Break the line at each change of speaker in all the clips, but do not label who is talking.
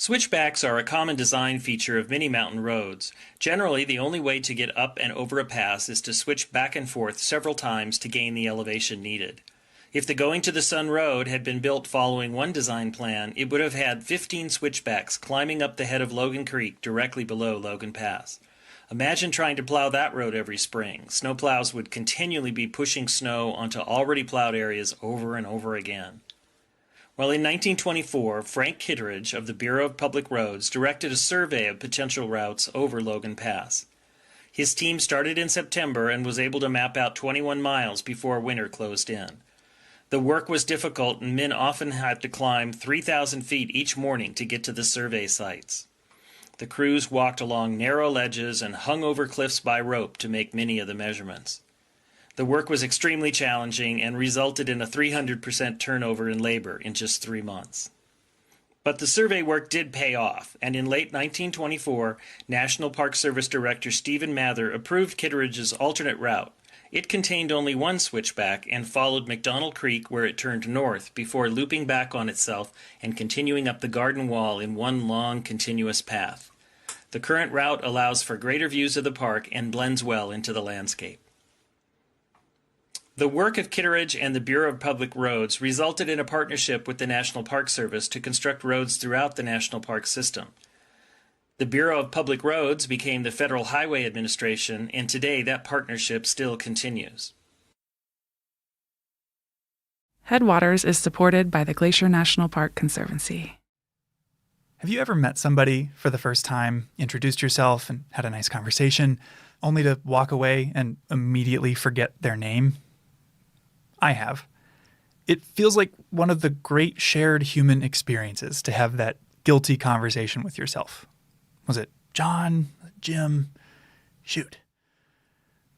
Switchbacks are a common design feature of many mountain roads. Generally, the only way to get up and over a pass is to switch back and forth several times to gain the elevation needed. If the Going to the Sun Road had been built following one design plan, it would have had 15 switchbacks climbing up the head of Logan Creek directly below Logan Pass. Imagine trying to plow that road every spring. Snowplows would continually be pushing snow onto already plowed areas over and over again. Well, in 1924, Frank Kittredge of the Bureau of Public Roads directed a survey of potential routes over Logan Pass. His team started in September and was able to map out 21 miles before winter closed in. The work was difficult, and men often had to climb 3,000 feet each morning to get to the survey sites. The crews walked along narrow ledges and hung over cliffs by rope to make many of the measurements. The work was extremely challenging and resulted in a 300% turnover in labor in just 3 months. But the survey work did pay off, and in late 1924, National Park Service Director Stephen Mather approved Kittredge's alternate route. It contained only one switchback and followed McDonald Creek where it turned north before looping back on itself and continuing up the Garden Wall in one long, continuous path. The current route allows for greater views of the park and blends well into the landscape. The work of Kittredge and the Bureau of Public Roads resulted in a partnership with the National Park Service to construct roads throughout the national park system. The Bureau of Public Roads became the Federal Highway Administration, and today that partnership still continues.
Headwaters is supported by the Glacier National Park Conservancy.
Have you ever met somebody for the first time, introduced yourself, and had a nice conversation, only to walk away and immediately forget their name? I have. It feels like one of the great shared human experiences to have that guilty conversation with yourself. Was it John? Jim? Shoot.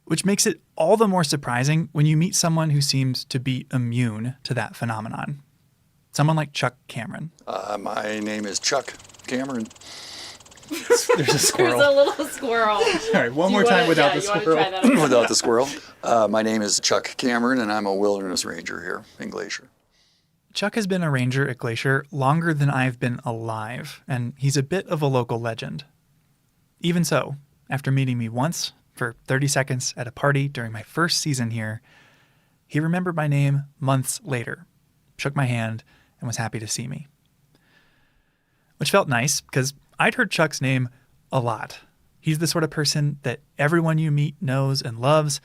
Which makes it all the more surprising when you meet someone who seems to be immune to that phenomenon. Someone like Chuck Cameron.
My name is Chuck Cameron.
There's a squirrel.
There's a little squirrel.
Sorry, one more time without the squirrel.
Without the squirrel. My name is Chuck Cameron, and I'm a wilderness ranger here in Glacier.
Chuck has been a ranger at Glacier longer than I've been alive, and he's a bit of a local legend. Even so, after meeting me once for 30 seconds at a party during my first season here, he remembered my name months later, shook my hand, and was happy to see me. Which felt nice, because I'd heard Chuck's name a lot. He's the sort of person that everyone you meet knows and loves,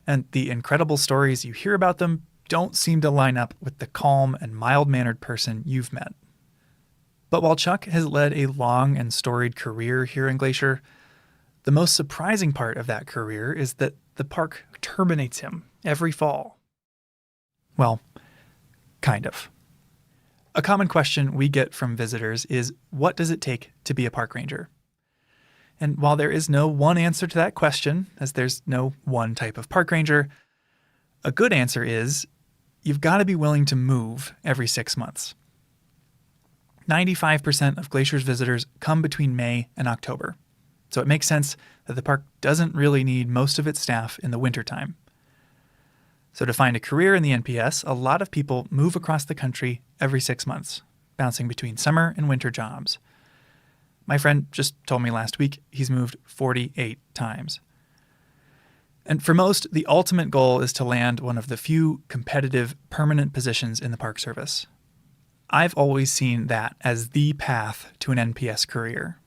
and the incredible stories you hear about them don't seem to line up with the calm and mild-mannered person you've met. But while Chuck has led a long and storied career here in Glacier, the most surprising part of that career is that the park terminates him every fall. Well, kind of. A common question we get from visitors is, what does it take to be a park ranger? And while there is no one answer to that question, as there's no one type of park ranger, a good answer is you've got to be willing to move every 6 months. 95% of Glacier's visitors come between May and October, so it makes sense that the park doesn't really need most of its staff in the wintertime. So to find a career in the NPS, a lot of people move across the country every 6 months, bouncing between summer and winter jobs. My friend just told me last week he's moved 48 times. And for most, the ultimate goal is to land one of the few competitive, permanent positions in the Park Service. I've always seen that as the path to an NPS career.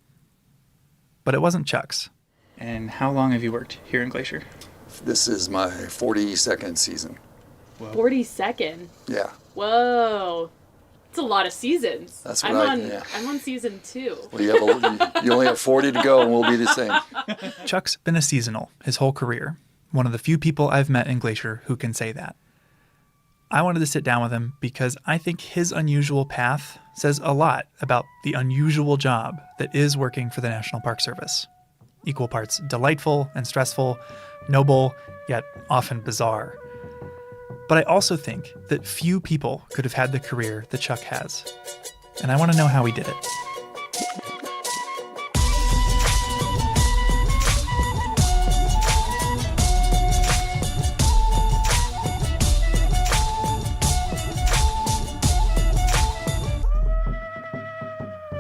But it wasn't Chuck's. And how long have you worked here in Glacier?
This is my 42nd season.
Whoa.
42nd?
Yeah.
Whoa. It's a lot of seasons.
That's what
I'm on season 2.
Well, you only have 40 to go, and we'll be the same.
Chuck's been a seasonal his whole career. One of the few people I've met in Glacier who can say that. I wanted to sit down with him because I think his unusual path says a lot about the unusual job that is working for the National Park Service. Equal parts delightful and stressful, noble, yet often bizarre. But I also think that few people could have had the career that Chuck has. And I want to know how he did it.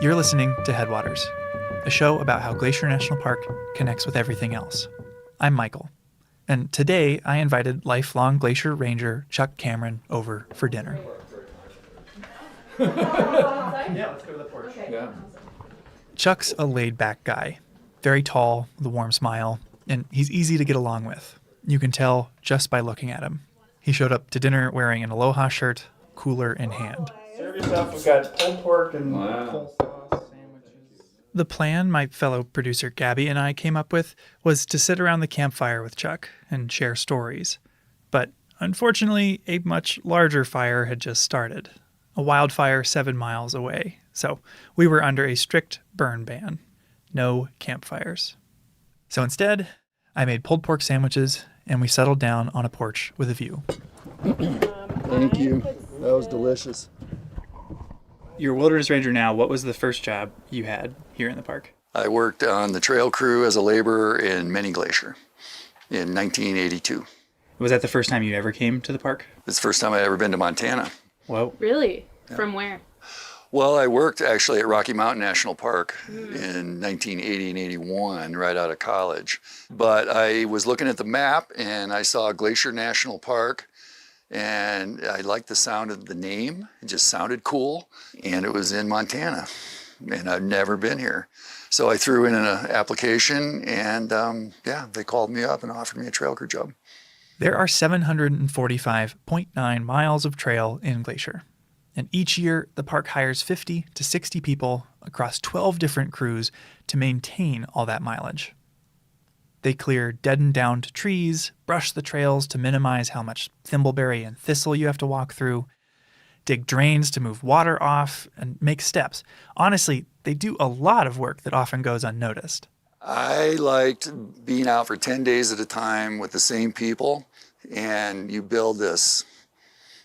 You're listening to Headwaters, a show about how Glacier National Park connects with everything else. I'm Michael, and today I invited lifelong Glacier Ranger Chuck Cameron over for dinner.
Yeah, let's go to the porch. Yeah.
Chuck's a laid-back guy, very tall, with a warm smile, and he's easy to get along with. You can tell just by looking at him. He showed up to dinner wearing an Aloha shirt, cooler in hand.
Serve yourself. We've got pulled pork and coleslaw sandwiches.
The plan my fellow producer Gabby and I came up with was to sit around the campfire with Chuck and share stories. But unfortunately, a much larger fire had just started. A wildfire 7 miles away. So we were under a strict burn ban. No campfires. So instead, I made pulled pork sandwiches and we settled down on a porch with a view.
Thank you. That was delicious.
You're a wilderness ranger now. What was the first job you had here in the park?
I worked on the trail crew as a laborer in Many Glacier in 1982.
Was that the first time you ever came to the park?
It's the first time I'd ever been to Montana.
Whoa.
Really? From where?
Well, I worked actually at Rocky Mountain National Park in 1980 and 81, right out of college. But I was looking at the map and I saw Glacier National Park and I liked the sound of the name. It just sounded cool. And it was in Montana and I've never been here. So I threw in an application and they called me up and offered me a trail crew job.
There are 745.9 miles of trail in Glacier. And each year, the park hires 50 to 60 people across 12 different crews to maintain all that mileage. They clear deadened down trees, brush the trails to minimize how much thimbleberry and thistle you have to walk through, dig drains to move water off, and make steps. Honestly, they do a lot of work that often goes unnoticed.
I liked being out for 10 days at a time with the same people, and you build this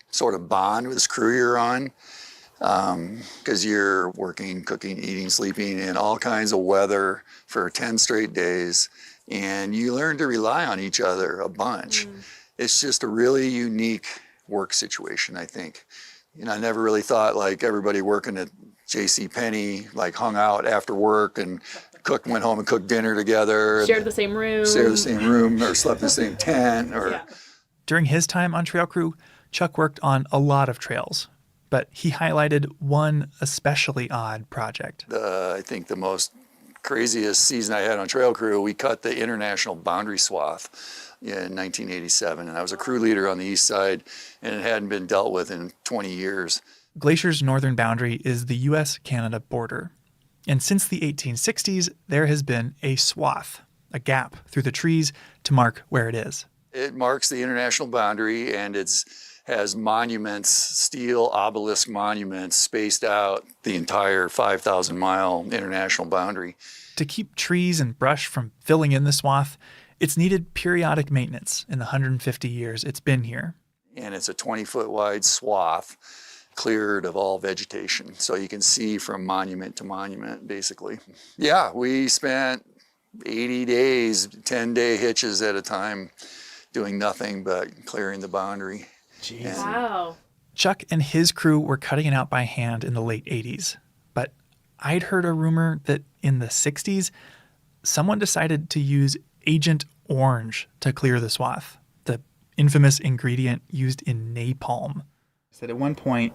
sort of bond with this crew you're on, because you're working, cooking, eating, sleeping in all kinds of weather for 10 straight days, and you learn to rely on each other a bunch. It's just a really unique work situation, I think. You know, I never really thought like everybody working at JCPenney like hung out after work and went home and cooked dinner together.
Shared the same room.
Shared the same room or slept in the same tent. Or
Yeah.
During his time on trail crew, Chuck worked on a lot of trails, but he highlighted one especially odd project.
I think the most craziest season I had on trail crew, we cut the international boundary swath in 1987, and I was a crew leader on the east side, and it hadn't been dealt with in 20 years.
Glacier's northern boundary is the U.S.-Canada border. And since the 1860s, there has been a swath, a gap through the trees to mark where it is.
It marks the international boundary, and has monuments, steel obelisk monuments spaced out the entire 5,000-mile international boundary.
To keep trees and brush from filling in the swath, it's needed periodic maintenance in the 150 years it's been here.
And it's a 20-foot wide swath cleared of all vegetation. So you can see from monument to monument, basically. Yeah, we spent 80 days, 10-day hitches at a time, doing nothing but clearing the boundary.
Jeez.
Wow.
Chuck and his crew were cutting it out by hand in the late 80s. But I'd heard a rumor that in the 60s, someone decided to use Agent Orange to clear the swath, the infamous ingredient used in napalm. That at one point,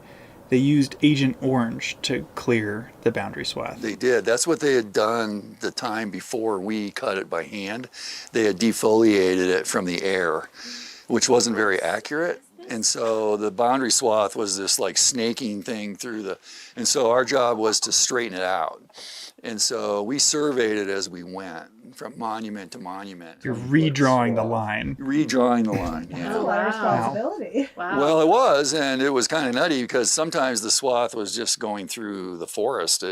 they used Agent Orange to clear the boundary swath.
They did. That's what they had done the time before we cut it by hand. They had defoliated it from the air, which wasn't very accurate. And so the boundary swath was this like snaking thing through and so our job was to straighten it out. And so we surveyed it as we went from monument to monument.
You're redrawing the line.
Redrawing the line, yeah.
That's a lot of responsibility.
Wow.
Well, it was, and it was kind of nutty because sometimes the swath was just going through the forest.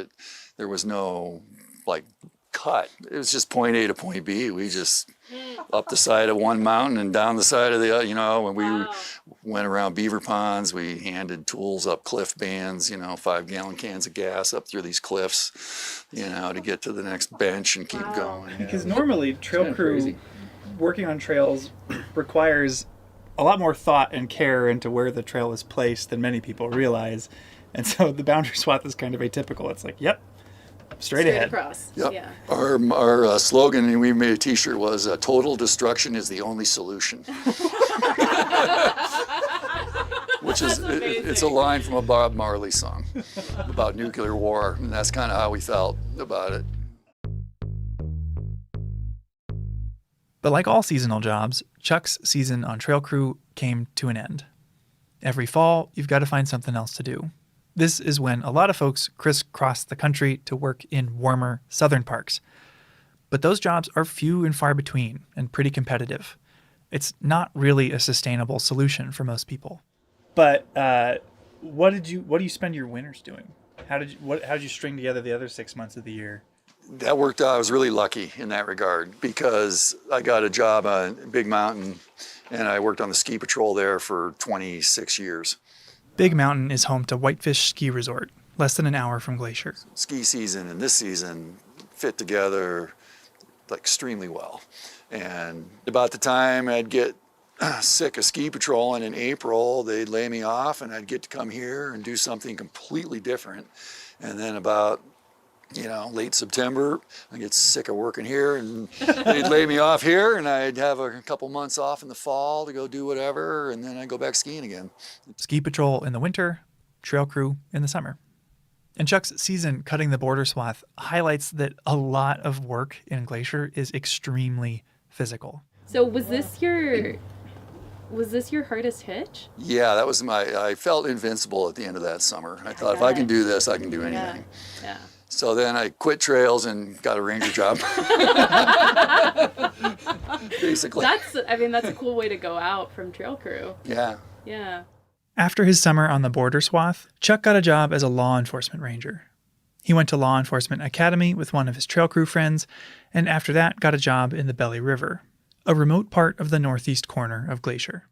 There was no like cut. It was just point A to point B. We just up the side of one mountain and down the side of the other, when we went around beaver ponds, we handed tools up cliff bands, 5-gallon cans of gas up through these cliffs, to get to the next bench and keep going.
Because normally trail crew working on trails requires a lot more thought and care into where the trail is placed than many people realize. And so the boundary swath is kind of atypical. It's like, yep, Straight ahead.
across.
Yep.
Yeah.
Our slogan, and we made a T-shirt, was "Total destruction is the only solution," which is it's a line from a Bob Marley song about nuclear war, and that's kind of how we felt about it.
But like all seasonal jobs, Chuck's season on trail crew came to an end. Every fall, you've got to find something else to do. This is when a lot of folks crisscross the country to work in warmer southern parks. But those jobs are few and far between and pretty competitive. It's not really a sustainable solution for most people. But what do you spend your winters doing? How did you string together the other 6 months of the year?
That worked out. I was really lucky in that regard because I got a job on Big Mountain, and I worked on the ski patrol there for 26 years.
Big Mountain is home to Whitefish Ski Resort, less than an hour from Glacier.
Ski season and this season fit together like extremely well. And about the time I'd get sick of ski patrol, and in April they'd lay me off and I'd get to come here and do something completely different. And then about late September, I get sick of working here and they'd lay me off here, and I'd have a couple months off in the fall to go do whatever, and then I'd go back skiing again.
Ski patrol in the winter, trail crew in the summer. And Chuck's season cutting the border swath highlights that a lot of work in Glacier is extremely physical.
So was this your hardest hitch?
Yeah, that was I felt invincible at the end of that summer. I thought, if I can do this, I can do anything.
Yeah.
So then I quit trails and got a ranger job. Basically.
That's a cool way to go out from trail crew.
Yeah.
Yeah.
After his summer on the border swath, Chuck got a job as a law enforcement ranger. He went to Law Enforcement Academy with one of his trail crew friends, and after that got a job in the Belly River, a remote part of the northeast corner of Glacier.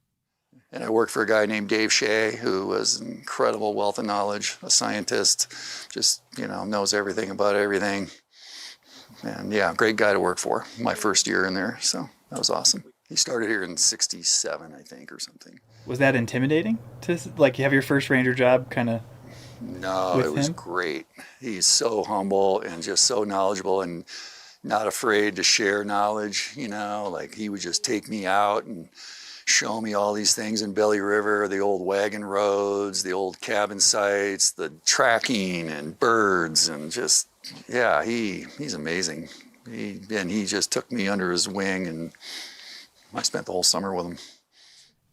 And I worked for a guy named Dave Shea, who was an incredible wealth of knowledge, a scientist, just, knows everything about everything. And yeah, great guy to work for, my first year in there. So that was awesome. He started here in 67, I think, or something.
Was that intimidating to have your first ranger job kind of?
No, it was great. He's so humble and just so knowledgeable and not afraid to share knowledge, he would just take me out and show me all these things in Belly River, the old wagon roads, the old cabin sites, the tracking and birds, and just, yeah, he's amazing. He just took me under his wing, and I spent the whole summer with him.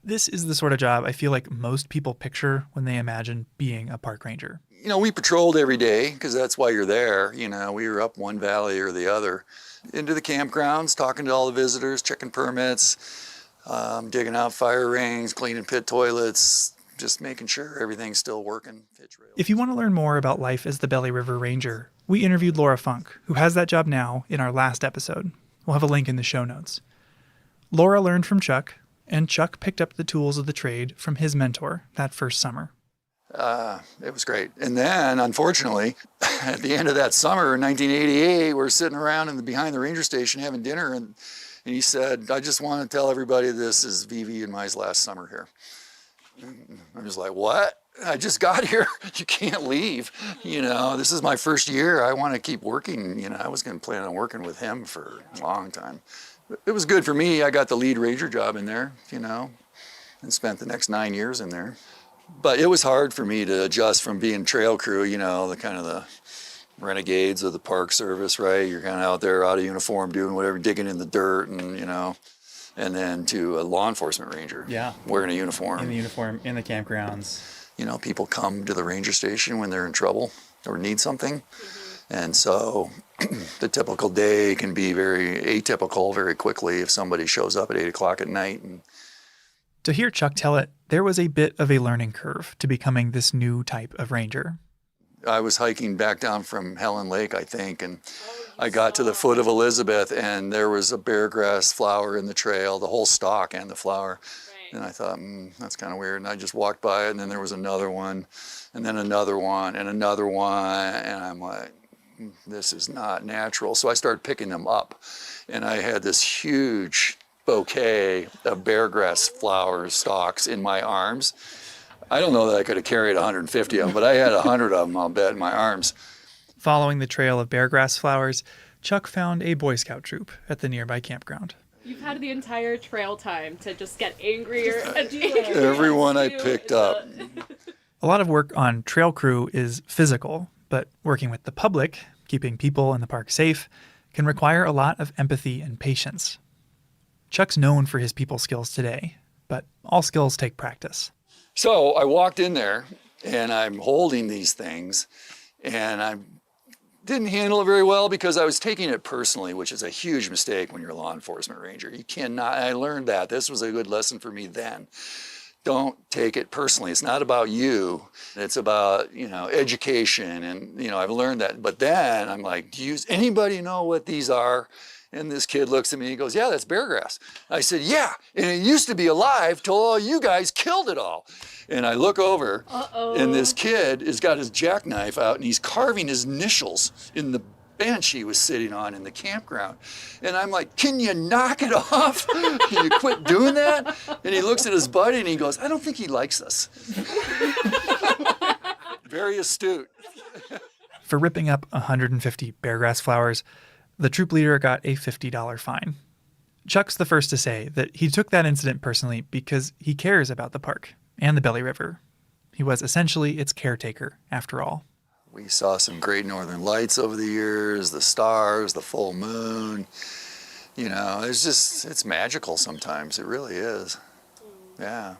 This is the sort of job I feel like most people picture when they imagine being a park ranger.
We patrolled every day because that's why you're there. We were up one valley or the other, into the campgrounds, talking to all the visitors, checking permits, digging out fire rings, cleaning pit toilets, just making sure everything's still working.
If you want to learn more about life as the Belly River Ranger, we interviewed Laura Funk, who has that job now, in our last episode. We'll have a link in the show notes. Laura learned from Chuck, and Chuck picked up the tools of the trade from his mentor that first summer.
It was great. And then, unfortunately, at the end of that summer in 1988, we're sitting around behind the ranger station having dinner, and he said, "I just want to tell everybody this is Vivi and my last summer here." I was like, "What? I just got here. You can't leave. This is my first year. I want to keep working." I was going to plan on working with him for a long time. It was good for me. I got the lead ranger job in there, and spent the next 9 years in there. But it was hard for me to adjust from being trail crew, the kind of the renegades of the Park Service, right? You're kind of out there out of uniform doing whatever, digging in the dirt and then to a law enforcement ranger.
Yeah.
Wearing a uniform.
In the uniform, in the campgrounds.
People come to the ranger station when they're in trouble or need something. And so the typical day can be very atypical very quickly if somebody shows up at 8 o'clock at night. And
to hear Chuck tell it, there was a bit of a learning curve to becoming this new type of ranger.
I was hiking back down from Helen Lake, I think, and I got to the foot of Elizabeth, and there was a beargrass flower in the trail, the whole stalk and the flower. Right. And I thought, that's kind of weird. And I just walked by it, and then there was another one, and then another one, and another one, and I'm like, this is not natural. So I started picking them up, and I had this huge bouquet of beargrass flower stalks in my arms. I don't know that I could have carried 150 of them, but I had 100 of them, I'll bet, in my arms.
Following the trail of beargrass flowers, Chuck found a Boy Scout troop at the nearby campground.
You've had the entire trail time to just get angrier and
Everyone I picked up.
A lot of work on trail crew is physical, but working with the public, keeping people in the park safe, can require a lot of empathy and patience. Chuck's known for his people skills today, but all skills take practice.
So I walked in there, and I'm holding these things, and I didn't handle it very well because I was taking it personally, which is a huge mistake when you're a law enforcement ranger. You cannot, I learned that. This was a good lesson for me then. Don't take it personally. It's not about you. It's about, education. And, I've learned that. But then I'm like, does anybody know what these are? And this kid looks at me and he goes, yeah, that's beargrass. I said, yeah, and it used to be alive till all you guys killed it all. And I look over, and this kid has got his jackknife out and he's carving his initials in the bench he was sitting on in the campground. And I'm like, can you knock it off? Can you quit doing that? And he looks at his buddy and he goes, I don't think he likes us. Very astute.
For ripping up 150 beargrass flowers, the troop leader got a $50 fine. Chuck's the first to say that he took that incident personally because he cares about the park and the Belly River. He was essentially its caretaker, after all.
We saw some great northern lights over the years, the stars, the full moon. It's magical sometimes. It really is. Yeah.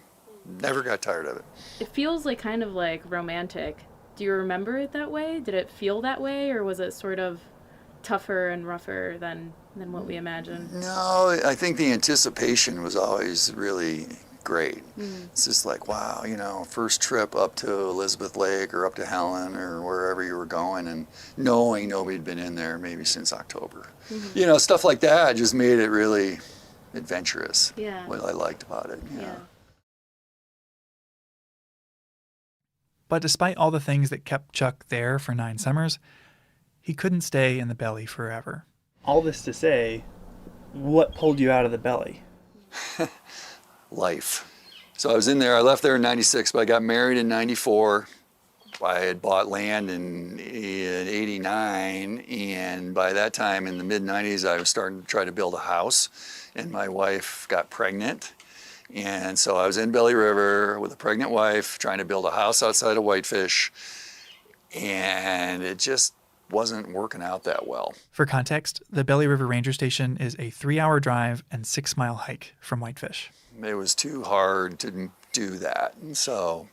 Never got tired of it.
It feels like kind of like romantic. Do you remember it that way? Did it feel that way, or was it sort of tougher and rougher than what we imagined?
No, I think the anticipation was always really great. It's just like, wow, first trip up to Elizabeth Lake or up to Helen or wherever you were going, and knowing nobody'd been in there maybe since October. Stuff like that just made it really adventurous.
Yeah.
What I liked about it.
Yeah.
But despite all the things that kept Chuck there for 9 summers, he couldn't stay in the Belly forever.
All this to say, what pulled you out of the Belly?
Life. So I was in there, I left there in 96, but I got married in 94. I had bought land in 89, and by that time in the mid-90s, I was starting to try to build a house, and my wife got pregnant. And so I was in Belly River with a pregnant wife, trying to build a house outside of Whitefish, and it just wasn't working out that well.
For context, the Belly River Ranger Station is a 3-hour drive and 6-mile hike from Whitefish.
It was too hard to do that. And so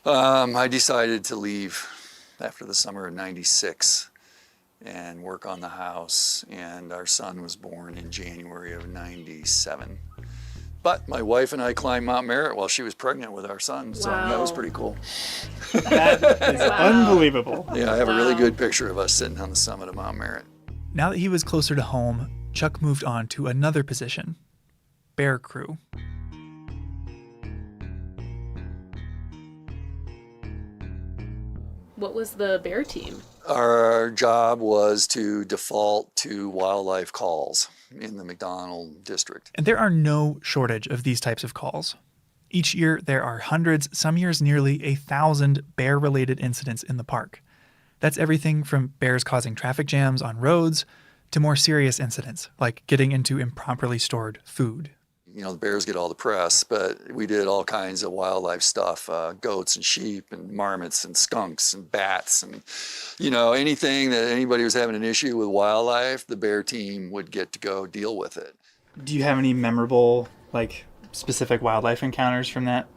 I decided to leave after the summer of 96 and work on the house. And our son was born in January of 97. But my wife and I climbed Mount Merritt while she was pregnant with our son. So that was pretty cool.
That is unbelievable.
Yeah, I have a really good picture of us sitting on the summit of Mount Merritt.
Now that he was closer to home, Chuck moved on to another position, bear crew.
What was the bear team?
Our job was to default to wildlife calls in the McDonald district.
And there are no shortage of these types of calls. Each year, there are hundreds, some years nearly 1,000 bear-related incidents in the park. That's everything from bears causing traffic jams on roads to more serious incidents, like getting into improperly stored food.
The bears get all the press, but we did all kinds of wildlife stuff, goats and sheep and marmots and skunks and bats and, anything that anybody was having an issue with wildlife, the bear team would get to go deal with it.
Do you have any memorable, specific wildlife encounters from that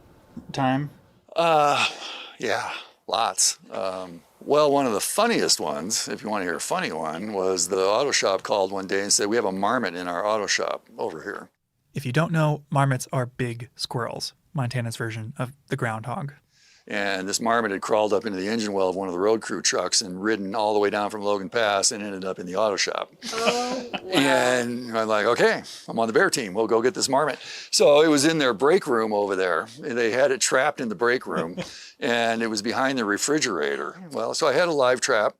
time?
Yeah, lots. Well, one of the funniest ones, if you want to hear a funny one, was the auto shop called one day and said, we have a marmot in our auto shop over here.
If you don't know, marmots are big squirrels, Montana's version of the groundhog.
And this marmot had crawled up into the engine well of one of the road crew trucks and ridden all the way down from Logan Pass and ended up in the auto shop.
Oh, wow.
And I'm like, okay, I'm on the bear team. We'll go get this marmot. So it was in their break room over there. They had it trapped in the break room, and it was behind the refrigerator. Well, so I had a live trap,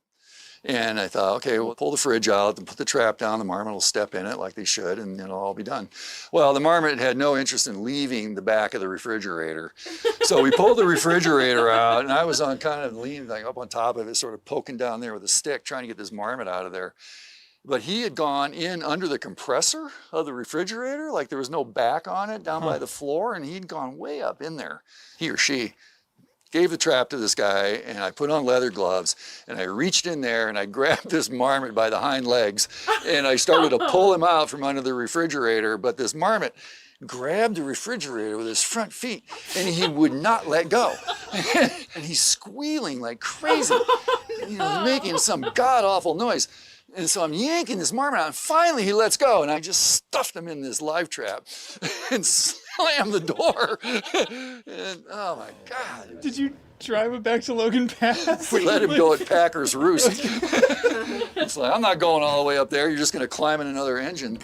And I thought, okay, we'll pull the fridge out and put the trap down. The marmot will step in it like they should, and it'll all be done. Well, the marmot had no interest in leaving the back of the refrigerator. So we pulled the refrigerator out, and I was on kind of leaning like up on top of it, sort of poking down there with a stick, trying to get this marmot out of there. But he had gone in under the compressor of the refrigerator, like there was no back on it down by the floor, and he'd gone way up in there, he or she. Gave the trap to this guy, and I put on leather gloves, and I reached in there and I grabbed this marmot by the hind legs, and I started to pull him out from under the refrigerator. But this marmot grabbed the refrigerator with his front feet, and he would not let go. And he's squealing like crazy, making some god-awful noise. And so I'm yanking this marmot out, and finally he lets go, and I just stuffed him in this live trap and slammed the door. And oh my God.
Did you drive it back to Logan Pass?
We let him go at Packer's Roost. It's like, I'm not going all the way up there. You're just going to climb in another engine.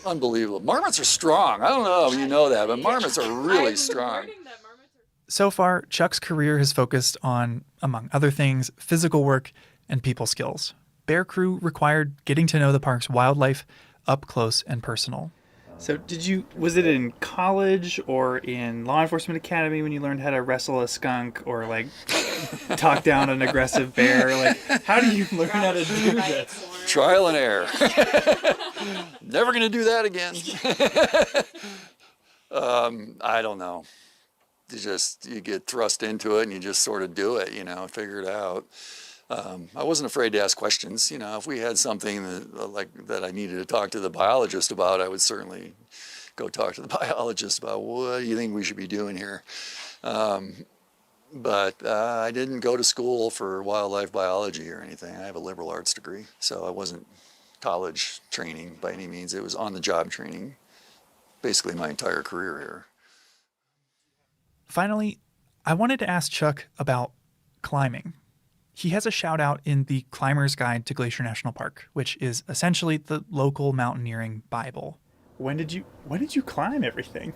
Unbelievable. Marmots are strong. I don't know if you know that, but marmots are really strong.
So far, Chuck's career has focused on, among other things, physical work and people skills. Bear Crew required getting to know the park's wildlife up close and personal.
So was it in college or in law enforcement academy when you learned how to wrestle a skunk or like talk down an aggressive bear? Like, how do you learn how to do this?
Trial and error. Never going to do that again. I don't know. You get thrust into it and you just sort of do it, figure it out. I wasn't afraid to ask questions. If we had something that I needed to talk to the biologist about, I would certainly go talk to the biologist about what do you think we should be doing here. But I didn't go to school for wildlife biology or anything. I have a liberal arts degree, so I wasn't college training by any means. It was on-the-job training, basically my entire career here.
Finally, I wanted to ask Chuck about climbing. He has a shout out in the Climber's Guide to Glacier National Park, which is essentially the local mountaineering Bible.
When did you climb everything?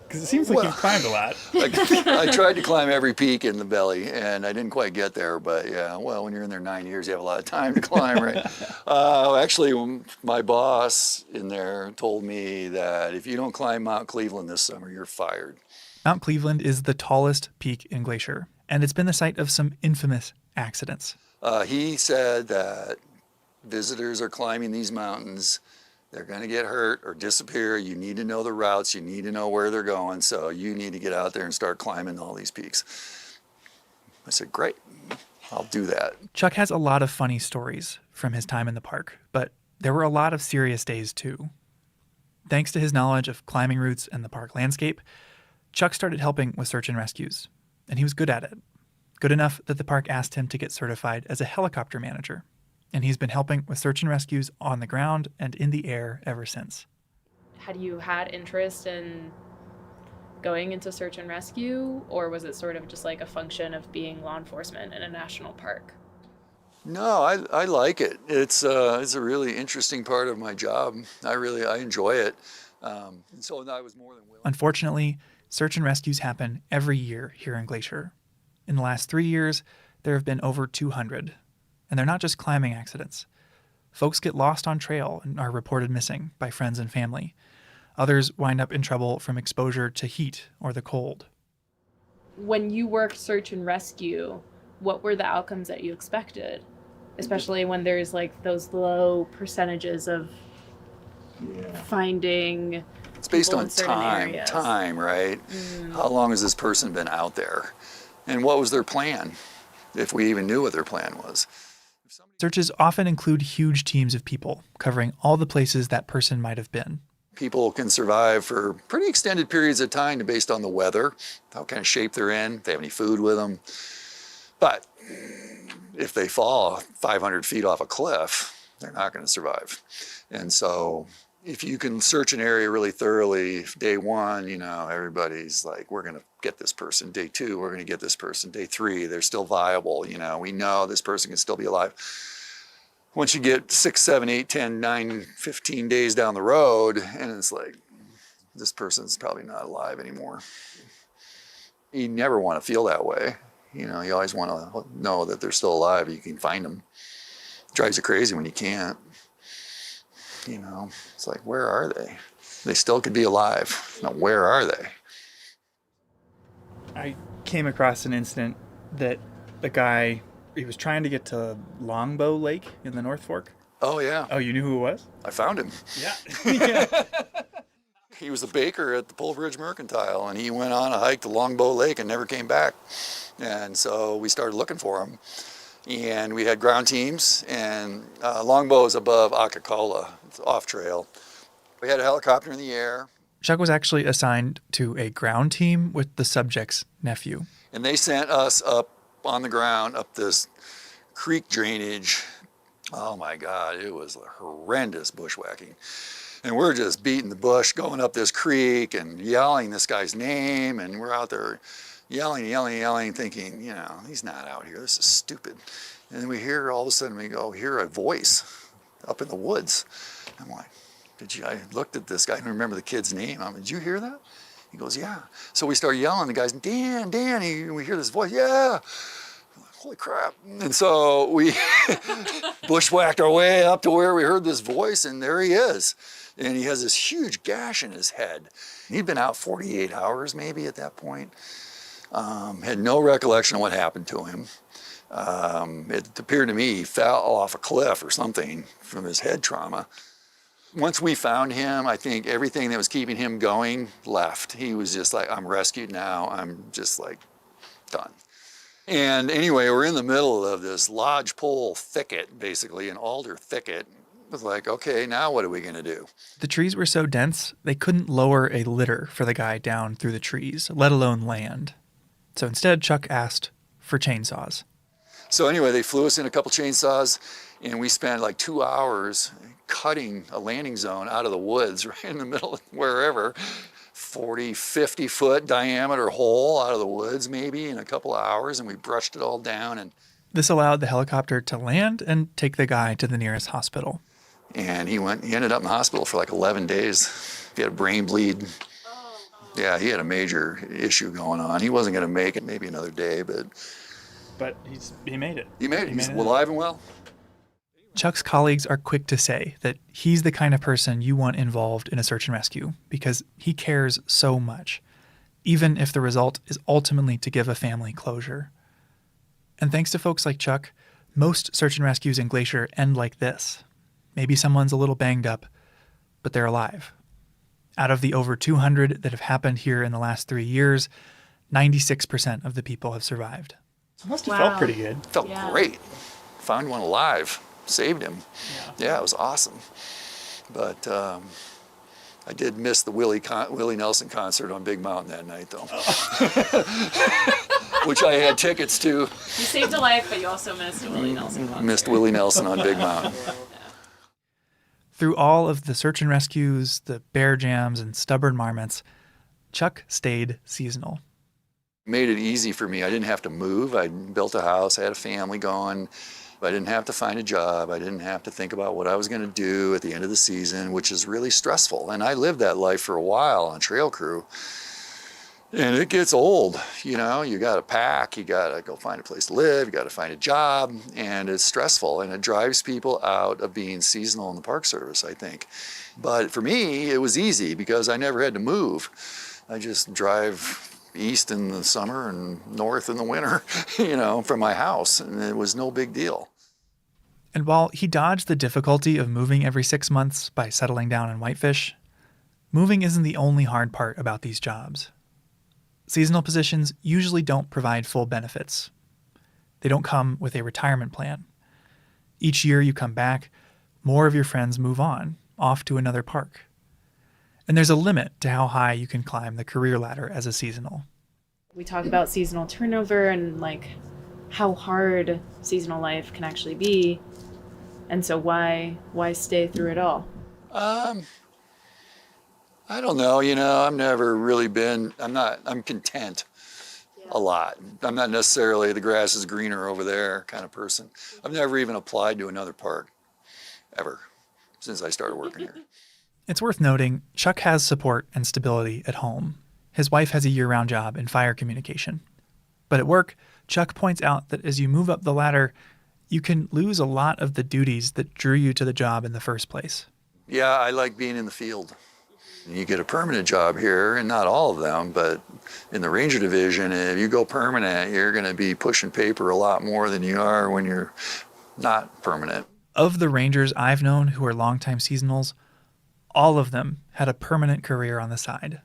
Because it seems like you've climbed a lot.
I tried to climb every peak in the Belly, and I didn't quite get there. But yeah, well, when you're in there 9 years, you have a lot of time to climb, right? Actually, my boss in there told me that if you don't climb Mount Cleveland this summer, you're fired.
Mount Cleveland is the tallest peak in Glacier, and it's been the site of some infamous accidents.
He said that visitors are climbing these mountains. They're going to get hurt or disappear. You need to know the routes. You need to know where they're going. So you need to get out there and start climbing all these peaks. I said, great, I'll do that.
Chuck has a lot of funny stories from his time in the park, but there were a lot of serious days too. Thanks to his knowledge of climbing routes and the park landscape, Chuck started helping with search and rescues, and he was good at it. Good enough that the park asked him to get certified as a helicopter manager. And he's been helping with search and rescues on the ground and in the air ever since.
Had you had interest in going into search and rescue, or was it sort of just like a function of being law enforcement in a national park?
No, I like it. It's a really interesting part of my job. I enjoy it. And so I was more than willing.
Unfortunately, search and rescues happen every year here in Glacier. In the last 3 years, there have been over 200. And they're not just climbing accidents. Folks get lost on trail and are reported missing by friends and family. Others wind up in trouble from exposure to heat or the cold.
When you worked search and rescue, what were the outcomes that you expected? Especially when there's like those low percentages of finding.
It's based on
areas.
time, right? How long has this person been out there? And what was their plan, if we even knew what their plan was?
Searches often include huge teams of people covering all the places that person might have been.
People can survive for pretty extended periods of time based on the weather, what kind of shape they're in, if they have any food with them. But if they fall 500 feet off a cliff, they're not going to survive. And so if you can search an area really thoroughly, day one, everybody's like, we're going to get this person. Day two, we're going to get this person. Day three, they're still viable. We know this person can still be alive. Once you get 6, 7, 8, 10, 9, 15 days down the road, and it's like, this person's probably not alive anymore. You never want to feel that way. You know, you always want to know that they're still alive. You can find them. Drives you crazy when you can't. You know, it's like, where are they? They still could be alive. Now, where are they?
I came across an incident that a guy, he was trying to get to Longbow Lake in the North Fork.
Oh, yeah.
Oh, you knew who it was?
I found him.
Yeah. Yeah.
He was a baker at the Pole Bridge Mercantile, and he went on a hike to Longbow Lake and never came back. And so we started looking for him. And we had ground teams, and Longbow is above Akakola. It's off trail. We had a helicopter in the air.
Chuck was actually assigned to a ground team with the subject's nephew.
And they sent us up on the ground, up this creek drainage. Oh my God, it was horrendous bushwhacking. And we're just beating the bush, going up this creek and yelling this guy's name. And we're out there yelling, thinking, you know, he's not out here. This is stupid. And then we hear, all of a sudden, hear a voice up in the woods. I'm like, I looked at this guy, I don't remember the kid's name. I'm like, did you hear that? He goes, yeah. So we start yelling. The guy's, Dan, we hear this voice, yeah. I'm like, holy crap. And so we bushwhacked our way up to where we heard this voice, and there he is. And he has this huge gash in his head. He'd been out 48 hours maybe at that point. Had no recollection of what happened to him. It appeared to me he fell off a cliff or something from his head trauma. Once we found him, I think everything that was keeping him going left. He was just like, I'm rescued now. I'm just like done. And anyway, we're in the middle of this lodgepole thicket, basically, an alder thicket. It was like, okay, now what are we going to do?
The trees were so dense, they couldn't lower a litter for the guy down through the trees, let alone land. So instead, Chuck asked for chainsaws.
So anyway, they flew us in a couple chainsaws, and we spent like 2 hours cutting a landing zone out of the woods right in the middle of wherever, 40, 50 foot diameter hole out of the woods maybe in a couple of hours, and we brushed it all down. And
this allowed the helicopter to land and take the guy to the nearest hospital.
And he ended up in the hospital for like 11 days. He had a brain bleed. Yeah, he had a major issue going on. He wasn't going to make it maybe another day, but
he made it.
He made it. He's alive and well.
Chuck's colleagues are quick to say that he's the kind of person you want involved in a search and rescue because he cares so much, even if the result is ultimately to give a family closure. And thanks to folks like Chuck, most search and rescues in Glacier end like this. Maybe someone's a little banged up, but they're alive. Out of the over 200 that have happened here in the last 3 years, 96% of the people have survived.
Must have felt pretty good.
Felt great. Found one alive. Saved him. Yeah, it was awesome. But I did miss the Willie Nelson concert on Big Mountain that night, though. Which I had tickets to.
You saved a life, but you also missed a Willie Nelson concert.
Missed Willie Nelson on Big Mountain.
Through all of the search and rescues, the bear jams, and stubborn marmots, Chuck stayed seasonal.
Made it easy for me. I didn't have to move. I built a house. I had a family going. I didn't have to find a job. I didn't have to think about what I was going to do at the end of the season, which is really stressful. And I lived that life for a while on trail crew. And it gets old, you know, you got to pack, you got to go find a place to live, you got to find a job, and it's stressful, and it drives people out of being seasonal in the Park Service, I think. But for me, it was easy because I never had to move. I just drive east in the summer and north in the winter, you know, from my house, and it was no big deal.
And while he dodged the difficulty of moving every 6 months by settling down in Whitefish, moving isn't the only hard part about these jobs. Seasonal positions usually don't provide full benefits. They don't come with a retirement plan. Each year you come back, more of your friends move on, off to another park. And there's a limit to how high you can climb the career ladder as a seasonal.
We talk about seasonal turnover and like how hard seasonal life can actually be. And so why stay through it all?
I don't know, you know, I've never really been, I'm content a lot. I'm not necessarily the grass is greener over there kind of person. I've never even applied to another park, ever, since I started working here.
It's worth noting, Chuck has support and stability at home. His wife has a year-round job in fire communication. But at work, Chuck points out that as you move up the ladder, you can lose a lot of the duties that drew you to the job in the first place.
Yeah, I like being in the field. You get a permanent job here, and not all of them, but in the ranger division, if you go permanent, you're going to be pushing paper a lot more than you are when you're not permanent.
Of the rangers I've known who are longtime seasonals, all of them had a permanent career on the side.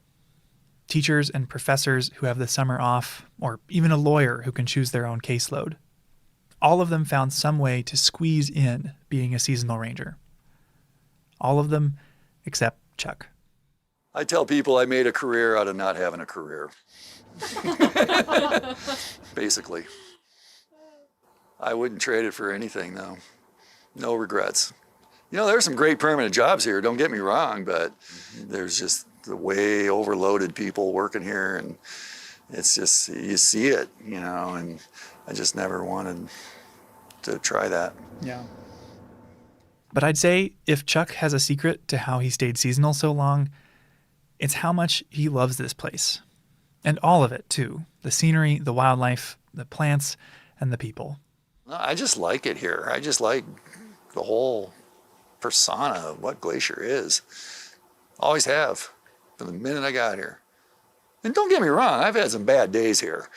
Teachers and professors who have the summer off, or even a lawyer who can choose their own caseload. All of them found some way to squeeze in being a seasonal ranger. All of them except Chuck.
I tell people I made a career out of not having a career. Basically. I wouldn't trade it for anything, though. No regrets. You know, there's some great permanent jobs here, don't get me wrong, but there's just the way overloaded people working here, and it's just, you see it, you know, and I just never wanted to try that.
Yeah.
But I'd say if Chuck has a secret to how he stayed seasonal so long, it's how much he loves this place. And all of it, too. The scenery, the wildlife, the plants, and the people.
I just like it here. I just like the whole persona of what Glacier is. Always have, from the minute I got here. And don't get me wrong, I've had some bad days here.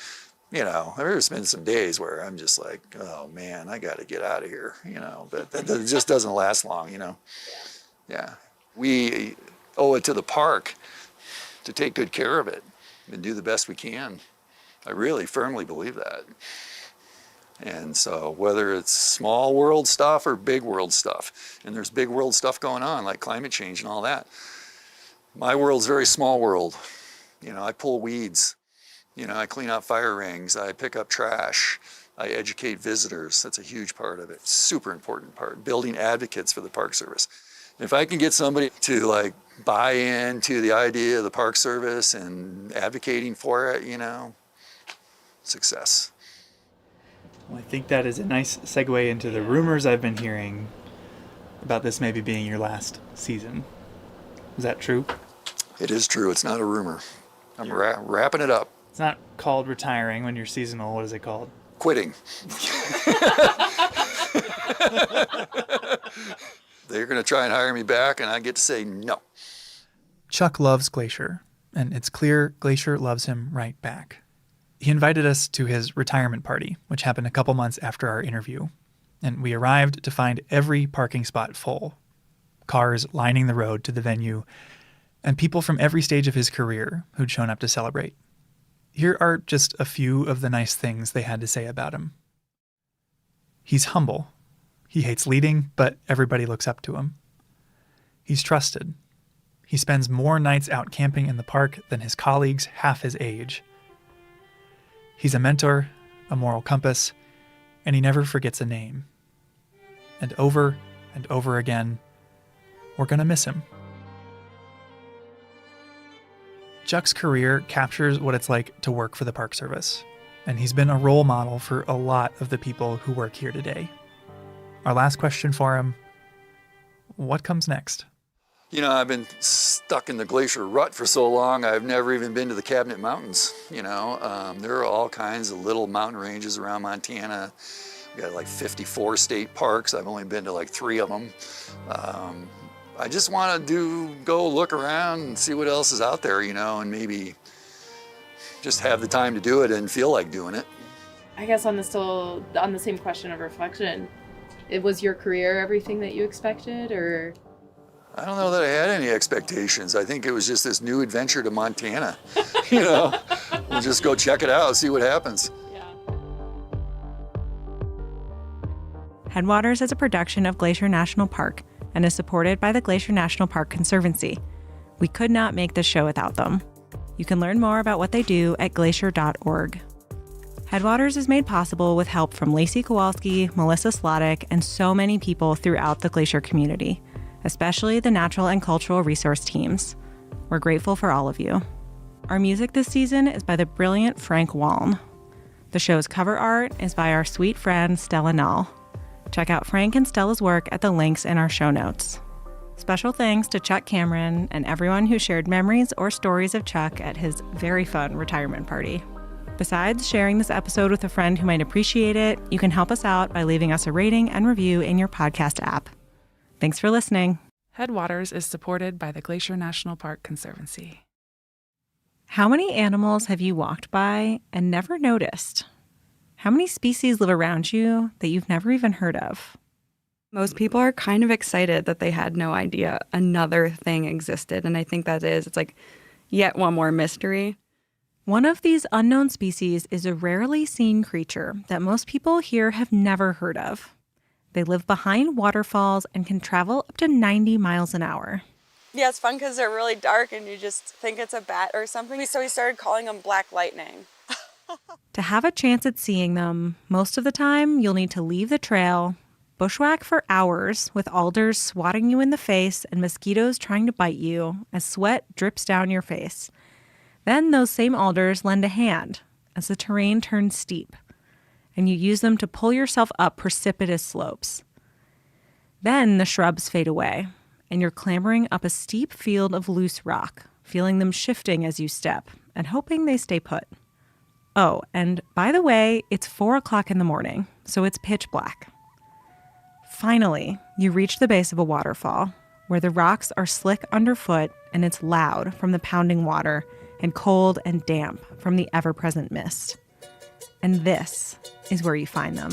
You know, there's been some days where I'm just like, oh man, I got to get out of here, you know, but that just doesn't last long, you know. Yeah. We owe it to the park to take good care of it and do the best we can. I really firmly believe that. And so whether it's small world stuff or big world stuff, and there's big world stuff going on like climate change and all that, my world's very small world. You know, I pull weeds, you know, I clean out fire rings, I pick up trash, I educate visitors. That's a huge part of it, super important part, building advocates for the Park Service. If I can get somebody to like buy into the idea of the Park Service and advocating for it, you know, success.
Well, I think that is a nice segue into the rumors I've been hearing about this maybe being your last season. Is that true?
It is true. It's not a rumor. I'm wrapping it up.
It's not called retiring when you're seasonal. What is it called?
Quitting. They're going to try and hire me back, and I get to say no.
Chuck loves Glacier, and it's clear Glacier loves him right back. He invited us to his retirement party, which happened a couple months after our interview, and we arrived to find every parking spot full, cars lining the road to the venue, and people from every stage of his career who'd shown up to celebrate. Here are just a few of the nice things they had to say about him. He's humble. He hates leading, but everybody looks up to him. He's trusted. He spends more nights out camping in the park than his colleagues half his age. He's a mentor, a moral compass, and he never forgets a name. And over again, we're going to miss him. Chuck's career captures what it's like to work for the Park Service, and he's been a role model for a lot of the people who work here today. Our last question for him, what comes next?
You know, I've been stuck in the glacier rut for so long, I've never even been to the Cabinet Mountains, you know. There are all kinds of little mountain ranges around Montana. We got like 54 state parks. I've only been to like 3 of them. I just want to go look around and see what else is out there, you know, and maybe just have the time to do it and feel like doing it.
I guess on the same question of reflection, was your career everything that you expected, or?
I don't know that I had any expectations. I think it was just this new adventure to Montana. You know, we'll just go check it out, see what happens.
Headwaters is a production of Glacier National Park and is supported by the Glacier National Park Conservancy. We could not make this show without them. You can learn more about what they do at glacier.org. Headwaters is made possible with help from Lacey Kowalski, Melissa Slottick, and so many people throughout the Glacier community, especially the natural and cultural resource teams. We're grateful for all of you. Our music this season is by the brilliant Frank Waln. The show's cover art is by our sweet friend Stella Nall. Check out Frank and Stella's work at the links in our show notes. Special thanks to Chuck Cameron and everyone who shared memories or stories of Chuck at his very fun retirement party. Besides sharing this episode with a friend who might appreciate it, you can help us out by leaving us a rating and review in your podcast app. Thanks for listening.
Headwaters is supported by the Glacier National Park Conservancy.
How many animals have you walked by and never noticed? How many species live around you that you've never even heard of?
Most people are kind of excited that they had no idea another thing existed. And I think it's like yet one more mystery.
One of these unknown species is a rarely seen creature that most people here have never heard of. They live behind waterfalls and can travel up to 90 miles an hour.
Yeah, it's fun because they're really dark and you just think it's a bat or something. So we started calling them black lightning.
To have a chance at seeing them, most of the time you'll need to leave the trail, bushwhack for hours with alders swatting you in the face and mosquitoes trying to bite you as sweat drips down your face. Then those same alders lend a hand as the terrain turns steep, and you use them to pull yourself up precipitous slopes. Then the shrubs fade away, and you're clambering up a steep field of loose rock, feeling them shifting as you step and hoping they stay put. Oh, and by the way, it's 4 o'clock in the morning, so it's pitch black. Finally, you reach the base of a waterfall, where the rocks are slick underfoot and it's loud from the pounding water and cold and damp from the ever-present mist. And this is where you find them.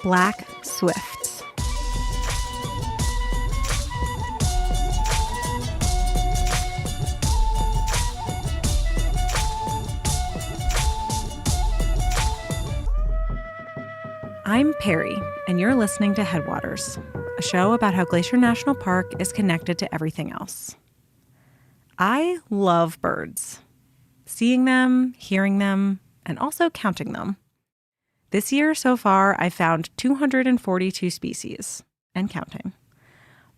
Black swifts. I'm Perry, and you're listening to Headwaters, a show about how Glacier National Park is connected to everything else. I love birds. Seeing them, hearing them, and also counting them. This year so far, I've found 242 species, and counting.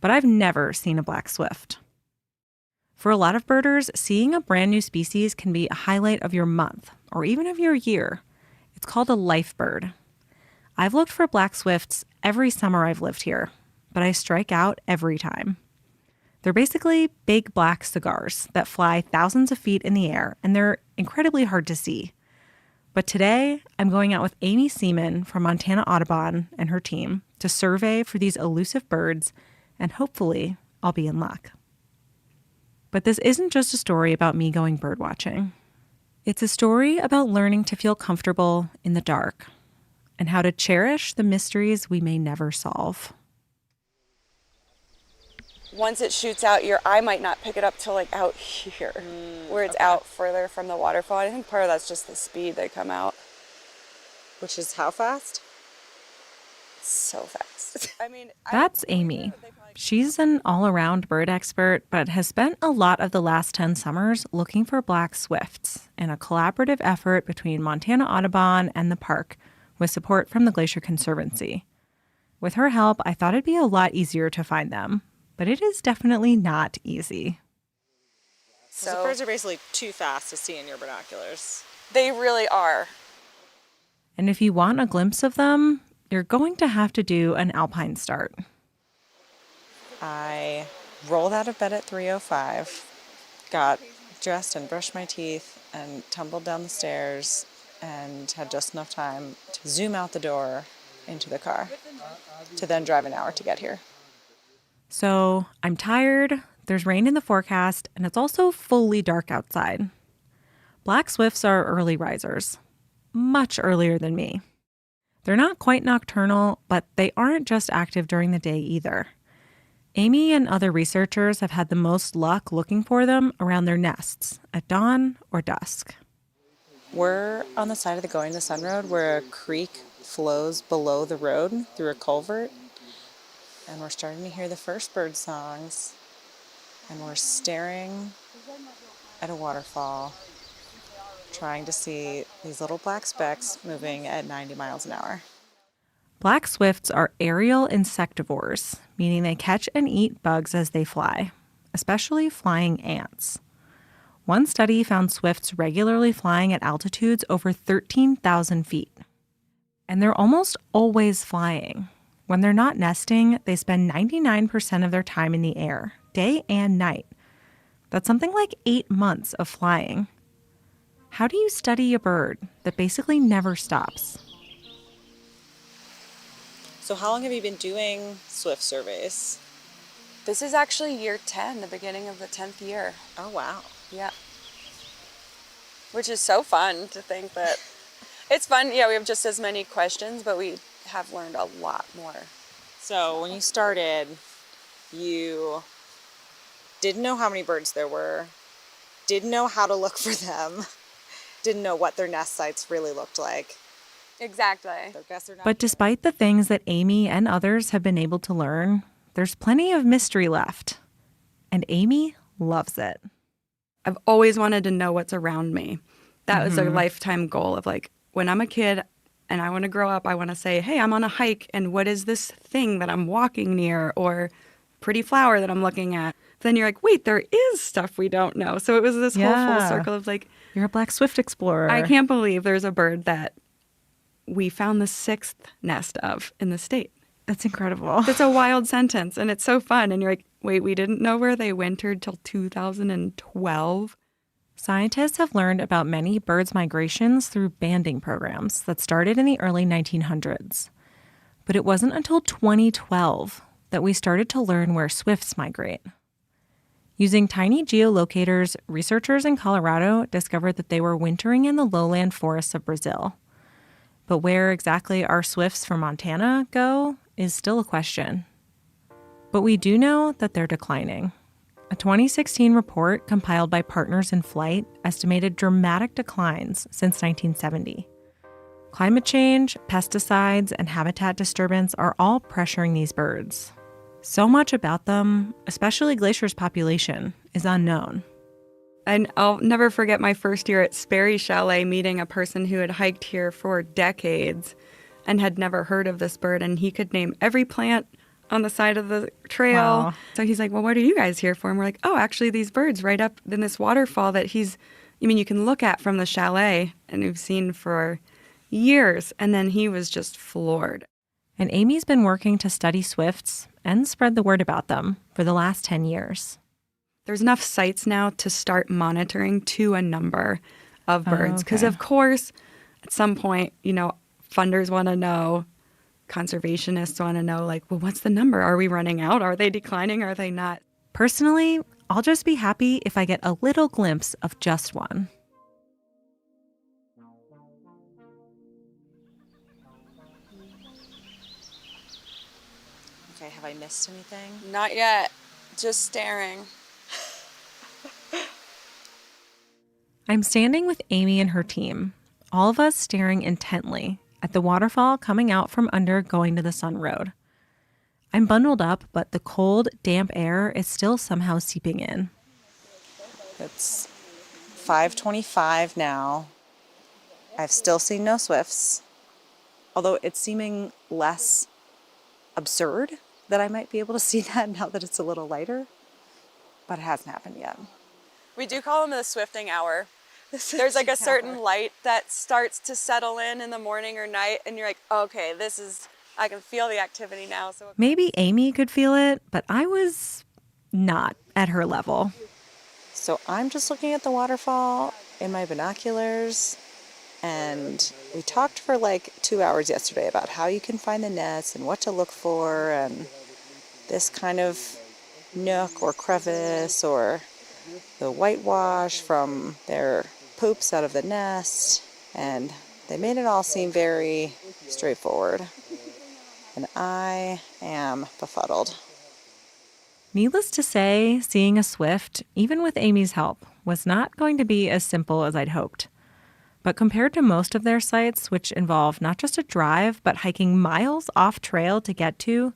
But I've never seen a black swift. For a lot of birders, seeing a brand new species can be a highlight of your month, or even of your year. It's called a life bird. I've looked for black swifts every summer I've lived here, but I strike out every time. They're basically big black cigars that fly thousands of feet in the air, and they're incredibly hard to see. But today, I'm going out with Amy Seaman from Montana Audubon and her team to survey for these elusive birds, and hopefully, I'll be in luck. But this isn't just a story about me going birdwatching. It's a story about learning to feel comfortable in the dark, and how to cherish the mysteries we may never solve.
Once it shoots out, your eye might not pick it up till like out here, where it's out further from the waterfall. I think part of that's just the speed they come out.
Which is how fast?
So fast.
That's Amy. She's an all-around bird expert, but has spent a lot of the last 10 summers looking for black swifts in a collaborative effort between Montana Audubon and the park, with support from the Glacier Conservancy. With her help, I thought it'd be a lot easier to find them. But it is definitely not easy.
So the birds are basically too fast to see in your binoculars.
They really are.
And if you want a glimpse of them, you're going to have to do an alpine start.
I rolled out of bed at 3:05, got dressed and brushed my teeth, and tumbled down the stairs, and had just enough time to zoom out the door into the car, to then drive an hour to get here.
So I'm tired, there's rain in the forecast, and it's also fully dark outside. Black swifts are early risers, much earlier than me. They're not quite nocturnal, but they aren't just active during the day either. Amy and other researchers have had the most luck looking for them around their nests at dawn or dusk.
We're on the side of the Going to Sun Road where a creek flows below the road through a culvert. And we're starting to hear the first bird songs, and we're staring at a waterfall, trying to see these little black specks moving at 90 miles an hour.
Black swifts are aerial insectivores, meaning they catch and eat bugs as they fly, especially flying ants. One study found swifts regularly flying at altitudes over 13,000 feet. And they're almost always flying. When they're not nesting, they spend 99% of their time in the air, day and night. That's something like 8 months of flying. How do you study a bird that basically never stops?
So how long have you been doing swift surveys?
This is actually year 10, the beginning of the 10th year.
Oh, wow.
Yeah. Which is so fun to think that it's fun. Yeah, we have just as many questions, but we have learned a lot more.
So when you started, you didn't know how many birds there were, didn't know how to look for them, didn't know what their nest sites really looked like.
Exactly.
But despite the things that Amy and others have been able to learn, there's plenty of mystery left. And Amy loves it.
I've always wanted to know what's around me. That was a lifetime goal of like, when I'm a kid and I want to grow up, I want to say, hey, I'm on a hike and what is this thing that I'm walking near or pretty flower that I'm looking at? Then you're like, wait, there is stuff we don't know. So it was this whole full circle of like,
you're a black swift explorer.
I can't believe there's a bird that we found the 6th nest of in the state.
That's incredible.
It's a wild sentence and it's so fun. And you're like, wait, we didn't know where they wintered till 2012.
Scientists have learned about many birds' migrations through banding programs that started in the early 1900s. But it wasn't until 2012 that we started to learn where swifts migrate. Using tiny geolocators, researchers in Colorado discovered that they were wintering in the lowland forests of Brazil. But where exactly our swifts from Montana go is still a question. But we do know that they're declining. A 2016 report compiled by Partners in Flight estimated dramatic declines since 1970. Climate change, pesticides, and habitat disturbance are all pressuring these birds. So much about them, especially Glacier's population, is unknown.
And I'll never forget my first year at Sperry Chalet meeting a person who had hiked here for decades and had never heard of this bird, and he could name every plant on the side of the trail.
Wow.
So he's like, well, what are you guys here for? And we're like, oh, actually these birds right up in this waterfall that you can look at from the chalet and we've seen for years. And then he was just floored.
And Amy's been working to study swifts and spread the word about them for the last 10 years.
There's enough sites now to start monitoring to a number of birds. Because, of course, at some point, funders want to know, conservationists want to know, like, well, what's the number? Are we running out? Are they declining? Are they not?
Personally, I'll just be happy if I get a little glimpse of just one.
Okay, have I missed anything?
Not yet. Just staring.
I'm standing with Amy and her team, all of us staring intently at the waterfall coming out from under Going to the Sun Road. I'm bundled up, but the cold, damp air is still somehow seeping in.
It's 5:25 now. I've still seen no swifts, although it's seeming less absurd that I might be able to see that now that it's a little lighter, but it hasn't happened yet.
We do call them the swifting hour. There's like a certain light that starts to settle in the morning or night, and you're like, okay, I can feel the activity now. So
Maybe Amy could feel it, but I was not at her level.
So I'm just looking at the waterfall in my binoculars, and we talked for like 2 hours yesterday about how you can find the nests and what to look for, and this kind of nook or crevice or the whitewash from their poops out of the nest, and they made it all seem very straightforward. And I am befuddled.
Needless to say, seeing a swift, even with Amy's help, was not going to be as simple as I'd hoped. But compared to most of their sites, which involve not just a drive, but hiking miles off trail to get to,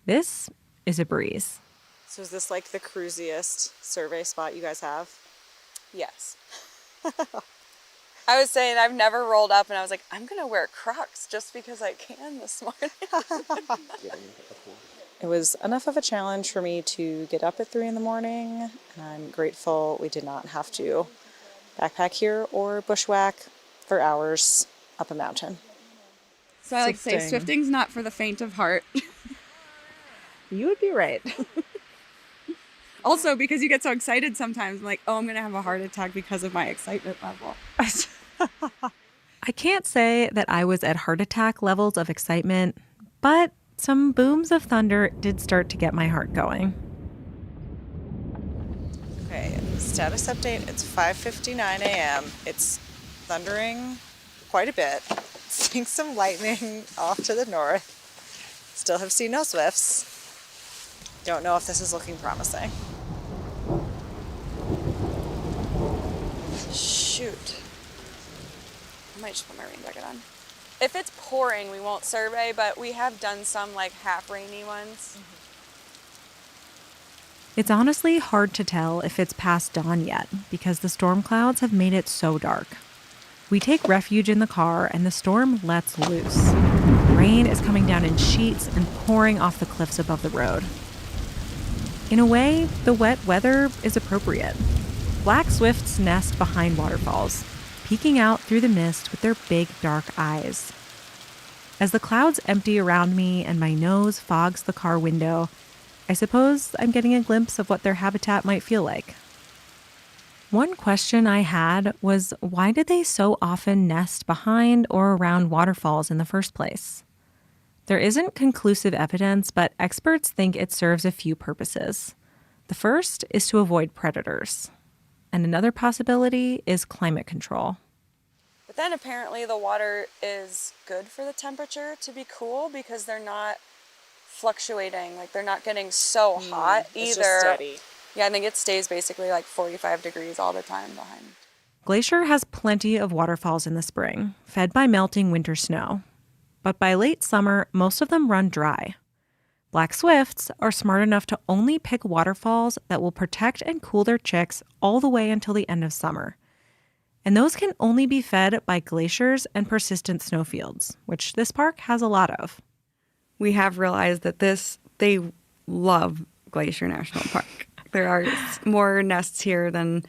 this is a breeze.
So is this like the cruisiest survey spot you guys have?
yes. I was saying I've never rolled up and I was like, I'm going to wear Crocs just because I can this morning.
It was enough of a challenge for me to get up at 3 a.m. and I'm grateful we did not have to backpack here or bushwhack for hours up a mountain.
So I like to say swifting's not for the faint of heart.
You would be right.
Also, because you get so excited sometimes, I'm like, oh, I'm going to have a heart attack because of my excitement level.
I can't say that I was at heart attack levels of excitement, but some booms of thunder did start to get my heart going.
Okay, status update. It's 5:59 a.m. It's thundering quite a bit. Seeing some lightning off to the north. Still have seen no swifts. Don't know if this is looking promising.
Shoot. I might just put my rain jacket on. If it's pouring, we won't survey, but we have done some like half rainy ones.
It's honestly hard to tell if it's past dawn yet because the storm clouds have made it so dark. We take refuge in the car and the storm lets loose. Rain is coming down in sheets and pouring off the cliffs above the road. In a way, the wet weather is appropriate. Black swifts nest behind waterfalls, peeking out through the mist with their big dark eyes. As the clouds empty around me and my nose fogs the car window, I suppose I'm getting a glimpse of what their habitat might feel like. One question I had was, why did they so often nest behind or around waterfalls in the first place? There isn't conclusive evidence, but experts think it serves a few purposes. The first is to avoid predators, and another possibility is climate control.
But then apparently the water is good for the temperature to be cool because they're not fluctuating, like they're not getting so hot either.
It's just steady.
Yeah, I think it stays basically like 45 degrees all the time behind.
Glacier has plenty of waterfalls in the spring, fed by melting winter snow. But by late summer, most of them run dry. Black swifts are smart enough to only pick waterfalls that will protect and cool their chicks all the way until the end of summer. And those can only be fed by glaciers and persistent snowfields, which this park has a lot of.
We have realized that they love Glacier National Park. There are more nests here than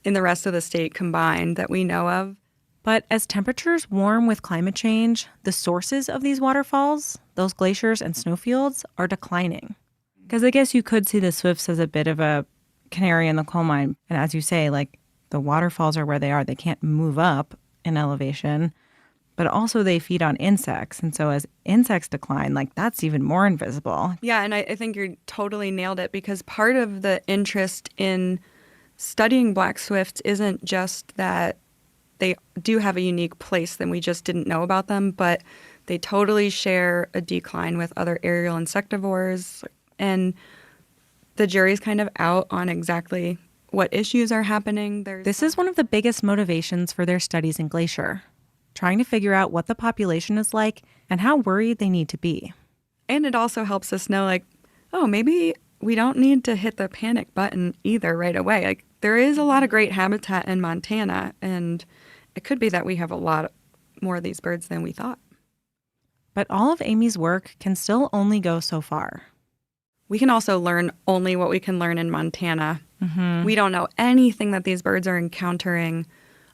in the rest of the state combined that we know of.
But as temperatures warm with climate change, the sources of these waterfalls, those glaciers and snowfields, are declining. Because I guess you could see the swifts as a bit of a canary in the coal mine. And as you say, like, the waterfalls are where they are. They can't move up in elevation. But also they feed on insects. And so as insects decline, like, that's even more invisible.
Yeah, and I think you totally nailed it, because part of the interest in studying black swifts isn't just that they do have a unique place that we just didn't know about them, but they totally share a decline with other aerial insectivores. And the jury's kind of out on exactly what issues are happening.
This is one of the biggest motivations for their studies in Glacier, trying to figure out what the population is like and how worried they need to be.
And it also helps us know, like, oh, maybe we don't need to hit the panic button either right away. Like, there is a lot of great habitat in Montana, and it could be that we have a lot more of these birds than we thought.
But all of Amy's work can still only go so far.
We can also learn only what we can learn in Montana.
Mm-hmm.
We don't know anything that these birds are encountering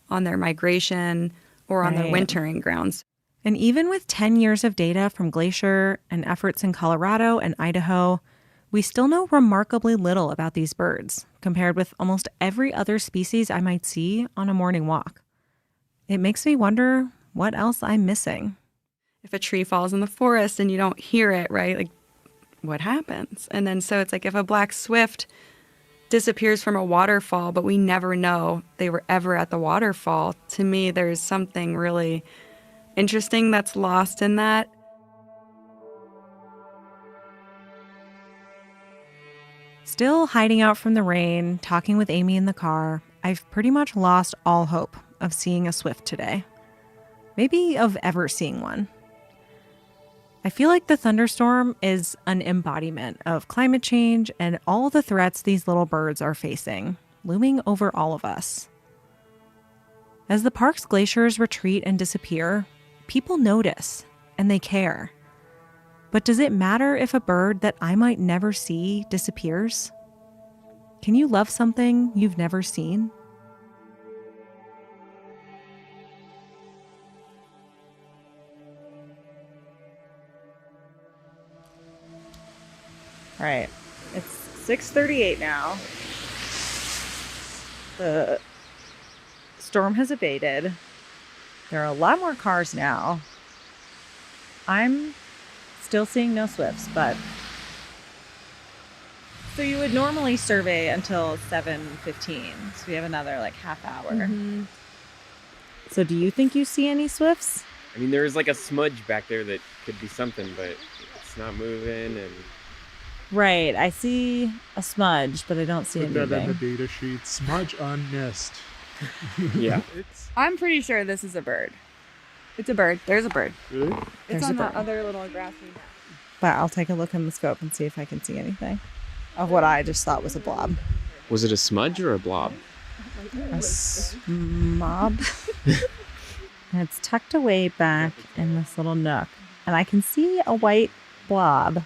on their migration or on their wintering grounds.
And even with 10 years of data from Glacier and efforts in Colorado and Idaho, we still know remarkably little about these birds compared with almost every other species I might see on a morning walk. It makes me wonder what else I'm missing.
If a tree falls in the forest and you don't hear it, right? Like, what happens? And then so it's like if a black swift disappears from a waterfall, but we never know they were ever at the waterfall, to me, there's something really interesting that's lost in that.
Still hiding out from the rain, talking with Amy in the car, I've pretty much lost all hope of seeing a swift today. Maybe of ever seeing one. I feel like the thunderstorm is an embodiment of climate change and all the threats these little birds are facing, looming over all of us. As the park's glaciers retreat and disappear, people notice and they care. But does it matter if a bird that I might never see disappears? Can you love something you've never seen?
All right, it's 6:38 now. The
storm has abated. There are a lot more cars now. I'm still seeing no swifts, but... So you would normally survey until 7:15. So we have another like half hour.
Mm-hmm.
So do you think you see any swifts?
I mean, there is like a smudge back there that could be something, but it's not moving. And
Right. I see a smudge, but I don't see
Put that
anything.
in the data sheet. Smudge on nest.
yeah.
I'm pretty sure this is a bird. It's a bird. There's a bird.
Really?
It's
There's
on
a
that
bird.
other little grassy.
But I'll take a look in the scope and see if I can see anything of what I just thought was a blob.
Was it a smudge or a blob?
A mob. And it's tucked away back in this little nook. And I can see a white blob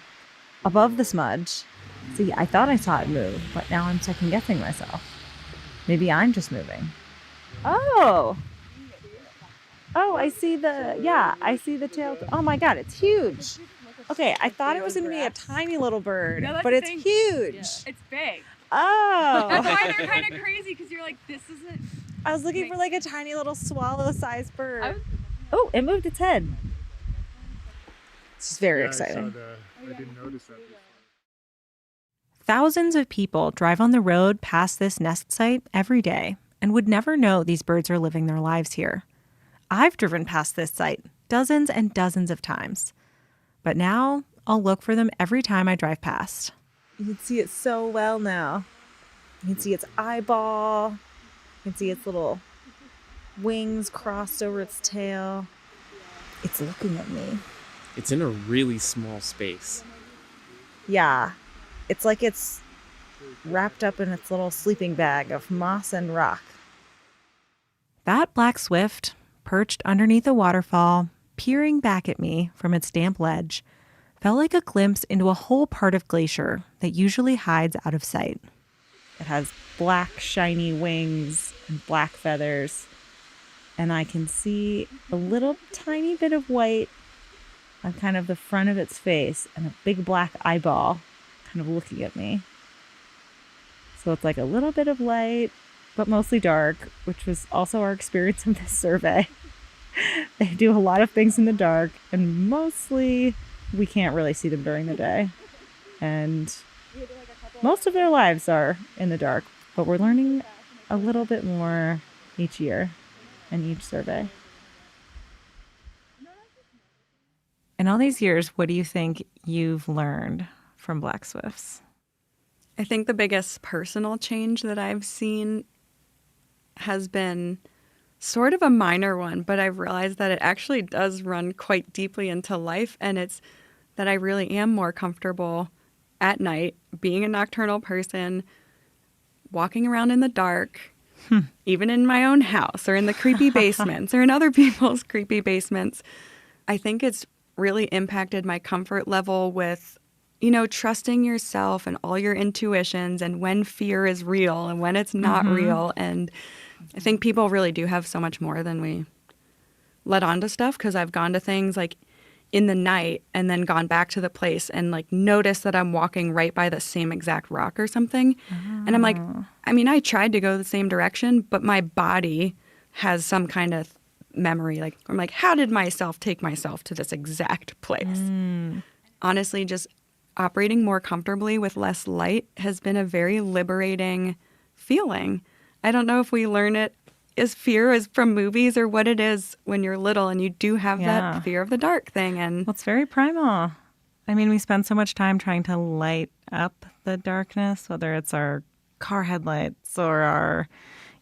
above the smudge. See, I thought I saw it move, but now I'm second guessing myself. Maybe I'm just moving. Oh! Oh, I see the tail. Oh my God, it's huge. Okay, I thought it was going to be a tiny little bird,
No, that's
but
the
it's
thing.
huge.
It's big.
Oh.
That's why they're kind of crazy, because you're like, this isn't.
I was looking for like a tiny little swallow-sized bird. Oh, it moved its head. This is very exciting.
I didn't notice that before.
Thousands of people drive on the road past this nest site every day and would never know these birds are living their lives here. I've driven past this site dozens and dozens of times. But now I'll look for them every time I drive past.
You can see it so well now. You can see its eyeball. You can see its little wings crossed over its tail. It's looking at me.
It's in a really small space.
Yeah. It's like it's wrapped up in its little sleeping bag of moss and rock.
That black swift, perched underneath a waterfall, peering back at me from its damp ledge, felt like a glimpse into a whole part of Glacier that usually hides out of sight.
It has black, shiny wings and black feathers. And I can see a little tiny bit of white on kind of the front of its face and a big black eyeball kind of looking at me. So it's like a little bit of light, but mostly dark, which was also our experience in this survey. They do a lot of things in the dark, and mostly we can't really see them during the day. And most of their lives are in the dark, but we're learning a little bit more each year in each survey.
In all these years, what do you think you've learned from black swifts?
I think the biggest personal change that I've seen has been sort of a minor one, but I've realized that it actually does run quite deeply into life, and it's that I really am more comfortable at night being a nocturnal person, walking around in the dark, even in my own house or in the creepy basements or in other people's creepy basements. I think it's really impacted my comfort level with, you know, trusting yourself and all your intuitions and when fear is real and when it's not real. And I think people really do have so much more than we let on to stuff, because I've gone to things like in the night and then gone back to the place and like noticed that I'm walking right by the same exact rock or something. And I'm like, I mean, I tried to go the same direction, but my body has some kind of memory. Like, I'm like, how did myself take myself to this exact place? Honestly, just operating more comfortably with less light has been a very liberating feeling. I don't know if we learn it as fear is from movies or what it is when you're little and you do have that fear of the dark thing. And
Well, it's very primal. I mean, we spend so much time trying to light up the darkness, whether it's our car headlights or our,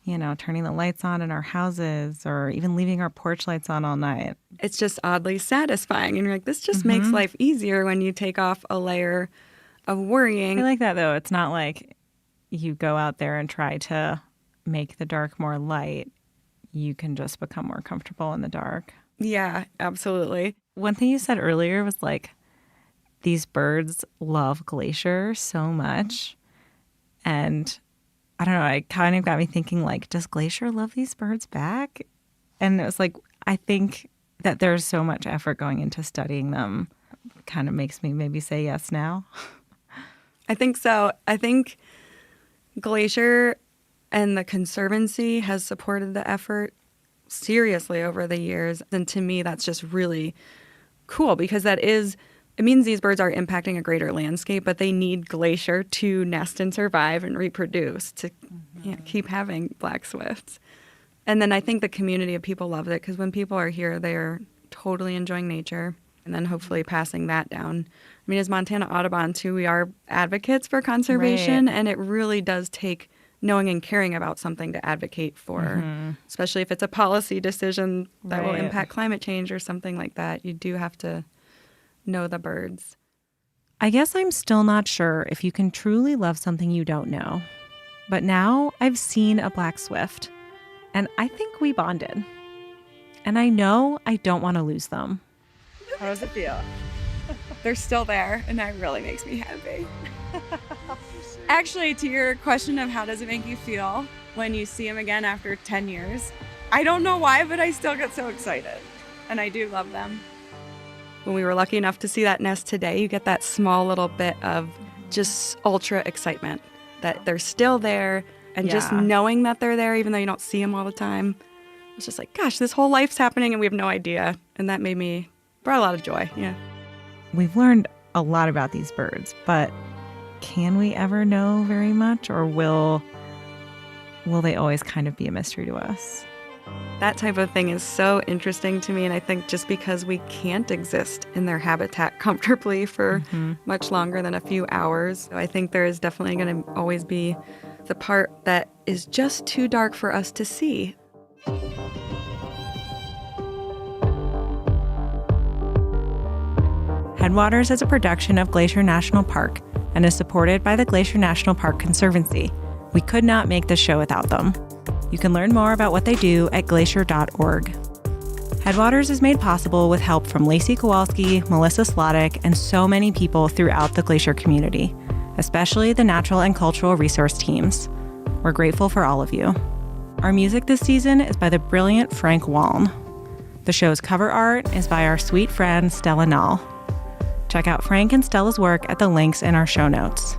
you know, turning the lights on in our houses or even leaving our porch lights on all night.
it's just oddly satisfying. And you're like, this just makes life easier when you take off a layer of worrying.
I like that, though. It's not like you go out there and try to make the dark more light. You can just become more comfortable in the dark.
Yeah, absolutely.
One thing you said earlier was like, these birds love Glacier so much. And I don't know, it kind of got me thinking, like, does Glacier love these birds back? And it was like, I think that there's so much effort going into studying them. Kind of makes me maybe say yes now.
I think so. I think Glacier And the Conservancy has supported the effort seriously over the years. And to me, that's just really cool because it means these birds are impacting a greater landscape, but they need glacier to nest and survive and reproduce to keep having black swifts. And then I think the community of people love it because when people are here, they're totally enjoying nature and then hopefully passing that down. I mean, as Montana Audubon, too, we are advocates for conservation, and it really does take knowing and caring about something to advocate for, especially if it's a policy decision that will impact climate change or something like that. You do have to know the birds.
I guess I'm still not sure if you can truly love something you don't know. But now I've seen a black swift, and I think we bonded. And I know I don't want to lose them.
How does it feel? They're still there, and that really makes me happy. Actually, to your question of how does it make you feel when you see them again after 10 years, I don't know why, but I still get so excited, and I do love them. When we were lucky enough to see that nest today, you get that small little bit of just ultra excitement that they're still there, and just knowing that they're there, even though you don't see them all the time. It's just like, gosh, this whole life's happening, and we have no idea, and that brought a lot of joy. Yeah.
We've learned a lot about these birds, but can we ever know very much, or will they always kind of be a mystery to us?
That type of thing is so interesting to me, and I think just because we can't exist in their habitat comfortably for much longer than a few hours, I think there is definitely going to always be the part that is just too dark for us to see.
Headwaters is a production of Glacier National Park and is supported by the Glacier National Park Conservancy. We could not make this show without them. You can learn more about what they do at glacier.org. Headwaters is made possible with help from Lacey Kowalski, Melissa Slottick, and so many people throughout the Glacier community, especially the natural and cultural resource teams. We're grateful for all of you. Our music this season is by the brilliant Frank Waln. The show's cover art is by our sweet friend Stella Nall. Check out Frank and Stella's work at the links in our show notes.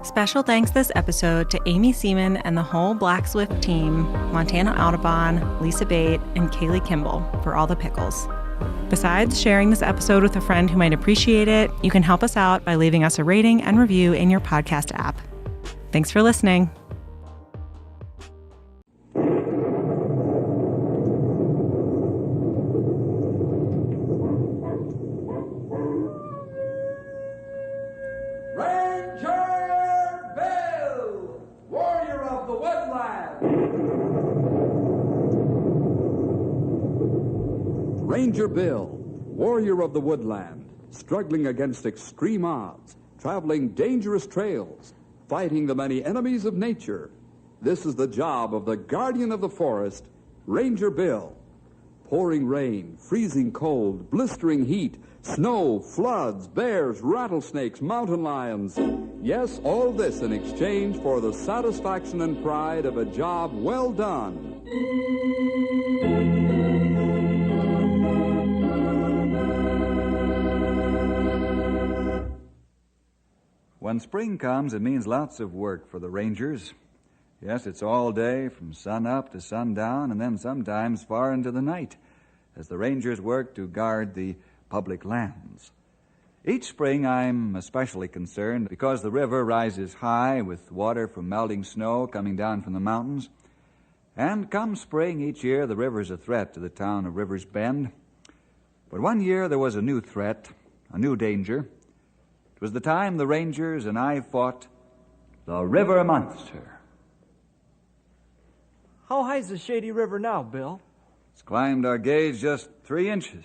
Special thanks this episode to Amy Seaman and the whole Black Swift team, Montana Audubon, Lisa Bate, and Kaylee Kimball for all the pickles. Besides sharing this episode with a friend who might appreciate it, you can help us out by leaving us a rating and review in your podcast app. Thanks for listening.
Ranger Bill, warrior of the woodland, struggling against extreme odds, traveling dangerous trails, fighting the many enemies of nature. This is the job of the guardian of the forest, Ranger Bill. Pouring rain, freezing cold, blistering heat, snow, floods, bears, rattlesnakes, mountain lions. Yes, all this in exchange for the satisfaction and pride of a job well done.
When spring comes, it means lots of work for the rangers. Yes, it's all day from sun up to sundown, and then sometimes far into the night, as the rangers work to guard the public lands. Each spring I'm especially concerned because the river rises high with water from melting snow coming down from the mountains. And come spring each year, the river's a threat to the town of Rivers Bend. But one year there was a new threat, a new danger. It was the time the rangers and I fought the river monster.
How high is the Shady River now, Bill?
It's climbed our gauge just 3 inches.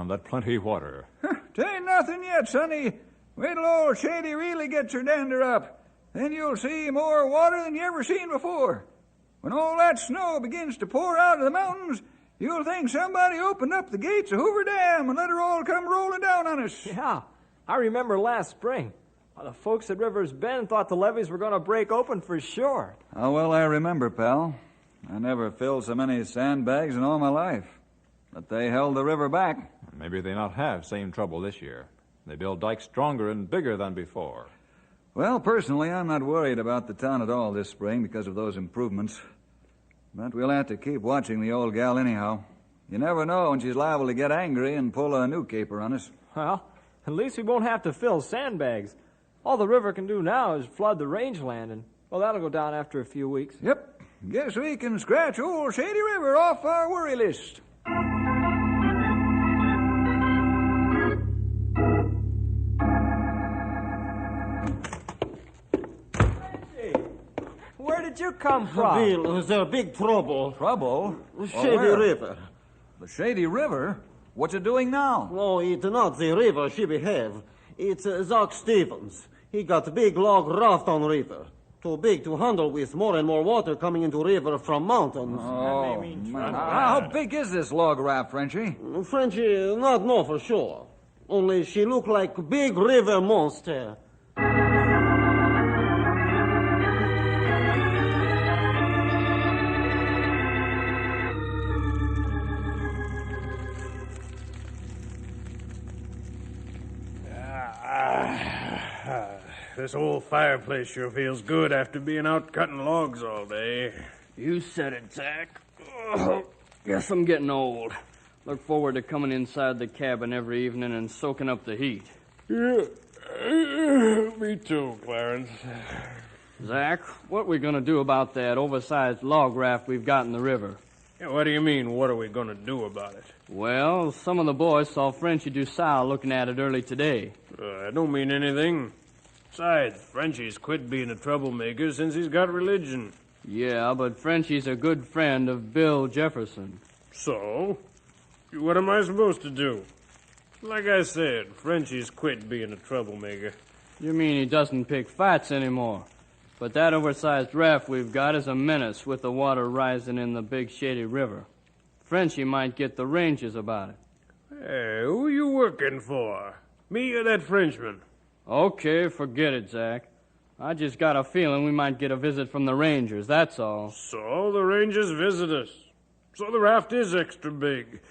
That's plenty water.
T'ain't nothing yet, sonny. Wait till old Shady really gets her dander up. Then you'll see more water than you ever seen before. When all that snow begins to pour out of the mountains, you'll think somebody opened up the gates of Hoover Dam and let her all come rolling down on us.
Yeah, I remember last spring. The folks at Rivers Bend thought the levees were going to break open for sure.
How well I remember, pal. I never filled so many sandbags in all my life. But they held the river back.
Maybe they not have same trouble this year. They build dikes stronger and bigger than before.
Well, personally, I'm not worried about the town at all this spring because of those improvements. But we'll have to keep watching the old gal anyhow. You never know when she's liable to get angry and pull a new caper on us.
Well, at least we won't have to fill sandbags. All the river can do now is flood the rangeland, and, well, that'll go down after a few weeks.
Yep. Guess we can scratch old Shady River off our worry list.
Where did you come from?
Bill, there's big trouble.
Trouble?
Shady River.
The Shady River? What's it doing now?
No, it's not the river she behave. It's Zach Stevens. He got a big log raft on river. Too big to handle with more and more water coming into river from mountains.
Oh, man. How big is this log raft, Frenchie?
Frenchie, not know for sure. Only she look like big river monster.
This old fireplace sure feels good after being out cutting logs all day.
You said it, Zach. Oh, guess I'm getting old. Look forward to coming inside the cabin every evening and soaking up the heat.
Yeah, me too, Clarence.
Zach, what are we going to do about that oversized log raft we've got in the river?
Yeah, what do you mean, what are we going to do about it?
Well, some of the boys saw Frenchy DuSalle looking at it early today.
I don't mean anything. Besides, Frenchie's quit being a troublemaker since he's got religion.
Yeah, but Frenchy's a good friend of Bill Jefferson.
So? What am I supposed to do? Like I said, Frenchie's quit being a troublemaker.
You mean he doesn't pick fights anymore? But that oversized raft we've got is a menace with the water rising in the Big Shady River. Frenchy might get the Rangers about it.
Hey, who you working for? Me or that Frenchman?
Okay, forget it, Zach. I just got a feeling we might get a visit from the Rangers, that's all.
So the Rangers visit us. So the raft is extra big.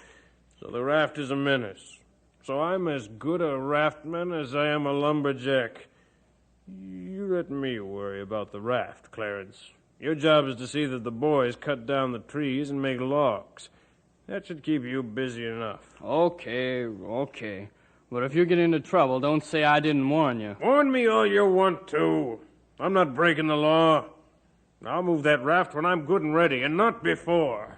So the raft is a menace. So I'm as good a raftman as I am a lumberjack. You let me worry about the raft, Clarence. Your job is to see that the boys cut down the trees and make logs. That should keep you busy enough.
Okay. But if you get into trouble, don't say I didn't warn you.
Warn me all you want to. I'm not breaking the law. I'll move that raft when I'm good and ready, and not before.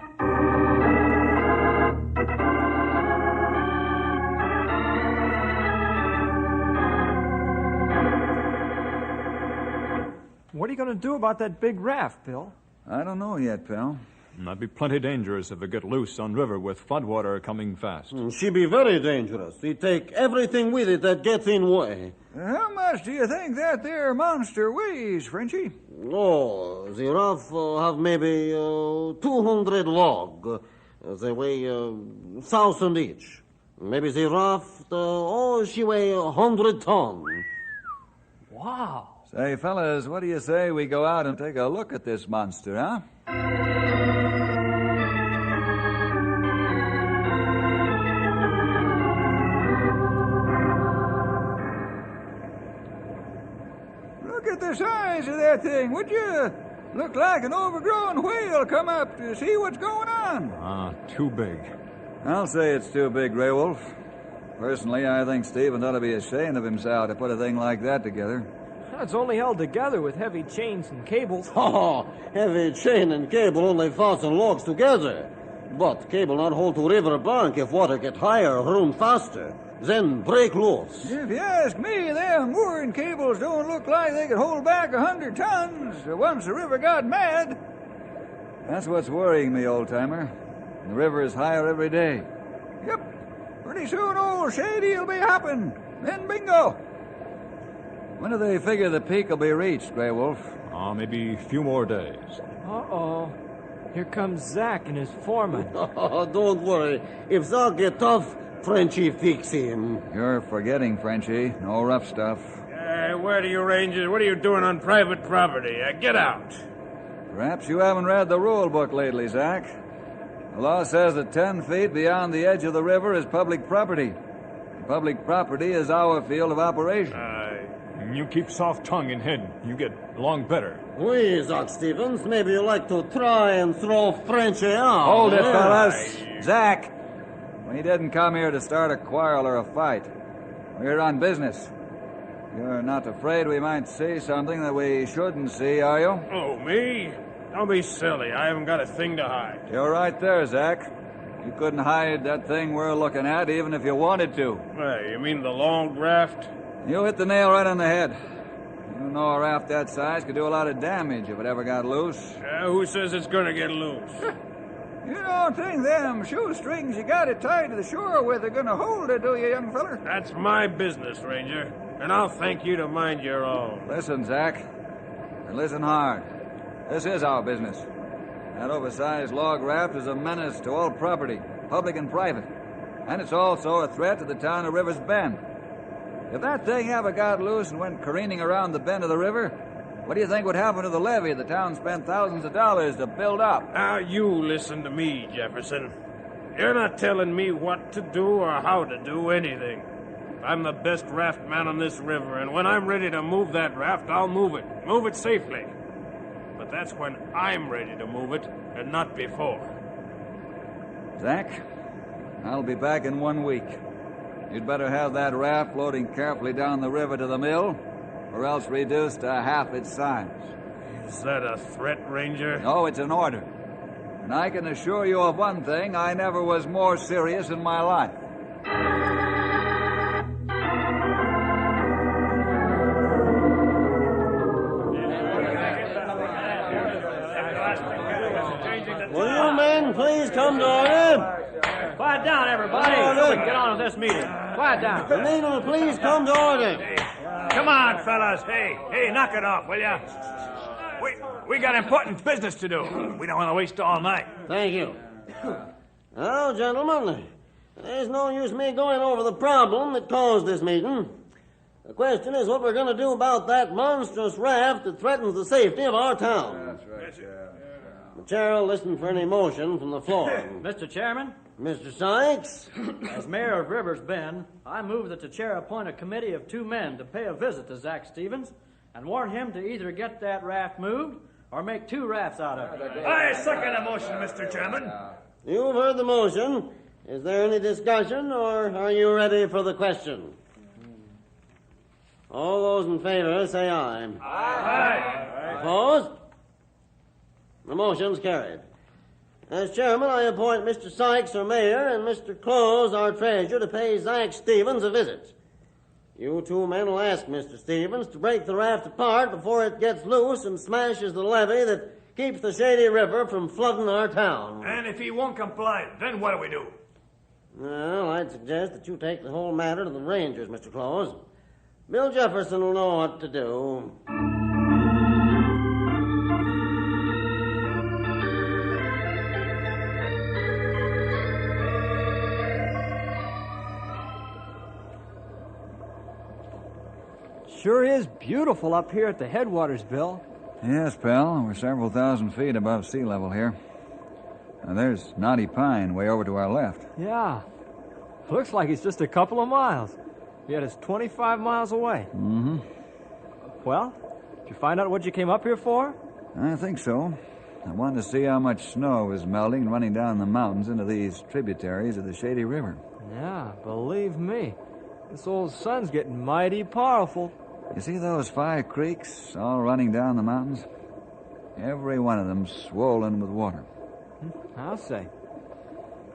What are you going to do about that big raft, Bill?
I don't know yet, pal.
That'd be plenty dangerous if it get loose on river with floodwater coming fast.
She be very dangerous. He take everything with it that gets in way.
How much do you think that there monster weighs, Frenchie?
Oh, the raft have maybe 200 log. They weigh 1,000 each. Maybe the raft, she weigh 100 ton.
Wow.
Say, fellas, what do you say we go out and take a look at this monster, huh? Look at the size of that thing, would you? Look like an overgrown whale come up to see what's going on.
Too big.
I'll say it's too big, Grey Wolf. Personally, I think Stephen ought to be ashamed of himself to put a thing like that together.
It's only held together with heavy chains and cables.
Oh, heavy chain and cable only fasten logs together. But cable not hold to river bank if water get higher, run faster. Then break loose.
If you ask me, them mooring cables don't look like they could hold back 100 tons once the river got mad. That's what's worrying me, old-timer. The river is higher every day. Yep. Pretty soon old Shady'll be hopping. Then bingo. When do they figure the peak will be reached, Grey Wolf?
Maybe a few more days.
Uh-oh. Here comes Zach and his foreman.
Don't worry. If Zach get tough, Frenchie fix him.
You're forgetting, Frenchie. No rough stuff.
Where do you Rangers? What are you doing on private property? Get out.
Perhaps you haven't read the rule book lately, Zach. The law says that 10 feet beyond the edge of the river is public property. Public property is our field of operation.
You keep soft tongue and head, you get along better.
Oui, Zach Stevens, maybe you like to try and throw Frenchy out.
Hold it,
eh?
fellas. Zach, we didn't come here to start a quarrel or a fight. We're here on business. You're not afraid we might see something that we shouldn't see, are you?
Oh, me? Don't be silly. I haven't got a thing to hide.
You're right there, Zach. You couldn't hide that thing we're looking at even if you wanted to.
Hey, you mean the long raft?
You hit the nail right on the head. You know a raft that size could do a lot of damage if it ever got loose.
Who says it's gonna get loose?
You don't think them shoestrings you got it tied to the shore with are gonna hold it, do you, young feller?
That's my business, Ranger. And I'll thank you to mind your own.
Listen, Zach. And listen hard. This is our business. That oversized log raft is a menace to all property, public and private. And it's also a threat to the town of River's Bend. If that thing ever got loose and went careening around the bend of the river, what do you think would happen to the levee the town spent thousands of dollars to build up?
Now, you listen to me, Jefferson. You're not telling me what to do or how to do anything. I'm the best raft man on this river, and when I'm ready to move that raft, I'll move it. Move it safely. But that's when I'm ready to move it, and not before.
Zach, I'll be back in 1 week. You'd better have that raft floating carefully down the river to the mill, or else reduced to half its size.
Is that a threat, Ranger?
No, it's an order. And I can assure you of one thing, I never was more serious in my life.
Will you men please come to order?
Quiet down, everybody. So we can get on with this meeting. Quiet down.
The meeting will please come to order.
Come on, fellas. Hey, knock it off, will ya? We got important business to do. We don't want to waste all night.
Thank you. Now, gentlemen, there's no use me going over the problem that caused this meeting. The question is what we're going to do about that monstrous raft that threatens the safety of our town.
That's right, yeah.
The chair will listen for any motion from the floor.
Mr. Chairman,
Mr. Sykes?
as mayor of Rivers Bend, I move that the chair appoint a committee of 2 men to pay a visit to Zach Stevens and warn him to either get that raft moved or make 2 rafts out of it.
I second the motion, Mr. Chairman.
You've heard the motion. Is there any discussion, or are you ready for the question? All those in favor say aye.
Aye.
Opposed? The motion's carried. As chairman, I appoint Mr. Sykes, our mayor, and Mr. Close, our treasurer, to pay Zach Stevens a visit. You 2 men will ask Mr. Stevens to break the raft apart before it gets loose and smashes the levee that keeps the Shady River from flooding our town.
And if he won't comply, then what do we do?
Well, I'd suggest that you take the whole matter to the Rangers, Mr. Close. Bill Jefferson will know what to do.
Sure is beautiful up here at the headwaters, Bill.
Yes, pal. We're several thousand feet above sea level here. Now, there's knotty pine way over to our left.
Yeah. Looks like it's just a couple of miles. Yet it's 25 miles away.
Mm-hmm.
Well, did you find out what you came up here for?
I think so. I wanted to see how much snow was melting and running down the mountains into these tributaries of the Shady River.
Yeah, believe me. This old sun's getting mighty powerful.
You see those 5 creeks all running down the mountains? Every one of them swollen with water.
I'll say.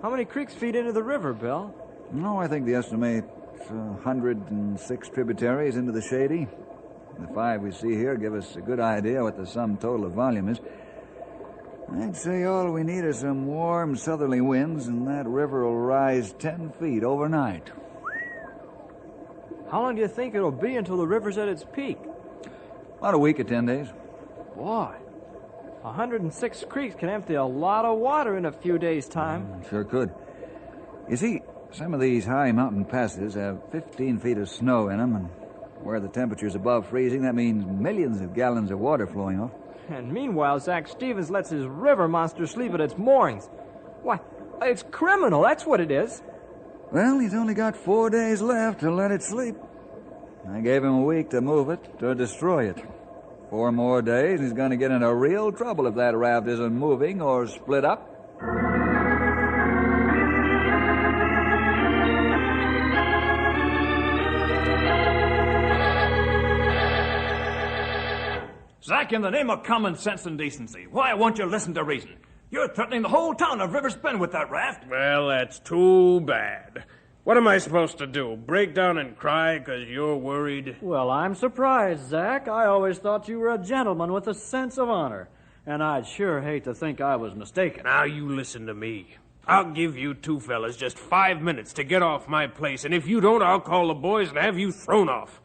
How many creeks feed into the river, Bill?
No, I think they estimate 106 tributaries into the Shady. The 5 we see here give us a good idea what the sum total of volume is. I'd say all we need are some warm southerly winds, and that river will rise 10 feet overnight.
How long do you think it'll be until the river's at its peak?
About a week or 10 days.
Boy, 106 creeks can empty a lot of water in a few days' time.
Sure could. You see, some of these high mountain passes have 15 feet of snow in them, and where the temperature's above freezing, that means millions of gallons of water flowing off.
And meanwhile, Zach Stevens lets his river monster sleep at its moorings. Why, it's criminal, that's what it is.
Well, he's only got 4 days left to let it sleep. I gave him a week to move it or destroy it. 4 more days, he's going to get into real trouble if that raft isn't moving or split up.
Zach, in the name of common sense and decency, why won't you listen to reason? You're threatening the whole town of River's Bend with that raft.
Well, that's too bad. What am I supposed to do? Break down and cry because you're worried?
Well, I'm surprised, Zach. I always thought you were a gentleman with a sense of honor. And I'd sure hate to think I was mistaken.
Now you listen to me. I'll give you two fellas just 5 minutes to get off my place, and if you don't, I'll call the boys and have you thrown off.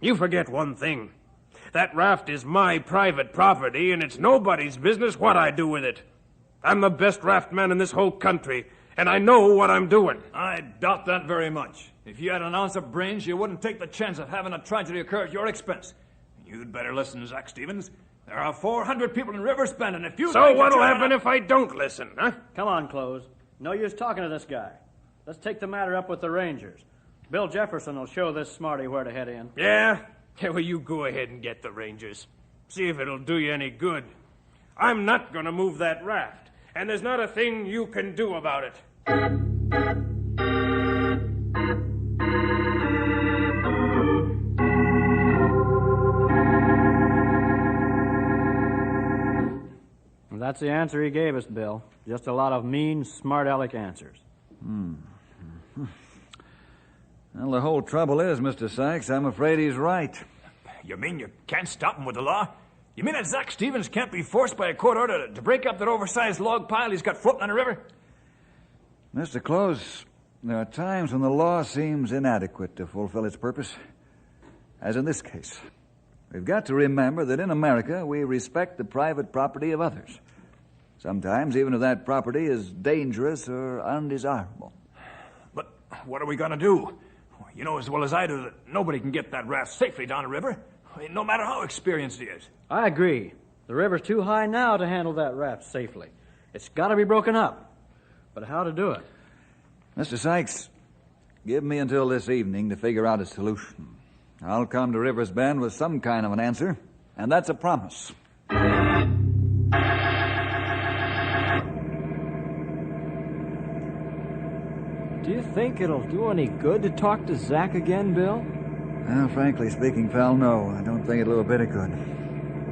You forget one thing. That raft is my private property, and it's nobody's business what I do with it. I'm the best raftman in this whole country, and I know what I'm doing.
I doubt that very much. If you had an ounce of brains, you wouldn't take the chance of having a tragedy occur at your expense. You'd better listen, Zach Stevens. There are 400 people in River's Bend, and if you...
So what'll happen if I don't listen, huh?
Come on, Close. No use talking to this guy. Let's take the matter up with the Rangers. Bill Jefferson will show this smarty where to head in.
Yeah? Yeah, well, you go ahead and get the Rangers. See if it'll do you any good. I'm not going to move that raft, and there's not a thing you can do about it.
That's the answer he gave us, Bill. Just a lot of mean, smart-aleck answers.
Well, the whole trouble is, Mr. Sykes, I'm afraid he's right.
You mean you can't stop him with the law? You mean that Zach Stevens can't be forced by a court order to break up that oversized log pile he's got floating on the river?
Mr. Close, there are times when the law seems inadequate to fulfill its purpose. As in this case. We've got to remember that in America, we respect the private property of others. Sometimes, even if that property is dangerous or undesirable.
But what are we going to do? You know as well as I do that nobody can get that raft safely down the river, no matter how experienced he is.
I agree. The river's too high now to handle that raft safely. It's got to be broken up. But how to do it?
Mr. Sykes, give me until this evening to figure out a solution. I'll come to River's Bend with some kind of an answer, and that's a promise.
Do you think it'll do any good to talk to Zach again, Bill?
Well, frankly speaking, pal, no. I don't think it'll do a bit of good.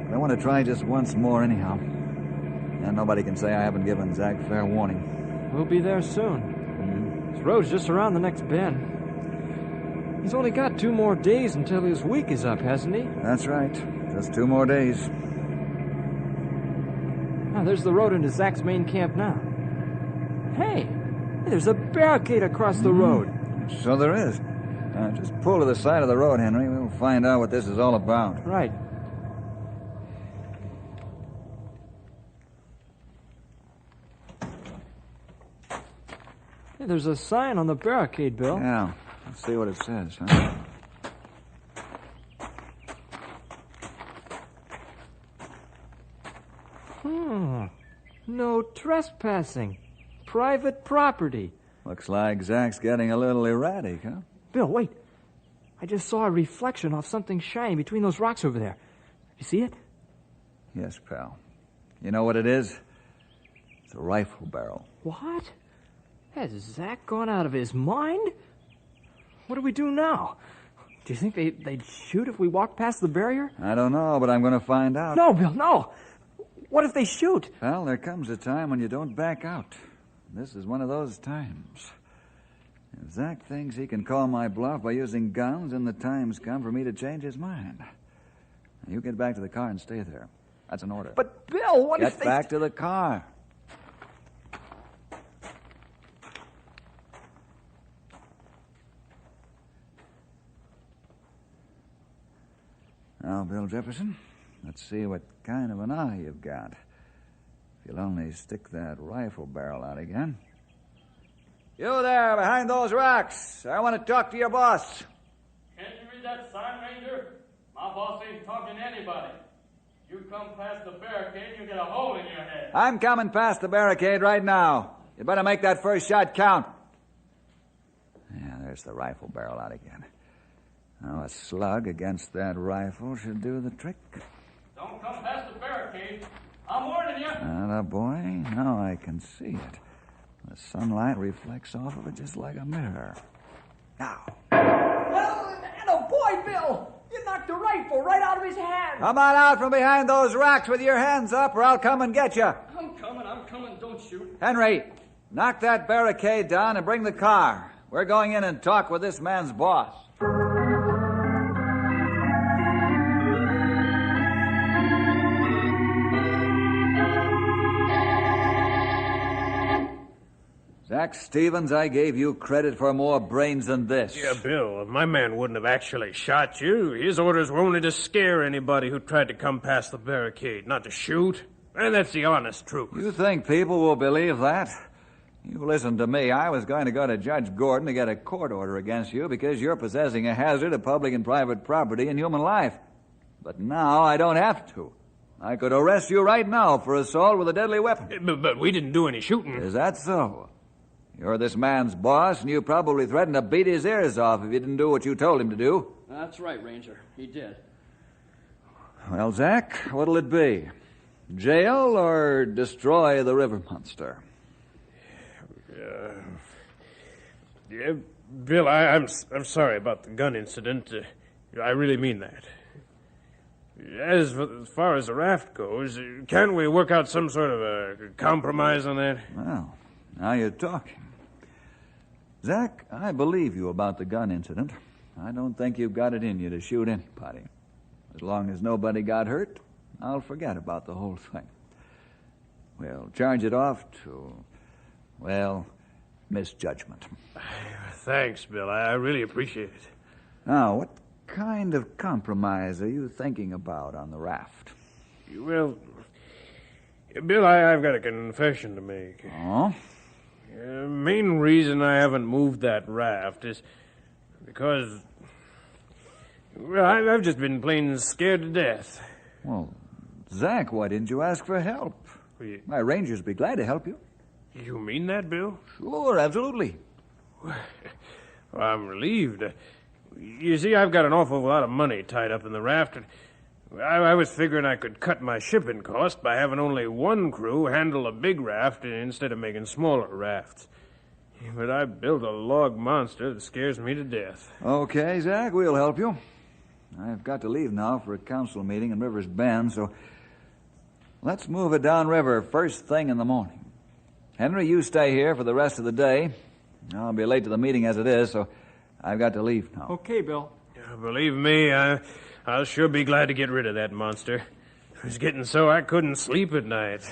But I want to try just once more anyhow. And nobody can say I haven't given Zach fair warning.
We'll be there soon. This road's just around the next bend. He's only got 2 more days until his week is up, hasn't he?
That's right. Just 2 more days.
Ah, there's the road into Zach's main camp now. Hey, there's a barricade across the road.
So there is. Just pull to the side of the road, Henry. We'll find out what this is all about.
Right. Hey, there's a sign on the barricade, Bill.
Yeah. Let's see what it says, huh?
No trespassing. Private property.
Looks like Zach's getting a little erratic, huh?
Bill, wait. I just saw a reflection of something shiny between those rocks over there. You see it?
Yes, pal. You know what it is? It's a rifle barrel.
What? Has Zach gone out of his mind? What do we do now? Do you think they'd shoot if we walked past the barrier?
I don't know, but I'm going to find out.
No, Bill, no. What if they shoot?
Well, there comes a time when you don't back out. This is one of those times. If Zach thinks he can call my bluff by using guns, then the time's come for me to change his mind. Now, you get back to the car and stay there. That's an order.
But, Bill, what if
Get
they...
back to the car. Now, Bill Jefferson, let's see what kind of an eye you've got. If you'll only stick that rifle barrel out again. You there, behind those rocks. I want to talk to your boss.
Can't you read that sign, Ranger? My boss ain't talking to anybody. You come past the barricade, you get a hole in your head.
I'm coming past the barricade right now. You better make that first shot count. Yeah, there's the rifle barrel out again. Now, a slug against that rifle should do the trick.
Don't come past the barricade. I'm warning you.
Atta boy, now I can see it. The sunlight reflects off of it just like a mirror. Now.
Well, and a boy, Bill! You knocked the rifle right out of his hand!
Come on out from behind those rocks with your hands up, or I'll come and get you.
I'm coming. Don't shoot.
Henry, knock that barricade down and bring the car. We're going in and talk with this man's boss. Zach Stevens, I gave you credit for more brains than this.
Yeah, Bill, my man wouldn't have actually shot you. His orders were only to scare anybody who tried to come past the barricade, not to shoot. And that's the honest truth.
You think people will believe that? You listen to me. I was going to go to Judge Gordon to get a court order against you because you're possessing a hazard of public and private property and human life. But now I don't have to. I could arrest you right now for assault with a deadly weapon.
But we didn't do any shooting.
Is that so? You're this man's boss, and you probably threatened to beat his ears off if he didn't do what you told him to do.
That's right, Ranger. He did.
Well, Zach, what'll it be? Jail or destroy the river monster?
Yeah, Bill, I'm sorry about the gun incident. I really mean that. As far as the raft goes, can't we work out some sort of a compromise on that?
Well, now you're talking. Zach, I believe you about the gun incident. I don't think you've got it in you to shoot anybody. As long as nobody got hurt, I'll forget about the whole thing. We'll charge it off to, well, misjudgment.
Thanks, Bill. I really appreciate it.
Now, what kind of compromise are you thinking about on the raft?
Well, Bill, I've got a confession to make.
Oh?
Main reason I haven't moved that raft is because, well, I've just been plain scared to death.
Well, Zach, why didn't you ask for help? My rangers would be glad to help you.
You mean that, Bill?
Sure, absolutely.
Well, I'm relieved. You see, I've got an awful lot of money tied up in the raft, and I was figuring I could cut my shipping cost by having only one crew handle a big raft instead of making smaller rafts. But I built a log monster that scares me to death.
Okay, Zach, we'll help you. I've got to leave now for a council meeting in River's Bend, so let's move it downriver first thing in the morning. Henry, you stay here for the rest of the day. I'll be late to the meeting as it is, so I've got to leave now.
Okay, Bill.
Believe me, I'll sure be glad to get rid of that monster. It was getting so I couldn't sleep at night.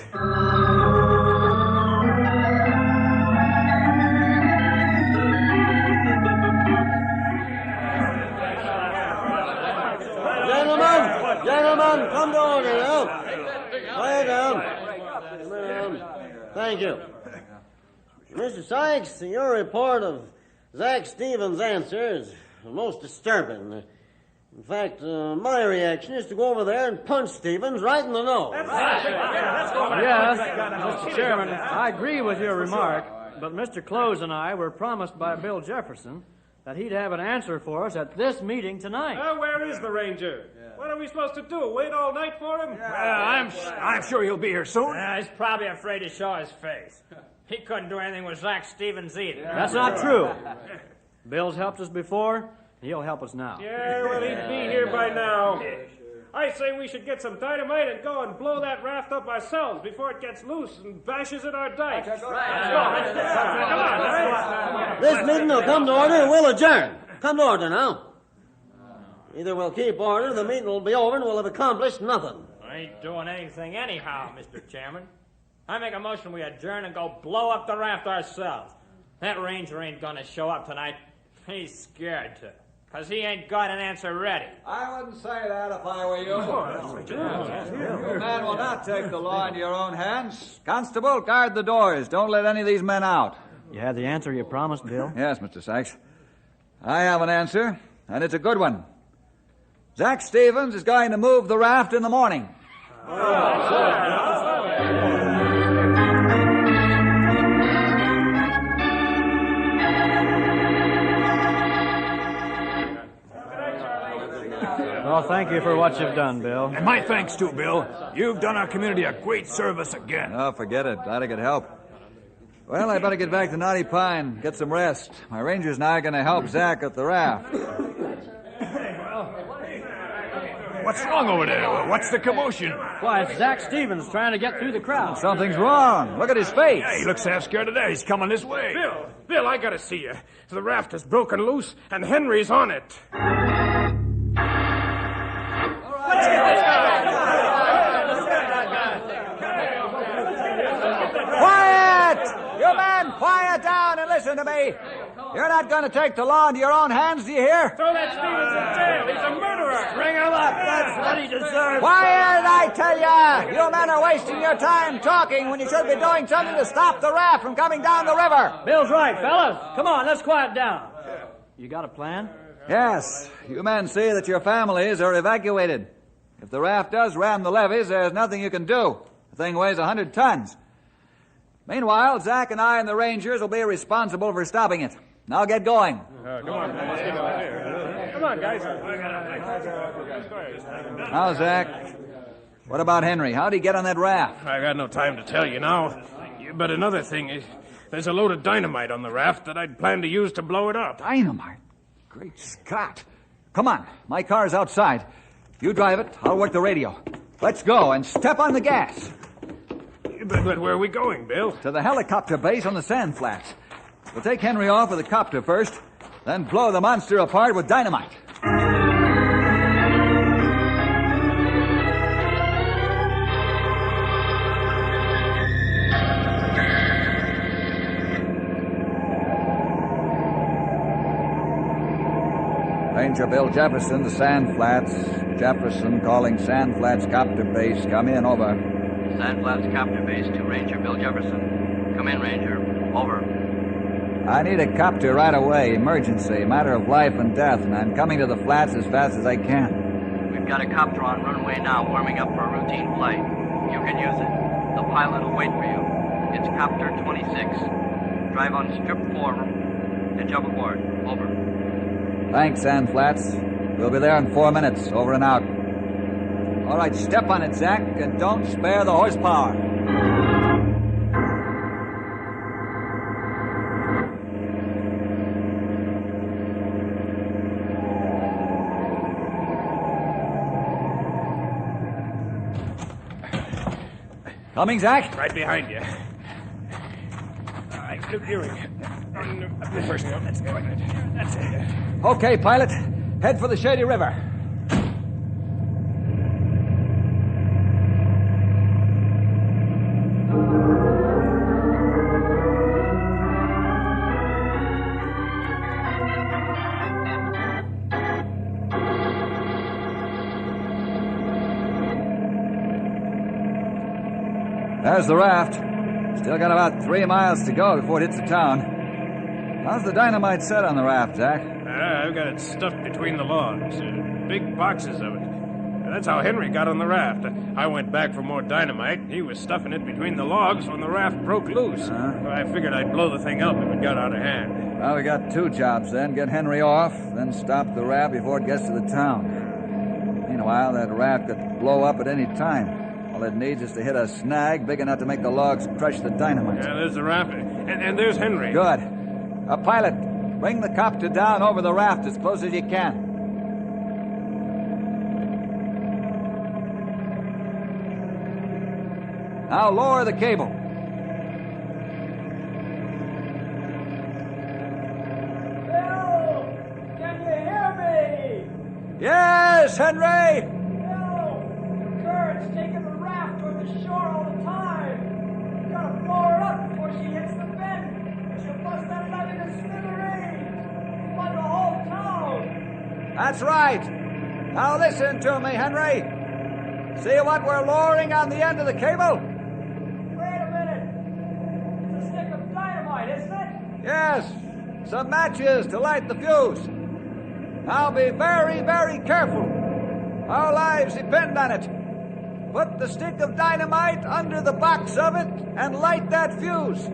Gentlemen, come to order now. Quiet down. Thank you. Mr. Sykes, your report of Zach Stevens' answers is most disturbing. In fact, my reaction is to go over there and punch Stevens right in the nose.
Yes, Mr. Chairman, I agree with your remark, but Mr. Close and I were promised by Bill Jefferson that he'd have an answer for us at this meeting tonight.
Where is the ranger? What are we supposed to do? Wait all night for him?
I'm sure he'll be here soon.
He's probably afraid to show his face. He couldn't do anything with Zach Stevens either.
That's not true. Bill's helped us before. He'll help us now.
Yeah, well, he'd be here by now. I say we should get some dynamite and go and blow that raft up ourselves before it gets loose and bashes at our dike. Let's go. Come on.
This meeting will come to order and we'll adjourn. Come to order now. Either we'll keep order, the meeting will be over, and we'll have accomplished nothing.
I ain't doing anything anyhow, Mr. Chairman. I make a motion we adjourn and go blow up the raft ourselves. That ranger ain't gonna show up tonight. He's scared to. Because he ain't got an answer ready.
I wouldn't say that if I were you. You men will not take the law into your own hands. Constable, guard the doors. Don't let any of these men out.
You had the answer you promised, Bill?
Yes, Mr. Sykes. I have an answer, and it's a good one. Zach Stevens is going to move the raft in the morning.
Well, thank you for what you've done, Bill.
And my thanks too, Bill. You've done our community a great service again.
Oh, forget it. Glad I could help. Well, I better get back to Knotty Pine, get some rest. My rangers and I are going to help Zach at the raft.
What's wrong over there? What's the commotion?
Why, it's Zach Stevens trying to get through the crowd.
Something's wrong. Look at his face.
Yeah, he looks half scared to death. He's coming this way.
Bill, I gotta see you. The raft is broken loose, and Henry's on it.
Quiet! You men, quiet down and listen to me. You're not going to take the law into your own hands, do you hear?
Throw that Stevens in jail. He's a murderer.
Bring him up. That's what he deserves.
Quiet, I tell ya! You men are wasting your time talking when you should be doing something to stop the raft from coming down the river.
Bill's right, fellas. Come on, let's quiet down. You got a plan?
Yes. You men see that your families are evacuated. If the raft does ram the levees, there's nothing you can do. The thing weighs 100 tons. Meanwhile, Zach and I and the Rangers will be responsible for stopping it. Now get going.
Come on, Come on, guys.
Now, Zach, what about Henry? How'd he get on that raft?
I got no time to tell you now. But another thing, there's a load of dynamite on the raft that I'd planned to use to blow it up.
Dynamite? Great Scott. Come on, my car's outside. You drive it, I'll work the radio. Let's go and step on the gas.
But where are we going, Bill?
To the helicopter base on the sand flats. We'll take Henry off with the copter first, then blow the monster apart with dynamite. Ranger Bill Jefferson to Sand Flats. Jefferson calling Sand Flats copter base. Come in, over.
Sand Flats copter base to Ranger Bill Jefferson. Come in, Ranger. Over.
I need a copter right away. Emergency. Matter of life and death, and I'm coming to the flats as fast as I can.
We've got a copter on runway now, warming up for a routine flight. You can use it. The pilot will wait for you. It's copter 26. Drive on strip 4 and jump aboard. Over.
Thanks, Sand Flats. We'll be there in 4 minutes. Over and out. All right, step on it, Zach, and don't spare the horsepower. Coming, Zach?
Right behind you. All right, look, here we go. The first one. That's good. That's it.
Okay, pilot. Head for the Shady River. There's the raft. Still got about 3 miles to go before it hits the town. How's the dynamite set on the raft, Zach?
I've got it stuffed between the logs. Big boxes of it. That's how Henry got on the raft. I went back for more dynamite. He was stuffing it between the logs when the raft broke loose. I figured I'd blow the thing up if it got out of hand.
Well, we got 2 jobs then. Get Henry off, then stop the raft before it gets to the town. Meanwhile, that raft could blow up at any time. All it needs is to hit a snag big enough to make the logs crush the dynamite.
Yeah, there's the raft. And there's Henry.
Good. Pilot, bring the copter down over the raft as close as you can. Now lower the cable.
Bill! Can you hear me?
Yes, Henry!
Bill! The current's taking the raft toward the shore all the time. You gotta blow her up before she hits the bend. Or she'll bust that nut into smithereens. Flood the whole town.
That's right. Now listen to me, Henry. See what we're lowering on the end of the cable? Yes, some matches to light the fuse. Now be very, very careful. Our lives depend on it. Put the stick of dynamite under the box of it and light that fuse.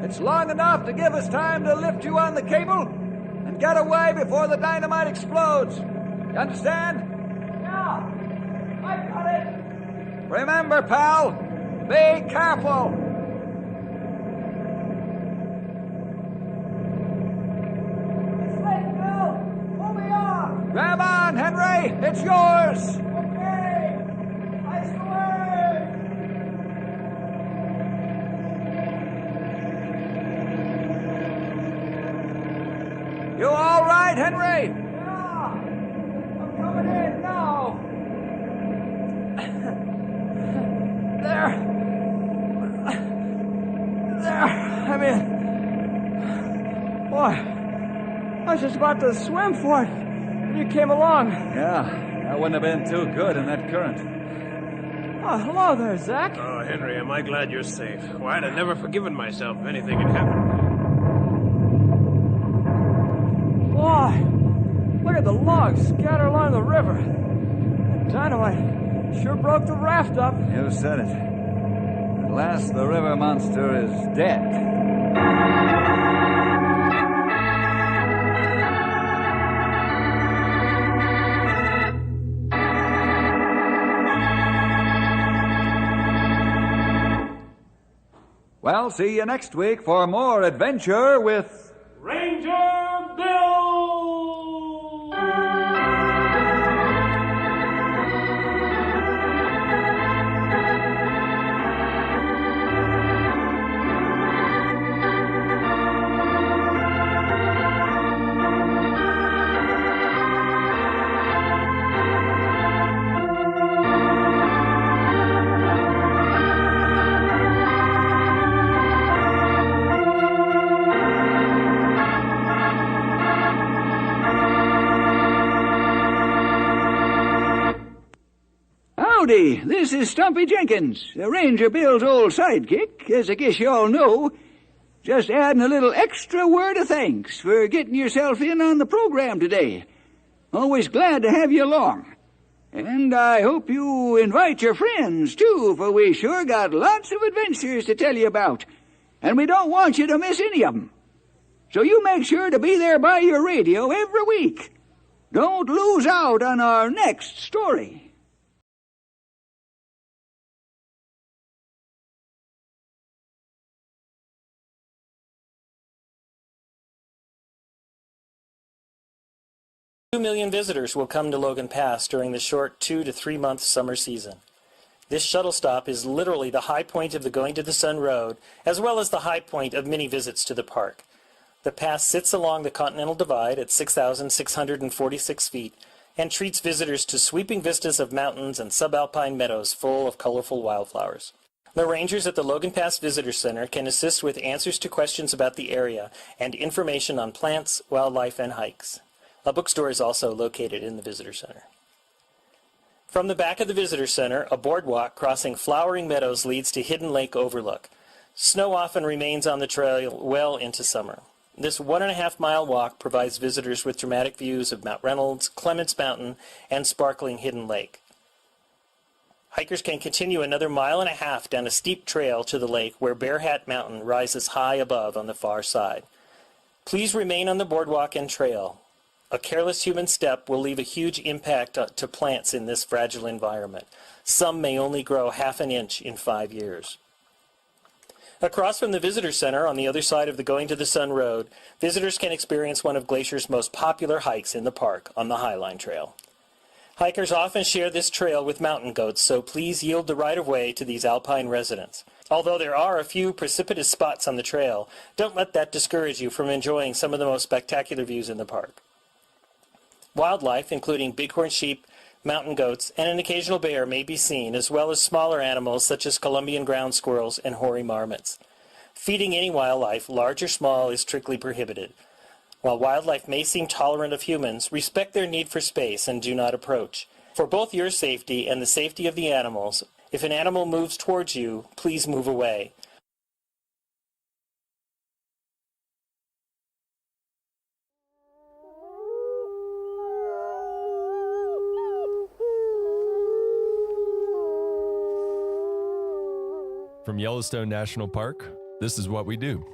It's long enough to give us time to lift you on the cable and get away before the dynamite explodes. You understand?
Yeah, I got it.
Remember, pal, be careful.
It's late, Bill. Pull me off.
Grab on, Henry. It's yours.
Okay. Ice away.
You all right, Henry?
Yeah. I'm coming in now.
There. I mean, boy, I was just about to swim for it when you came along.
Yeah, that wouldn't have been too good in that current.
Oh, hello there, Zach.
Oh, Henry, am I glad you're safe. Why, I'd have never forgiven myself if anything had happened.
Boy, look at the logs scattered along the river. That dynamite sure broke the raft up.
You said it. At last the river monster is dead. Well, see you next week for more adventure with
Ranger Bill!
Howdy, this is Stumpy Jenkins, Ranger Bill's old sidekick, as I guess you all know. Just adding a little extra word of thanks for getting yourself in on the program today. Always glad to have you along. And I hope you invite your friends, too, for we sure got lots of adventures to tell you about. And we don't want you to miss any of them. So you make sure to be there by your radio every week. Don't lose out on our next story.
Two million visitors will come to Logan Pass during the short 2 to 3 month summer season. This shuttle stop is literally the high point of the Going to the Sun Road, as well as the high point of many visits to the park. The pass sits along the Continental Divide at 6,646 feet and treats visitors to sweeping vistas of mountains and subalpine meadows full of colorful wildflowers. The rangers at the Logan Pass Visitor Center can assist with answers to questions about the area and information on plants, wildlife, and hikes. A bookstore is also located in the Visitor Center. From the back of the Visitor Center, a boardwalk crossing flowering meadows leads to Hidden Lake Overlook. Snow often remains on the trail well into summer. This 1.5-mile walk provides visitors with dramatic views of Mount Reynolds, Clements Mountain, and sparkling Hidden Lake. Hikers can continue another 1.5 miles down a steep trail to the lake where Bear Hat Mountain rises high above on the far side. Please remain on the boardwalk and trail. A careless human step will leave a huge impact to plants in this fragile environment. Some may only grow 1/2 inch in 5 years. Across from the Visitor Center on the other side of the Going to the Sun Road, visitors can experience one of Glacier's most popular hikes in the park on the Highline Trail. Hikers often share this trail with mountain goats, so please yield the right-of-way to these alpine residents. Although there are a few precipitous spots on the trail, don't let that discourage you from enjoying some of the most spectacular views in the park. Wildlife, including bighorn sheep, mountain goats, and an occasional bear may be seen, as well as smaller animals such as Columbian ground squirrels and hoary marmots. Feeding any wildlife, large or small, is strictly prohibited. While wildlife may seem tolerant of humans, respect their need for space and do not approach. For both your safety and the safety of the animals, if an animal moves towards you, please move away.
From Yellowstone National Park, this is What We Do.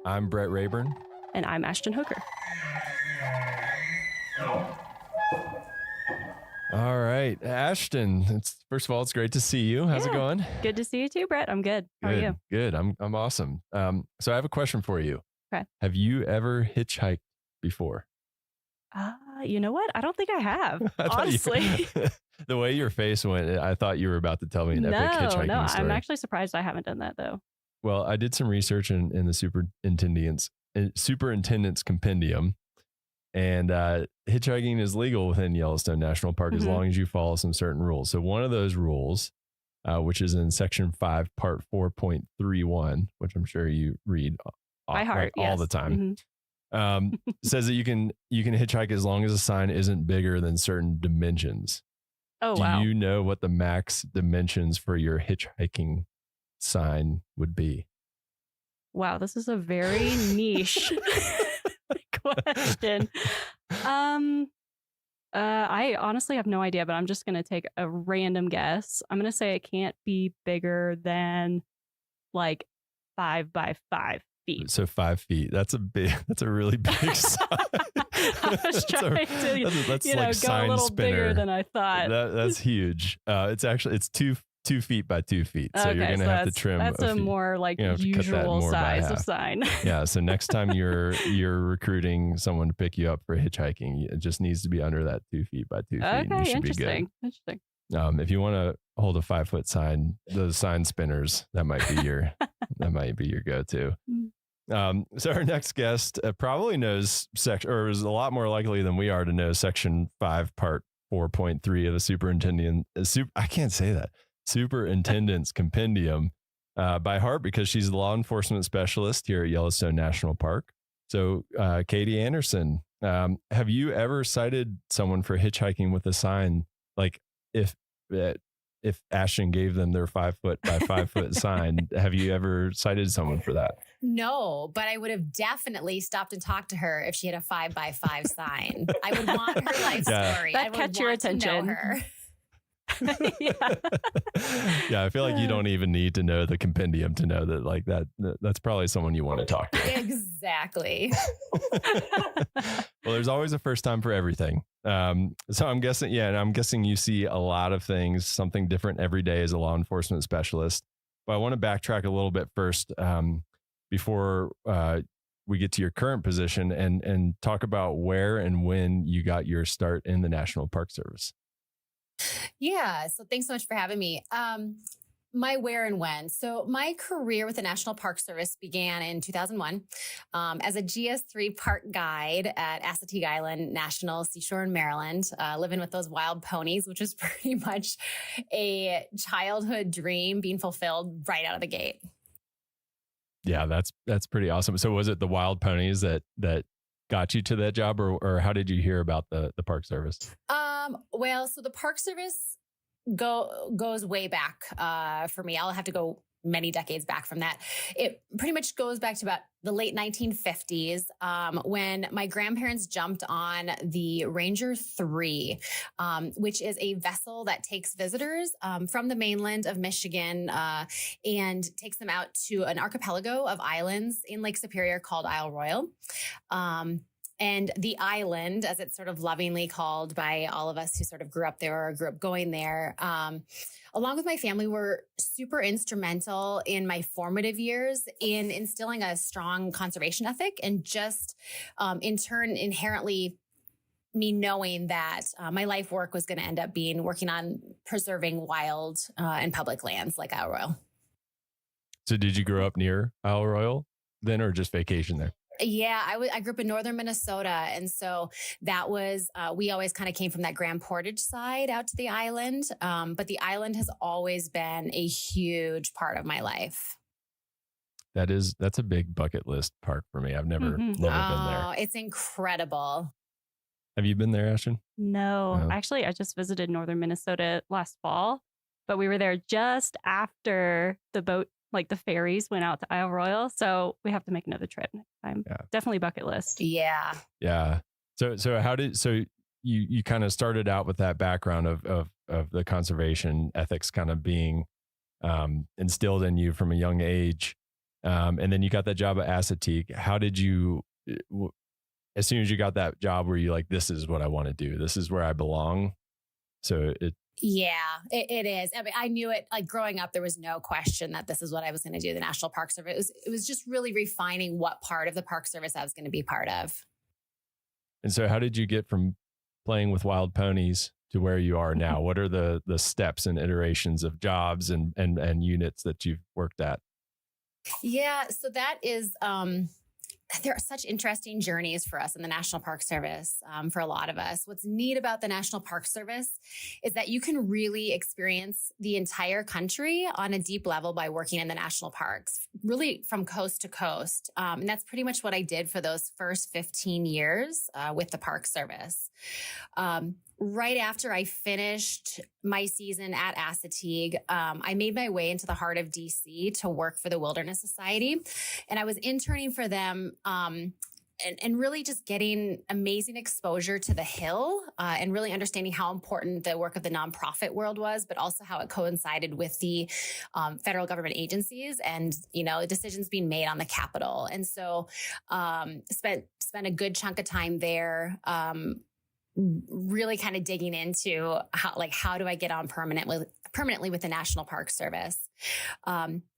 I'm Brett Rayburn.
And I'm Ashton Hooker.
All right, Ashton. First of all, it's great to see you. How's it going?
Good to see you too, Brett. I'm good. How are you?
Good. I'm awesome. So I have a question for you.
Okay.
Have you ever hitchhiked before?
You know what? I don't think I have,
I thought
honestly.
The way your face went, I thought you were about to tell me an epic hitchhiking
No,
story.
I'm actually surprised I haven't done that though.
Well, I did some research in the superintendent's compendium, and hitchhiking is legal within Yellowstone National Park as long as you follow some certain rules. So one of those rules, which is in Section 5, Part 4.31, which I'm sure you read
by heart
all the time, says that you can hitchhike as long as a sign isn't bigger than certain dimensions.
Oh,
Do
wow.
you know what the max dimensions for your hitchhiking sign would be?
Wow, this is a very niche question. I honestly have no idea, but I'm just going to take a random guess. I'm going to say it can't be bigger than like 5 by 5 feet.
So 5 feet. That's a really big sign.
I was trying to,
that's
go
like
a
sign
little
spinner.
bigger than I thought.
That's huge. It's 2 feet by 2 feet. So you're going to have to trim.
That's a more like usual size of sign.
Yeah. So next time you're recruiting someone to pick you up for hitchhiking, it just needs to be under that 2 feet by 2 feet.
Okay,
and you should
interesting.
Be good. If you want to hold a 5-foot sign, those sign spinners, that might be your go-to. So our next guest probably knows or is a lot more likely than we are to know Section 5, Part 4.3 of the Superintendent's Compendium by heart, because she's the law enforcement specialist here at Yellowstone National Park. So, Katie Anderson, have you ever cited someone for hitchhiking with a sign? Like if Ashton gave them their 5 foot by 5 foot sign, have you ever cited someone for that?
No, but I would have definitely stopped and taled to her if she had a 5 by 5 sign. I would want her life story.
That catch your attention.
Yeah, I feel like you don't even need to know the compendium to know that like that's probably someone you want to talk to.
Exactly.
Well, there's always a first time for everything. So I'm guessing you see a lot of things, something different every day as a law enforcement specialist. But I want to backtrack a little bit first before we get to your current position and talk about where and when you got your start in the National Park Service.
Yeah. So thanks so much for having me. My where and when. So my career with the National Park Service began in 2001 as a GS3 park guide at Assateague Island National Seashore in Maryland, living with those wild ponies, which was pretty much a childhood dream being fulfilled right out of the gate.
Yeah, that's pretty awesome. So was it the wild ponies that got you to that job, or how did you hear about the Park Service?
Well, so the Park Service goes way back for me. I'll have to go many decades back from that. It pretty much goes back to about the late 1950s when my grandparents jumped on the Ranger 3, which is a vessel that takes visitors from the mainland of Michigan and takes them out to an archipelago of islands in Lake Superior called Isle Royale. And the island, as it's sort of lovingly called by all of us who sort of grew up there or grew up going there, along with my family, were super instrumental in my formative years in instilling a strong conservation ethic and just in turn inherently me knowing that my life work was going to end up being working on preserving wild and public lands like Isle Royale.
So did you grow up near Isle Royale then, or just vacation there?
Yeah, I grew up in northern Minnesota. And so that was, we always kind of came from that Grand Portage side out to the island. But the island has always been a huge part of my life.
That's a big bucket list park for me. I've never been there.
It's incredible.
Have you been there, Ashton?
No, actually, I just visited northern Minnesota last fall, but we were there just after the boat, like the ferries went out to Isle Royale. So we have to make another trip next time. Yeah. Definitely bucket list.
Yeah.
Yeah. So you kind of started out with that background of the conservation ethics kind of being instilled in you from a young age. And then you got that job at Assateague. How did you, as soon as you got that job, were you like, this is what I want to do? This is where I belong? So
it is. I mean, I knew it, like growing up, there was no question that this is what I was going to do. The National Park Service. It was just really refining what part of the Park Service I was going to be part of.
And so how did you get from playing with wild ponies to where you are now? What are the steps and iterations of jobs and units that you've worked at?
Yeah, so that is, there are such interesting journeys for us in the National Park Service, for a lot of us. What's neat about the National Park Service is that you can really experience the entire country on a deep level by working in the national parks, really from coast to coast. And that's pretty much what I did for those first 15 years with the Park Service. Right after I finished my season at Assateague, I made my way into the heart of DC to work for the Wilderness Society. And I was interning for them and really just getting amazing exposure to the Hill and really understanding how important the work of the nonprofit world was, but also how it coincided with the federal government agencies and, decisions being made on the Capitol. And so spent a good chunk of time there, really kind of digging into how do I get on permanently with the National Park Service.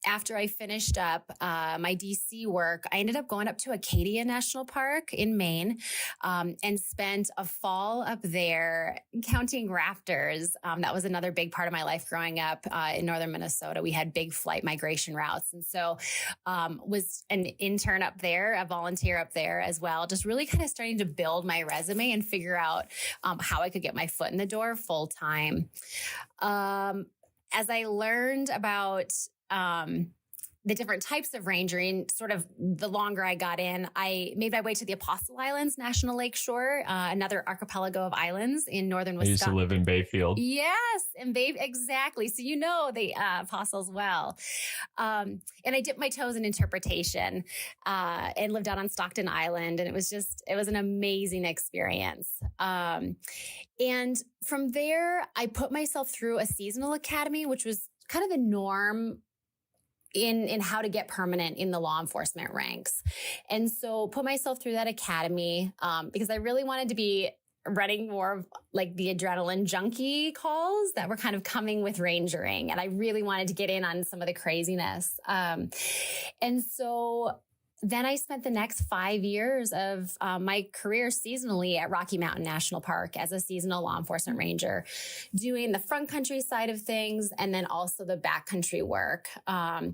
After I finished up my DC work, I ended up going up to Acadia National Park in Maine and spent a fall up there counting raptors. That was another big part of my life growing up in northern Minnesota. We had big flight migration routes. And so was an intern up there, a volunteer up there as well, just really kind of starting to build my resume and figure out how I could get my foot in the door full time. As I learned about the different types of rangering, sort of the longer I got in, I made my way to the Apostle Islands National Lakeshore, another archipelago of islands in northern Wisconsin.
I used to live in Bayfield.
Yes, in exactly. So the Apostles well. And I dipped my toes in interpretation and lived out on Stockton Island. And it was an amazing experience. And from there, I put myself through a seasonal academy, which was kind of the norm in how to get permanent in the law enforcement ranks. And so put myself through that academy because I really wanted to be running more of like the adrenaline junkie calls that were kind of coming with rangering. And I really wanted to get in on some of the craziness. And so then I spent the next 5 years of my career seasonally at Rocky Mountain National Park as a seasonal law enforcement ranger, doing the front country side of things and then also the backcountry work. I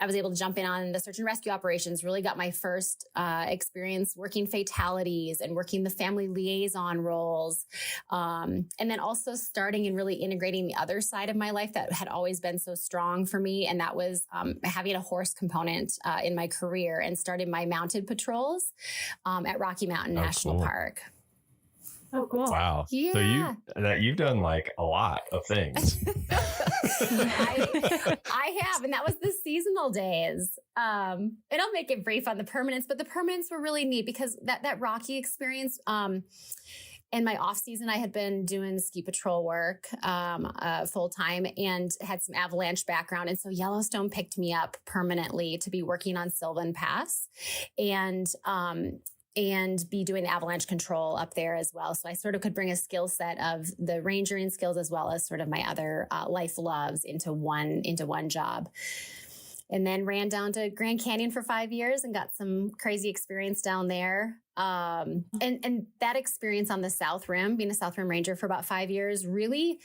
was able to jump in on the search and rescue operations, really got my first experience working fatalities and working the family liaison roles. And then also starting and really integrating the other side of my life that had always been so strong for me. And that was having a horse component in my career, and started my mounted patrols at Rocky Mountain National Park.
Oh, cool.
Wow.
Yeah.
So you've done like a lot of things.
I have, and that was the seasonal days. And I'll make it brief on the permanents, but the permanents were really neat because that Rocky experience, in my off season, I had been doing ski patrol work full time and had some avalanche background. And so Yellowstone picked me up permanently to be working on Sylvan Pass and be doing avalanche control up there as well. So I sort of could bring a skill set of the rangering skills as well as sort of my other life loves into one job. And then ran down to Grand Canyon for 5 years and got some crazy experience down there. And that experience on the South Rim, being a South Rim Ranger for about 5 years, really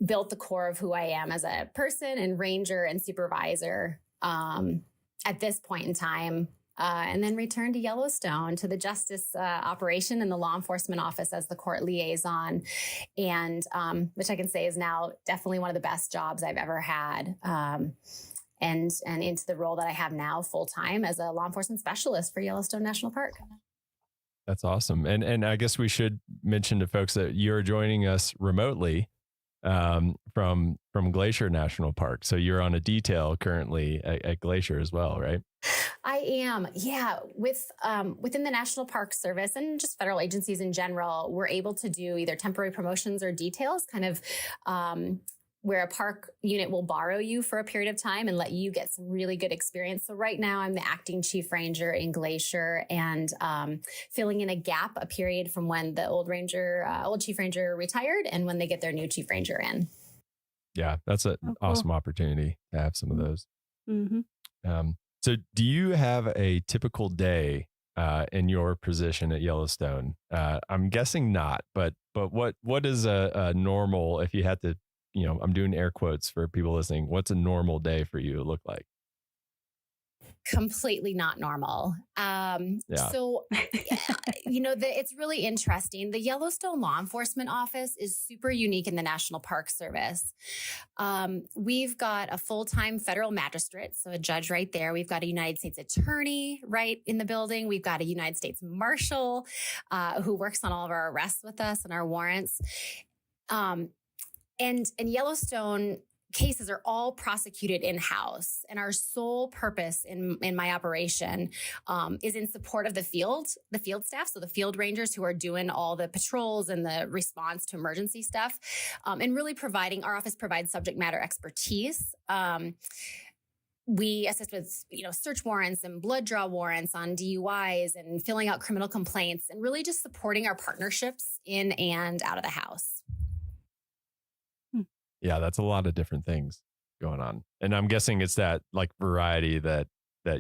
built the core of who I am as a person and ranger and supervisor at this point in time. And then returned to Yellowstone to the justice operation and the law enforcement office as the court liaison, and which I can say is now definitely one of the best jobs I've ever had. And into the role that I have now full time as a law enforcement specialist for Yellowstone National Park.
That's awesome. And I guess we should mention to folks that you're joining us remotely from Glacier National Park. So you're on a detail currently at Glacier as well, right?
I am. Yeah. Within the National Park Service and just federal agencies in general, we're able to do either temporary promotions or details, kind of where a park unit will borrow you for a period of time and let you get some really good experience. So right now I'm the acting chief ranger in Glacier and filling in a period from when the old chief ranger retired and when they get their new chief ranger in.
Yeah, that's an awesome opportunity to have some of those.
Mm-hmm.
So do you have a typical day in your position at Yellowstone? I'm guessing not, but what is a normal, if you had to, I'm doing air quotes for people listening, what's a normal day for you look like?
Completely not normal. So, it's really interesting. The Yellowstone Law Enforcement Office is super unique in the National Park Service. We've got a full-time federal magistrate, so a judge right there. We've got a United States attorney right in the building. We've got a United States marshal who works on all of our arrests with us and our warrants. And Yellowstone cases are all prosecuted in-house, and our sole purpose in my operation is in support of the field staff, so the field rangers who are doing all the patrols and the response to emergency stuff, and really our office provides subject matter expertise. We assist with, search warrants and blood draw warrants on DUIs and filling out criminal complaints, and really just supporting our partnerships in and out of the house.
Yeah, that's a lot of different things going on. And I'm guessing it's that like variety that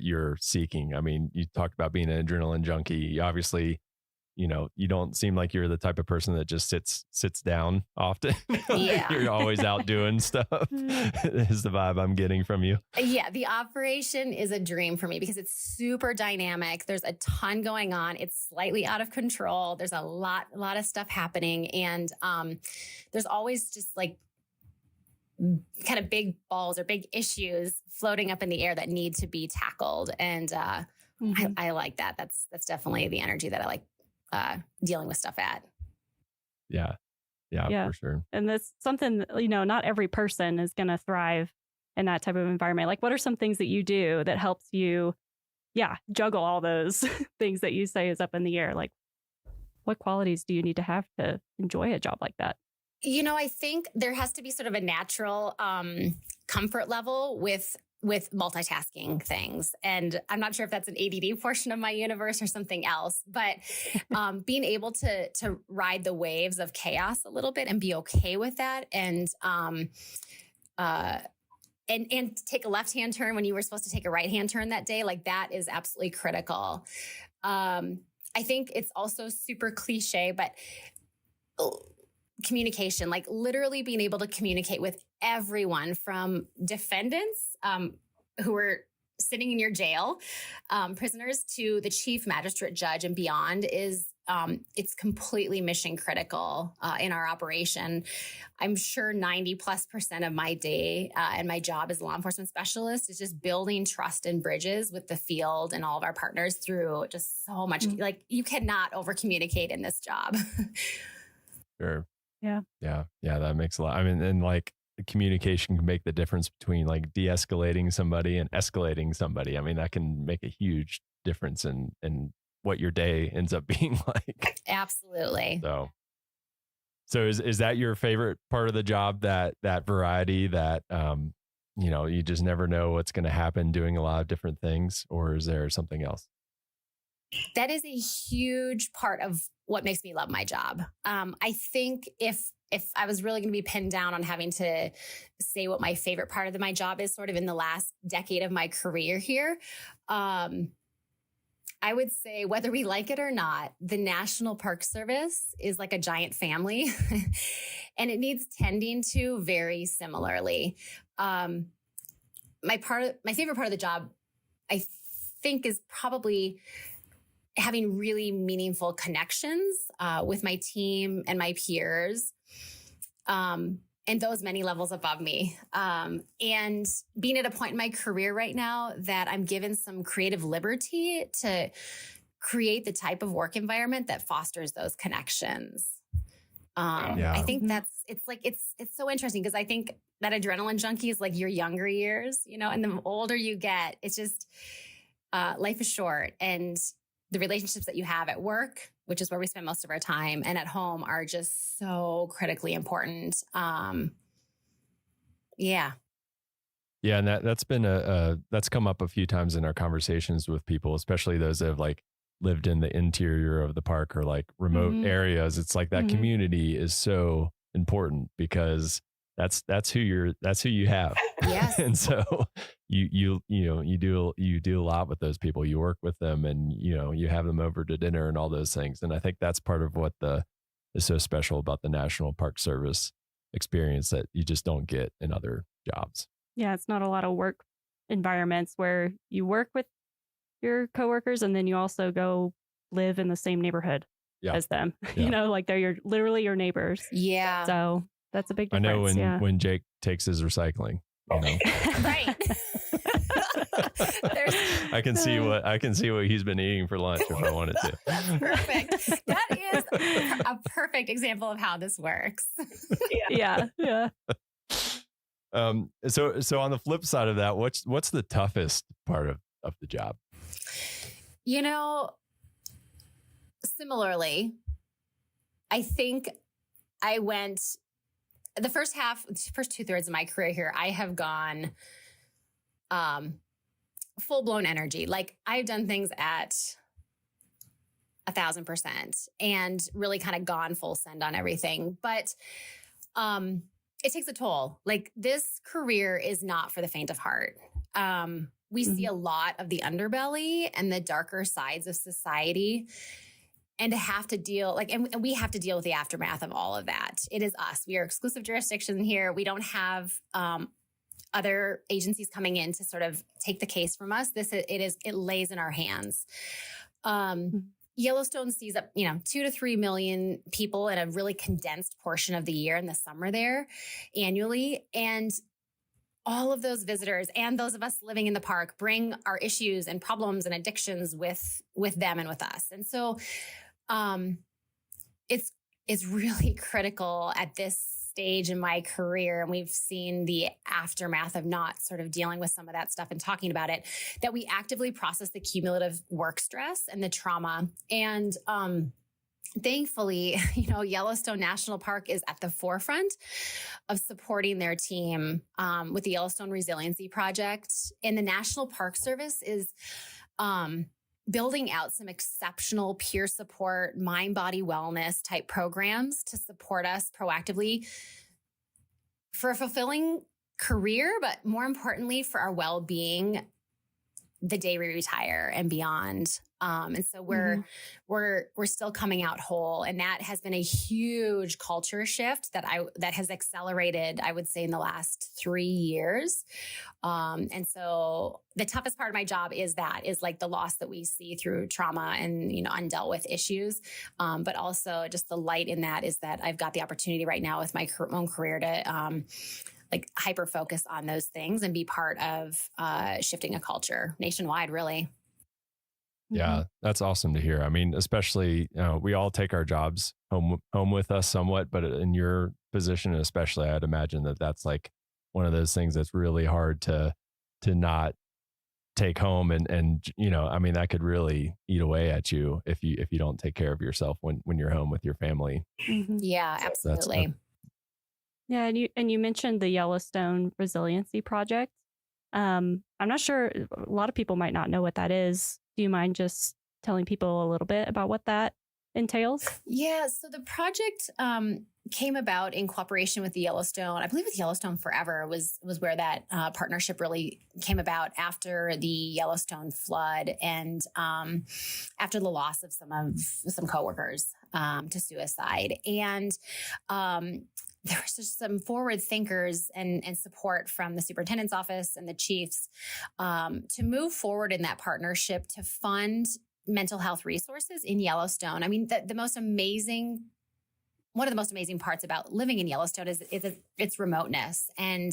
you're seeking. I mean, you talked about being an adrenaline junkie. Obviously, you don't seem like you're the type of person that just sits down often.
Yeah.
You're always out doing stuff is the vibe I'm getting from you.
Yeah, the operation is a dream for me because it's super dynamic. There's a ton going on. It's slightly out of control. There's a lot of stuff happening. And there's always just like kind of big balls or big issues floating up in the air that need to be tackled. And I like that. That's definitely the energy that I like dealing with stuff at.
Yeah, for sure.
And that's something, not every person is going to thrive in that type of environment. Like, what are some things that you do that helps you, juggle all those things that you say is up in the air? Like, what qualities do you need to have to enjoy a job like that?
I think there has to be sort of a natural comfort level with multitasking things. And I'm not sure if that's an ADD portion of my universe or something else, but being able to ride the waves of chaos a little bit and be okay with that. And take a left-hand turn when you were supposed to take a right-hand turn that day. Like, that is absolutely critical. I think it's also super cliche, but communication, like literally being able to communicate with everyone from defendants who are sitting in your jail, prisoners, to the chief magistrate judge and beyond is it's completely mission critical in our operation. I'm sure 90+% of my day and my job as a law enforcement specialist is just building trust and bridges with the field and all of our partners through just so much. Like, you cannot over communicate in this job.
Sure.
Yeah,
that makes a lot. I mean, and like communication can make the difference between like de-escalating somebody and escalating somebody. I mean, that can make a huge difference in what your day ends up being like.
Absolutely.
So is that your favorite part of the job, that variety, that you just never know what's going to happen doing a lot of different things, or is there something else?
That is a huge part of what makes me love my job. I think if I was really going to be pinned down on having to say what my favorite part of my job is, sort of in the last decade of my career here, I would say, whether we like it or not, the National Park Service is like a giant family and it needs tending to very similarly. My favorite part of the job, I think, is probably having really meaningful connections with my team and my peers, and those many levels above me. And being at a point in my career right now that I'm given some creative liberty to create the type of work environment that fosters those connections. I think it's so interesting because I think that adrenaline junkie is like your younger years, and the older you get, it's just life is short, and the relationships that you have at work, which is where we spend most of our time, and at home are just so critically important. Yeah.
Yeah, and that's been that's come up a few times in our conversations with people, especially those that have like lived in the interior of the park or like remote areas. It's like that community is so important because that's who you have.
Yes.
And so you do a lot with those people. You work with them, and you have them over to dinner and all those things. And I think that's part of what is so special about the National Park Service experience that you just don't get in other jobs.
Yeah, it's not a lot of work environments where you work with your coworkers and then you also go live in the same neighborhood as them.
Yeah.
Like they're literally your neighbors.
Yeah.
So that's a big
I
difference.
know when Jake takes his recycling,
Right.
I can see what he's been eating for lunch if I wanted to.
Perfect. That is a perfect example of how this works.
Yeah.
So on the flip side of that, what's the toughest part of the job?
Similarly, I think I went the first 2/3 of my career here. I have gone full blown energy. Like I've done things at 1,000% and really kind of gone full send on everything. But it takes a toll. Like this career is not for the faint of heart. We see a lot of the underbelly and the darker sides of society, and to have to deal and we have to deal with the aftermath of all of that. It is us. We are exclusive jurisdiction here. We don't have other agencies coming in to sort of take the case from us. It lays in our hands. Yellowstone sees up, 2 to 3 million people in a really condensed portion of the year in the summer there annually. And all of those visitors and those of us living in the park bring our issues and problems and addictions with them and with us. And so it's really critical at this stage in my career, and we've seen the aftermath of not sort of dealing with some of that stuff and talking about it, that we actively process the cumulative work stress and the trauma. And thankfully, Yellowstone National Park is at the forefront of supporting their team with the Yellowstone Resiliency Project. And the National Park Service is building out some exceptional peer support, mind, body wellness type programs to support us proactively for a fulfilling career, but more importantly for our well-being the day we retire and beyond. And so we're still coming out whole. And that has been a huge culture shift that has accelerated, I would say, in the last 3 years. And so the toughest part of my job is like the loss that we see through trauma and, undealt with issues. But also just the light in that is that I've got the opportunity right now with my own career to, hyper focus on those things and be part of shifting a culture nationwide, really.
Yeah, that's awesome to hear. I mean, especially, we all take our jobs home with us somewhat, but in your position, especially, I'd imagine that's like one of those things that's really hard to not take home. And, I mean, that could really eat away at you if you don't take care of yourself when you're home with your family.
Yeah, absolutely.
Yeah, and you mentioned the Yellowstone Resiliency Project. I'm not sure, a lot of people might not know what that is. Do you mind just telling people a little bit about what that entails? Yeah, so the project came about in cooperation with the Yellowstone. I believe with Yellowstone Forever was where that partnership really came about after the Yellowstone flood and after the loss of some coworkers to suicide. And there was just some forward thinkers and support from the superintendent's office and the chiefs to move forward in that partnership to fund mental health resources in Yellowstone. I mean, one of the most amazing parts about living in Yellowstone is its remoteness and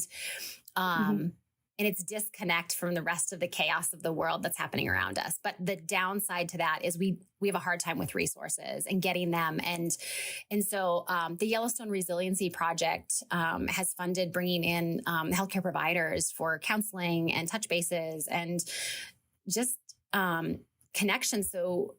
its disconnect from the rest of the chaos of the world that's happening around us. But the downside to that is we have a hard time with resources and getting them. And so the Yellowstone Resiliency Project has funded bringing in healthcare providers for counseling and touch bases and just connection. So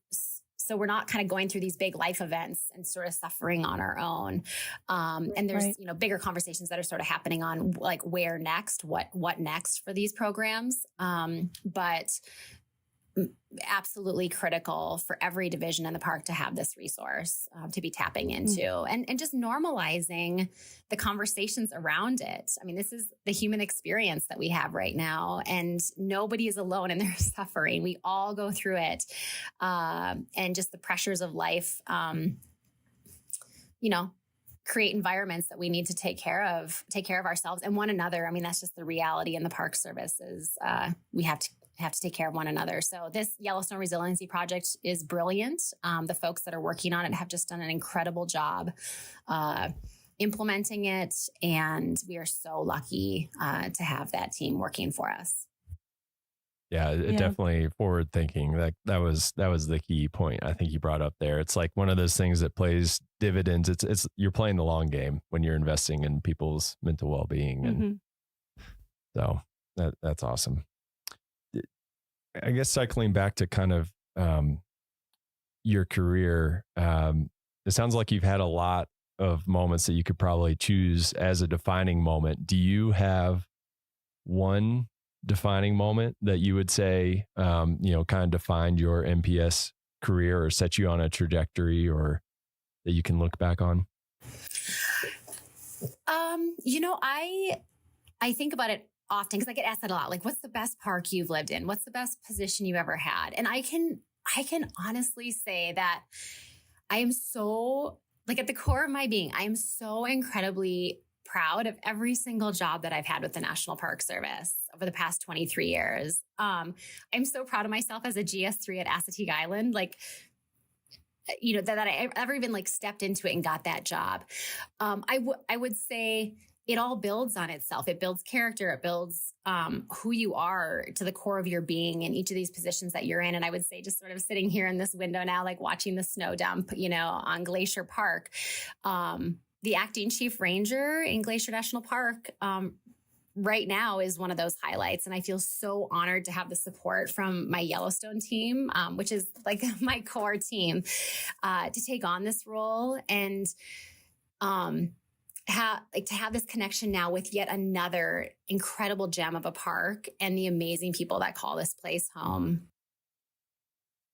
So we're not kind of going through these big life events and sort of suffering on our own. And there's, bigger conversations that are sort of happening on like where next, what next for these programs. But absolutely critical for every division in the park to have this resource to be tapping into and just normalizing the conversations around it. I mean, this is the human experience that we have right now, and nobody is alone in their suffering. We all go through it. And just the pressures of life, create environments that we need to take care of ourselves and one another. I mean, that's just the reality in the Park Service is we have to take care of one another. So this Yellowstone Resiliency Project is brilliant. The folks that are working on it have just done an incredible job implementing it. And we are so lucky to have that team working for us.
Yeah, definitely forward thinking. That was the key point I think you brought up there. It's like one of those things that plays dividends. It's you're playing the long game when you're investing in people's mental well-being. And so that's awesome. I guess cycling back to kind of your career, it sounds like you've had a lot of moments that you could probably choose as a defining moment. Do you have one defining moment that you would say, kind of defined your NPS career or set you on a trajectory or that you can look back on?
I think about it often because I get asked that a lot. Like, what's the best park you've lived in? What's the best position you ever had? And I can honestly say that I am so, like, at the core of my being, I am so incredibly proud of every single job that I've had with the National Park Service over the past 23 years. I'm so proud of myself as a GS3 at Assateague Island. Like, that I ever even like stepped into it and got that job. I would say it all builds on itself. It builds character. It builds who you are to the core of your being in each of these positions that you're in. And I would say just sort of sitting here in this window now, like watching the snow dump, on Glacier Park, the acting chief ranger in Glacier National Park right now is one of those highlights. And I feel so honored to have the support from my Yellowstone team, which is like my core team, to take on this role and to have this connection now with yet another incredible gem of a park and the amazing people that call this place home.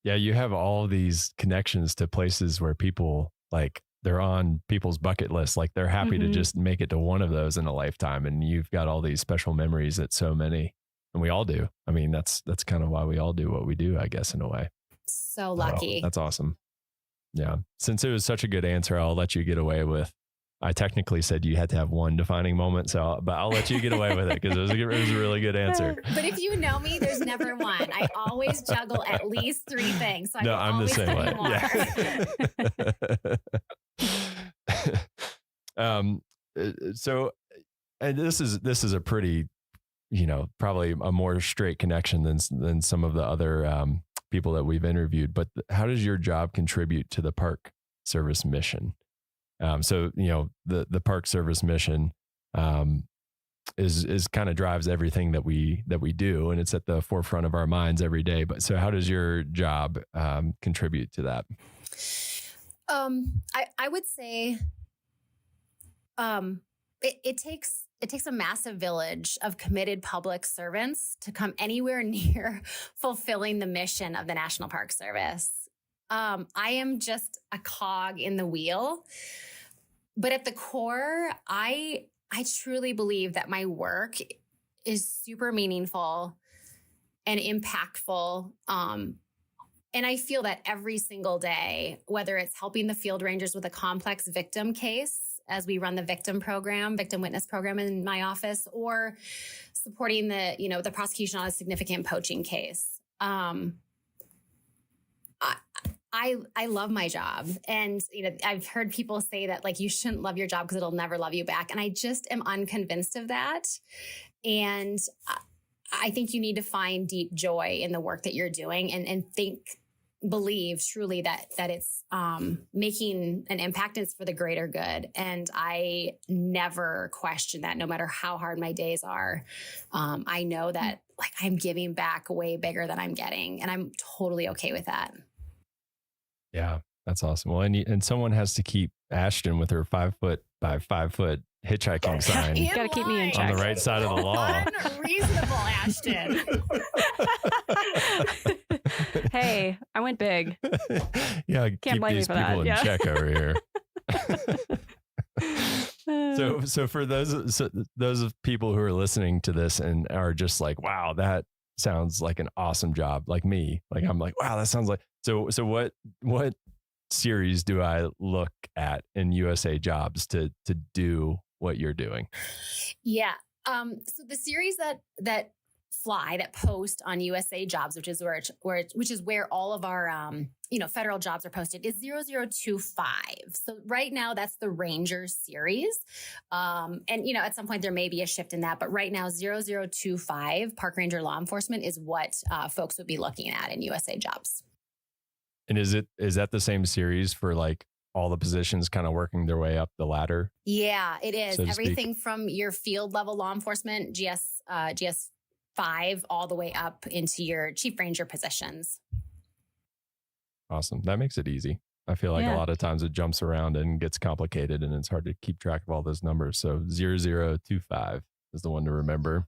Yeah, you have all these connections to places where people like they're on people's bucket list. Like they're happy to just make it to one of those in a lifetime. And you've got all these special memories that so many, and we all do. I mean, that's kind of why we all do what we do, I guess, in a way.
So lucky.
That's awesome. Yeah. Since it was such a good answer, I'll let you get away with, I technically said you had to have one defining moment, but I'll let you get away with it because it was a really good answer.
But if you know me, there's never one. I always juggle at least three things. So
I'm the same way. Yeah. So, and this is a pretty, probably a more straight connection than some of the other people that we've interviewed. But how does your job contribute to the Park Service mission? So, the Park Service mission is kind of drives everything that we do, and it's at the forefront of our minds every day. But so how does your job contribute to that?
I would say it takes a massive village of committed public servants to come anywhere near fulfilling the mission of the National Park Service. I am just a cog in the wheel, but at the core, I truly believe that my work is super meaningful and impactful. And I feel that every single day, whether it's helping the field rangers with a complex victim case as we run the victim witness program in my office, or supporting the prosecution on a significant poaching case. I love my job. And, I've heard people say that like, you shouldn't love your job because it'll never love you back. And I just am unconvinced of that. And I think you need to find deep joy in the work that you're doing and believe truly that it's making an impact and it's for the greater good. And I never question that, no matter how hard my days are. I know that like I'm giving back way bigger than I'm getting, and I'm totally okay with that.
Yeah, that's awesome. Well, and someone has to keep Ashton with her 5 foot by 5 foot hitchhiking sign.
You got to keep me in check.
On the right side of the law.
Unreasonable, Ashton.
Hey, I went big.
Yeah,
Can't
keep
blame me
these
for
people
that.
in
Yeah.
check over here. So for those of people who are listening to this and are just like, wow, that sounds like an awesome job, like me. Like I'm like, wow, that sounds like so what series do I look at in USA Jobs to do what you're doing?
Yeah. So the series that post on USA Jobs, which is where all of our federal jobs are posted, is 0025. So right now that's the Ranger series. And at some point there may be a shift in that, but right now 0025 Park Ranger Law Enforcement is what folks would be looking at in USA Jobs.
And is that the same series for like all the positions kind of working their way up the ladder?
Yeah, it is.
So to
Everything from your field level law enforcement, GS 5, all the way up into your chief ranger positions.
Awesome. That makes it easy. I feel like a lot of times it jumps around and gets complicated and it's hard to keep track of all those numbers. So 0025 is the one to remember.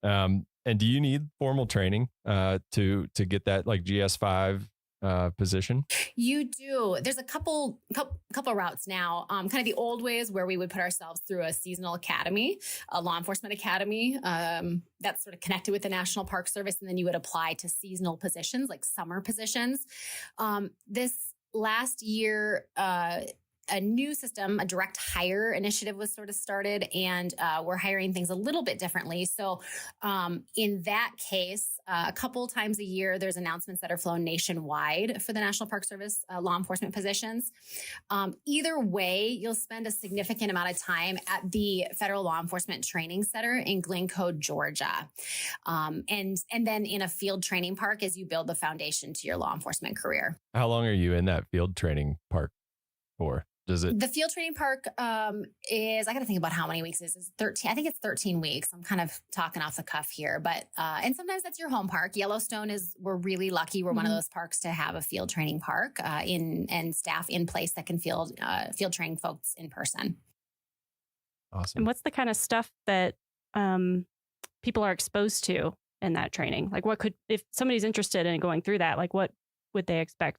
And do you need formal training to get that like GS5 position?
You do. There's a couple routes now. Kind of the old ways where we would put ourselves through a seasonal academy, a law enforcement academy that's sort of connected with the National Park Service, and then you would apply to seasonal positions like summer positions. This last year, a new system, a direct hire initiative was sort of started, and we're hiring things a little bit differently. So in that case, a couple times a year, there's announcements that are flown nationwide for the National Park Service law enforcement positions. Either way, you'll spend a significant amount of time at the Federal Law Enforcement Training Center in Glencoe, Georgia. And then in a field training park as you build the foundation to your law enforcement career.
How long are you in that field training park for?
The field training park is, I got to think about how many weeks it is. 13. I think it's 13 weeks. I'm kind of talking off the cuff here, but, and sometimes that's your home park. Yellowstone we're really lucky. We're one of those parks to have a field training park and staff in place that can field train folks in person.
Awesome.
And what's the kind of stuff that people are exposed to in that training? Like if somebody's interested in going through that, like what would they expect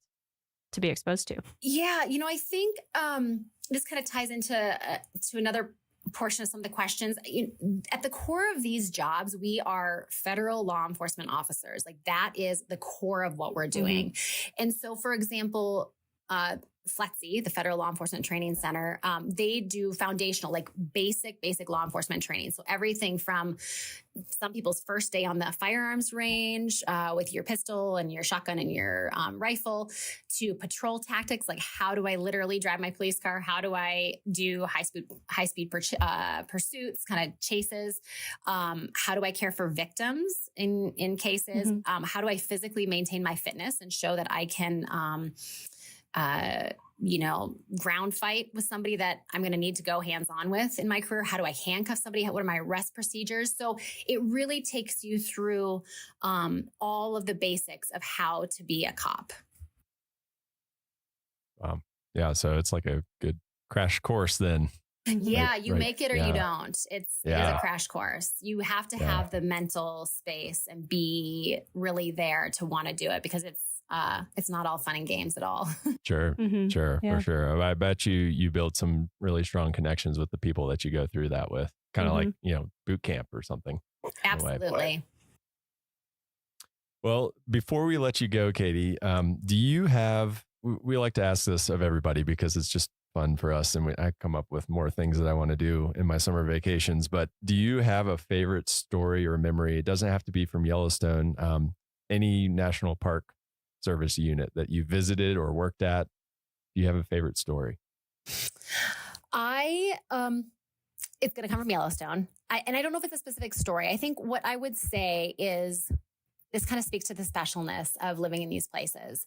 to be exposed to?
Yeah, I think this kind of ties into to another portion of some of the questions. At the core of these jobs, we are federal law enforcement officers. Like that is the core of what we're doing. And so, for example, FLETC, the Federal Law Enforcement Training Center, they do foundational, like basic law enforcement training. So everything from some people's first day on the firearms range with your pistol and your shotgun and your rifle to patrol tactics, like how do I literally drive my police car? How do I do high speed pursuits, kind of chases? How do I care for victims in cases? How do I physically maintain my fitness and show that I can ground fight with somebody that I'm going to need to go hands-on with in my career? How do I handcuff somebody? What are my arrest procedures? So it really takes you through all of the basics of how to be a cop.
Yeah. So it's like a good crash course then.
Yeah, you make it or you don't. It is a crash course. You have to have the mental space and be really there to want to do it, because it's not all fun and games at all.
Sure, for sure. I bet you build some really strong connections with the people that you go through that with, kind of like, boot camp or something.
Absolutely.
Well, before we let you go, Katie, do you have, we like to ask this of everybody because it's just fun for us, and I come up with more things that I want to do in my summer vacations, but do you have a favorite story or memory? It doesn't have to be from Yellowstone, any National Park Service unit that you visited or worked at. Do you have a favorite story?
It's going to come from Yellowstone. And I don't know if it's a specific story. I think what I would say is this kind of speaks to the specialness of living in these places.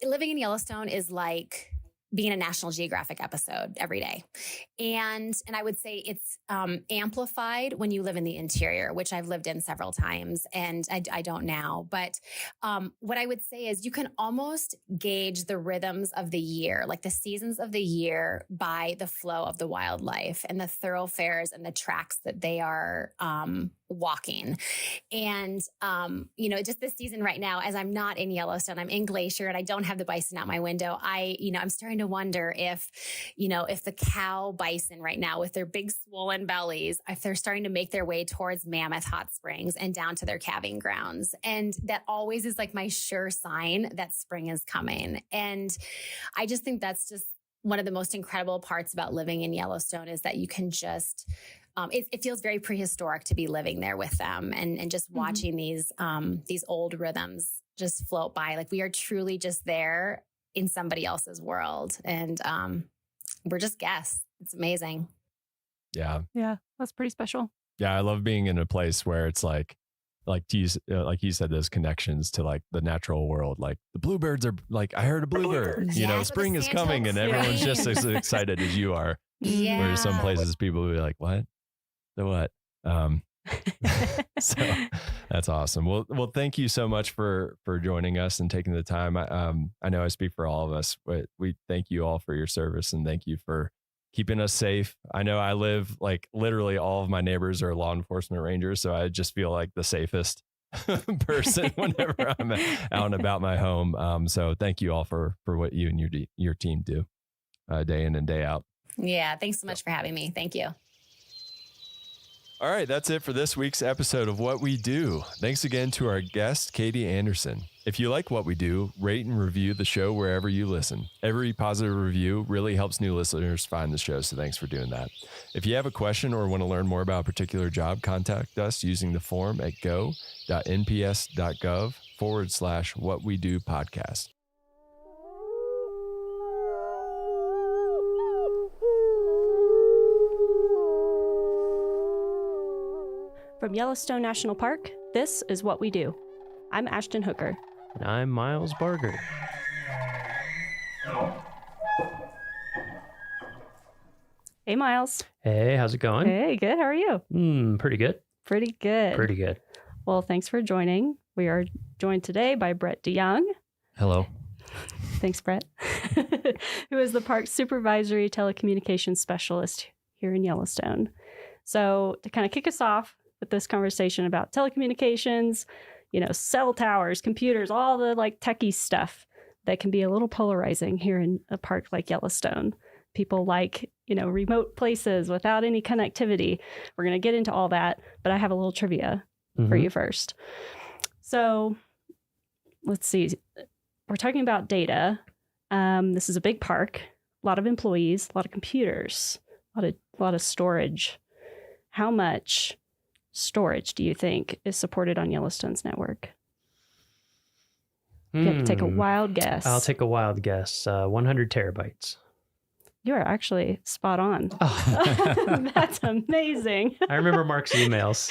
Living in Yellowstone is like being a National Geographic episode every day. And I would say it's amplified when you live in the interior, which I've lived in several times, and I don't now. But what I would say is you can almost gauge the rhythms of the year, like the seasons of the year, by the flow of the wildlife and the thoroughfares and the tracks that they are walking. And, just this season right now, as I'm not in Yellowstone, I'm in Glacier and I don't have the bison out my window. I'm starting to wonder if the cow bison right now with their big swollen bellies, if they're starting to make their way towards Mammoth Hot Springs and down to their calving grounds. And that always is like my sure sign that spring is coming. And I just think that's just one of the most incredible parts about living in Yellowstone is that you can just, it feels very prehistoric to be living there with them and just watching these old rhythms just float by. Like we are truly just there in somebody else's world. And we're just guests. It's amazing.
Yeah.
Yeah. That's pretty special.
Yeah. I love being in a place where it's like you said, those connections to like the natural world. Like the bluebirds are like, I heard a bluebird, spring is coming and everyone's just as excited as you are.
Yeah.
Whereas some places people will be like, what? The what? So that's awesome. Well, thank you so much for joining us and taking the time. I know I speak for all of us, but we thank you all for your service and thank you for keeping us safe. I know I live like literally all of my neighbors are law enforcement rangers, so I just feel like the safest person whenever I'm out and about my home. So thank you all for what you and your team do day in and day out.
Yeah. Thanks so much for having me. Thank you.
All right, that's it for this week's episode of What We Do. Thanks again to our guest, Katie Anderson. If you like what we do, rate and review the show wherever you listen. Every positive review really helps new listeners find the show, so thanks for doing that. If you have a question or want to learn more about a particular job, contact us using the form at go.nps.gov/whatwedopodcast.
From Yellowstone National Park, this is What We Do. I'm Ashton Hooker.
And I'm Miles Barger.
Hey, Miles.
Hey, how's it going?
Hey, good. How are you?
Pretty good.
Pretty good.
Pretty good.
Well, thanks for joining. We are joined today by Brett DeYoung.
Hello.
Thanks, Brett. Who is the park's supervisory telecommunications specialist here in Yellowstone. So to kind of kick us off with this conversation about telecommunications, cell towers, computers, all the like techie stuff that can be a little polarizing here in a park like Yellowstone. People like, remote places without any connectivity. We're going to get into all that, but I have a little trivia for you first. So let's see. We're talking about data. This is a big park, a lot of employees, a lot of computers, a lot of storage. How much storage do you think is supported on Yellowstone's network? Take a wild guess.
I'll take a wild guess. 100 terabytes.
You are actually spot on. Oh. That's amazing.
I remember Mark's emails.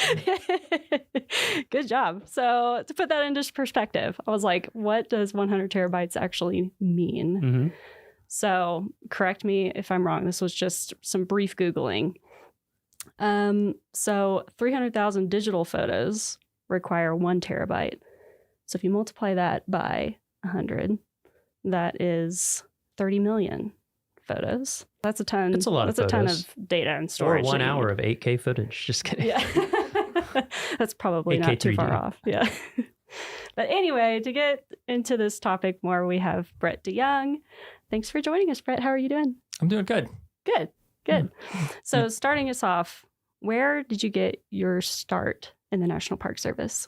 Good job. So to put that into perspective, I was like, what does 100 terabytes actually mean?
Mm-hmm.
So correct me if I'm wrong. This was just some brief Googling. So 300,000 digital photos require 1 terabyte. So if you multiply that by 100, that is 30 million photos. That's a ton.
That's a lot of photos.
That's a ton of data and storage.
Or 1 hour of 8K footage. Just kidding.
Yeah. That's probably
8K
not too
3D.
far off. Yeah. But anyway, to get into this topic more, we have Brett DeYoung. Thanks for joining us, Brett. How are you doing?
I'm doing good.
Good. So starting us off, where did you get your start in the National Park Service?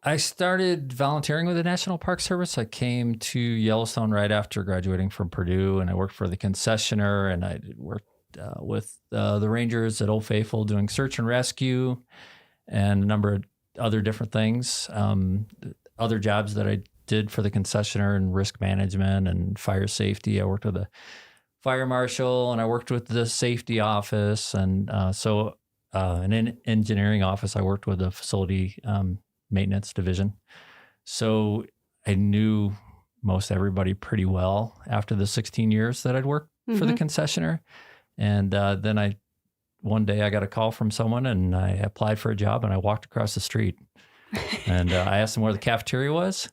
I started volunteering with the National Park Service. I came to Yellowstone right after graduating from Purdue, and I worked for the concessionaire, and I worked with the rangers at Old Faithful doing search and rescue and a number of other different things. Other jobs that I did for the concessionaire and risk management and fire safety. I worked with a fire marshal, and I worked with the safety office, and in engineering office, I worked with the facility maintenance division. So I knew most everybody pretty well after the 16 years that I'd worked for the concessionaire. And then one day I got a call from someone and I applied for a job and I walked across the street and I asked them where the cafeteria was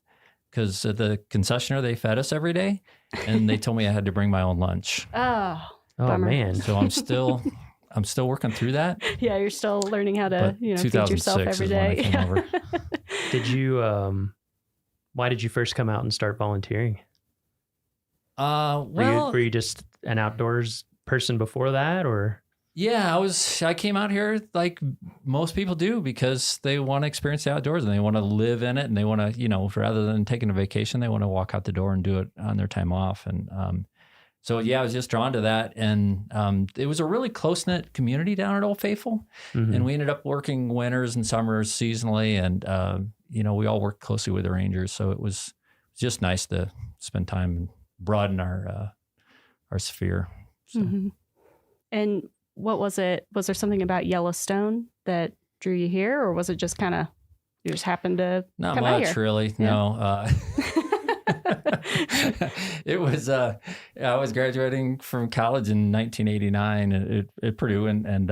because at the concessionaire, they fed us every day and they told me I had to bring my own lunch.
Oh,
bummer. Man.
So I'm still working through that.
Yeah, you're still learning how to, feed yourself every day.
Is when I came over.
Did you, why did you first come out and start volunteering? Were you just an outdoors person before that, or?
Yeah, I came out here like most people do because they want to experience the outdoors and they want to live in it and they want to, rather than taking a vacation, they want to walk out the door and do it on their time off. And so, I was just drawn to that. And it was a really close-knit community down at Old Faithful. Mm-hmm. And we ended up working winters and summers seasonally. And, we all worked closely with the Rangers. So it was just nice to spend time and broaden our sphere. So.
Mm-hmm. And what was it? Was there something about Yellowstone that drew you here, or was it just kind of you just happened to
not
come
much
out here?
Really? Yeah. No. It was I was graduating from college in 1989 at Purdue, and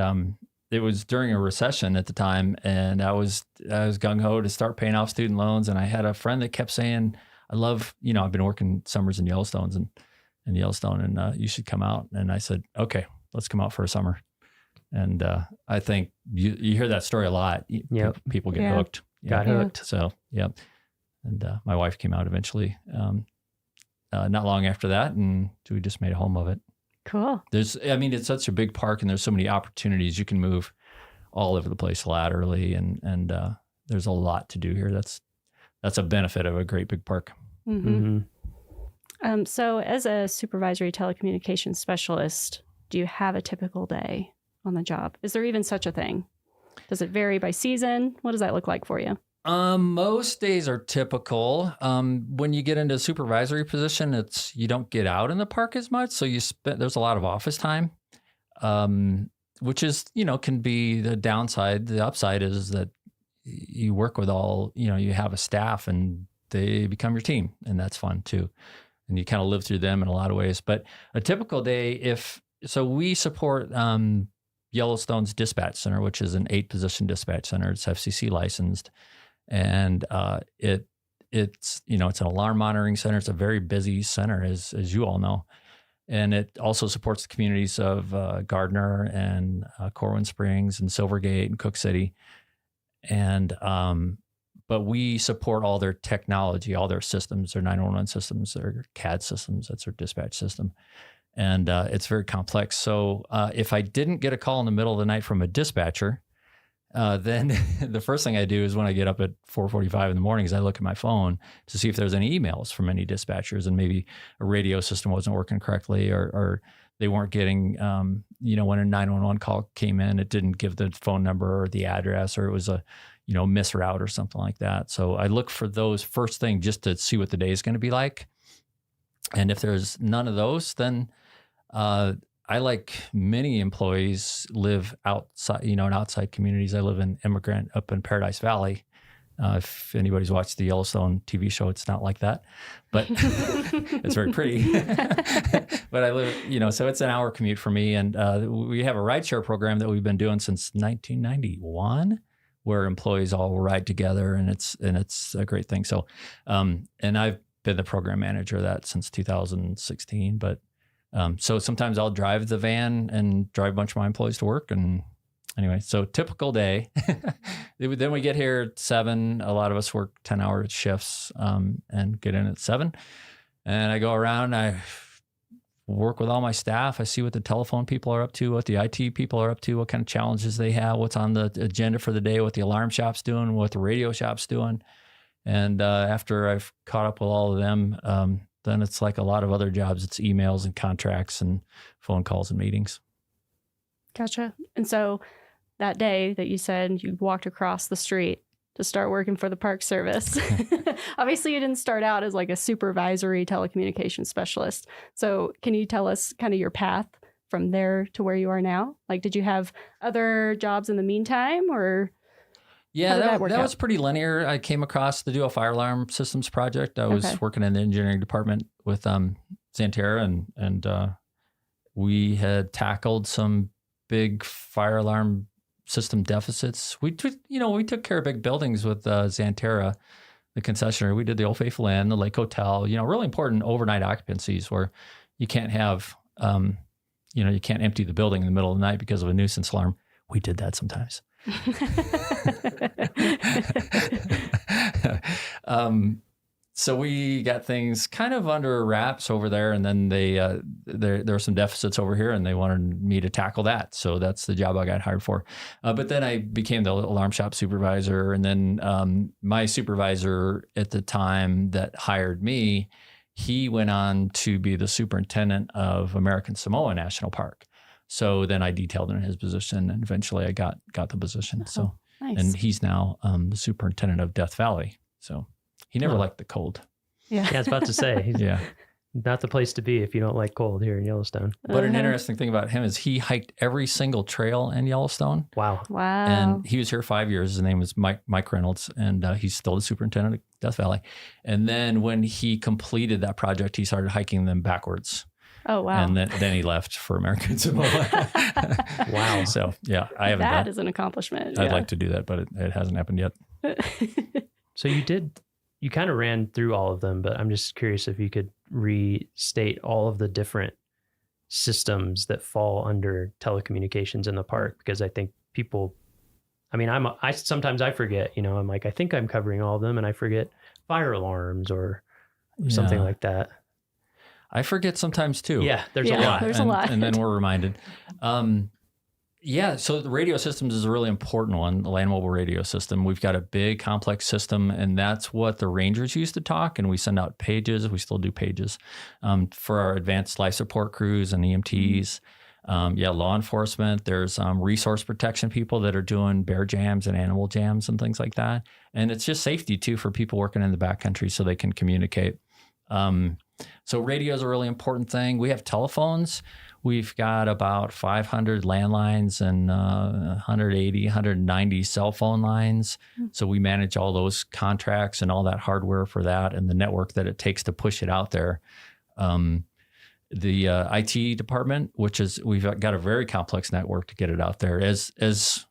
it was during a recession at the time, and I was gung ho to start paying off student loans, and I had a friend that kept saying, "I love I've been working summers in Yellowstone, and you should come out." And I said, "Okay, let's come out for a summer." And I think you hear that story a lot.
Yep.
People get hooked.
Got hooked.
So, yep. And my wife came out eventually, not long after that, and we just made a home of it.
Cool.
It's such a big park, and there's so many opportunities. You can move all over the place laterally, and there's a lot to do here. That's a benefit of a great big park.
Mm-hmm. Mm-hmm. So as a supervisory telecommunications specialist, do you have a typical day on the job? Is there even such a thing? Does it vary by season? What does that look like for you?
Most days are typical. When you get into a supervisory position, you don't get out in the park as much. So there's a lot of office time, which is, can be the downside. The upside is that you work with you have a staff and they become your team, and that's fun too. And you kind of live through them in a lot of ways. But a typical day, we support Yellowstone's dispatch center, which is an 8-position dispatch center. It's FCC licensed. And it's an alarm monitoring center. It's a very busy center, as you all know. And it also supports the communities of Gardner and Corwin Springs and Silvergate and Cook City. And but we support all their technology, all their systems, their 911 systems, their CAD systems. That's their dispatch system. And it's very complex. So if I didn't get a call in the middle of the night from a dispatcher, then the first thing I do is when I get up at 4:45 in the morning is I look at my phone to see if there's any emails from any dispatchers, and maybe a radio system wasn't working correctly, or they weren't getting, when a 911 call came in, it didn't give the phone number or the address, or it was a, misroute or something like that. So I look for those first thing just to see what the day is going to be like. And if there's none of those, then I, like many employees, live outside, in outside communities. I live in Immigrant up in Paradise Valley. If anybody's watched the Yellowstone TV show, it's not like that, but it's very pretty. But I live, so it's an hour commute for me. And we have a rideshare program that we've been doing since 1991, where employees all ride together, and it's a great thing. So, and I've been the program manager of that since 2016, but so sometimes I'll drive the van and drive a bunch of my employees to work. And anyway, so typical day. Then we get here at 7. A lot of us work 10-hour shifts and get in at 7. And I go around, I work with all my staff. I see what the telephone people are up to, what the IT people are up to, what kind of challenges they have, what's on the agenda for the day, what the alarm shop's doing, what the radio shop's doing. And after I've caught up with all of them, then it's like a lot of other jobs. It's emails and contracts and phone calls and meetings.
Gotcha. And so that day that you said you walked across the street to start working for the Park Service, obviously you didn't start out as like a supervisory telecommunications specialist. So can you tell us kind of your path from there to where you are now? Like, did you have other jobs in the meantime, or?
Yeah,
did
that
work
was
out?
pretty linear. I came across the Duo Fire Alarm Systems project. I was
Okay.
working in the engineering department with Xanterra, and we had tackled some big fire alarm system deficits. We took care of big buildings with Xanterra, the concessionaire. We did the Old Faithful Inn, the Lake Hotel. Really important overnight occupancies where you can't have, you can't empty the building in the middle of the night because of a nuisance alarm. We did that sometimes. So we got things kind of under wraps over there, and then there were some deficits over here, and they wanted me to tackle that. So that's the job I got hired for. But then I became the alarm shop supervisor, and then my supervisor at the time that hired me, he went on to be the superintendent of American Samoa National Park. So then I detailed in his position, and eventually I got the position. So,
nice.
And he's now the superintendent of Death Valley. So he never liked the cold.
Yeah.
I was about to say, he's
Yeah.
not the place to be if you don't like cold here in Yellowstone.
But an interesting thing about him is he hiked every single trail in Yellowstone.
Wow.
Wow.
And he was here 5 years. His name was Mike Reynolds, and he's still the superintendent of Death Valley. And then when he completed that project, he started hiking them backwards.
Oh, wow.
And then he left for American Samoa.
Wow.
So, yeah, I haven't
That
done.
is an accomplishment.
I'd
yeah.
like to do that, but it hasn't happened yet.
So you kind of ran through all of them, but I'm just curious if you could restate all of the different systems that fall under telecommunications in the park, because I think people, sometimes I forget, I'm like, I think I'm covering all of them, and I forget fire alarms or something
Yeah.
like that.
I forget sometimes too.
Yeah, there's a lot.
There's a lot.
And then we're reminded. So the radio systems is a really important one, the land mobile radio system. We've got a big complex system, and that's what the rangers use to talk. And we send out pages. We still do pages for our advanced life support crews and EMTs. Law enforcement. There's resource protection people that are doing bear jams and animal jams and things like that. And it's just safety too for people working in the backcountry so they can communicate. So radio is a really important thing. We have telephones. We've got about 500 landlines and 180, 190 cell phone lines. So we manage all those contracts and all that hardware for that and the network that it takes to push it out there. The IT department, we've got a very complex network to get it out there. As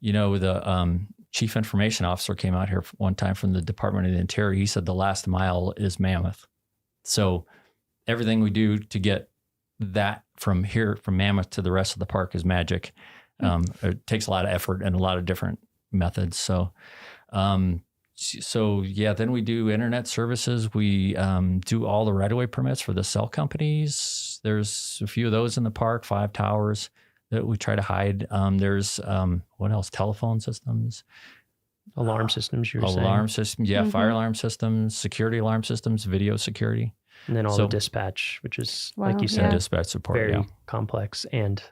you know, the chief information officer came out here one time from the Department of the Interior. He said the last mile is Mammoth. So everything we do to get that from Mammoth to the rest of the park is magic. It takes a lot of effort and a lot of different methods. So then we do internet services. We do all the right-of-way permits for the cell companies. There's a few of those in the park, 5 towers that we try to hide. There's, what else? Telephone systems.
Alarm systems, you were saying.
Alarm systems, fire alarm systems, security alarm systems, video security.
And then all the dispatch, which is, like you said,
dispatch support,
very complex and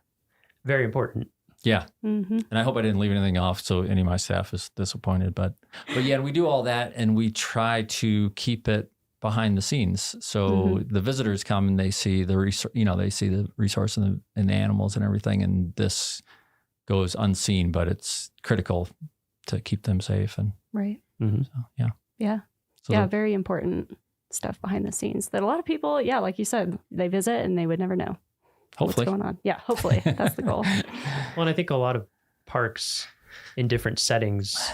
very important.
Yeah.
Mm-hmm.
And I hope I didn't leave anything off so any of my staff is disappointed. But yeah, we do all that, and we try to keep it behind the scenes. So the visitors come and they see the resource and the animals and everything, and this goes unseen, but it's critical to keep them safe. And
right.
So, yeah.
Yeah.
So
very important stuff behind the scenes that a lot of people, like you said, they visit and they would never know
hopefully
what's going on. Yeah, hopefully. That's the goal.
Well, and I think a lot of parks in different settings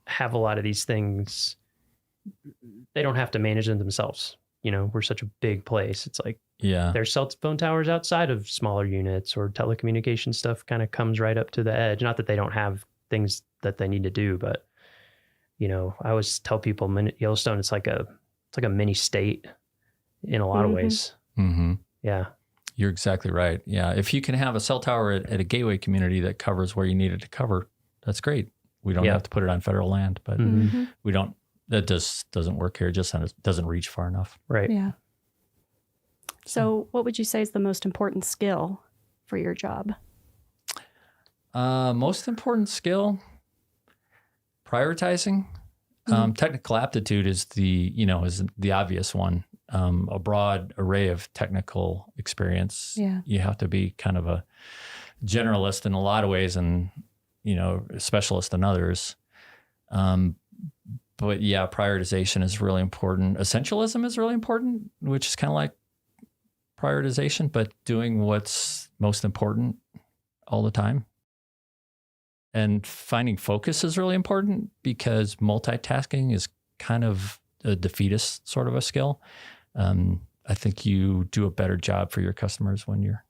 have a lot of these things. They don't have to manage them themselves. We're such a big place. It's like, there's cell phone towers outside of smaller units, or telecommunication stuff kind of comes right up to the edge. Not that they don't have things that they need to do, but I always tell people Yellowstone, it's like a mini state in a lot of ways.
Mm-hmm.
Yeah.
You're exactly right. Yeah. If you can have a cell tower at a gateway community that covers where you need it to cover, that's great. We don't have to put it on federal land, but that just doesn't work here. It just doesn't reach far enough.
Right.
Yeah. So what would you say is the most important skill for your job?
Most important skill, prioritizing. Technical aptitude is the obvious one. A broad array of technical experience.
Yeah.
You have to be kind of a generalist in a lot of ways and, a specialist in others. But yeah, prioritization is really important. Essentialism is really important, which is kind of like prioritization, but doing what's most important all the time. And finding focus is really important because multitasking is kind of a defeatist sort of a skill. I think you do a better job for your customers when you're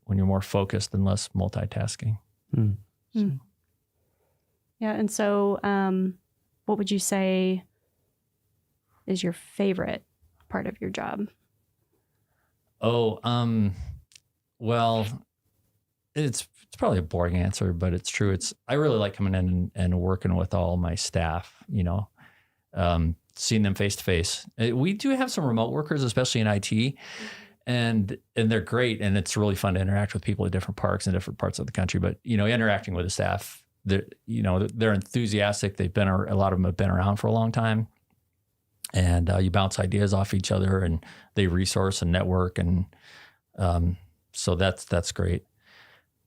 more focused and less multitasking.
Yeah. And so, what would you say is your favorite part of your job?
Well, it's probably a boring answer, but it's true. I really like coming in and working with all my staff, seeing them face to face. We do have some remote workers, especially in IT, and they're great. And it's really fun to interact with people at different parks in different parts of the country. But, interacting with the staff, they're enthusiastic. A lot of them have been around for a long time, and you bounce ideas off each other, and they resource and network, and so that's great.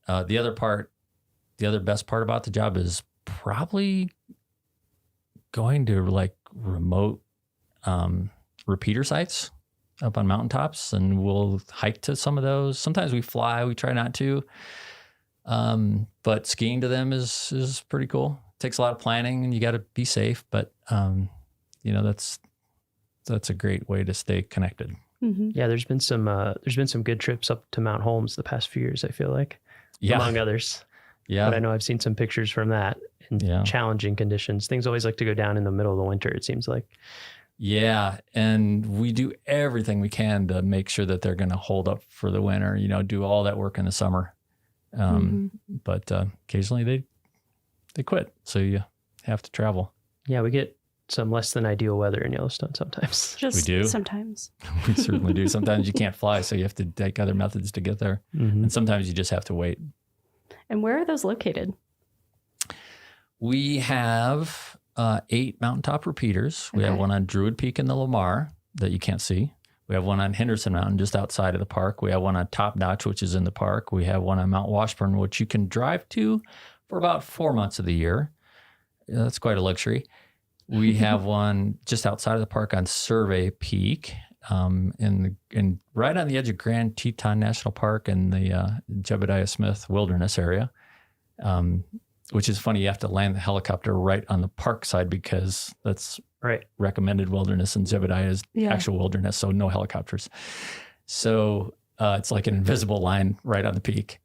The other best part about the job is probably going to like remote repeater sites up on mountaintops, and we'll hike to some of those. Sometimes we fly. We try not to. But skiing to them is pretty cool. It takes a lot of planning, and you got to be safe. But that's a great way to stay connected.
Mm-hmm.
Yeah, there's been some good trips up to Mount Holmes the past few years, I feel like, among others.
Yeah,
but I know I've seen some pictures from that in challenging conditions. Things always like to go down in the middle of the winter, it seems like.
Yeah, and we do everything we can to make sure that they're going to hold up for the winter. Do all that work in the summer. But occasionally they quit, so you have to travel.
Yeah, we get some less than ideal weather in Yellowstone sometimes.
Just
we do
sometimes.
We certainly do. Sometimes you can't fly, so you have to take other methods to get there, and sometimes you just have to wait.
And where are those located?
We have 8 mountaintop repeaters. We have one on Druid Peak in the Lamar that you can't see. We have one on Henderson Mountain just outside of the park. We have one on Top Notch, which is in the park. We have one on Mount Washburn, which you can drive to for about 4 months of the year. That's quite a luxury. We have one just outside of the park on Survey Peak, in right on the edge of Grand Teton National Park in the Jebediah Smith Wilderness area, which is funny. You have to land the helicopter right on the park side because that's recommended wilderness, and Jebediah is actual wilderness, so no helicopters. So it's like an invisible line right on the peak.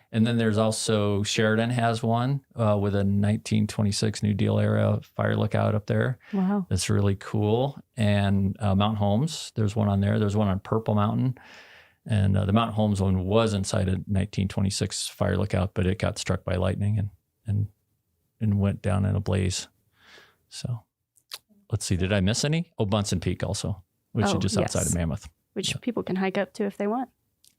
And then there's also Sheridan has one with a 1926 New Deal era fire lookout up there.
Wow.
That's really cool. And Mount Holmes, there's one on there. There's one on Purple Mountain. And the Mount Holmes one was inside a 1926 fire lookout, but it got struck by lightning and went down in a blaze. So let's see, did I miss any? Oh, Bunsen Peak also, which is just outside of Mammoth.
Which people can hike up to if they want.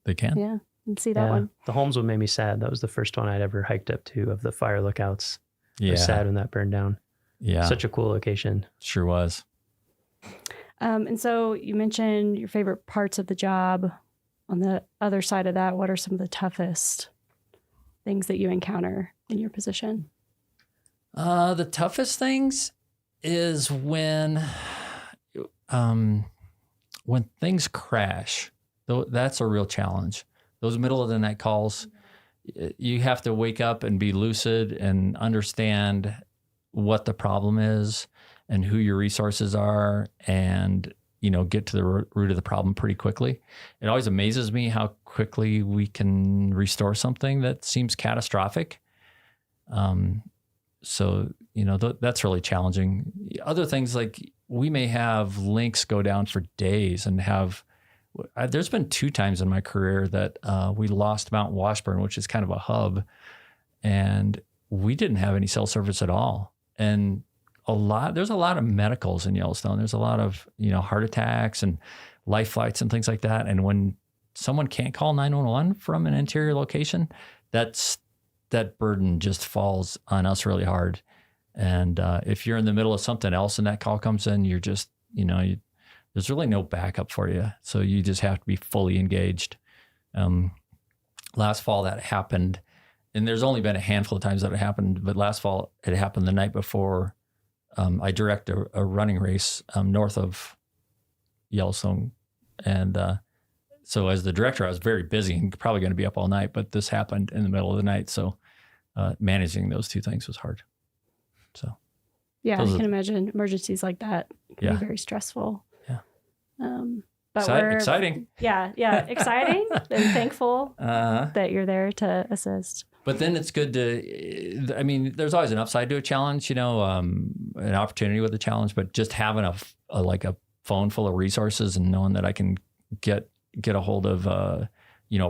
They can?
Yeah, and see that one.
The Holmes one made me sad. That was the first one I'd ever hiked up to of the fire lookouts. I was sad when that burned down.
Yeah.
Such a cool location.
Sure was.
And so you mentioned your favorite parts of the job. On the other side of that, what are some of the toughest things that you encounter in your position?
The toughest things is when things crash. That's a real challenge. Those middle of the night calls, you have to wake up and be lucid and understand what the problem is and who your resources are, and get to the root of the problem pretty quickly. It always amazes me how quickly we can restore something that seems catastrophic. So, that's really challenging. Other things like we may have links go down for days and there's been 2 times in my career that we lost Mount Washburn, which is kind of a hub, and we didn't have any cell service at all. And there's a lot of medicals in Yellowstone. There's a lot of, heart attacks and life flights and things like that. And when someone can't call 911 from an interior location, that burden just falls on us really hard. And if you're in the middle of something else and that call comes in, you're just, there's really no backup for you. So you just have to be fully engaged. Last fall that happened, and there's only been a handful of times that it happened, but last fall it happened the night before I direct a running race north of Yellowstone. And so as the director, I was very busy and probably going to be up all night, but this happened in the middle of the night. So managing those two things was hard. So
yeah, I can imagine emergencies like that can be very stressful.
Yeah.
But
exciting.
Yeah, exciting and thankful that you're there to assist.
But then it's good to, I mean, there's always an upside to a challenge, an opportunity with a challenge, but just having a phone full of resources and knowing that I can get a hold of, a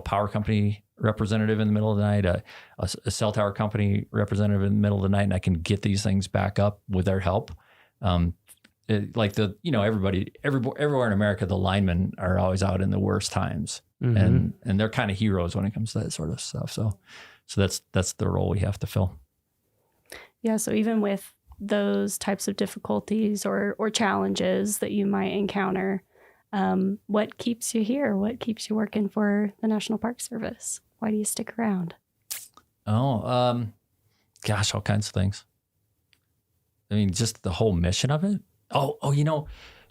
power company representative in the middle of the night, a cell tower company representative in the middle of the night, and I can get these things back up with their help. Everywhere in America, the linemen are always out in the worst times, and they're kind of heroes when it comes to that sort of stuff. So that's the role we have to fill.
Yeah. So even with those types of difficulties or challenges that you might encounter, what keeps you here? What keeps you working for the National Park Service? Why do you stick around?
Oh, gosh, all kinds of things. I mean, just the whole mission of it. Oh,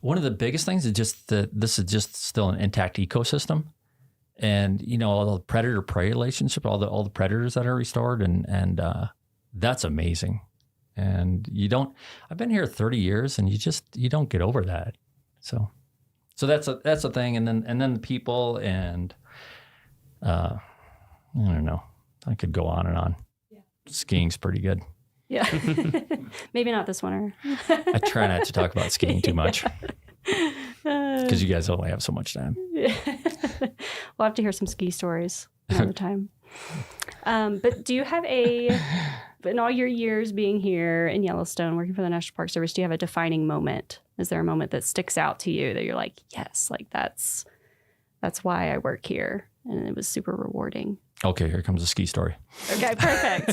one of the biggest things is just that this is just still an intact ecosystem. And, all the predator-prey relationship, all the predators that are restored, and that's amazing. And I've been here 30 years and you don't get over that. So that's a thing. And then the people and, I don't know, I could go on and on. Yeah. Skiing's pretty good.
Yeah. Maybe not this winter.
I try not to talk about skiing too much because you guys only have so much time.
Yeah. We'll have to hear some ski stories another time. But do you have in all your years being here in Yellowstone, working for the National Park Service, do you have a defining moment? Is there a moment that sticks out to you that you're like, yes, like that's why I work here, and it was super rewarding?
Okay, here comes a ski story.
Okay, perfect.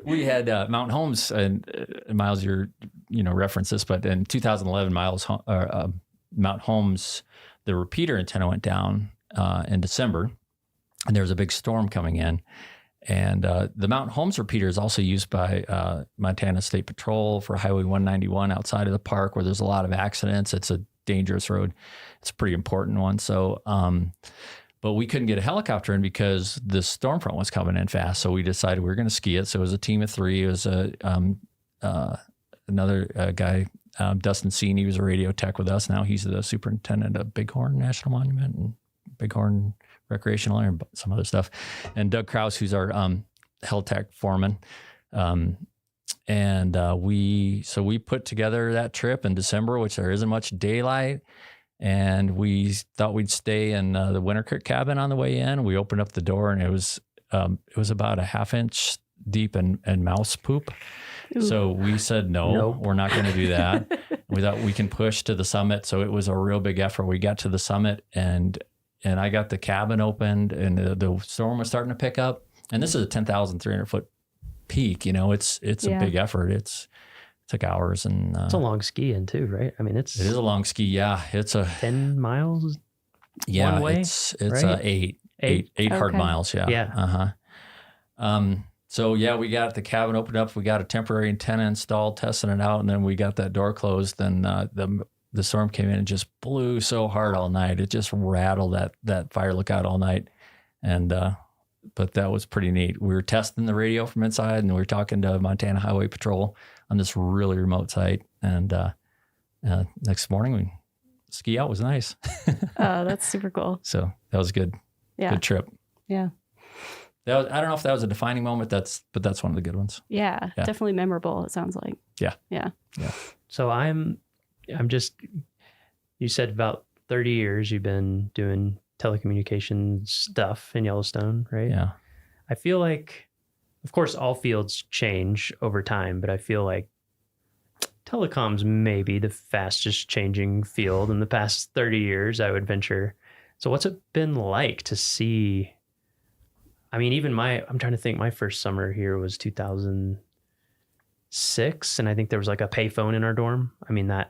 We had Mountain Homes, and Miles, you referenced this, but in 2011, Mountain Homes, the repeater antenna went down in December, and there was a big storm coming in. And the Mountain Homes repeater is also used by Montana State Patrol for Highway 191 outside of the park, where there's a lot of accidents. It's a dangerous road. It's a pretty important one. So, but we couldn't get a helicopter in because the storm front was coming in fast. So we decided we were going to ski it. So it was a team of three. It was another guy, Dustin Seen. He was a radio tech with us. Now he's the superintendent of Bighorn National Monument and Bighorn Recreational and some other stuff. And Doug Krause, who's our Hel-Tech foreman. We put together that trip in December, which there isn't much daylight. And we thought we'd stay in the Winter Creek cabin on the way in. We opened up the door and it was about a half-inch deep in mouse poop. Ooh. So we said, no, we're not going to do that. We thought we can push to the summit. So it was a real big effort. We got to the summit and I got the cabin opened and the storm was starting to pick up. And this is a 10,300 foot peak. It's a big effort. It took hours and
it's a long ski in too, right? I mean, it
is a long ski. Yeah. It's a
10 miles.
Yeah.
One way,
it's right? eight hard miles. Yeah.
Yeah.
So yeah, we got the cabin opened up. We got a temporary antenna installed, testing it out. And then we got that door closed. And the storm came in and just blew so hard all night. It just rattled that fire lookout all night. And, but that was pretty neat. We were testing the radio from inside and we were talking to Montana Highway Patrol on this really remote site. And next morning, ski out was nice.
Oh, that's super cool.
So that was good.
Yeah.
Good trip.
Yeah.
I don't know if that was a defining moment, but that's one of the good ones.
Yeah. Definitely memorable, it sounds like.
Yeah.
Yeah.
Yeah.
So I'm just, you said about 30 years you've been doing telecommunications stuff in Yellowstone, right?
Yeah.
I feel like, of course, all fields change over time, but I feel like telecoms may be the fastest changing field in the past 30 years, I would venture. So what's it been like to see? I mean, even I'm trying to think, my first summer here was 2006, and I think there was like a payphone in our dorm. I mean, there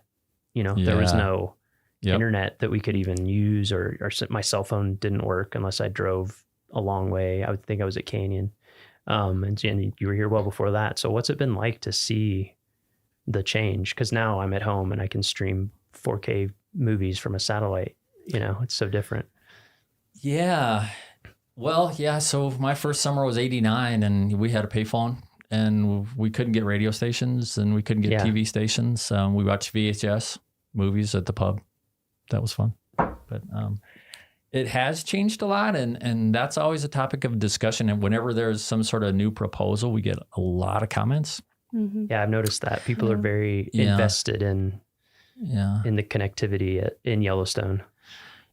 was no internet that we could even use, or my cell phone didn't work unless I drove a long way. I would think I was at Canyon. And you were here well before that. So what's it been like to see the change? Because now I'm at home and I can stream 4K movies from a satellite. You know, it's so different.
Yeah. Well, yeah. So my first summer was 89 and we had a payphone and we couldn't get radio stations and we couldn't get TV stations. We watched VHS movies at the pub. That was fun. But it has changed a lot, and that's always a topic of discussion. And whenever there's some sort of new proposal, we get a lot of comments.
Mm-hmm.
Yeah, I've noticed that people are very invested in the connectivity in Yellowstone.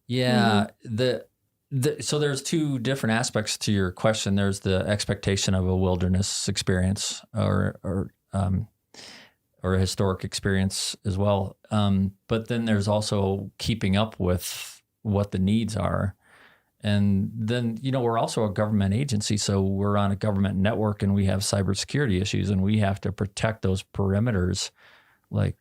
Yeah, so there's two different aspects to your question. There's the expectation of a wilderness experience or a historic experience as well. But then there's also keeping up with what the needs are. And then, we're also a government agency, so we're on a government network and we have cybersecurity issues and we have to protect those perimeters like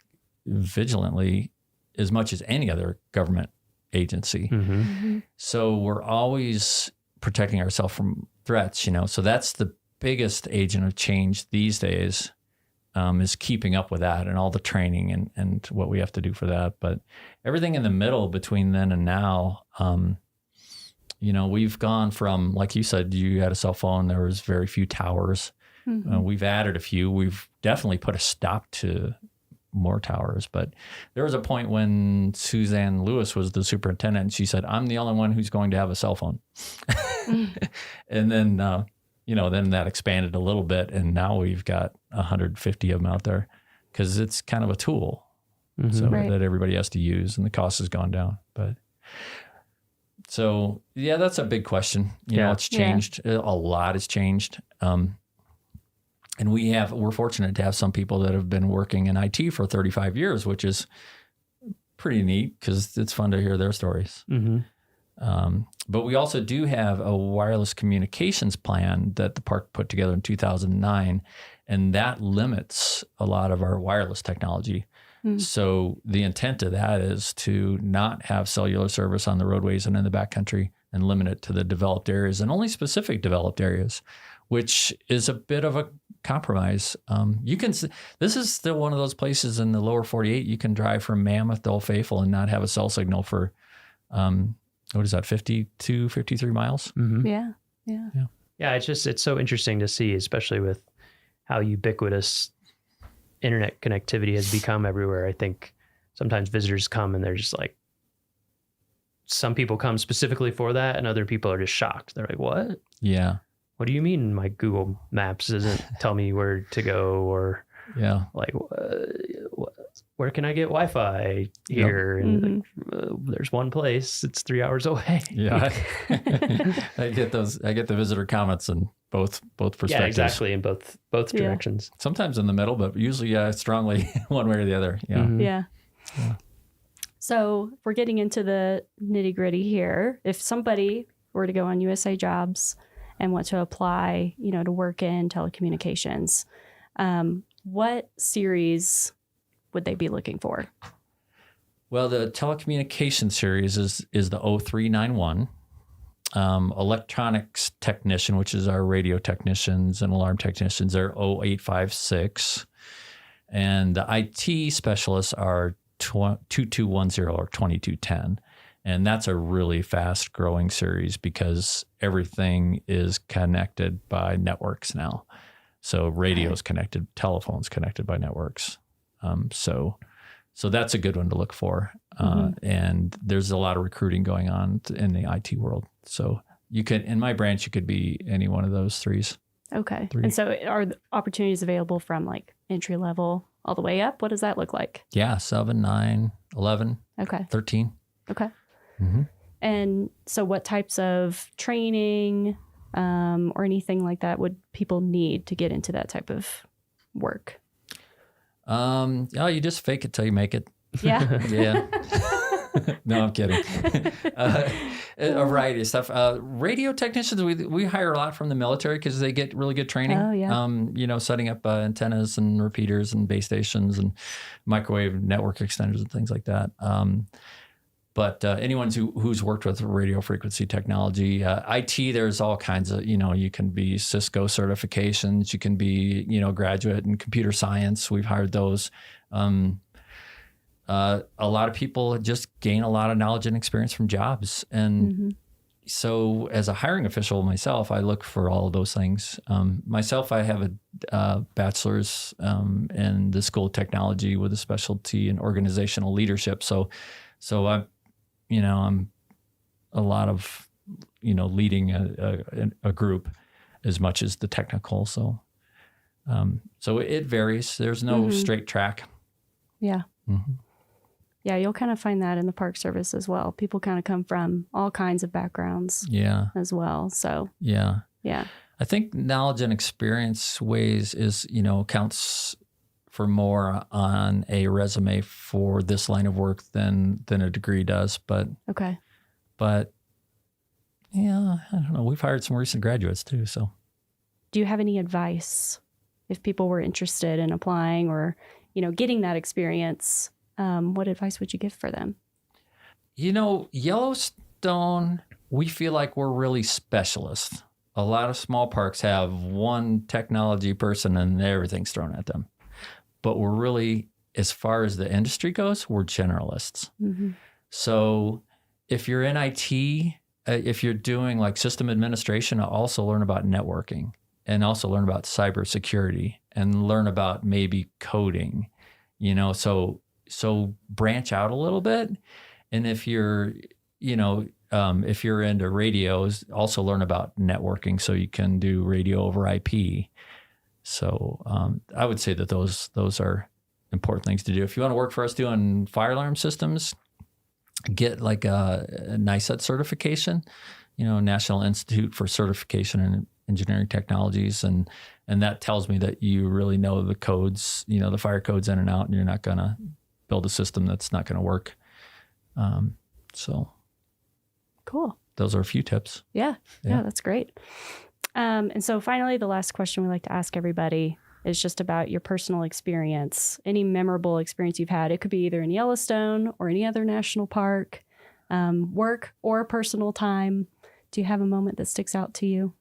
vigilantly as much as any other government agency.
Mm-hmm.
Mm-hmm.
So we're always protecting ourselves from threats, So that's the biggest agent of change these days. Is keeping up with that and all the training and what we have to do for that. But everything in the middle between then and now, we've gone from, like you said, you had a cell phone, there was very few towers.
Mm-hmm.
We've added a few. We've definitely put a stop to more towers. But there was a point when Suzanne Lewis was the superintendent and she said, I'm the only one who's going to have a cell phone. And then, then that expanded a little bit, and now we've got 150 of them out there because it's kind of a tool that everybody has to use, and the cost has gone down. But so, that's a big question. It's changed. A lot has changed. And we're fortunate to have some people that have been working in IT for 35 years, which is pretty neat because it's fun to hear their stories.
Mm-hmm.
But we also do have a wireless communications plan that the park put together in 2009, and that limits a lot of our wireless technology.
Mm.
So the intent of that is to not have cellular service on the roadways and in the backcountry and limit it to the developed areas and only specific developed areas, which is a bit of a compromise. This is still one of those places in the lower 48 you can drive from Mammoth to Old Faithful and not have a cell signal for what is that, 52, 53 miles?
Mm-hmm.
Yeah.
Yeah, it's so interesting to see, especially with how ubiquitous internet connectivity has become everywhere. I think sometimes visitors come and they're just like, some people come specifically for that and other people are just shocked. They're like, what?
Yeah.
What do you mean my Google Maps doesn't tell me where to go? Or like, where can I get Wi-Fi here?
Yep.
And there's one place, it's 3 hours away.
Yeah. I get the visitor comments in both perspectives.
Yeah, exactly. In both directions.
Sometimes in the middle, but usually strongly one way or the other. Yeah.
Mm-hmm.
Yeah. So if we're getting into the nitty gritty here, if somebody were to go on USA Jobs and want to apply, to work in telecommunications, what series would they be looking for?
Well, the telecommunication series is the 0391. Electronics technician, which is our radio technicians and alarm technicians, are 0856. And the IT specialists are 2210 or 2210. And that's a really fast growing series because everything is connected by networks now. So radio's connected, telephone's connected by networks. So that's a good one to look for. And there's a lot of recruiting going on in the IT world. So you could, in my branch, you could be any one of those threes.
Okay. And so are the opportunities available from like entry level all the way up? What does that look like?
Yeah. 7, 9, 11, 13.
Okay.
Mm-hmm.
And so what types of training or anything like that would people need to get into that type of work?
You just fake it till you make it.
Yeah.
Yeah. No, I'm kidding. A variety of stuff. Radio technicians, we hire a lot from the military because they get really good training.
Oh, yeah.
Setting up antennas and repeaters and base stations and microwave network extenders and things like that. But anyone who's worked with radio frequency technology, IT, there's all kinds of, you can be Cisco certifications, you can be, graduate in computer science. We've hired those. A lot of people just gain a lot of knowledge and experience from jobs. And so as a hiring official myself, I look for all of those things. Myself, I have a bachelor's in the School of Technology with a specialty in organizational leadership. So I'm a lot of, leading a group as much as the technical. So it varies. There's no straight track.
Yeah. Yeah, you'll kind of find that in the Park Service as well. People kind of come from all kinds of backgrounds as well. So yeah.
I think knowledge and experience counts for more on a resume for this line of work than a degree does. But yeah, I don't know. We've hired some recent graduates too. So
do you have any advice if people were interested in applying or, getting that experience? What advice would you give for them?
Yellowstone, we feel like we're really specialists. A lot of small parks have one technology person and everything's thrown at them. But we're really, as far as the industry goes, we're generalists. So if you're in IT, if you're doing like system administration, also learn about networking and also learn about cybersecurity and learn about maybe coding, so branch out a little bit. And if you're, if you're into radios, also learn about networking so you can do radio over IP. So I would say that those are important things to do. If you want to work for us doing fire alarm systems, get like a NICET certification, National Institute for Certification in Engineering Technologies. And that tells me that you really know the codes, the fire codes in and out, and you're not going to build a system that's not going to work. So
cool.
Those are a few tips.
Yeah, that's great. And so finally, the last question we like to ask everybody is just about your personal experience, any memorable experience you've had. It could be either in Yellowstone or any other national park, work or personal time. Do you have a moment that sticks out to you?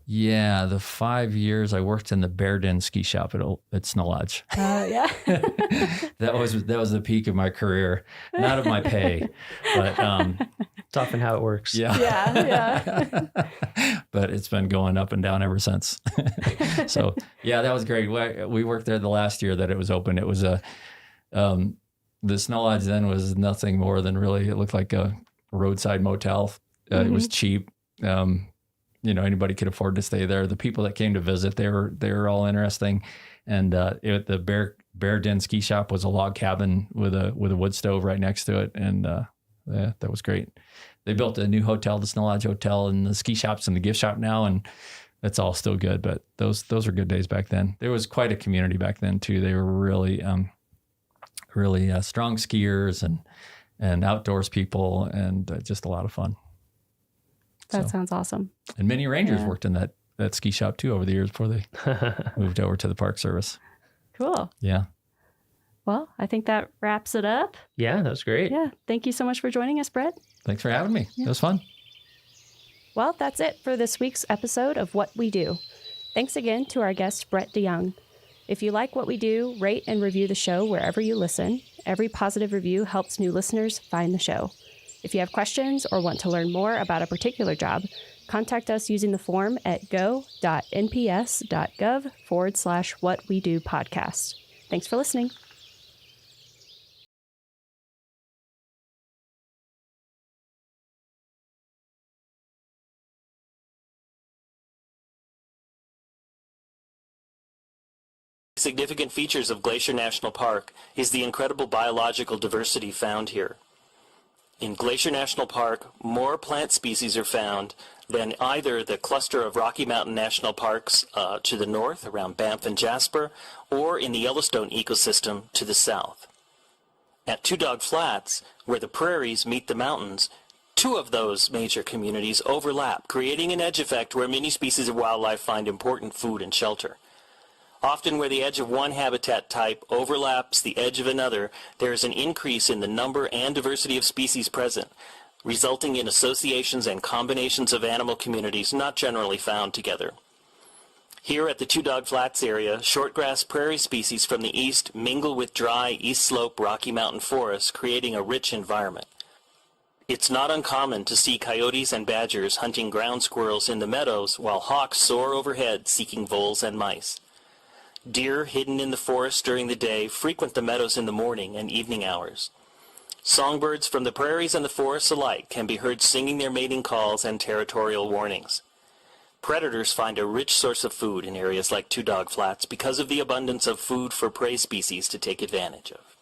Yeah, the 5 years I worked in the Bear Den ski shop at Snow Lodge.
Yeah.
That was the peak of my career, not of my pay, but
it's often how it works.
Yeah.
But it's been going up and down ever since. So yeah, that was great. We worked there the last year that it was open. It was the Snow Lodge then was nothing more than really, it looked like a roadside motel. It was cheap. Anybody could afford to stay there. The people that came to visit, they were all interesting. And the Bear Den ski shop was a log cabin with a wood stove right next to it. And that was great. They built a new hotel, the Snow Lodge Hotel, and the ski shop's in the gift shop now, and it's all still good. But those are good days back then. There was quite a community back then too. They were really strong skiers and outdoors people, and just a lot of fun.
That sounds awesome.
And many rangers worked in that ski shop too over the years before they moved over to the Park Service.
Cool.
Yeah.
Well, I think that wraps it up.
Yeah, that was great.
Yeah. Thank you so much for joining us, Brett.
Thanks for having me. It was fun.
Well, that's it for this week's episode of What We Do. Thanks again to our guest, Brett DeYoung. If you like what we do, rate and review the show wherever you listen. Every positive review helps new listeners find the show. If you have questions or want to learn more about a particular job, contact us using the form at go.nps.gov/whatwedopodcast. Thanks for listening.
Significant features of Glacier National Park is the incredible biological diversity found here. In Glacier National Park, more plant species are found than either the cluster of Rocky Mountain National Parks to the north around Banff and Jasper, or in the Yellowstone ecosystem to the south. At Two Dog Flats, where the prairies meet the mountains, two of those major communities overlap, creating an edge effect where many species of wildlife find important food and shelter. Often where the edge of one habitat type overlaps the edge of another, there is an increase in the number and diversity of species present, resulting in associations and combinations of animal communities not generally found together. Here at the Two Dog Flats area, shortgrass prairie species from the east mingle with dry east slope Rocky Mountain forests, creating a rich environment. It's not uncommon to see coyotes and badgers hunting ground squirrels in the meadows while hawks soar overhead seeking voles and mice. Deer hidden in the forest during the day frequent the meadows in the morning and evening hours. Songbirds from the prairies and the forests alike can be heard singing their mating calls and territorial warnings. Predators find a rich source of food in areas like Two Dog Flats because of the abundance of food for prey species to take advantage of.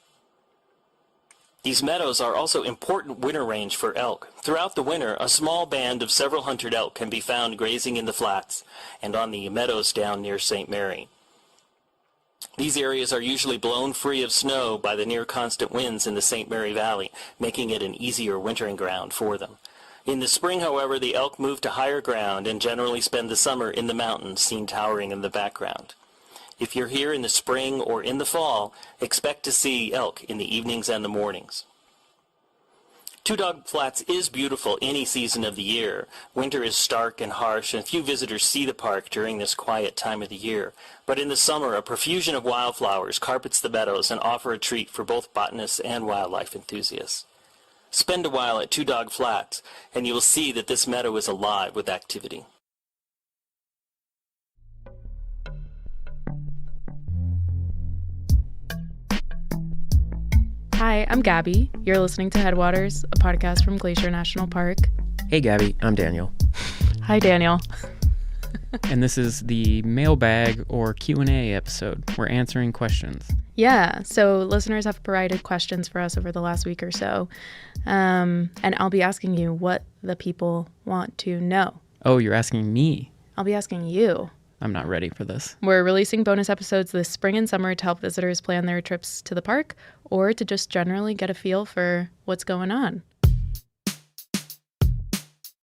These meadows are also important winter range for elk. Throughout the winter, a small band of several hundred elk can be found grazing in the flats and on the meadows down near St. Mary. These areas are usually blown free of snow by the near constant winds in the St. Mary Valley, making it an easier wintering ground for them. In the spring, however, the elk move to higher ground and generally spend the summer in the mountains, seen towering in the background. If you're here in the spring or in the fall, expect to see elk in the evenings and the mornings. Two Dog Flats is beautiful any season of the year. Winter is stark and harsh, and few visitors see the park during this quiet time of the year. But in the summer, a profusion of wildflowers carpets the meadows and offer a treat for both botanists and wildlife enthusiasts. Spend a while at Two Dog Flats, and you will see that this meadow is alive with activity.
Hi, I'm Gabby. You're listening to Headwaters, a podcast from Glacier National Park.
Hey, Gabby. I'm Daniel.
Hi, Daniel.
And this is the mailbag or Q&A episode. We're answering questions.
Yeah, so listeners have provided questions for us over the last week or so. And I'll be asking you what the people want to know.
Oh, you're asking me?
I'll be asking you.
I'm not ready for this.
We're releasing bonus episodes this spring and summer to help visitors plan their trips to the park or to just generally get a feel for what's going on.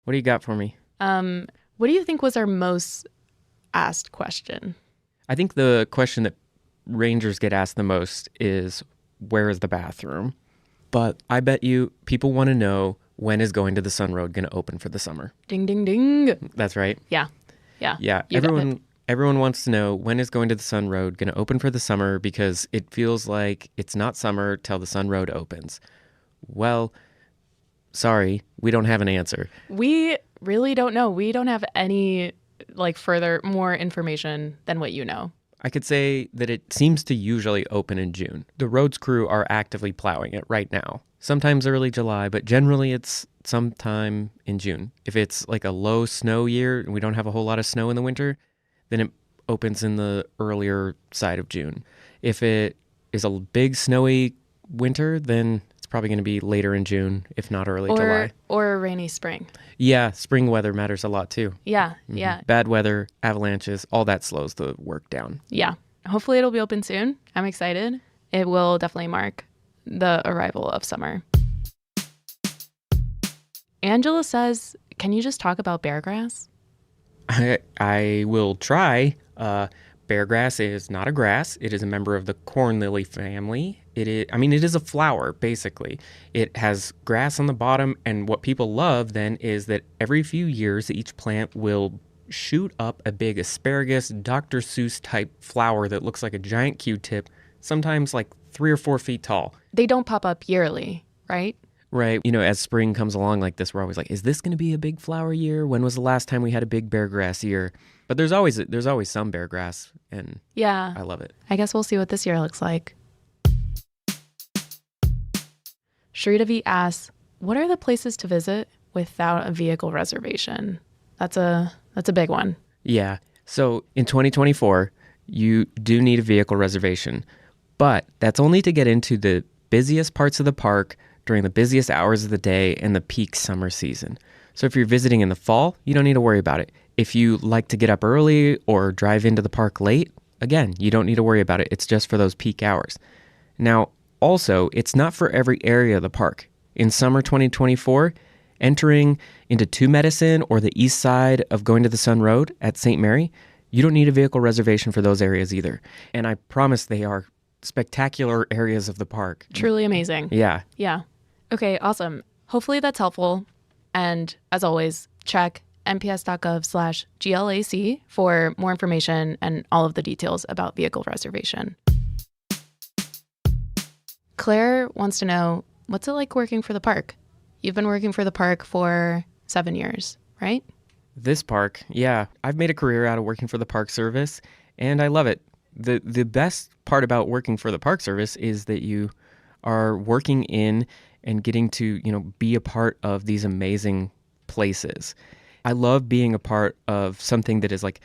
What do you got for me?
What do you think was our most asked question?
I think the question that rangers get asked the most is, where is the bathroom? But I bet you people want to know, when is Going to the Sun Road going to open for the summer?
Ding, ding, ding.
That's right.
Yeah.
Yeah. Everyone wants to know, when is Going to the Sun Road going to open for the summer, because it feels like it's not summer till the Sun Road opens. Well, sorry, we don't have an answer.
We really don't know. We don't have any more information than what you know.
I could say that it seems to usually open in June. The roads crew are actively plowing it right now. Sometimes early July, but generally it's sometime in June. If it's like a low snow year and we don't have a whole lot of snow in the winter, then it opens in the earlier side of June. If it is a big snowy winter, then it's probably going to be later in June, if not early July.
Or a rainy spring.
Yeah, spring weather matters a lot too.
Yeah, yeah.
Bad weather, avalanches, all that slows the work down.
Yeah. Hopefully it'll be open soon. I'm excited. It will definitely mark the arrival of summer. Angela says, can you just talk about beargrass?
I will try. Beargrass is not a grass. It is a member of the corn lily family. It is a flower, basically. It has grass on the bottom, and what people love then is that every few years, each plant will shoot up a big asparagus, Dr. Seuss type flower that looks like a giant Q-tip, sometimes like 3 or 4 feet tall.
They don't pop up yearly, right?
Right. As spring comes along like this, we're always like, is this going to be a big flower year? When was the last time we had a big beargrass year? But there's always some beargrass, and
yeah,
I love it.
I guess we'll see what this year looks like. Shritavi asks, what are the places to visit without a vehicle reservation? That's a big one.
Yeah. So in 2024, you do need a vehicle reservation, but that's only to get into the busiest parts of the park during the busiest hours of the day and the peak summer season. So if you're visiting in the fall, you don't need to worry about it. If you like to get up early or drive into the park late, again, you don't need to worry about it. It's just for those peak hours. Now, also, it's not for every area of the park. In summer 2024, entering into Two Medicine or the east side of Going to the Sun Road at St. Mary, You don't need a vehicle reservation for those areas either. And I promise they are spectacular areas of the park.
Truly amazing.
Yeah.
Yeah. Okay, awesome. Hopefully that's helpful. And as always, check nps.gov/GLAC for more information and all of the details about vehicle reservation. Claire wants to know, what's it like working for the park? You've been working for the park for 7 years, right?
This park, yeah. I've made a career out of working for the Park Service, and I love it. The best part about working for the Park Service is that you are working in and getting to, be a part of these amazing places. I love being a part of something that is like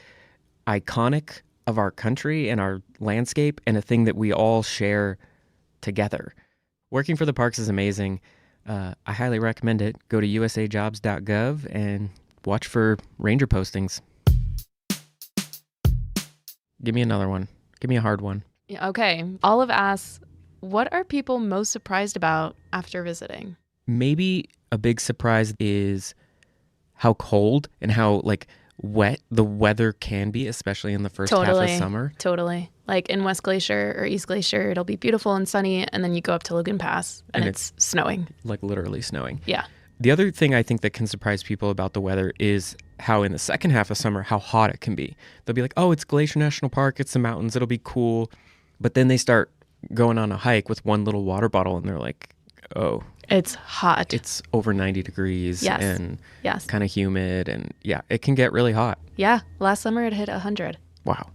iconic of our country and our landscape and a thing that we all share together. Working for the parks is amazing. I highly recommend it. Go to usajobs.gov and watch for ranger postings. Give me another one. Give me a hard one.
Yeah, okay. Olive asks, what are people most surprised about after visiting?
Maybe a big surprise is how cold and how wet the weather can be, especially in the first half of summer.
Totally. Like in West Glacier or East Glacier, it'll be beautiful and sunny, and then you go up to Logan Pass and it's snowing.
Like literally snowing.
Yeah.
The other thing I think that can surprise people about the weather is how in the second half of summer, how hot it can be. They'll be like, oh, it's Glacier National Park, it's the mountains, it'll be cool. But then they start going on a hike with one little water bottle and they're like, oh.
It's hot.
It's over 90 degrees
yes.
and
yes.
kind of humid. And yeah, it can get really hot.
Yeah. Last summer it hit 100.
Wow.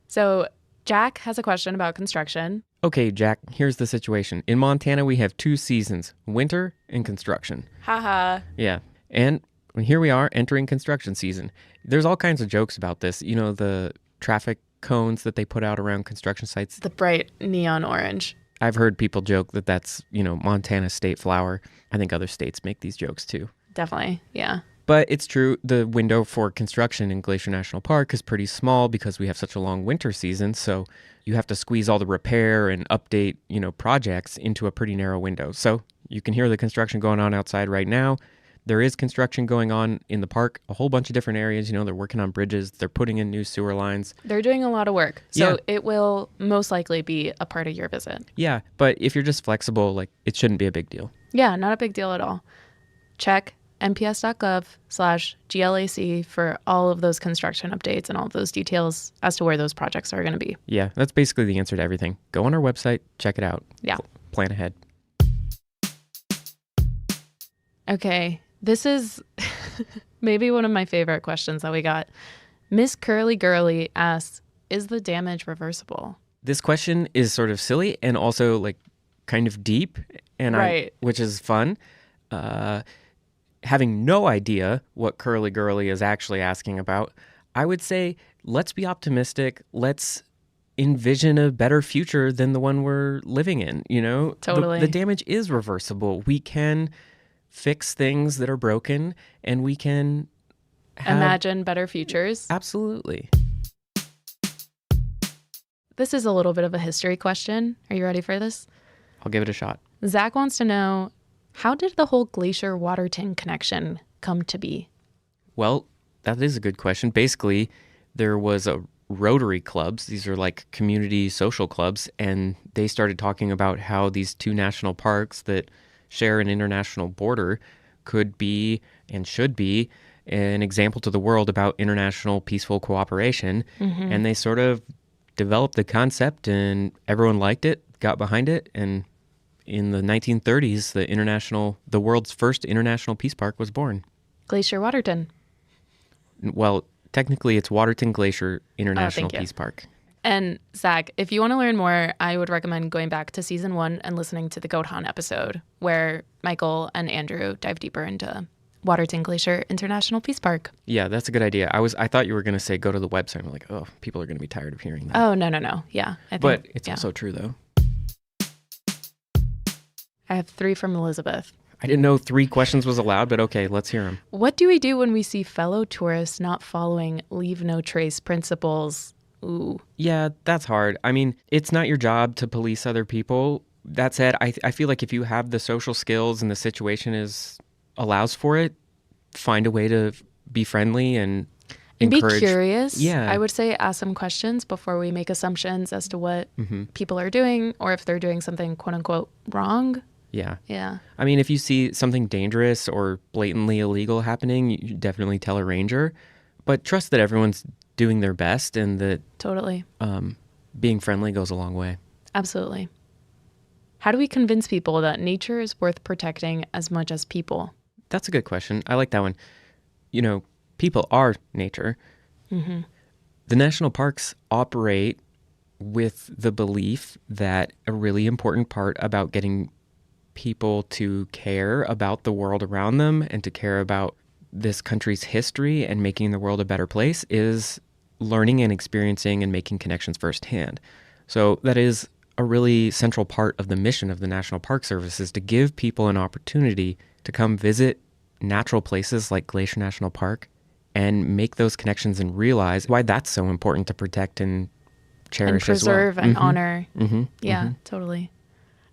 So Jack has a question about construction.
Okay, Jack, here's the situation. In Montana, we have 2 seasons, winter and construction.
Haha.
Yeah. And here we are entering construction season. There's all kinds of jokes about this. The traffic cones that they put out around construction sites.
The bright neon orange.
I've heard people joke that that's, Montana's state flower. I think other states make these jokes too.
Definitely. Yeah.
But it's true, the window for construction in Glacier National Park is pretty small because we have such a long winter season. So you have to squeeze all the repair and update, projects into a pretty narrow window. So you can hear the construction going on outside right now. There is construction going on in the park, a whole bunch of different areas. They're working on bridges. They're putting in new sewer lines.
They're doing a lot of work. So
yeah.
It will most likely be a part of your visit.
Yeah, but if you're just flexible, it shouldn't be a big deal.
Yeah, not a big deal at all. Check nps.gov/GLAC for all of those construction updates and all of those details as to where those projects are going to be.
Yeah, that's basically the answer to everything. Go on our website, check it out.
Yeah.
Plan ahead.
Okay, this is maybe one of my favorite questions that we got. Miss Curly Girly asks, is the damage reversible?
This question is sort of silly and also kind of deep, and
right.
Which is fun. Having no idea what Curly Girly is actually asking about, I would say, let's be optimistic. Let's envision a better future than the one we're living in.
Totally.
The damage is reversible. We can fix things that are broken, and we can
imagine better futures.
Absolutely.
This is a little bit of a history question. Are you ready for this?
I'll give it a shot.
Zach wants to know, how did the whole Glacier-Waterton connection come to be?
Well, that is a good question. Basically, there was a Rotary clubs. These are like community social clubs, and they started talking about how these 2 national parks that share an international border could be and should be an example to the world about international peaceful cooperation.
Mm-hmm.
And they sort of developed the concept, and everyone liked it, got behind it, and in the 1930s, the world's first international peace park was born.
Glacier-Waterton.
Well, technically, it's Waterton Glacier International Peace Park.
And Zach, if you want to learn more, I would recommend going back to season 1 and listening to the Goat Hunt episode, where Michael and Andrew dive deeper into Waterton Glacier International Peace Park.
Yeah, that's a good idea. I thought you were going to say go to the website. I'm like, oh, people are going to be tired of hearing that.
Oh, no. Yeah.
But it's also true, though.
I have 3 from Elizabeth.
I didn't know 3 questions was allowed, but okay, let's hear them.
What do we do when we see fellow tourists not following leave no trace principles? Ooh.
Yeah, that's hard. I mean, it's not your job to police other people. That said, I feel like if you have the social skills and the situation allows for it, find a way to be friendly and
And be
encourage.
curious.
Yeah.
I would say ask some questions before we make assumptions as to what people are doing or if they're doing something quote unquote wrong.
Yeah.
Yeah.
I mean, if you see something dangerous or blatantly illegal happening, you definitely tell a ranger. But trust that everyone's doing their best and that
Totally.
Being friendly goes a long way.
Absolutely. How do we convince people that nature is worth protecting as much as people?
That's a good question. I like that one. You know, people are nature.
Mm-hmm.
The national parks operate with the belief that a really important part about getting people to care about the world around them and to care about this country's history and making the world a better place is learning and experiencing and making connections firsthand. So that is a really central part of the mission of the National Park Service, is to give people an opportunity to come visit natural places like Glacier National Park and make those connections and realize why that's so important to protect and cherish
and preserve
as well.
and honor. Yeah,
Mm-hmm.
totally.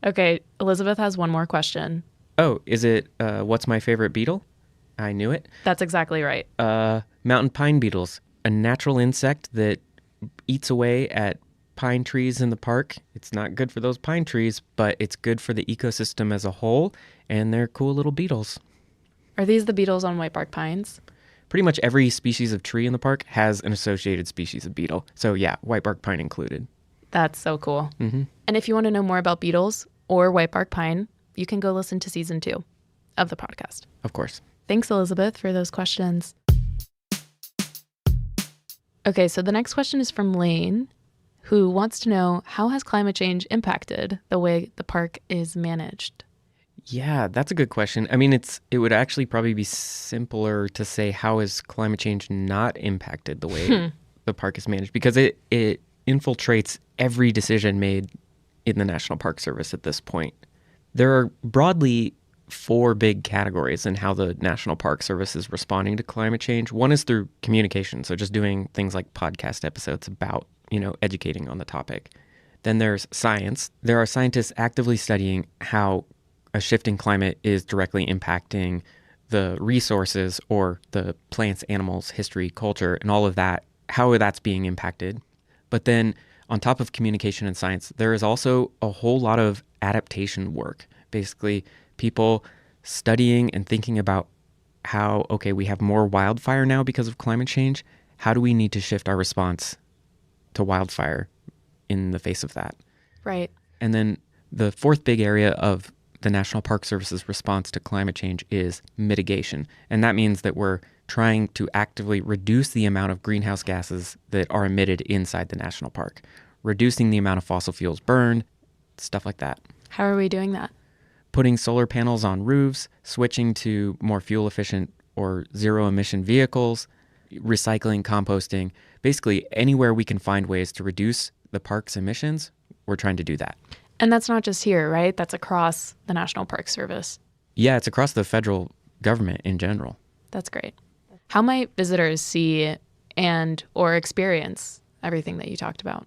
Okay, Elizabeth has one more question.
Oh, is it what's my favorite beetle? I knew it.
That's exactly right.
Mountain pine beetles, a natural insect that eats away at pine trees in the park. It's not good for those pine trees, but it's good for the ecosystem as a whole, and they're cool little beetles.
Are these the beetles on whitebark pines?
Pretty much every species of tree in the park has an associated species of beetle. So yeah, whitebark pine included.
That's so cool.
Mm-hmm.
And if you want to know more about beetles or whitebark pine, you can go listen to season 2 of the podcast.
Of course.
Thanks, Elizabeth, for those questions. Okay, so the next question is from Lane, who wants to know, how has climate change impacted the way the park is managed?
Yeah, that's a good question. I mean, it would actually probably be simpler to say, how has climate change not impacted the way the park is managed? Because it infiltrates every decision made in the National Park Service at this point. There are broadly 4 big categories in how the National Park Service is responding to climate change. One is through communication, so just doing things like podcast episodes about, educating on the topic. Then there's science. There are scientists actively studying how a shifting climate is directly impacting the resources or the plants, animals, history, culture, and all of that, how that's being impacted. But then on top of communication and science, there is also a whole lot of adaptation work. Basically, people studying and thinking about how, okay, we have more wildfire now because of climate change. How do we need to shift our response to wildfire in the face of that?
Right.
And then the 4th big area of the National Park Service's response to climate change is mitigation. And that means that we're trying to actively reduce the amount of greenhouse gases that are emitted inside the national park, reducing the amount of fossil fuels burned, stuff like that.
How are we doing that?
Putting solar panels on roofs, switching to more fuel efficient or zero emission vehicles, recycling, composting, basically anywhere we can find ways to reduce the park's emissions, we're trying to do that.
And that's not just here, right? That's across the National Park Service.
Yeah, it's across the federal government in general.
That's great. How might visitors see and or experience everything that you talked about?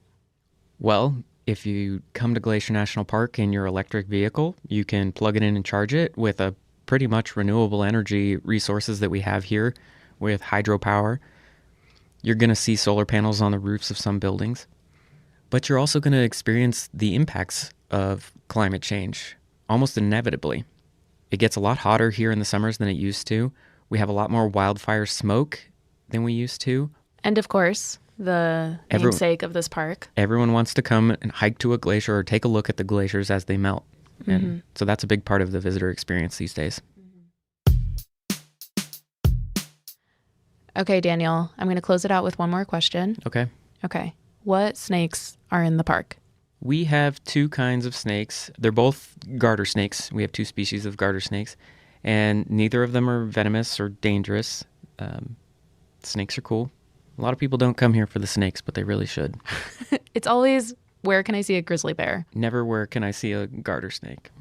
Well, if you come to Glacier National Park in your electric vehicle, you can plug it in and charge it with a pretty much renewable energy resources that we have here with hydropower. You're going to see solar panels on the roofs of some buildings, but you're also going to experience the impacts of climate change almost inevitably. It gets a lot hotter here in the summers than it used to. We have a lot more wildfire smoke than we used to.
And of course, the namesake of this park.
Everyone wants to come and hike to a glacier or take a look at the glaciers as they melt. And so that's a big part of the visitor experience these days.
Okay, Daniel, I'm going to close it out with one more question.
Okay.
What snakes are in the park?
We have 2 kinds of snakes. They're both garter snakes. We have 2 species of garter snakes, and neither of them are venomous or dangerous. Snakes are cool. A lot of people don't come here for the snakes, but they really should.
It's always, where can I see a grizzly bear?
Never, where can I see a garter snake?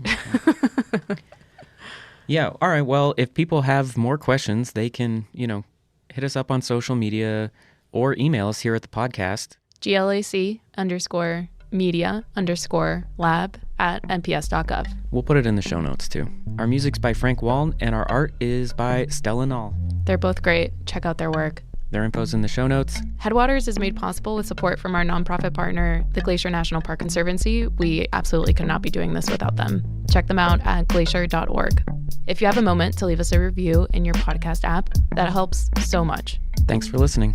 Yeah, all right. Well, if people have more questions, they can, hit us up on social media or email us here at the podcast.
GLAC_media_lab at nps.gov.
We'll put it in the show notes too. Our music's by Frank Wall, and our art is by Stella Nall.
They're both great. Check out their work.
Their info's in the show notes.
Headwaters is made possible with support from our nonprofit partner, the Glacier National Park Conservancy. We absolutely could not be doing this without them. Check them out at glacier.org. If you have a moment to leave us a review in your podcast app, that helps so much.
Thanks for listening.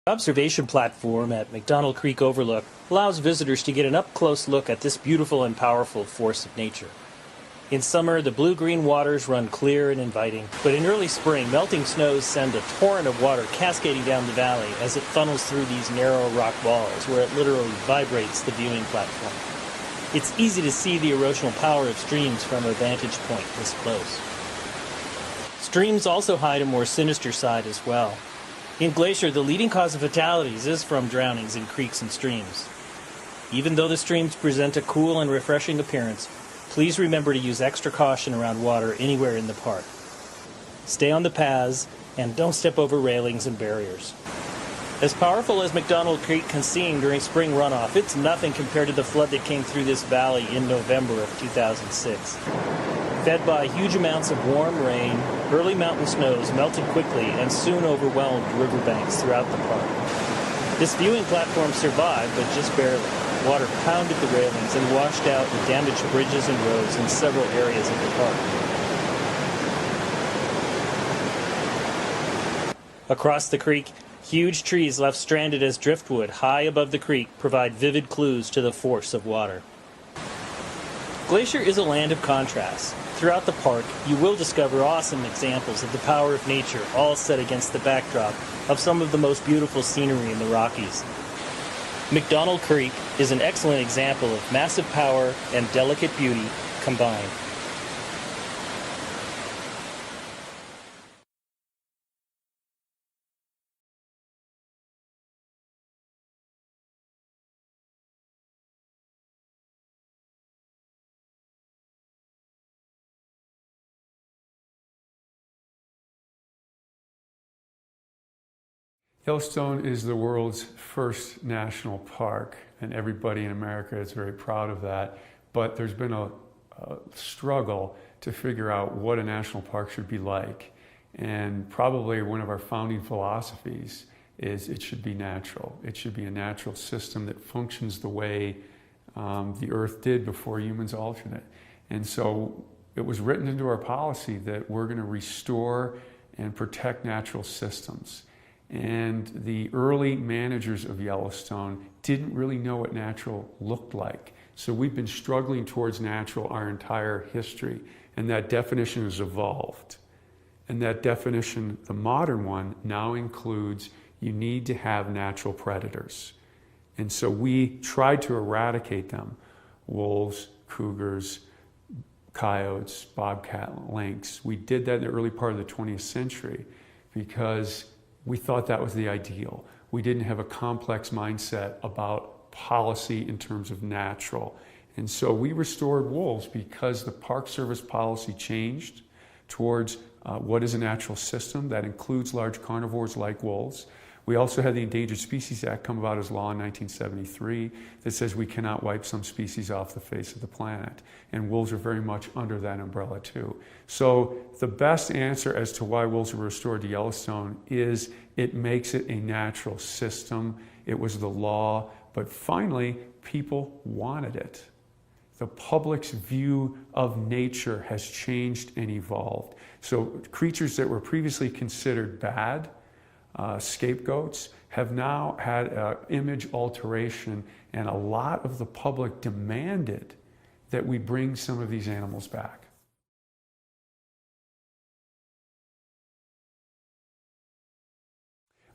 The observation platform at McDonald Creek Overlook allows visitors to get an up-close look at this beautiful and powerful force of nature. In summer, the blue-green waters run clear and inviting, but in early spring, melting snows send a torrent of water cascading down the valley as it funnels through these narrow rock walls, where it literally vibrates the viewing platform. It's easy to see the erosional power of streams from a vantage point this close. Streams also hide a more sinister side as well. In Glacier, the leading cause of fatalities is from drownings in creeks and streams. Even though the streams present a cool and refreshing appearance, please remember to use extra caution around water anywhere in the park. Stay on the paths and don't step over railings and barriers. As powerful as McDonald Creek can seem during spring runoff, it's nothing compared to the flood that came through this valley in November of 2006. Fed by huge amounts of warm rain, early mountain snows melted quickly and soon overwhelmed riverbanks throughout the park. This viewing platform survived, but just barely. Water pounded the railings and washed out the damaged bridges and roads in several areas of the park. Across the creek, huge trees left stranded as driftwood high above the creek provide vivid clues to the force of water. Glacier is a land of contrasts. Throughout the park, you will discover awesome examples of the power of nature, all set against the backdrop of some of the most beautiful scenery in the Rockies. McDonald Creek is an excellent example of massive power and delicate beauty combined.
Yellowstone is the world's first national park, and everybody in America is very proud of that. But there's been a struggle to figure out what a national park should be like. And probably one of our founding philosophies is it should be natural. It should be a natural system that functions the way the Earth did before humans altered it. And so it was written into our policy that we're going to restore and protect natural systems. And the early managers of Yellowstone didn't really know what natural looked like. So we've been struggling towards natural our entire history, and that definition has evolved. And that definition, the modern one, now includes you need to have natural predators. And so we tried to eradicate them: wolves, cougars, coyotes, bobcat, lynx. We did that in the early part of the 20th century because we thought that was the ideal. We didn't have a complex mindset about policy in terms of natural. And so we restored wolves because the Park Service policy changed towards what is a natural system that includes large carnivores like wolves. We also had the Endangered Species Act come about as law in 1973 that says we cannot wipe some species off the face of the planet. And wolves are very much under that umbrella too. So the best answer as to why wolves were restored to Yellowstone is it makes it a natural system. It was the law, but finally people wanted it. The public's view of nature has changed and evolved. So creatures that were previously considered bad, scapegoats, have now had image alteration, and a lot of the public demanded that we bring some of these animals back.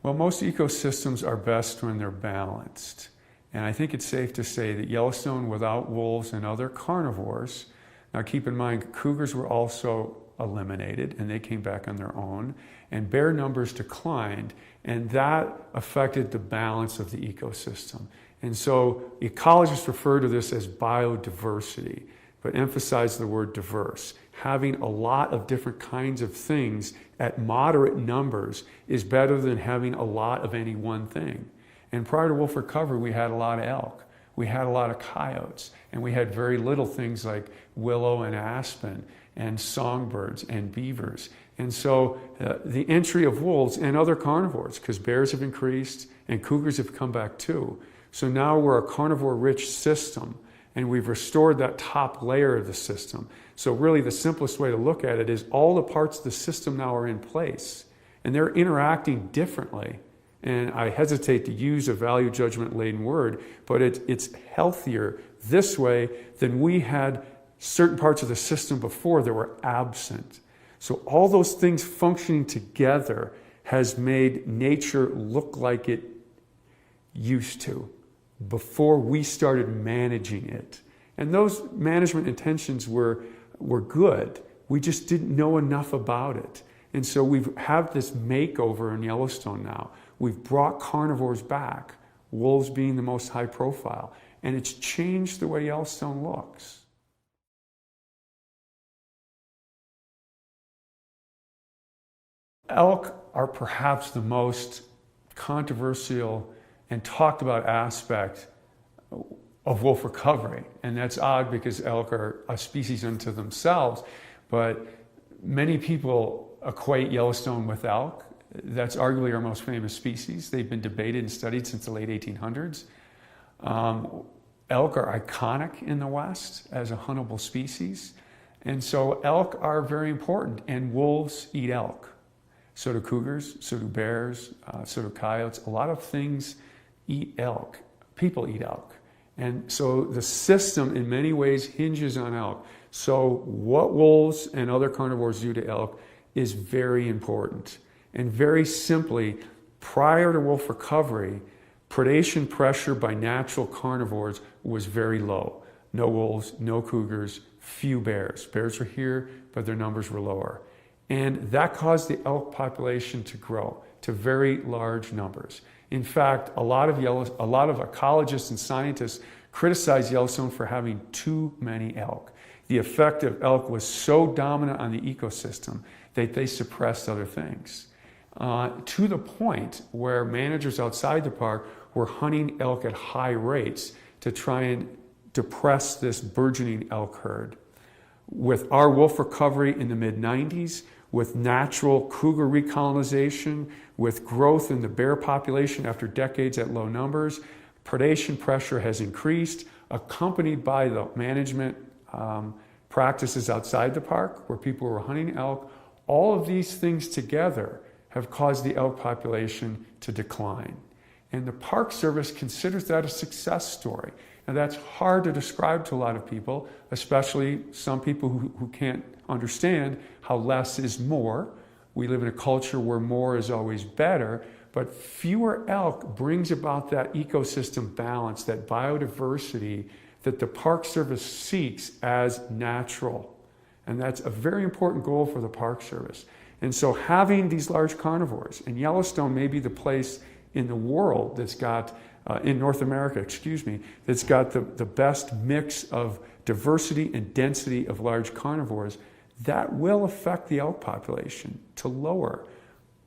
Well, most ecosystems are best when they're balanced. And I think it's safe to say that Yellowstone, without wolves and other carnivores, now keep in mind, cougars were also eliminated, and they came back on their own, and bear numbers declined, and that affected the balance of the ecosystem. And so ecologists refer to this as biodiversity, but emphasize the word diverse. Having a lot of different kinds of things at moderate numbers is better than having a lot of any one thing. And prior to wolf recovery, we had a lot of elk, we had a lot of coyotes, and we had very little things like willow and aspen and songbirds and beavers. And so the entry of wolves and other carnivores, because bears have increased and cougars have come back too. So now we're a carnivore-rich system, and we've restored that top layer of the system. So really the simplest way to look at it is all the parts of the system now are in place, and they're interacting differently. And I hesitate to use a value judgment laden word, but it's healthier this way than we had certain parts of the system before that were absent. So all those things functioning together has made nature look like it used to before we started managing it. And those management intentions were good. We just didn't know enough about it. And so we have this makeover in Yellowstone now. We've brought carnivores back, wolves being the most high profile, and it's changed the way Yellowstone looks. Elk are perhaps the most controversial and talked about aspect of wolf recovery. And that's odd because elk are a species unto themselves, but many people equate Yellowstone with elk. That's arguably our most famous species. They've been debated and studied since the late 1800s. Elk are iconic in the West as a huntable species. And so elk are very important, and wolves eat elk. So do cougars, so do bears, so do coyotes. A lot of things eat elk. People eat elk. And so the system in many ways hinges on elk. So what wolves and other carnivores do to elk is very important. And very simply, prior to wolf recovery, predation pressure by natural carnivores was very low. No wolves, no cougars, few bears. Bears are here, but their numbers were lower. And that caused the elk population to grow to very large numbers. In fact, a lot of ecologists and scientists criticize Yellowstone for having too many elk. The effect of elk was so dominant on the ecosystem that they suppressed other things. To the point where managers outside the park were hunting elk at high rates to try and depress this burgeoning elk herd. With our wolf recovery in the mid-90s, with natural cougar recolonization, with growth in the bear population after decades at low numbers, predation pressure has increased, accompanied by the management practices outside the park where people were hunting elk. All of these things together have caused the elk population to decline. And the Park Service considers that a success story. Now that's hard to describe to a lot of people, especially some people who can't understand how less is more. We live in a culture where more is always better, but fewer elk brings about that ecosystem balance, that biodiversity that the Park Service seeks as natural. And that's a very important goal for the Park Service. And so having these large carnivores, and Yellowstone may be the place in the world that's got, in North America, that's got the best mix of diversity and density of large carnivores, that will affect the elk population to lower.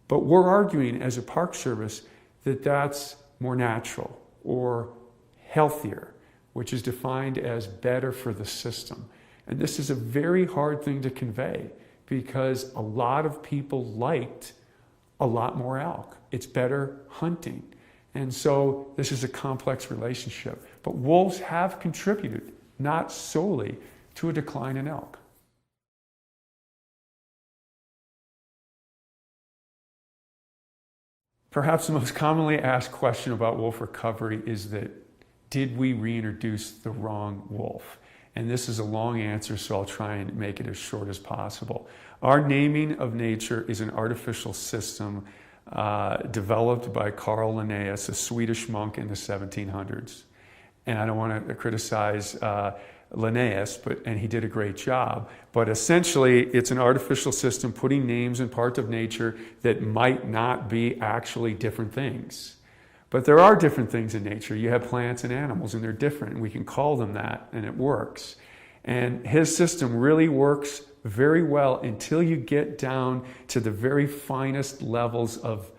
But we're arguing as a Park Service that that's more natural or healthier, which is defined as better for the system. And this is a very hard thing to convey because a lot of people liked a lot more elk. It's better hunting. And so this is a complex relationship. But wolves have contributed, not solely, to a decline in elk. Perhaps the most commonly asked question about wolf recovery is that, did we reintroduce the wrong wolf? And this is a long answer, so I'll try and make it as short as possible. Our naming of nature is an artificial system developed by Carl Linnaeus, a Swedish monk in the 1700s. And I don't want to criticize Linnaeus, and he did a great job. But essentially, it's an artificial system putting names in parts of nature that might not be actually different things. But there are different things in nature. You have plants and animals, and they're different, and we can call them that, and it works. And his system really works very well until you get down to the very finest levels of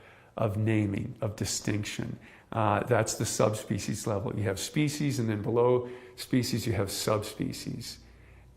naming, of distinction. That's the subspecies level. You have species, and then below species you have subspecies.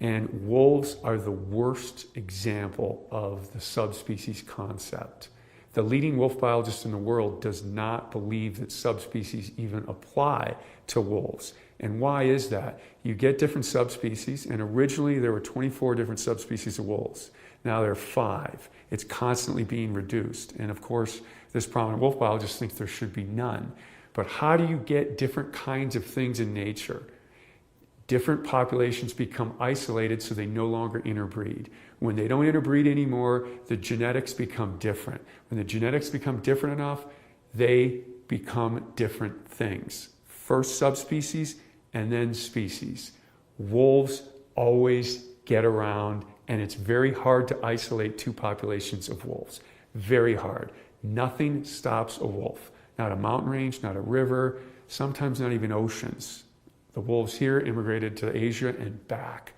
And wolves are the worst example of the subspecies concept. The leading wolf biologist in the world does not believe that subspecies even apply to wolves. And why is that? You get different subspecies, and originally there were 24 different subspecies of wolves. Now there are 5. It's constantly being reduced. And of course, this prominent wolf biologist thinks there should be none. But how do you get different kinds of things in nature? Different populations become isolated so they no longer interbreed. When they don't interbreed anymore, the genetics become different. When the genetics become different enough, they become different things. First subspecies and then species. Wolves always get around, and it's very hard to isolate 2 populations of wolves. Very hard. Nothing stops a wolf. Not a mountain range, not a river, sometimes not even oceans. The wolves here immigrated to Asia and back.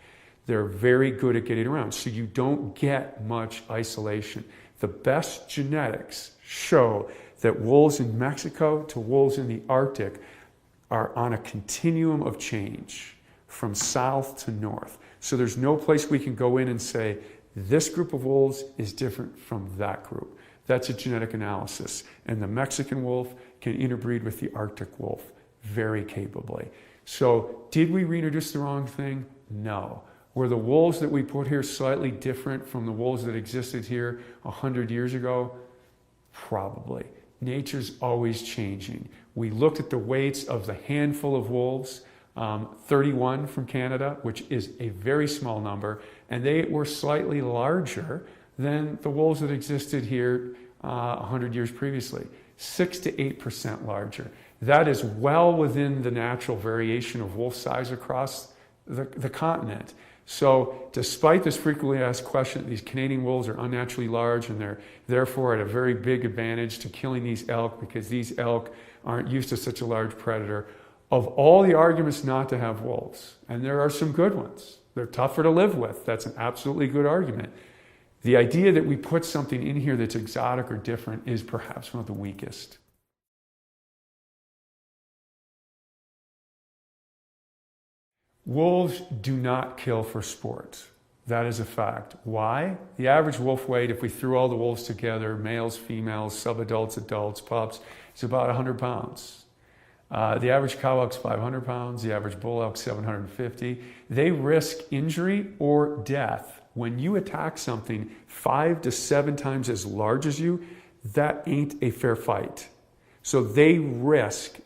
They're very good at getting around, so you don't get much isolation. The best genetics show that wolves in Mexico to wolves in the Arctic are on a continuum of change from south to north. So there's no place we can go in and say, this group of wolves is different from that group. That's a genetic analysis. And the Mexican wolf can interbreed with the Arctic wolf very capably. So did we reintroduce the wrong thing? No. Were the wolves that we put here slightly different from the wolves that existed here 100 years ago? Probably. Nature's always changing. We looked at the weights of the handful of wolves, 31 from Canada, which is a very small number, and they were slightly larger than the wolves that existed here 100 years previously, 6 to 8% larger. That is well within the natural variation of wolf size across the continent. So despite this frequently asked question that these Canadian wolves are unnaturally large and they're therefore at a very big advantage to killing these elk because these elk aren't used to such a large predator, of all the arguments not to have wolves, and there are some good ones, they're tougher to live with, that's an absolutely good argument. The idea that we put something in here that's exotic or different is perhaps one of the weakest. Wolves do not kill for sport. That is a fact. Why? The average wolf weight, if we threw all the wolves together, males, females, subadults, adults, pups, is about 100 pounds. The average cow elk's 500 pounds, the average bull elk's 750. They risk injury or death. When you attack something 5 to 7 times as large as you, that ain't a fair fight. So they risk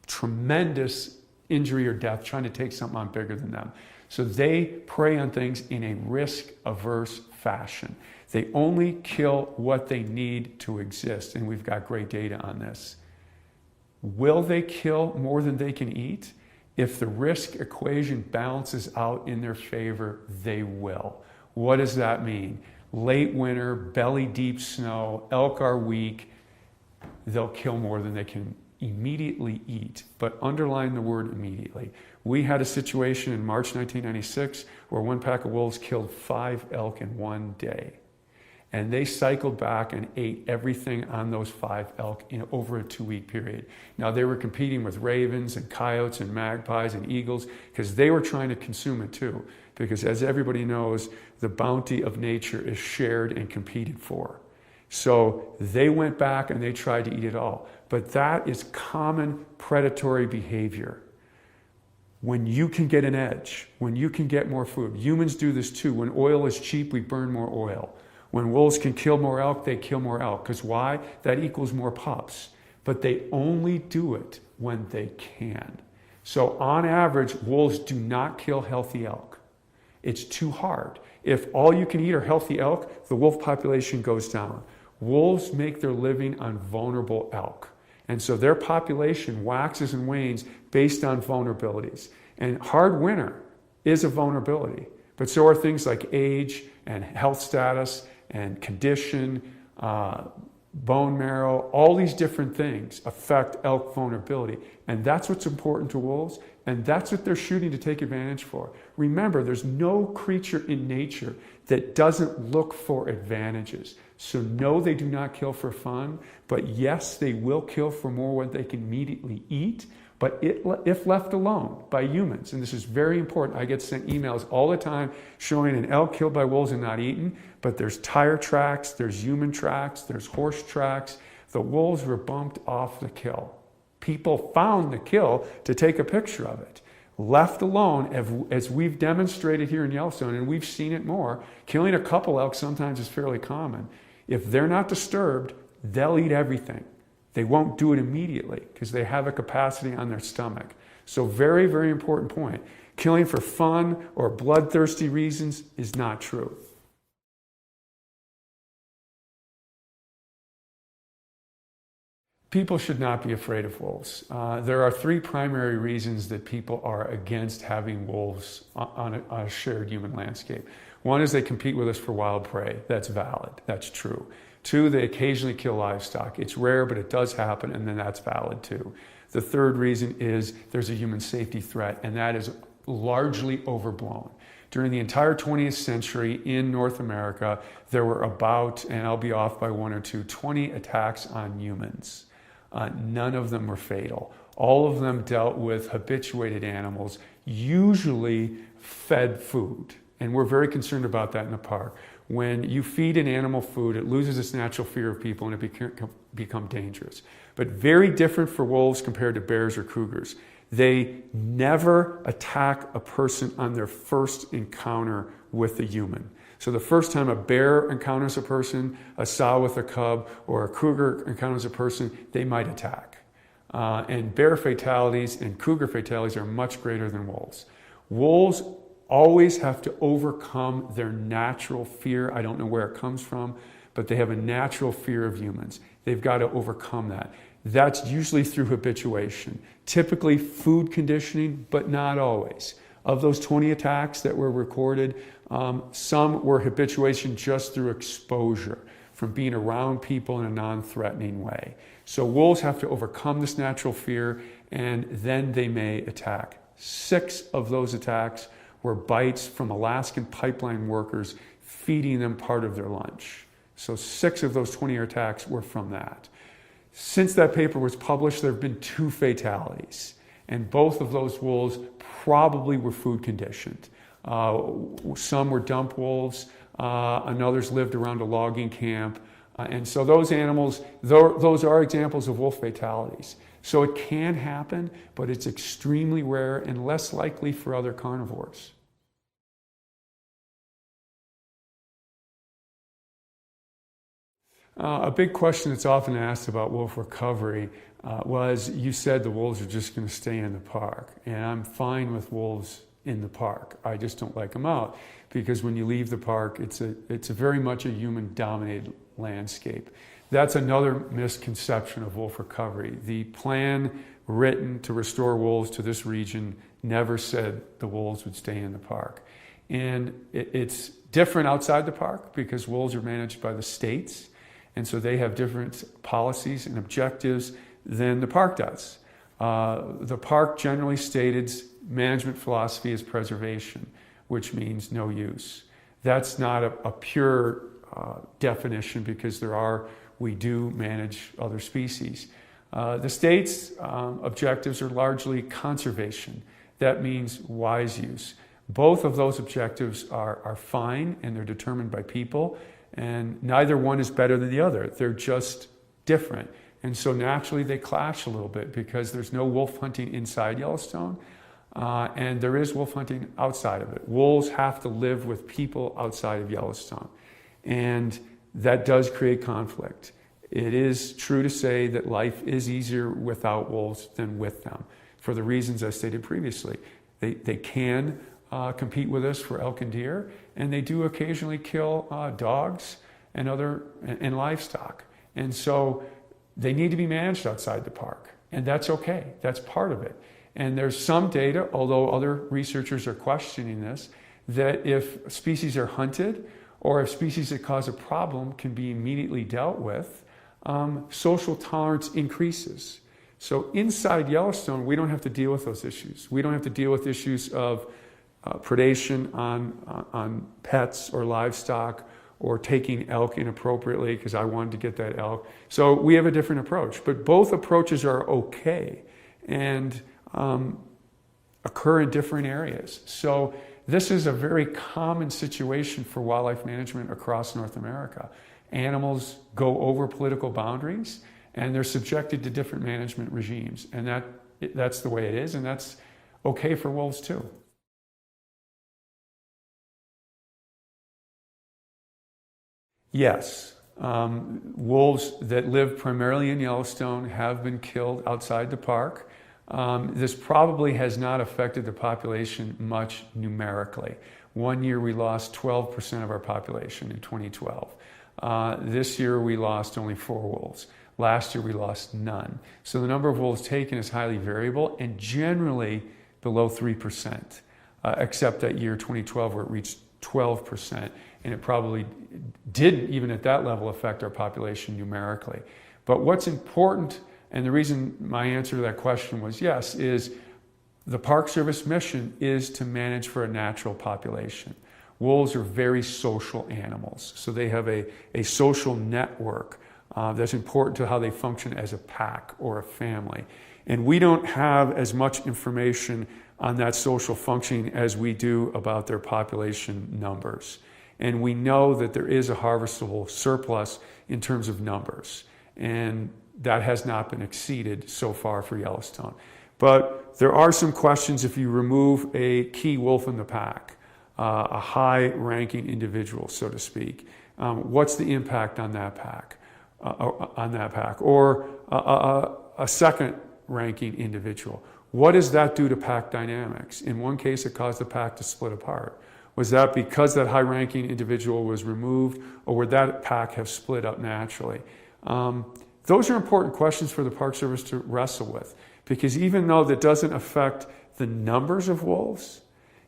tremendous injury or death trying to take something on bigger than them. So they prey on things in a risk-averse fashion. They only kill what they need to exist, and we've got great data on this. Will they kill more than they can eat? If the risk equation balances out in their favor, they will. What does that mean? Late winter, belly-deep snow, elk are weak, they'll kill more than they can immediately eat, but underline the word immediately. We had a situation in March 1996 where one pack of wolves killed 5 elk in one day. And they cycled back and ate everything on those 5 elk in over a 2-week period. Now they were competing with ravens and coyotes and magpies and eagles because they were trying to consume it too. Because as everybody knows, the bounty of nature is shared and competed for. So they went back and they tried to eat it all. But that is common predatory behavior. When you can get an edge, when you can get more food. Humans do this too. When oil is cheap, we burn more oil. When wolves can kill more elk, they kill more elk. Because why? That equals more pups. But they only do it when they can. So on average, wolves do not kill healthy elk. It's too hard. If all you can eat are healthy elk, the wolf population goes down. Wolves make their living on vulnerable elk. And so their population waxes and wanes based on vulnerabilities. And hard winter is a vulnerability, but so are things like age and health status and condition, bone marrow. All these different things affect elk vulnerability. And that's what's important to wolves, and that's what they're shooting to take advantage for. Remember, there's no creature in nature that doesn't look for advantages. So no, they do not kill for fun, but yes, they will kill for more what they can immediately eat, but if left alone by humans, and this is very important, I get sent emails all the time showing an elk killed by wolves and not eaten, but there's tire tracks, there's human tracks, there's horse tracks. The wolves were bumped off the kill. People found the kill to take a picture of it. Left alone, as we've demonstrated here in Yellowstone, and we've seen it more, killing a couple elk sometimes is fairly common. If they're not disturbed, they'll eat everything. They won't do it immediately because they have a capacity on their stomach. So very, very important point. Killing for fun or bloodthirsty reasons is not true. People should not be afraid of wolves. There are three primary reasons that people are against having wolves on a shared human landscape. One is they compete with us for wild prey. That's valid. That's true. Two, they occasionally kill livestock. It's rare, but it does happen, and then that's valid too. The third reason is there's a human safety threat, and that is largely overblown. During the entire 20th century in North America, there were about, and I'll be off by one or two, 20 attacks on humans. None of them were fatal. All of them dealt with habituated animals, usually fed food. And we're very concerned about that in the park. When you feed an animal food, it loses its natural fear of people and it become dangerous. But very different for wolves compared to bears or cougars. They never attack a person on their first encounter with a human. So the first time a bear encounters a person, a sow with a cub, or a cougar encounters a person, they might attack. And bear fatalities and cougar fatalities are much greater than wolves. Wolves always have to overcome their natural fear. I don't know where it comes from, but they have a natural fear of humans. They've got to overcome that. That's usually through habituation. Typically food conditioning, but not always. Of those 20 attacks that were recorded, some were habituation just through exposure, from being around people in a non-threatening way. So wolves have to overcome this natural fear, and then they may attack. 6 of those attacks were bites from Alaskan pipeline workers feeding them part of their lunch. So 6 of those 20 attacks were from that. Since that paper was published, there have been 2 fatalities, and both of those wolves probably were food conditioned. Some were dump wolves, and others lived around a logging camp. And so those animals, those are examples of wolf fatalities. So it can happen, but it's extremely rare and less likely for other carnivores. A big question that's often asked about wolf recovery was, you said the wolves are just going to stay in the park. And I'm fine with wolves in the park. I just don't like them out, because when you leave the park, it's a very much a human-dominated landscape. That's another misconception of wolf recovery. The plan written to restore wolves to this region never said the wolves would stay in the park. And it's different outside the park because wolves are managed by the states, and so they have different policies and objectives than the park does. The park generally stated management philosophy is preservation, which means no use. That's not a pure definition, because we do manage other species. The state's objectives are largely conservation. That means wise use. Both of those objectives are fine, and they're determined by people, and neither one is better than the other. They're just different. And so naturally they clash a little bit, because there's no wolf hunting inside Yellowstone, and there is wolf hunting outside of it. Wolves have to live with people outside of Yellowstone, and that does create conflict. It is true to say that life is easier without wolves than with them, for the reasons I stated previously. They can compete with us for elk and deer, and they do occasionally kill dogs and livestock. And so they need to be managed outside the park. And that's okay. That's part of it. And there's some data, although other researchers are questioning this, that if species are hunted or if species that cause a problem can be immediately dealt with, social tolerance increases. So inside Yellowstone, we don't have to deal with those issues. We don't have to deal with issues of predation on pets or livestock, or taking elk inappropriately because I wanted to get that elk. So we have a different approach, but both approaches are okay and occur in different areas. So this is a very common situation for wildlife management across North America. Animals go over political boundaries and they're subjected to different management regimes, and that's the way it is, and that's okay for wolves too. Yes, wolves that live primarily in Yellowstone have been killed outside the park. This probably has not affected the population much numerically. One year we lost 12% of our population in 2012. This year we lost only 4 wolves. Last year we lost none. So the number of wolves taken is highly variable and generally below 3%, except that year 2012 where it reached 12%. And it probably didn't, even at that level, affect our population numerically. But what's important, and the reason my answer to that question was yes, is the Park Service mission is to manage for a natural population. Wolves are very social animals, so they have a social network that's important to how they function as a pack or a family. And we don't have as much information on that social functioning as we do about their population numbers. And we know that there is a harvestable surplus in terms of numbers, and that has not been exceeded so far for Yellowstone. But there are some questions if you remove a key wolf in the pack, a high-ranking individual, so to speak. What's the impact on that pack? Or a second-ranking individual. What does that do to pack dynamics? In one case, it caused the pack to split apart. Was that because that high-ranking individual was removed, or would that pack have split up naturally? Those are important questions for the Park Service to wrestle with, because even though that doesn't affect the numbers of wolves,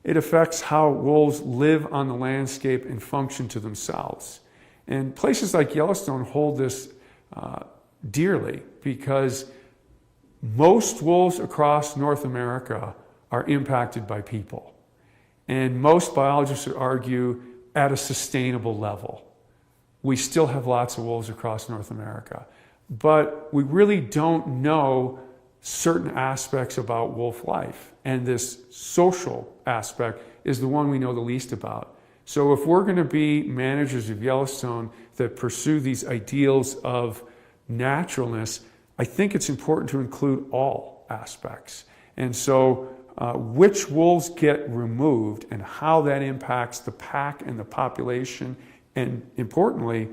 it affects how wolves live on the landscape and function to themselves. And places like Yellowstone hold this dearly, because most wolves across North America are impacted by people. And most biologists would argue at a sustainable level. We still have lots of wolves across North America, but we really don't know certain aspects about wolf life. And this social aspect is the one we know the least about. So if we're going to be managers of Yellowstone that pursue these ideals of naturalness, I think it's important to include all aspects. And so which wolves get removed and how that impacts the pack and the population, and importantly,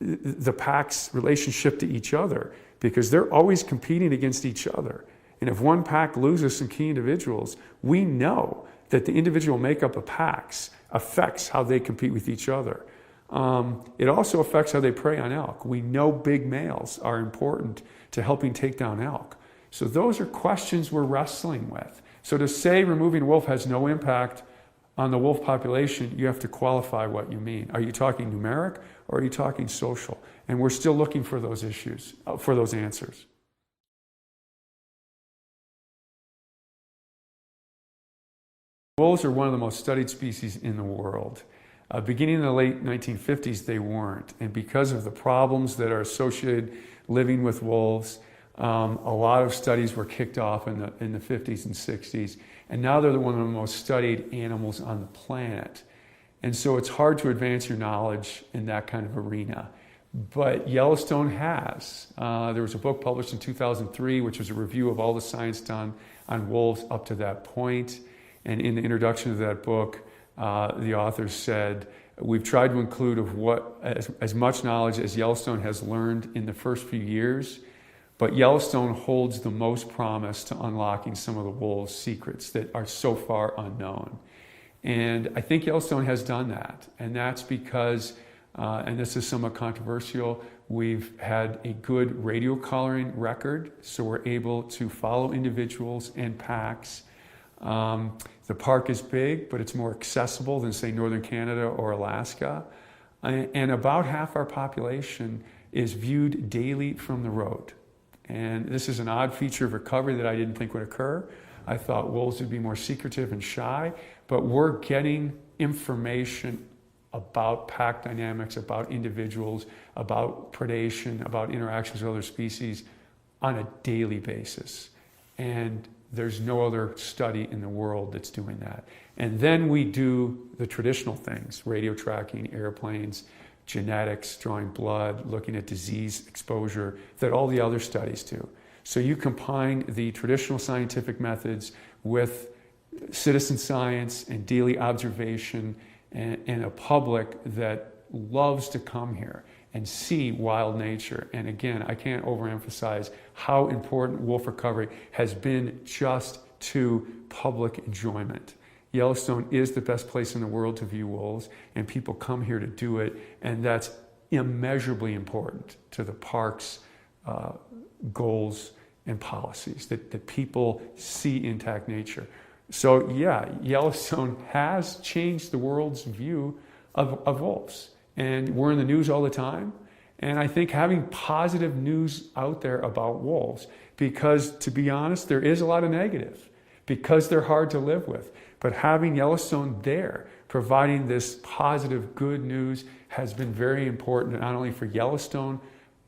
the pack's relationship to each other, because they're always competing against each other. And if one pack loses some key individuals, we know that the individual makeup of packs affects how they compete with each other. It also affects how they prey on elk. We know big males are important to helping take down elk. So those are questions we're wrestling with. So to say removing wolf has no impact on the wolf population, you have to qualify what you mean. Are you talking numeric or are you talking social? And we're still looking for those issues, for those answers. Wolves are one of the most studied species in the world. Beginning in the late 1950s, they weren't. And because of the problems that are associated living with wolves, a lot of studies were kicked off in the 50s and 60s, and now they're one of the most studied animals on the planet. And so it's hard to advance your knowledge in that kind of arena. But Yellowstone has. There was a book published in 2003, which was a review of all the science done on wolves up to that point. And in the introduction of that book, the authors said, we've tried to include as much knowledge as Yellowstone has learned in the first few years, but Yellowstone holds the most promise to unlocking some of the wolves' secrets that are so far unknown. And I think Yellowstone has done that. And that's because and this is somewhat controversial. We've had a good radio collaring record, so we're able to follow individuals and packs. The park is big, but it's more accessible than, say, Northern Canada or Alaska. And about half our population is viewed daily from the road. And this is an odd feature of recovery that I didn't think would occur. I thought wolves would be more secretive and shy, but we're getting information about pack dynamics, about individuals, about predation, about interactions with other species on a daily basis. And there's no other study in the world that's doing that. And then we do the traditional things, radio tracking, airplanes, genetics, drawing blood, looking at disease exposure, that all the other studies do. So you combine the traditional scientific methods with citizen science and daily observation and a public that loves to come here and see wild nature. And again, I can't overemphasize how important wolf recovery has been just to public enjoyment. Yellowstone is the best place in the world to view wolves, and people come here to do it, and that's immeasurably important to the park's goals and policies, that people see intact nature. So yeah, Yellowstone has changed the world's view of wolves. And we're in the news all the time. And I think having positive news out there about wolves, because to be honest, there is a lot of negative, because they're hard to live with. But having Yellowstone there, providing this positive, good news, has been very important, not only for Yellowstone,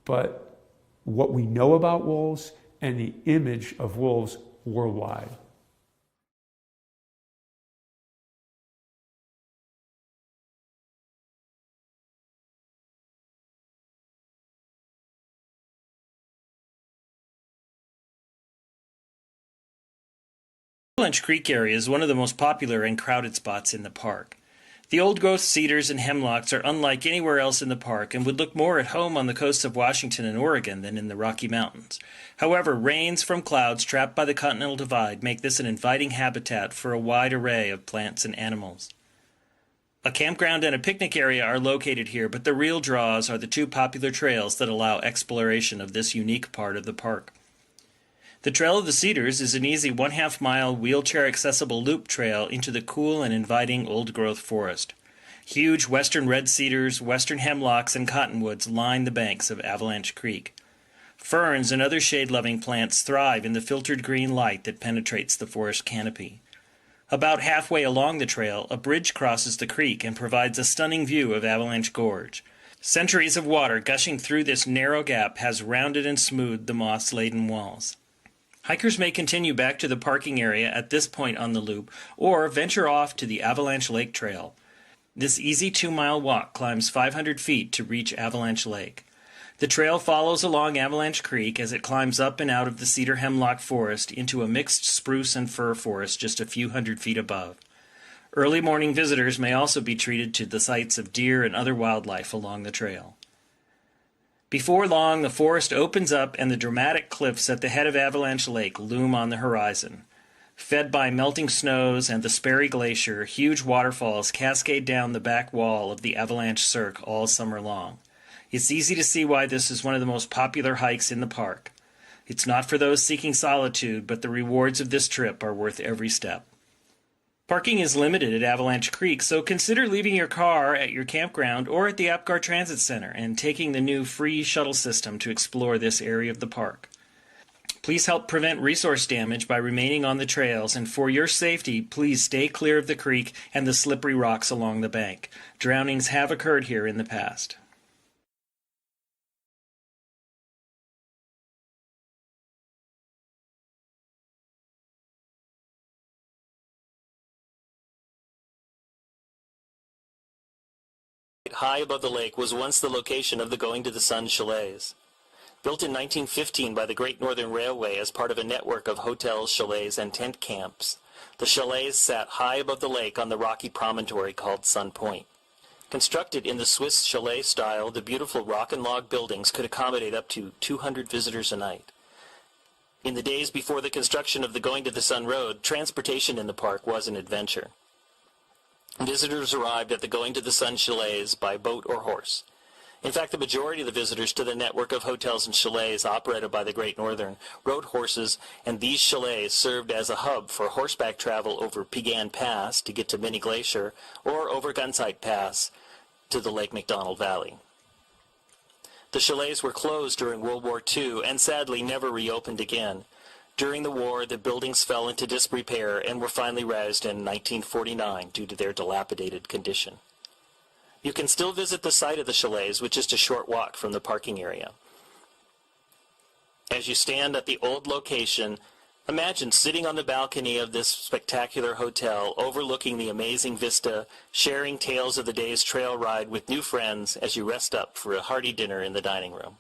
but what we know about wolves and the image of wolves worldwide.
Avalanche Creek area is one of the most popular and crowded spots in the park. The old-growth cedars and hemlocks are unlike anywhere else in the park and would look more at home on the coasts of Washington and Oregon than in the Rocky Mountains. However, rains from clouds trapped by the Continental Divide make this an inviting habitat for a wide array of plants and animals. A campground and a picnic area are located here, but the real draws are the two popular trails that allow exploration of this unique part of the park. The Trail of the Cedars is an easy 1/2 mile wheelchair-accessible loop trail into the cool and inviting old-growth forest. Huge western red cedars, western hemlocks, and cottonwoods line the banks of Avalanche Creek. Ferns and other shade-loving plants thrive in the filtered green light that penetrates the forest canopy. About halfway along the trail, a bridge crosses the creek and provides a stunning view of Avalanche Gorge. Centuries of water gushing through this narrow gap has rounded and smoothed the moss-laden walls. Hikers may continue back to the parking area at this point on the loop, or venture off to the Avalanche Lake Trail. This easy 2-mile walk climbs 500 feet to reach Avalanche Lake. The trail follows along Avalanche Creek as it climbs up and out of the cedar hemlock forest into a mixed spruce and fir forest just a few hundred feet above. Early morning visitors may also be treated to the sights of deer and other wildlife along the trail. Before long, the forest opens up and the dramatic cliffs at the head of Avalanche Lake loom on the horizon. Fed by melting snows and the Sperry Glacier, huge waterfalls cascade down the back wall of the Avalanche Cirque all summer long. It's easy to see why this is one of the most popular hikes in the park. It's not for those seeking solitude, but the rewards of this trip are worth every step. Parking is limited at Avalanche Creek, so consider leaving your car at your campground or at the Apgar Transit Center and taking the new free shuttle system to explore this area of the park. Please help prevent resource damage by remaining on the trails, and for your safety, please stay clear of the creek and the slippery rocks along the bank. Drownings have occurred here in the past. High above the lake was once the location of the Going to the Sun chalets. Built in 1915 by the Great Northern Railway as part of a network of hotels, chalets, and tent camps, the chalets sat high above the lake on the rocky promontory called Sun Point. Constructed in the Swiss chalet style, the beautiful rock and log buildings could accommodate up to 200 visitors a night. In the days before the construction of the Going to the Sun Road, transportation in the park was an adventure. Visitors arrived at the Going to the Sun chalets by boat or horse. In fact, the majority of the visitors to the network of hotels and chalets operated by the Great Northern rode horses, and these chalets served as a hub for horseback travel over Pegan Pass to get to Mini Glacier or over Gunsight Pass to the Lake McDonald Valley. The chalets were closed during World War II and sadly never reopened again. During the war, the buildings fell into disrepair and were finally razed in 1949 due to their dilapidated condition. You can still visit the site of the chalets, which is just a short walk from the parking area. As you stand at the old location, imagine sitting on the balcony of this spectacular hotel, overlooking the amazing vista, sharing tales of the day's trail ride with new friends as you rest up for a hearty dinner in the dining room.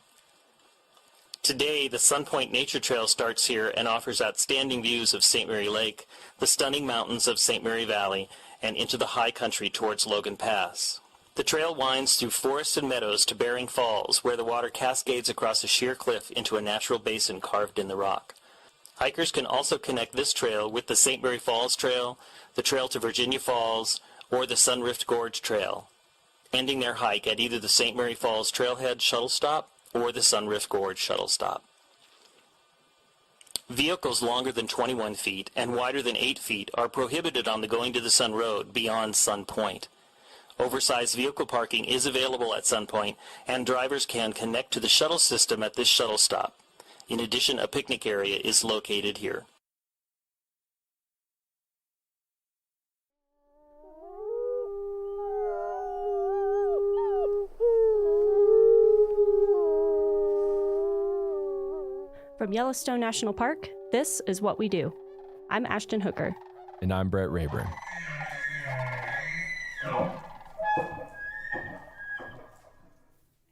Today, the Sun Point Nature Trail starts here and offers outstanding views of St. Mary Lake, the stunning mountains of St. Mary Valley, and into the high country towards Logan Pass. The trail winds through forests and meadows to Bering Falls, where the water cascades across a sheer cliff into a natural basin carved in the rock. Hikers can also connect this trail with the St. Mary Falls Trail, the trail to Virginia Falls, or the Sunrift Gorge Trail, ending their hike at either the St. Mary Falls Trailhead shuttle stop or the Sunrift Gorge shuttle stop. Vehicles longer than 21 feet and wider than 8 feet are prohibited on the Going to the Sun Road beyond Sun Point. Oversized vehicle parking is available at Sun Point, and drivers can connect to the shuttle system at this shuttle stop. In addition, a picnic area is located here.
From Yellowstone National Park, this is What We Do. I'm Ashton Hooker.
And I'm Brett Rayburn.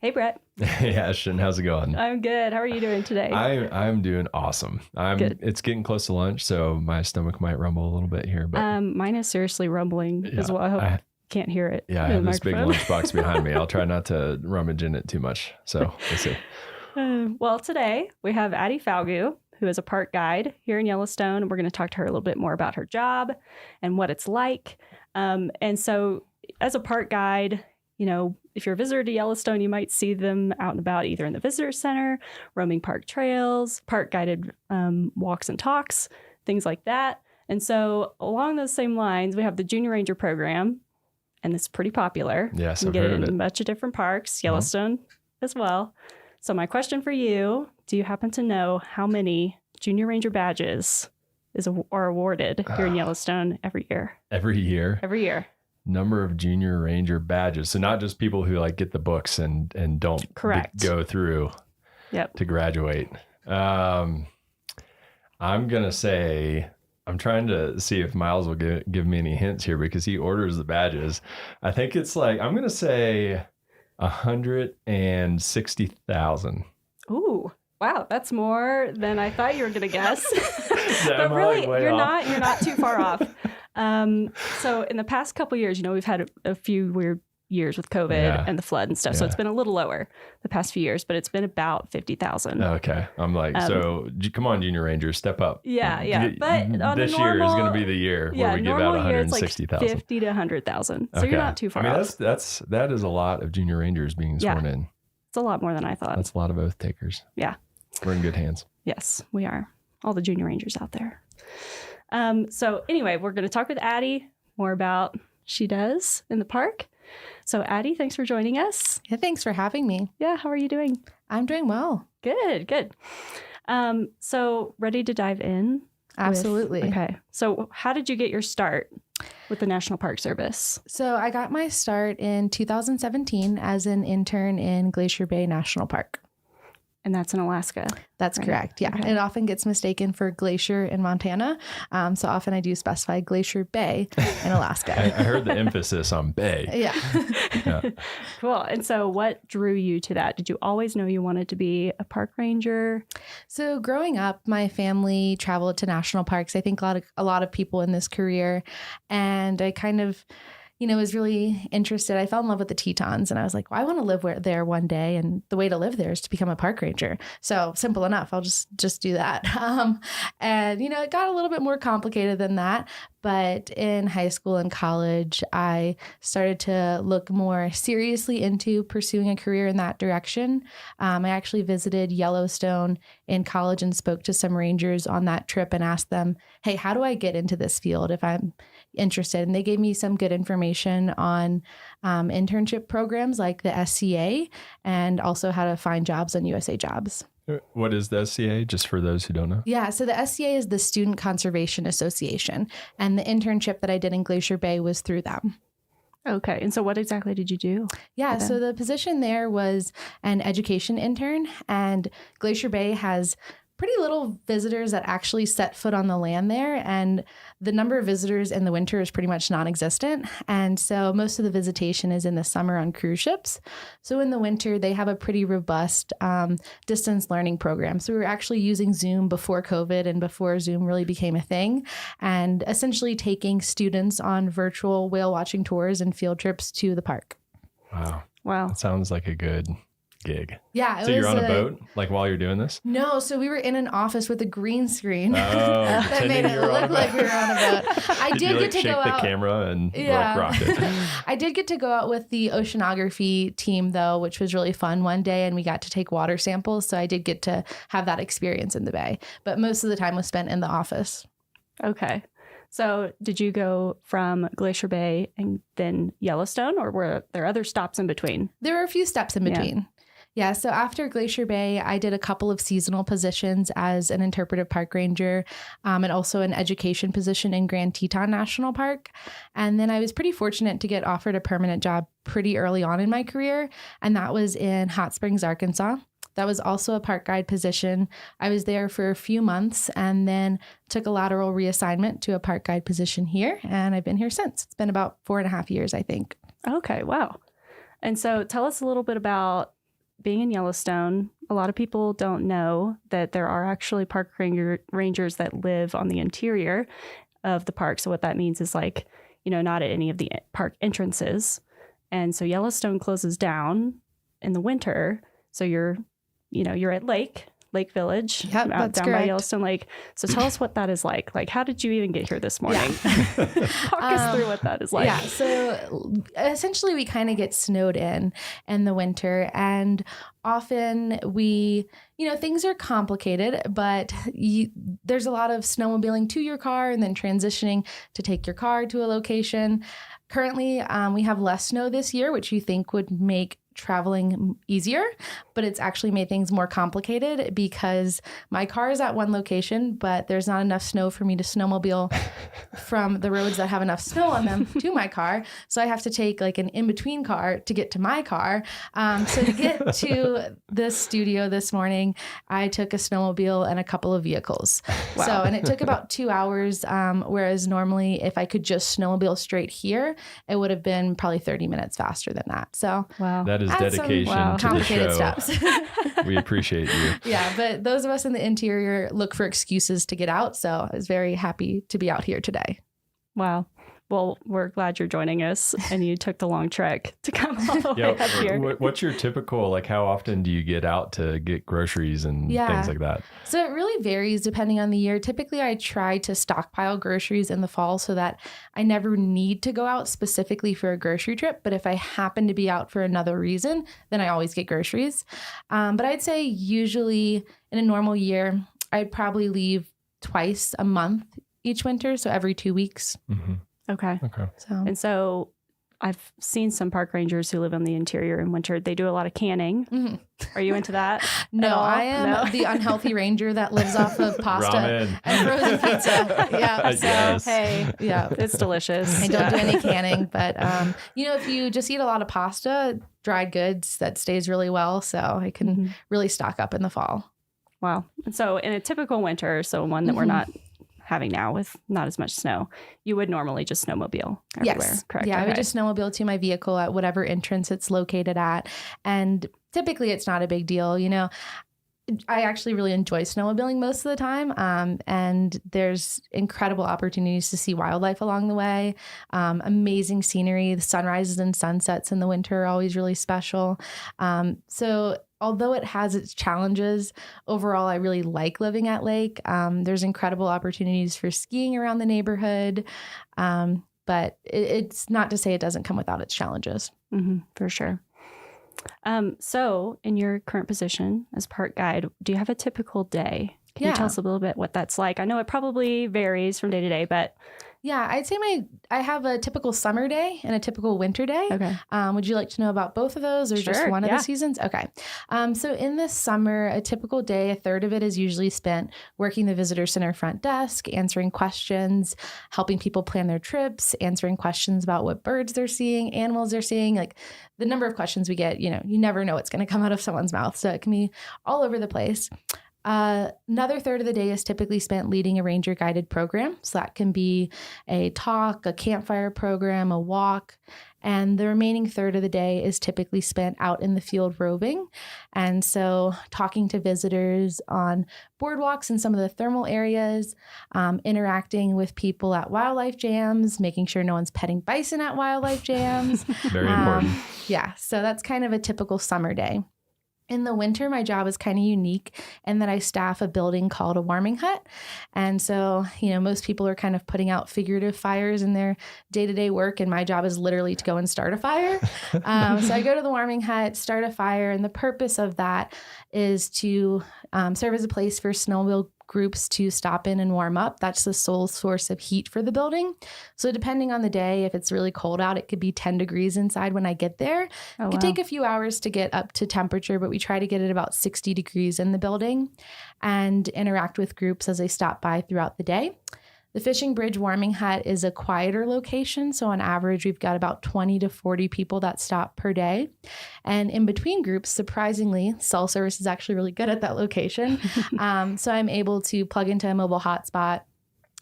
Hey, Brett.
Hey, Ashton, how's it going?
I'm good. How are you doing today?
I'm doing awesome.
Good.
It's getting close to lunch, so my stomach might rumble a little bit here. But
mine is seriously rumbling as well. I hope you can't hear it.
Yeah, I have this big lunchbox behind me. I'll try not to rummage in it too much. So we'll see.
Well, today we have Addie Falgu, who is a park guide here in Yellowstone, and we're going to talk to her a little bit more about her job and what it's like. And so as a park guide, you know, if you're a visitor to Yellowstone, you might see them out and about either in the visitor center, roaming park trails, park guided walks and talks, things like that. And so along those same lines, we have the Junior Ranger program, and it's pretty popular.
Yes,
you
I've
can get
heard
it
of
in
it.
a bunch of different parks, Yellowstone as well. So my question for you, do you happen to know how many Junior Ranger badges are awarded here in Yellowstone every year?
Every year?
Every year.
Number of Junior Ranger badges. So not just people who like get the books and don't go through to graduate. I'm going to say, I'm trying to see if Miles will give me any hints here because he orders the badges. I think it's like, I'm going to say 160,000.
Ooh, wow. That's more than I thought you were going to guess.
But
really, you're not too far off. So in the past couple years, you know, we've had a few weird years with COVID and the flood and stuff. So it's been a little lower the past few years, but it's been about 50,000.
Okay. I'm like, so come on, Junior Rangers, step up.
Yeah. But on
this year is going to be the year where we give out 160,000.
Like 50 to 100,000. So you're not too far off.
That is a lot of Junior Rangers being sworn in.
It's a lot more than I thought.
That's a lot of oath takers.
Yeah.
We're in good hands.
Yes, we are. All the Junior Rangers out there. So anyway, we're going to talk with Addie more about what she does in the park. So Addie, thanks for joining us.
Yeah, thanks for having me.
Yeah, how are you doing?
I'm doing well.
Good. So ready to dive in?
Absolutely.
Okay. So how did you get your start with the National Park Service?
So I got my start in 2017 as an intern in Glacier Bay National Park.
And that's in Alaska.
That's
right?
correct. Yeah.
Okay.
It often gets mistaken for glacier in Montana. So often I do specify Glacier Bay in Alaska.
I heard the emphasis on bay.
Yeah.
Cool. And so what drew you to that? Did you always know you wanted to be a park ranger?
So growing up, my family traveled to national parks. I think a lot of people in this career. And I kind of, was really interested. I fell in love with the Tetons and I was like, well, I want to live there one day. And the way to live there is to become a park ranger. So simple enough. I'll just do that. And, it got a little bit more complicated than that. But in high school and college, I started to look more seriously into pursuing a career in that direction. I actually visited Yellowstone in college and spoke to some rangers on that trip and asked them, hey, how do I get into this field if I'm interested? And they gave me some good information on internship programs like the SCA and also how to find jobs on USA Jobs.
What is the SCA, just for those who don't know?
Yeah, so the SCA is the Student Conservation Association, and the internship that I did in Glacier Bay was through them.
Okay, and so what exactly did you do?
Yeah, so the position there was an education intern, and Glacier Bay has pretty little visitors that actually set foot on the land there, and the number of visitors in the winter is pretty much non-existent, and so most of the visitation is in the summer on cruise ships. So in the winter, they have a pretty robust distance learning program. So we were actually using Zoom before COVID and before Zoom really became a thing, and essentially taking students on virtual whale watching tours and field trips to the park.
Wow. That sounds like a good gig.
Yeah.
So you're on a boat, like while you're doing this?
No. So we were in an office with a green screen
that
made it look like we were on a boat. I did get to go out.
Shake the camera and rock it.
I did get to go out with the oceanography team though, which was really fun one day, and we got to take water samples. So I did get to have that experience in the bay, but most of the time was spent in the office.
Okay. So did you go from Glacier Bay and then Yellowstone, or were there other stops in between?
There were a few steps in between. Yeah, so after Glacier Bay, I did a couple of seasonal positions as an interpretive park ranger and also an education position in Grand Teton National Park. And then I was pretty fortunate to get offered a permanent job pretty early on in my career, and that was in Hot Springs, Arkansas. That was also a park guide position. I was there for a few months and then took a lateral reassignment to a park guide position here, and I've been here since. It's been about 4.5 years, I think.
Okay, wow. And so tell us a little bit about being in Yellowstone. A lot of people don't know that there are actually park rangers that live on the interior of the park. So what that means is not at any of the park entrances. And so Yellowstone closes down in the winter. So you're at Lake Village,
down
by Yellowstone Lake. So tell us what that is like. Like, how did you even get here this morning? Talk us through what that is like.
Yeah, so essentially we kind of get snowed in the winter, and often things are complicated, but there's a lot of snowmobiling to your car and then transitioning to take your car to a location. Currently, we have less snow this year, which you think would make traveling easier, but it's actually made things more complicated because my car is at one location, but there's not enough snow for me to snowmobile from the roads that have enough snow on them to my car. So I have to take like an in-between car to get to my car. So to get to the studio this morning, I took a snowmobile and a couple of vehicles.
Wow.
So, and it took about 2 hours, whereas normally if I could just snowmobile straight here, it would have been probably 30 minutes faster than that. So
that is dedication to
complicated
the show.
steps.
We appreciate you.
Yeah, but those of us in the interior look for excuses to get out. So I was very happy to be out here today.
Wow. Well, we're glad you're joining us, and you took the long trek to come all the way up here.
What's your typical, how often do you get out to get groceries and things like that?
So it really varies depending on the year. Typically, I try to stockpile groceries in the fall so that I never need to go out specifically for a grocery trip. But if I happen to be out for another reason, then I always get groceries. But I'd say usually in a normal year, I'd probably leave twice a month each winter. So every 2 weeks.
Mm-hmm.
Okay. So I've seen some park rangers who live in the interior in winter. They do a lot of canning.
Mm-hmm.
Are you into that?
No, I am the unhealthy ranger that lives off of pasta
Ramen.
and frozen pizza. Yeah. So,
Yes.
Hey,
yeah,
it's delicious.
I don't do any canning, but if you just eat a lot of pasta, dried goods, that stays really well. So I can really stock up in the fall.
Wow. And so in a typical winter, so one that we're not having now with not as much snow, you would normally just snowmobile everywhere,
Yes.
correct?
Yeah, I
Okay.
would just snowmobile to my vehicle at whatever entrance it's located at. And typically it's not a big deal. I actually really enjoy snowmobiling most of the time. And there's incredible opportunities to see wildlife along the way. Amazing scenery. The sunrises and sunsets in the winter are always really special. So although it has its challenges, overall, I really like living at Lake. There's incredible opportunities for skiing around the neighborhood. But it's not to say it doesn't come without its challenges.
For sure. So in your current position as park guide, do you have a typical day? Can you tell us a little bit what that's like? I know it probably varies from day to day, but
yeah, I'd say I have a typical summer day and a typical winter day.
Okay.
Would you like to know about both of those or just one of the seasons? Okay. So in the summer, a typical day, a third of it is usually spent working the visitor center front desk, answering questions, helping people plan their trips, answering questions about what birds they're seeing, animals they're seeing. Like the number of questions we get, you never know what's going to come out of someone's mouth. So it can be all over the place. Another third of the day is typically spent leading a ranger guided program. So that can be a talk, a campfire program, a walk. And the remaining third of the day is typically spent out in the field roving. And so talking to visitors on boardwalks in some of the thermal areas, interacting with people at wildlife jams, making sure no one's petting bison at wildlife jams.
Very important.
Yeah. So that's kind of a typical summer day. In the winter, my job is kind of unique in that I staff a building called a warming hut. And so, most people are kind of putting out figurative fires in their day-to-day work, and my job is literally to go and start a fire. So I go to the warming hut, start a fire, and the purpose of that is to serve as a place for snowmobile groups to stop in and warm up. That's the sole source of heat for the building. So depending on the day, if it's really cold out, it could be 10 degrees inside when I get there. It could take a few hours to get up to temperature, but we try to get it about 60 degrees in the building and interact with groups as they stop by throughout the day. The Fishing Bridge Warming Hut is a quieter location. So on average, we've got about 20 to 40 people that stop per day. And in between groups, surprisingly, cell service is actually really good at that location. So I'm able to plug into a mobile hotspot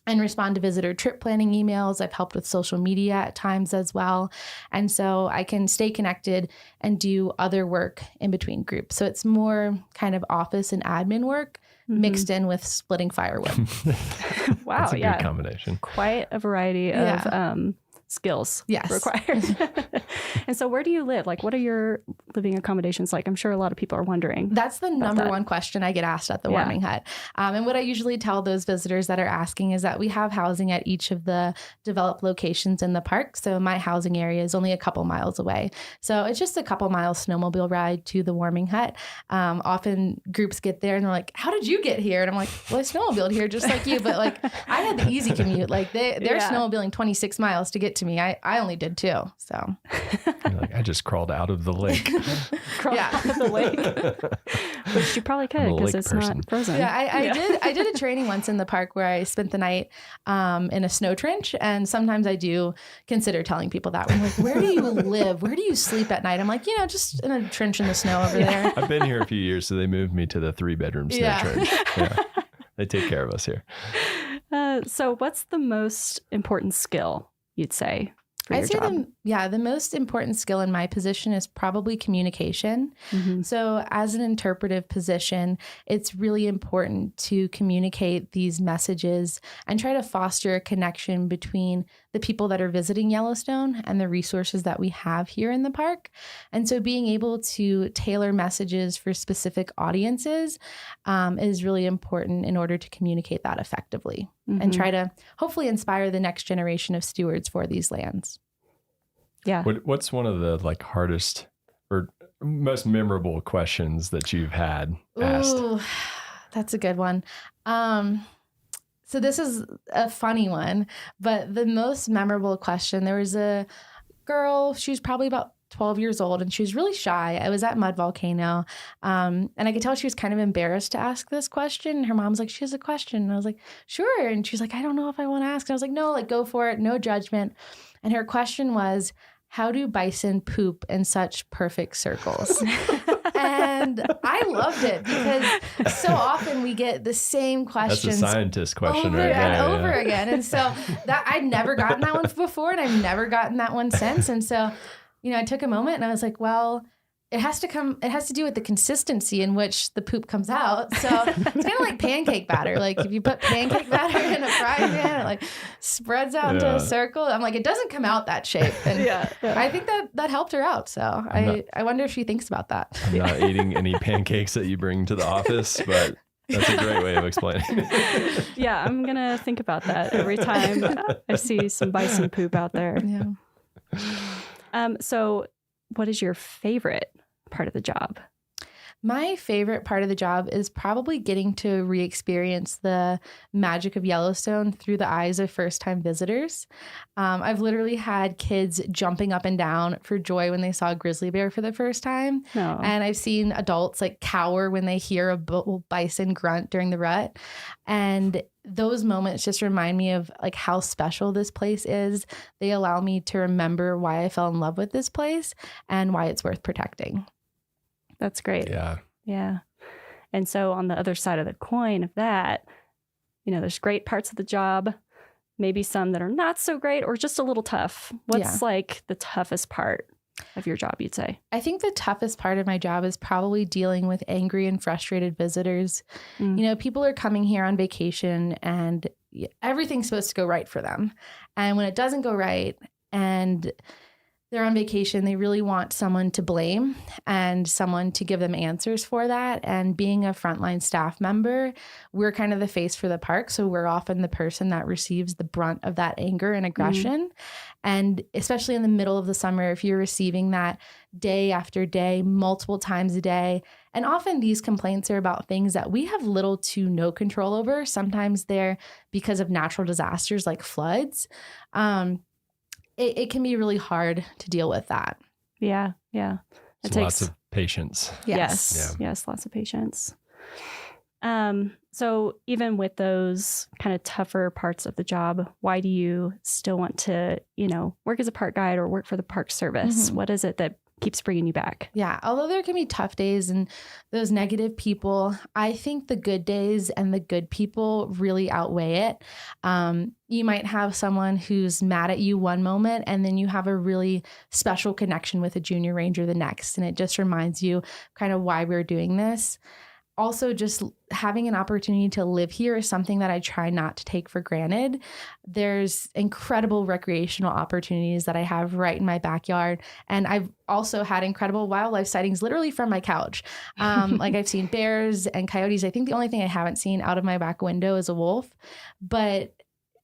and respond to visitor trip planning emails. I've helped with social media at times as well. And so I can stay connected and do other work in between groups. So it's more kind of office and admin work mixed in with splitting firewood.
Wow.
That's a good combination.
Quite a variety of skills required. And so where do you live? Like, what are your living accommodations like? I'm sure a lot of people are wondering.
That's the number one question I get asked at the warming hut. And what I usually tell those visitors that are asking is that we have housing at each of the developed locations in the park. So my housing area is only a couple miles away. So it's just a couple miles snowmobile ride to the warming hut. Often groups get there and they're like, how did you get here? And I'm like, well, I snowmobiled here just like you. But like, I had the easy commute. Like they're snowmobiling 26 miles to get to me. I only did 2. So
you're like, I just crawled out of the lake.
Out of the lake. Which you probably could because it's not frozen.
Yeah, I did a training once in the park where I spent the night in a snow trench. And sometimes I do consider telling people that. I'm like, where do you live? Where do you sleep at night? I'm like, just in a trench in the snow over there.
I've been here a few years, so they moved me to the 3-bedroom snow trench. Yeah. They take care of us here.
So what's the most important skill you'd say for your job?
The most important skill in my position is probably communication. So as an interpretive position, it's really important to communicate these messages and try to foster a connection between the people that are visiting Yellowstone and the resources that we have here in the park. And so being able to tailor messages for specific audiences is really important in order to communicate that effectively and try to hopefully inspire the next generation of stewards for these lands.
Yeah.
What's one of the hardest or most memorable questions that you've had asked?
Ooh, that's a good one. So this is a funny one, but the most memorable question, there was a girl, she was probably about 12 years old and she was really shy. I was at Mud Volcano and I could tell she was kind of embarrassed to ask this question. Her mom's like, she has a question. And I was like, sure. And she's like, I don't know if I want to ask. And I was like, no, go for it. No judgment. And her question was, how do bison poop in such perfect circles? And I loved it because so often we get the same questions.
That's a scientist question,
over and over again. And so that I'd never gotten that one before and I've never gotten that one since. And so, I took a moment and I was like, well, it has to do with the consistency in which the poop comes out. So it's kind of like pancake batter. Like if you put pancake batter in a frying pan, it like spreads out into a circle. I'm like, it doesn't come out that shape. And I think that helped her out. So I wonder if she thinks about that.
I'm not eating any pancakes that you bring to the office, but that's a great way of explaining it.
Yeah, I'm going to think about that every time I see some bison poop out there.
Yeah.
So what is your favorite part of the job?
My favorite part of the job is probably getting to re-experience the magic of Yellowstone through the eyes of first-time visitors. I've literally had kids jumping up and down for joy when they saw a grizzly bear for the first time.
Oh.
And I've seen adults like cower when they hear a bison grunt during the rut. And those moments just remind me of like how special this place is. They allow me to remember why I fell in love with this place and why it's worth protecting.
That's great.
Yeah.
Yeah. And so on the other side of the coin of that, there's great parts of the job, maybe some that are not so great or just a little tough. What's like the toughest part of your job, you'd say?
I think the toughest part of my job is probably dealing with angry and frustrated visitors. People are coming here on vacation and everything's supposed to go right for them. And when it doesn't go right and they're on vacation, they really want someone to blame and someone to give them answers for that. And being a frontline staff member, we're kind of the face for the park. So we're often the person that receives the brunt of that anger and aggression. And especially in the middle of the summer, if you're receiving that day after day, multiple times a day, and often these complaints are about things that we have little to no control over. Sometimes they're because of natural disasters like floods. It can be really hard to deal with that.
Yeah. Yeah.
It takes lots of patience.
Yes. Yes. Lots of patience. So even with those kind of tougher parts of the job, why do you still want to, work as a park guide or work for the Park Service? What is it that keeps bringing you back?
Yeah. Although there can be tough days and those negative people, I think the good days and the good people really outweigh it. You might have someone who's mad at you one moment, and then you have a really special connection with a junior ranger the next. And it just reminds you kind of why we're doing this. Also, just having an opportunity to live here is something that I try not to take for granted. There's incredible recreational opportunities that I have right in my backyard. And I've also had incredible wildlife sightings literally from my couch. Like I've seen bears and coyotes. I think the only thing I haven't seen out of my back window is a wolf. But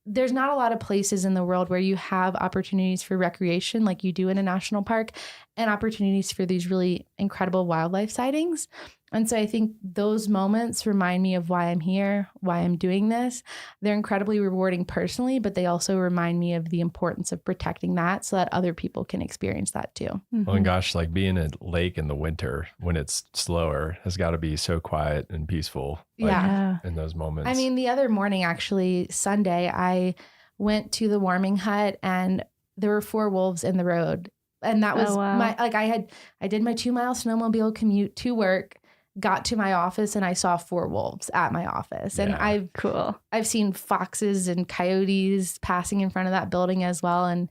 there's not a lot of places in the world where you have opportunities for recreation like you do in a national park and opportunities for these really incredible wildlife sightings. And so I think those moments remind me of why I'm here, why I'm doing this. They're incredibly rewarding personally, but they also remind me of the importance of protecting that so that other people can experience that too.
Well, and gosh, like being at a lake in the winter when it's slower has got to be so quiet and peaceful. In those moments.
I mean, the other morning, actually, Sunday, I went to the warming hut and there were 4 wolves in the road. And that was I did my 2-mile snowmobile commute to work, got to my office, and I saw 4 wolves at my office. And I've seen foxes and coyotes passing in front of that building as well. And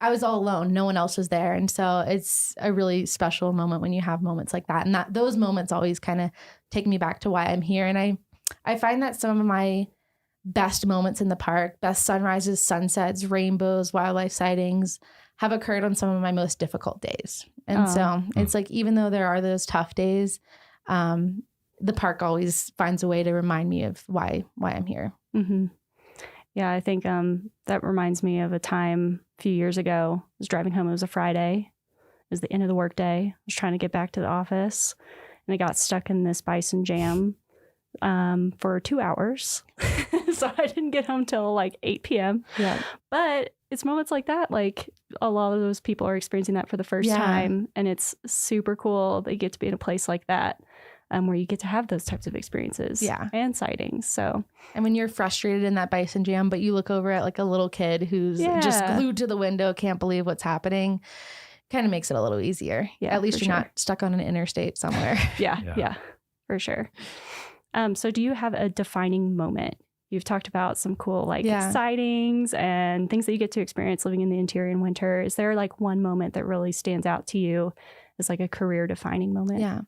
I was all alone. No one else was there. And so it's a really special moment when you have moments like that. And those moments always kind of take me back to why I'm here. And I find that some of my best moments in the park, best sunrises, sunsets, rainbows, wildlife sightings, have occurred on some of my most difficult days. And so it's like, even though there are those tough days, the park always finds a way to remind me of why I'm here.
Mm-hmm. Yeah, I think that reminds me of a time a few years ago. I was driving home. It was a Friday. It was the end of the workday. I was trying to get back to the office, and I got stuck in this bison jam for 2 hours. So I didn't get home till like 8 p.m.
Yeah.
But it's moments like that, like a lot of those people are experiencing that for the first time, and it's super cool that you get to be in a place like that. Where you get to have those types of experiences and sightings. So,
and when you're frustrated in that bison jam, but you look over at like a little kid who's just glued to the window, can't believe what's happening, kind of makes it a little easier. Yeah, at least you're not stuck on an interstate somewhere.
Yeah, for sure. So do you have a defining moment? You've talked about some cool sightings and things that you get to experience living in the interior in winter. Is there like one moment that really stands out to you as like a career defining moment?
Yeah.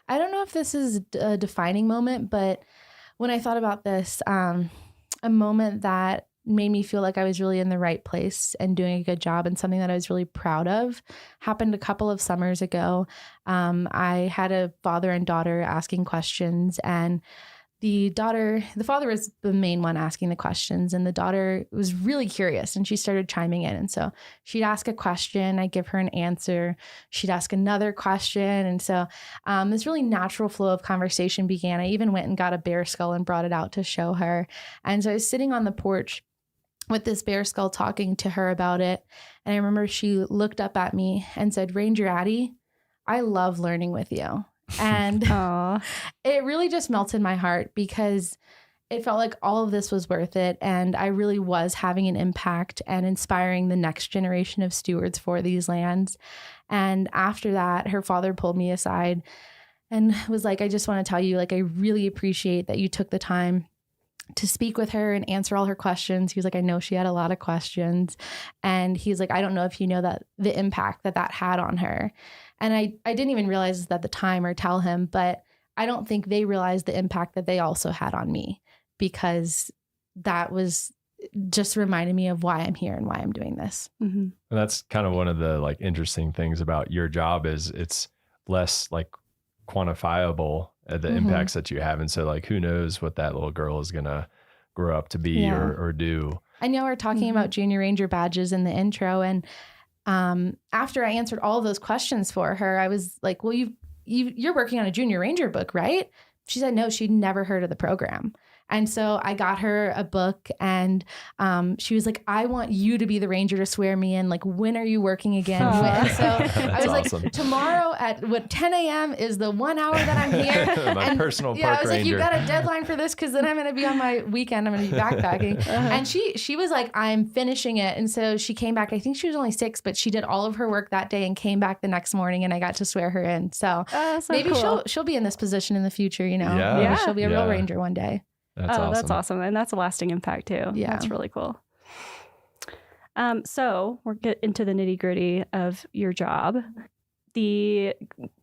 I don't know if this is a defining moment, but when I thought about this, a moment that made me feel like I was really in the right place and doing a good job and something that I was really proud of happened a couple of summers ago. I had a father and daughter asking questions, and the father was the main one asking the questions, and the daughter was really curious and she started chiming in. And so she'd ask a question, I'd give her an answer. She'd ask another question. And so this really natural flow of conversation began. I even went and got a bear skull and brought it out to show her. And so I was sitting on the porch with this bear skull talking to her about it. And I remember she looked up at me and said, "Ranger Addie, I love learning with you." And it really just melted my heart because it felt like all of this was worth it. And I really was having an impact and inspiring the next generation of stewards for these lands. And after that, her father pulled me aside and was like, "I just want to tell you, like, I really appreciate that you took the time to speak with her and answer all her questions." He was like, "I know she had a lot of questions." And he's like, "I don't know if you know that the impact that had on her." And I didn't even realize this at the time or tell him, but I don't think they realized the impact that they also had on me, because that was just reminding me of why I'm here and why I'm doing this.
Mm-hmm.
And that's kind of one of the like interesting things about your job is it's less like quantifiable the impacts that you have. And so like, who knows what that little girl is going to grow up to be or do.
I know we're talking about junior ranger badges in the intro, and after I answered all of those questions for her, I was like, "Well, you're working on a junior ranger book, right?" She said no, she'd never heard of the program. And so I got her a book, and she was like, "I want you to be the ranger to swear me in. Like, when are you working again?" And so I was
awesome.
like, "Tomorrow at 10 a.m. is the 1 hour that I'm here."
My personal park
I was like,
ranger.
"You've got a deadline for this because then I'm going to be on my weekend. I'm going to be backpacking." And she was like, "I'm finishing it." And so she came back. I think she was only 6, but she did all of her work that day and came back the next morning, and I got to swear her in. So, maybe
cool.
she'll be in this position in the future. You know,
Yeah.
maybe she'll be a real ranger one day.
That's awesome.
That's awesome. And that's a lasting impact too.
Yeah.
That's really cool. So we'll get into the nitty gritty of your job. The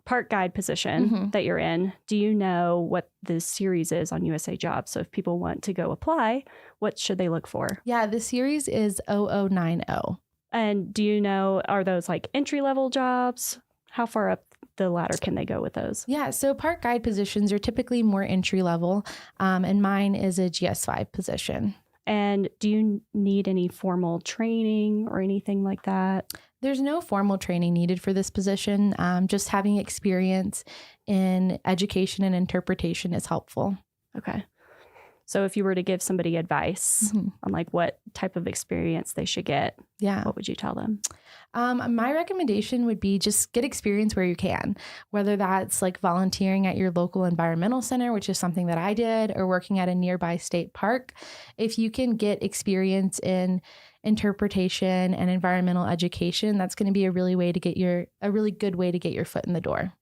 park guide position that you're in, do you know what the series is on USA Jobs? So if people want to go apply, what should they look for?
Yeah, the series is 0090.
And do you know, are those like entry level jobs? How far up the ladder can they go with those?
Yeah, so park guide positions are typically more entry level, and mine is a GS5 position.
And do you need any formal training or anything like that?
There's no formal training needed for this position. Just having experience in education and interpretation is helpful.
Okay. So if you were to give somebody advice on like what type of experience they should get, what would you tell them?
My recommendation would be just get experience where you can, whether that's like volunteering at your local environmental center, which is something that I did, or working at a nearby state park. If you can get experience in interpretation and environmental education, that's going to be a really good way to get your foot in the door.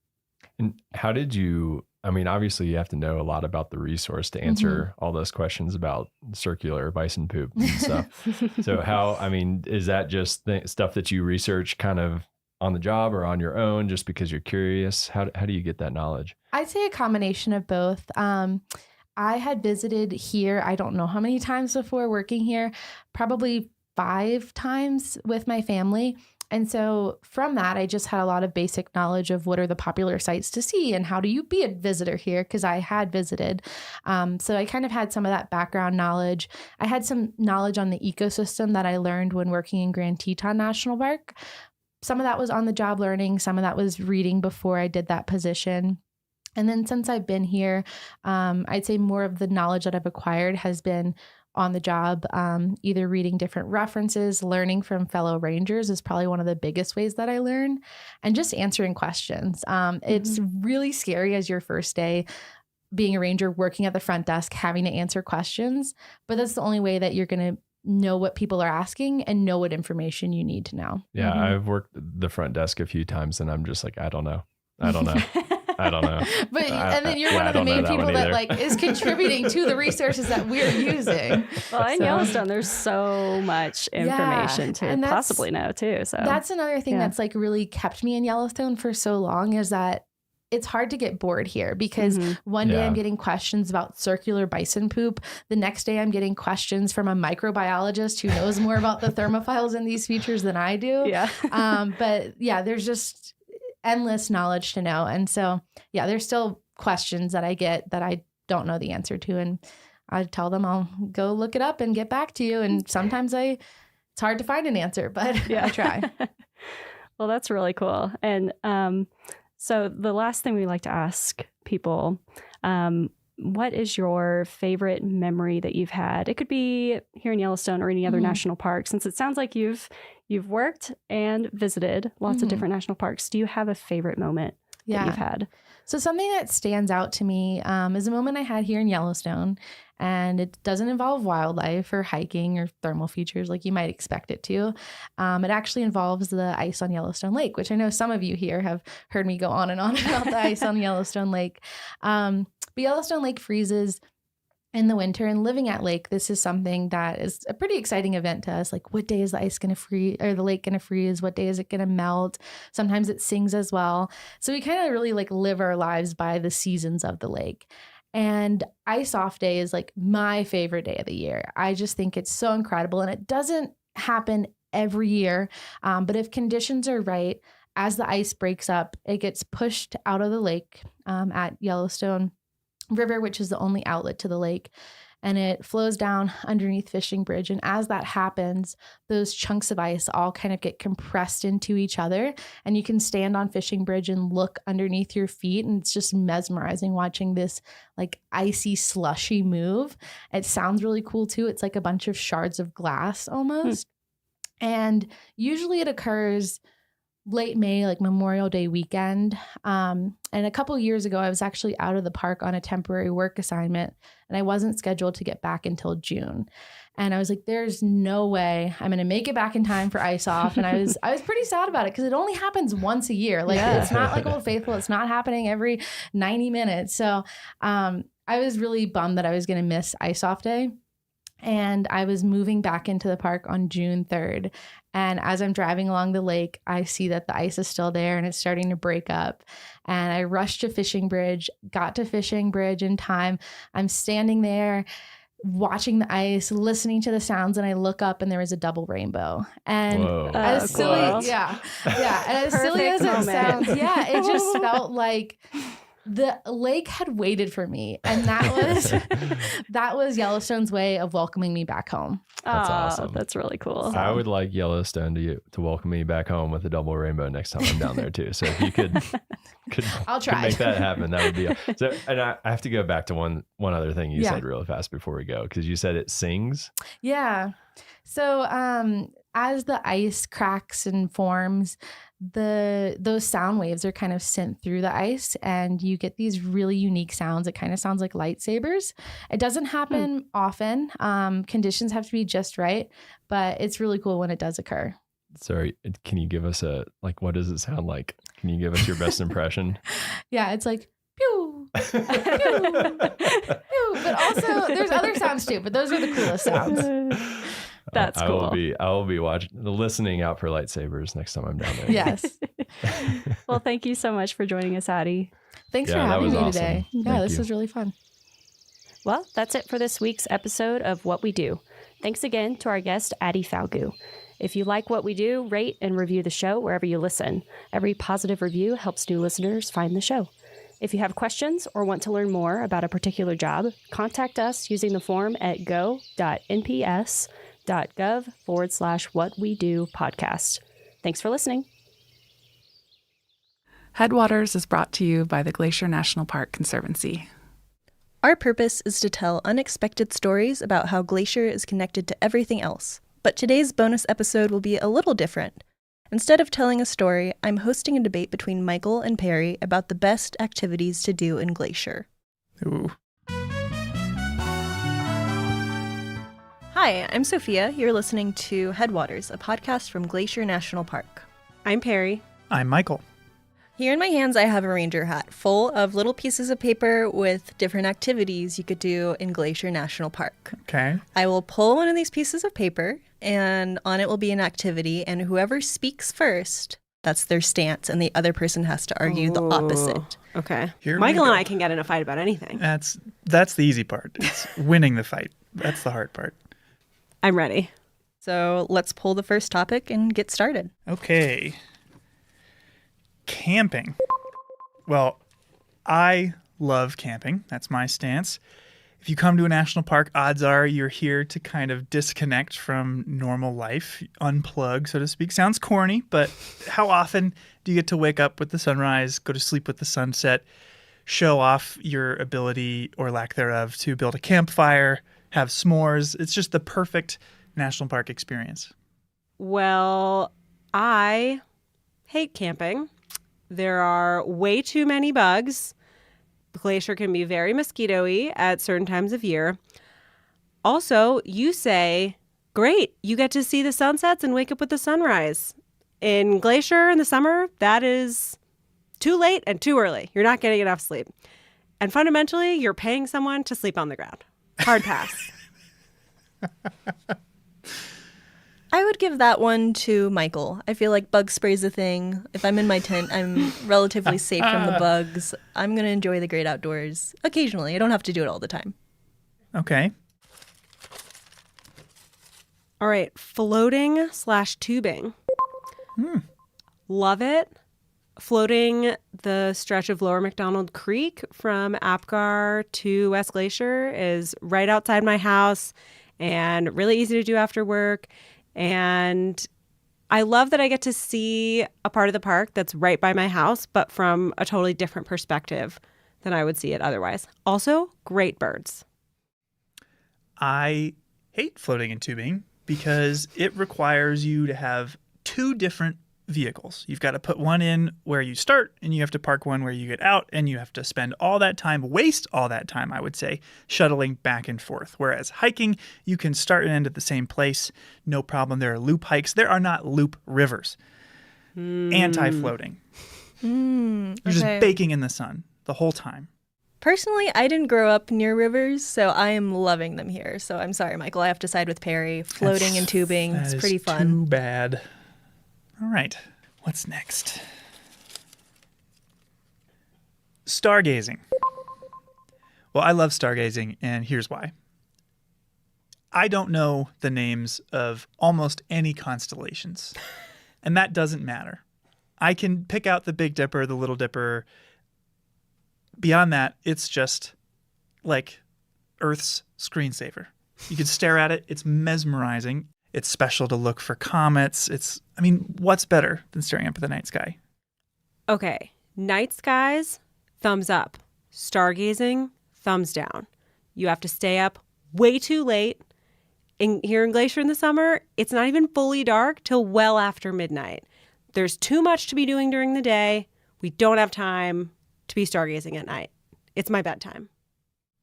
And how did you, I mean, obviously you have to know a lot about the resource to answer all those questions about circular bison poop and stuff. So how, I mean, is that just stuff that you research kind of on the job or on your own just because you're curious? How do you get that knowledge?
I'd say a combination of both. I had visited here, I don't know how many times before working here, probably 5 times with my family. And so from that, I just had a lot of basic knowledge of what are the popular sites to see and how do you be a visitor here, because I had visited. So I kind of had some of that background knowledge. I had some knowledge on the ecosystem that I learned when working in Grand Teton National Park. Some of that was on the job learning. Some of that was reading before I did that position. And then since I've been here, I'd say more of the knowledge that I've acquired has been on the job, either reading different references, learning from fellow rangers is probably one of the biggest ways that I learn, and just answering questions. It's really scary as your first day being a ranger, working at the front desk, having to answer questions, but that's the only way that you're going to know what people are asking and know what information you need to know.
Yeah, I've worked the front desk a few times and I'm just like, I don't know. I don't know.
But and then you're one of the main people that like is contributing to the resources that we're using.
Well, in Yellowstone, there's so much information to possibly know too. So
that's another thing that's like really kept me in Yellowstone for so long, is that it's hard to get bored here, because one day I'm getting questions about circular bison poop. The next day I'm getting questions from a microbiologist who knows more about the thermophiles in these features than I do.
Yeah.
But yeah, there's just endless knowledge to know. And so, yeah, there's still questions that I get that I don't know the answer to. And I tell them I'll go look it up and get back to you. And sometimes it's hard to find an answer, but I try.
Well, that's really cool. And, so the last thing we like to ask people, what is your favorite memory that you've had? It could be here in Yellowstone or any other national park, since it sounds like you've worked and visited lots of different national parks. Do you have a favorite moment that you've had?
So something that stands out to me is a moment I had here in Yellowstone, and it doesn't involve wildlife or hiking or thermal features like you might expect it to. It actually involves the ice on Yellowstone Lake, which I know some of you here have heard me go on and on about the ice on Yellowstone Lake. But Yellowstone Lake freezes in the winter, and living at lake, this is something that is a pretty exciting event to us. Like, what day is the ice going to freeze, or the lake going to freeze? What day is it going to melt? Sometimes it sings as well. So we kind of really like live our lives by the seasons of the lake. And Ice Off Day is like my favorite day of the year. I just think it's so incredible, and it doesn't happen every year. But if conditions are right, as the ice breaks up, it gets pushed out of the lake at Yellowstone River, which is the only outlet to the lake, and it flows down underneath Fishing Bridge. And as that happens, those chunks of ice all kind of get compressed into each other, and you can stand on Fishing Bridge and look underneath your feet, and it's just mesmerizing watching this like icy slushy move. It sounds really cool too. It's like a bunch of shards of glass almost. And usually it occurs late May, like Memorial Day weekend. And a couple years ago, I was actually out of the park on a temporary work assignment, and I wasn't scheduled to get back until June. And I was like, there's no way I'm going to make it back in time for Ice Off. And I was pretty sad about it, because it only happens once a year. Like it's not like Old Faithful. It's not happening every 90 minutes. So I was really bummed that I was going to miss Ice Off Day. And I was moving back into the park on June 3rd. And as I'm driving along the lake, I see that the ice is still there and it's starting to break up. And I rushed to Fishing Bridge, got to Fishing Bridge in time. I'm standing there watching the ice, listening to the sounds, and I look up and there was a double rainbow. And as silly, and as silly as it sounds, it just felt like the lake had waited for me, and that was Yellowstone's way of welcoming me back home.
That's awesome.
That's really cool.
I would like Yellowstone to welcome me back home with a double rainbow next time I'm down there too. So if you could
I'll try.
Could make that happen, that would be so. And I have to go back to one other thing you said really fast before we go, because you said it sings.
Yeah. So as the ice cracks and forms, those sound waves are kind of sent through the ice, and you get these really unique sounds. It kind of sounds like lightsabers. It doesn't happen often. Conditions have to be just right, but it's really cool when it does occur.
Sorry, can you give us what does it sound like? Can you give us your best impression?
Yeah, it's like pew, pew, pew. But also there's other sounds too, but those are the coolest sounds.
That's cool.
I will be listening out for lightsabers next time I'm down there.
Yes.
Well, thank you so much for joining us, Addie.
Thanks for having me today. Yeah, this was really fun.
Well, that's it for this week's episode of What We Do. Thanks again to our guest, Addie Falgout. If you like what we do, rate and review the show wherever you listen. Every positive review helps new listeners find the show. If you have questions or want to learn more about a particular job, contact us using the form at go.nps.gov/whatwedopodcast. Thanks for listening.
Headwaters is brought to you by the Glacier National Park Conservancy.
Our purpose is to tell unexpected stories about how Glacier is connected to everything else. But today's bonus episode will be a little different. Instead of telling a story, I'm hosting a debate between Michael and Perry about the best activities to do in Glacier.
Ooh.
Hi, I'm Sophia. You're listening to Headwaters, a podcast from Glacier National Park.
I'm Perry.
I'm Michael.
Here in my hands, I have a ranger hat full of little pieces of paper with different activities you could do in Glacier National Park.
Okay.
I will pull one of these pieces of paper, and on it will be an activity, and whoever speaks first, that's their stance, and the other person has to argue the opposite.
Okay.
Here
Michael
we
and
go.
I can get in a fight about anything.
That's the easy part. It's winning the fight. That's the hard part.
I'm ready.
So let's pull the first topic and get started.
Okay. Camping. Well, I love camping. That's my stance. If you come to a national park, odds are you're here to kind of disconnect from normal life, unplug, so to speak. Sounds corny, but how often do you get to wake up with the sunrise, go to sleep with the sunset, show off your ability or lack thereof to build a campfire, have s'mores? It's just the perfect national park experience.
Well, I hate camping. There are way too many bugs. The glacier can be very mosquito-y at certain times of year. Also, you say, great, you get to see the sunsets and wake up with the sunrise. In Glacier in the summer, that is too late and too early. You're not getting enough sleep. And fundamentally, you're paying someone to sleep on the ground. Hard pass.
I would give that one to Michael. I feel like bug spray's a thing. If I'm in my tent, I'm relatively safe from the bugs. I'm going to enjoy the great outdoors occasionally. I don't have to do it all the time.
Okay.
All right, floating/tubing. Love it. Floating the stretch of Lower McDonald Creek from Apgar to West Glacier is right outside my house and really easy to do after work. And I love that I get to see a part of the park that's right by my house, but from a totally different perspective than I would see it otherwise. Also, great birds.
I hate floating and tubing because it requires you to have two different vehicles. You've got to put one in where you start, and you have to park one where you get out, and you have to spend all that time, waste all that time, I would say, shuttling back and forth. Whereas hiking, you can start and end at the same place, no problem. There are loop hikes. There are not loop rivers. Anti-floating. You're just baking in the sun the whole time.
Personally, I didn't grow up near rivers, so I am loving them here. So I'm sorry, Michael. I have to side with Perry. Floating and tubing. It's pretty fun.
Too bad. All right, what's next? Stargazing. Well, I love stargazing, and here's why. I don't know the names of almost any constellations, and that doesn't matter. I can pick out the Big Dipper, the Little Dipper. Beyond that, it's just like Earth's screensaver. You can stare at it. It's mesmerizing. It's special to look for comets. What's better than staring up at the night sky?
Okay, night skies, thumbs up. Stargazing, thumbs down. You have to stay up way too late. Here in Glacier in the summer, it's not even fully dark till well after midnight. There's too much to be doing during the day. We don't have time to be stargazing at night. It's my bedtime.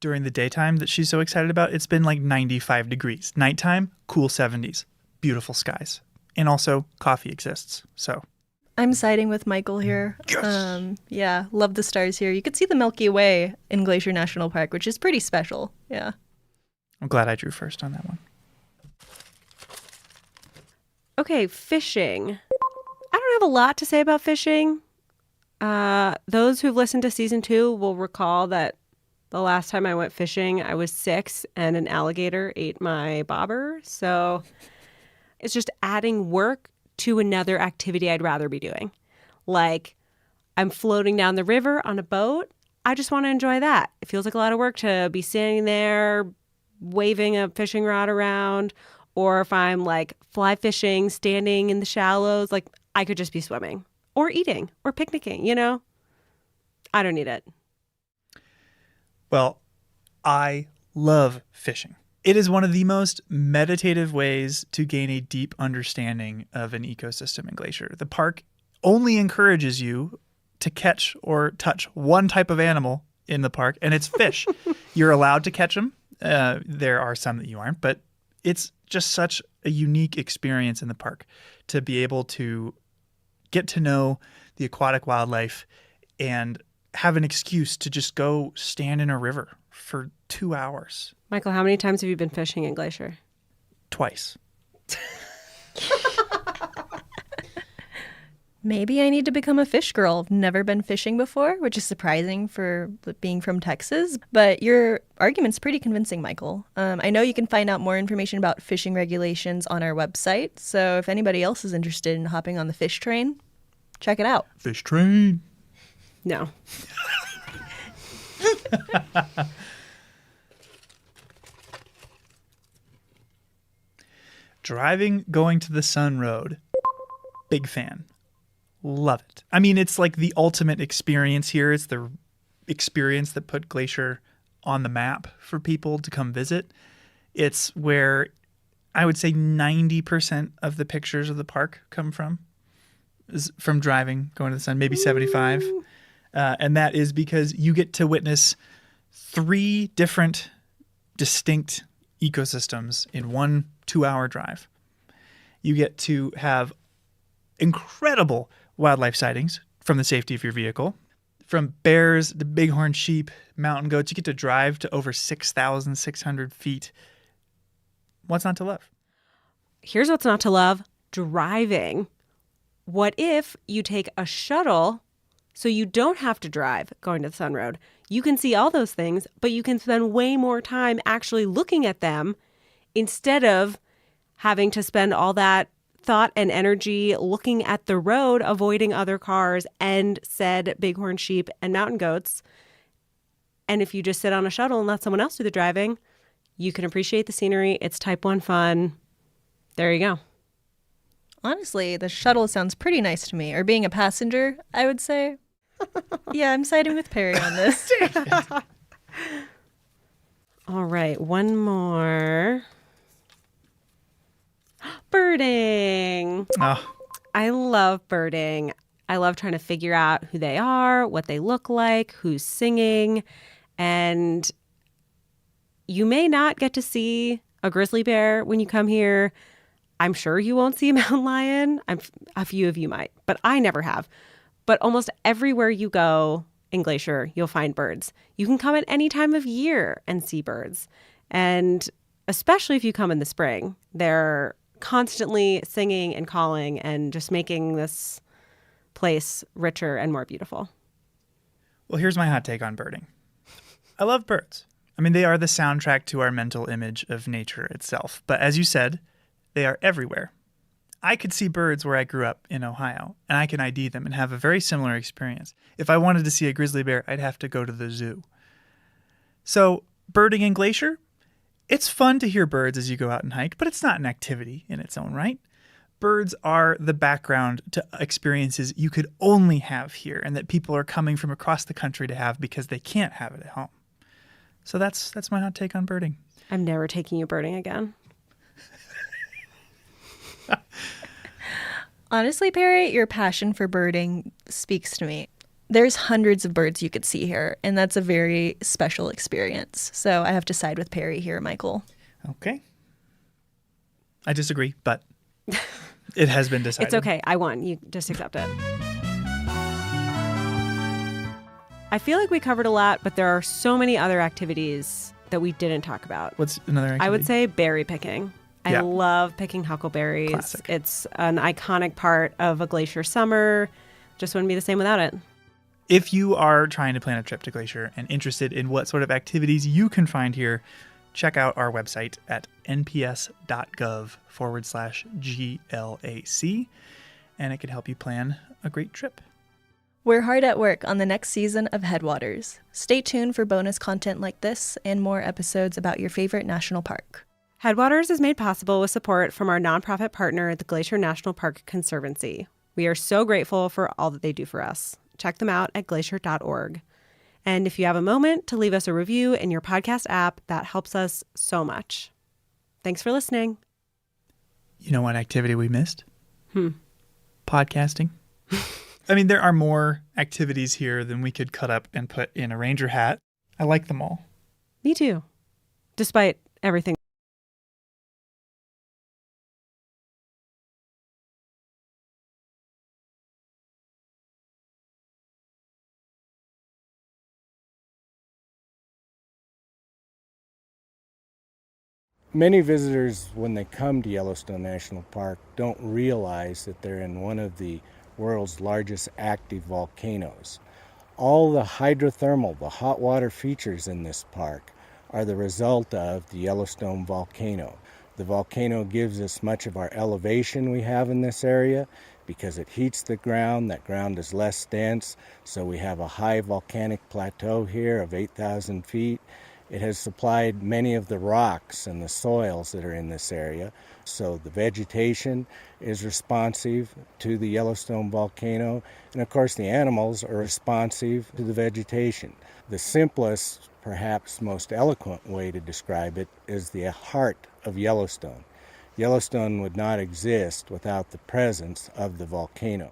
During the daytime that she's so excited about, it's been like 95 degrees. Nighttime, cool 70s. Beautiful skies. And also, coffee exists, so.
I'm siding with Michael here.
Yes!
Yeah, love the stars here. You could see the Milky Way in Glacier National Park, which is pretty special. Yeah.
I'm glad I drew first on that one.
Okay, fishing. I don't have a lot to say about fishing. Those who've listened to season 2 will recall that the last time I went fishing, I was 6 and an alligator ate my bobber. So it's just adding work to another activity I'd rather be doing. Like, I'm floating down the river on a boat. I just want to enjoy that. It feels like a lot of work to be standing there waving a fishing rod around. Or if I'm like fly fishing, standing in the shallows, like I could just be swimming or eating or picnicking, I don't need it.
Well, I love fishing. It is one of the most meditative ways to gain a deep understanding of an ecosystem in Glacier. The park only encourages you to catch or touch one type of animal in the park, and it's fish. You're allowed to catch them. There are some that you aren't, but it's just such a unique experience in the park to be able to get to know the aquatic wildlife, and have an excuse to just go stand in a river for 2 hours.
Michael, how many times have you been fishing in Glacier?
Twice.
Maybe I need to become a fish girl. I've never been fishing before, which is surprising for being from Texas. But your argument's pretty convincing, Michael. I know you can find out more information about fishing regulations on our website. So if anybody else is interested in hopping on the fish train, check it out.
Fish train.
No.
Driving, going to the Sun Road. Big fan. Love it. I mean, it's like the ultimate experience here. It's the experience that put Glacier on the map for people to come visit. It's where I would say 90% of the pictures of the park come from. Is from driving, going to the Sun, maybe 75. And that is because you get to witness 3 different distinct ecosystems in one 2-hour drive. You get to have incredible wildlife sightings from the safety of your vehicle. From bears to bighorn sheep, mountain goats, you get to drive to over 6,600 feet. What's not to love?
Here's what's not to love: driving. What if you take a shuttle so you don't have to drive going to the Sun Road? You can see all those things, but you can spend way more time actually looking at them instead of having to spend all that thought and energy looking at the road, avoiding other cars and said bighorn sheep and mountain goats. And if you just sit on a shuttle and let someone else do the driving, you can appreciate the scenery. It's type 1 fun. There you go.
Honestly, the shuttle sounds pretty nice to me. Or being a passenger, I would say. Yeah, I'm siding with Perry on this.
All right, one more. Birding.
Oh.
I love birding. I love trying to figure out who they are, what they look like, who's singing. And you may not get to see a grizzly bear when you come here. I'm sure you won't see a mountain lion. A few of you might, but I never have. But almost everywhere you go in Glacier, you'll find birds. You can come at any time of year and see birds. And especially if you come in the spring, they're constantly singing and calling and just making this place richer and more beautiful.
Well, here's my hot take on birding. I love birds. I mean, they are the soundtrack to our mental image of nature itself. But as you said, they are everywhere. I could see birds where I grew up in Ohio, and I can ID them and have a very similar experience. If I wanted to see a grizzly bear, I'd have to go to the zoo. So, birding in Glacier, it's fun to hear birds as you go out and hike, but it's not an activity in its own right. Birds are the background to experiences you could only have here and that people are coming from across the country to have because they can't have it at home. So that's my hot take on birding.
I'm never taking you birding again.
Honestly, Perry, your passion for birding speaks to me. There's hundreds of birds you could see here, and that's a very special experience. So I have to side with Perry here, Michael.
Okay. I disagree, but it has been decided.
It's okay. I won. You just accept it. I feel like we covered a lot, but there are so many other activities that we didn't talk about.
What's another activity?
I would say berry picking. I
Yeah.
love picking huckleberries.
Classic.
It's an iconic part of a Glacier summer. Just wouldn't be the same without it.
If you are trying to plan a trip to Glacier and interested in what sort of activities you can find here, check out our website at nps.gov/GLAC, and it can help you plan a great trip.
We're hard at work on the next season of Headwaters. Stay tuned for bonus content like this and more episodes about your favorite national park.
Headwaters is made possible with support from our nonprofit partner, the Glacier National Park Conservancy. We are so grateful for all that they do for us. Check them out at glacier.org. And if you have a moment to leave us a review in your podcast app, that helps us so much. Thanks for listening.
You know what activity we missed? Podcasting. I mean, there are more activities here than we could cut up and put in a ranger hat. I like them all.
Me too. Despite everything.
Many visitors, when they come to Yellowstone National Park, don't realize that they're in one of the world's largest active volcanoes. All the hydrothermal, the hot water features in this park are the result of the Yellowstone volcano. The volcano gives us much of our elevation we have in this area because it heats the ground. That ground is less dense, so we have a high volcanic plateau here of 8,000 feet. It has supplied many of the rocks and the soils that are in this area, so the vegetation is responsive to the Yellowstone volcano, and of course the animals are responsive to the vegetation. The simplest, perhaps most eloquent way to describe it is the heart of Yellowstone. Yellowstone would not exist without the presence of the volcano.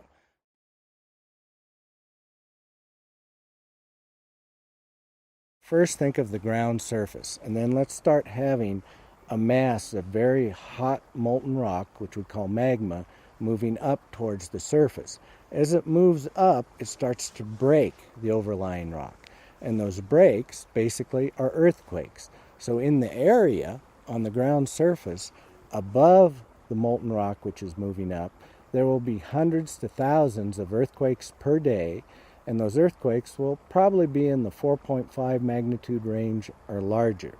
First, think of the ground surface, and then let's start having a mass of very hot molten rock, which we call magma, moving up towards the surface. As it moves up, it starts to break the overlying rock, and those breaks basically are earthquakes. So in the area on the ground surface, above the molten rock which is moving up, there will be hundreds to thousands of earthquakes per day, and those earthquakes will probably be in the 4.5 magnitude range or larger.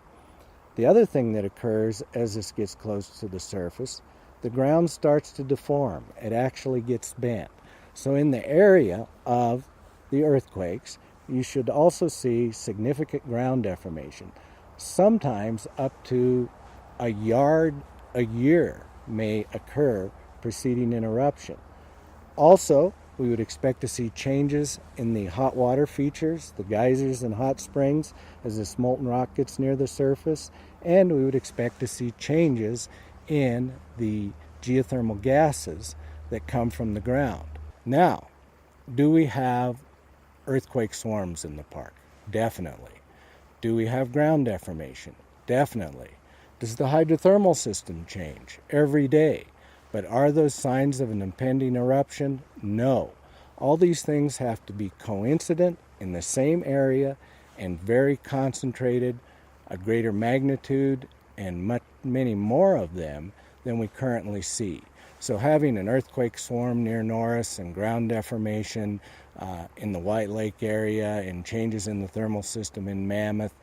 The other thing that occurs as this gets close to the surface, the ground starts to deform. It actually gets bent. So in the area of the earthquakes, you should also see significant ground deformation. Sometimes up to a yard a year may occur preceding an eruption. Also, we would expect to see changes in the hot water features, the geysers and hot springs, as this molten rock gets near the surface, and we would expect to see changes in the geothermal gases that come from the ground. Now, do we have earthquake swarms in the park? Definitely. Do we have ground deformation? Definitely. Does the hydrothermal system change? Every day. But are those signs of an impending eruption? No. All these things have to be coincident in the same area and very concentrated, a greater magnitude, and many more of them than we currently see. So having an earthquake swarm near Norris and ground deformation in the White Lake area and changes in the thermal system in Mammoth,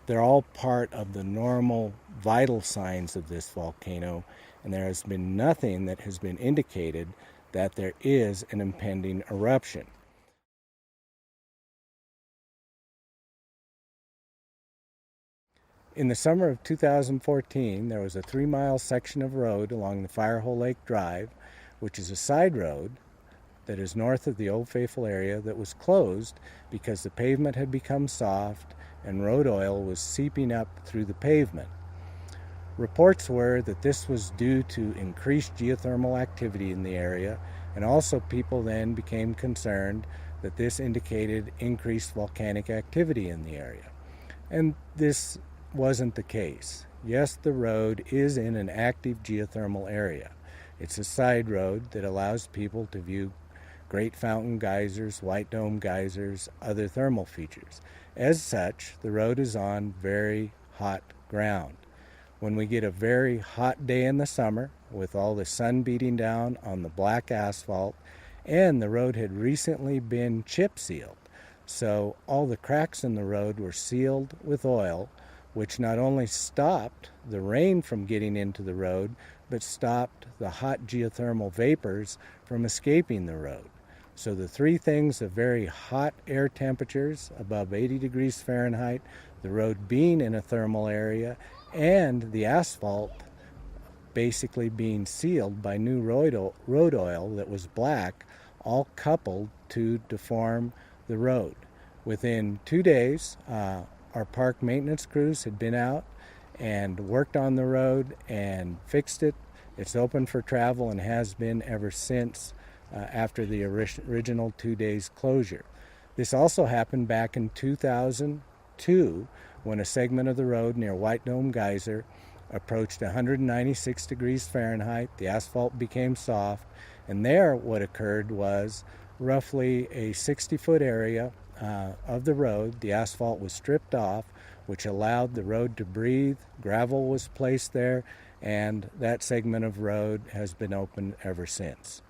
they're all part of the normal vital signs of this volcano, and there has been nothing that has been indicated that there is an impending eruption. In the summer of 2014, there was a 3-mile section of road along the Firehole Lake Drive, which is a side road that is north of the Old Faithful area, that was closed because the pavement had become soft and road oil was seeping up through the pavement. Reports were that this was due to increased geothermal activity in the area, and also people then became concerned that this indicated increased volcanic activity in the area. And this wasn't the case. Yes, the road is in an active geothermal area. It's a side road that allows people to view Great Fountain geysers, White Dome geysers, other thermal features. As such, the road is on very hot ground. When we get a very hot day in the summer, with all the sun beating down on the black asphalt, and the road had recently been chip sealed, so all the cracks in the road were sealed with oil, which not only stopped the rain from getting into the road, but stopped the hot geothermal vapors from escaping the road. So the three things of very hot air temperatures, above 80 degrees Fahrenheit, the road being in a thermal area, and the asphalt basically being sealed by new road oil that was black, all coupled to deform the road. Within 2 days, our park maintenance crews had been out and worked on the road and fixed it. It's open for travel and has been ever since after the original 2 days closure. This also happened back in 2002 when a segment of the road near White Dome Geyser approached 196 degrees Fahrenheit. The asphalt became soft, and there what occurred was roughly a 60-foot area of the road. The asphalt was stripped off which allowed the road to breathe. Gravel was placed there, and that segment of road has been open ever since.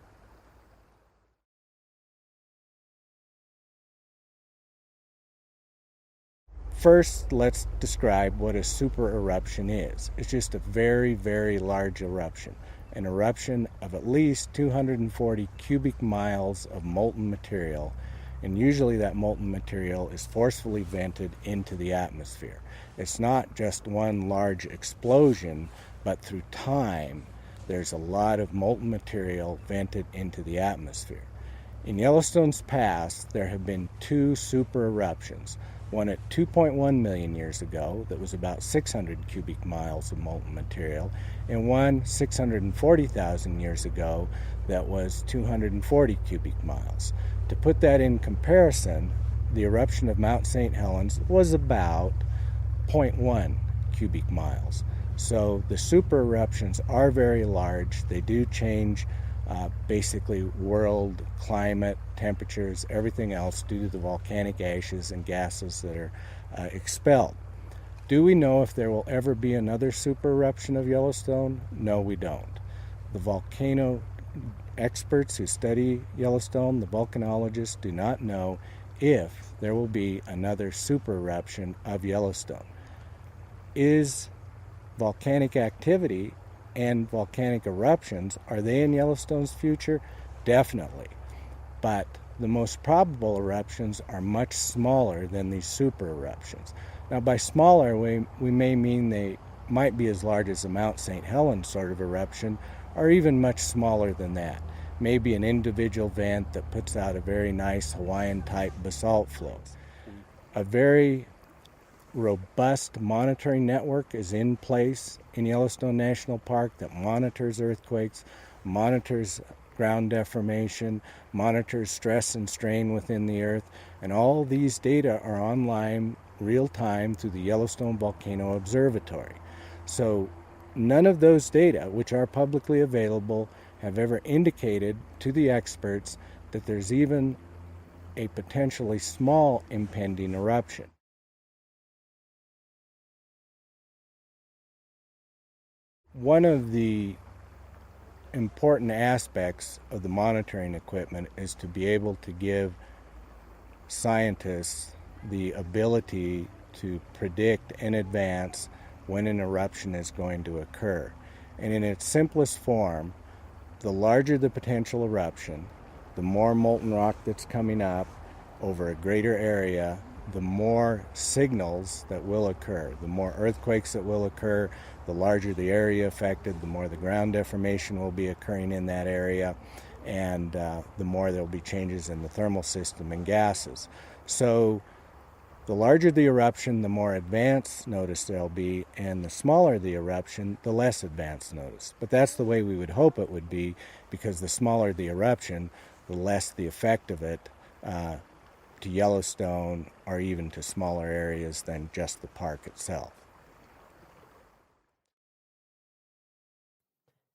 First, let's describe what a super eruption is. It's just a very, very large eruption. An eruption of at least 240 cubic miles of molten material, and usually that molten material is forcefully vented into the atmosphere. It's not just one large explosion, but through time, there's a lot of molten material vented into the atmosphere. In Yellowstone's past, there have been two super eruptions. One at 2.1 million years ago that was about 600 cubic miles of molten material, and one 640,000 years ago that was 240 cubic miles. To put that in comparison, the eruption of Mount St. Helens was about 0.1 cubic miles. So the super eruptions are very large. They do change basically world climate, temperatures, everything else due to the volcanic ashes and gases that are expelled. Do we know if there will ever be another super eruption of Yellowstone? No, we don't. The volcano experts who study Yellowstone, the volcanologists, do not know if there will be another super eruption of Yellowstone. Is volcanic activity and volcanic eruptions, are they in Yellowstone's future? Definitely. But the most probable eruptions are much smaller than these super eruptions. Now, by smaller, we may mean they might be as large as a Mount St. Helens sort of eruption, or even much smaller than that. Maybe an individual vent that puts out a very nice Hawaiian-type basalt flow. A very robust monitoring network is in place in Yellowstone National Park that monitors earthquakes, monitors ground deformation, monitors stress and strain within the earth, and all these data are online real time through the Yellowstone Volcano Observatory. So none of those data, which are publicly available, have ever indicated to the experts that there's even a potentially small impending eruption. One of the important aspects of the monitoring equipment is to be able to give scientists the ability to predict in advance when an eruption is going to occur. And in its simplest form, the larger the potential eruption, the more molten rock that's coming up over a greater area, the more signals that will occur, the more earthquakes that will occur, the larger the area affected, the more the ground deformation will be occurring in that area, and the more there will be changes in the thermal system and gases. So the larger the eruption, the more advanced notice there'll be, and the smaller the eruption, the less advanced notice. But that's the way we would hope it would be, because the smaller the eruption, the less the effect of it to Yellowstone or even to smaller areas than just the park itself.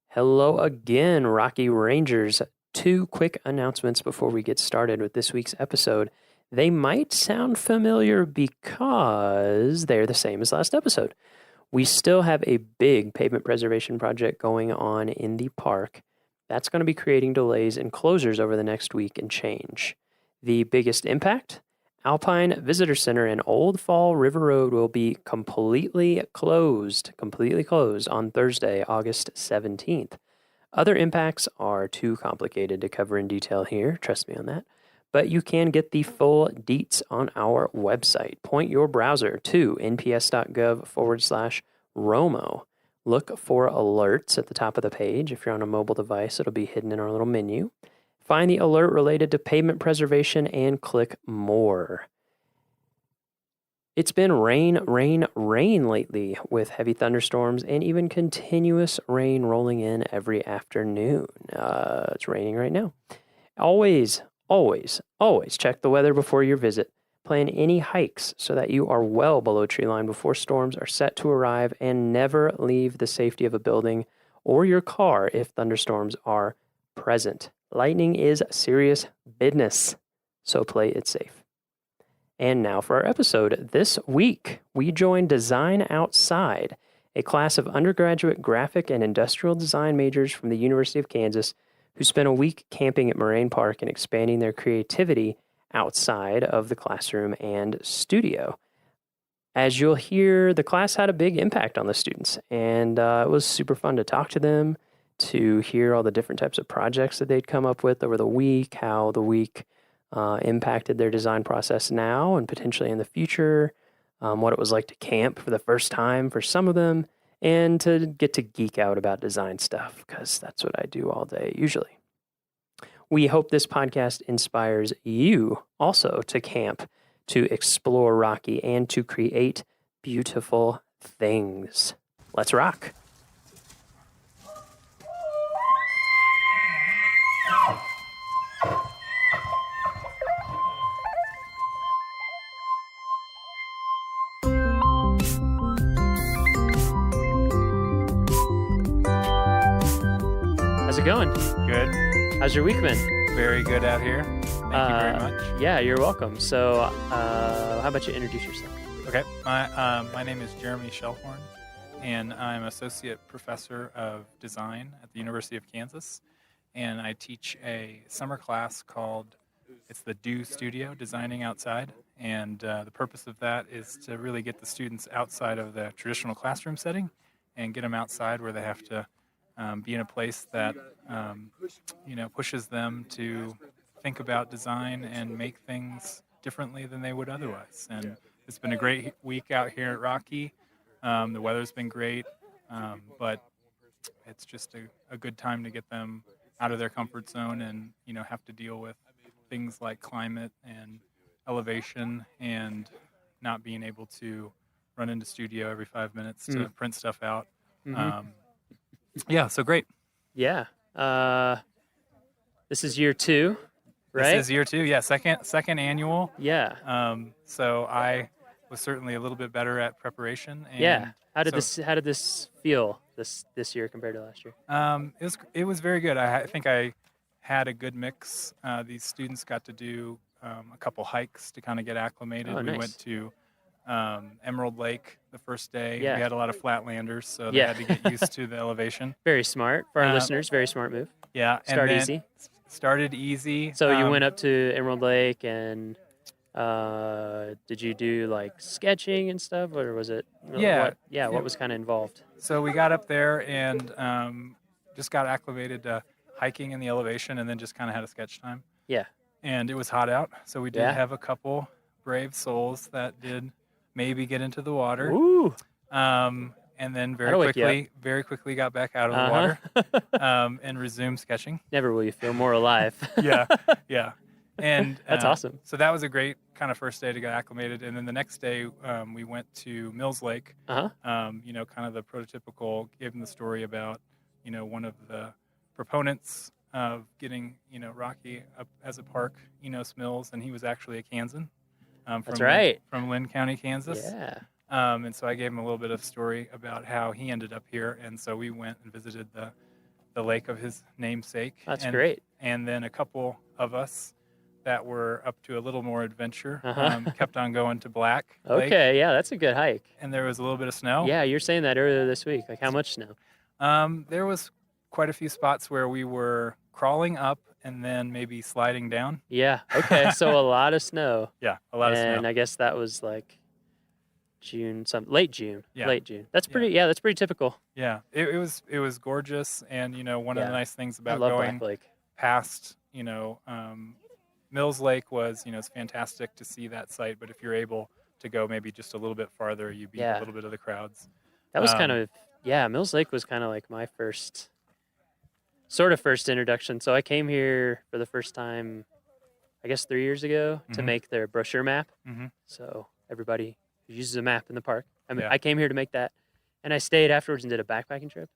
Hello again, Rocky Rangers. 2 quick announcements before we get started with this week's episode. They might sound familiar because they're the same as last episode. We still have a big pavement preservation project going on in the park. That's going to be creating delays and closures over the next week and change. The biggest impact? Alpine Visitor Center and Old Fall River Road will be completely closed on Thursday, August 17th. Other impacts are too complicated to cover in detail here, trust me on that, but you can get the full deets on our website. Point your browser to nps.gov/ROMO. Look for alerts at the top of the page. If you're on a mobile device, it'll be hidden in our little menu. Find the alert related to pavement preservation and click more. It's been rain lately with heavy thunderstorms and even continuous rain rolling in every afternoon. It's raining right now. Always check the weather before your visit. Plan any hikes so that you are well below tree line before storms are set to arrive, and never leave the safety of a building or your car if thunderstorms are present. Lightning is serious business, so play it safe. And now for our episode. This week, we join Design Outside, a class of undergraduate graphic and industrial design majors from the University of Kansas who spent a week camping at Moraine Park and expanding their creativity outside of the classroom and studio. As you'll hear, the class had a big impact on the students, and it was super fun to talk to them, to hear all the different types of projects that they'd come up with over the week, how the week impacted their design process now and potentially in the future, what it was like to camp for the first time for some of them, and to get to geek out about design stuff, because that's what I do all day usually. We hope this podcast inspires you also to camp, to explore Rocky, and to create beautiful things. Let's rock. How's it going?
Good.
How's your week been?
Very good out here. Thank you very much.
Yeah, you're welcome. So, how about you introduce yourself?
Okay. My name is Jeremy Shellhorn, and I'm Associate Professor of Design at the University of Kansas. And I teach a summer class called, it's the Do Studio, Designing Outside. And the purpose of that is to really get the students outside of the traditional classroom setting and get them outside where they have to be in a place that pushes them to think about design and make things differently than they would otherwise. And it's been a great week out here at Rocky. The weather's been great, but it's just a good time to get them out of their comfort zone and have to deal with things like climate and elevation and not being able to run into studio every 5 minutes to print stuff out.
Mm-hmm.
Yeah, so great.
Yeah. This is year 2, right?
This is year 2, yeah, second annual.
Yeah.
So I was certainly a little bit better at preparation. And
yeah. How did this feel this year compared to last year?
It was very good. I think I had a good mix. These students got to do a couple hikes to kind of get acclimated.
Oh, nice.
We went to Emerald Lake the first day.
Yeah.
We had a lot of flatlanders, so they had to get used to the elevation.
Very smart for our listeners. Very smart move.
Yeah.
Start easy.
Started easy.
So you went up to Emerald Lake, and did you do like sketching and stuff, or was it?
Yeah.
What was kind of involved?
So we got up there and just got acclimated to hiking in the elevation, and then just kind of had a sketch time.
Yeah.
And it was hot out, so we did have a couple brave souls that did maybe get into the water.
Ooh.
And then very quickly got back out of the water and resumed sketching.
Never will you feel more alive.
Yeah. And
that's awesome.
So that was a great kind of first day to get acclimated. And then the next day, we went to Mills Lake.
Uh-huh.
Kind of the prototypical, gave them the story about, one of the proponents of getting, Rocky up as a park, Mills, and he was actually a Kansan.
That's right.
From Lynn County, Kansas.
Yeah.
And so I gave him a little bit of story about how he ended up here. And so we went and visited the lake of his namesake.
That's great.
And then a couple of us that were up to a little more adventure kept on going to Black Lake.
Okay, yeah, that's a good hike.
And there was a little bit of snow.
Yeah, you were saying that earlier this week. Like, how much snow?
There was quite a few spots where we were crawling up and then maybe sliding down.
Yeah, okay, so a lot of snow.
Yeah, a lot of snow.
And I guess that was like late June.
Yeah.
Late June. That's pretty. Yeah, that's pretty typical.
Yeah, it was gorgeous, and one of the nice things about
going
past, Mills Lake was, it's fantastic to see that site, but if you're able to go maybe just a little bit farther, you beat a little bit of the crowds.
That was Mills Lake was kind of like my first introduction. So I came here for the first time, I guess 3 years ago, to make their brochure map.
Mm-hmm.
So everybody who uses a map in the park. I came here to make that, and I stayed afterwards and did a backpacking trip.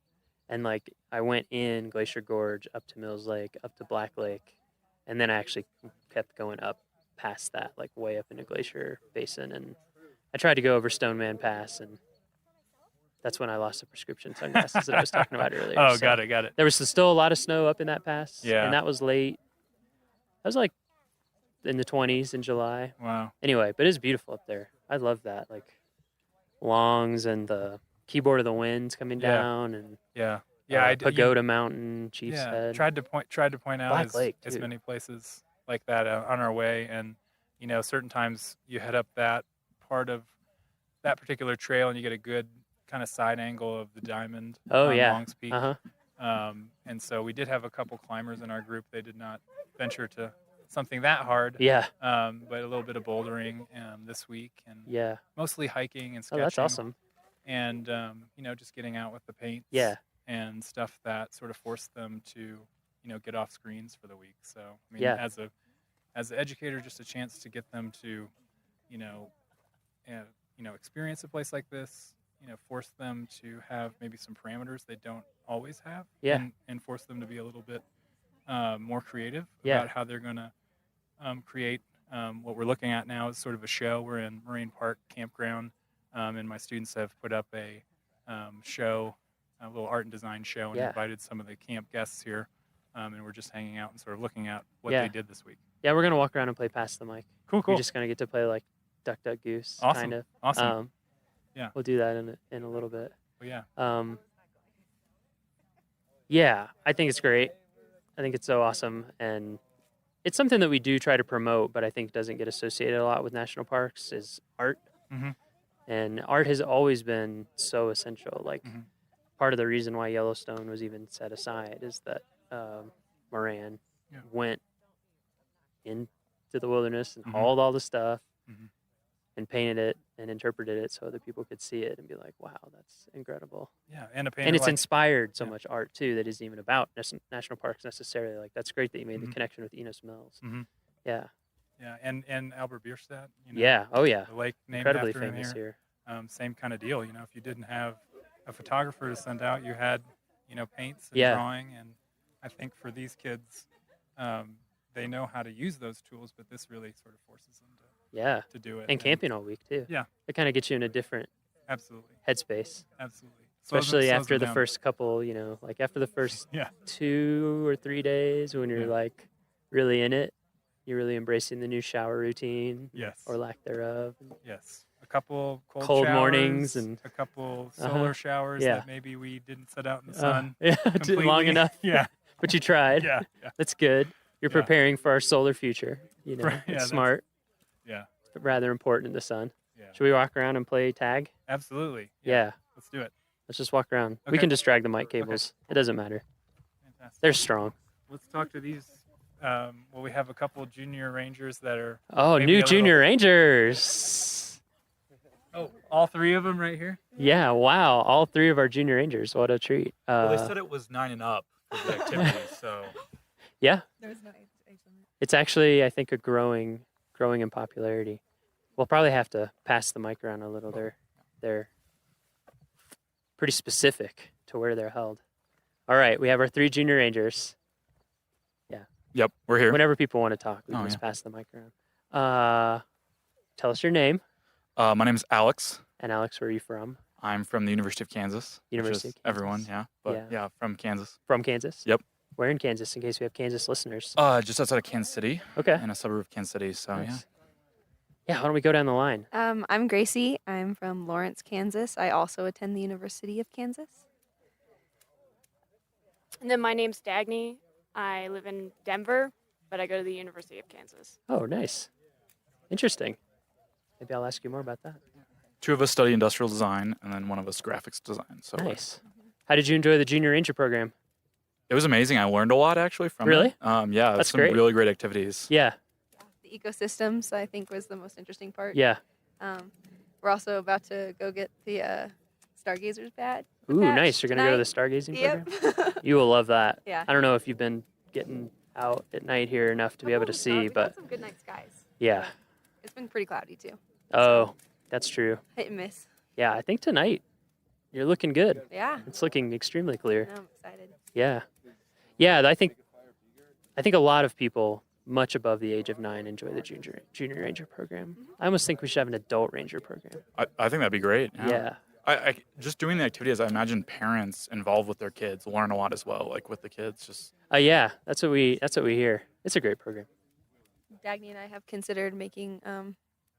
And like I went in Glacier Gorge, up to Mills Lake, up to Black Lake, and then I actually kept going up past that, like way up into Glacier Basin. And I tried to go over Stoneman Pass, and that's when I lost the prescription sunglasses that I was talking about earlier.
Oh, so got it.
There was still a lot of snow up in that pass.
Yeah.
And that was late. That was like
in the 20s in July.
Wow.
Anyway, but it's beautiful up there. I love that. Like Longs and the Keyboard of the Winds coming
Yeah.
down and
Yeah.
Pagoda Mountain, Chief's Head.
Tried to point out
Black Lake,
as
too.
many places like that on our way, and certain times you head up that part of that particular trail and you get a good kind of side angle of the diamond on Longs Peak. And so we did have a couple climbers in our group. They did not venture to something that hard.
Yeah.
But a little bit of bouldering this week, and mostly hiking and sketching.
Oh, that's awesome.
And just getting out with the paints.
Yeah.
And stuff that sort of forced them to, get off screens for the week. So I mean, as an educator, just a chance to get them to, experience a place like this. Force them to have maybe some parameters they don't always have.
Yeah.
And force them to be a little bit more creative
Yeah.
about how they're going to create what we're looking at now is sort of a show. We're in Moraine Park Campground, and my students have put up a show, a little art and design show, and invited some of the camp guests here, and we're just hanging out and sort of looking at what they did this week.
Yeah, we're gonna walk around and play Pass the Mic.
Cool.
We're just gonna get to play like Duck Duck Goose,
Awesome.
kind of.
Awesome. Yeah.
We'll do that in a little bit.
Well, yeah.
Yeah, I think it's great. I think it's so awesome, and it's something that we do try to promote, but I think doesn't get associated a lot with national parks is art.
Mm-hmm.
And art has always been so essential. Like part of the reason why Yellowstone was even set aside is that Moran went into the wilderness and hauled all the stuff and painted it and interpreted it so other people could see it and be like, wow, that's incredible.
Yeah, and
it's inspired so much art too that isn't even about national parks necessarily. Like that's great that you made the connection with Enos Mills. Yeah.
Yeah, and Albert Bierstadt.
Yeah. Oh yeah.
The lake named
Incredibly
after him
famous here.
Same kind of deal. If you didn't have a photographer to send out, you had paints and drawing, and I think for these kids, they know how to use those tools, but this really sort of forces them to do it.
And camping all week too.
Yeah.
It kind of gets you in a different headspace.
Absolutely.
Especially after the first couple, like after the first 2 or 3 days when you're like really in it, you're really embracing the new shower routine.
Yes.
Or lack thereof.
Yes. A couple
cold
showers,
mornings and
a couple solar showers that maybe we didn't set out in the sun.
Long enough.
Yeah.
But you tried.
Yeah.
That's good. You're preparing for our solar future. It's smart.
Yeah.
But rather important in the sun.
Yeah.
Should we walk around and play tag?
Absolutely.
Yeah.
Let's do it.
Let's just walk around. We
Okay.
can just drag the mic cables. It doesn't matter.
Fantastic.
They're strong.
Let's talk to these. We have a couple junior rangers that are.
Oh,
maybe
new
a
junior
little-
rangers.
Oh, all 3 of them right here?
Yeah, wow. All 3 of our junior rangers. What a treat.
Well, they said it was 9 and up for the activities, so.
Yeah.
There's no age limit.
It's actually, I think, a growing in popularity. We'll probably have to pass the mic around a little. They're pretty specific to where they're held. All right, we have our 3 junior rangers. Yeah.
Yep, we're here.
Whenever people want to talk, we
Oh,
can just
yeah.
pass the mic around. Tell us your name.
My name is Alex.
And Alex, where are you from?
I'm from the University of Kansas. which
University
is
of Kansas.
Everyone, yeah. But yeah, from Kansas.
From Kansas?
Yep.
Where in Kansas, in case we have Kansas listeners?
Just outside of Kansas City.
Okay.
In a suburb of Kansas City, so
Nice. Yeah, why don't we go down the line?
I'm Gracie. I'm from Lawrence, Kansas. I also attend the University of Kansas.
And then my name's Dagny. I live in Denver, but I go to the University of Kansas.
Oh, nice. Interesting. Maybe I'll ask you more about that.
2 of us study industrial design, and then 1 of us graphics design. So
Nice. How did you enjoy the Junior Ranger program?
It was amazing. I learned a lot actually from
Really?
it. Yeah,
That's
some
great.
really great activities.
Yeah.
The ecosystems, I think, was the most interesting part.
Yeah.
We're also about to go get the Stargazer's badge.
Ooh, nice. You're going to go to the stargazing program? You will love that.
Yeah.
I don't know if you've been getting out at night here enough to be able to see,
We
but
got some good night skies.
yeah.
It's been pretty cloudy too.
Oh, that's true.
Hit and miss.
Yeah, I think tonight you're looking good.
Yeah.
It's looking extremely clear.
I'm excited.
Yeah. Yeah, I think a lot of people much above the age of 9 enjoy the junior ranger program. I almost think we should have an adult ranger program.
I think that'd be great.
Yeah.
I just doing the activities, I imagine parents involved with their kids learn a lot as well, like with the kids. Just
Yeah, that's what we hear. It's a great program.
Dagny and I have considered making.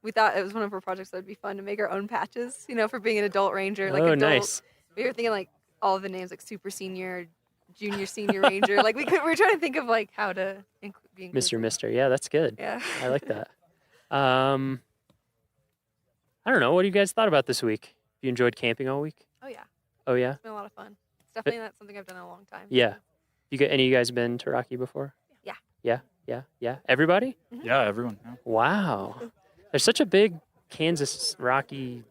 We thought it was one of our projects that would be fun to make our own patches. For being an adult ranger. Like
Oh,
adult,
nice.
We were thinking like all of the names, like super senior, junior, senior ranger. Like we were trying to think of like how to be inclusive.
Mister. Yeah, that's good.
Yeah.
I like that. I don't know. What do you guys thought about this week? You enjoyed camping all week?
Oh yeah.
Oh yeah.
It's been a lot of fun. It's definitely not something I've done in a long time.
Yeah. Any of you guys been to Rocky before?
Yeah.
Yeah. Everybody?
Yeah, everyone. Yeah.
Wow. There's such a big Kansas, Rocky,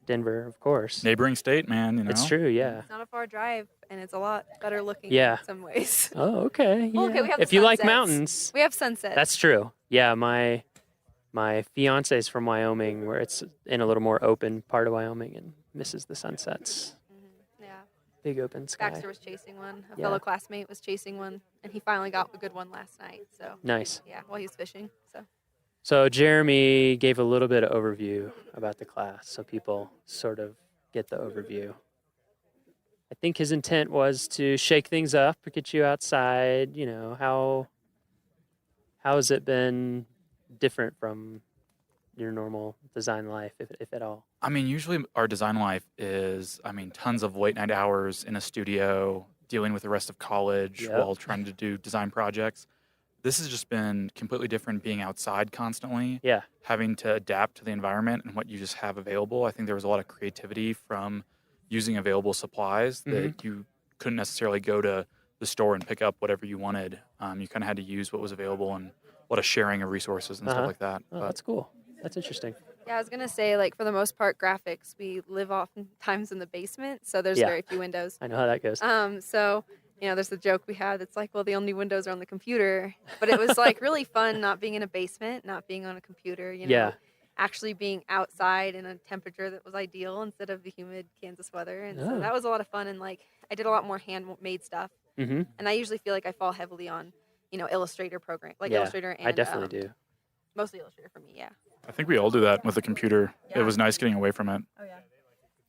Denver, of course.
Neighboring state, man.
It's true. Yeah.
It's not a far drive, and it's a a lot better looking.
Yeah.
In some ways.
Oh, okay.
Well, okay,
yeah.
we have the
If you like
sunsets.
mountains,
We have sunsets.
that's true. Yeah, my fiance's from Wyoming, where it's in a little more open part of Wyoming and misses the sunsets.
Yeah.
Big open sky.
Baxter was chasing one. A
Yeah.
fellow classmate was chasing one, and he finally got a good one last night. So
Nice.
Yeah, while he was fishing. So
So Jeremy gave a little bit of overview about the class, so people sort of get the overview. I think his intent was to shake things up, get you outside. How has it been different from your normal design life, if at all?
I mean, usually our design life is, tons of late night hours in a studio, dealing with the rest of college
Yep.
while trying to do design projects. This has just been completely different, being outside constantly,
Yeah.
having to adapt to the environment and what you just have available. I think there was a lot of creativity from using available supplies that you couldn't necessarily go to the store and pick up whatever you wanted. You kind of had to use what was available, and a lot of sharing of resources and stuff like that.
Oh, that's cool. That's interesting.
yeah, I was gonna say like for the most part, graphics we live oftentimes in the basement, so there's
Yeah.
very few windows.
I know how that goes.
So there's the joke we had. It's like, well, the only windows are on the computer, but it was like really fun not being in a basement, not being on a computer.
Yeah.
Actually being outside in a temperature that was ideal instead of the humid Kansas weather, and so
Oh.
that was a lot of fun. And like I did a lot more handmade stuff,
Mm-hmm.
and I usually feel like I fall heavily on Illustrator program, like
Yeah,
Illustrator, and
I definitely do.
mostly Illustrator for me. Yeah,
I think we all do that with the computer. It was nice getting away from it.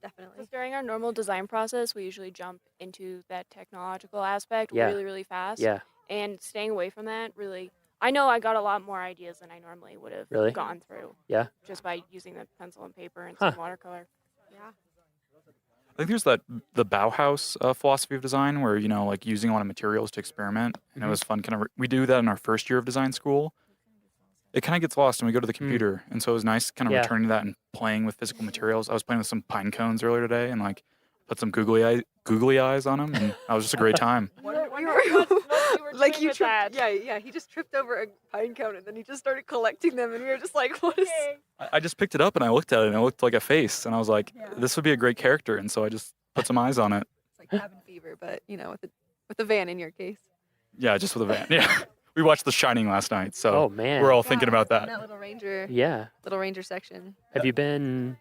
definitely.
Because during our normal design process, we usually jump into that technological aspect
Yeah.
really, really fast.
Yeah.
And staying away from that really, I know I got a lot more ideas than I normally would have
Really?
gone through.
Yeah.
Just by using the pencil and paper and
Huh.
some watercolor.
Yeah.
I think there's the Bauhaus philosophy of design, where like using a lot of materials to experiment, and it was fun. We do that in our first year of design school. It kind of gets lost when we go to the computer, and so it was nice kind of
Yeah.
returning to that and playing with physical materials. I was playing with some pine cones earlier today, and like put some googly eyes on them, and that was just a great time.
Like you tripped, yeah. He just tripped over a pine cone and then he just started collecting them, and we were just like, "What is?"
I just picked it up and I looked at it, and it looked like a face, and I was like, this would be a great character, and so I just put some eyes on it.
It's like cabin fever, but with a van in your case.
Yeah, just with a van. Yeah, we watched The Shining last night, so
Oh, man.
we're all thinking about
In
that.
that little ranger.
Yeah.
Little ranger section.
Have you been?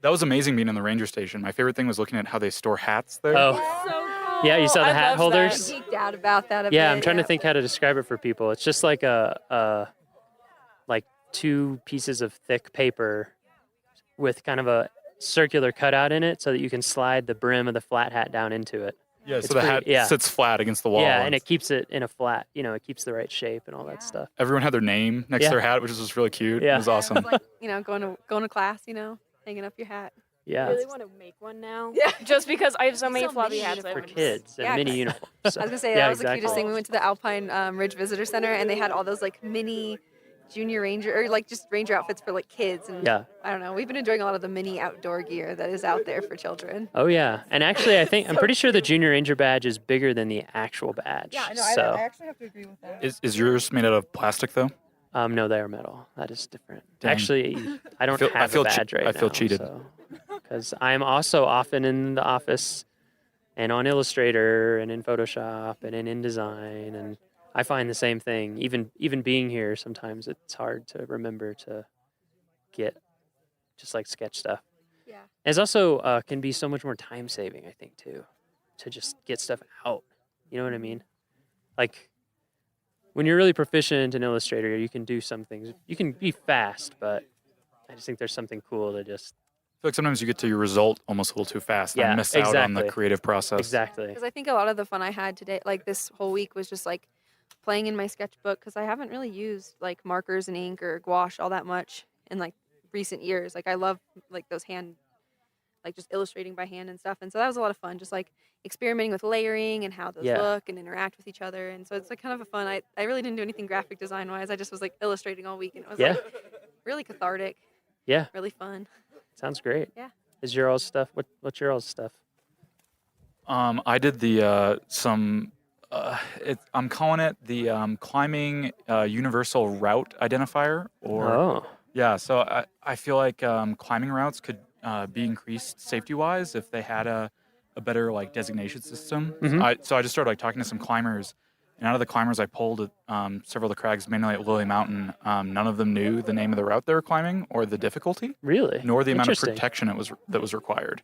That was amazing being in the ranger station. My favorite thing was looking at how they store hats there.
Oh. Yeah, you saw the hat holders?
I geeked out about that a bit.
Yeah, I'm trying to think how to describe it for people. It's just like like two pieces of thick paper with kind of a circular cutout in it so that you can slide the brim of the flat hat down into it.
Yeah,
It's
so the
pretty-
hat sits flat against the wall.
Yeah, and it keeps it in a flat, it keeps the right shape and all that stuff.
Everyone had their name next
Yeah.
to their hat, which was just really cute.
Yeah.
It was awesome.
It's like, going to class, hanging up your hat.
Yeah.
I really want to make one now. Yeah. Just because I have so many floppy hats.
For kids and mini uniforms.
I was gonna say that was the cutest thing. We went to the Alpine Ridge Visitor Center, and they had all those like mini junior ranger or like just ranger outfits for like kids. And
Yeah.
I don't know. We've been enjoying a lot of the mini outdoor gear that is out there for children.
Oh yeah, and actually, I'm pretty sure the Junior Ranger badge is bigger than the actual badge.
Yeah, no,
so.
I actually have to agree with that.
Is yours made out of plastic though?
No, they are metal. That is different.
Dang.
Actually, I don't
I
have
feel
a badge right now.
I feel cheated.
Because I'm also often in the office and on Illustrator and in Photoshop and in InDesign, and I find the same thing. Even being here, sometimes it's hard to remember to get just like sketch stuff.
Yeah.
It's also can be so much more time saving, I think, too, to just get stuff out. You know what I mean? Like when you're really proficient in Illustrator, you can do some things. You can be fast, but I just think there's something cool to just.
I feel like sometimes you get to your result almost a little too fast and
Yeah,
miss out on the
exactly.
creative process.
Exactly.
Because I think a lot of the fun I had today, like this whole week, was just like playing in my sketchbook because I haven't really used like markers and ink or gouache all that much in like recent years. Like I love like those hand, like just illustrating by hand and stuff. And so that was a lot of fun, just like experimenting with layering and how those look and interact with each other. And so it's like kind of a fun, I really didn't do anything graphic design wise. I just was like illustrating all week and it was like really cathartic.
Yeah.
Really fun.
Sounds great.
Yeah.
Is your all's stuff, what's your all's stuff?
I did the I'm calling it the climbing universal route identifier. So I feel like climbing routes could be increased safety-wise if they had a better like designation system. So I just started like talking to some climbers, and out of the climbers I pulled several of the crags, mainly at Lily Mountain. None of them knew the name of the route they were climbing or the difficulty, nor the amount of protection that was required.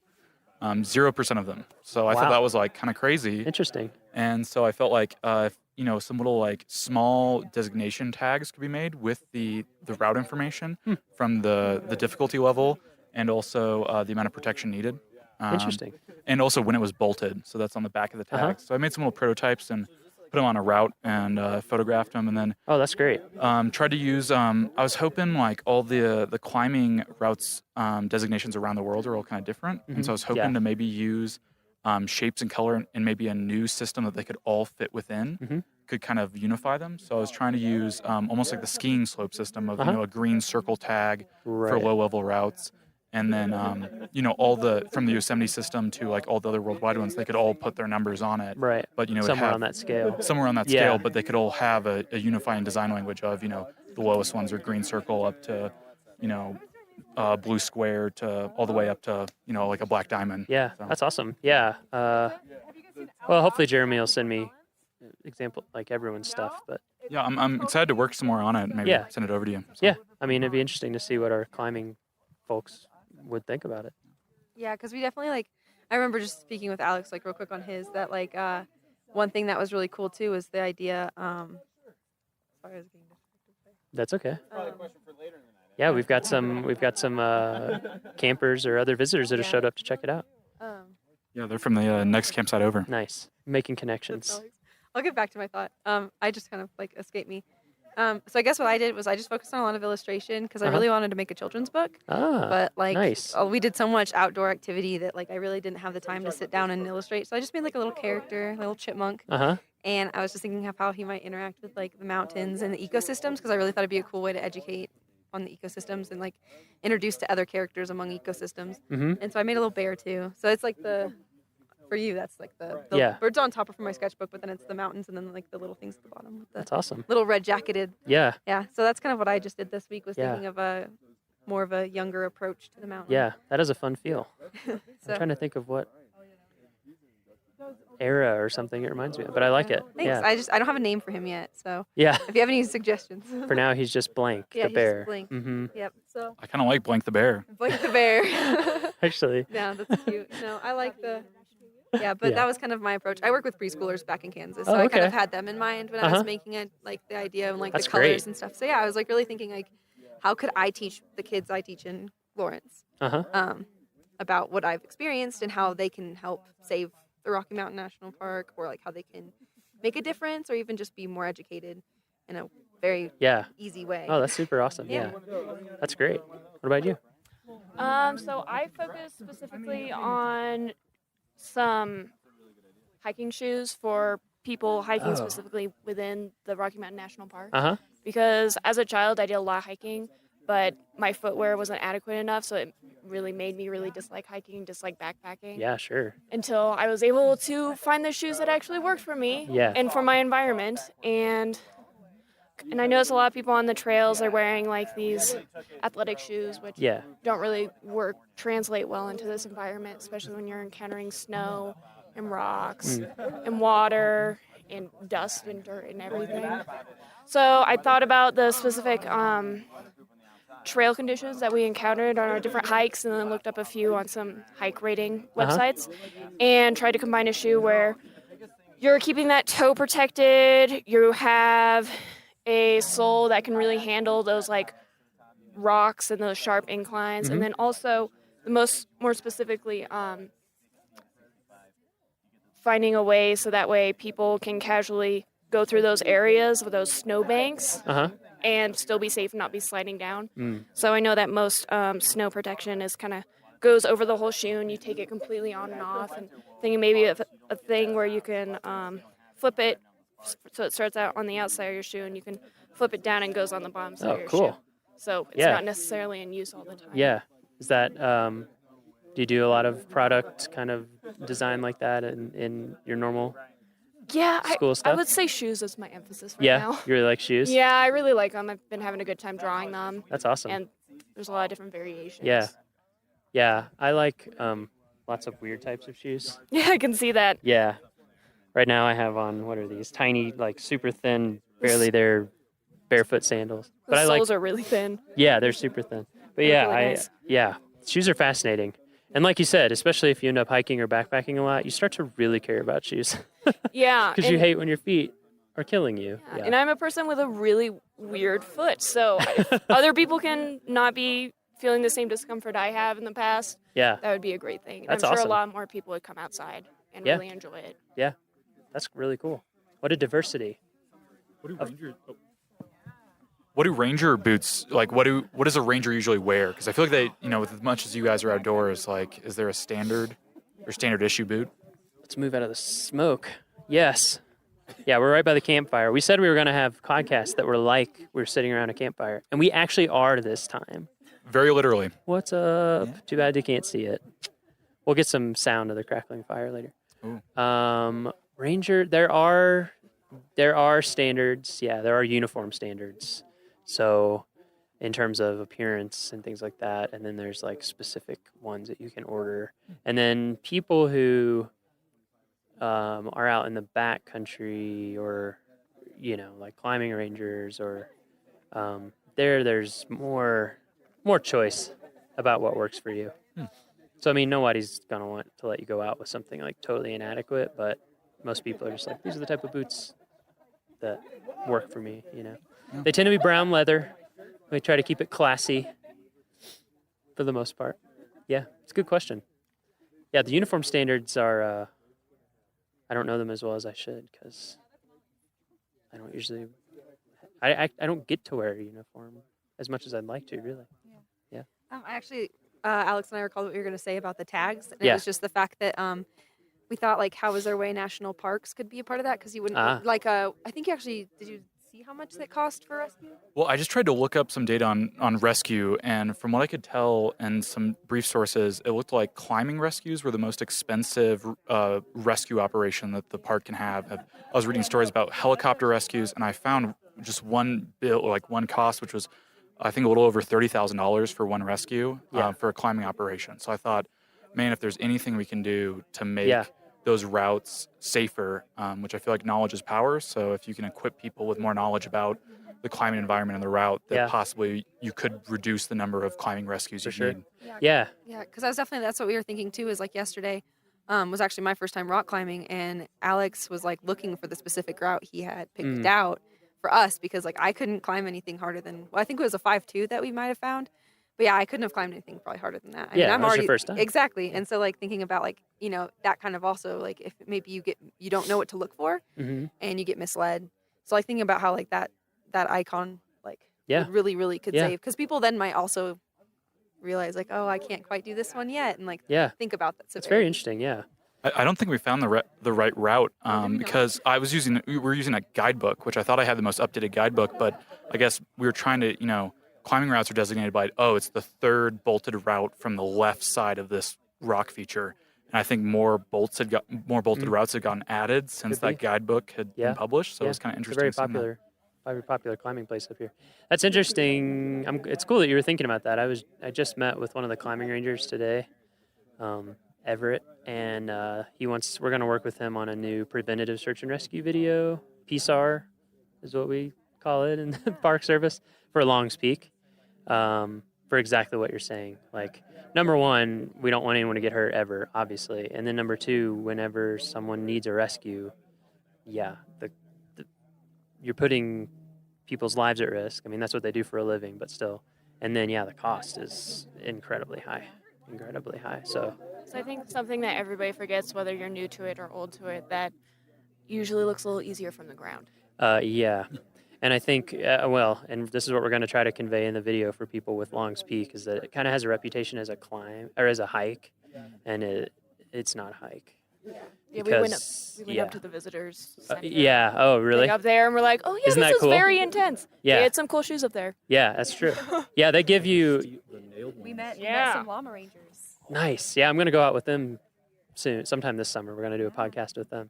0% of them. So I thought that was like kind of crazy.
Interesting.
And so I felt like if, some little like small designation tags could be made with the route information from the difficulty level and also the amount of protection needed.
Interesting.
And also when it was bolted. So that's on the back of the tag. So I made some little prototypes and put them on a route and photographed them, and then
that's great.
Tried to use I was hoping like all the climbing routes designations around the world are all kind of different, and so I was hoping to maybe use shapes and color and maybe a new system that they could all fit within, could kind of unify them. So I was trying to use almost like the skiing slope system of a green circle tag for low level routes. And then, all from the Yosemite system to like all the other worldwide ones, they could all put their numbers on it.
Right.
But,
somewhere on that scale.
Somewhere on that scale, but they could all have a unifying design language of, the lowest ones are green circle up to, blue square to all the way up to, like a black diamond.
Yeah, so. That's awesome. Yeah. Well, hopefully Jeremy will send me example, like everyone's stuff. But
yeah, I'm excited to work some more on it and maybe send it over to you. So.
Yeah. I mean, it'd be interesting to see what our climbing folks would think about it.
Yeah, because we definitely I remember just speaking with Alex real quick on his that one thing that was really cool too was the idea. Sorry, I was getting distracted.
That's okay. Yeah, we've got some campers or other visitors that have showed up to check it out.
Yeah, they're from the next campsite over.
Nice, making connections.
I'll get back to my thought. I just kind of escaped me. So I guess what I did was I just focused on a lot of illustration because I really wanted to make a children's book. But
nice.
We did so much outdoor activity that I really didn't have the time to sit down and illustrate. So I just made a little character, a little chipmunk. And I was just thinking of how he might interact with the mountains and the ecosystems because I really thought it'd be a cool way to educate on the ecosystems and introduce to other characters among ecosystems. And so I made a little bear too. So it's for you, that's the birds on top of my sketchbook, but then it's the mountains and then the little things at the bottom. With the
that's awesome.
Little red jacketed.
Yeah.
Yeah. So that's kind of what I just did this week was thinking of more of a younger approach to the mountain.
Yeah, that is a fun feel. I'm trying to think of what era or something it reminds me of, but I like it.
Thanks.
Yeah.
I don't have a name for him yet, so
yeah.
If you have any suggestions.
For now, he's just Blank the bear.
He's Blank. Yep. So
I kind of like Blank the bear.
Blank the bear.
Actually.
Yeah, that's cute. No, I like the. Yeah, but that was kind of my approach. I work with preschoolers back in Kansas, so I kind of had them in mind when I was making it, the idea and
that's
the colors
great.
and stuff. So yeah, I was really thinking how could I teach the kids I teach in Lawrence about what I've experienced and how they can help save the Rocky Mountain National Park, or how they can make a difference, or even just be more educated in a very easy way.
Oh, that's super awesome. Yeah. That's great. What about you?
So I focus specifically on some hiking shoes for people hiking specifically within the Rocky Mountain National Park. Because as a child, I did a lot of hiking, but my footwear wasn't adequate enough, so it really made me really dislike hiking, dislike backpacking.
Yeah, sure.
Until I was able to find the shoes that actually worked for me and for my environment. And I notice a lot of people on the trails are wearing these athletic shoes, which don't really translate well into this environment, especially when you're encountering snow and rocks and water and dust and dirt and everything. So I thought about the specific trail conditions that we encountered on our different hikes, and then looked up a few on some hike rating websites and tried to combine a shoe where you're keeping that toe protected, you have a sole that can really handle those rocks and those sharp inclines, and then also more specifically finding a way so that way people can casually go through those areas with those snowbanks and still be safe and not be sliding down. So I know that most snow protection is kind of goes over the whole shoe and you take it completely on and off, and thinking maybe of a thing where you can flip it so it starts out on the outside of your shoe and you can flip it down and goes on the bottom side of your shoe. So it's not necessarily in use all the time.
Yeah. Is that, do you do a lot of product kind of design like that in your normal school stuff?
I would say shoes is my emphasis right now.
You really like shoes?
Yeah, I really like them. I've been having a good time drawing them.
That's awesome.
And there's a lot of different variations.
Yeah. Yeah. I like lots of weird types of shoes.
Yeah, I can see that.
Yeah. Right now I have on, what are these? Tiny, like super thin, barely there, barefoot sandals.
The soles are really thin.
Yeah, they're super thin. But
They're really nice.
Shoes are fascinating. And like you said, especially if you end up hiking or backpacking a lot, you start to really care about shoes.
Yeah.
Because you hate when your feet are killing you.
Yeah. And I'm a person with a really weird foot. So if other people can not be feeling the same discomfort I have in the past, that would be a great thing.
That's
I'm sure
awesome.
a lot more people would come outside and really enjoy it.
Yeah. That's really cool. What a diversity.
What do ranger boots, like what does a ranger usually wear? Because I feel like they, with as much as you guys are outdoors, like, is there a standard issue boot?
Let's move out of the smoke. Yes. Yeah, we're right by the campfire. We said we were going to have podcasts that were like we were sitting around a campfire. And we actually are this time.
Very literally.
What's up? Yeah. Too bad you can't see it. We'll get some sound of the crackling fire later.
Ooh.
Ranger, there are standards. Yeah, there are uniform standards. So in terms of appearance and things like that, and then there's like specific ones that you can order. And then people who are out in the back country or, like climbing rangers or there's more choice about what works for you. So, I mean, nobody's going to want to let you go out with something like totally inadequate, but most people are just like, these are the type of boots that work for me, They tend to be brown leather. We try to keep it classy for the most part. Yeah, it's a good question. Yeah, the uniform standards are, I don't know them as well as I should because I don't usually, I don't get to wear a uniform as much as I'd like to, really. Yeah.
Actually, Alex and I recalled what you were going to say about the tags. And it was just the fact that we thought, like, how is there a way national parks could be a part of that? Because you wouldn't, I think you actually, did you see how much that cost for rescue?
Well, I just tried to look up some data on rescue, and from what I could tell and some brief sources, it looked like climbing rescues were the most expensive rescue operation that the park can have. I was reading stories about helicopter rescues, and I found just one bill, like one cost, which was, I think, a little over $30,000 for one rescue for a climbing operation. So I thought, man, if there's anything we can do to make those routes safer, which I feel like knowledge is power. So if you can equip people with more knowledge about the climbing environment and the route, that possibly you could reduce the number of climbing rescues you need.
Yeah, because that's what we were thinking too, is like yesterday was actually my first time rock climbing, and Alex was like looking for the specific route he had picked out for us, because like I couldn't climb anything harder than, I think it was a 5.2 that we might have found. But yeah, I couldn't have climbed anything probably harder than that. I mean, I'm already
your first time.
Exactly. And so like thinking about like, that kind of also like if maybe you don't know what to look for and you get misled. So like thinking about how like that icon like would really could save, because people then might also realize like, oh, I can't quite do this one yet, and like think about that.
It's very interesting. Yeah.
I don't think we found the right route because we were using a guidebook, which I thought I had the most up-to-date guidebook, but I guess we were trying to, climbing routes are designated by, it's the third bolted route from the left side of this rock feature. And I think more bolted routes had gotten added since that guidebook had been published. So it was kind of interesting.
It's a very popular climbing place up here. That's interesting. It's cool that you were thinking about that. I just met with one of the climbing rangers today, Everett, and we're going to work with him on a new preventative search and rescue video. PSAR is what we call it in the Park Service, for Longs Peak. For exactly what you're saying. Like, number one, we don't want anyone to get hurt ever, obviously. And then number two, whenever someone needs a rescue, you're putting people's lives at risk. I mean, that's what they do for a living, but still. And then, the cost is incredibly high. So
I think something that everybody forgets, whether you're new to it or old to it, that usually looks a little easier from the ground.
Yeah. And I think, and this is what we're going to try to convey in the video for people with Long's Peak, is that it kind of has a reputation as a climb or as a hike, and it's not a hike.
Yeah, we went up to the visitors center.
Yeah. Oh, really?
Up there, and we're like, oh yeah,
Isn't
this
that
is
cool?
very intense.
Yeah.
They had some cool shoes up there.
Yeah, that's true. Yeah, they give you.
We met some llama rangers.
Nice. Yeah, I'm going to go out with them soon, sometime this summer. We're going to do a podcast with them.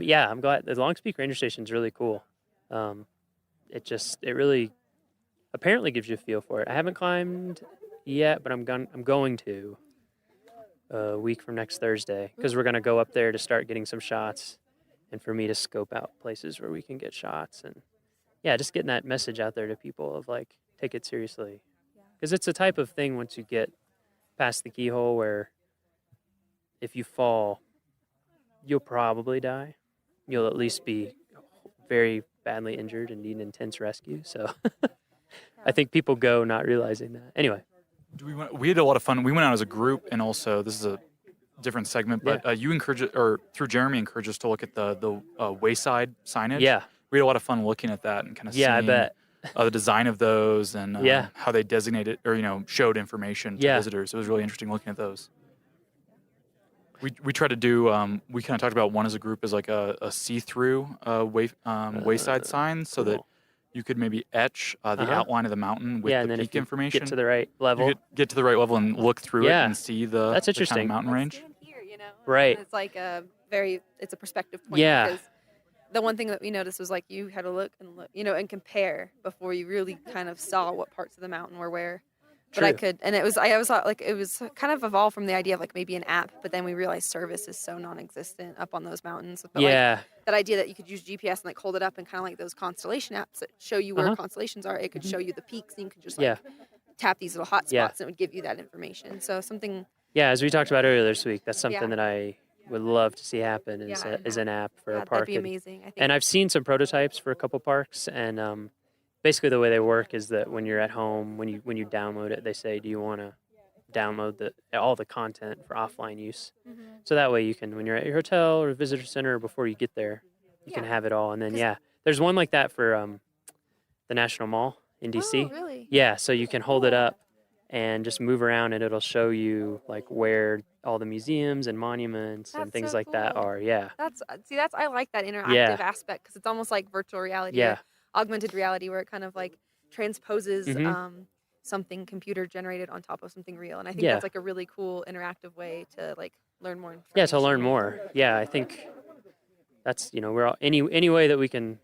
Yeah, I'm glad. The Long's Peak Ranger Station is really cool. It really apparently gives you a feel for it. I haven't climbed yet, but I'm going to a week from next Thursday, because we're going to go up there to start getting some shots, and for me to scope out places where we can get shots, and just getting that message out there to people of like, take it seriously, because it's a type of thing once you get past the keyhole where if you fall, you'll probably die. You'll at least be very badly injured and need intense rescue. So I think people go not realizing that. Anyway.
We had a lot of fun. We went out as a group, and also this is a different segment, but you through Jeremy encouraged us to look at the wayside signage.
Yeah.
We had a lot of fun looking at that and kind of seeing
I bet.
The design of those and how they designated or showed information to visitors. It was really interesting looking at those. We tried to do. We kind of talked about one as a group as like a see-through wayside sign, so that you could maybe etch the outline of the mountain with the peak information.
Get to the right level.
You could get to the right level and look through it and see the
that's interesting.
The kind of mountain range.
Here,
right.
It's like it's a perspective point.
Yeah.
Because the one thing that we noticed was like you had to look, and compare before you really kind of saw what parts of the mountain were where. But I could, and it was kind of evolved from the idea of like maybe an app, but then we realized service is so non-existent up on those mountains. But like that idea that you could use GPS and like hold it up and kind of like those constellation apps that show you where constellations are, it could show you the peaks, and you could just like tap these little hot spots and it would give you that information. So something.
Yeah, as we talked about earlier this week, that's something that I would love to see happen is an app for a park.
That'd be amazing. I think.
And I've seen some prototypes for a couple parks, and basically the way they work is that when you're at home, when you download it, they say, do you want to download all the content for offline use? So that way you can, when you're at your hotel or visitor center, before you get there, you can have it all. And then, there's one like that for the National Mall in DC.
Oh, really?
Yeah, so you can hold it up and just move around, and it'll show you like where all the museums and monuments and things like that are. Yeah.
I like that interactive aspect, because it's almost like virtual reality.
Yeah.
Augmented reality, where it kind of like transposes something computer generated on top of something real, and I think that's like a really cool interactive way to like learn more information.
Yeah, to learn more. Yeah, I think that's we're all, any way that we can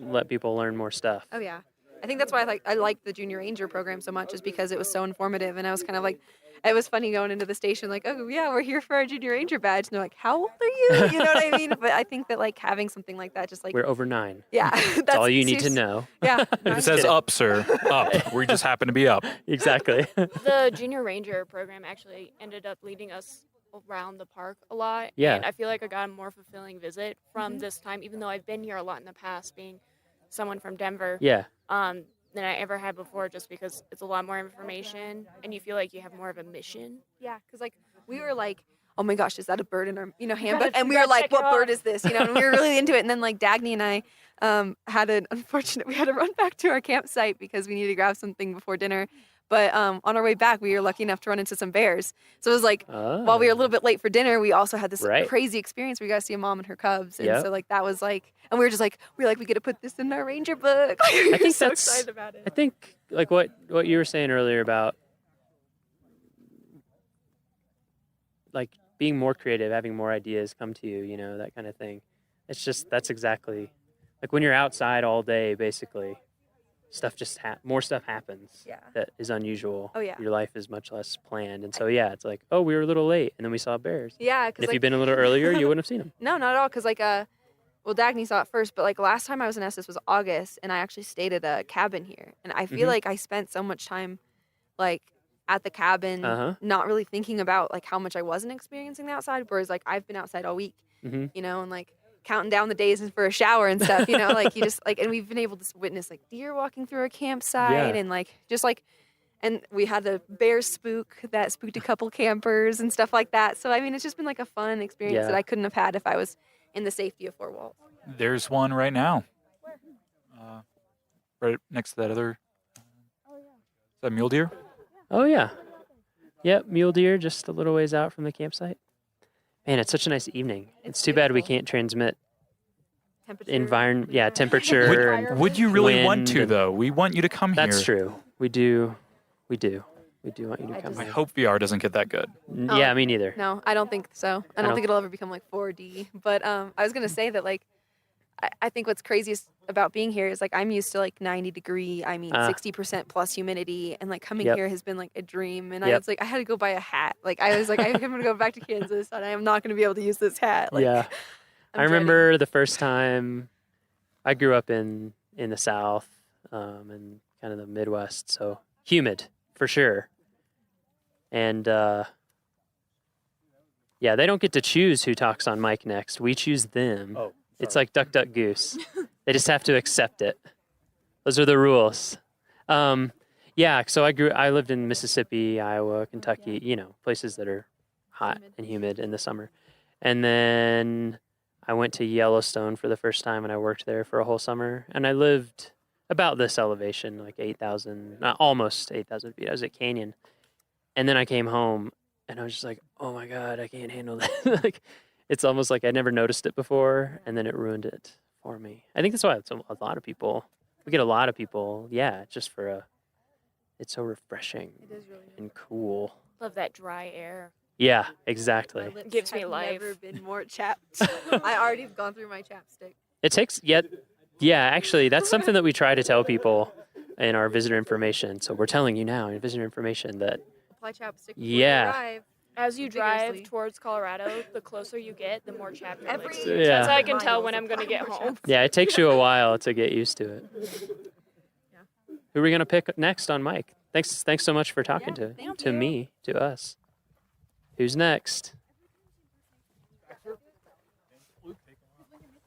let people learn more stuff.
Oh yeah, I think that's why I like the Junior Ranger program so much, is because it was so informative, and I was kind of like. It was funny going into the station, like, oh, yeah, we're here for our Junior Ranger badge. And they're like, how old are you? You know what I mean? But I think that, like, having something like that, just like...
We're over 9.
Yeah.
That's all you need to know.
Yeah.
If it says up, sir, up. We just happen to be up.
Exactly.
The Junior Ranger program actually ended up leading us around the park a lot.
Yeah.
And I feel like I got a more fulfilling visit from this time, even though I've been here a lot in the past, being someone from Denver.
Yeah.
Than I ever had before, just because it's a lot more information and you feel like you have more of a mission.
Yeah, because like we were like, oh my gosh, is that a bird in our handbook? And we were like, what bird is this? And we were really into it. And then like Dagny and I we had to run back to our campsite because we needed to grab something before dinner. But on our way back, we were lucky enough to run into some bears. So it was like, while we were a little bit late for dinner, we also had this crazy experience where we got to see a mom and her cubs. And so like that was like, and we were just like, we get to put this in our ranger book.
I think
so
that's
excited about it.
I think like what you were saying earlier about like being more creative, having more ideas come to you, that kind of thing. It's just, that's exactly like when you're outside all day, basically. Stuff just more stuff happens that is unusual.
Oh, yeah.
Your life is much less planned. And so, it's like, oh, we were a little late and then we saw bears.
Yeah.
And if you'd been a little earlier, you wouldn't have seen them.
No, not at all. Because like, Dagny saw it first, but like last time I was in Estes was August, and I actually stayed at a cabin here. And I feel like I spent so much time like at the cabin, not really thinking about like how much I wasn't experiencing the outside. Whereas like I've been outside all week, and like counting down the days for a shower and stuff, like you just like, and we've been able to witness like deer walking through our campsite and like, just like, and we had a bear spook that spooked a couple campers and stuff like that. So, I mean, it's just been like a fun experience that I couldn't have had if I was in the safety of 4 walls.
There's one right now.
Where?
right next to that other. Is that mule deer?
Oh yeah. Yep, mule deer just a little ways out from the campsite. Man, it's such a nice evening. It's too bad we can't transmit temperature.
Would you really want to
and-
though? We want you to come here.
That's true. We do want you to come
I
here.
hope VR doesn't get that good.
Yeah, me neither.
No, I don't think so. I don't think it'll ever become like 4D. But I was gonna say that like I think what's craziest about being here is like I'm used to like 90-degree, 60% plus humidity, and like coming here has been like a dream. And I was like, I had to go buy a hat. Like I was like, I'm gonna go back to Kansas, and I am not gonna be able to use this hat. Like,
Yeah. I remember the first time I grew up in the South and kind of the Midwest, so humid for sure. And yeah, they don't get to choose who talks on mic next. We choose them. Oh, it's like duck, duck, goose. They just have to accept it. Those are the rules. Yeah, so I lived in Mississippi, Iowa, Kentucky, you know, places that are hot and humid in the summer. And then I went to Yellowstone for the first time, and I worked there for a whole summer. And I lived about this elevation, like 8,000, almost 8,000 feet. I was at Canyon. And then I came home, and I was just like, oh my God, I can't handle that. Like, it's almost like I never noticed it before, and then it ruined it for me. I think that's why a lot of people, we get a lot of people, just for it's so refreshing and cool.
Love that dry air.
Yeah, exactly.
gives
me life.
Never been more chapped. I already have gone through my chapstick.
It takes, actually, that's something that we try to tell people in our visitor information. So we're telling you now in visitor information that
Apply chapstick before you arrive.
As you drive
Vigorously.
towards Colorado, the closer you get, the more chapped it looks.
Yeah.
That's how I can tell when I'm going to get home.
Yeah, it takes you a while to get used to it. Who are we going to pick next on mic? Thanks so much for talking to us. Who's next?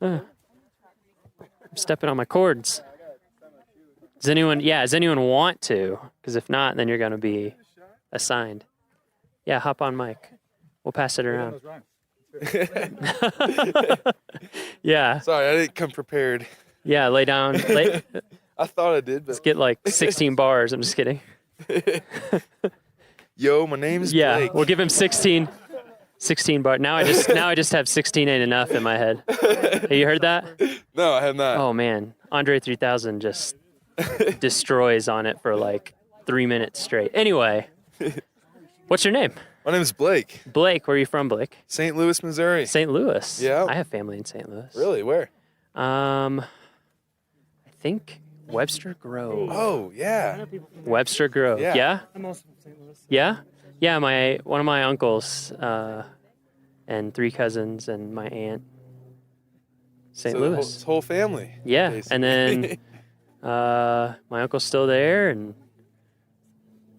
I'm stepping on my cords. Does anyone want to? Because if not, then you're going to be assigned. Yeah, hop on mic. We'll pass it around. Yeah.
Sorry, I didn't come prepared.
Yeah, lay down.
I thought I did, but
let's get like 16 bars. I'm just kidding.
Yo, my name is Blake.
We'll give him 16 bars. Now I just have 16 ain't enough in my head. Have you heard that?
No, I have not.
Oh man, Andre 3000 just destroys on it for like 3 minutes straight. Anyway, what's your name?
My name is Blake.
Blake, where are you from, Blake?
St. Louis, Missouri.
St. Louis.
Yeah.
I have family in St. Louis.
Really? Where?
I think Webster Grove.
Oh, yeah.
Webster Grove. Yeah?
I'm also from St. Louis.
Yeah? Yeah, one of my uncles and 3 cousins and my aunt. St. Louis.
The whole family.
Yeah,
basically.
and then my uncle's still there, and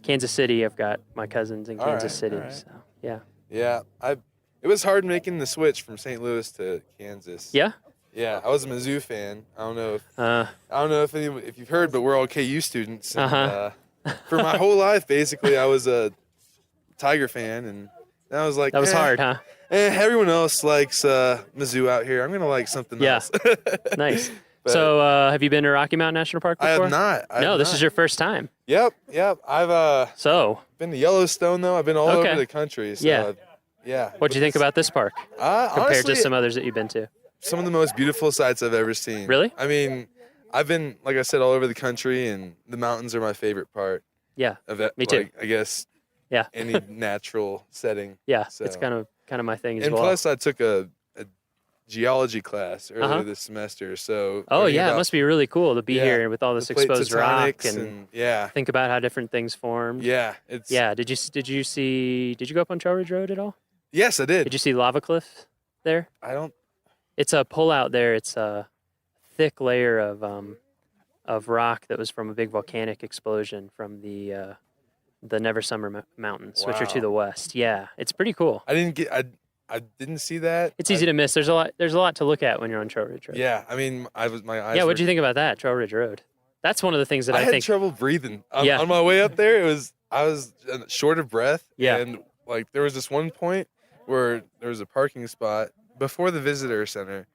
Kansas City, I've got my cousins in Kansas City.
all right.
So, yeah.
Yeah, it was hard making the switch from St. Louis to Kansas.
Yeah?
Yeah, I was a Mizzou fan. I don't know if you've heard, but we're all KU students. And, for my whole life, basically, I was a Tiger fan, and I was like,
that was hard, huh?
Everyone else likes Mizzou out here. I'm gonna like something else.
Nice. So, have you been to Rocky Mountain National Park before?
I have not.
This is your first time.
Yep. I've been to Yellowstone though. I've been all over the country. So, yeah.
What'd you think about this park compared
honestly,
to some others that you've been to?
Some of the most beautiful sights I've ever seen.
Really?
I mean, I've been, like I said, all over the country, and the mountains are my favorite part.
Yeah.
Of it.
Me too.
I guess.
Yeah.
Any natural setting.
Yeah.
So.
It's kind of my thing as
and
well.
And plus, I took a geology class earlier this semester. So.
Oh yeah, it must be really cool to be here with all this exposed rock and think about how different things formed.
Yeah.
Did you go up on Trail Ridge Road at all?
Yes, I did.
Did you see Lava Cliff there?
I don't.
It's a pullout there. It's a thick layer of rock that was from a big volcanic explosion from the Never Summer Mountains, which are to the west. Yeah, it's pretty cool.
I didn't see that.
It's easy to miss. There's a lot to look at when you're on Trail Ridge Road.
Yeah, I mean, my eyes.
Yeah, what'd you think about that, Trail Ridge Road? That's one of the things that I
had
think.
trouble breathing on my way up there. I was short of breath.
Yeah.
And like there was this one point where there was a parking spot before the visitor center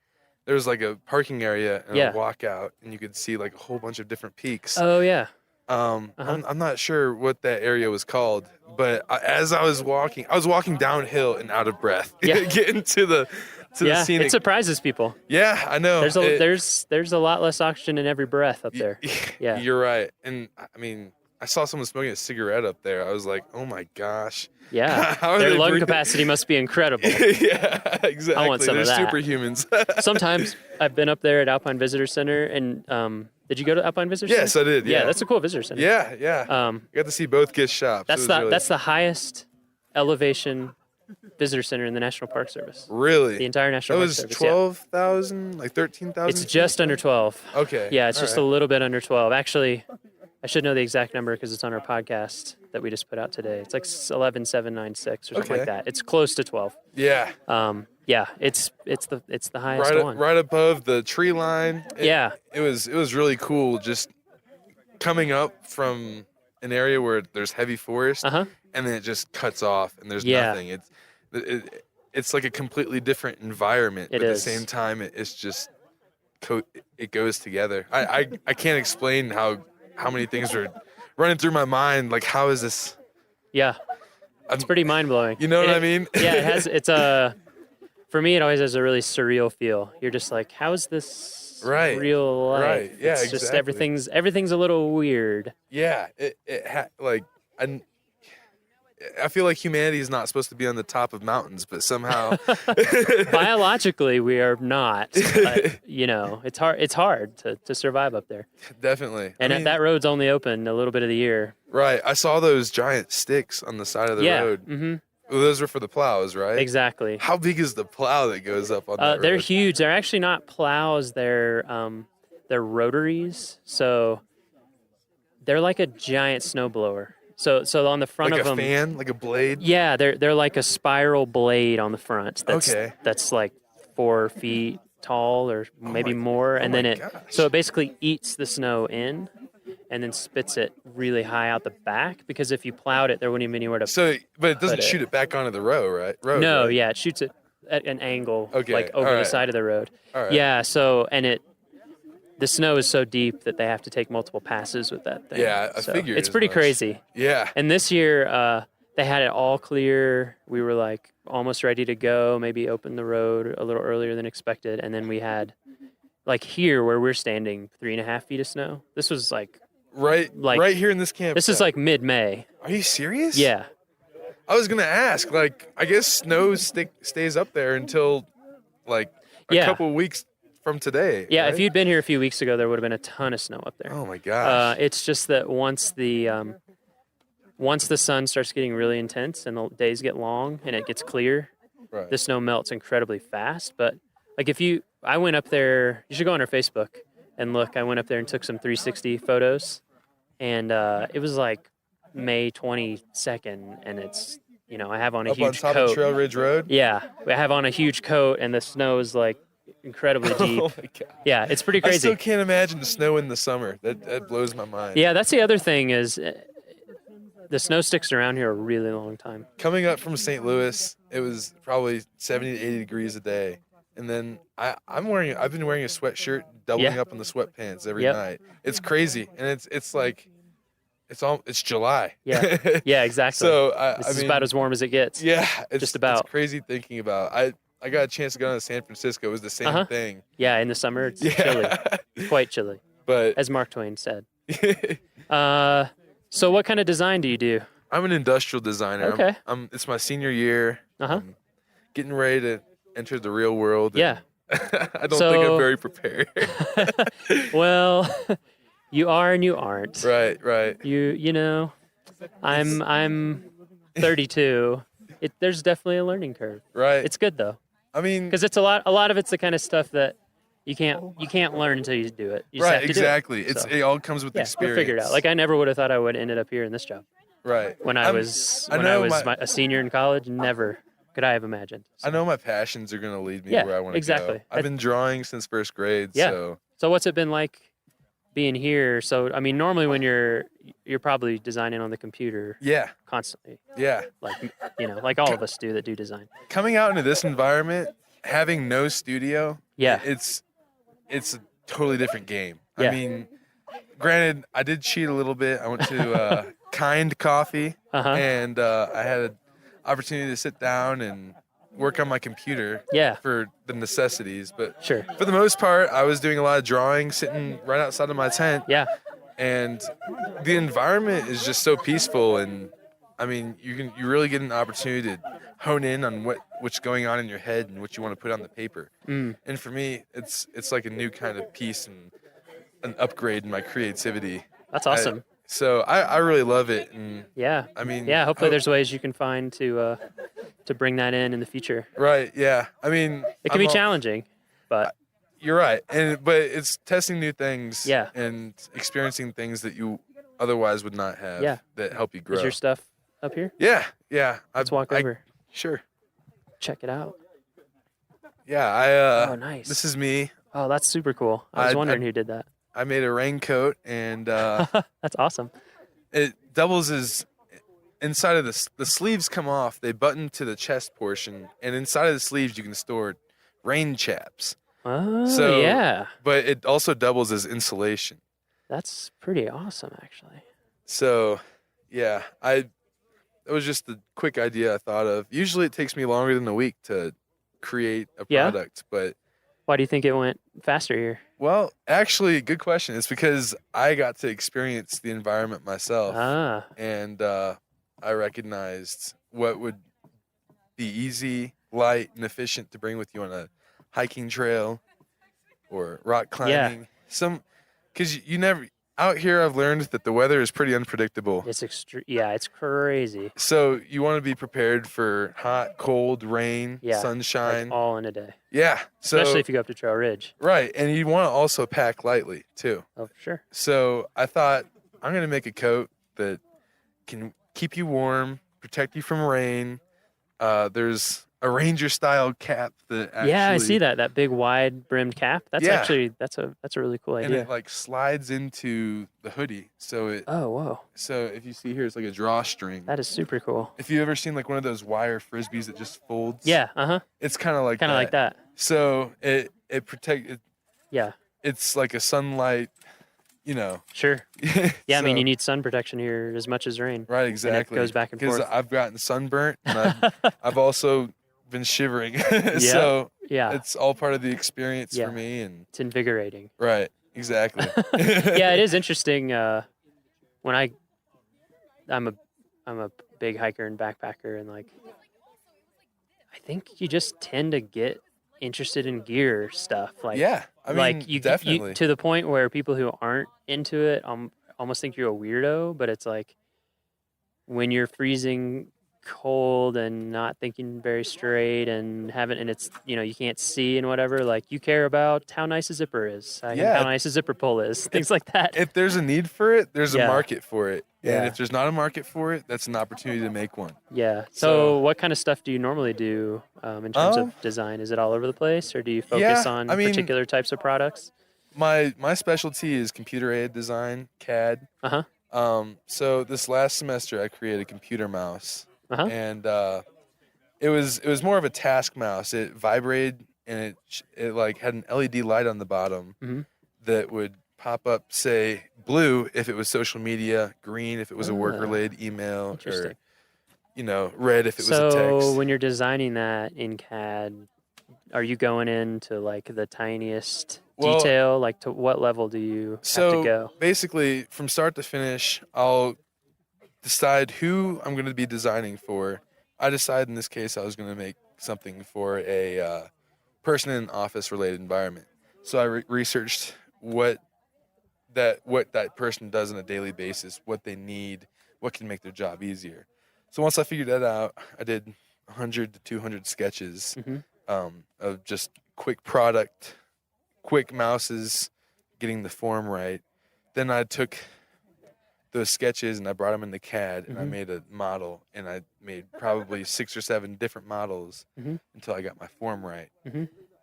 there was like a parking area and
Yeah.
a walkout, and you could see like a whole bunch of different peaks.
Oh yeah.
I'm not sure what that area was called, but as I was walking downhill and out of breath,
Yeah.
getting to the scenic.
It surprises people.
Yeah, I know.
There's a lot less oxygen in every breath up there. Yeah.
You're right. And I mean, I saw someone smoking a cigarette up there. I was like, oh my gosh.
Yeah.
How are
Their
they
lung
breathing?
capacity must be incredible.
Yeah, exactly.
I want some
They're
of that.
superhumans.
Sometimes I've been up there at Alpine Visitor Center, and did you go to Alpine Visitor Center?
Yes, I did. Yeah,
that's a cool visitor center.
Yeah. Got to see both Gish shops.
That's the highest elevation visitor center in the National Park Service.
Really?
The entire National Park
Service.
Service.
12,000, like 13,000?
It's just under 12.
Okay.
Yeah, it's
all
just
right.
a little bit under 12. Actually, I should know the exact number because it's on our podcast that we just put out today. It's like 11,796 or something
Okay.
like that. It's close to 12.
Yeah.
Yeah, it's the highest one.
Right above the tree line.
Yeah.
It was really cool just coming up from an area where there's heavy forest and then it just cuts off and there's nothing. It's like a completely different environment, but at the same time it's just it goes together. I can't explain how many things are running through my mind. Like, how is this?
Yeah, it's pretty mind blowing.
You know what I mean?
Yeah, it has. It's for me, it always has a really surreal feel. You're just like, how is this real life?
Right. Yeah.
It's
exactly.
just everything's a little weird.
Yeah. I feel like humanity is not supposed to be on the top of mountains, but somehow
Biologically, we are not. But, it's hard. It's hard to survive up there.
Definitely.
And that road's only open a little bit of the year.
Right. I saw those giant sticks on the side of the road.
Mm-hmm.
Well, those are for the plows, right?
Exactly.
How big is the plow that goes up on that road?
They're huge. They're actually not plows. They're rotaries. So they're like a giant snowblower. So on the front
like
of them,
a fan, like a blade.
Yeah, they're like a spiral blade on the front. That's like 4 feet tall or maybe more, and then it basically eats the snow in, and then spits it really high out the back. Because if you plowed it, there wouldn't even be anywhere to.
But it doesn't shoot it back onto the road, right?
No,
right?
yeah, it shoots it at an angle,
Okay,
like over the side of the road.
All right.
Yeah, the snow is so deep that they have to take multiple passes with that thing.
Yeah, I figured
it's
as
pretty
much.
crazy.
Yeah.
And this year, they had it all clear. We were like almost ready to go, maybe open the road a little earlier than expected. And then we had, like here where we're standing, 3.5 feet of snow. This was like
right here in this camp.
This is like mid-May.
Are you serious?
Yeah.
I was gonna ask. Like, I guess snow stays up there until like a couple weeks from today.
Yeah,
right?
if you'd been here a few weeks ago, there would have been a ton of snow up there.
Oh my gosh.
It's just that once the sun starts getting really intense and the days get long and it gets clear, the snow melts incredibly fast. But like I went up there. You should go on our Facebook and look. I went up there and took some 360 photos, and it was like May 22nd, and it's I have on a
up
huge
on top
coat.
of Trail Ridge Road.
Yeah, I have on a huge coat, and the snow is like incredibly deep.
Oh my God.
Yeah, it's pretty crazy.
I still can't imagine the snow in the summer. That blows my mind.
Yeah, that's the other thing is the snow sticks around here a really long time.
Coming up from St. Louis, it was probably 70 to 80 degrees a day. And then I've been wearing a sweatshirt, doubling up on the sweatpants every night. It's crazy. And it's like it's July.
Yeah. Yeah, exactly.
So
this is about as warm as it gets.
Yeah,
just about.
It's crazy thinking about. I got a chance to go to San Francisco. It was the same thing.
Yeah, in the summer it's chilly. It's quite chilly.
But
as Mark Twain said. So what kind of design do you do?
I'm an industrial designer.
Okay.
It's my senior year. I'm getting ready to enter the real world.
Yeah.
I don't think I'm very prepared.
Well, you are and you aren't.
Right.
I'm 32. There's definitely a learning curve.
Right.
It's good though.
I mean,
because it's a lot of it's the kind of stuff that you can't learn until you do it. You just have to
exactly.
do it.
It all comes with experience.
You'll figure it out. Like I never would have thought I would have ended up here in this job.
Right.
When I was a senior in college, never could I have imagined.
So. I know my passions are going to lead me where I want to
exactly.
go. I've been drawing since first grade.
Yeah. So what's it been like being here? So I mean, normally when you're probably designing on the computer.
Yeah.
Constantly.
Yeah.
Like like all of us do that do design.
Coming out into this environment, having no studio, it's a totally different game.
Yeah.
I mean, granted, I did cheat a little bit. I went to Kind Coffee, and I had an opportunity to sit down and work on my computer for the necessities. But for the most part, I was doing a lot of drawing, sitting right outside of my tent.
Yeah.
And the environment is just so peaceful, and I mean, you really get an opportunity to hone in on what's going on in your head and what you want to put on the paper. And for me, it's like a new kind of piece and an upgrade in my creativity.
That's awesome.
So I really love it. And I mean,
hopefully there's ways you can find to bring that in the future.
Right. Yeah. I mean,
it can be challenging, but
you're right. But it's testing new things. And experiencing things that you otherwise would not have. That help you grow.
Is your stuff up here?
Yeah.
Let's walk over.
Sure.
Check it out.
Yeah.
Oh, nice.
This is me.
Oh, that's super cool. I was wondering who did that.
I made a raincoat, and
that's awesome.
It doubles as inside of the sleeves come off. They button to the chest portion, and inside of the sleeves you can store rain chaps.
Oh, yeah.
But it also doubles as insulation.
That's pretty awesome, actually.
So, yeah, it was just a quick idea I thought of. Usually it takes me longer than a week to create a product, but
why do you think it went faster here?
Well, actually, good question. It's because I got to experience the environment myself. And I recognized what would be easy, light, and efficient to bring with you on a hiking trail or rock climbing. Because you never... Out here, I've learned that the weather is pretty unpredictable.
It's extreme. Yeah, it's crazy.
So you want to be prepared for hot, cold, rain, sunshine.
Like all in a day.
Yeah. So,
especially if you go up to Trail Ridge.
Right. And you want to also pack lightly, too.
Oh, sure.
So I thought, I'm going to make a coat that can keep you warm, protect you from rain. There's a ranger-style cap that actually...
Yeah, I see that big wide-brimmed cap. That's actually that's a really cool idea.
And it like slides into the hoodie, so it...
Oh, whoa.
So if you see here, it's like a drawstring.
That is super cool.
If you ever seen like one of those wire frisbees that just folds...
Yeah,
It's kind of like
that.
So it protects...
Yeah.
It's like a sunlight,
Sure. Yeah, I mean, you need sun protection here as much as rain.
Right, exactly.
And it goes back and forth.
Because I've gotten sunburnt, and I've also been shivering. So it's all part of the experience for me, and
it's invigorating.
Right, exactly.
Yeah, it is interesting. When I'm a big hiker and backpacker, and like I think you just tend to get interested in gear stuff. Like
I mean,
you
definitely
to the point where people who aren't into it almost think you're a weirdo. But it's like when you're freezing cold and not thinking very straight and it's you can't see and whatever, like you care about how nice a zipper is, how nice a zipper pull is, things like that.
If there's a need for it, there's a market for it. And if there's not a market for it, that's an opportunity to make one.
So what kind of stuff do you normally do in terms of design? Is it all over the place, or do you focus on particular types of products?
My specialty is computer-aided design, CAD. So this last semester I created a computer mouse. And it was more of a task mouse. It vibrated, and it like had an LED light on the bottom that would pop up, say blue if it was social media, green if it was a work-related email, or red if it was a text.
So when you're designing that in CAD, are you going into like the tiniest detail? Like to what level do you have to go?
Basically, from start to finish, I'll decide who I'm going to be designing for. I decided in this case I was going to make something for a person in an office-related environment. So I researched what that person does on a daily basis, what they need, what can make their job easier. So once I figured that out, I did 100 to 200 sketches of just quick product, quick mouses, getting the form right. Then I took those sketches and I brought them into CAD and I made a model, and I made probably 6 or 7 different models until I got my form right.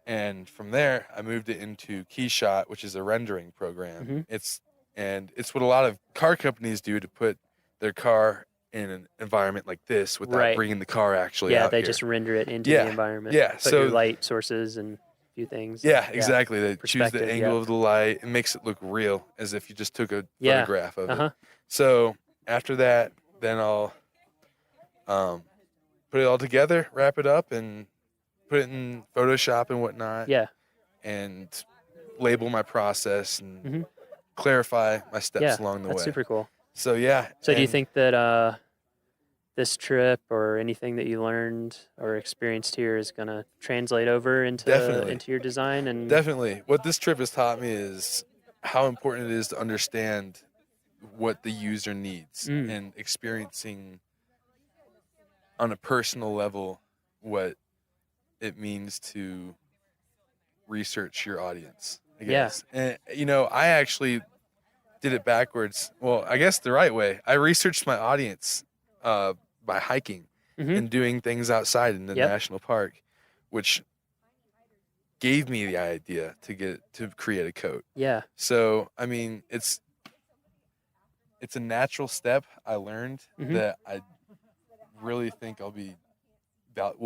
And from there, I moved it into KeyShot, which is a rendering program. It's what a lot of car companies do to put their car in an environment like this without bringing the car actually out
they
here.
just render it into the environment.
Yeah,
Put
so
your light sources and a few things.
Yeah, exactly. They choose the
Perspective,
angle of the light. It makes it look real, as if you just took a photograph of
Uh-huh.
it. So after that, then I'll put it all together, wrap it up, and put it in Photoshop and whatnot.
Yeah.
And label my process and clarify my steps along the way.
That's super cool.
So yeah.
So do you think that this trip or anything that you learned or experienced here is going to translate over into your design? And
Definitely. What this trip has taught me is how important it is to understand what the user needs and experiencing on a personal level what it means to research your audience, I guess. And I actually did it backwards. Well, I guess the right way. I researched my audience by hiking and doing things outside in the national park, which gave me the idea to create a coat.
Yeah.
So, I mean, it's a natural step I learned that I really think will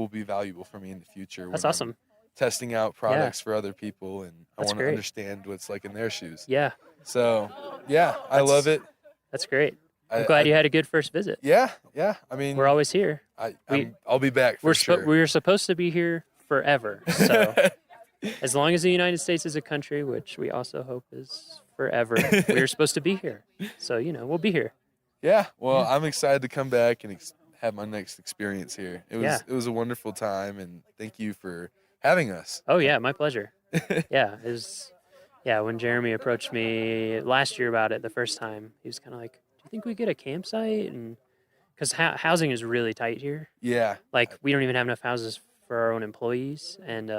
be valuable for me in the future.
That's
when
awesome.
I'm testing out products for other people, and I want to
great.
understand what's like in their shoes.
Yeah.
So, I love it.
That's great. I'm glad you had a good first visit.
Yeah. I mean,
we're always here.
I'll be back for sure.
We're supposed to be here forever. So as long as the United States is a country, which we also hope is forever, we're supposed to be here. So, we'll be here.
Yeah. Well, I'm excited to come back and have my next experience here. It was a wonderful time, and thank you for having us.
Oh yeah, my pleasure. When Jeremy approached me last year about it the first time, he was kind of like, "Do you think we get a campsite?" And because housing is really tight here.
Yeah.
Like we don't even have enough houses for our own employees, and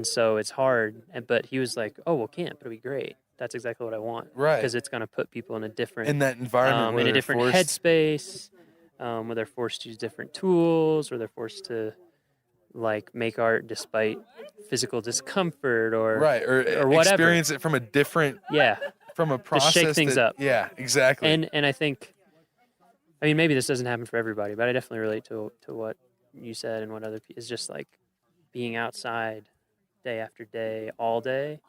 so it's hard. But he was like, "Oh, we'll camp. It'll be great. That's exactly what I want."
Right.
Because it's going to put people in a different
that environment,
in a different headspace, where they're forced to use different tools, where they're forced to like make art despite physical discomfort or whatever.
Experience it from a different from a process
to shake things up.
Yeah, exactly.
And I think, I mean, maybe this doesn't happen for everybody, but I definitely relate to what you said and what other people. It's just like being outside day after day, all day.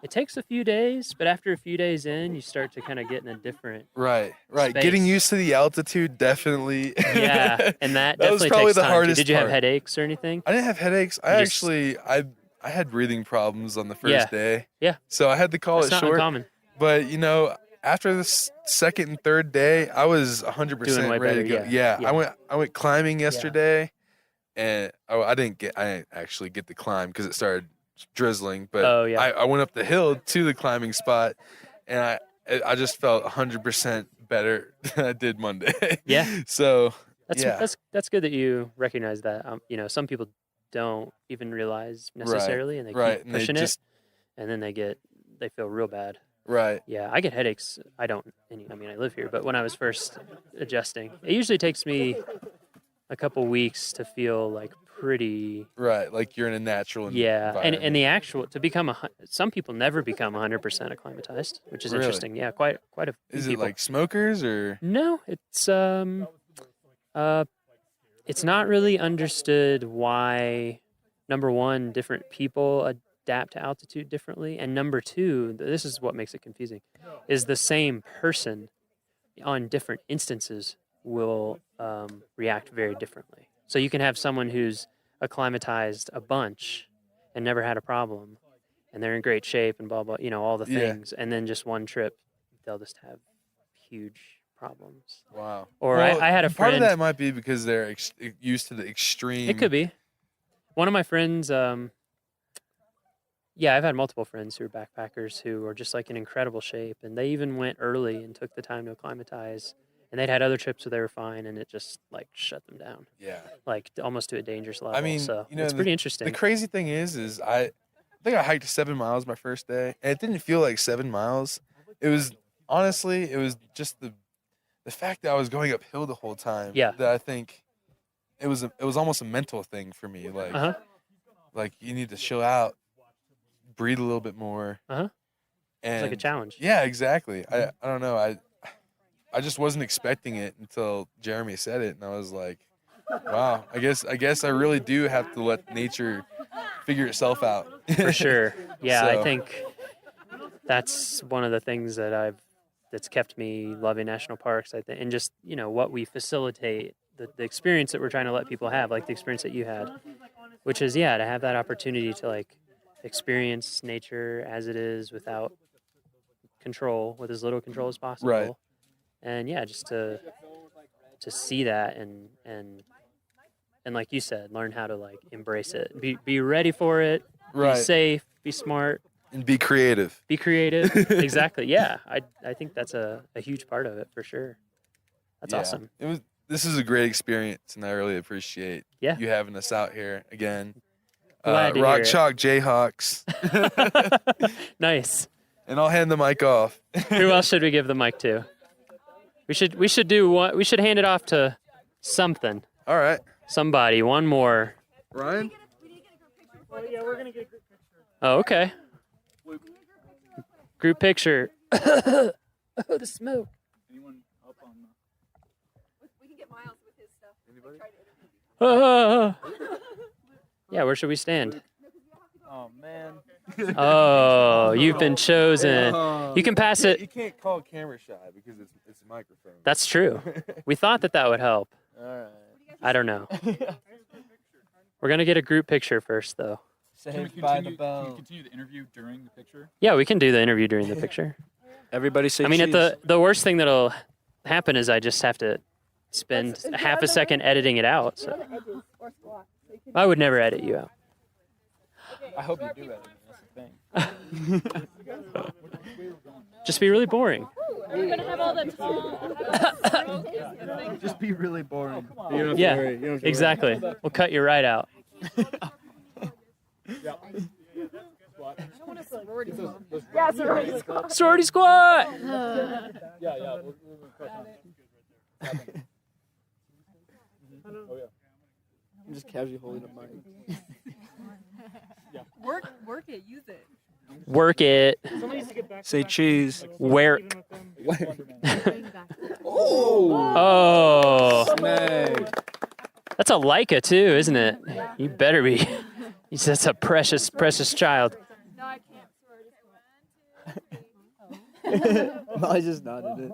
It takes a few days, but after a few days in, you start to kind of get in a different
right.
space.
Getting used to the altitude, definitely.
Yeah, and that
was
definitely
probably
takes
the
time.
hardest
Did you have
part.
headaches or anything?
I didn't have headaches. I had breathing problems on the first day.
Yeah.
So I had to call
That's
it
not
short.
uncommon.
But after the second and third day, I was 100% ready to go.
Yeah.
I went climbing yesterday, and I didn't actually get the climb because it started drizzling. But I went up the hill to the climbing spot, and I just felt 100% better than I did Monday.
Yeah.
So
that's good that you recognize that. Some people don't even realize necessarily, and they keep pushing it, and then they feel real bad.
Right.
Yeah, I get headaches. I don't. I mean, I live here, but when I was first adjusting, it usually takes me a couple weeks to feel like pretty.
Right, like you're in a natural environment.
and the actual to become some people never become 100% acclimatized, which is interesting. Yeah, quite a few
Is
people.
it like smokers or?
No, it's not really understood why. Number one, different people adapt to altitude differently, and number two, this is what makes it confusing, is the same person on different instances will react very differently. So you can have someone who's acclimatized a bunch and never had a problem, and they're in great shape and blah blah, all the things, and then just one trip, they'll just have huge problems.
Wow.
Or I had a friend.
Part of that might be because they're used to the extreme.
It could be. One of my friends. I've had multiple friends who are backpackers who are just like in incredible shape, and they even went early and took the time to acclimatize. And they'd had other trips where they were fine, and it just like shut them down.
Yeah.
Like almost to a dangerous level.
I mean,
so it's pretty interesting.
The crazy thing is I think I hiked 7 miles my first day, and it didn't feel like 7 miles. It was just the fact that I was going uphill the whole time.
Yeah.
That I think it was almost a mental thing for me. Like, like you need to chill out, breathe a little bit more.
And it's like a challenge.
Yeah, exactly. I don't know. I just wasn't expecting it until Jeremy said it, and I was like, wow, I guess I really do have to let nature figure itself out.
For sure. Yeah,
So,
I think that's one of the things that's kept me loving national parks. I think, and just what we facilitate, the experience that we're trying to let people have, like the experience that you had, which is to have that opportunity to like experience nature as it is without control, with as little control as possible.
Right.
And just to see that and like you said, learn how to like embrace it, be ready for it,
Right.
be safe, be smart,
and be creative.
Be creative. Exactly. Yeah. I think that's a huge part of it for sure. That's awesome.
This is a great experience, and I really appreciate you having us out here again.
Glad to
Rock
hear it.
Chalk Jayhawks.
Nice.
And I'll hand the mic off.
Who else should we give the mic to? We should do what? We should hand it off to something.
All right.
Somebody. One more.
Ryan?
Yeah, we're going to get a group picture.
Oh, okay. Group picture. Oh, the smoke.
Anyone up on
We can get Miles with his stuff.
Anybody?
Yeah, where should we stand?
Oh, man.
Oh, you've been chosen. You can pass it.
You can't call camera shy because it's a microphone.
That's true. We thought that would help.
All right.
I don't know. We're going to get a group picture first, though.
Saved by the bell.
Can you continue the interview during the picture?
Yeah, we can do the interview during the picture.
Everybody say
I mean,
cheese.
the worst thing that'll happen is I just have to spend half a second editing it out. So I would never edit you out.
I hope you do edit. That's the thing.
Just be really boring.
We're going to have all the tall...
Just be really boring.
Yeah, exactly. We'll cut you right out.
Yeah, sorority squad.
Sorority squad!
Yeah. I'm just casually holding up mic.
Work it, use it.
Work it.
Say cheese.
Work.
Oh.
Oh. That's a Leica too, isn't it? You better be. That's a precious, precious child.
No, I can't.
I just nodded it.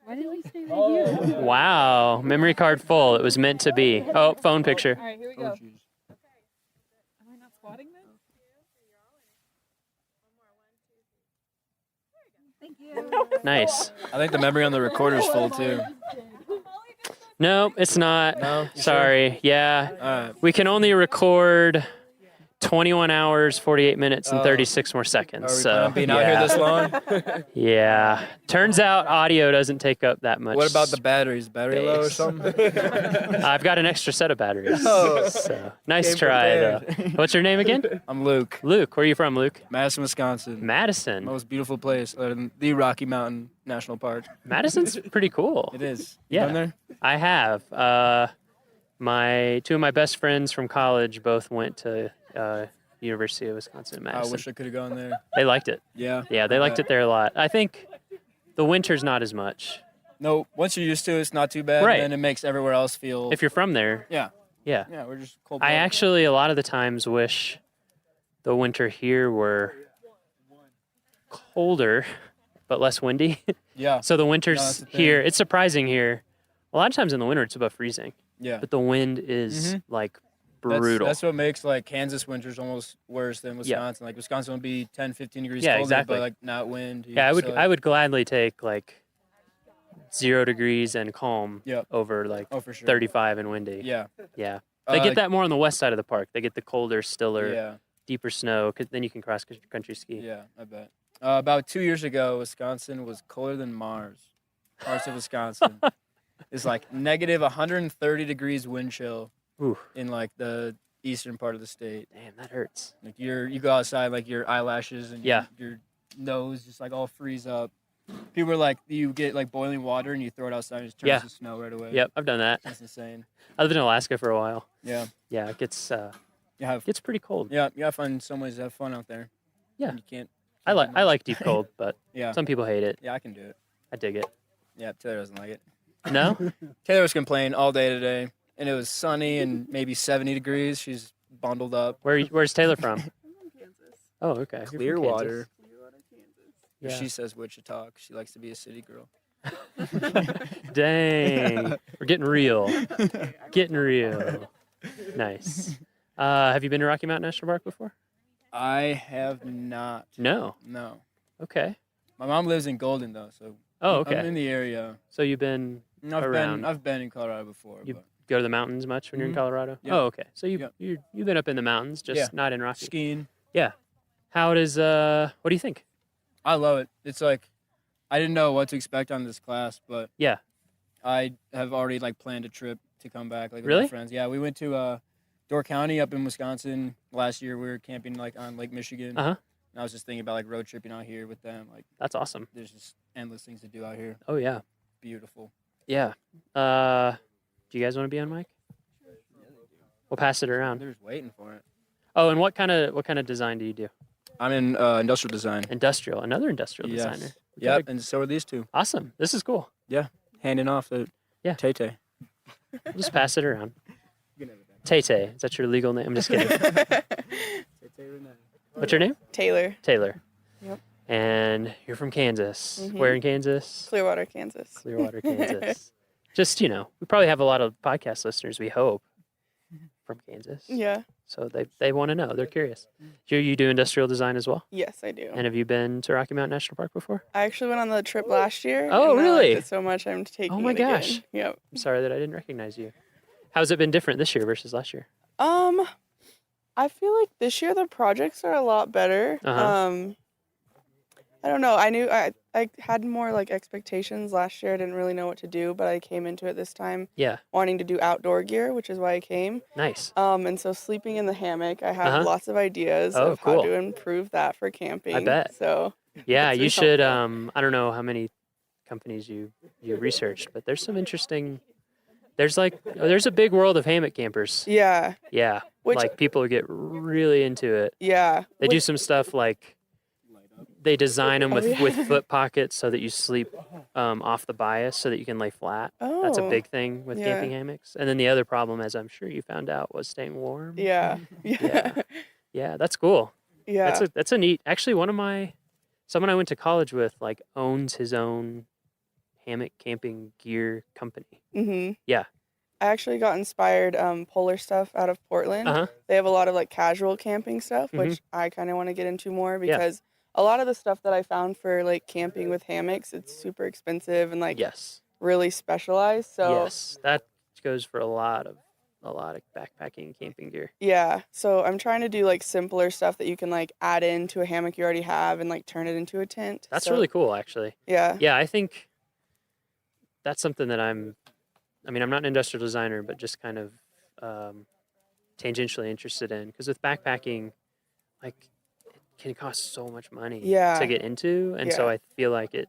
Why did we stay right here?
Wow. Memory card full. It was meant to be. Oh, phone picture.
All right, here we go. Am I not squatting then? Thank you.
Nice.
I think the memory on the recorder is full too.
No, it's not.
No? You
Sorry.
sure?
Yeah.
All right.
We can only record 21 hours, 48 minutes, and 36 more seconds.
Are we
So,
planning on being out here this long?
Yeah. Turns out audio doesn't take up that much.
What about the batteries? Battery low or something?
I've got an extra set of batteries.
Oh.
So, nice
Came
try, though.
prepared.
What's your name again?
I'm Luke.
Luke. Where are you from, Luke?
Madison, Wisconsin.
Madison.
Most beautiful place other than the Rocky Mountain National Park.
Madison's pretty cool.
It is.
Yeah.
You been there?
I have. Two of my best friends from college both went to University of Wisconsin-Madison.
I wish I could have gone there.
They liked it.
Yeah.
Yeah, they liked it there a lot. I think the winter's not as much.
No, once you're used to it, it's not too bad.
Right.
And it makes everywhere else feel.
If you're from there.
Yeah.
Yeah.
Yeah, we're just cold.
I actually, a lot of the times, wish the winter here were colder, but less windy.
Yeah.
So the
No,
winters
that's the thing.
here, it's surprising here. A lot of times in the winter, it's above freezing.
Yeah.
But the wind is like
That's-
brutal.
That's what makes like Kansas winters almost worse than Wisconsin. Like Wisconsin will be 10, 15 degrees
Yeah,
colder,
exactly.
but like not wind.
Yeah,
So,
I would gladly take like 0 degrees and calm over like
Oh, for sure.
35 and windy.
Yeah.
Yeah. They get
like-
that more on the west side of the park. They get the colder, stiller,
Yeah.
deeper snow, 'cause then you can cross country ski.
Yeah, I bet. About 2 years ago, Wisconsin was colder than Mars. Parts of Wisconsin. It's like negative 130 degrees wind chill in like the eastern part of the state.
Damn, that hurts.
Like you go outside, like your eyelashes and
Yeah.
your nose just like all freeze up. People are like, you get like boiling water and you throw it outside and it just turns
Yeah.
to snow right away.
Yep, I've done that.
That's insane.
I lived in Alaska for a while.
Yeah.
Yeah, it gets It's pretty cold.
Yeah, you gotta find some ways to have fun out there.
Yeah.
You can't.
I like deep cold, but
Yeah.
some people hate it.
Yeah, I can do it.
I dig it.
Yeah, Taylor doesn't like it.
No?
Taylor was complaining all day today, and it was sunny and maybe 70 degrees. She's bundled up.
Where's Taylor from? Oh, okay. You're from
Clearwater.
Yeah.
She says Wichita 'cause she likes to be a city girl.
Dang. We're getting real. Getting real. Nice. Have you been to Rocky Mountain National Park before?
I have not.
No.
No.
Okay.
My mom lives in Golden though, so
Oh, okay.
I'm in the area.
So you've been around.
I've been in Colorado before.
You
but
go to the mountains much when you're in
Mhm.
Colorado?
Yep.
Oh, okay. So
Yep.
you've been up in the mountains, just
Yeah.
not in Rocky.
Skiing.
Yeah. How does what do you think?
I love it. It's like I didn't know what to expect on this class, but
Yeah.
I have already like planned a trip to come back like with
Really?
my friends. Yeah, we went to Door County up in Wisconsin last year. We were camping like on Lake Michigan.
Uh-huh.
And I was just thinking about like road tripping out here with them. Like
That's awesome.
there's just endless things to do out here.
Oh yeah.
Beautiful.
Yeah. Do you guys want to be on mic? We'll pass it around.
They're just waiting for it.
Oh, and what kind of design do you do?
I'm in industrial design.
Industrial, another industrial
Yes.
designer. We
Yep,
gotta-
and so are these two.
Awesome. This is cool.
Yeah, handing off the Tay-Tay.
We'll just pass it around. Tay-Tay. Is that your legal name? I'm just kidding. What's your name?
Taylor.
Taylor.
Yep.
And you're from Kansas.
Mhm.
Where in Kansas?
Clearwater, Kansas.
Clearwater, Kansas. Just, we probably have a lot of podcast listeners, we hope, from Kansas.
Yeah.
So they want to know. They're curious. You do industrial design as well?
Yes, I do.
And have you been to Rocky Mountain National Park before?
I actually went on the trip last year.
Oh,
and I
really?
liked it so much I'm taking
Oh my
it again.
gosh.
Yep.
I'm sorry that I didn't recognize you. How's it been different this year versus last year?
I feel like this year the projects are a lot better.
Uh-huh.
I don't know. I knew I had more like expectations last year. I didn't really know what to do, but I came into it this time
Yeah.
wanting to do outdoor gear, which is why I came.
Nice.
And so sleeping in the hammock, I have
Uh-huh.
lots of ideas
Oh,
of
cool.
how to improve that for camping.
I bet.
So
Yeah,
it's
you
been
should.
helpful.
I don't know how many companies you researched, but there's some interesting. There's a big world of hammock campers.
Yeah.
Yeah,
Which-
like people get really into it.
Yeah.
They do some stuff like they design them
Oh,
with
yeah.
foot pockets so that you sleep off the bias so that you can lay flat. That's a
Oh,
big thing with
yeah.
camping hammocks. And then the other problem, as I'm sure you found out, was staying warm.
Yeah.
Yeah. Yeah, that's cool.
Yeah.
That's a neat. Actually, someone I went to college with owns his own hammock camping gear company.
Mhm.
Yeah.
I actually got inspired polar stuff out of Portland.
Uh-huh.
They have a lot of like casual camping stuff,
Mhm.
which I kind of want to get into more
Yeah.
because a lot of the stuff that I found for like camping with hammocks, it's super expensive and like
Yes.
really specialized. So
Yes, that goes for a lot of backpacking and camping gear.
yeah, so I'm trying to do like simpler stuff that you can like add into a hammock you already have and like turn it into a tent.
That's
So,
really cool, actually.
Yeah.
Yeah, I think that's something that I'm not an industrial designer, but just kind of tangentially interested in. Because with backpacking, it can cost so much money
Yeah.
to get into. And so
Yeah.
I feel like it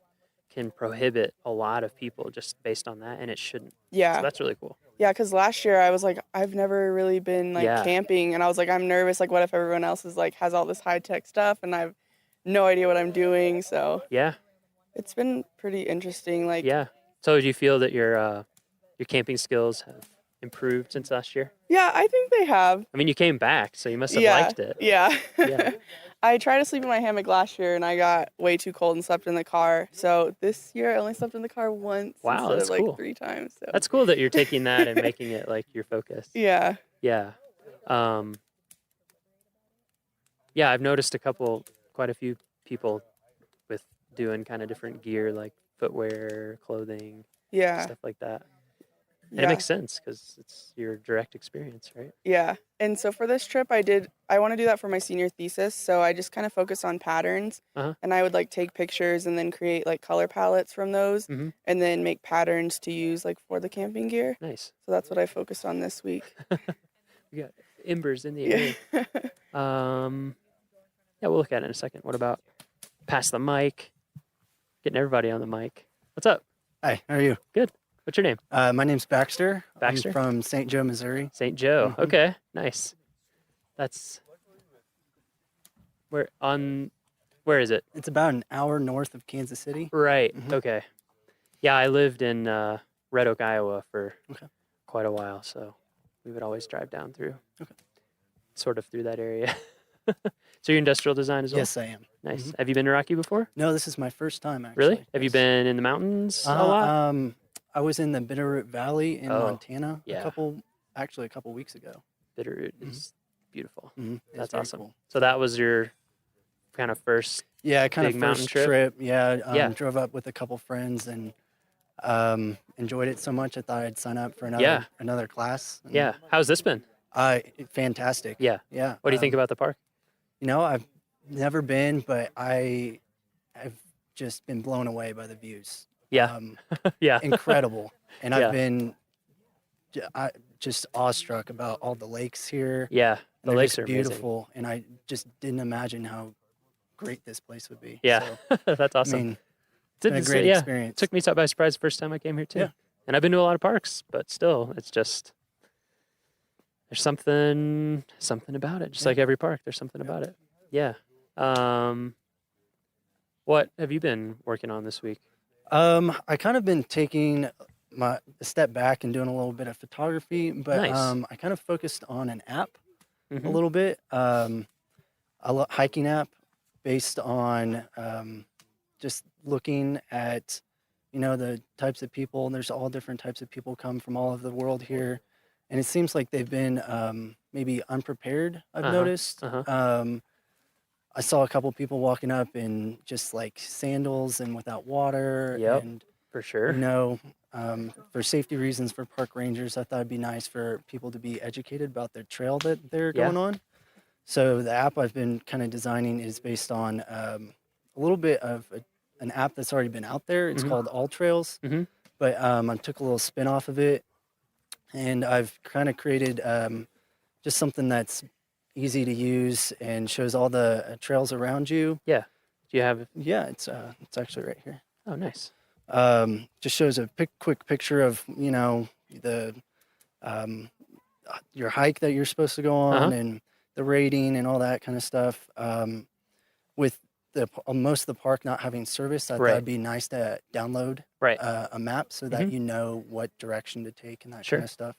can prohibit a lot of people just based on that, and it shouldn't.
Yeah.
So that's really cool.
Yeah, because last year I was like, I've never really been like
Yeah.
camping, and I was like, I'm nervous. Like, what if everyone else is like has all this high tech stuff, and I've no idea what I'm doing. So
Yeah.
it's been pretty interesting. Like,
Yeah. So do you feel that your camping skills have improved since last year?
yeah, I think they have.
I mean, you came back, so you must have
Yeah,
liked it.
yeah.
Yeah.
I tried to sleep in my hammock last year, and I got way too cold and slept in the car. So this year I only slept in the car once
Wow,
instead
that's
of like
cool.
3 times. So
That's cool that you're taking that and making it like your focus.
yeah.
Yeah. Yeah, I've noticed quite a few people with doing kind of different gear, like footwear, clothing,
Yeah.
stuff like that. And
Yeah.
it makes sense because it's your direct experience, right?
Yeah. And so for this trip, I want to do that for my senior thesis. So I just kind of focus on patterns,
Uh-huh.
and I would like take pictures and then create like color palettes from those,
Mhm.
and then make patterns to use like for the camping gear.
Nice.
So that's what I focused on this week.
We got embers in the
Yeah.
air. Yeah, we'll look at it in a second. What about pass the mic? Getting everybody on the mic. What's up?
Hi, how are you?
Good. What's your name?
My name's Baxter.
Baxter?
I'm from St. Joe, Missouri.
St. Joe.
Mhm.
Okay, nice. That's where is it?
It's about an hour north of Kansas City.
Right. Okay. Yeah, I lived in Red Oak, Iowa for quite a while, so we would always drive down through, sort of through that area. So you're industrial design as well?
Yes, I am.
Nice. Have you been to Rocky before?
No, this is my first time, actually.
Really? Have you been in the mountains a lot?
I was in the Bitterroot Valley in Montana
yeah.
a couple weeks ago.
Bitterroot is beautiful.
It's
That's
very
awesome.
cool.
So that was your kind of first
big
mountain
first trip. Yeah,
yeah.
Drove up with a couple friends and enjoyed it so much I thought I'd sign up for another class. And,
yeah. How's this been?
Fantastic.
Yeah.
Yeah.
What do you think about the park?
You know, I've never been, but I've just been blown away by the views.
Yeah. Yeah.
Incredible. And
Yeah.
I've been just awestruck about all the lakes here.
Yeah. The
They're
lakes
just
are amazing.
beautiful. And I just didn't imagine how great this place would be.
Yeah.
So,
That's awesome.
I mean, it's been a great experience.
Took me by surprise the first time I came here too.
Yeah.
And I've been to a lot of parks, but still, it's just there's something about it. Just like every park, there's something about it. Yeah. What have you been working on this week?
I kind of been taking a step back and doing a little bit of photography, but
Nice.
I kind of focused on an app a
Mhm.
little bit, a hiking app based on just looking at, the types of people. There's all different types of people come from all over the world here, and it seems like they've been maybe unprepared. I've noticed. I saw a couple people walking up in just like sandals and without water.
Yep,
And
for sure.
for safety reasons for park rangers, I thought it'd be nice for people to be educated about their trail that they're
Yeah.
going on. So the app I've been kind of designing is based on a little bit of an app that's already been out there. It's
Mhm.
called All Trails, but I took a little spin off of it, and I've kind of created just something that's easy to use and shows all the trails around you.
Yeah. Do you have?
Yeah, it's actually right here.
Oh, nice.
Just shows a quick picture of the your hike that you're supposed to go on and the rating and all that kind of stuff. With most of the park not having service, I thought it'd be nice to download a map so that you know what direction to take and that kind of stuff.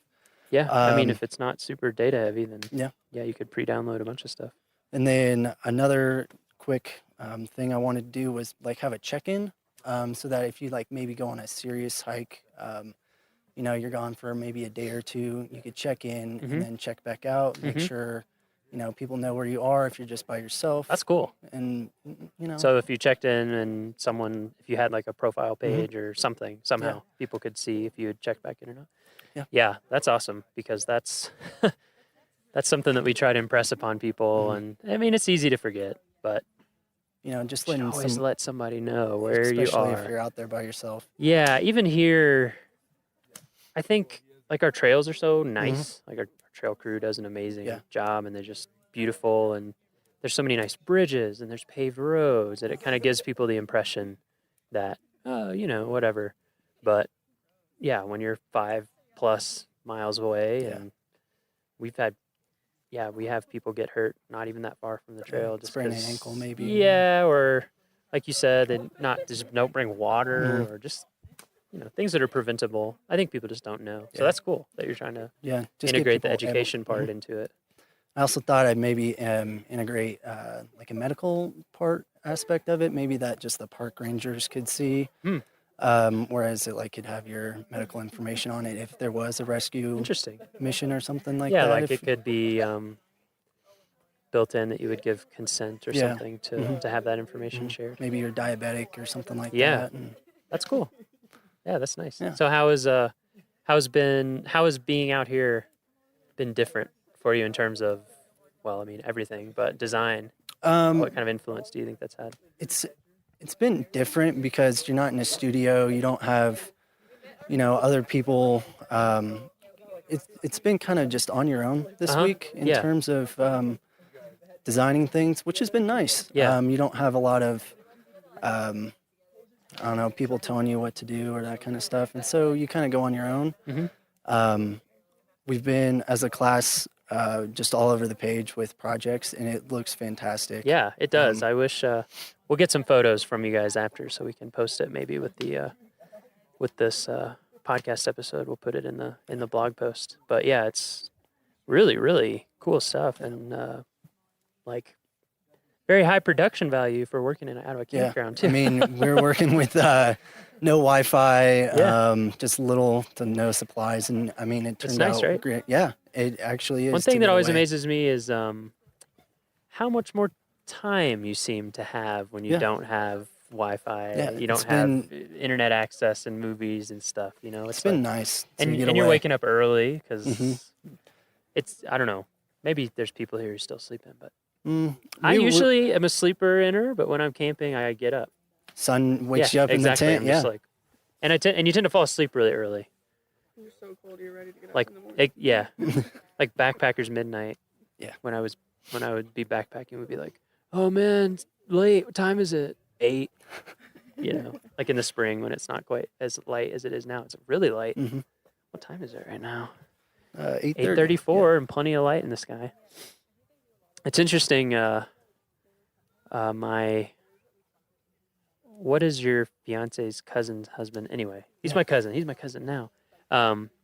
Yeah. I mean, if it's not super data heavy, then
yeah,
you could pre-download a bunch of stuff.
And then another quick thing I wanted to do was like have a check-in, so that if you like maybe go on a serious hike, you're gone for maybe a day or two, you could check in and then check back out, make sure people know where you are if you're just by yourself.
That's cool.
And
So if you checked in and if you had like a profile page or something, somehow people could see if you had checked back in or not.
Yeah.
Yeah, that's awesome because that's that's something that we try to impress upon people, and I mean it's easy to forget, but
just
you should
letting
always let somebody know where you
especially
are.
if you're out there by yourself.
Yeah, even here, I think like our trails are so nice. Like our trail crew does an amazing job, and they're just beautiful. And there's so many nice bridges, and there's paved roads, that it kind of gives people the impression that whatever. But yeah, when you're 5+ miles away, and we have people get hurt not even that far from the trail, just
sprain an
'cause-
ankle maybe.
Yeah, or like you said, they just don't bring water or just things that are preventable. I think people just don't know. So that's cool that you're trying to
just get
integrate the
people
education part into it.
I also thought I'd maybe integrate like a medical part aspect of it, maybe that just the park rangers could see. Whereas it could have your medical information on it if there was a rescue mission or something like that.
Yeah, like it could be built in that you would give consent or something to have that information shared.
Maybe you're diabetic or something like
Yeah,
that. And
that's cool. Yeah, that's nice.
Yeah.
So how has being out here been different for you in terms of, well, I mean everything, but design? What kind of influence do you think that's had?
It's been different because you're not in a studio. You don't have, other people. It's been kind of just on your own this week in terms of designing things, which has been nice.
Yeah.
You don't have a lot of, people telling you what to do or that kind of stuff. And so you kind of go on your own. We've been, as a class, just all over the page with projects, and it looks fantastic.
Yeah, it does. I wish we'll get some photos from you guys after, so we can post it maybe with the with this podcast episode. We'll put it in the blog post. But yeah, it's really, really cool stuff, and like very high production value for working out of a campground too.
I mean, we're working with no Wi-Fi, just little to no supplies, and I mean, it turned
nice,
out
right?
great. Yeah, it actually is.
One thing
to
that
get
always
away.
amazes me is how much more time you seem to have when you don't have Wi-Fi.
Yeah,
you don't have internet access and movies and stuff. You know,
It's been nice to
and
get
you're
away.
waking up early because
Mhm.
it's, I don't know. Maybe there's people here who still sleeping, but
we
I usually am a sleeper inner. But when I'm camping, I get up.
Sun wakes you up
exactly.
in the tent.
I'm
Yeah,
just like, and you tend to fall asleep really early.
You're so cold, you're ready to get up
Like
in the morning.
yeah, like backpackers midnight.
Yeah.
When I would be backpacking, would be like, oh man, it's late. What time is it? 8. You know, like in the spring when it's not quite as light as it is now. It's really light.
Mhm.
What time is it right now?
8:30.
8:34 and plenty of light in the sky. It's interesting. What is your fiance's cousin's husband? Anyway, he's my cousin. He's my cousin now.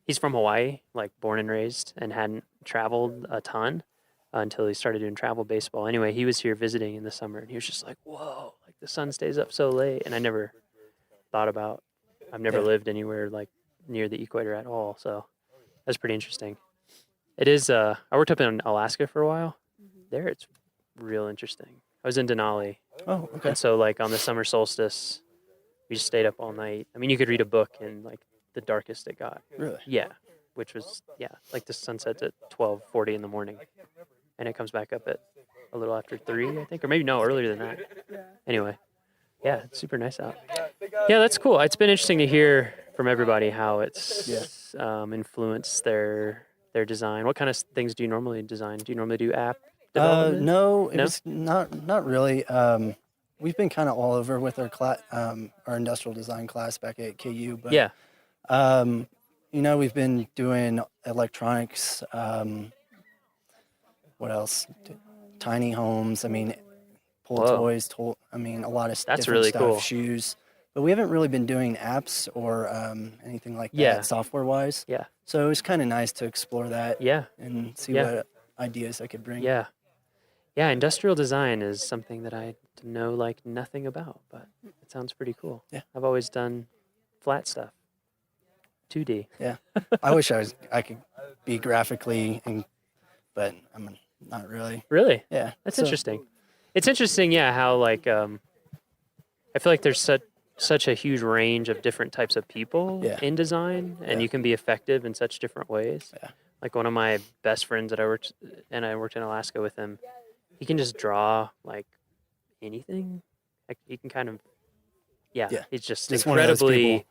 He's from Hawaii, like born and raised, and hadn't traveled a ton until he started doing travel baseball. Anyway, he was here visiting in the summer, and he was just like, "Whoa, like the sun stays up so late." And I never thought about. I've never lived anywhere like near the equator at all, so that's pretty interesting. It is. I worked up in Alaska for a while. There, it's real interesting. I was in Denali.
Oh, okay.
And so, like on the summer solstice, we just stayed up all night. I mean, you could read a book in like the darkest it got.
Really?
Yeah, which was like the sun sets at 12:40 in the morning, and it comes back up at a little after 3, I think, or maybe no, earlier than that. Anyway, yeah, it's super nice out. Yeah, that's cool. It's been interesting to hear from everybody how it's influenced their design. What kind of things do you normally design? Do you normally do app development?
No, it was not really. We've been kind of all over with our industrial design class back at KU, but you know, we've been doing electronics. What else? Tiny homes. I mean, pull toys. I mean, a lot of
That's
different
really
stuff.
cool.
Shoes. But we haven't really been doing apps or anything like that software-wise.
Yeah.
So it was kind of nice to explore that.
Yeah.
And see
Yeah.
what ideas I could bring.
Yeah. Yeah, industrial design is something that I know like nothing about, but it sounds pretty cool.
Yeah.
I've always done flat stuff. 2D.
Yeah. I wish I could be graphically, but I'm not really.
Really?
Yeah.
That's
So-
interesting. It's interesting, yeah, how like I feel like there's such a huge range of different types of people in design, and you can be effective in such different ways.
Yeah.
Like one of my best friends that I worked in Alaska with him, he can just draw like anything. Like he can kind of, he's just
one of those
incredibly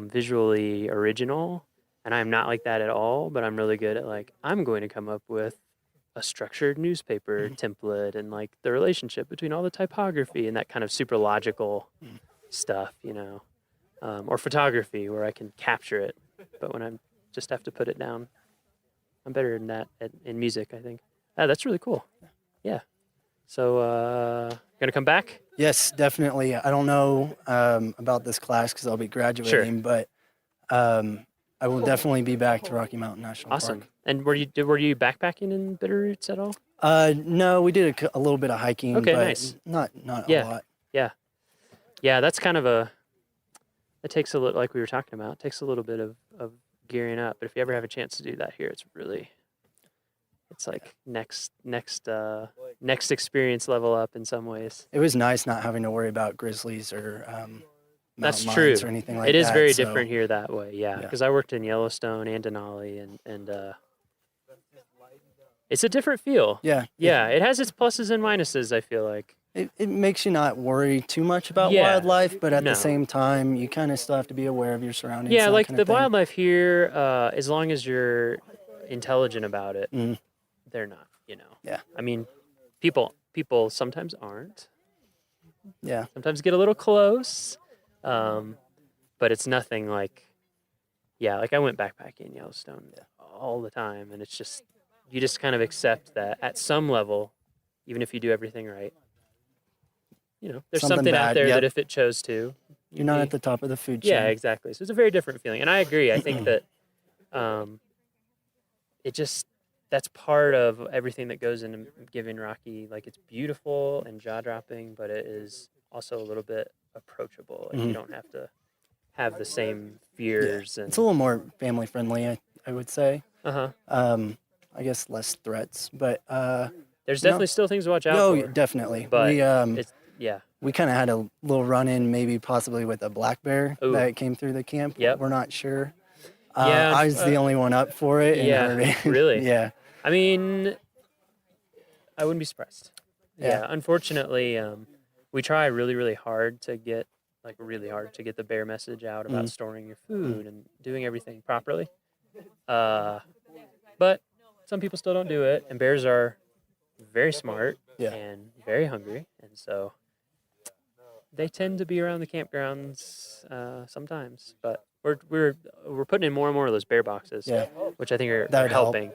visually original, and I'm not like that at all. But I'm really good at like I'm going to come up with a structured newspaper template and like the relationship between all the typography and that kind of super logical stuff, you know, or photography where I can capture it, but when I just have to put it down, I'm better than that in music, I think. That's really cool. Yeah. So, gonna come back?
Yes, definitely. I don't know about this class because I'll be graduating, but I will definitely be back to Rocky Mountain National
Awesome.
Park.
And were you backpacking in Bitterroots at all?
No, we did a little bit of hiking,
Okay,
but
nice.
not a lot.
Yeah, that's kind of it takes a little, like we were talking about, it takes a little bit of gearing up. But if you ever have a chance to do that here, it's like next experience level up in some ways.
It was nice not having to worry about grizzlies or
That's
mountain
true.
lions or anything like that.
It is very
so-
different here that way, yeah. Because I worked in Yellowstone and Denali, and it's a different feel.
Yeah.
Yeah, it has its pluses and minuses, I feel like.
It makes you not worry too much about
Yeah.
wildlife, but at
No.
the same time, you kind of still have to be aware of your surroundings.
Yeah,
that
like
kind
the
of thing.
wildlife here, as long as you're intelligent about it, they're not, you know.
Yeah.
I mean, people sometimes aren't.
Yeah.
Sometimes get a little close, but it's nothing like, like I went backpacking in Yellowstone all the time, and it's just you just kind of accept that at some level, even if you do everything right, there's something
bad,
out there
yep.
that if it chose to,
You're not at the top of the food chain.
Yeah, exactly. So it's a very different feeling. And I agree. I think that that's part of everything that goes into giving Rocky. Like, it's beautiful and jaw-dropping, but it is also a little bit approachable. Like, you don't have to have the same fears. And
It's a little more family friendly, I would say.
Uh-huh.
I guess less threats, but
there's definitely still things to watch out
for.
for.
Definitely.
But
We we kind of had a little run in, maybe possibly with a black bear that came through the camp.
Yep.
We're not sure.
Yeah,
I was the only one up for it. And heard it.
Really?
Yeah.
I mean, I wouldn't be surprised.
Yeah.
Unfortunately, we try really, really hard to get the bear message out about storing your food and doing everything properly. But some people still don't do it, and bears are very smart and very hungry, and so they tend to be around the campgrounds sometimes. But we're putting in more and more of those bear boxes, which I think are helping,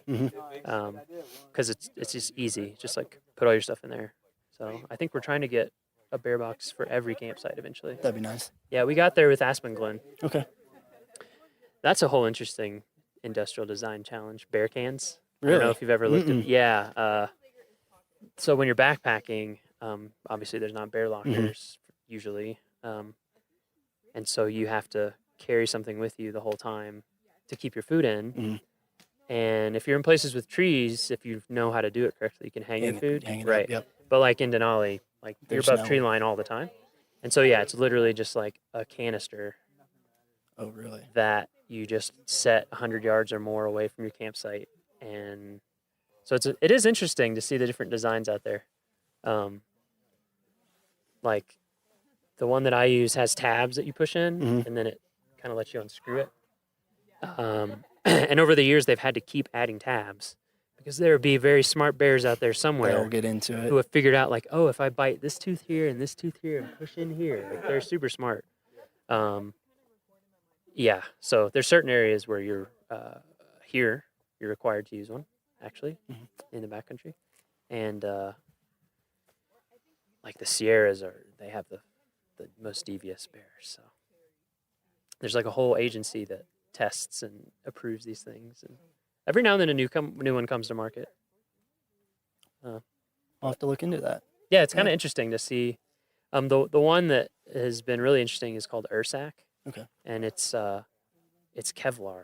because it's just easy, just like put all your stuff in there. So I think we're trying to get a bear box for every campsite eventually.
That'd be nice.
Yeah, we got there with Aspen Glen.
Okay.
That's a whole interesting industrial design challenge. Bear cans.
Really?
I don't know if you've ever looked at. Yeah. So when you're backpacking, obviously there's not bear lockers usually, and so you have to carry something with you the whole time to keep your food in. And if you're in places with trees, if you know how to do it correctly, you can hang your food.
Hang it
right.
Up, yep.
But like in Denali, like
There's
you're above
no-
tree line all the time, and so yeah, it's literally just like a canister.
Oh, really?
That you just set 100 yards or more away from your campsite, and so it is interesting to see the different designs out there. Like the one that I use has tabs that you push in, and then it kind of lets you unscrew it. And over the years, they've had to keep adding tabs because there would be very smart bears out there somewhere
That'll get into it.
who have figured out, like, oh, if I bite this tooth here and this tooth here and push in here, like, they're super smart. Yeah, so there's certain areas where you're you're required to use one, actually, in the backcountry, and like the Sierras they have the most devious bears. So there's like a whole agency that tests and approves these things, and every now and then a new one comes to market.
I'll have to look into that.
Yeah, it's kind of interesting to see. The one that has been really interesting is called Ursac.
Okay.
And it's Kevlar.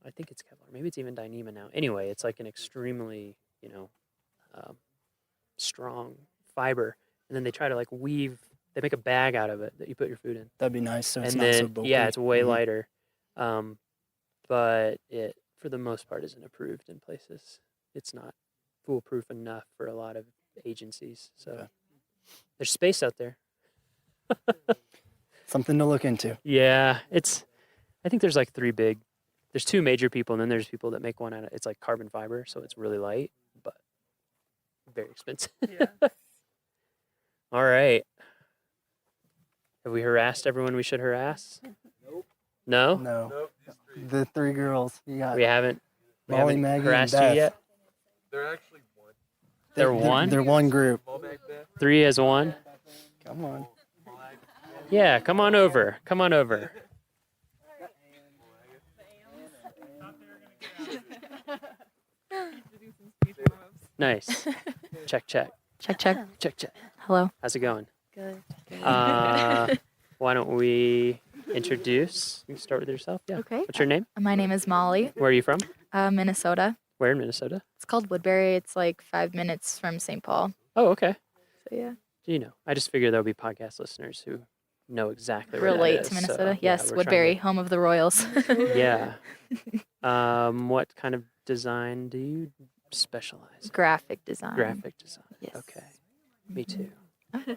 I think it's Kevlar. Maybe it's even Dyneema now. Anyway, it's like an extremely, strong fiber, and then they try to like weave. They make a bag out of it that you put your food in.
That'd be nice. So it's
and
not
then
so bulky.
yeah, it's way lighter. But it for the most part isn't approved in places. It's not foolproof enough for a lot of agencies. So there's space out there.
Something to look into.
Yeah, I think there's like there's two major people, and then there's people that make one out of, it's like carbon fiber, so it's really light, but very expensive. Yeah. All right. Have we harassed everyone we should harass? Nope. No?
No. Nope. The three girls. You got
We haven't
Molly, Maggie, and
harassed
Beth.
you yet?
They're actually one.
They're one?
They're one group.
Three as one?
Come on.
Yeah, come on over. Come on over. Nice. Check, check.
Check, check.
Check, check.
Hello.
How's it going?
Good.
Why don't we introduce? You can start with yourself. Yeah.
Okay.
What's your name?
My name is Molly.
Where are you from?
Minnesota.
Where in Minnesota?
It's called Woodbury. It's like 5 minutes from St. Paul.
Oh, okay.
So yeah.
I just figured there'll be podcast listeners who know exactly where
Relate
that is,
to Minnesota.
so,
Yes,
we're
Woodbury,
trying
home of the Royals.
to- Yeah. What kind of design do you specialize in?
Graphic design.
Graphic design.
Yes.
Okay. Me too.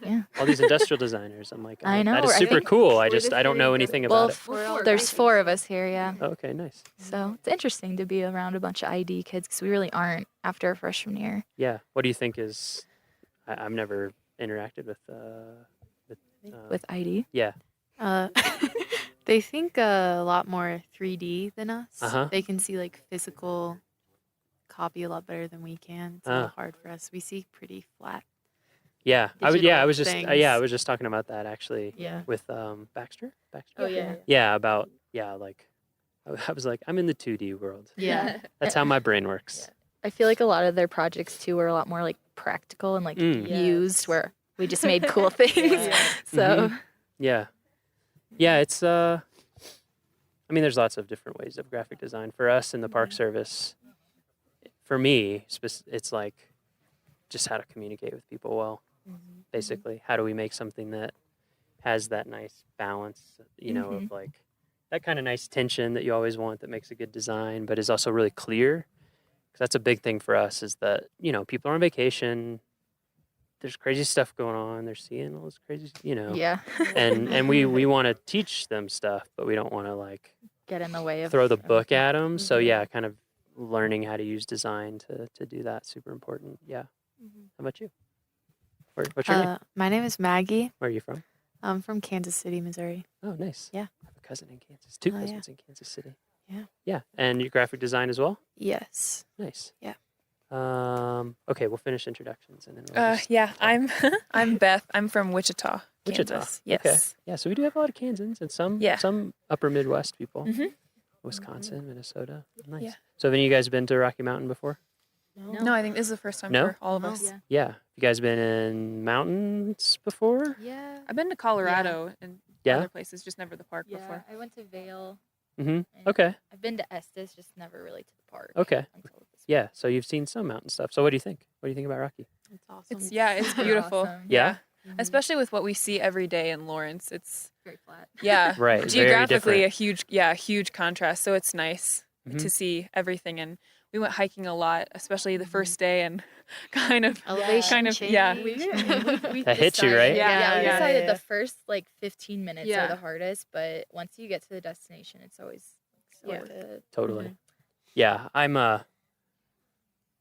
Yeah.
All these industrial designers. I'm like,
I know.
that is
I
super
think
cool. I don't know anything about it.
There's 4 of us here, yeah.
Okay, nice.
So it's interesting to be around a bunch of ID kids because we really aren't after our freshman year.
Yeah. What do you think is? I've never interacted
with ID.
Yeah.
They think a lot more 3D than us.
Uh-huh.
They can see like physical
copy a lot better than we can. It's a little hard for us. We see pretty flat.
Yeah, I was just
things.
I was just talking about that actually.
Yeah.
With Baxter.
Oh, yeah.
Yeah, about like I was like, I'm in the 2D world.
Yeah.
That's how my brain works.
I feel like a lot of their projects too were a lot more like practical and like used, where we just made cool things. So
Yeah, it's I mean, there's lots of different ways of graphic design for us in the Park Service. For me, it's like just how to communicate with people well. Basically, how do we make something that has that nice balance, of like that kind of nice tension that you always want, that makes a good design, but is also really clear. Because that's a big thing for us, is that, people are on vacation. There's crazy stuff going on. They're seeing all this crazy,
Yeah.
and we want to teach them stuff, but we don't want to like
get in the way of
throw the book at them. So kind of learning how to use design to do that, super important. Yeah. How about you? What's your name?
My name is Maggie.
Where are you from?
I'm from Kansas City, Missouri.
Oh, nice.
Yeah.
I have a cousin in Kansas. Two cousins in Kansas City.
Yeah.
Yeah. And you graphic design as well?
Yes.
Nice.
Yeah.
Okay, we'll finish introductions and then we'll
yeah, I'm Beth. I'm from Wichita,
Wichita.
Kansas. Yes.
Okay. Yeah, so we do have a lot of Kansans and some upper Midwest people. Wisconsin, Minnesota. Nice.
Yeah.
So have any of you guys been to Rocky Mountain before?
No, I think this is the first time
No?
for all of us.
Yeah. You guys been in mountains before?
Yeah.
I've been to Colorado and
Yeah?
other places, just never the park before.
I went to Vail.
Okay.
I've been to Estes, just never really to the park.
Okay. Yeah, so you've seen some mountain stuff. So what do you think? What do you think about Rocky?
It's awesome.
It's beautiful.
Awesome.
Yeah?
Especially with what we see every day in Lawrence. It's
very flat.
Yeah.
Right, very
Geographically
different.
a huge contrast. So it's nice to see everything. And we went hiking a lot, especially the first day, and kind of yeah.
We
That hits you, right?
Yeah, we
yeah.
decided the first like 15 minutes
Yeah.
are the hardest, but once you get to the destination, it's always worth it.
Totally. Yeah, I'm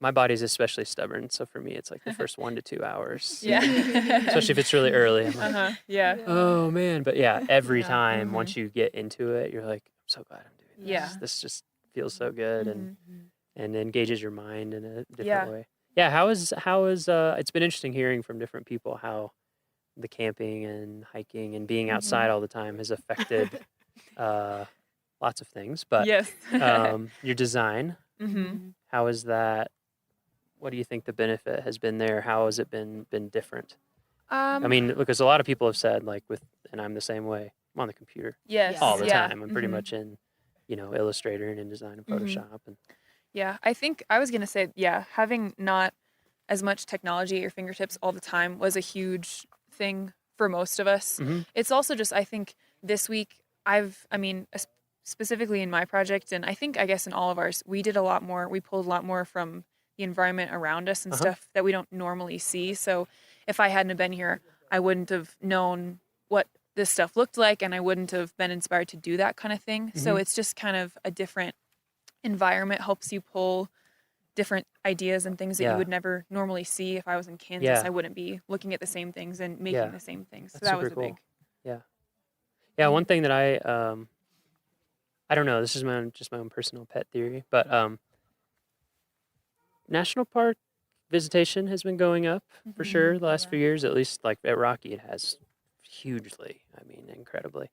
my body's especially stubborn, so for me it's like the first 1 to 2 hours.
Yeah.
Especially if it's really early. I'm like,
Yeah.
oh man. But yeah, every time once you get into it, you're like, I'm so glad I'm doing this.
Yeah.
This just feels so good and engages your mind in a different
Yeah.
way. Yeah, how is it's been interesting hearing from different people how the camping and hiking and being outside all the time has affected lots of things. But
Yes.
Your design, how is that? What do you think the benefit has been there? How has it been different? I mean, because a lot of people have said and I'm the same way. I'm on the computer all the time. I'm pretty much in, Illustrator and InDesign and Photoshop and
Yeah, I think I was going to say, having not as much technology at your fingertips all the time was a huge thing for most of us. It's also just, I think this week specifically in my project, and I guess in all of ours, we pulled a lot more from the environment around us and stuff that we don't normally see. So if I hadn't have been here, I wouldn't have known what this stuff looked like, and I wouldn't have been inspired to do that kind of thing. So it's just kind of a different environment, helps you pull different ideas and things that you would never normally see. If I was in Kansas, I wouldn't be looking at the same things and making the same things. So
That's
that was
super
a big.
cool. Yeah. One thing that I don't know, this is my own personal pet theory, but national park visitation has been going up for sure the last few years, at least like at Rocky it has hugely, incredibly.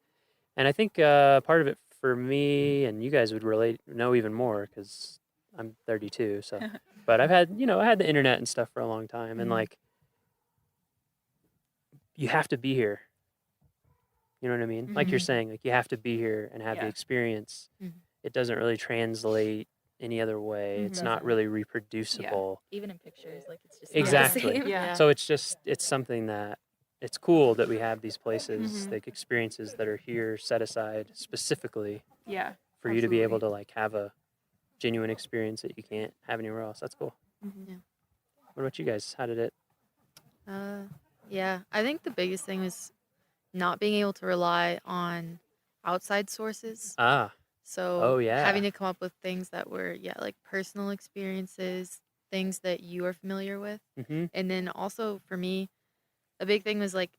And I think part of it for me, and you guys would know even more because I'm 32, so but I had the internet and stuff for a long time, and like you have to be here. You know what I mean? Like you're saying, like you have to be here and have the experience. It doesn't really translate any other way. It's not really reproducible.
Even in pictures, like it's just
Exactly.
not the same. Yeah.
So it's something that it's cool that we have these places, like experiences that are here set aside specifically for you to be able to like have a genuine experience that you can't have anywhere else. That's cool.
Yeah.
What about you guys? How did it?
Yeah, I think the biggest thing was not being able to rely on outside sources. So having to come up with things that were like personal experiences, things that you are familiar with. And then also for me, a big thing was like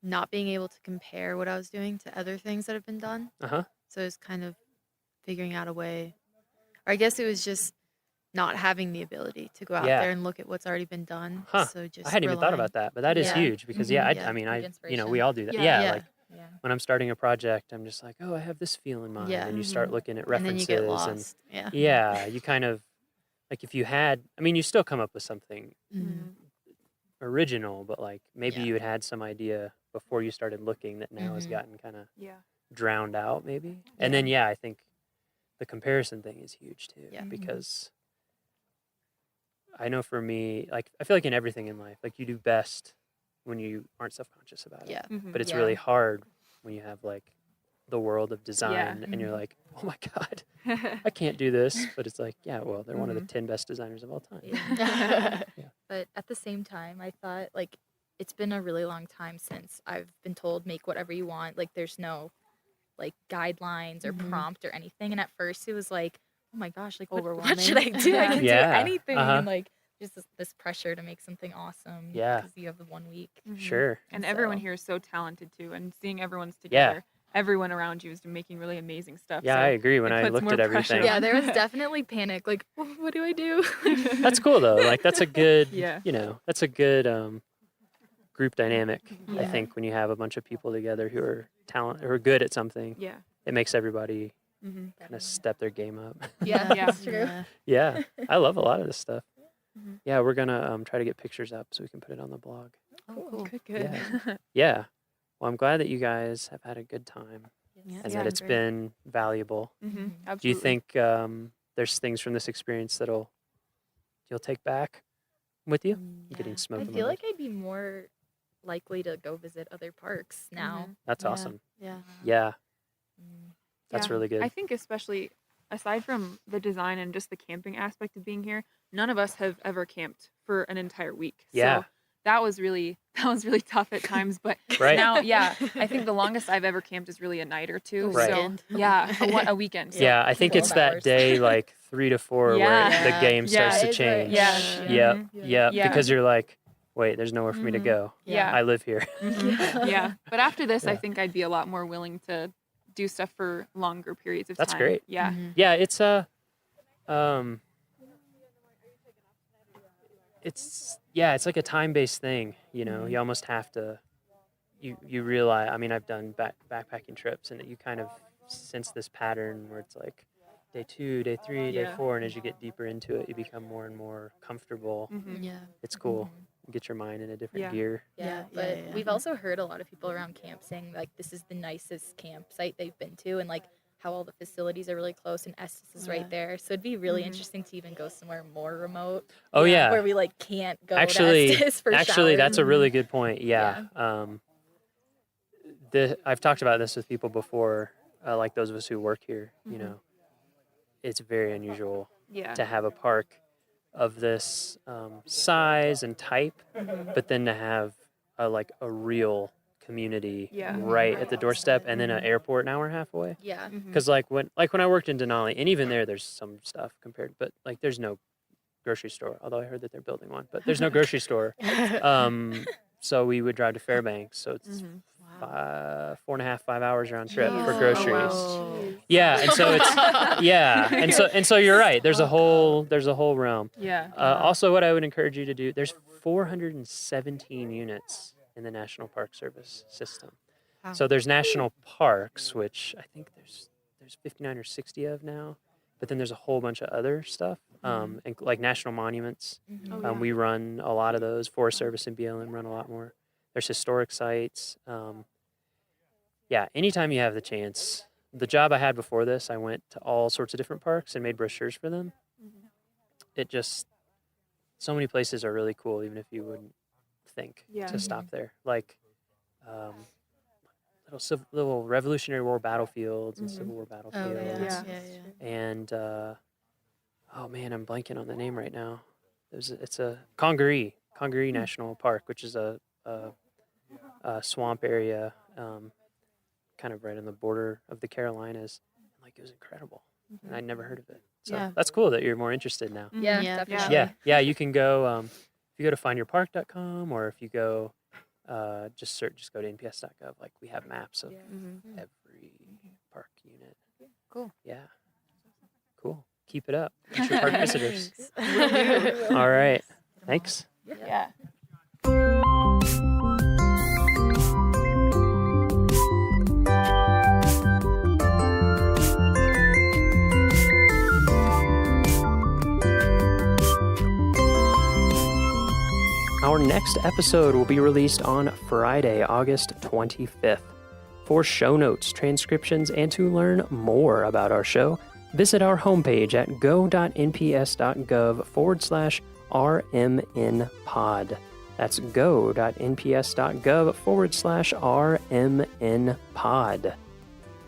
not being able to compare what I was doing to other things that have been done. So it's kind of figuring out a way, or I guess it was just not having the ability to go out
Yeah.
there and look at what's already been done.
Huh.
So just
I hadn't even thought about that, but that is
Yeah.
huge because I mean, we all do that. Yeah, like when I'm starting a project, I'm just like, oh, I have this feel in mind,
Yeah.
and you start looking at
And then
references,
you get lost. Yeah.
yeah, you kind of like if you had, I mean, you still come up with something original, but like maybe you had some idea before you started looking that now has gotten kind of drowned out, maybe. And then I think the comparison thing is huge too, because I know for me, like I feel like in everything in life, like you do best when you aren't self-conscious about it.
Yeah.
But it's really hard when you have like the world of design and you're like, oh my God, I can't do this. But it's like, yeah, well, they're one of the 10 best designers of all time.
Yeah. But at the same time, I thought like it's been a really long time since I've been told make whatever you want. Like there's no like guidelines or prompt or anything. And at first it was like, oh my gosh, like what should I do? I can do anything. And like just this pressure to make something awesome.
Yeah.
Because you have the 1 week.
Sure.
And everyone here is so talented too. And seeing everyone's together, everyone around you is making really amazing stuff.
Yeah,
so
I agree. When
it
I
puts
looked
more
at everything.
Yeah, there was definitely panic. Like, what do I do?
That's cool though. Like that's a good,
Yeah.
you know, that's a good group dynamic. I think when you have a bunch of people together who are who are good at something, it makes everybody kind of step their game up.
Yeah, that's true.
Yeah, I love a lot of this stuff. Yeah, we're gonna try to get pictures up so we can put it on the blog.
Oh, cool.
Good.
Yeah. Well, I'm glad that you guys have had a good time
Yes.
and
Yeah,
that it's
great.
been valuable.
Absolutely.
Do you think there's things from this experience you'll take back with you? I'm getting smoke.
I
in my
feel
mouth.
like I'd be more likely to go visit other parks now.
That's awesome.
Yeah.
Yeah. That's
Yeah.
really good.
I think especially aside from the design and just the camping aspect of being here, none of us have ever camped for an entire week.
Yeah.
So that was really tough at times, but
Right.
now, I think the longest I've ever camped is really a night or two.
Right.
So yeah, a weekend. So
Yeah, I think it's
12
that
hours.
day like 3 to 4 where
Yeah.
the game starts to
It's right.
change.
Yeah.
Yep.
Mhm.
Yep.
Yeah.
Because you're like, wait, there's nowhere for me to go.
Yeah.
I live here.
Yeah. But after this, I
Yeah.
think I'd be a lot more willing to do stuff for longer periods of
That's
time.
great.
Yeah.
Yeah, it's it's like a time-based thing, you know. You almost have to you realize, I mean, I've done backpacking trips and you kind of sense this pattern where it's like day 2, day 3, day 4, and as you get deeper into it, you become more and more comfortable.
Yeah.
It's cool. You get your mind in a different gear.
Yeah, but we've also heard a lot of people around camp saying like this is the nicest campsite they've been to, and like how all the facilities are really close and Estes is right there. So it'd be really interesting to even go somewhere more remote.
Oh, yeah.
Where we like can't go
Actually,
to Estes for
actually, that's a
showers.
really good point. Yeah. I've talked about this with people before, like those of us who work here. You know, it's very unusual to have a park of this size and type, but then to have a real community right at the doorstep, and then an airport an hour and a half away.
Yeah.
Because like when I worked in Denali, and even there's some stuff compared, but like there's no grocery store. Although I heard that they're building one, but there's no grocery store. So we would drive to Fairbanks. So it's 4.5, 5 hours round trip for groceries. Yeah, and so it's and so you're right. There's a whole realm.
Yeah.
Also, what I would encourage you to do, there's 417 units in the National Park Service system.
Wow.
So there's national parks, which I think there's 59 or 60 of now, but then there's a whole bunch of other stuff, and like national monuments. We run a lot of those. Forest Service and BLM run a lot more. There's historic sites. Anytime you have the chance. The job I had before this, I went to all sorts of different parks and made brochures for them. It just, so many places are really cool, even if you wouldn't think to stop there. Like little Revolutionary War battlefields and Civil War battlefields. And oh man, I'm blanking on the name right now. It's a Congaree National Park, which is a swamp area, kind of right on the border of the Carolinas. Like, it was incredible. And I'd never heard of it. So that's cool that you're more interested now.
Yeah, definitely.
Yeah, you can go if you go to findyourpark.com, or if you go just go to nps.gov. Like, we have maps of every park unit.
Cool.
Yeah. Cool. Keep it up. Future park visitors.
Thanks.
All right. Thanks.
Yeah.
Our next episode will be released on Friday, August 25th. For show notes, transcriptions, and to learn more about our show, visit our homepage at go.nps.gov/RMNpod. That's go.nps.gov/RMNpod.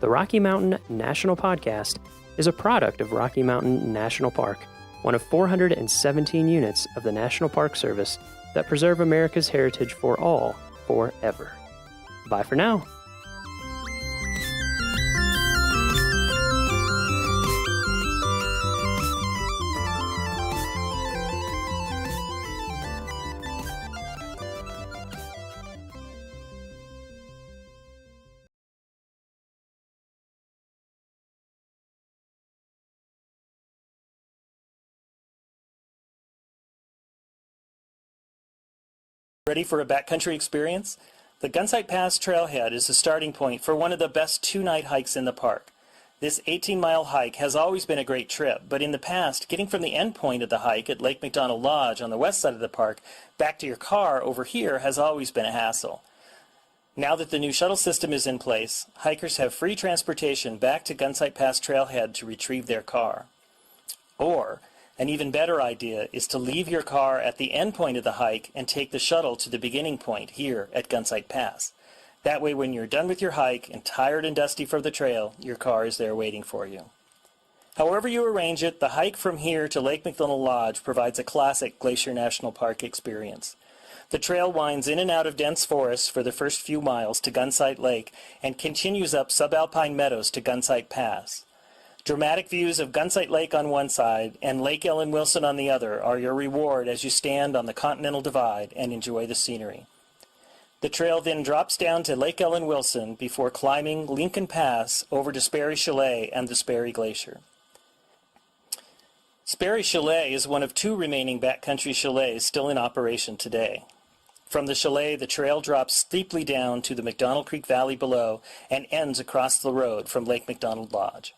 The Rocky Mountain National Podcast is a product of Rocky Mountain National Park, one of 417 units of the National Park Service that preserve America's heritage for all, forever. Bye for now.
Ready for a backcountry experience? The Gunsight Pass Trailhead is the starting point for one of the best two-night hikes in the park. This 18-mile hike has always been a great trip, but in the past, getting from the end point of the hike at Lake McDonald Lodge on the west side of the park back to your car over here has always been a hassle. Now that the new shuttle system is in place, hikers have free transportation back to Gunsight Pass Trailhead to retrieve their car. Or, an even better idea is to leave your car at the end point of the hike and take the shuttle to the beginning point here at Gunsight Pass. That way, when you're done with your hike and tired and dusty from the trail, your car is there waiting for you. However you arrange it, the hike from here to Lake McDonald Lodge provides a classic Glacier National Park experience. The trail winds in and out of dense forests for the first few miles to Gunsight Lake and continues up subalpine meadows to Gunsight Pass. Dramatic views of Gunsight Lake on one side and Lake Ellen Wilson on the other are your reward as you stand on the Continental Divide and enjoy the scenery. The trail then drops down to Lake Ellen Wilson before climbing Lincoln Pass over to Sperry Chalet and the Sperry Glacier. Sperry Chalet is one of two remaining backcountry chalets still in operation today. From the chalet, the trail drops steeply down to the McDonald Creek Valley below and ends across the road from Lake McDonald Lodge.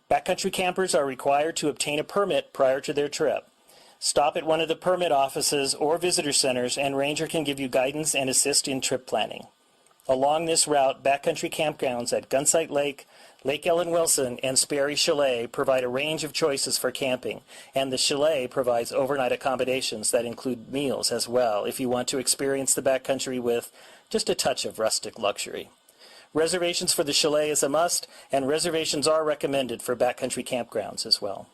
Backcountry campers are required to obtain a permit prior to their trip. Stop at one of the permit offices or visitor centers and Ranger can give you guidance and assist in trip planning. Along this route, backcountry campgrounds at Gunsight Lake, Lake Ellen Wilson, and Sperry Chalet provide a range of choices for camping, and the chalet provides overnight accommodations that include meals as well if you want to experience the backcountry with just a touch of rustic luxury. Reservations for the chalet is a must, and reservations are recommended for backcountry campgrounds as well.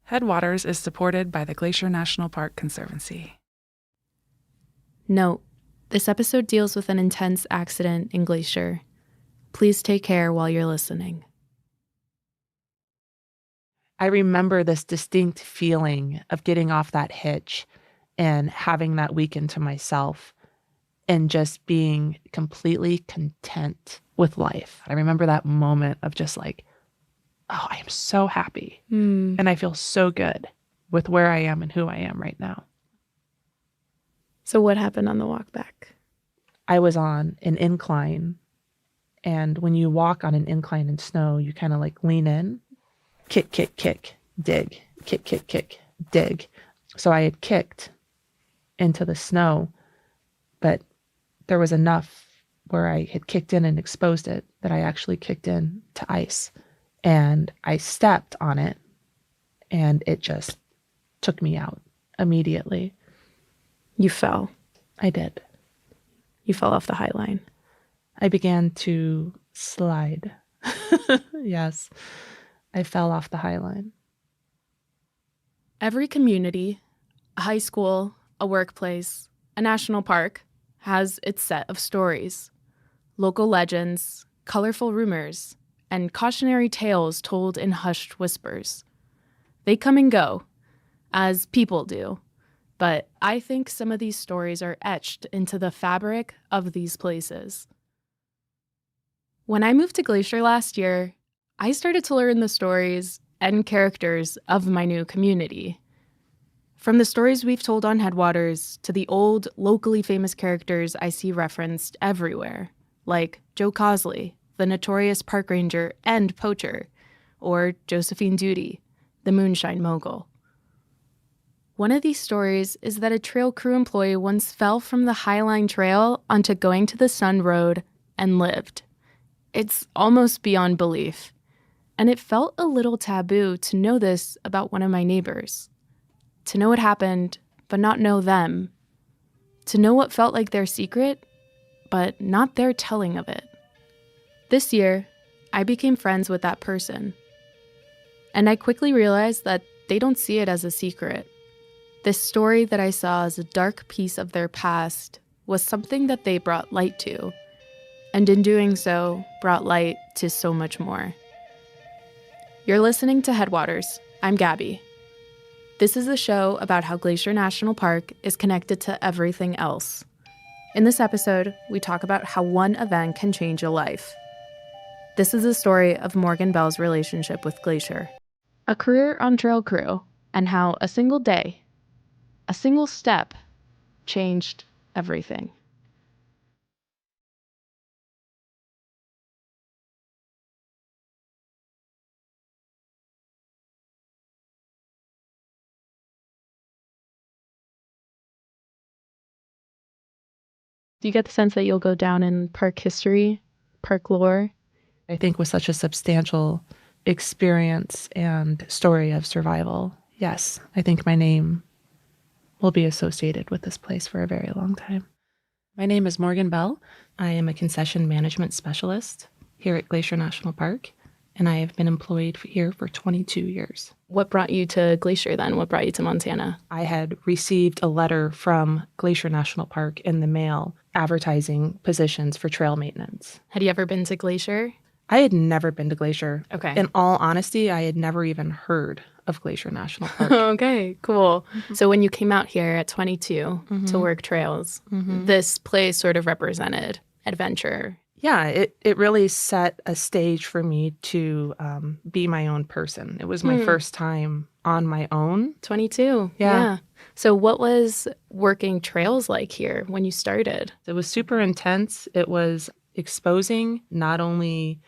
Headwaters is supported by the Glacier National Park Conservancy.
Note, this episode deals with an intense accident in Glacier. Please take care while you're listening.
I remember this distinct feeling of getting off that hitch and having that weekend to myself and just being completely content with life. I remember that moment of just like, oh, I am so happy. And I feel so good with where I am and who I am right now.
So what happened on the walk back?
I was on an incline. And when you walk on an incline in snow, you kind of like lean in, kick, kick, kick, dig, kick, kick, kick, dig. So I had kicked into the snow, but there was enough where I had kicked in and exposed it that I actually kicked in to ice. And I stepped on it, and it just took me out immediately.
You fell.
I did.
You fell off the high line.
I began to slide. Yes, I fell off the high line.
Every community, a high school, a workplace, a national park has its set of stories. Local legends, colorful rumors, and cautionary tales told in hushed whispers. They come and go, as people do, but I think some of these stories are etched into the fabric of these places. When I moved to Glacier last year,
I started to learn the stories and characters of my new community. From the stories we've told on Headwaters to the old, locally famous characters I see referenced everywhere, like Joe Cosley, the notorious park ranger and poacher, or Josephine Duty, the moonshine mogul. One of these stories is that a trail crew employee once fell from the Highline Trail onto Going to the Sun Road and lived. It's almost beyond belief. And it felt a little taboo to know this about one of my neighbors. To know it happened, but not know them. To know what felt like their secret, but not their telling of it. This year, I became friends with that person. And I quickly realized that they don't see it as a secret. This story that I saw as a dark piece of their past was something that they brought light to, and in doing so, brought light to so much more. You're listening to Headwaters. I'm Gabby. This is a show about how Glacier National Park is connected to everything else. In this episode, we talk about how one event can change a life. This is the story of Morgan Bell's relationship with Glacier. A career on trail crew, and how a single day, a single step, changed everything. Do you get the sense that you'll go down in park history, park lore?
I think with such a substantial experience and story of survival, yes, I think my name will be associated with this place for a very long time. My name is Morgan Bell. I am a concession management specialist here at Glacier National Park, and I have been employed here for 22 years.
What brought you to Glacier then? What brought you to Montana?
I had received a letter from Glacier National Park in the mail advertising positions for trail maintenance.
Had you ever been to Glacier?
I had never been to Glacier.
Okay.
In all honesty, I had never even heard of Glacier National Park.
Okay, cool. Mm-hmm. So when you came out here at 22 to work trails, this place sort of represented adventure.
Yeah, it really set a stage for me to be my own person. It was my first time on my own.
22. Yeah. So what was working trails like here when you started?
It was super intense. It was exposing not only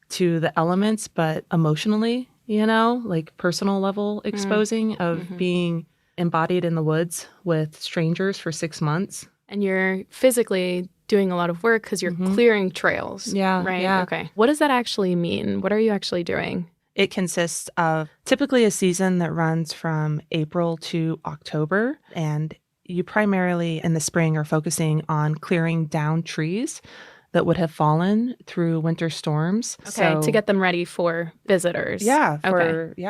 to the elements, but emotionally, like personal level exposing of being embodied in the woods with strangers for 6 months.
And you're physically doing a lot of work because you're clearing trails.
Yeah.
Right?
Yeah.
Okay. What does that actually mean? What are you actually doing?
It consists of typically a season that runs from April to October. And you primarily in the spring are focusing on clearing down trees that would have fallen through winter storms.
Okay, to get them ready for visitors.
Yeah,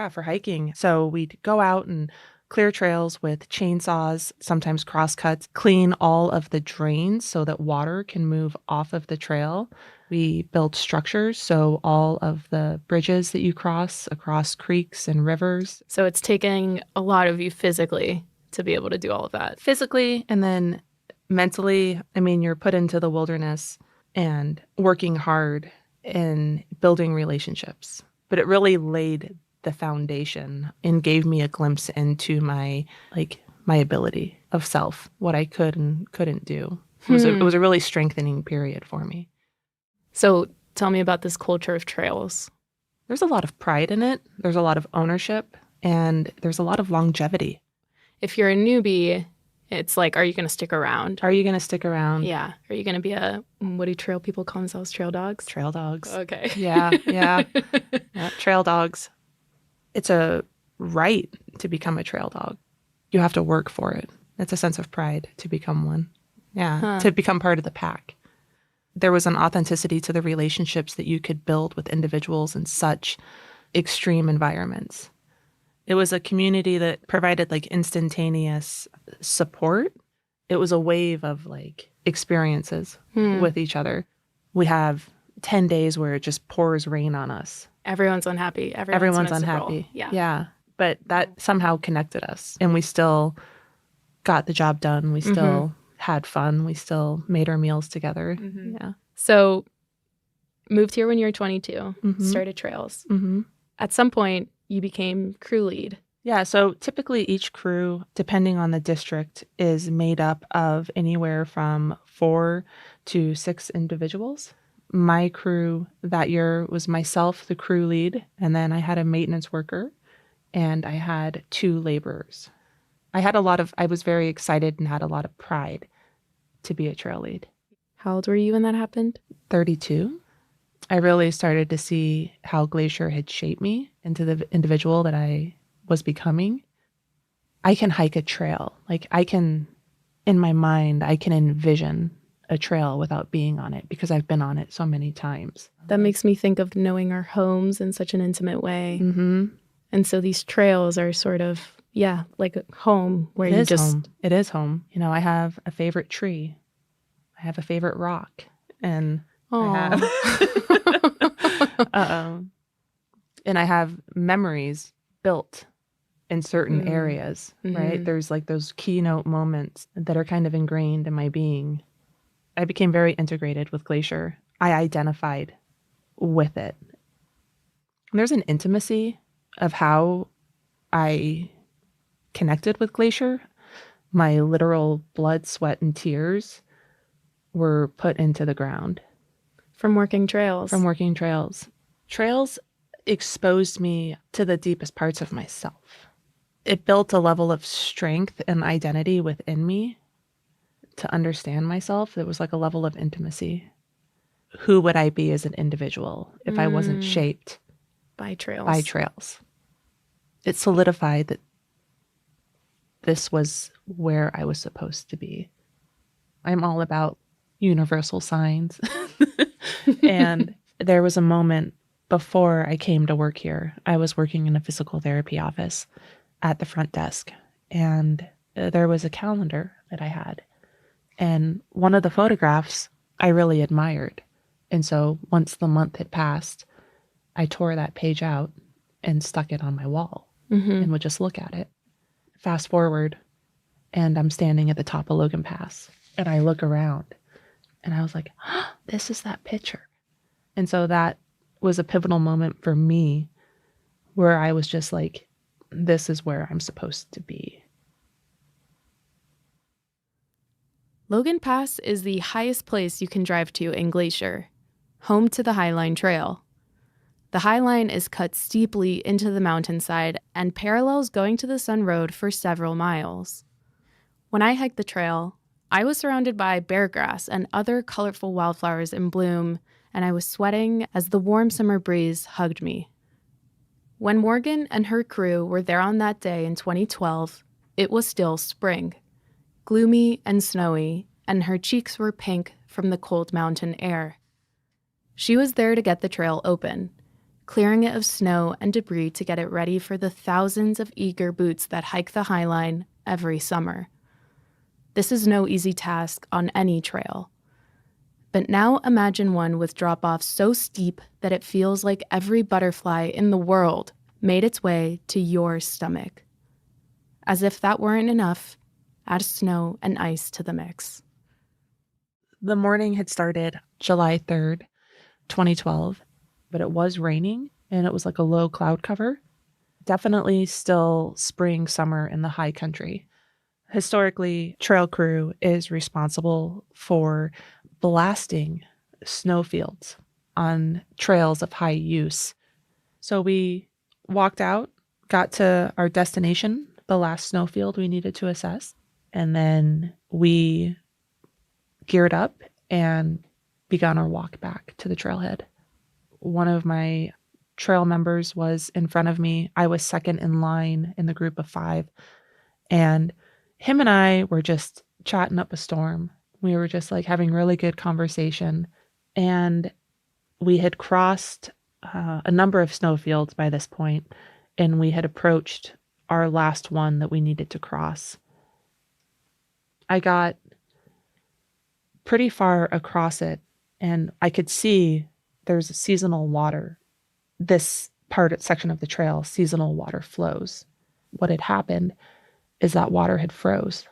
for hiking. So we'd go out and clear trails with chainsaws, sometimes crosscuts, clean all of the drains so that water can move off of the trail. We built structures, so all of the bridges that you cross across creeks and rivers.
So it's taking a lot of you physically to be able to do all of that.
Physically, and then mentally, you're put into the wilderness and working hard in building relationships. But it really laid the foundation and gave me a glimpse into my ability of self, what I could and couldn't do. It was a really strengthening period for me.
So tell me about this culture of trails.
There's a lot of pride in it. There's a lot of ownership, and there's a lot of longevity.
If you're a newbie, it's like, are you going to stick around?
Are you going to stick around?
Yeah. Are you going to be what do trail people call themselves? Trail dogs?
Trail dogs.
Okay.
Yeah. Trail dogs. It's a right to become a trail dog. You have to work for it. It's a sense of pride to become one. Yeah. To become part of the pack. There was an authenticity to the relationships that you could build with individuals in such extreme environments. It was a community that provided instantaneous support. It was a wave of experiences with each other. We have 10 days where it just pours rain on us.
Everyone's unhappy.
Everyone's unhappy. Yeah. But that somehow connected us, and we still got the job done. We still had fun. We still made our meals together. Yeah.
So moved here when you were 22, started trails. At some point, you became crew lead.
Yeah, so typically each crew, depending on the district, is made up of anywhere from 4 to 6 individuals. My crew that year was myself, the crew lead, and then I had a maintenance worker, and I had 2 laborers. I was very excited and had a lot of pride to be a trail lead.
How old were you when that happened?
32. I really started to see how Glacier had shaped me into the individual that I was becoming. I can hike a trail. Like in my mind, I can envision a trail without being on it because I've been on it so many times.
That makes me think of knowing our homes in such an intimate way. And so these trails are sort of, like a home where
It is home. You know, I have a favorite tree. I have a favorite rock. And I have and I have memories built in certain areas, right? There's like those keynote moments that are kind of ingrained in my being. I became very integrated with Glacier. I identified with it. And there's an intimacy of how I connected with Glacier. My literal blood, sweat, and tears were put into the ground.
From working trails.
Trails exposed me to the deepest parts of myself. It built a level of strength and identity within me to understand myself. It was like a level of intimacy. Who would I be as an individual if I wasn't shaped
by trails?
It solidified that this was where I was supposed to be. I'm all about universal signs. And there was a moment before I came to work here. I was working in a physical therapy office at the front desk, and there was a calendar that I had. And one of the photographs I really admired. And so once the month had passed, I tore that page out and stuck it on my wall and would just look at it. Fast forward, and I'm standing at the top of Logan Pass, and I look around, and I was like, this is that picture. And so that was a pivotal moment for me where I was just like, this is where I'm supposed to be.
Logan Pass is the highest place you can drive to in Glacier, home to the Highline Trail. The Highline is cut steeply into the mountainside and parallels Going to the Sun Road for several miles. When I hiked the trail, I was surrounded by bear grass and other colorful wildflowers in bloom, and I was sweating as the warm summer breeze hugged me. When Morgan and her crew were there on that day in 2012, it was still spring, gloomy and snowy, and her cheeks were pink from the cold mountain air. She was there to get the trail open, clearing it of snow and debris to get it ready for the thousands of eager boots that hike the Highline every summer. This is no easy task on any trail. But now imagine one with drop-offs so steep that it feels like every butterfly in the world made its way to your stomach. As if that weren't enough, add snow and ice to the mix.
The morning had started July 3rd, 2012, but it was raining and it was like a low cloud cover. Definitely still spring, summer in the high country. Historically, trail crew is responsible for blasting snowfields on trails of high use. So we walked out, got to our destination, the last snowfield we needed to assess, and then we geared up and began our walk back to the trailhead. One of my trail members was in front of me. I was second in line in the group of 5. And him and I were just chatting up a storm. We were just like having really good conversation. And we had crossed a number of snowfields by this point, and we had approached our last one that we needed to cross. I got pretty far across it, and I could see there's seasonal water. This section of the trail, seasonal water flows. What had happened is that water had froze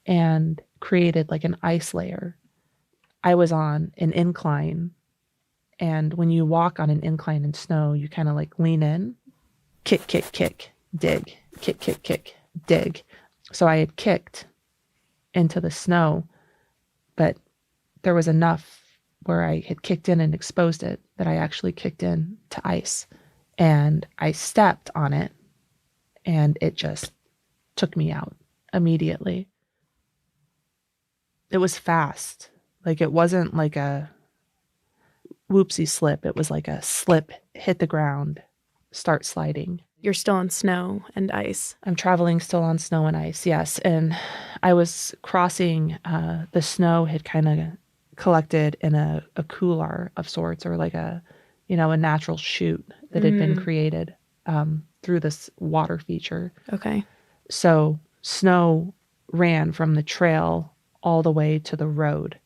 and created like an ice layer. I was on an incline, And when you walk on an incline in snow, you kind of like lean in, kick, kick, kick, dig, kick, kick, kick, dig. So I had kicked into the snow, but there was enough where I had kicked in and exposed it that I actually kicked in to ice. And I stepped on it, and it just took me out immediately. It was fast. Like, it wasn't like a whoopsie slip. It was like a slip, hit the ground, start sliding.
You're still on snow and ice.
I'm traveling still on snow and ice, yes. And I was crossing, the snow had kind of collected in a couloir of sorts, or like a natural chute that had been created through this water feature.
Okay.
So snow ran from the trail all the way to the road.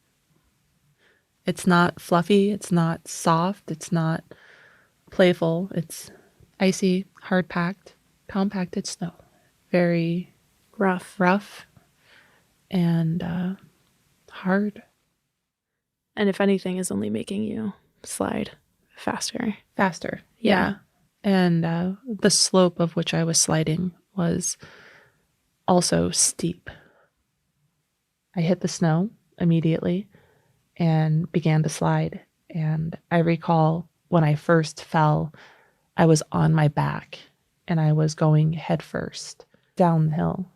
It's not fluffy, it's not soft, it's not playful, it's icy, hard-packed, compacted snow. Very rough, and hard.
And if anything, is only making you slide faster.
Yeah. And the slope of which I was sliding was also steep. I hit the snow immediately and began to slide. And I recall when I first fell, I was on my back and I was going headfirst down the hill.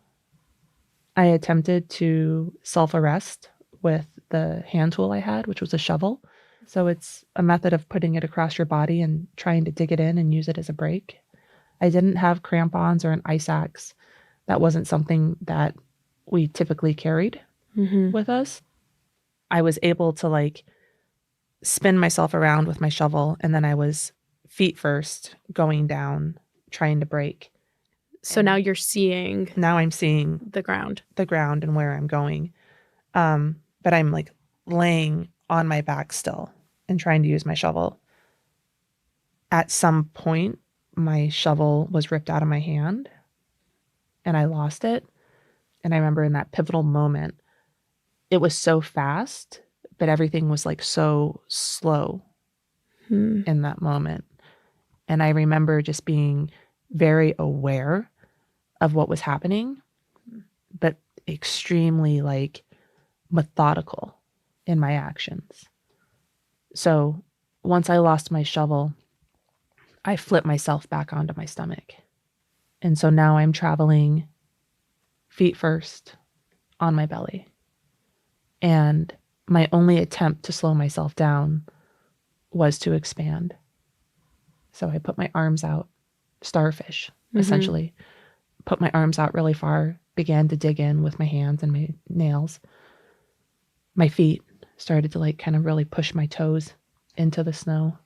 I attempted to self-arrest with the hand tool I had, which was a shovel. So it's a method of putting it across your body and trying to dig it in and use it as a brake. I didn't have crampons or an ice axe. That wasn't something that we typically carried with us. I was able to spin myself around with my shovel, and then I was feet first going down, trying to brake.
So now you're seeing.
Now I'm seeing
the ground
and where I'm going. But I'm laying on my back still and trying to use my shovel. At some point, my shovel was ripped out of my hand and I lost it. And I remember in that pivotal moment, it was so fast, but everything was so slow in that moment. And I remember just being very aware of what was happening, but extremely methodical in my actions. So once I lost my shovel, I flipped myself back onto my stomach. And so now I'm traveling feet first on my belly. And my only attempt to slow myself down was to expand. So I put my arms out, starfish, essentially. Put my arms out really far, began to dig in with my hands and my nails. My feet started to kind of really push my toes into the snow.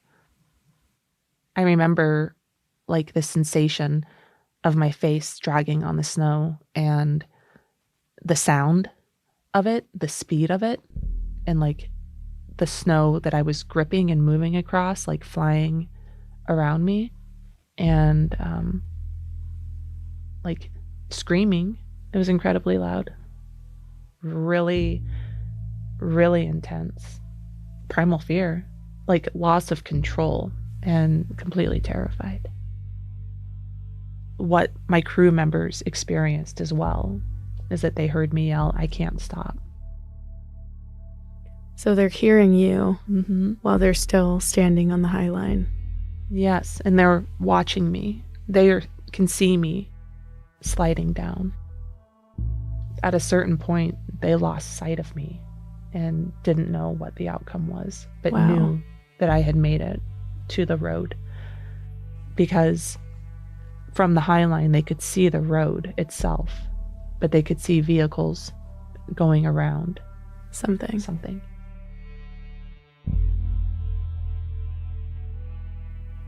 I remember the sensation of my face dragging on the snow and the sound of it, the speed of it, and the snow that I was gripping and moving across, flying around me, and screaming. It was incredibly loud. Really, really intense. Primal fear, loss of control, and completely terrified. What my crew members experienced as well is that they heard me yell, "I can't stop."
So they're hearing you while they're still standing on the high line.
Yes, and they're watching me. They can see me sliding down. At a certain point, they lost sight of me and didn't know what the outcome was, but knew that I had made it to the road. Because from the high line, they could see the road itself, but they could see vehicles going around. Something.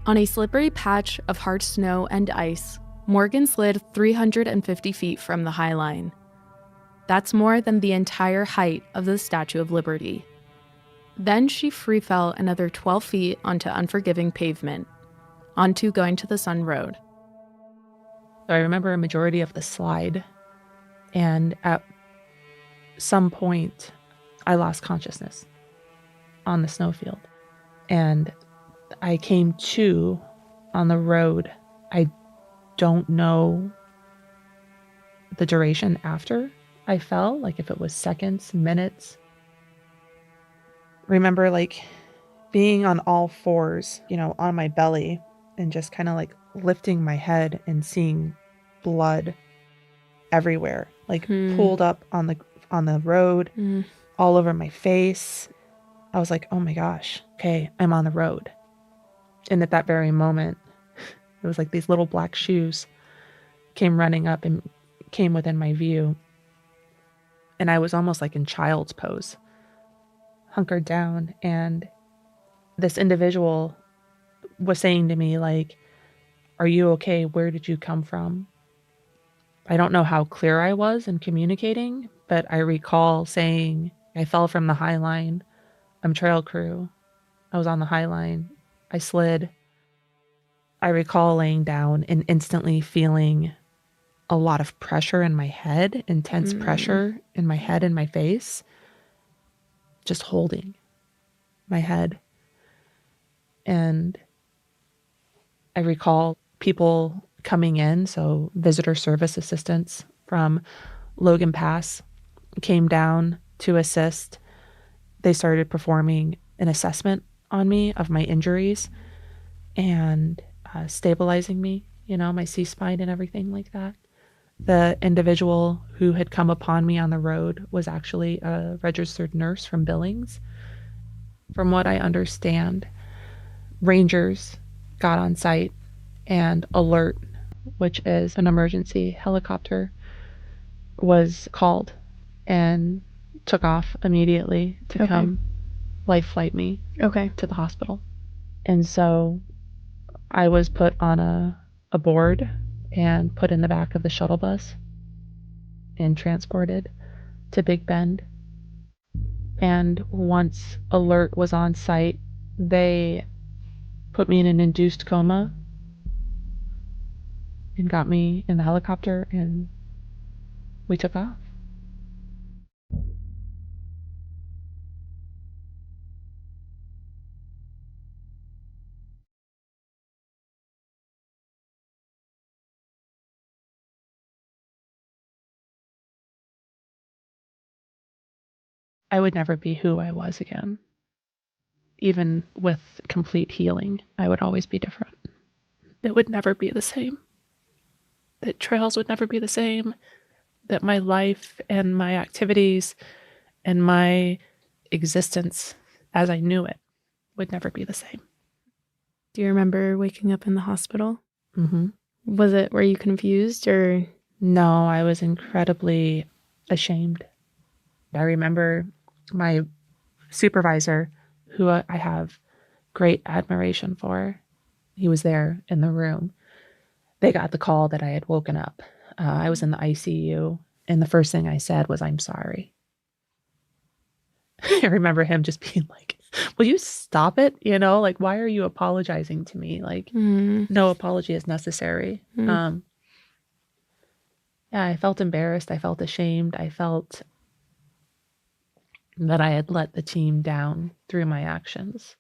On a slippery patch of hard snow and ice, Morgan slid 350 feet from the high line. That's more than the entire height of the Statue of Liberty. Then she free fell another 12 feet onto unforgiving pavement, onto Going to the Sun Road.
So I remember a majority of the slide, and at some point, I lost consciousness on the snowfield. And I came to on the road. I don't know the duration after I fell, like if it was seconds, minutes. Remember like being on all fours, on my belly and just kind of like lifting my head and seeing blood everywhere, like pooled up on the road, all over my face. I was like, oh my gosh, okay, I'm on the road. And at that very moment, it was like these little black shoes came running up and came within my view. And I was almost like in child's pose, hunkered down. And this individual was saying to me, like, are you okay? Where did you come from? I don't know how clear I was in communicating, but I recall saying, I fell from the high line. I'm trail crew. I was on the high line. I slid. I recall laying down and instantly feeling a lot of pressure in my head, intense pressure in my head and my face, just holding my head. And I recall people coming in, so visitor service assistants from Logan Pass came down to assist. They started performing an assessment on me of my injuries and stabilizing me, my C-spine and everything like that. The individual who had come upon me on the road was actually a registered nurse from Billings. From what I understand, rangers got on site and alert, which is an emergency helicopter, was called and took off immediately to come life flight me to the hospital. And so I was put on a board and put in the back of the shuttle bus and transported to Big Bend. And once alert was on site, they put me in an induced coma and got me in the helicopter, and we took off. I would never be who I was again. Even with complete healing, I would always be different. It would never be the same. That trails would never be the same. That my life and my activities and my existence as I knew it would never be the same.
Do you remember waking up in the hospital?
Mm-hmm.
Were you confused or?
No, I was incredibly ashamed. I remember my supervisor, who I have great admiration for, he was there in the room. They got the call that I had woken up. I was in the ICU, and the first thing I said was, I'm sorry. I remember him just being like, will you stop it? Like, why are you apologizing to me? Like, no apology is necessary. Yeah, I felt embarrassed. I felt ashamed. I felt that I had let the team down through my actions.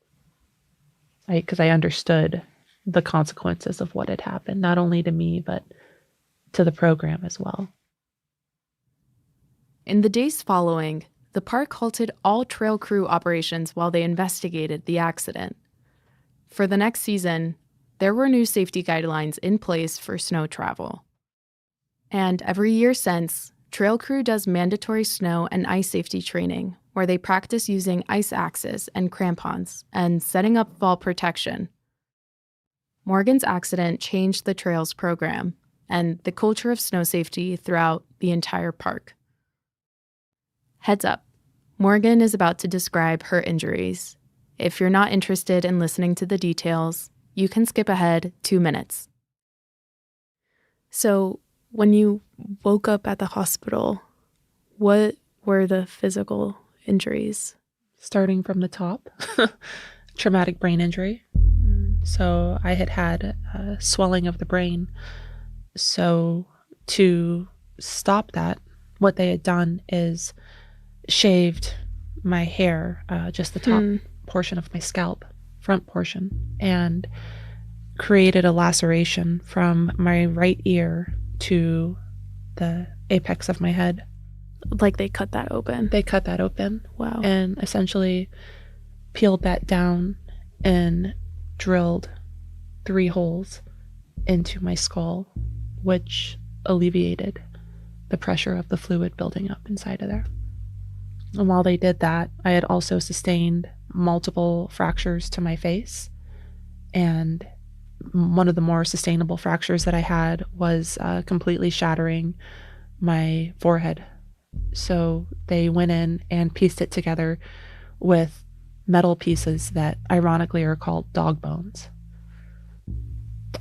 Because I understood the consequences of what had happened, not only to me, but to the program as well.
In the days following, the park halted all trail crew operations while they investigated the accident. For the next season, there were new safety guidelines in place for snow travel. And every year since, trail crew does mandatory snow and ice safety training, where they practice using ice axes and crampons and setting up fall protection. Morgan's accident changed the trails program and the culture of snow safety throughout the entire park. Heads up, Morgan is about to describe her injuries. If you're not interested in listening to the details, you can skip ahead 2 minutes. So, when you woke up at the hospital, what were the physical injuries?
Starting from the top, traumatic brain injury. So I had swelling of the brain. So to stop that, what they had done is shaved my hair, just the top portion of my scalp, front portion and created a laceration from my right ear to the apex of my head.
Like they cut that open?
They cut that open.
Wow.
And essentially peeled that down and drilled 3 holes into my skull, which alleviated the pressure of the fluid building up inside of there. And while they did that, I had also sustained multiple fractures to my face. And one of the more sustainable fractures that I had was completely shattering my forehead. So they went in and pieced it together with metal pieces that ironically are called dog bones.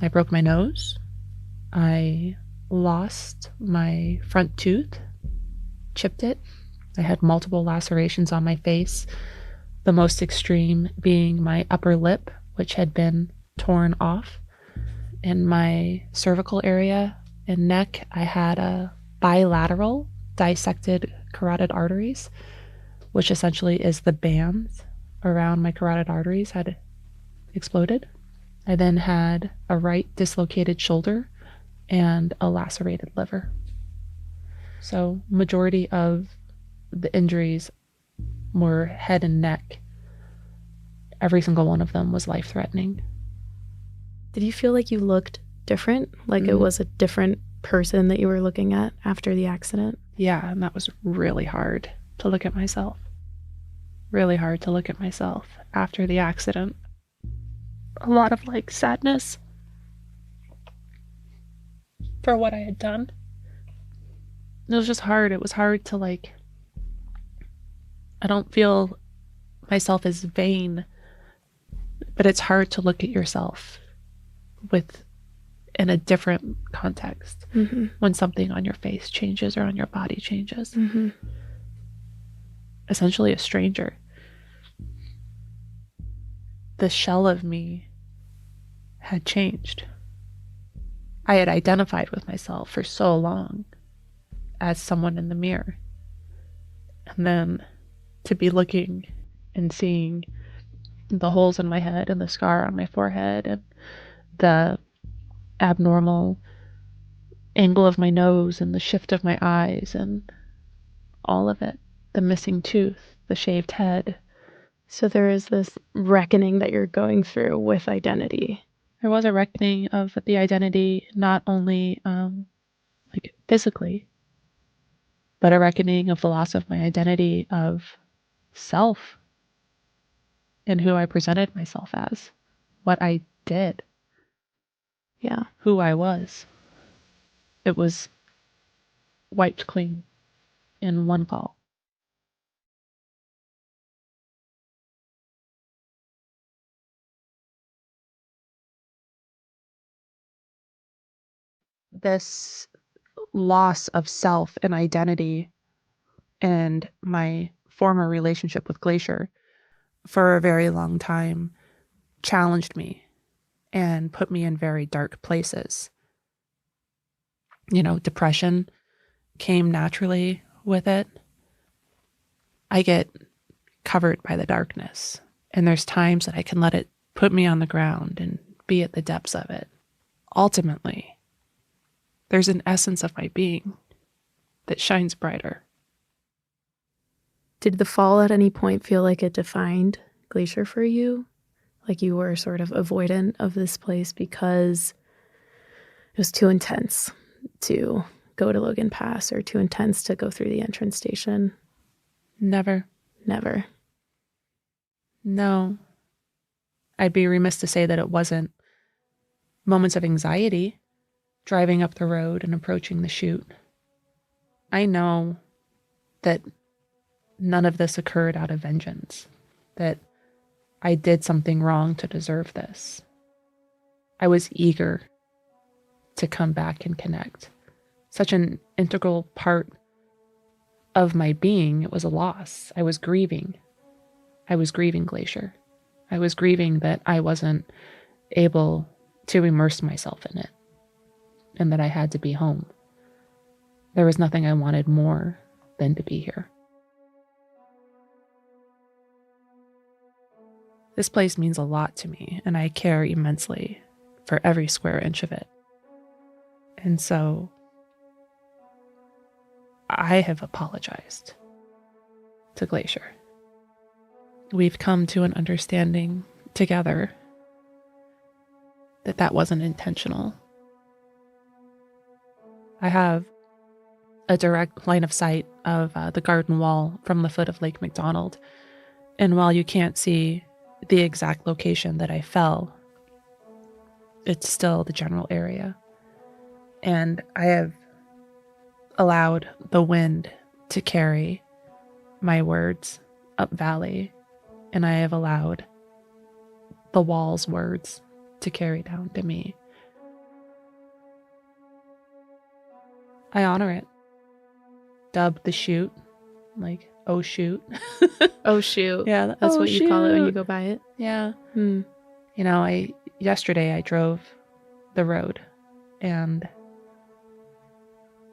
I broke my nose. I lost my front tooth, chipped it. I had multiple lacerations on my face, the most extreme being my upper lip, which had been torn off. In my cervical area and neck, I had a bilateral dissected carotid arteries, which essentially is the bands around my carotid arteries had exploded. I then had a right dislocated shoulder and a lacerated liver. So majority of the injuries were head and neck. Every single one of them was life-threatening.
Did you feel like you looked different? Like it was a different person that you were looking at after the accident?
Yeah, and that was really hard to look at myself. Really hard to look at myself after the accident. A lot of like sadness for what I had done. It was just hard. It was hard to like, I don't feel myself as vain, but it's hard to look at yourself in a different context when something on your face changes or on your body changes. Essentially a stranger. The shell of me had changed. I had identified with myself for so long as someone in the mirror. And then to be looking and seeing the holes in my head and the scar on my forehead and the abnormal angle of my nose and the shift of my eyes and all of it, the missing tooth, the shaved head.
So there is this reckoning that you're going through with identity.
There was a reckoning of the identity, not only like physically, but a reckoning of the loss of my identity of self and who I presented myself as, what I did.
Yeah.
Who I was. It was wiped clean in one fall. This loss of self and identity and my former relationship with Glacier for a very long time challenged me and put me in very dark places. You know, depression came naturally with it. I get covered by the darkness, and there's times that I can let it put me on the ground and be at the depths of it. Ultimately, there's an essence of my being that shines brighter.
Did the fall at any point feel like it defined Glacier for you? Like you were sort of avoidant of this place because it was too intense to go to Logan Pass or too intense to go through the entrance station?
Never.
Never.
No. I'd be remiss to say that it wasn't moments of anxiety driving up the road and approaching the chute. I know that none of this occurred out of vengeance, that I did something wrong to deserve this. I was eager to come back and connect. Such an integral part of my being, it was a loss. I was grieving. I was grieving Glacier. I was grieving that I wasn't able to immerse myself in it and that I had to be home. There was nothing I wanted more than to be here. This place means a lot to me, and I care immensely for every square inch of it. And so I have apologized to Glacier. We've come to an understanding together that that wasn't intentional. I have a direct line of sight of the garden wall from the foot of Lake McDonald. And while you can't see the exact location that I fell, it's still the general area. And I have allowed the wind to carry my words up valley, and I have allowed the wall's words to carry down to me. I honor it. Dubbed the chute, like, oh shoot.
Oh shoot.
Yeah,
That's
oh,
what you call it when you
shoot.
go by it.
Yeah.
Hmm.
You know, yesterday I drove the road and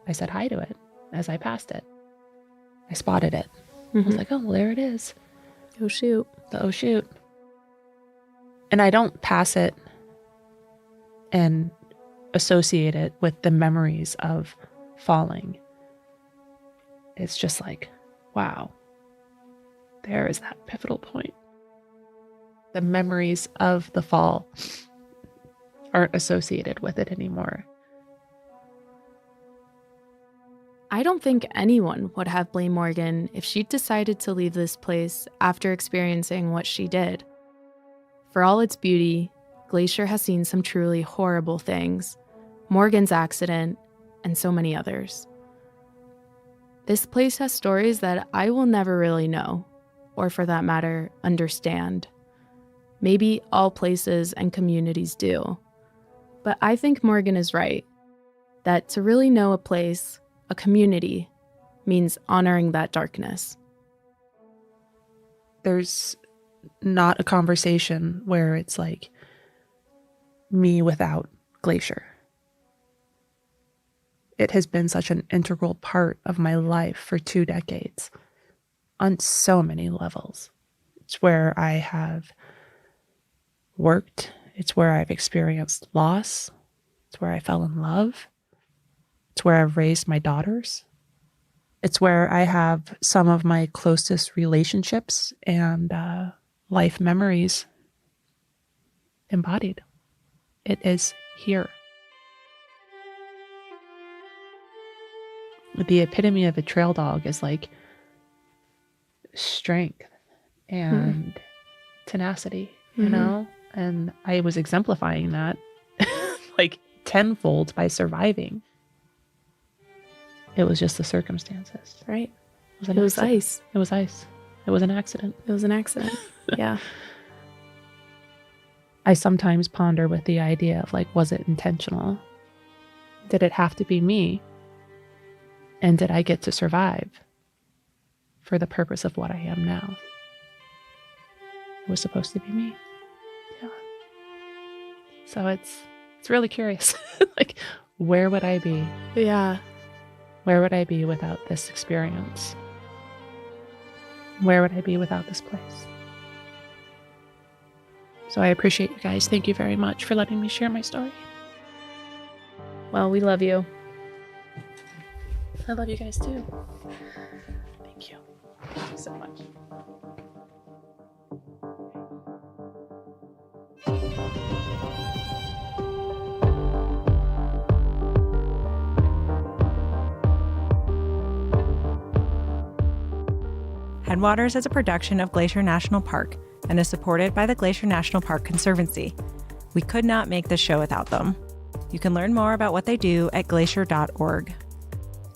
I said hi to it as I passed it. I spotted it. I was like, oh, well, there it is.
Oh shoot.
The oh shoot. And I don't pass it and associate it with the memories of falling. It's just like, wow, there is that pivotal point. The memories of the fall aren't associated with it anymore.
I don't think anyone would have blamed Morgan if she decided to leave this place after experiencing what she did. For all its beauty, Glacier has seen some truly horrible things, Morgan's accident, and so many others. This place has stories that I will never really know, or for that matter, understand. Maybe all places and communities do. But I think Morgan is right, that to really know a place, a community, means honoring that darkness.
There's not a conversation where it's like me without Glacier. It has been such an integral part of my life for 2 decades on so many levels. It's where I have worked. It's where I've experienced loss. It's where I fell in love. It's where I've raised my daughters. It's where I have some of my closest relationships and life memories embodied. It is here. The epitome of a trail dog is like strength and tenacity, you know? And I was exemplifying that like tenfold by surviving. It was just the circumstances.
Right.
It was ice. It was ice. It was an accident.
It was an accident. Yeah.
I sometimes ponder with the idea of like, was it intentional? Did it have to be me? And did I get to survive for the purpose of what I am now? It was supposed to be me. Yeah. So it's really curious. Like, where would I be?
Yeah.
Where would I be without this experience? Where would I be without this place? So I appreciate you guys. Thank you very much for letting me share my story.
Well, we love you.
I love you guys too. Thank you. Thank you so much.
Headwaters is a production of Glacier National Park and is supported by the Glacier National Park Conservancy. We could not make this show without them. You can learn more about what they do at glacier.org.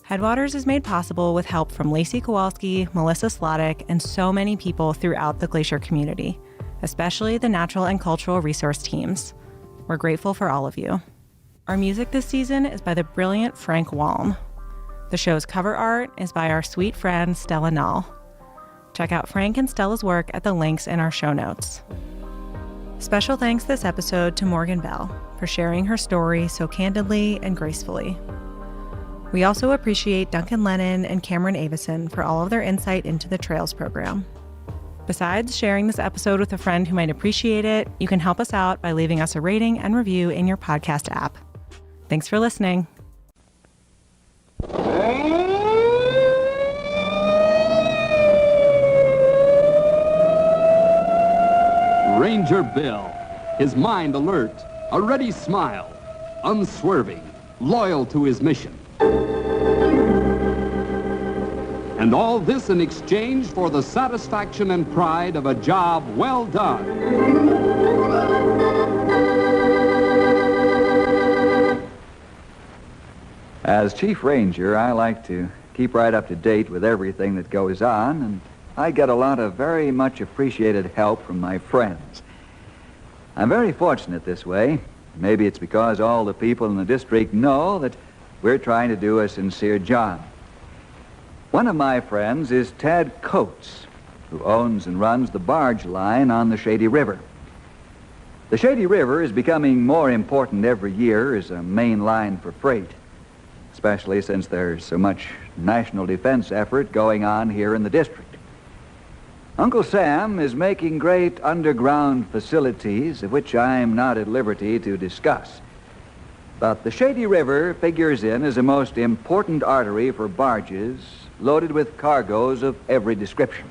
Headwaters is made possible with help from Lacey Kowalski, Melissa Slottick, and so many people throughout the Glacier community, especially the natural and cultural resource teams. We're grateful for all of you. Our music this season is by the brilliant Frank Walm. The show's cover art is by our sweet friend Stella Nall. Check out Frank and Stella's work at the links in our show notes. Special thanks this episode to Morgan Bell for sharing her story so candidly and gracefully. We also appreciate Duncan Lennon and Cameron Avison for all of their insight into the Trails program. Besides sharing this episode with a friend who might appreciate it, you can help us out by leaving us a rating and review in your podcast app. Thanks for listening.
Ranger Bill, his mind alert, a ready smile, unswerving, loyal to his mission. And all this in exchange for the satisfaction and pride of a job well done.
As Chief Ranger, I like to keep right up to date with everything that goes on, and I get a lot of very much appreciated help from my friends. I'm very fortunate this way. Maybe it's because all the people in the district know that we're trying to do a sincere job. One of my friends is Tad Coates, who owns and runs the barge line on the Shady River. The Shady River is becoming more important every year as a main line for freight, especially since there's so much national defense effort going on here in the district. Uncle Sam is making great underground facilities, of which I'm not at liberty to discuss. But the Shady River figures in as a most important artery for barges loaded with cargoes of every description.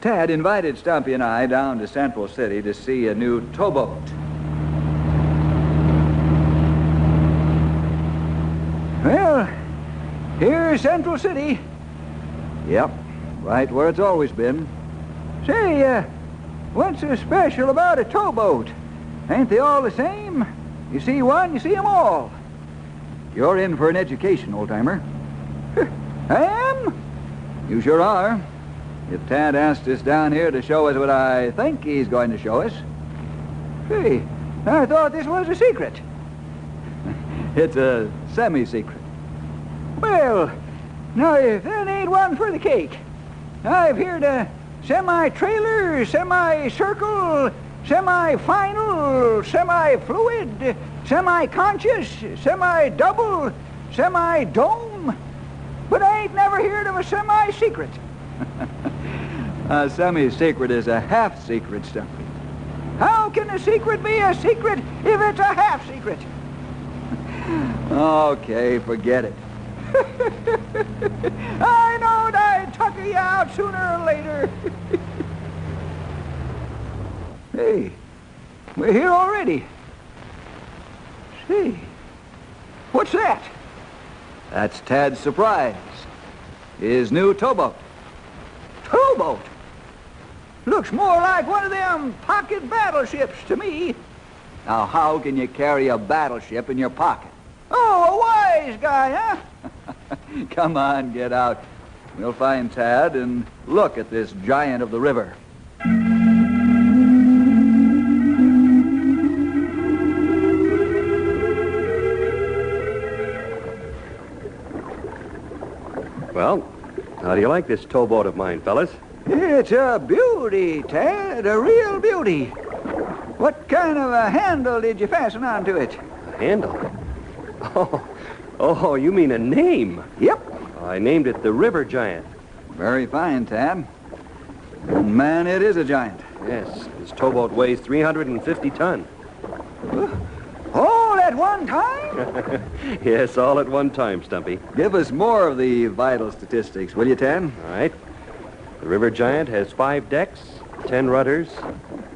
Tad invited Stumpy and I down to Central City to see a new towboat. Well, here's Central City. Yep, right where it's always been. Say, what's so special about a towboat? Ain't they all the same? You see one, you see them all. You're in for an education, old-timer. I am? You sure are. If Tad asked us down here to show us what I think he's going to show us. Hey, I thought this was a secret. It's a semi-secret. Well, now if that ain't one for the cake. I've heard a semi-trailer, semi-circle, semi-final, semi-fluid, semi-conscious, semi-double, semi-dome. But I ain't never heard of a semi-secret. A semi-secret is a half-secret, Stumpy. How can a secret be a secret if it's a half-secret? Okay, forget it. I knowed I'd tucker you out sooner or later. Hey, we're here already. See, what's that? That's Tad's surprise. His new towboat. Towboat? Looks more like one of them pocket battleships to me. Now, how can you carry a battleship in your pocket? Oh, a wise guy, huh? Come on, get out. We'll find Tad and look at this giant of the river.
Well, how do you like this towboat of mine, fellas?
It's a beauty, Tad, a real beauty. What kind of a handle did you fasten onto it?
A handle? Oh, you mean a name?
Yep.
I named it the River Giant.
Very fine, Tad. And man, it is a giant.
Yes, this towboat weighs 350 ton.
All at one time?
Yes, all at one time, Stumpy.
Give us more of the vital statistics, will you, Tad?
All right. The River Giant has 5 decks, 10 rudders,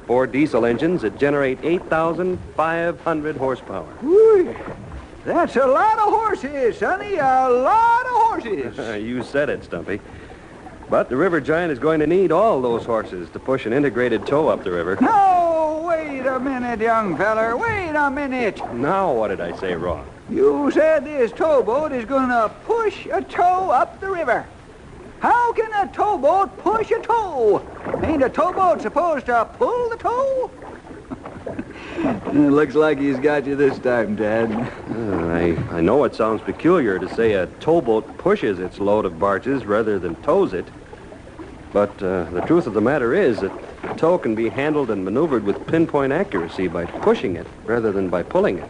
4 diesel engines that generate 8,500 horsepower.
Whee! That's a lot of horses, Sonny, a lot of horses.
You said it, Stumpy. But the River Giant is going to need all those horses to push an integrated tow up the river.
No, wait a minute, young feller, wait a minute.
Now what did I say wrong?
You said this towboat is going to push a tow up the river. How can a towboat push a tow? Ain't a towboat supposed to pull the tow? It looks like he's got you this time, Tad.
I know it sounds peculiar to say a towboat pushes its load of barges rather than tows it. But the truth of the matter is that a tow can be handled and maneuvered with pinpoint accuracy by pushing it rather than by pulling it.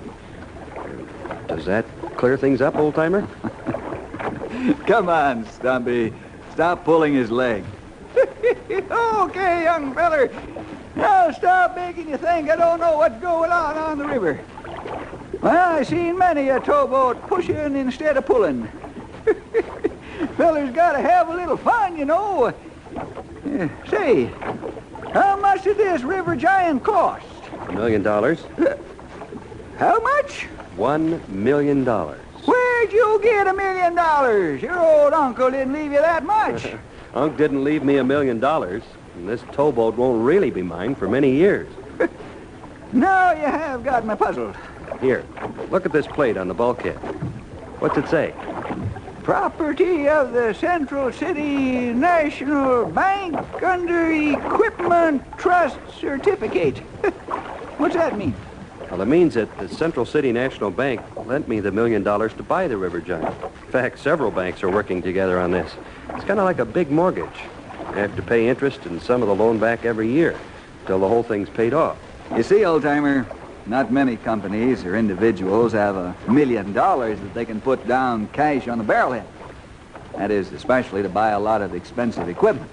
Does that clear things up, old-timer?
Come on, Stumpy. Stop pulling his leg. Okay, young feller. Now stop making you think I don't know what's going on the river. Well, I seen many a towboat pushing instead of pulling. Feller's got to have a little fun, you know. Say, how much did this river giant cost?
$1 million.
How much?
$1 million.
Where'd you get $1 million? Your old uncle didn't leave you that much.
Unc didn't leave me $1 million, and this towboat won't really be mine for many years.
Now you have got me puzzled.
Here, look at this plate on the bulkhead. What's it say?
Property of the Central City National Bank under Equipment Trust Certificate. What's that mean?
Well, it means that the Central City National Bank lent me the $1 million to buy the River Giant. In fact, several banks are working together on this. It's kind of like a big mortgage. You have to pay interest and some of the loan back every year till the whole thing's paid off.
You see, old-timer, not many companies or individuals have $1 million that they can put down cash on the barrelhead. That is, especially to buy a lot of expensive equipment.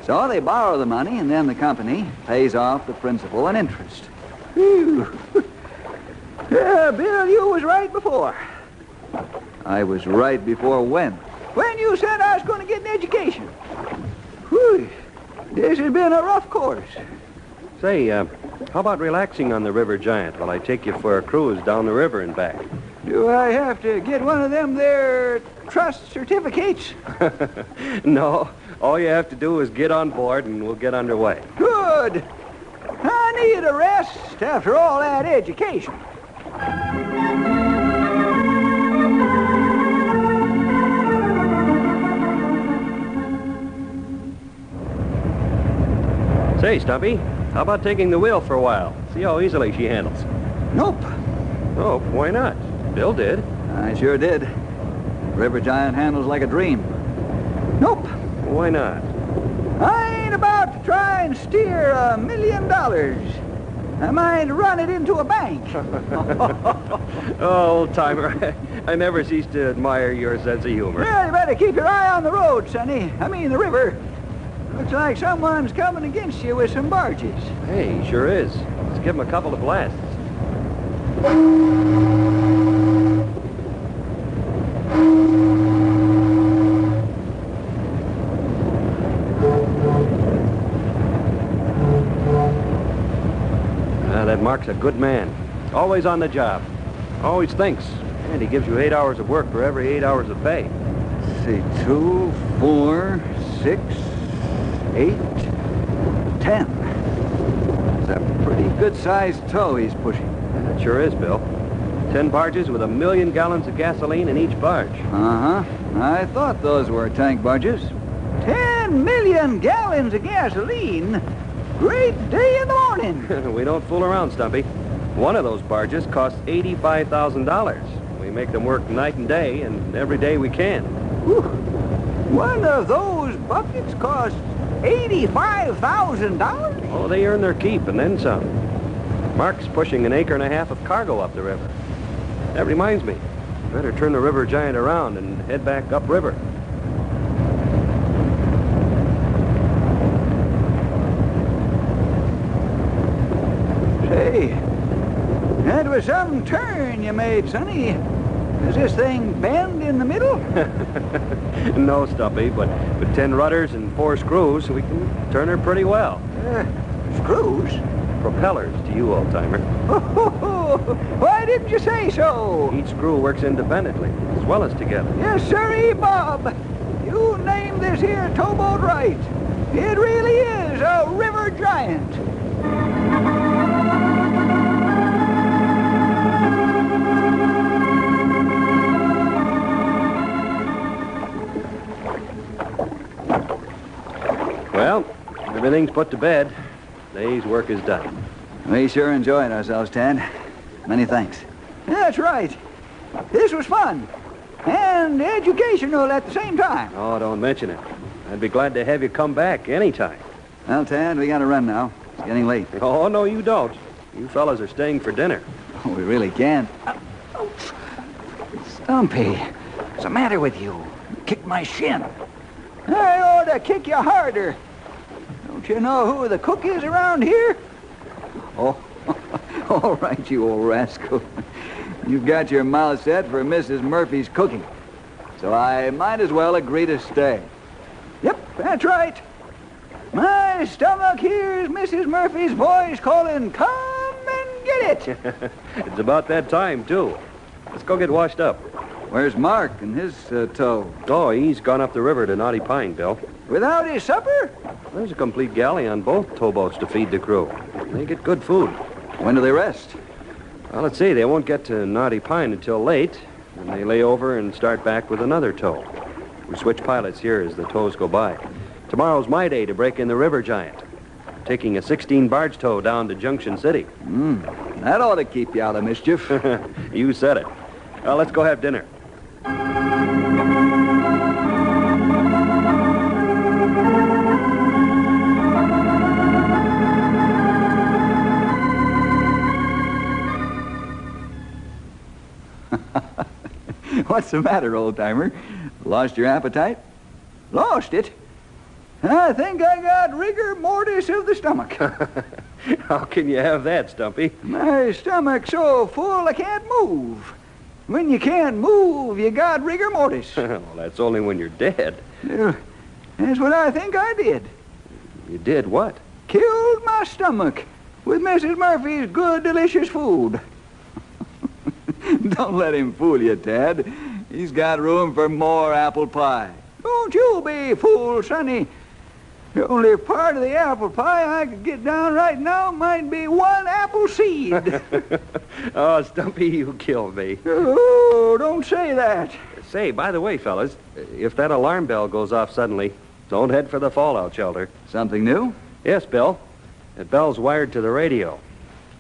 So they borrow the money, and then the company pays off the principal and interest. Whew. Yeah, Bill, you was right before. I was right before when? When you said I was going to get an education. Whew. This has been a rough course.
Say, how about relaxing on the River Giant while I take you for a cruise down the river and back?
Do I have to get one of them there trust certificates?
No. All you have to do is get on board and we'll get underway.
Good. I need a rest after all that education.
Say, Stumpy, how about taking the wheel for a while? See how easily she handles.
Nope.
Oh, why not? Bill did.
I sure did. River Giant handles like a dream. Nope.
Why not?
I ain't about to try and steer $1 million. I might run it into a bank.
Oh, old-timer, I never cease to admire your sense of humor.
Yeah, you better keep your eye on the road, Sonny. I mean the river. Looks like someone's coming against you with some barges.
Hey, he sure is. Let's give him a couple of blasts. That Mark's a good man. Always on the job. Always thinks. And he gives you 8 hours of work for every 8 hours of pay.
Let's see, 2, 4, 6, 8, 10. It's a pretty good-sized tow he's pushing.
That sure is, Bill. 10 barges with 1 million gallons of gasoline in each barge.
Uh-huh. I thought those were tank barges. 10 million gallons of gasoline? Great day in the morning.
We don't fool around, Stumpy. One of those barges costs $85,000. We make them work night and day, and every day we can.
Whew. One of those buckets costs $85,000?
Oh, they earn their keep and then some. Mark's pushing 1.5 acres of cargo up the river. That reminds me. Better turn the River Giant around and head back upriver.
Say, that was some turn you made, Sonny. Does this thing bend in the middle?
No, Stumpy, but with 10 rudders and 4 screws, we can turn her pretty well.
Screws?
Propellers to you, old-timer.
Why didn't you say so?
Each screw works independently, as well as together.
Yes, sirree, Bob. You named this here towboat right. It really is a river giant.
Well, everything's put to bed. Day's work is done.
We sure enjoyed ourselves, Tad. Many thanks. That's right. This was fun. And educational at the same time.
Oh, don't mention it. I'd be glad to have you come back anytime.
Well, Tad, we gotta run now. It's getting late.
Oh, no, you don't. You fellas are staying for dinner.
Oh, we really can't. Stumpy, what's the matter with you? You kicked my shin. I ought to kick you harder. Don't you know who the cook is around here? Oh, all right, you old rascal. You've got your mouth set for Mrs. Murphy's cooking, so I might as well agree to stay. Yep, that's right. My stomach hears Mrs. Murphy's voice calling, "Come and get it."
It's about that time, too. Let's go get washed up.
Where's Mark and his tow?
Oh, he's gone up the river to Naughty Pine, Bill.
Without his supper?
There's a complete galley on both towboats to feed the crew. They get good food.
When do they rest?
Well, let's see. They won't get to Naughty Pine until late, and they lay over and start back with another tow. We switch pilots here as the tows go by. Tomorrow's my day to break in the River Giant, taking a 16-barge tow down to Junction City.
That ought to keep you out of mischief.
You said it. Well, let's go have dinner.
What's the matter, old-timer? Lost your appetite? Lost it? I think I got rigor mortis of the stomach.
How can you have that, Stumpy?
My stomach's so full I can't move. When you can't move, you got rigor mortis.
Well, that's only when you're dead.
That's what I think I did.
You did what?
Killed my stomach with Mrs. Murphy's good, delicious food. Don't let him fool you, Tad. He's got room for more apple pie. Don't you be fooled, Sonny. The only part of the apple pie I could get down right now might be one apple seed.
Oh, Stumpy, you killed me.
Oh, don't say that.
Say, by the way, fellas, if that alarm bell goes off suddenly, don't head for the fallout shelter.
Something new?
Yes, Bill. That bell's wired to the radio.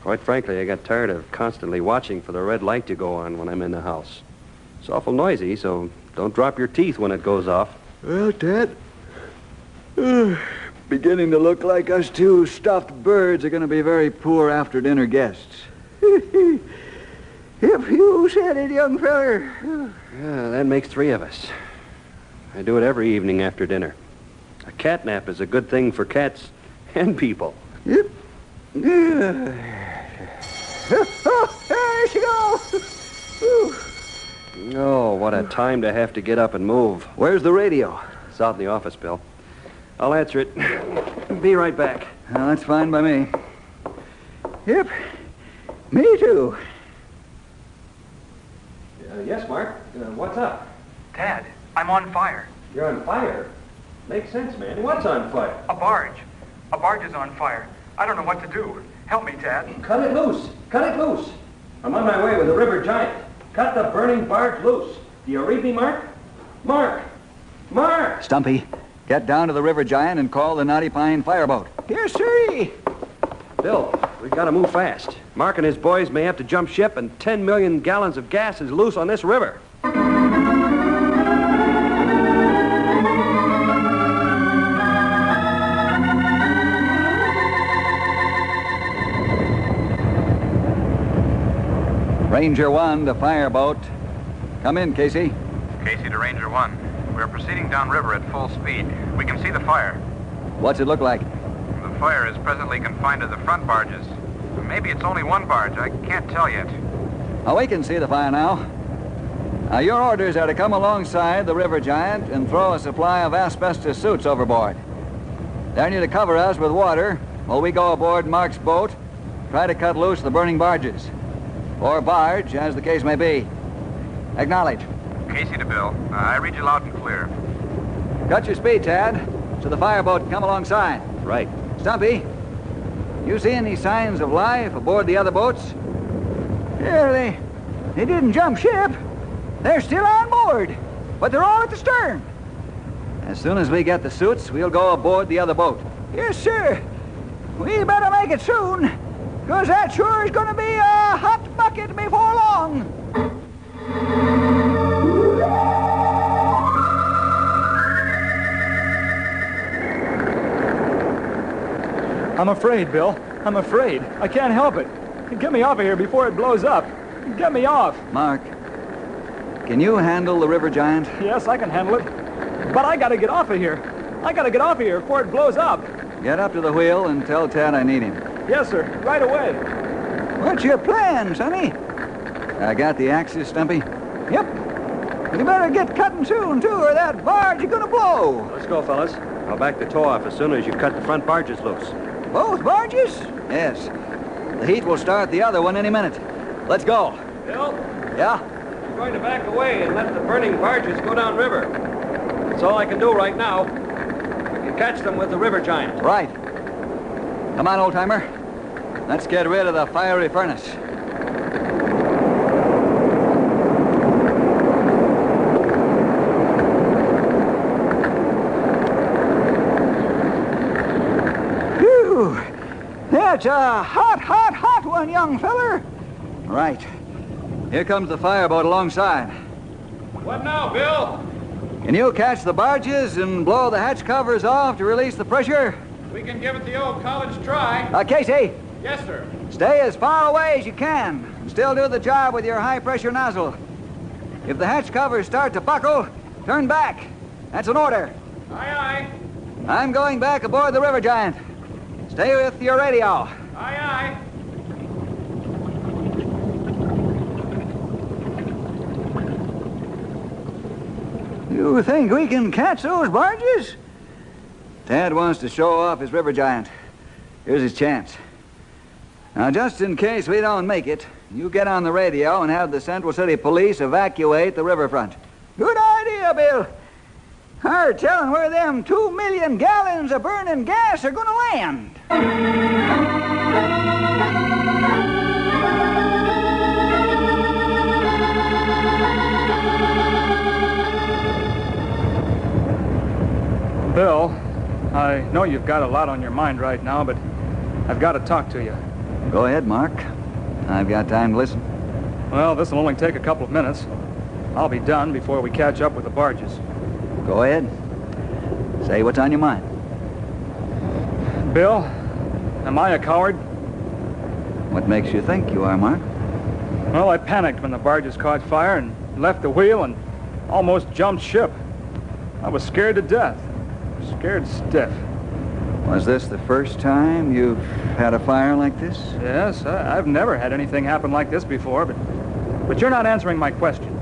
Quite frankly, I got tired of constantly watching for the red light to go on when I'm in the house. It's awful noisy, so don't drop your teeth when it goes off.
Well, Ted, beginning to look like us two stuffed birds are going to be very poor after-dinner guests. If you said it, young feller.
Yeah, that makes 3 of us. I do it every evening after dinner. A cat nap is a good thing for cats and people.
Yep. Oh, there she goes.
Oh, what a time to have to get up and move.
Where's the radio?
It's out in the office, Bill. I'll answer it. Be right back.
Well, that's fine by me. Yep. Me too.
Yes, Mark. What's up?
Dad, I'm on fire.
You're on fire? Makes sense, man. What's on fire?
A barge. A barge is on fire. I don't know what to do. Help me, Dad.
Cut it loose. Cut it loose. I'm on my way with the River Giant. Cut the burning barge loose. Do you read me, Mark? Mark! Mark!
Stumpy, get down to the River Giant and call the Naughty Pine fireboat. Yes, sir.
Bill, we've got to move fast. Mark and his boys may have to jump ship, and 10 million gallons of gas is loose on this river.
Ranger 1 to fireboat. Come in, Casey.
Casey to Ranger 1. We're proceeding downriver at full speed. We can see the fire.
What's it look like?
The fire is presently confined to the front barges. Maybe it's only one barge. I can't tell yet.
Oh, we can see the fire now. Your orders are to come alongside the River Giant and throw a supply of asbestos suits overboard. Then you're to cover us with water while we go aboard Mark's boat, try to cut loose the burning barges. Or barge, as the case may be. Acknowledge.
Casey to Bill. I read you loud and clear.
Cut your speed, Tad, so the fireboat can come alongside.
Right.
Stumpy, you see any signs of life aboard the other boats? Yeah, they didn't jump ship. They're still on board, but they're all at the stern. As soon as we get the suits, we'll go aboard the other boat. Yes, sir. We better make it soon, because that sure is going to be a hot bucket before long.
I'm afraid, Bill. I'm afraid. I can't help it. Get me off of here before it blows up. Get me off.
Mark, can you handle the River Giant?
Yes, I can handle it. But I gotta get off of here. I gotta get off of here before it blows up.
Get up to the wheel and tell Ted I need him.
Yes, sir. Right away.
What's your plan, Sonny? I got the axis, Stumpy?
Yep. But you better get cutting soon, too, or that barge is gonna blow.
Let's go, fellas. I'll back the tow off as soon as you cut the front barges loose.
Both barges? Yes. The heat will start the other one any minute. Let's go.
Bill?
Yeah?
I'm going to back away and let the burning barges go downriver. That's all I can do right now. We can catch them with the river giant.
Right. Come on, old-timer. Let's get rid of the fiery furnace.
Phew! That's a hot one, young feller.
Right. Here comes the fireboat alongside.
What now, Bill?
Can you catch the barges and blow the hatch covers off to release the pressure?
We can give it the old college try.
Casey,
Yes, sir.
stay as far away as you can and still do the job with your high-pressure nozzle. If the hatch covers start to buckle, turn back. That's an order.
Aye,
I'm going back aboard the River Giant. Stay with your radio.
aye. Aye, aye.
You think we can catch those barges? Tad wants to show off his River Giant. Here's his chance. Now, just in case we don't make it, you get on the radio and have the Central City Police evacuate the riverfront.
Good idea, Bill. Hard telling where them 2 million gallons of burning gas are gonna land. Bill, I know you've got a lot on your mind right now, but I've got to talk to you.
Go ahead, Mark. I've got time to listen.
Well, this will only take a couple of minutes. I'll be done before we catch up with the barges.
Go ahead. Say what's on your mind.
Bill, am I a coward?
What makes you think you are, Mark?
Well, I panicked when the barges caught fire and left the wheel and almost jumped ship. I was scared to death. Scared stiff.
Was this the first time you've had a fire like this?
Yes, I've never had anything happen like this before, but you're not answering my question.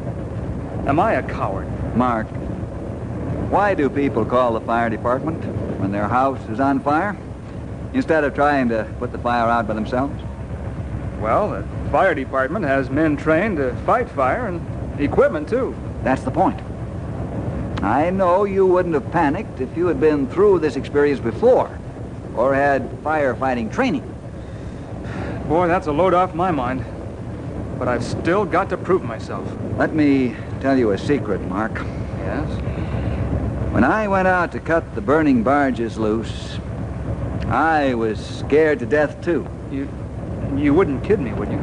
Am I a coward?
Mark, why do people call the fire department when their house is on fire instead of trying to put the fire out by themselves?
Well, the fire department has men trained to fight fire and equipment, too.
That's the point. I know you wouldn't have panicked if you had been through this experience before or had firefighting training.
Boy, that's a load off my mind. But I've still got to prove myself.
Let me tell you a secret, Mark.
Yes?
When I went out to cut the burning barges loose, I was scared to death, too.
You wouldn't kid me, would you?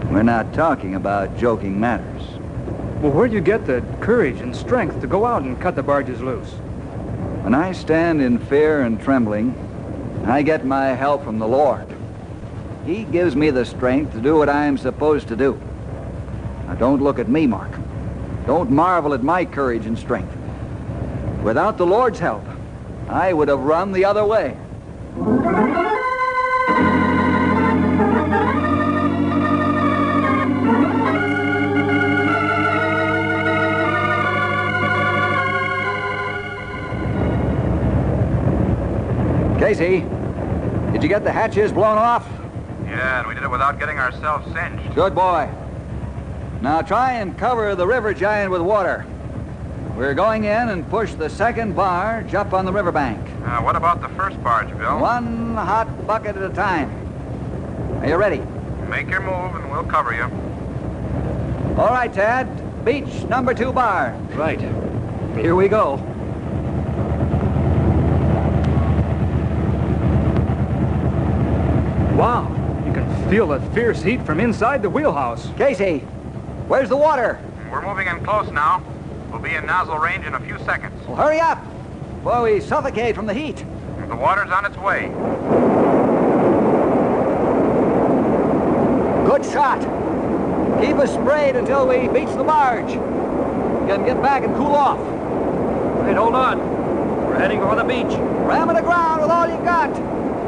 We're not talking about joking matters.
Well, where'd you get the courage and strength to go out and cut the barges loose?
When I stand in fear and trembling, I get my help from the Lord. He gives me the strength to do what I am supposed to do. Now, don't look at me, Mark. Don't marvel at my courage and strength. Without the Lord's help, I would have run the other way. Casey, did you get the hatches blown off?
Yeah, and we did it without getting ourselves singed.
Good boy. Now try and cover the River Giant with water. We're going in and push the second barge up on the riverbank.
What about the first barge, Bill?
One hot bucket at a time. Are you ready?
Make your move and we'll cover you.
All right, Tad. Beach number 2 barge.
Right.
Here we go.
Wow, you can feel the fierce heat from inside the wheelhouse.
Casey, where's the water?
We're moving in close now. We'll be in nozzle range in a few seconds.
Well, hurry up before we suffocate from the heat.
The water's on its way.
Good shot. Keep us sprayed until we beach the barge. You can get back and cool off.
Wait, hold on. We're heading for the beach.
Ram it aground with all all you got.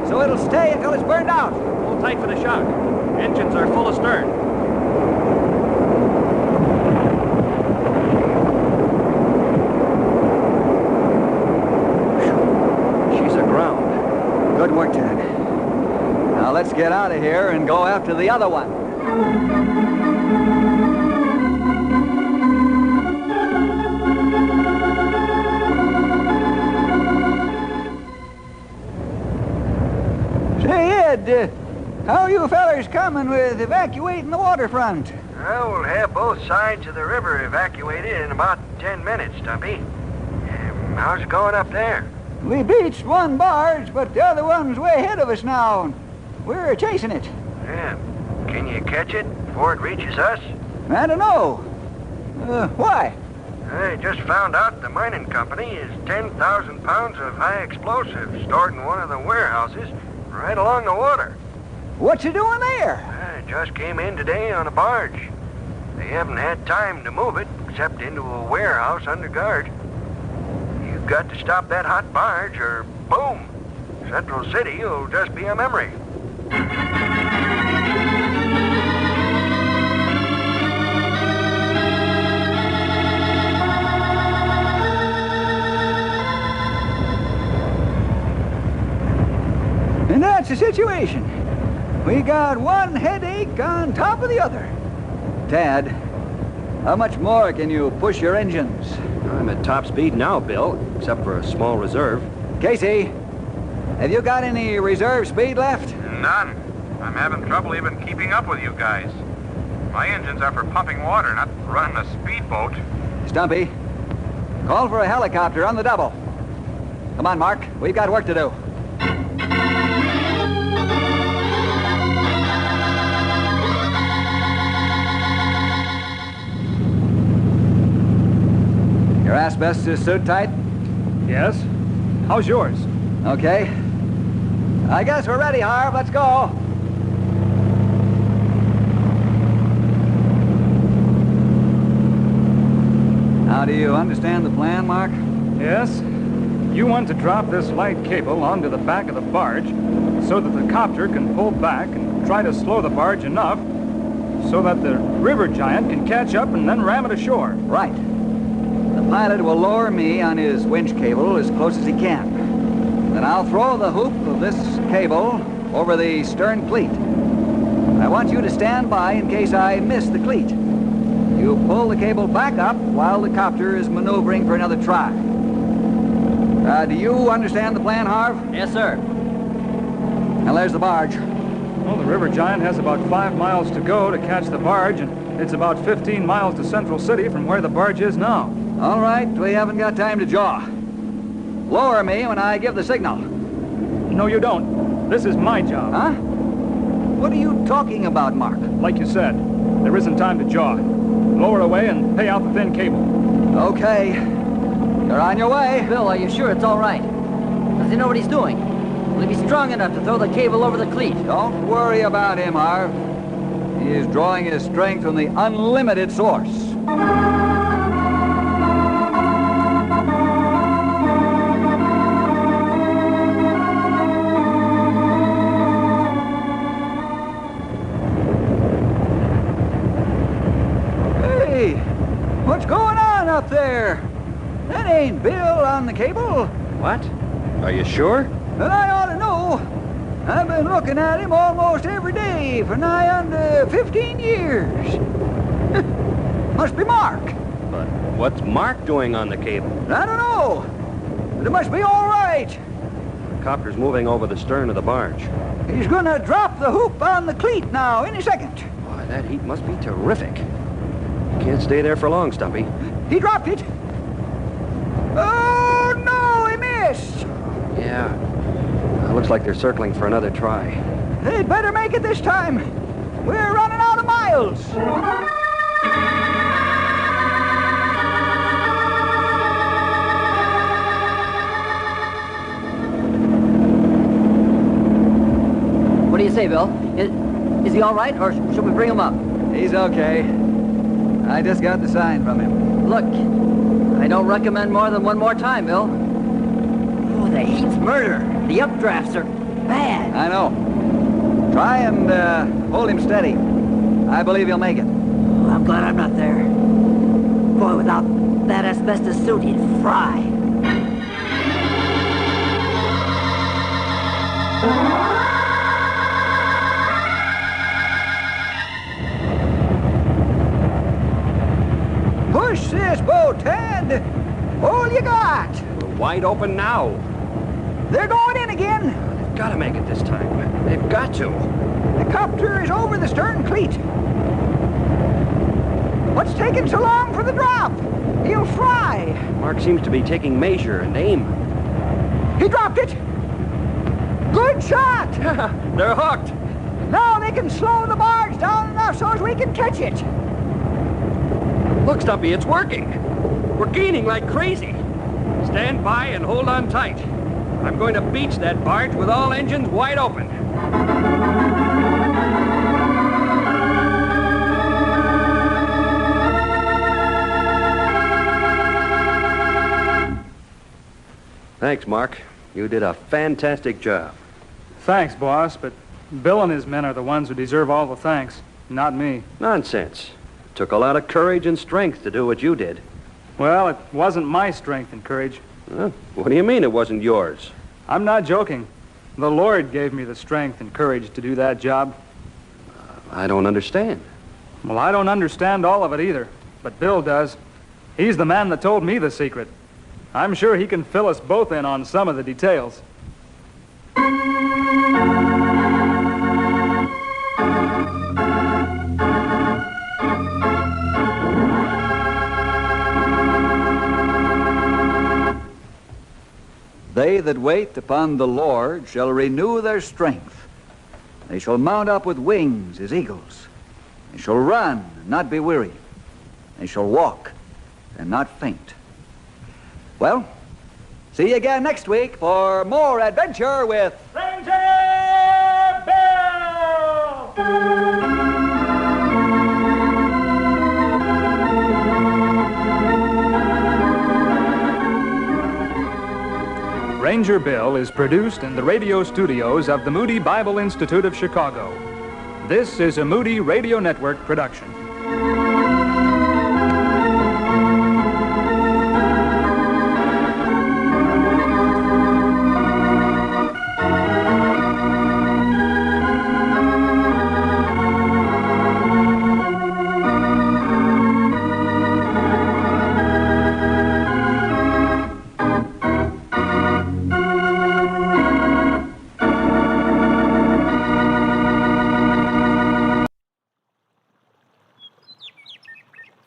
So it'll stay until it's burned out.
Hold tight for the shock. Engines are full astern. She's aground.
Good work, Ted. Now let's get out of here and go after the other one. Say, Ed, how are you fellers coming with evacuating the waterfront?
Well, we'll have both sides of the river evacuated in about 10 minutes, Stumpy. How's it going up there?
We beached one barge, but the other one's way ahead of us now. We're chasing it.
Yeah. Can you catch it before it reaches us?
I don't know. Why?
I just found out the mining company has 10,000 pounds of high explosives stored in one of the warehouses right along the water.
What you doing there?
I just came in today on a barge. They haven't had time to move it except into a warehouse under guard. You've got to stop that hot barge or boom, Central City will just be a memory.
And that's the situation. We got one headache on top of the other. Tad, how much more can you push your engines?
I'm at top speed now, Bill, except for a small reserve.
Casey, have you got any reserve speed left?
None. I'm having trouble even keeping up with you guys. My engines are for pumping water, not running a speedboat.
Stumpy, call for a helicopter on the double. Come on, Mark. We've got work to do. Your asbestos suit tight?
Yes. How's yours?
Okay. I guess we're ready, Harv. Let's go. Now, do you understand the plan, Mark?
Yes. You want to drop this light cable onto the back of the barge so that the copter can pull back and try to slow the barge enough so that the river giant can catch up and then ram it ashore.
Right. The pilot will lower me on his winch cable as close as he can. Then I'll throw the hoop of this cable over the stern cleat. I want you to stand by in case I miss the cleat. You pull the cable back up while the copter is maneuvering for another try. Do you understand the plan, Harv?
Yes, sir.
Now there's the barge.
Well, the river giant has about 5 miles to go to catch the barge, and it's about 15 miles to Central City from where the barge is now.
All right, we haven't got time to jaw. Lower me when I give the signal.
No, you don't. This is my job.
Huh? What are you talking about, Mark?
Like you said, there isn't time to jaw. Lower away and pay out the thin cable.
Okay. You're on your way.
Bill, are you sure it's all right? Does he know what he's doing? Will he be strong enough to throw the cable over the cleat?
Don't worry about him, Harv. He is drawing his strength from the unlimited source. Hey, what's going on up there? That ain't Bill on the cable.
What? Are you sure?
Well, I ought to know. I've been looking at him almost every day for nigh on 15 years. Must be Mark.
But what's Mark doing on the cable?
I don't know. But it must be all right.
The copter's moving over the stern of the barge.
He's gonna drop the hoop on the cleat now any second.
Boy, that heat must be terrific. Can't stay there for long, Stumpy.
He dropped it. Oh, no, he missed.
Yeah. Looks like they're circling for another try.
They'd better make it this time. We're running out of miles.
What do you say, Bill? Is he all right, or should we bring him up?
He's okay. I just got the sign from him.
Look, I don't recommend more than one more time, Bill. Oh, the heat's murder. The updrafts are bad.
I know. Try and hold him steady. I believe he'll make it.
Well, I'm glad I'm not there. Boy, without that asbestos suit, he'd fry.
Push this boat, Ted! All you got!
We're wide open now.
They're going in again!
They've got to make it this time. They've got to.
The copter is over the stern cleat. What's taking so long for the drop? He'll fry.
Mark seems to be taking measure and aim.
He dropped it. Good shot.
They're hooked.
Now they can slow the barge down enough so as we can catch it.
Look, Stumpy, it's working. We're gaining like crazy. Stand by and hold on tight. I'm going to beach that barge with all engines wide open. Thanks, Mark. You did a fantastic job.
Thanks, boss, but Bill and his men are the ones who deserve all the thanks, not me.
Nonsense. It took a lot of courage and strength to do what you did.
Well, it wasn't my strength and courage.
Huh? What do you mean it wasn't yours?
I'm not joking. The Lord gave me the strength and courage to do that job.
I don't understand.
Well, I don't understand all of it either, but Bill does. He's the man that told me the secret. I'm sure he can fill us both in on some of the details.
They that wait upon the Lord shall renew their strength. They shall mount up with wings as eagles. They shall run and not be weary. They shall walk and not faint. Well, see you again next week for more adventure with
Ranger Bill! Ranger Bill is produced in the radio studios of the Moody Bible Institute of Chicago. This is a Moody Radio Network production.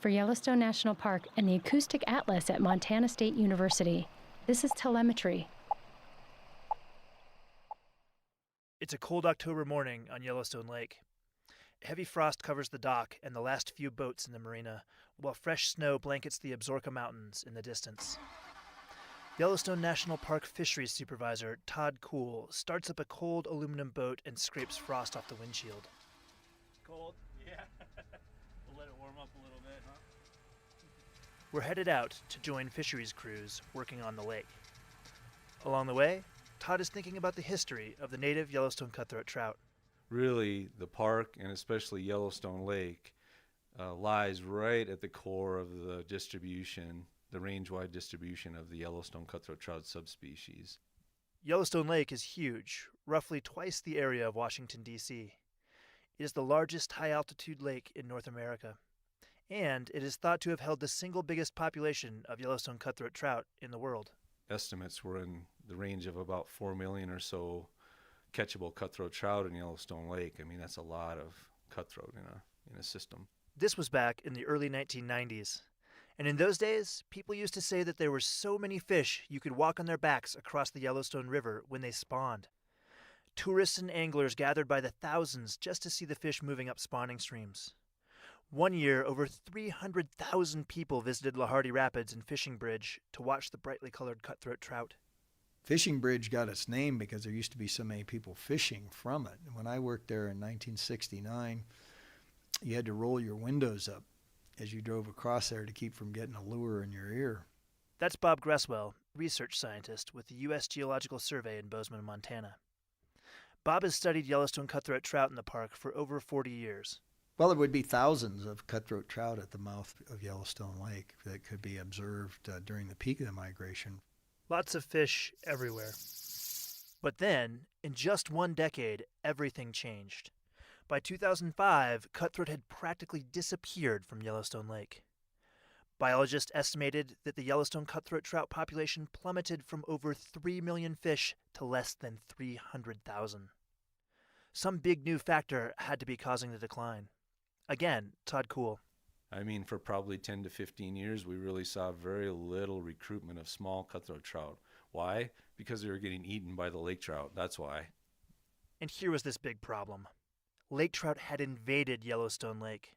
For Yellowstone National Park and the Acoustic Atlas at Montana State University, this is telemetry.
It's a cold October morning on Yellowstone Lake. Heavy frost covers the dock and the last few boats in the marina, while fresh snow blankets the Absaroka Mountains in the distance. Yellowstone National Park Fisheries Supervisor Todd Kuhl starts up a cold aluminum boat and scrapes frost off the windshield.
Cold? Yeah. We'll let it warm up a little bit, huh?
We're headed out to join fisheries crews working on the lake. Along the way, Todd is thinking about the history of the native Yellowstone cutthroat trout.
Really, the park, and especially Yellowstone Lake, lies right at the core of the distribution, the range-wide distribution of the Yellowstone cutthroat trout subspecies.
Yellowstone Lake is huge, roughly twice the area of Washington, D.C. It is the largest high-altitude lake in North America, and it is thought to have held the single biggest population of Yellowstone cutthroat trout in the world.
Estimates were in the range of about 4 million or so catchable cutthroat trout in Yellowstone Lake. I mean, that's a lot of cutthroat in a system.
This was back in the early 1990s. And in those days, people used to say that there were so many fish you could walk on their backs across the Yellowstone River when they spawned. Tourists and anglers gathered by the thousands just to see the fish moving up spawning streams. One year, over 300,000 people visited Lahardy Rapids and Fishing Bridge to watch the brightly colored cutthroat trout.
Fishing Bridge got its name because there used to be so many people fishing from it. And when I worked there in 1969, you had to roll your windows up as you drove across there to keep from getting a lure in your ear.
That's Bob Gresswell, research scientist with the U.S. Geological Survey in Bozeman, Montana. Bob has studied Yellowstone cutthroat trout in the park for over 40 years.
Well, there would be thousands of cutthroat trout at the mouth of Yellowstone Lake that could be observed during the peak of the migration.
Lots of fish everywhere. But then, in just one decade, everything changed. By 2005, cutthroat had practically disappeared from Yellowstone Lake. Biologists estimated that the Yellowstone cutthroat trout population plummeted from over 3 million fish to less than 300,000. Some big new factor had to be causing the decline. Again, Todd Kuhl.
I mean, for probably 10 to 15 years, we really saw very little recruitment of small cutthroat trout. Why? Because they were getting eaten by the lake trout. That's why.
And here was this big problem. Lake trout had invaded Yellowstone Lake.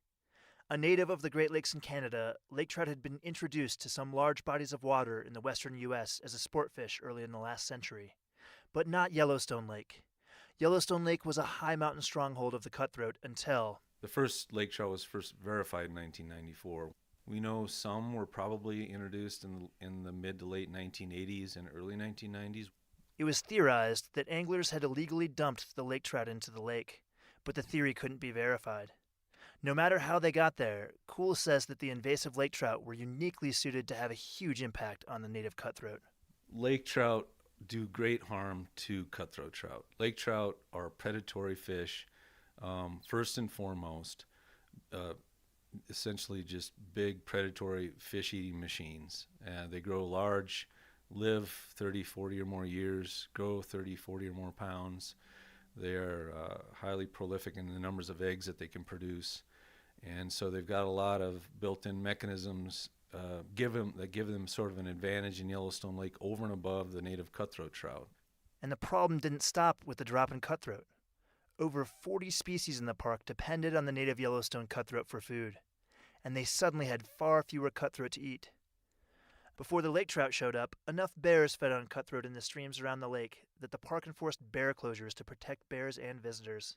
A native of the Great Lakes in Canada, lake trout had been introduced to some large bodies of water in the western U.S. as a sport fish early in the last century. But not Yellowstone Lake. Yellowstone Lake was a high mountain stronghold of the cutthroat until...
The first lake trout was first verified in 1994. We know some were probably introduced in the mid to late 1980s and early 1990s.
It was theorized that anglers had illegally dumped the lake trout into the lake, but the theory couldn't be verified. No matter how they got there, Kuhl says that the invasive lake trout were uniquely suited to have a huge impact on the native cutthroat.
Lake trout do great harm to cutthroat trout. Lake trout are predatory fish, first and foremost, essentially just big predatory fish-eating machines. They grow large, live 30, 40 or more years, grow 30, 40 or more pounds. They are highly prolific in the numbers of eggs that they can produce. And so they've got a lot of built-in mechanisms that give them sort of an advantage in Yellowstone Lake over and above the native cutthroat trout.
And the problem didn't stop with the drop in cutthroat. Over 40 species in the park depended on the native Yellowstone cutthroat for food, and they suddenly had far fewer cutthroat to eat. Before the lake trout showed up, enough bears fed on cutthroat in the streams around the lake that the park enforced bear closures to protect bears and visitors.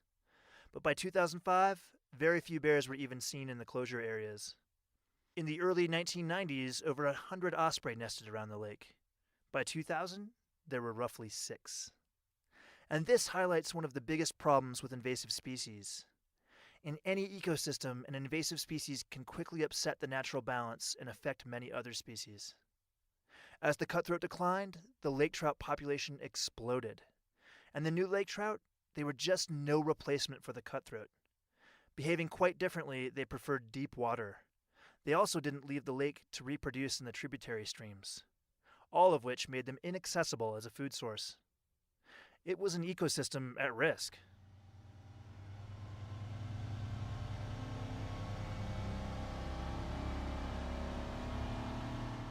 But by 2005, very few bears were even seen in the closure areas. In the early 1990s, over 100 osprey nested around the lake. By 2000, there were roughly 6. And this highlights one of the biggest problems with invasive species. In any ecosystem, an invasive species can quickly upset the natural balance and affect many other species. As the cutthroat declined, the lake trout population exploded. And the new lake trout, they were just no replacement for the cutthroat. Behaving quite differently, they preferred deep water. They also didn't leave the lake to reproduce in the tributary streams, all of which made them inaccessible as a food source. It was an ecosystem at risk.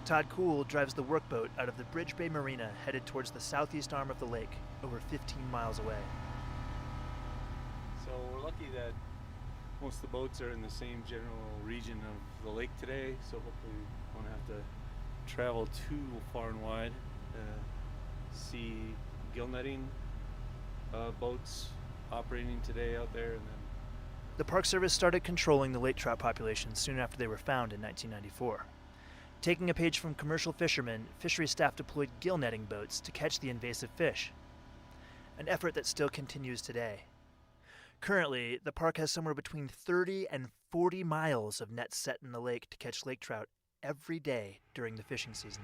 Todd Kuhl drives the workboat out of the Bridge Bay Marina headed towards the southeast arm of the lake, over 15 miles away.
So we're lucky that most of the boats are in the same general region of the lake today, so hopefully we won't have to travel too far and wide to see gill netting boats operating today out there. And then
the Park Service started controlling the lake trout population soon after they were found in 1994. Taking a page from commercial fishermen, fishery staff deployed gill netting boats to catch the invasive fish, an effort that still continues today. Currently, the park has somewhere between 30 and 40 miles of nets set in the lake to catch lake trout every day during the fishing season.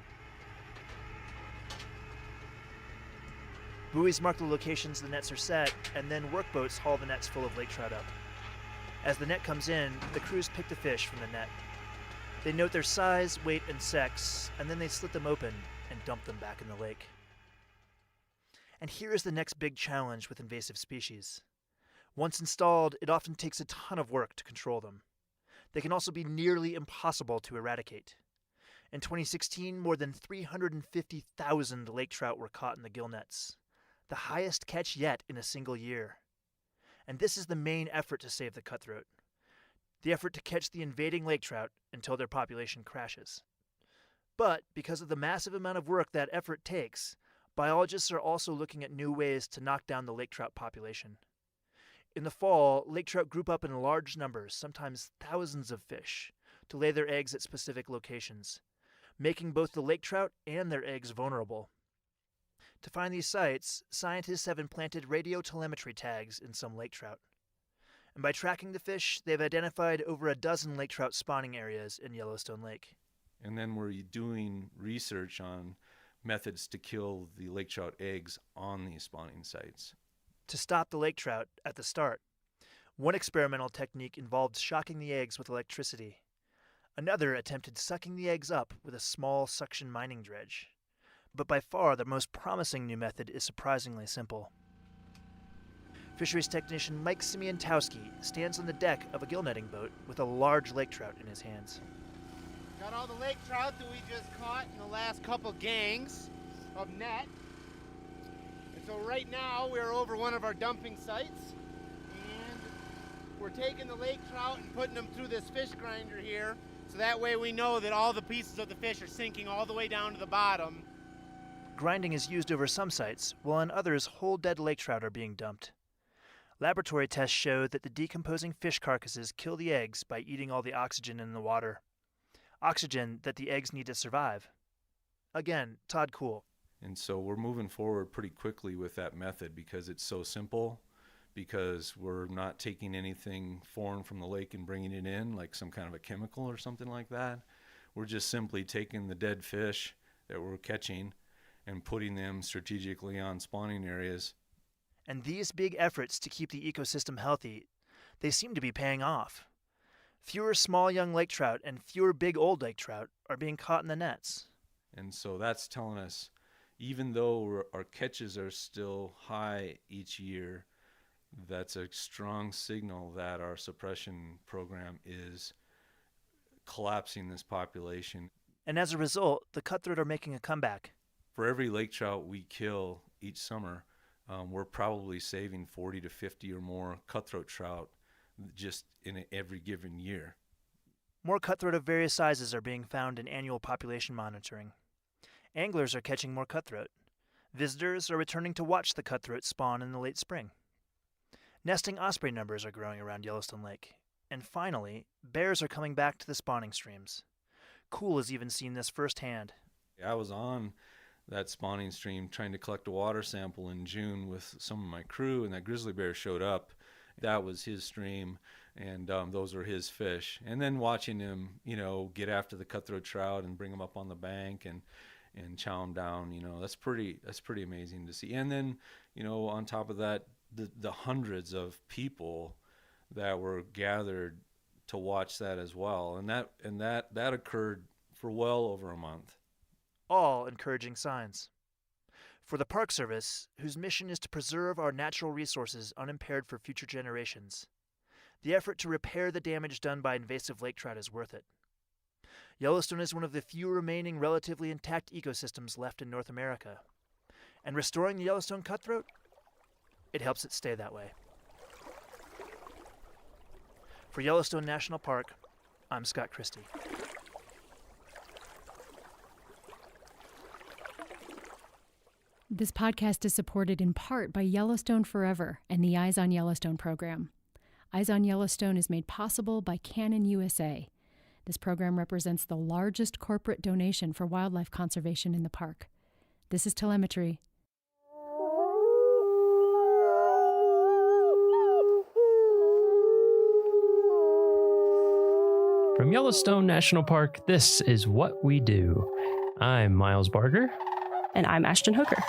Buoys mark the locations the nets are set, and then workboats haul the nets full of lake trout up. As the net comes in, the crews pick the fish from the net. They note their size, weight, and sex, and then they slit them open and dump them back in the lake. And here is the next big challenge with invasive species. Once installed, it often takes a ton of work to control them. They can also be nearly impossible to eradicate. In 2016, more than 350,000 lake trout were caught in the gill nets, the highest catch yet in a single year. And this is the main effort to save the cutthroat. The effort to catch the invading lake trout until their population crashes. But because of the massive amount of work that effort takes, biologists are also looking at new ways to knock down the lake trout population. In the fall, lake trout group up in large numbers, sometimes thousands of fish, to lay their eggs at specific locations. making both the lake trout and their eggs vulnerable. To find these sites, scientists have implanted radiotelemetry tags in some lake trout. And by tracking the fish, they've identified over a dozen lake trout spawning areas in Yellowstone Lake.
And then we're doing research on methods to kill the lake trout eggs on these spawning sites.
To stop the lake trout at the start, one experimental technique involved shocking the eggs with electricity. Another attempted sucking the eggs up with a small suction mining dredge. But by far the most promising new method is surprisingly simple. Fisheries technician Mike Simientowski stands on the deck of a gill netting boat with a large lake trout in his hands.
Got all the lake trout that we just caught in the last couple gangs of net. And so right now we're over one of our dumping sites, and we're taking the lake trout and putting them through this fish grinder here, so that way we know that all the pieces of the fish are sinking all the way down to the bottom.
Grinding is used over some sites, while on others whole dead lake trout are being dumped. Laboratory tests show that the decomposing fish carcasses kill the eggs by eating all the oxygen in the water. Oxygen that the eggs need to survive. Again, Todd Kuhl.
And so we're moving forward pretty quickly with that method because it's so simple, because we're not taking anything foreign from the lake and bringing it in, like some kind of a chemical or something like that. We're just simply taking the dead fish that we're catching and putting them strategically on spawning areas.
And these big efforts to keep the ecosystem healthy, they seem to be paying off. Fewer small young lake trout and fewer big old lake trout are being caught in the nets.
And so that's telling us, even though our catches are still high each year, that's a strong signal that our suppression program is collapsing this population.
And as a result, the cutthroat are making a comeback.
For every lake trout we kill each summer, we're probably saving 40 to 50 or more cutthroat trout just in every given year.
More cutthroat of various sizes are being found in annual population monitoring. Anglers are catching more cutthroat. Visitors are returning to watch the cutthroat spawn in the late spring. Nesting osprey numbers are growing around Yellowstone Lake. And finally, bears are coming back to the spawning streams. Kuhl has even seen this firsthand.
I was on that spawning stream trying to collect a water sample in June with some of my crew, and that grizzly bear showed up. That was his stream, and those are his fish. And then watching him, get after the cutthroat trout and bring them up on the bank and chow them down, that's pretty amazing to see. And then, on top of that, the hundreds of people that were gathered to watch that as well, and that occurred for well over a month.
All encouraging signs. For the Park Service, whose mission is to preserve our natural resources unimpaired for future generations, the effort to repair the damage done by invasive lake trout is worth it. Yellowstone is one of the few remaining relatively intact ecosystems left in North America, and restoring the Yellowstone cutthroat, it helps it stay that way. For Yellowstone National Park, I'm Scott Christie.
This podcast is supported in part by Yellowstone Forever and the Eyes on Yellowstone program. Eyes on Yellowstone is made possible by Canon USA. This program represents the largest corporate donation for wildlife conservation in the park. This is Telemetry.
From Yellowstone National Park, this is What We Do. I'm Miles Barger.
And I'm Ashton Hooker.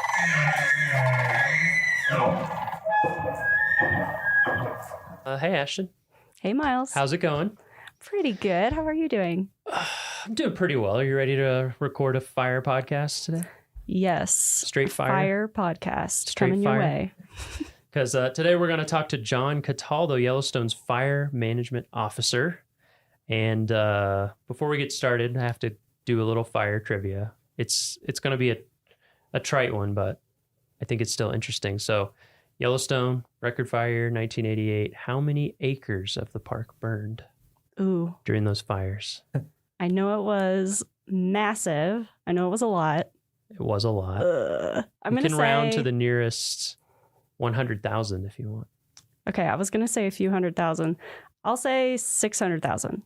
Hey, Ashton.
Hey, Miles.
How's it going?
Pretty good. How are you doing?
I'm doing pretty well. Are you ready to record a fire podcast today?
Yes.
Straight fire?
Fire podcast.
Straight
coming
fire.
Your way.
Because today we're going to talk to John Cataldo, Yellowstone's Fire Management Officer. And before we get started, I have to do a little fire trivia. It's going to be a trite one, but I think it's still interesting. So Yellowstone, record fire, 1988. How many acres of the park burned during those fires?
I know it was massive. I know it was a lot.
It was a lot.
I'm
you
gonna
can round to the nearest 100,000 if you want.
Okay, I was going to say a few 100,000. I'll say 600,000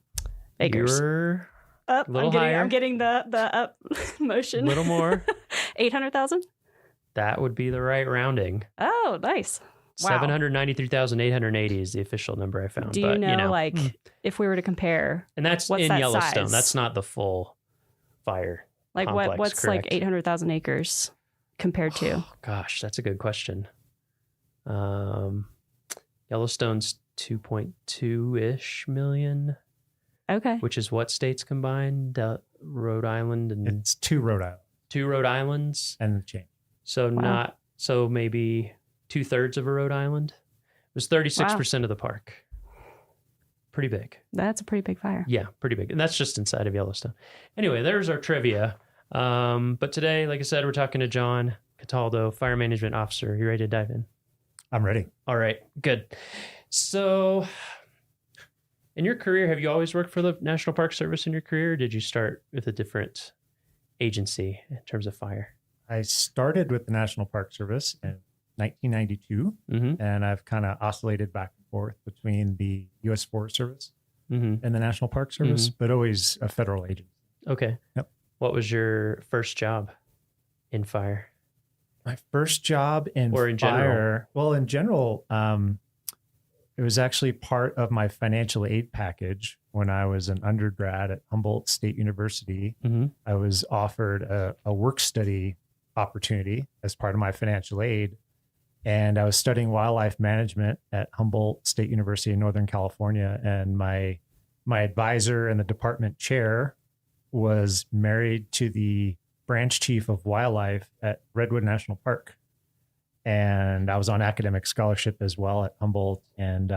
acres.
You're
Up.
Little higher.
I'm getting the up motion.
A little more.
800,000?
That would be the right rounding.
Oh, nice. Wow.
793,880 is the official number I found.
Do you know, like, if we were to compare,
and that's
what's
in
that
Yellowstone.
size?
That's not the full fire
Like,
complex,
what's
correct?
like 800,000 acres compared to?
Gosh, that's a good question. Yellowstone's 2.2-ish million.
Okay.
Which is what states combined? Rhode Island and
It's 2 Rhode Island.
2 Rhode Islands.
And the chain.
So so maybe 2/3 of a Rhode Island. It was 36% of the park. Pretty big.
That's a pretty big fire.
Yeah, pretty big. And that's just inside of Yellowstone. Anyway, there's our trivia. But today, like I said, we're talking to John Cataldo, Fire Management Officer. You ready to dive in?
I'm ready.
All right, good. So in your career, have you always worked for the National Park Service in your career? Or did you start with a different agency in terms of fire?
I started with the National Park Service in 1992, and I've kind of oscillated back and forth between the U.S. Forest Service and the National Park Service, but always a federal agency.
Okay.
Yep.
What was your first job in fire?
My first job in
Or in
fire,
general?
well, in general, it was actually part of my financial aid package when I was an undergrad at Humboldt State University. I was offered a work study opportunity as part of my financial aid. And I was studying wildlife management at Humboldt State University in Northern California. And my advisor and the department chair was married to the branch chief of wildlife at Redwood National Park. And I was on academic scholarship as well at Humboldt. And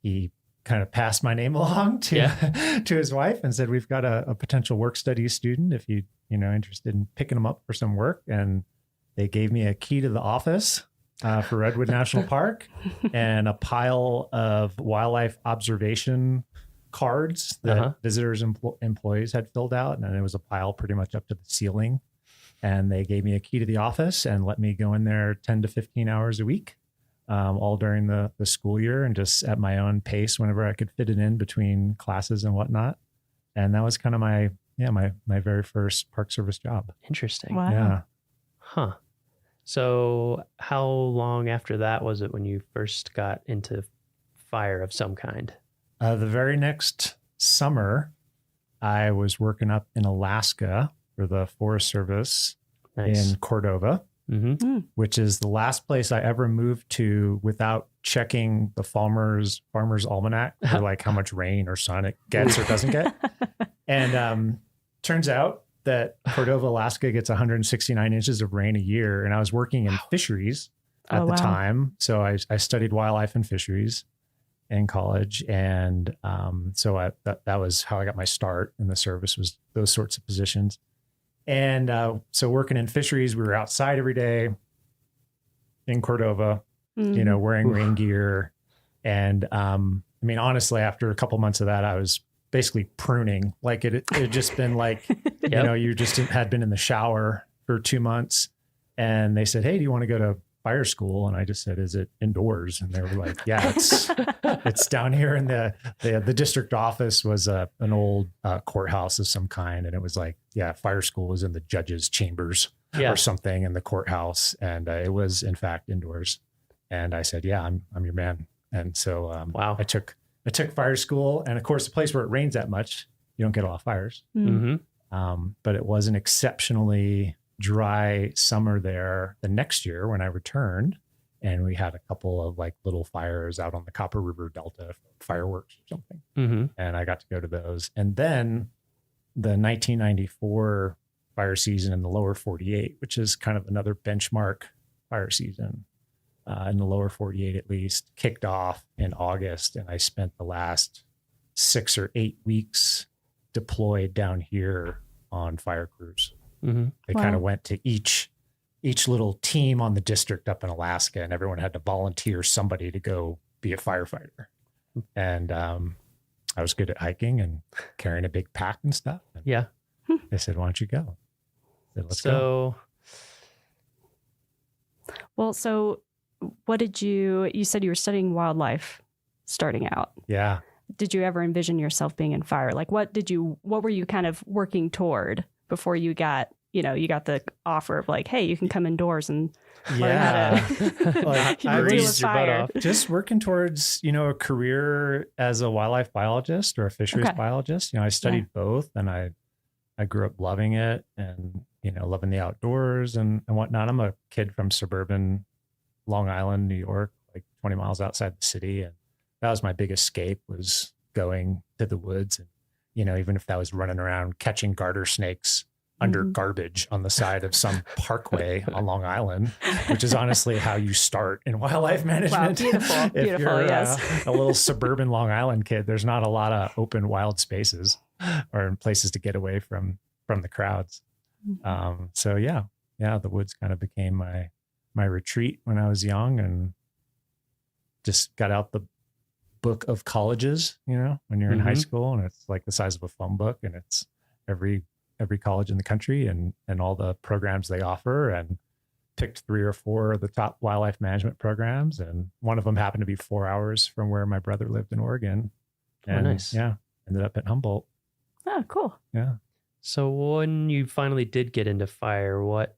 he kind of passed my name along to his wife and said, we've got a potential work study student if you interested in picking them up for some work. And they gave me a key to the office for Redwood National Park and a pile of wildlife observation cards that visitors employees had filled out. And it was a pile pretty much up to the ceiling. And they gave me a key to the office and let me go in there 10 to 15 hours a week, all during the school year and just at my own pace whenever I could fit it in between classes and whatnot. And that was kind of my very first Park Service job.
Interesting.
Wow.
Yeah.
Huh. So how long after that was it when you first got into fire of some kind?
The very next summer, I was working up in Alaska for the Forest Service in Cordova, which is the last place I ever moved to without checking the Farmer's Almanac for like how much rain or sun it gets or doesn't get. And turns out that Cordova, Alaska gets 169 inches of rain a year. And I was working in fisheries at the time. So I studied wildlife and fisheries in college. And so that was how I got my start in the service, was those sorts of positions. And so working in fisheries, we were outside every day in Cordova, wearing rain gear. And I mean, honestly, after a couple months of that, I was basically pruning. Like it had just been like, you just had been in the shower for 2 months. And they said, hey, do you want to go to fire school? And I just said, is it indoors? And they were like, yeah, it's down here in the district office was an old courthouse of some kind. And it was like, fire school was in the judge's chambers or something in the courthouse. And it was in fact indoors. And I said, yeah, I'm your man. And so I took fire school, and of course, a place where it rains that much, you don't get a lot of fires. But it was an exceptionally dry summer there the next year when I returned, and we had a couple of like little fires out on the Copper River Delta, fireworks or something. And I got to go to those. And then the 1994 fire season in the lower 48, which is kind of another benchmark fire season. In the lower 48, at least, kicked off in August. And I spent the last 6 or 8 weeks deployed down here on fire crews. They kind of went to each little team on the district up in Alaska, and everyone had to volunteer somebody to go be a firefighter. And I was good at hiking and carrying a big pack and stuff. And they said, why don't you go? I said, let's go.
Well, so what did you said you were studying wildlife starting out.
Yeah.
did you ever envision yourself being in fire? Like, what were you kind of working toward before you got the offer of like, hey, you can come indoors and learn how to
like, I
deal with
was
fire.
just working towards, a career as a wildlife biologist or a fisheries biologist. I studied both, and I grew up loving it and, loving the outdoors and whatnot. I'm a kid from suburban Long Island, New York, like 20 miles outside the city. And that was my big escape, was going to the woods. And, even if that was running around catching garter snakes under garbage on the side of some parkway on Long Island, which is honestly how you start in wildlife management.
Wow, beautiful,
you're,
yes.
A little suburban Long Island kid, there's not a lot of open wild spaces or places to get away from the crowds. So the woods kind of became my retreat when I was young, and just got out the book of colleges, when you're in high school, and it's like the size of a phone book, and it's every college in the country and all the programs they offer, and picked 3 or 4 of the top wildlife management programs. And one of them happened to be 4 hours from where my brother lived in Oregon. And
nice.
Yeah, ended up at Humboldt.
Oh, cool.
Yeah.
So when you finally did get into fire, what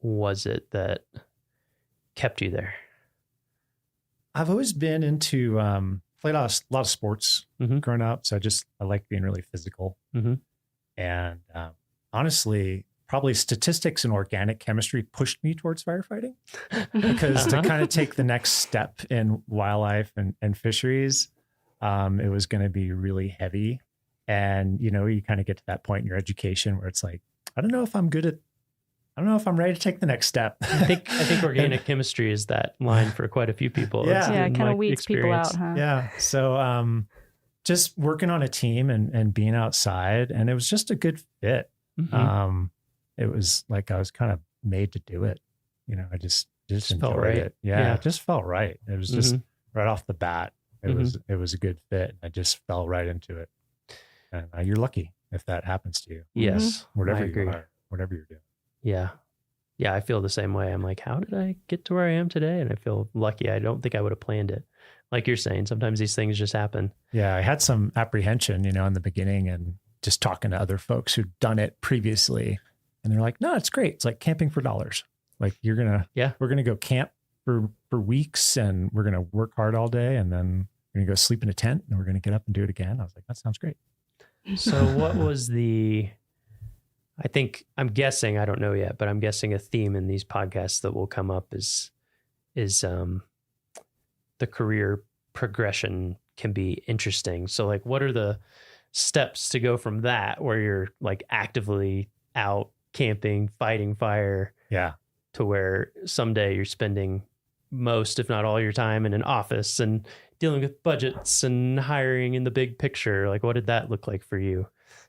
was it that kept you there?
I've always been into, played a lot of sports growing up. So I like being really physical. And honestly, probably statistics and organic chemistry pushed me towards firefighting, because to kind of take the next step in wildlife and fisheries, it was going to be really heavy. And, you kind of get to that point in your education where it's like, I don't know if I'm ready to take the next step.
I think organic chemistry is that line for quite a few people.
Yeah, it kind of weeds people out, huh?
Yeah. So just working on a team and being outside, and it was just a good fit. It was like I was kind of made to do it. I just
felt
enjoyed
right.
it. Yeah, it just felt right. It was just right off the bat. It was a good fit. I just fell right into it. And you're lucky if that happens to you.
Yes,
Whatever
I agree.
you are, whatever you're doing.
Yeah. Yeah, I feel the same way. I'm like, how did I get to where I am today? And I feel lucky. I don't think I would have planned it. Like you're saying, sometimes these things just happen.
Yeah, I had some apprehension, in the beginning, and just talking to other folks who'd done it previously. And they're like, no, it's great. It's like camping for dollars. Like we're going to go camp for weeks, and we're going to work hard all day, and then we're going to go sleep in a tent, and we're going to get up and do it again. I was like, that sounds great.
So what was I'm guessing, I don't know yet, but I'm guessing a theme in these podcasts that will come up is the career progression can be interesting. So like, what are the steps to go from that, where you're like actively out camping, fighting fire, to where someday you're spending most, if not all, your time in an office and dealing with budgets and hiring in the big picture? Like, what did that look like for you,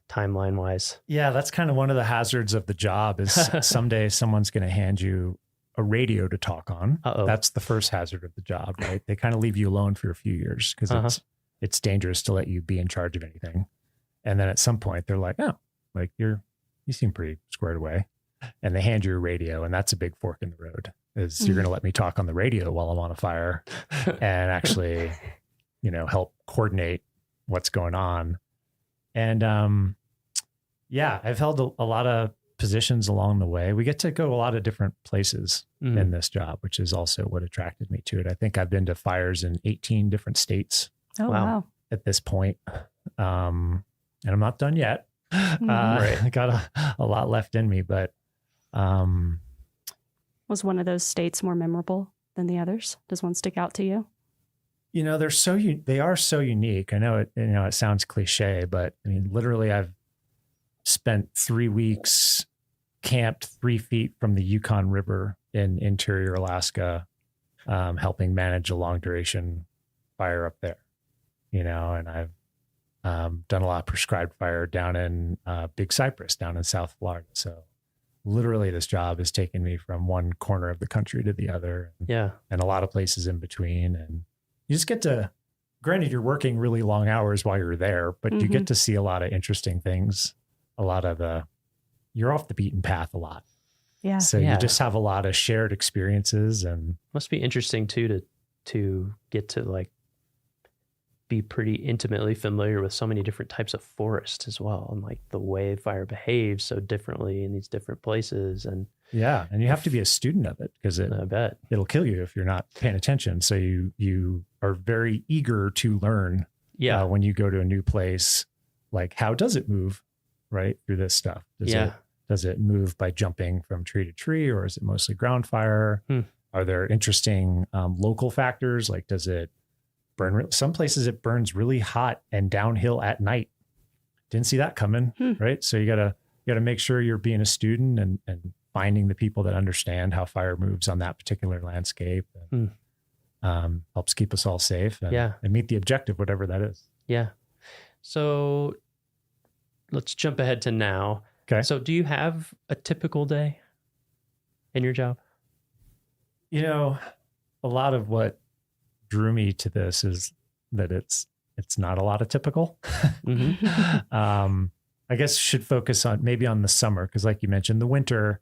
timeline wise?
Yeah, that's kind of one of the hazards of the job, is someday someone's going to hand you a radio to talk on. That's the first hazard of the job, right? They kind of leave you alone for a few years, because it's dangerous to let you be in charge of anything. And then at some point they're like, oh, like you seem pretty squared away. And they hand you a radio, and that's a big fork in the road, is you're going to let me talk on the radio while I'm on a fire and actually, help coordinate what's going on. And I've held a lot of positions along the way. We get to go a lot of different places in this job, which is also what attracted me to it. I think I've been to fires in 18 different states.
Oh, wow.
At this point. And I'm not done yet. I got a lot left in me, but
was one of those states more memorable than the others? Does one stick out to you?
They are so unique. I know it sounds cliche, but I mean, literally I've spent 3 weeks camped 3 feet from the Yukon River in interior Alaska, helping manage a long duration fire up there, and I've done a lot of prescribed fire down in Big Cypress, down in South Florida. So literally this job has taken me from one corner of the country to the other. And a lot of places in between. And you just get to, granted, you're working really long hours while you're there, but you get to see a lot of interesting things. You're off the beaten path a lot.
Yeah.
So you just have a lot of shared experiences, and
must be interesting too, to get to like be pretty intimately familiar with so many different types of forest as well, and like the way fire behaves so differently in these different places. And
yeah, and you have to be a student of it because
I bet
it'll kill you if you're not paying attention. So you are very eager to learn.
Yeah,
when you go to a new place, like how does it move, right, through this stuff? Does it move by jumping from tree to tree, or is it mostly ground fire? Are there interesting local factors? Like, does it burn? Some places it burns really hot and downhill at night. Didn't see that coming, right? So you gotta make sure you're being a student and finding the people that understand how fire moves on that particular landscape. And, helps keep us all safe and meet the objective, whatever that is.
Yeah. So let's jump ahead to now.
Okay.
So do you have a typical day in your job?
A lot of what drew me to this is that it's not a lot of typical. I guess should focus on maybe on the summer, because like you mentioned, the winter,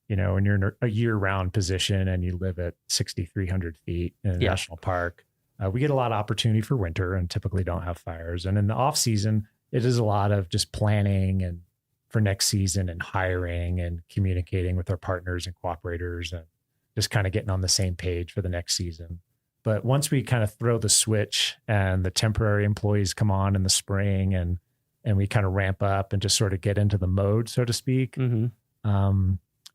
when you're in a year-round position and you live at 6,300 feet in a national park, we get a lot of opportunity for winter and typically don't have fires. And in the off season, it is a lot of just planning and for next season and hiring and communicating with our partners and cooperators and just kind of getting on the same page for the next season. But once we kind of throw the switch and the temporary employees come on in the spring and we kind of ramp up and just sort of get into the mode, so to speak.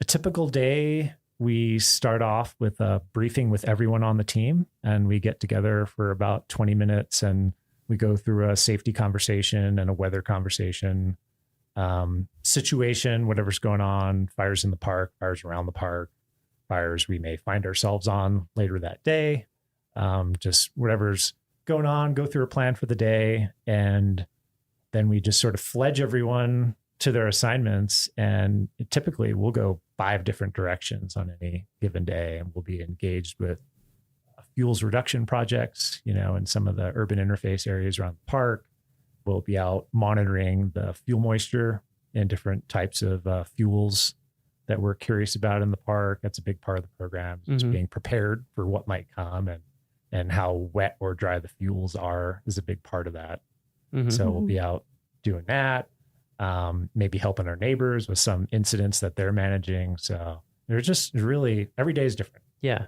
A typical day, we start off with a briefing with everyone on the team, and we get together for about 20 minutes and we go through a safety conversation and a weather conversation, situation, whatever's going on, fires in the park, fires around the park, fires we may find ourselves on later that day, just whatever's going on, go through a plan for the day. And then we just sort of fledge everyone to their assignments. And typically we'll go 5 different directions on any given day. And we'll be engaged with fuels reduction projects, in some of the urban interface areas around the park. We'll be out monitoring the fuel moisture and different types of fuels that we're curious about in the park. That's a big part of the program, just being prepared for what might come, and how wet or dry the fuels are is a big part of that. So we'll be out doing that, maybe helping our neighbors with some incidents that they're managing. So there's just really, every day is different.
Yeah.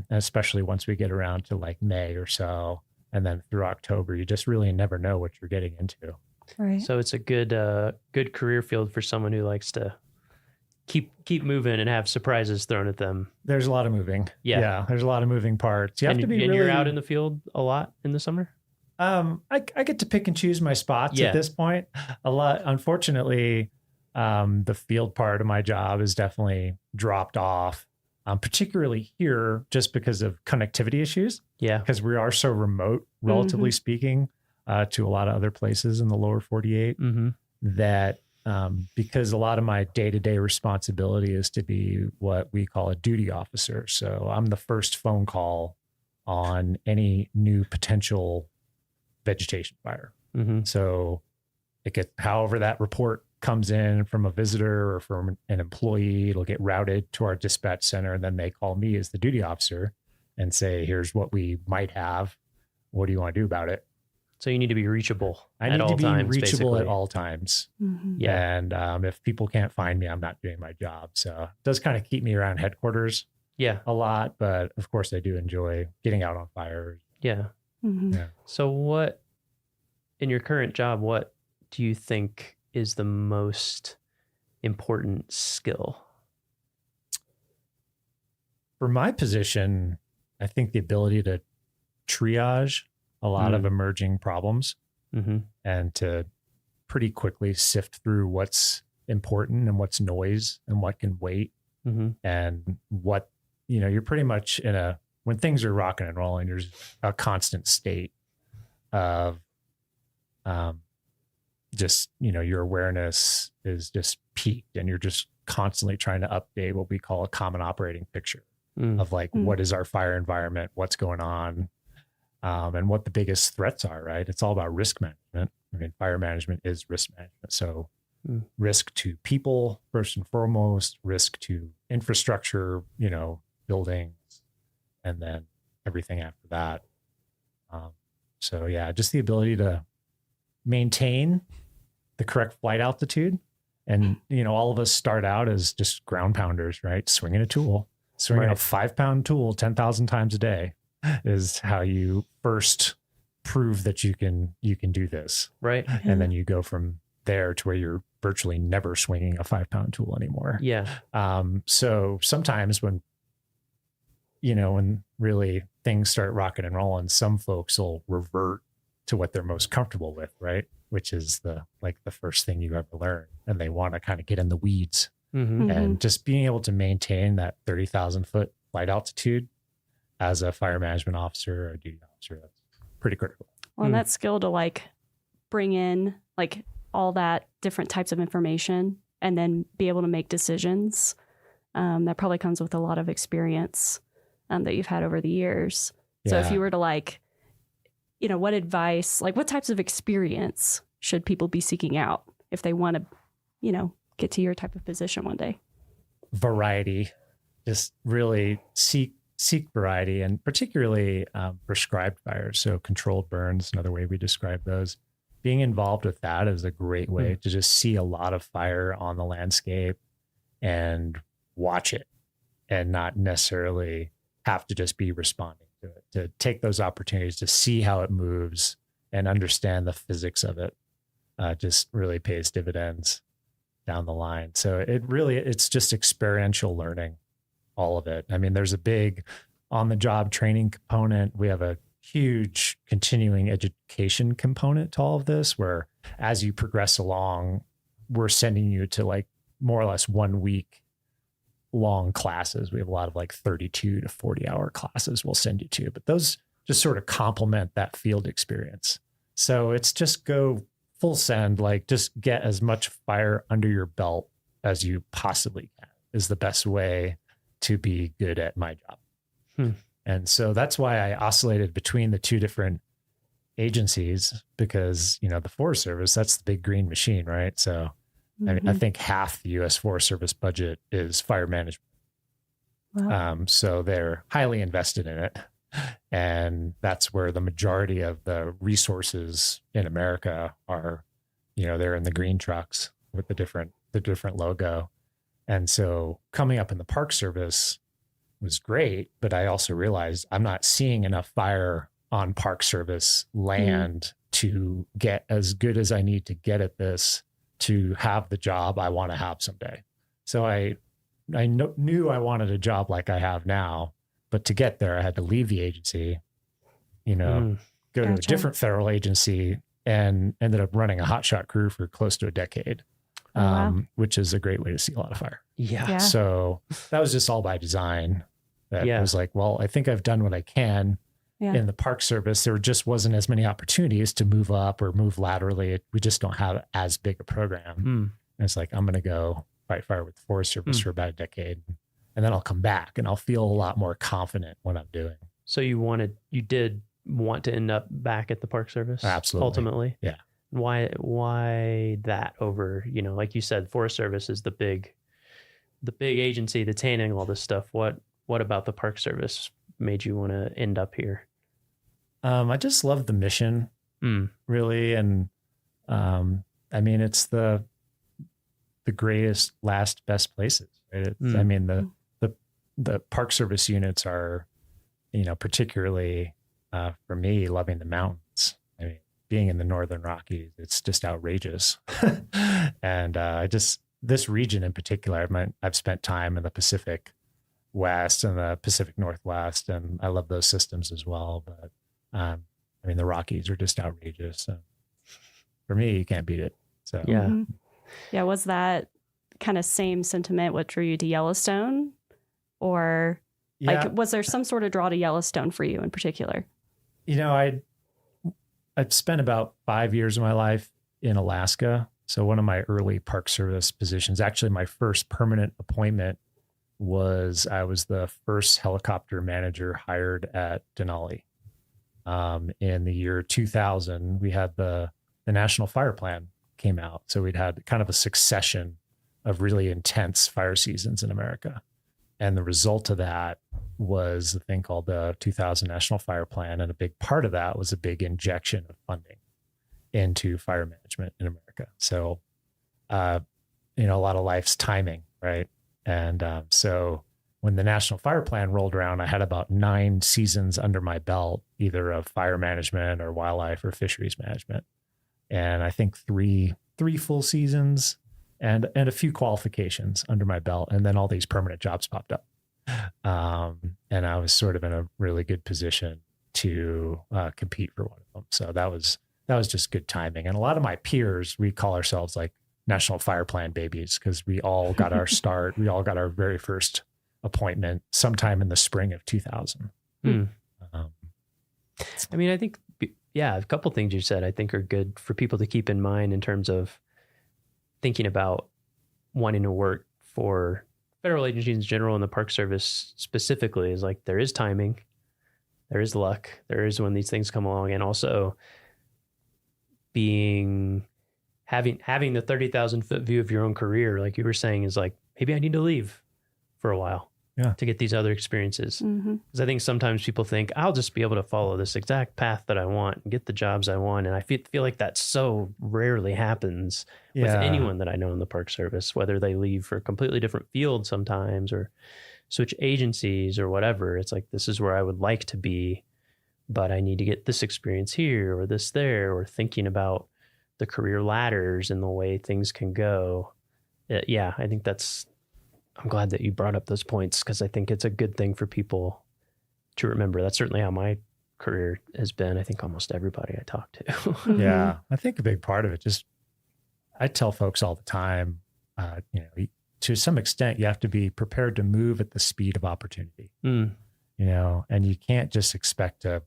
Especially once we get around to like May or so, and then through October, you just really never know what you're getting into.
Right.
So it's a good career field for someone who likes to keep moving and have surprises thrown at them.
There's a lot of moving. Yeah. There's a lot of moving parts. You have to be really...
you're out in the field a lot in the summer?
I get to pick and choose my spots at this point. A lot, unfortunately, the field part of my job is definitely dropped off, particularly here just because of connectivity issues.
Yeah.
Because we are so remote, relatively speaking, to a lot of other places in the lower 48 that because a lot of my day-to-day responsibility is to be what we call a duty officer. So I'm the first phone call on any new potential vegetation fire. So however that report comes in from a visitor or from an employee, it'll get routed to our dispatch center. And then they call me as the duty officer and say, here's what we might have. What do you want to do about it?
So you need to be reachable.
I need to be reachable at all times.
Yeah.
And if people can't find me, I'm not doing my job. So it does kind of keep me around headquarters a lot. But of course I do enjoy getting out on fires.
Yeah.
Yeah.
So what, in your current job, what do you think is the most important skill?
For my position, I think the ability to triage a lot of emerging problems and to pretty quickly sift through what's important and what's noise and what can wait and what, you're pretty much when things are rocking and rolling, there's a constant state of just, your awareness is just peaked and you're just constantly trying to update what we call a common operating picture of like, what is our fire environment? What's going on? And what the biggest threats are, right? It's all about risk management. I mean, fire management is risk management. So risk to people, first and foremost, risk to infrastructure, buildings, and then everything after that. So yeah, just the ability to maintain the correct flight altitude. And, all of us start out as just ground pounders, right? Swinging a tool, swinging a 5-pound tool 10,000 times a day is how you first prove that you can do this.
Right.
And then you go from there to where you're virtually never swinging a 5-pound tool anymore.
Yeah.
So sometimes when really things start rocking and rolling, some folks will revert to what they're most comfortable with, right? Which is the first thing you ever learn. And they want to kind of get in the weeds. And just being able to maintain that 30,000 foot flight altitude as a fire management officer or a duty officer, that's pretty critical.
Well, and that skill to bring in all that different types of information and then be able to make decisions, that probably comes with a lot of experience that you've had over the years. So if you were to what advice, what types of experience should people be seeking out if they want to, get to your type of position one day?
Variety, just really seek variety, and particularly prescribed fires. So controlled burns, another way we describe those. Being involved with that is a great way to just see a lot of fire on the landscape and watch it and not necessarily have to just be responding to it, to take those opportunities to see how it moves and understand the physics of it. Just really pays dividends down the line. So it's just experiential learning, all of it. I mean, there's a big on-the-job training component. We have a huge continuing education component to all of this, where as you progress along, we're sending you to more or less 1 week long classes. We have a lot of 32 to 40 hour classes we'll send you to, but those just sort of complement that field experience. So it's just go full send, just get as much fire under your belt as you possibly can is the best way to be good at my job. And so that's why I oscillated between the two different agencies, because, the Forest Service, that's the big green machine, right? So I think half the U.S. Forest Service budget is fire management. Wow. So they're highly invested in it. And that's where the majority of the resources in America are, they're in the green trucks with the different logo. And so coming up in the Park Service was great, but I also realized I'm not seeing enough fire on Park Service land to get as good as I need to get at this to have the job I want to have someday. So I knew I wanted a job like I have now, but to get there, I had to leave the agency, go to a different federal agency, and ended up running a hotshot crew for close to a decade, which is a great way to see a lot of fire.
Yeah.
So that was just all by design. That was well, I think I've done what I can. In the Park Service, there just wasn't as many opportunities to move up or move laterally. We just don't have as big a program. And it's I'm going to go fight fire with the Forest Service for about a decade, and then I'll come back and I'll feel a lot more confident what I'm doing.
So you did want to end up back at the Park Service?
Absolutely.
Ultimately?
Yeah.
Why that over, like you said, Forest Service is the big agency that's handling all this stuff. What about the Park Service made you want to end up here?
I just love the mission, really. And I mean, it's the greatest, last, best places. Right? I mean, the Park Service units are, particularly for me, loving the mountains. I mean, being in the Northern Rockies, it's just outrageous. And this region in particular, I've spent time in the Pacific West and the Pacific Northwest, and I love those systems as well. But I mean, the Rockies are just outrageous. So for me, you can't beat it. So
yeah. Was that kind of same sentiment what drew you to Yellowstone, or was there some sort of draw to Yellowstone for you in particular?
I've spent about 5 years of my life in Alaska. So one of my early Park Service positions, actually my first permanent appointment, I was the first helicopter manager hired at Denali. In the year 2000, we had the National Fire Plan came out. So we'd had kind of a succession of really intense fire seasons in America. And the result of that was a thing called the 2000 National Fire Plan. And a big part of that was a big injection of funding into fire management in America. So, a lot of life's timing, right? And so when the National Fire Plan rolled around, I had about 9 seasons under my belt, either of fire management or wildlife or fisheries management. And I think three full seasons and a few qualifications under my belt. And then all these permanent jobs popped up. And I was sort of in a really good position to compete for one of them. So that was just good timing. And a lot of my peers, we call ourselves like National Fire Plan babies, because we all got our start. We all got our very first appointment sometime in the spring of 2000.
I mean, I think, a couple things you said I think are good for people to keep in mind in terms of thinking about wanting to work for federal agencies in general and the Park Service specifically. Is like, there is timing, there is luck, there is when these things come along, and also having the 30,000 foot view of your own career, like you were saying, is like, maybe I need to leave for a while to get these other experiences. Because I think sometimes people think, I'll just be able to follow this exact path that I want and get the jobs I want. And I feel like that so rarely happens with anyone that I know in the Park Service, whether they leave for a completely different field sometimes or switch agencies or whatever. It's like, this is where I would like to be, but I need to get this experience here or this there, or thinking about the career ladders and the way things can go. I think I'm glad that you brought up those points, because I think it's a good thing for people to remember. That's certainly how my career has been. I think almost everybody I talk to.
Yeah. I think a big part of it, I tell folks all the time, to some extent, you have to be prepared to move at the speed of opportunity, and you can't just expect to,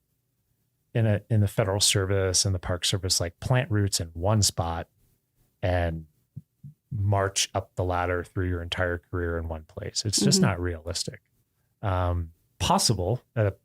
in the federal service and the Park Service, like plant roots in one spot and march up the ladder through your entire career in one place. It's just not realistic. Possible at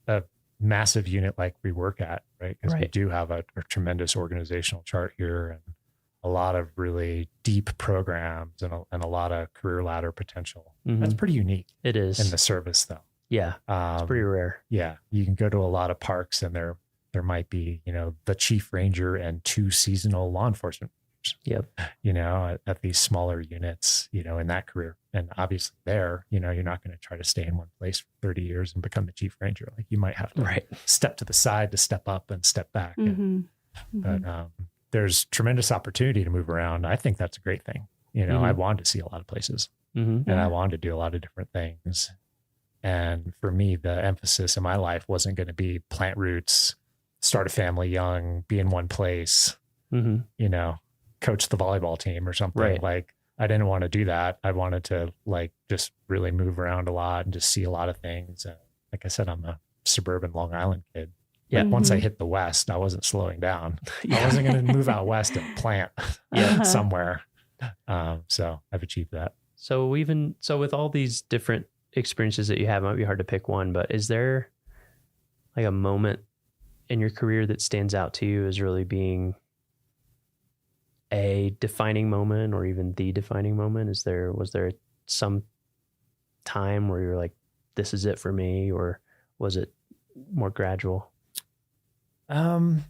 a massive unit like we work at, right? Because we do have a tremendous organizational chart here and a lot of really deep programs and a lot of career ladder potential. That's pretty unique.
It is.
In the service, though.
Yeah, it's pretty rare.
Yeah, you can go to a lot of parks and there might be, the chief ranger and 2 seasonal law enforcement rangers, at these smaller units, in that career. And obviously there, you're not going to try to stay in one place for 30 years and become the chief ranger. Like, you might have to step to the side to step up and step back. But there's tremendous opportunity to move around. I think that's a great thing. I wanted to see a lot of places and I wanted to do a lot of different things. And for me, the emphasis in my life wasn't going to be plant roots, start a family young, be in one place, coach the volleyball team or something. Like, I didn't want to do that. I wanted to just really move around a lot and just see a lot of things. Like I said, I'm a suburban Long Island kid. Yeah. But once I hit the West, I wasn't slowing down. I wasn't going to move out West and plant somewhere. So I've achieved that.
So with all these different experiences that you have, it might be hard to pick one, but is there like a moment in your career that stands out to you as really being a defining moment or even the defining moment? Was there some time where you're like, this is it for me, or was it more gradual?
In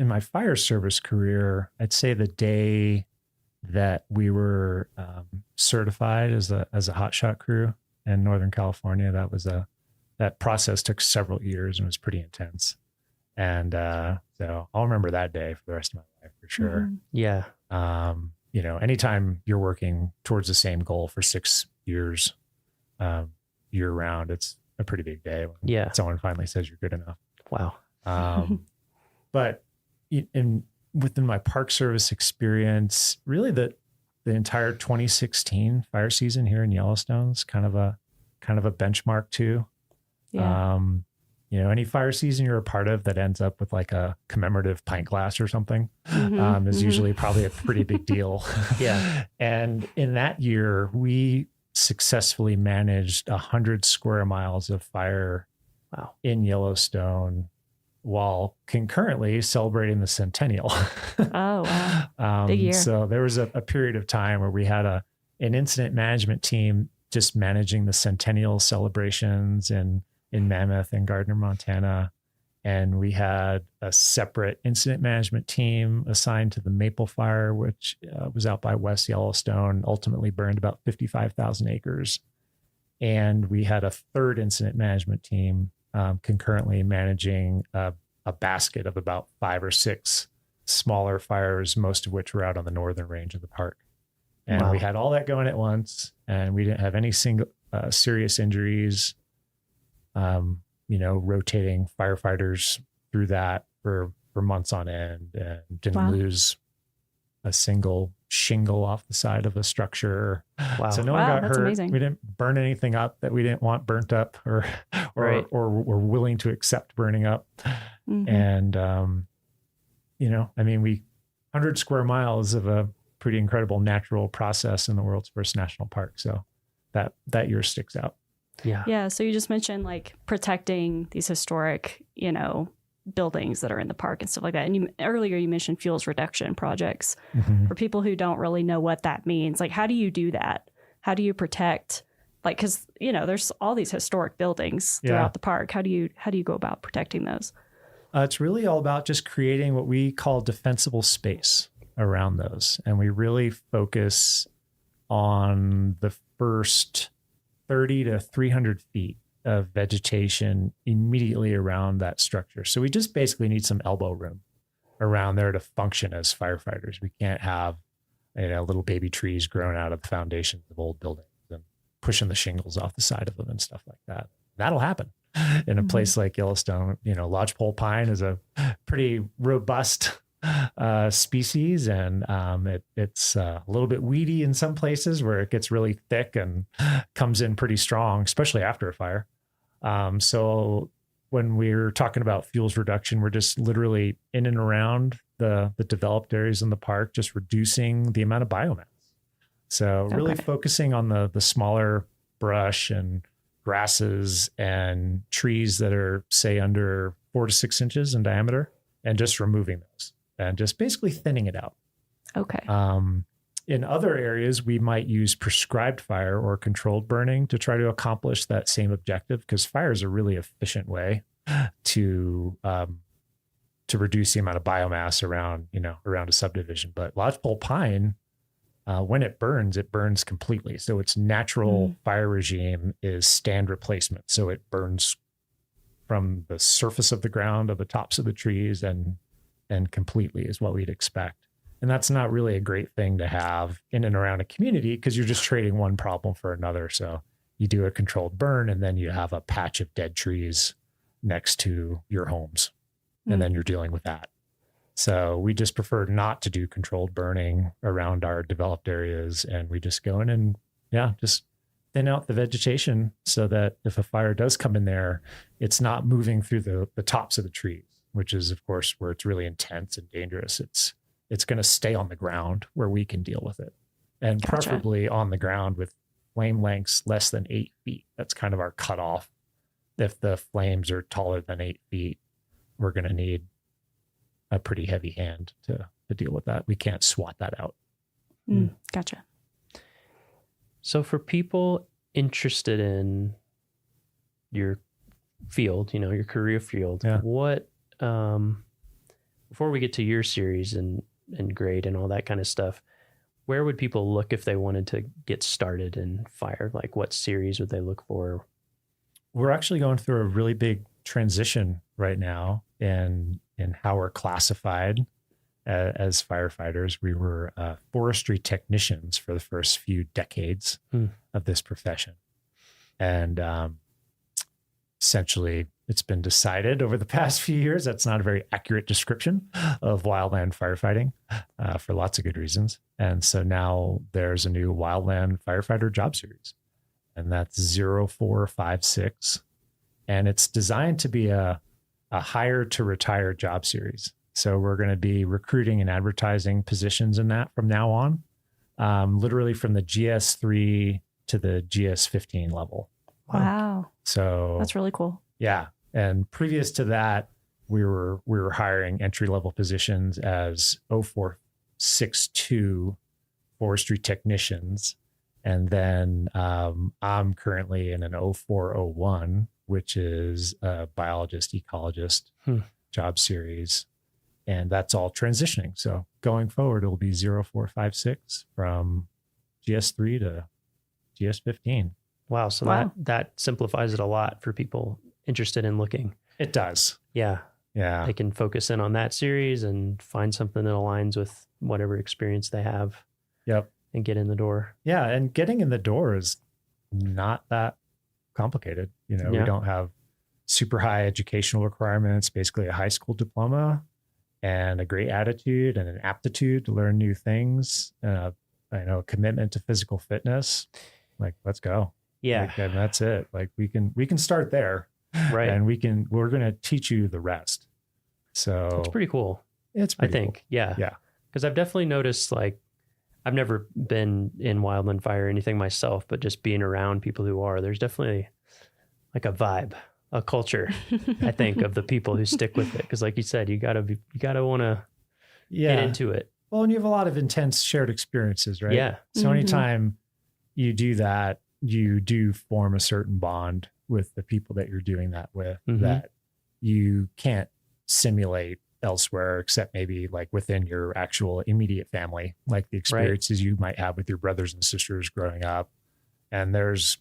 my fire service career, I'd say the day that we were certified as a hotshot crew in Northern California, that process took several years and was pretty intense. And so I'll remember that day for the rest of my life for sure.
Yeah.
Anytime you're working towards the same goal for 6 years, year round, it's a pretty big day when someone finally says you're good enough.
Wow.
But within my Park Service experience, really the entire 2016 fire season here in Yellowstone is kind of a benchmark too. Yeah. Any fire season you're a part of that ends up with like a commemorative pint glass or something is usually probably a pretty big deal.
Yeah.
And in that year, we successfully managed 100 square miles of fire in Yellowstone while concurrently celebrating the centennial.
Oh, wow. Big year.
So there was a period of time where we had an incident management team just managing the centennial celebrations in Mammoth and Gardner, Montana. And we had a separate incident management team assigned to the Maple Fire, which was out by West Yellowstone, ultimately burned about 55,000 acres. And we had a third incident management team concurrently managing a basket of about 5 or 6 smaller fires, most of which were out on the northern range of the park. And we had all that going at once, and we didn't have any single serious injuries. Rotating firefighters through that for months on end, and didn't lose a single shingle off the side of a structure.
Wow.
So no one got hurt.
Amazing.
We didn't burn anything up that we didn't want burnt up or were willing to accept burning up.
Mm-hmm.
And, 100 square miles of a pretty incredible natural process in the world's first national park. So that year sticks out.
Yeah.
Yeah. So you just mentioned like protecting these historic, buildings that are in the park and stuff like that. And earlier you mentioned fuels reduction projects.
Mm-hmm.
For people who don't really know what that means. Like, how do you do that? How do you protect? Like, because there's all these historic buildings throughout the park. How do you go about protecting those?
It's really all about just creating what we call defensible space around those, and we really focus on the first 30 to 300 feet of vegetation immediately around that structure. So we just basically need some elbow room around there to function as firefighters. We can't have little baby trees growing out of the foundations of old buildings and pushing the shingles off the side of them and stuff like that. That'll happen in a place like Yellowstone. Lodgepole pine is a pretty robust species, and it's a little bit weedy in some places where it gets really thick and comes in pretty strong, especially after a fire. So when we're talking about fuels reduction, we're just literally in and around the developed areas in the park, just reducing the amount of biomass. So really focusing on the smaller brush and grasses and trees that are, say, under 4 to 6 inches in diameter, and just removing those and just basically thinning it out.
Okay.
In other areas, we might use prescribed fire or controlled burning to try to accomplish that same objective, because fire is a really efficient way to reduce the amount of biomass around a subdivision. But lodgepole pine, when it burns completely. So its natural fire regime is stand replacement. So it burns from the surface of the ground of the tops of the trees and completely is what we'd expect. And that's not really a great thing to have in and around a community, because you're just trading one problem for another. So you do a controlled burn, and then you have a patch of dead trees next to your homes, and then you're dealing with that. So we just prefer not to do controlled burning around our developed areas, and we just go in and just thin out the vegetation so that if a fire does come in there, it's not moving through the tops of the trees, which is of course where it's really intense and dangerous. It's going to stay on the ground where we can deal with it, and preferably on the ground with flame lengths less than 8 feet. That's kind of our cutoff. If the flames are taller than 8 feet, we're going to need a pretty heavy hand to deal with that. We can't swat that out.
Gotcha.
So for people interested in your field, your career field, what, before we get to your series and grade and all that kind of stuff, where would people look if they wanted to get started in fire? Like, what series would they look for?
We're actually going through a really big transition right now in how we're classified as firefighters. We were forestry technicians for the first few decades of this profession. And essentially, it's been decided over the past few years that's not a very accurate description of wildland firefighting for lots of good reasons. And so now there's a new wildland firefighter job series, and that's 0456. And it's designed to be a hire to retire job series. So we're going to be recruiting and advertising positions in that from now on, literally from the GS3 to the GS15 level.
Wow.
So
that's really cool.
Yeah. And previous to that, we were hiring entry level positions as 0462 forestry technicians And then I'm currently in an 0401, which is a biologist, ecologist job series. And that's all transitioning. So going forward, it'll be 0456 from GS3 to GS15.
Wow. So that simplifies it a lot for people interested in looking.
It does.
Yeah.
Yeah.
They can focus in on that series and find something that aligns with whatever experience they have.
Yep.
And get in the door.
Yeah. And getting in the door is not that complicated. We don't have super high educational requirements, basically a high school diploma and a great attitude and an aptitude to learn new things. A commitment to physical fitness. Like, let's go.
Yeah.
And that's it. Like we can start there.
Right.
And we're going to teach you the rest. So
it's pretty cool.
It's pretty
cool. Yeah.
Yeah.
Because I've definitely noticed, like, I've never been in wildland fire or anything myself, but just being around people who are, there's definitely like a vibe, a culture, I think, of the people who stick with it. Because like you said, you gotta want to get into it.
Well, and you have a lot of intense shared experiences, right?
Yeah.
So anytime you do that, you do form a certain bond with the people that you're doing that with that you can't simulate elsewhere, except maybe like within your actual immediate family, like the experiences you might have with your brothers and sisters growing up. And there's,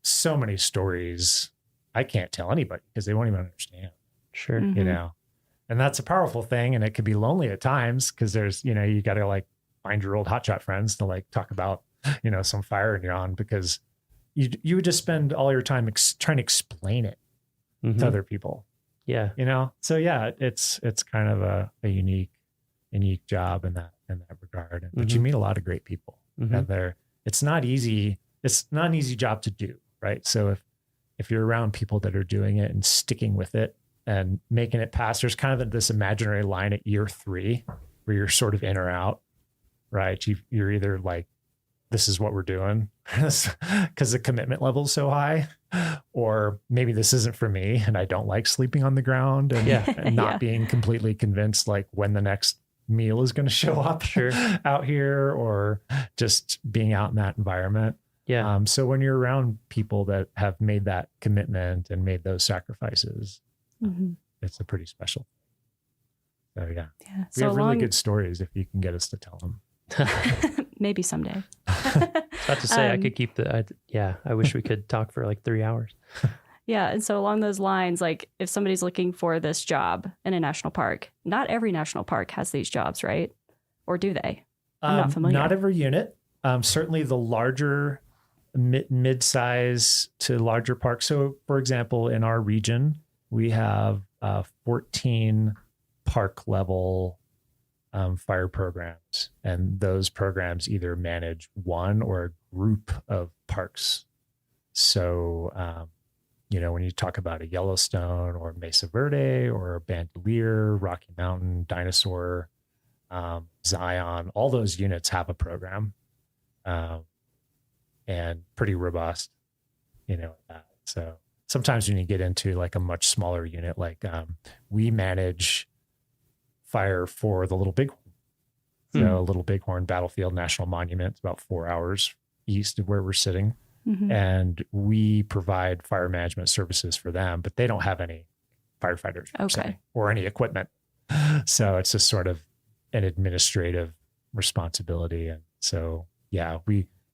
so many stories I can't tell anybody because they won't even understand.
Sure.
And that's a powerful thing. And it can be lonely at times because there's, you got to like find your old hotshot friends to like talk about, some fire you're on, because you would just spend all your time trying to explain it to other people.
Yeah.
So yeah, it's kind of a unique job in that regard. But you meet a lot of great people, and it's not easy. It's not an easy job to do, right? So if you're around people that are doing it and sticking with it and making it past, there's kind of this imaginary line at year 3 where you're sort of in or out, right? You're either like, this is what we're doing because the commitment level is so high, or maybe this isn't for me and I don't like sleeping on the ground and not being completely convinced like when the next meal is going to show up out here, or just being out in that environment.
Yeah.
So when you're around people that have made that commitment and made those sacrifices, it's a pretty special. So yeah. We have really good stories if you can get us to tell them.
Maybe someday.
About to say, I could keep I wish we could talk for like 3 hours.
Yeah. And so along those lines, like if somebody's looking for this job in a national park, not every national park has these jobs, right? Or do they? I'm not familiar.
Not every unit. Certainly the larger mid-size to larger parks. So for example, in our region, we have 14 park level fire programs, and those programs either manage one or a group of parks. So, when you talk about a Yellowstone or Mesa Verde or Bandelier, Rocky Mountain, Dinosaur, Zion, all those units have a program, and pretty robust, So sometimes when you get into like a much smaller unit, like we manage fire for the Little Bighorn. So Little Bighorn Battlefield National Monument, it's about 4 hours east of where we're sitting. And we provide fire management services for them, but they don't have any firefighters or any equipment. So it's just sort of an administrative responsibility. And so,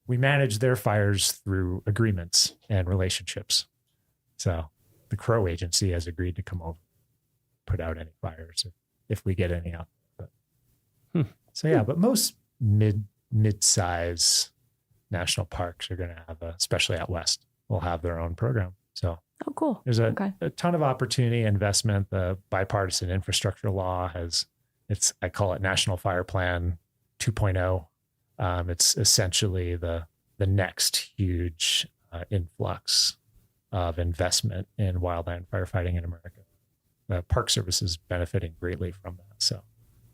we manage their fires through agreements and relationships. So the Crow Agency has agreed to come over, put out any fires if we get any out. But most mid-size national parks are going to have especially out west, will have their own program. So
cool.
There's a ton of opportunity, investment. The bipartisan infrastructure law I call it National Fire Plan 2.0. It's essentially the next huge influx of investment in wildland firefighting in America. The Park Service is benefiting greatly from that. So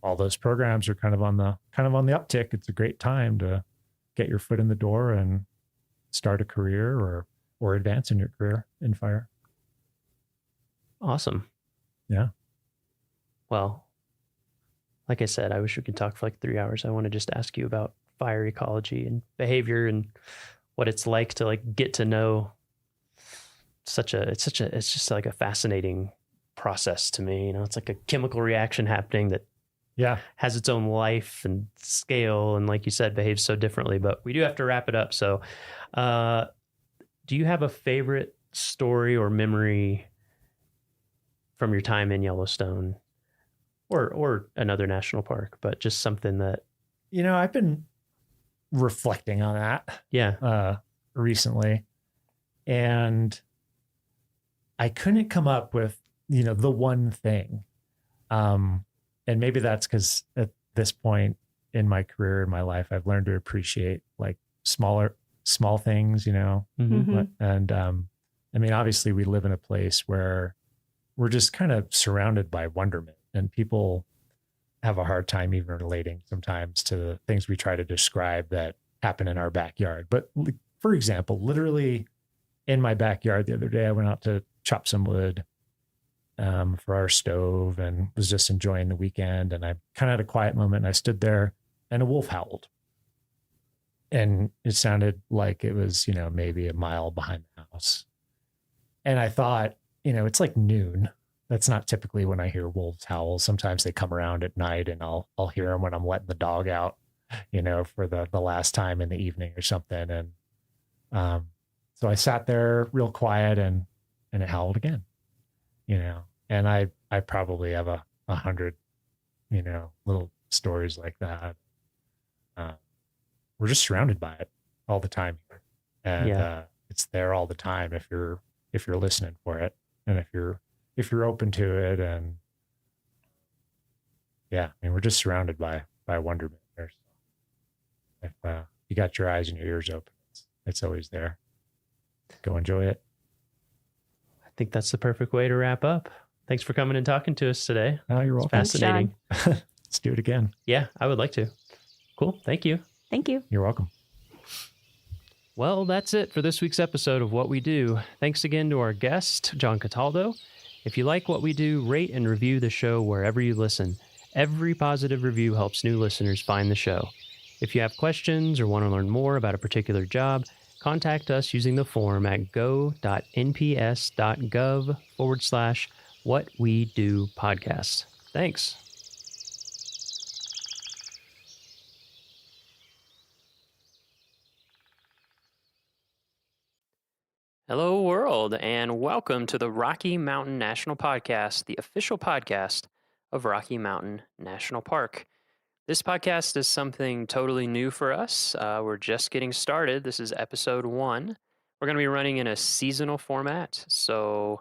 all those programs are kind of on the uptick. It's a great time to get your foot in the door and start a career or advance in your career in fire.
Awesome.
Yeah.
Well, like I said, I wish we could talk for like 3 hours. I want to just ask you about fire ecology and behavior and what it's like to like get to know it's just like a fascinating process to me. You know, it's like a chemical reaction happening that has its own life and scale. And like you said, behaves so differently, but we do have to wrap it up. So, do you have a favorite story or memory from your time in Yellowstone or another national park, but just something that,
you know, I've been reflecting on that recently, and I couldn't come up with, you know, the one thing. And maybe that's because at this point in my career, in my life, I've learned to appreciate like small things, you know.
Mm-hmm.
And I mean, obviously we live in a place where we're just kind of surrounded by wonderment, and people have a hard time even relating sometimes to the things we try to describe that happen in our backyard. But for example, literally in my backyard the other day, I went out to chop some wood for our stove and was just enjoying the weekend. And I kind of had a quiet moment, and I stood there and a wolf howled. And it sounded like it was, you know, maybe a mile behind the house. And I thought, you know, it's like noon. That's not typically when I hear wolves howl. Sometimes they come around at night, and I'll hear them when I'm letting the dog out, you know, for the last time in the evening or something. And so I sat there real quiet, and it howled again, you know. And I probably have 100, you know, little stories like that. We're just surrounded by it all the time here, and it's there all the time if you're listening for it, and if you're open to it. And I mean, we're just surrounded by wonderment here. So if you got your eyes and your ears open, it's always there. Go enjoy it.
I think that's the perfect way to wrap up. Thanks for coming and talking to us today.
Oh, you're welcome.
It's fascinating.
Let's do it again.
Yeah, I would like to. Cool. Thank you.
Thank you.
You're welcome.
Well, that's it for this week's episode of What We Do. Thanks again to our guest, John Cataldo. If you like what we do, rate and review the show wherever you listen. Every positive review helps new listeners find the show. If you have questions or want to learn more about a particular job, contact us using the form at go.nps.gov/whatwedopodcast. Thanks. Hello, world, and welcome to the Rocky Mountain National Podcast, the official podcast of Rocky Mountain National Park. This podcast is something totally new for us. We're just getting started. This is episode 1. We're going to be running in a seasonal format, so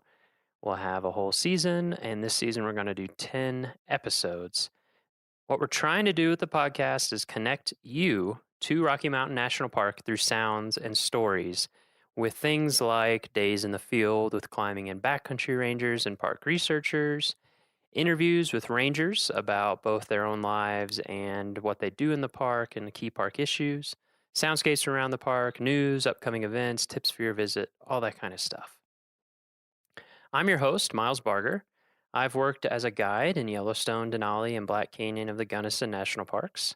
we'll have a whole season, and this season we're going to do 10 episodes. What we're trying to do with the podcast is connect you to Rocky Mountain National Park through sounds and stories, with things like days in the field with climbing and backcountry rangers and park researchers, interviews with rangers about both their own lives and what they do in the park and the key park issues, soundscapes around the park, news, upcoming events, tips for your visit, all that kind of stuff. I'm your host, Miles Barger. I've worked as a guide in Yellowstone, Denali, and Black Canyon of the Gunnison National Parks.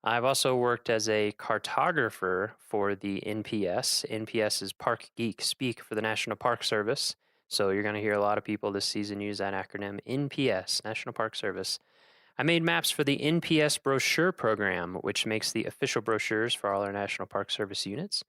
I've also worked as a cartographer for the NPS. NPS is Park Geek Speak for the National Park Service. So you're going to hear a lot of people this season use that acronym, NPS, National Park Service. I made maps for the NPS brochure program, which makes the official brochures for all our National Park Service units.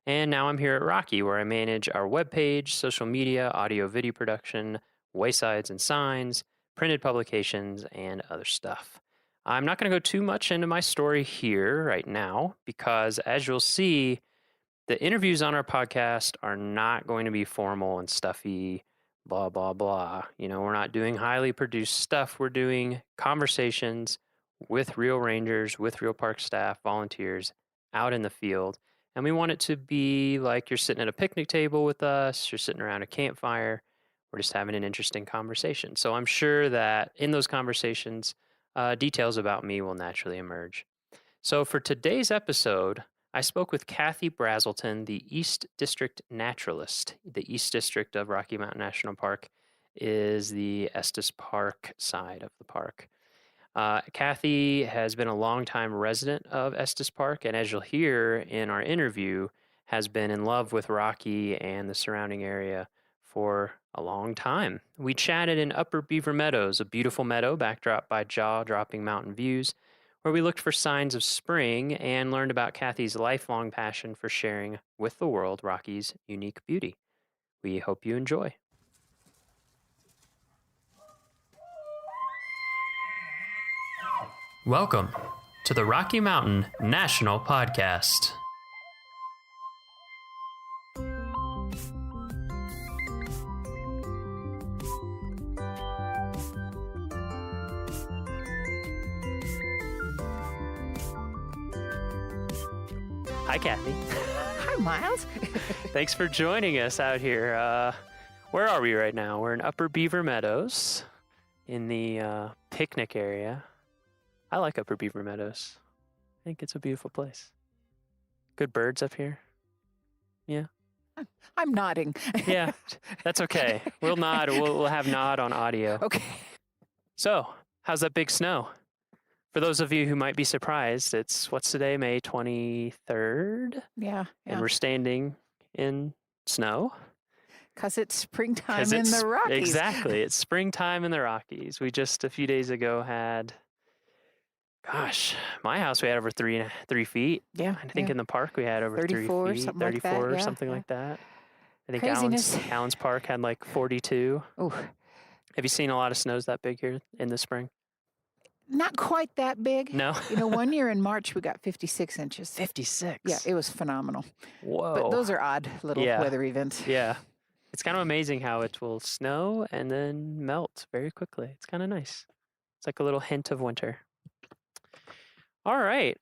And now I'm here at Rocky, where I manage our webpage, social media, audio, video production, waysides and signs, printed publications, and other stuff. I'm not going to go too much into my story here right now because, as you'll see, the interviews on our podcast are not going to be formal and stuffy, blah, blah, blah. You know, we're not doing highly produced stuff. We're doing conversations with real rangers, with real park staff, volunteers out in the field. And we want it to be like you're sitting at a picnic table with us, you're sitting around a campfire, we're just having an interesting conversation. So I'm sure that in those conversations, details about me will naturally emerge. So for today's episode, I spoke with Kathy Brazelton, the East District Naturalist. The East District of Rocky Mountain National Park is the Estes Park side of the park.
Kathy has been a longtime resident of Estes Park, and as you'll hear in our interview, has been in love with Rocky and the surrounding area for a long time. We chatted in Upper Beaver Meadows, a beautiful meadow backdropped by jaw-dropping mountain views, where we looked for signs of spring and learned about Kathy's lifelong passion for sharing with the world Rocky's unique beauty. We hope you enjoy. Welcome to the Rocky Mountain National Podcast. Hi, Kathy.
Hi, Miles.
Thanks for joining us out here. Where are we right now? We're in Upper Beaver Meadows in the picnic area. I like Upper Beaver Meadows. I think it's a beautiful place. Good birds up here. Yeah.
I'm nodding.
Yeah, that's okay. We'll nod. We'll have nod on audio.
Okay.
So, how's that big snow? For those of you who might be surprised, what's today, May 23rd?
Yeah.
And we're standing in snow.
Because it's springtime in the Rockies.
Exactly. It's springtime in the Rockies. We just a few days ago had, my house, we had over 3 feet.
Yeah.
I think in the park we had over
34,
3 feet.
something
34
like that.
or
Yeah,
something
yeah.
like that. I think
Craziness.
Allen's Park had like 42.
Oh.
Have you seen a lot of snows that big here in the spring?
Not quite that big.
No.
One year in March we got 56 inches.
56?
Yeah, it was phenomenal.
Whoa.
But those are odd little weather events.
Yeah. It's kind of amazing how it will snow and then melt very quickly. It's kind of nice. It's like a little hint of winter. All right.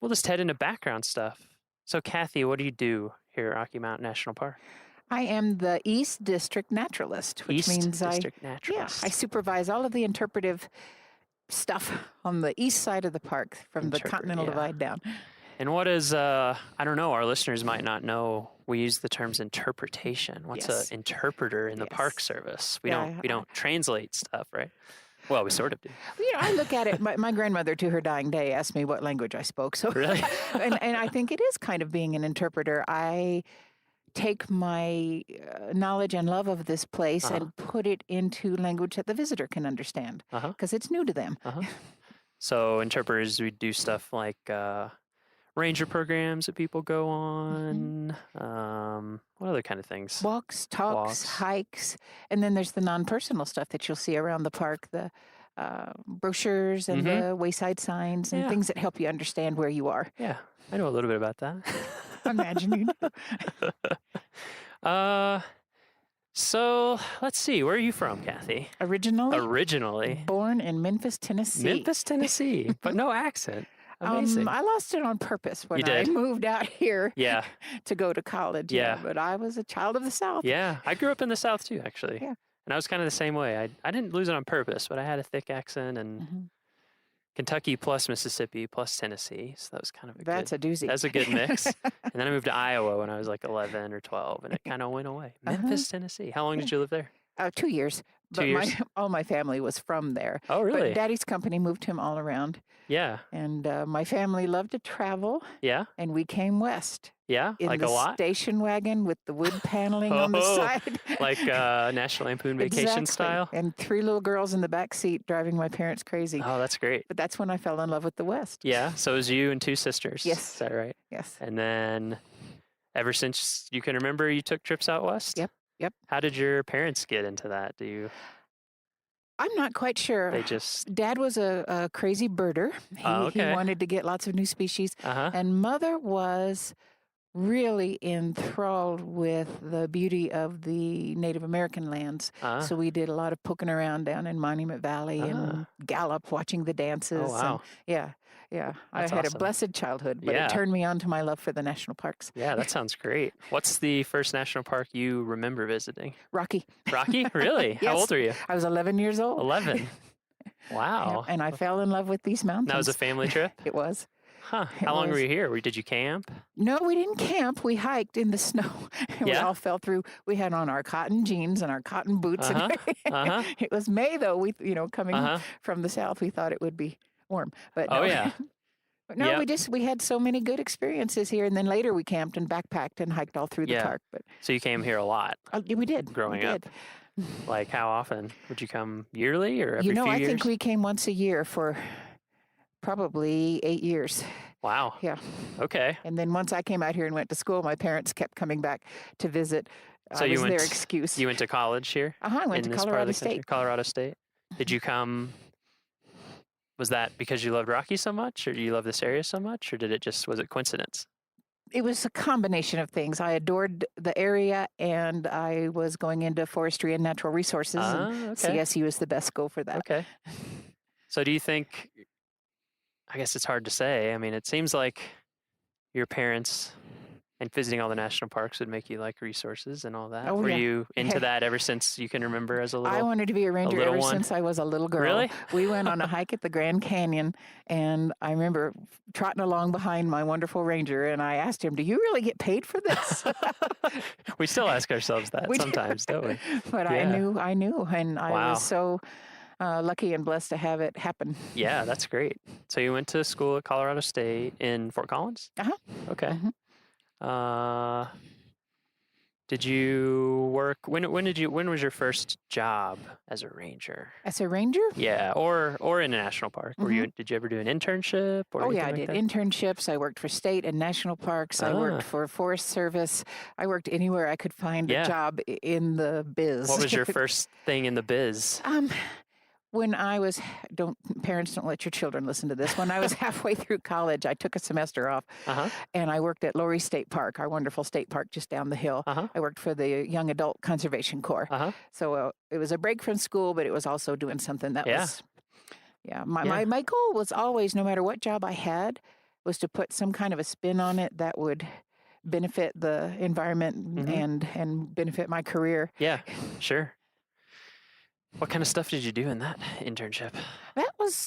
We'll just head into background stuff. So, Kathy, what do you do here at Rocky Mountain National Park?
I am the East District Naturalist, which means I supervise all of the interpretive stuff on the east side of the park from the Continental Divide down.
And what is, I don't know, our listeners might not know, we use the terms interpretation. What's an interpreter in the Park Service? We don't translate stuff, right? Well, we sort of do.
I look at it. My grandmother, to her dying day, asked me what language I spoke. So,
really?
and I think it is kind of being an interpreter. I take my knowledge and love of this place and put it into language that the visitor can understand because it's new to them.
So interpreters, we do stuff like ranger programs that people go on. What other kind of things?
Walks, talks, hikes. And then there's the non-personal stuff that you'll see around the park, the brochures and the wayside signs and things that help you understand where you are.
Yeah, I know a little bit about that.
Imagine you do.
So let's see. Where are you from, Kathy?
Originally? Born in Memphis, Tennessee.
Memphis, Tennessee, but no accent. Amazing.
I lost it on purpose when I moved out here to go to college.
Yeah.
But I was a child of the South.
Yeah, I grew up in the South too, actually.
Yeah.
And I was kind of the same way. I didn't lose it on purpose, but I had a thick accent and Kentucky plus Mississippi plus Tennessee. So that was kind of a
doozy.
That's a good mix. And then I moved to Iowa when I was like 11 or 12, and it kind of went away. Memphis, Tennessee. How long did you live there?
2 years.
2 years?
All my family was from there.
Oh, really?
But Daddy's company moved him all around.
Yeah.
And my family loved to travel.
Yeah.
And we came west.
Yeah,
in
like
the
a lot?
Station wagon with the wood paneling on the side.
Like National Lampoon Vacation style?
And 3 little girls in the back seat driving my parents crazy.
Oh, that's great.
But that's when I fell in love with the West.
Yeah, so it was you and 2 sisters.
Yes.
Is that right?
Yes.
And then ever since you can remember, you took trips out west?
Yep.
How did your parents get into that?
I'm not quite sure.
They just...
Dad was a crazy birder. He wanted to get lots of new species. And Mother was really enthralled with the beauty of the Native American lands. So we did a lot of poking around down in Monument Valley and Gallup, watching the dances.
Oh, wow.
And I had a blessed childhood, but it turned me on to my love for the national parks.
Yeah, that sounds great. What's the first national park you remember visiting?
Rocky.
Rocky? Really?
Yes.
How old are you?
I was 11 years old.
11. Wow.
And I fell in love with these mountains.
That was a family trip?
It was.
Huh. How long were you here? Did you camp?
No, we didn't camp. We hiked in the snow. We all fell through. We had on our cotton jeans and our cotton boots. It was May, though. We, coming from the south, we thought it would be warm. But no. But no, we had so many good experiences here, and then later we camped and backpacked and hiked all through the park. But
so you came here a lot.
We did.
Growing up. Like how often would you come? Yearly or every few years?
I think we came once a year for probably 8 years.
Wow.
Yeah.
Okay.
And then once I came out here and went to school, my parents kept coming back to visit.
So
was their excuse.
You went to college here?
I went to Colorado State.
Colorado State. Did you come? Was that because you loved Rocky so much, or do you love this area so much, or was it coincidence?
It was a combination of things. I adored the area, and I was going into forestry and natural resources. And CSU is the best school for that.
Okay. So do you think, I guess it's hard to say. I mean, it seems like your parents and visiting all the national parks would make you like resources and all that. Were you into that ever since you can remember as a little?
I wanted to be a ranger ever since I was a little girl.
Really?
We went on a hike at the Grand Canyon, and I remember trotting along behind my wonderful ranger, and I asked him, "Do you really get paid for this?"
We still ask ourselves that sometimes, don't we?
But I knew, and I was so lucky and blessed to have it happen.
Yeah, that's great. So you went to school at Colorado State in Fort Collins? Okay.
Mm-hmm.
Did you work? When was your first job as a ranger?
As a ranger?
Yeah, or in a national park. Did you ever do an internship? Or
I did internships. I worked for state and national parks. I worked for Forest Service. I worked anywhere I could find a job in the biz.
What was your first thing in the biz?
When I was, parents don't let your children listen to this. When I was halfway through college, I took a semester off, and I worked at Lowry State Park, our wonderful state park just down the hill. I worked for the Young Adult Conservation Corps. So it was a break from school, but it was also doing something that was, my goal was always, no matter what job I had, was to put some kind of a spin on it that would benefit the environment and benefit my career.
Yeah, sure. What kind of stuff did you do in that internship?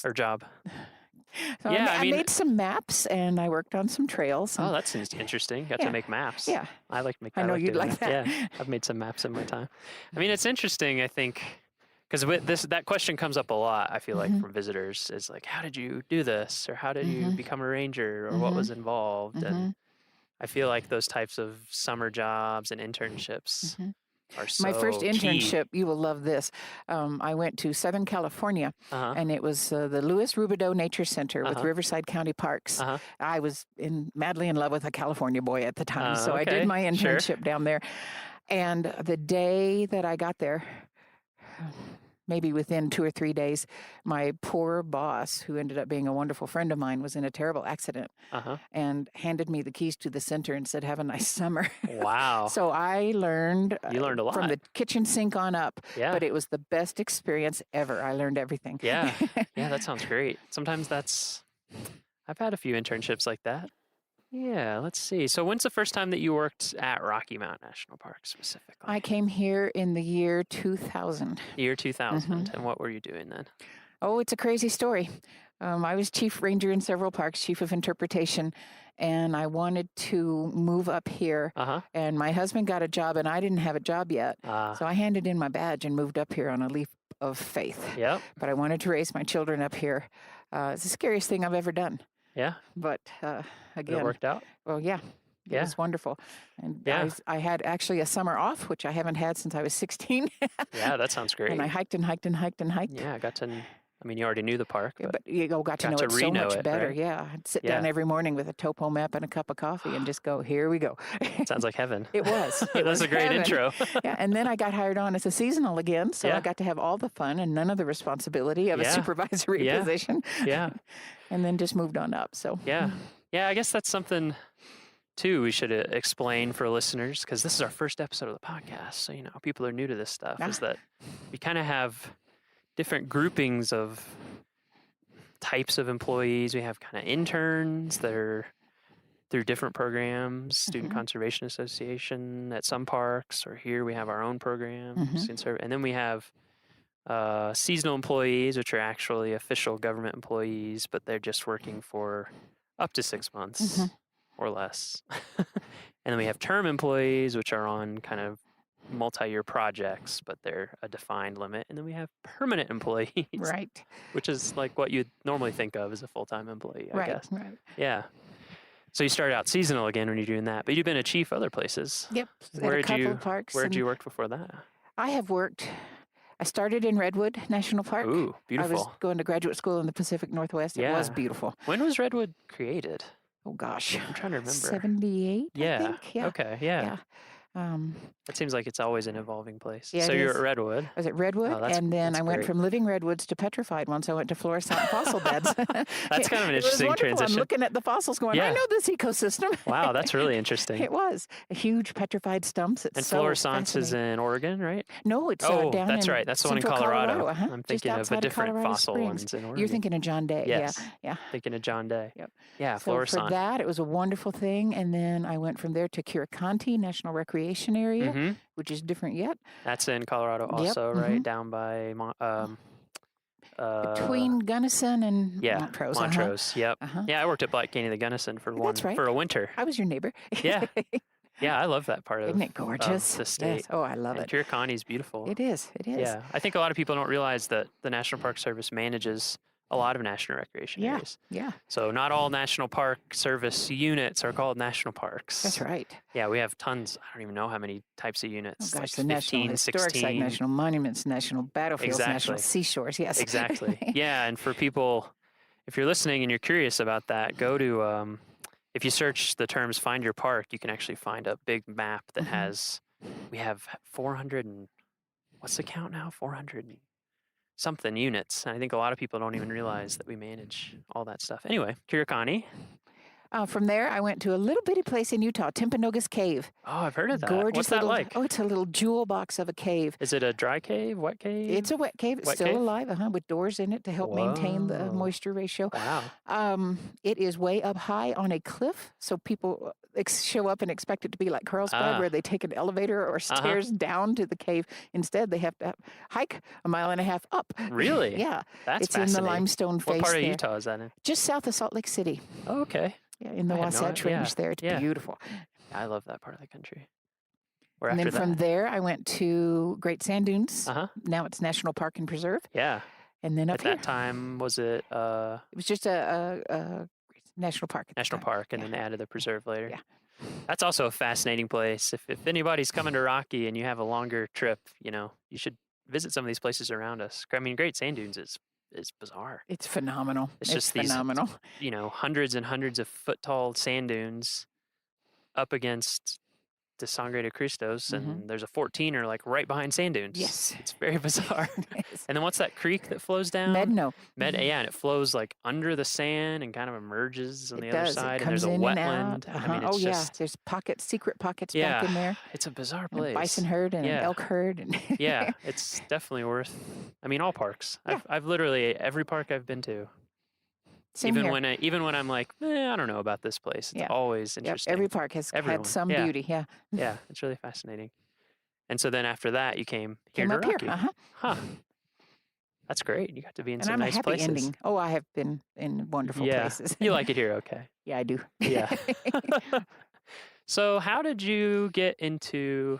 Or job?
So I made some maps, and I worked on some trails.
Oh, that's interesting. Got to make maps.
Yeah.
I like making.
I know you'd like that.
Yeah, I've made some maps in my time. I mean, it's interesting, I think, because that question comes up a lot, I feel like, from visitors, is like, how did you do this? Or how did you become a ranger? Or what was involved? And I feel like those types of summer jobs and internships are so
My first
key.
internship, you will love this. I went to Southern California, and it was the Louis Rubidoux Nature Center with Riverside County Parks. I was madly in love with a California boy at the time, so I did my internship down there. And the day that I got there, maybe within 2 or 3 days, my poor boss, who ended up being a wonderful friend of mine, was in a terrible accident and handed me the keys to the center and said, "Have a nice summer."
Wow.
So I learned.
You learned a lot.
From the kitchen sink on up.
Yeah.
But it was the best experience ever. I learned everything.
Yeah. Yeah, that sounds great. Sometimes I've had a few internships like that. Yeah, let's see. So when's the first time that you worked at Rocky Mountain National Park specifically?
I came here in the year 2000.
Year 2000. And what were you doing then?
Oh, it's a crazy story. I was chief ranger in several parks, chief of interpretation, and I wanted to move up here. And my husband got a job, and I didn't have a job yet. So I handed in my badge and moved up here on a leap of faith.
Yep.
But I wanted to raise my children up here. It's the scariest thing I've ever done.
Yeah.
But again,
it worked out.
Well, yeah. It was wonderful. And I had actually a summer off, which I haven't had since I was 16.
Yeah, that sounds great.
And I hiked and hiked and hiked and hiked.
Yeah, I mean, you already knew the park.
But you got to know it so much better.
Right?
Yeah. I'd sit down every morning with a topo map and a cup of coffee and just go, here we go.
Sounds like heaven.
It was.
That's a great
heaven.
intro.
Yeah. And then I got hired on as a seasonal again. So I got to have all the fun and none of the responsibility of a supervisory position.
Yeah.
And then just moved on up. So
yeah. I guess that's something too we should explain for listeners, because this is our first episode of the podcast. So, people are new to this stuff, is that we kind of have different groupings of types of employees. We have kind of interns that are through different programs, Student Conservation Association at some parks, or here we have our own programs. And then we have seasonal employees, which are actually official government employees, but they're just working for Up to 6 months or less. And then we have term employees, which are on kind of multi-year projects, but they're a defined limit. And then we have permanent employees,
Right.
which is like what you'd normally think of as a full-time employee, I guess.
Right.
Yeah. So you started out seasonal again when you're doing that, but you've been a chief other places.
Yep.
Where
a
did
couple
you
of parks.
Where did
and
you work before that?
I started in Redwood National Park.
Ooh,
I
beautiful.
was going to graduate school in the Pacific Northwest. It was beautiful.
When was Redwood created?
Oh gosh.
I'm trying to remember.
78, I
Yeah.
think. Yeah.
Okay. Yeah.
Yeah.
That seems like it's always an evolving place.
Yeah,
So
it
you're
is.
at Redwood.
I was at Redwood,
Oh, that's-
and then
that's
I went
great.
from living redwoods to petrified ones. I went to fluorescent fossil beds.
That's kind of an
It was
interesting
wonderful.
transition.
I'm looking at the fossils going, I
Yeah.
know this ecosystem.
Wow, that's really interesting.
It was. Huge petrified stumps. It's
And
so
fluorescence is
fascinating.
in Oregon, right?
No, it's
Oh,
down
that's
in
right. That's the one in
central
Colorado.
uh-huh,
I'm
just
thinking of a
outside
different
Colorado
fossil
Springs.
ones in Oregon.
You're thinking of John Day.
Yes.
Yeah.
Thinking of John Day.
Yep.
Yeah,
So
fluorescent.
for that, it was a wonderful thing. And then I went from there to Curated National Recreation Area, which is different yet.
That's in Colorado
Yep,
also, right? Down by
Between Gunnison and
yeah,
Montrose.
Montrose. Yep.
Uh-huh.
Yeah, I worked at Black Canyon the Gunnison for
That's right.
for a winter.
I was your neighbor.
Yeah. Yeah, I love that part of
Isn't it gorgeous?
the state.
Yes. Oh, I love it.
Curacao is beautiful.
It is. It is.
Yeah, I think a lot of people don't realize that the National Park Service manages a lot of national recreation
Yeah.
areas.
Yeah.
So not all National Park Service units are called national parks.
That's right.
Yeah, we have tons. I don't even know how many types of
Oh
units.
gosh,
like
the National
15,
Historic
16.
Site, National Monuments, National Battlefields, National
Exactly.
Seashores. Yes.
Exactly. Yeah, and for people, if you're listening and you're curious about that, go to, if you search the terms "Find Your Park," you can actually find a big map that has, we have 400 and, what's the count now? 400 and something units. And I think a lot of people don't even realize that we manage all that stuff. Anyway, Curacao.
From there, I went to a little bitty place in Utah, Timpanogos Cave.
Oh, I've heard of that.
Gorgeous
What's that
little,
like?
Oh, it's a little jewel box of a cave.
Is it a dry cave, wet cave?
It's a wet cave. It's
Wet
still
cave?
alive, with doors in it to help maintain the
Whoa.
moisture ratio.
Wow.
It is way up high on a cliff, so people show up and expect it to be like Carlsbad, where they take an elevator or stairs down to the cave. Instead, they have to hike a mile and a half up.
Really?
Yeah.
That's
it's in the
fascinating.
limestone face
What part of
there.
Utah is that in?
Just south of Salt Lake City.
Oh, okay.
Yeah, in the
I had no
Wasatch
idea.
Range there. It's
Yeah.
beautiful.
I love that part of the country. Where
And
after
then from
that?
there, I went to Great Sand Dunes. Now it's National Park and Preserve.
Yeah.
And then up
At
here.
that time, was it
It was just a national park.
National Park and then they added the preserve later? Yeah. That's also a fascinating place. If anybody's coming to Rocky and you have a longer trip, you should visit some of these places around us. I mean, Great Sand Dunes is bizarre.
It's phenomenal.
It's just these,
phenomenal.
Hundreds and hundreds of foot tall sand dunes up against the Sangre de Cristos, and there's a 14er like right behind sand dunes.
Yes.
It's very bizarre. And then what's that creek that flows down?
Medno.
Yeah, and it flows like under the sand and kind of emerges on the other
does.
side,
It
and there's a
comes in and
wetland.
out.
I mean, it's
Oh,
just
yeah. There's pockets, secret pockets
yeah,
back in there.
it's a bizarre
And a
place.
bison herd and an
Yeah.
elk herd. And
Yeah, it's definitely worth. I mean, all parks. I've literally every park I've been to.
Same
even
here.
when I'm like, I don't know about this place. It's
Yeah.
always
Yep,
interesting.
every park has
Everyone.
had some
Yeah.
beauty. Yeah.
Yeah, it's really fascinating. And so then after that, you came here
Came
to
up here.
Rocky. Huh. That's great. You got to be in
And
some
I'm
nice
a happy
places.
ending. Oh, I have been in wonderful
Yeah,
places.
you like it here, okay?
Yeah, I do.
Yeah. So how did you get into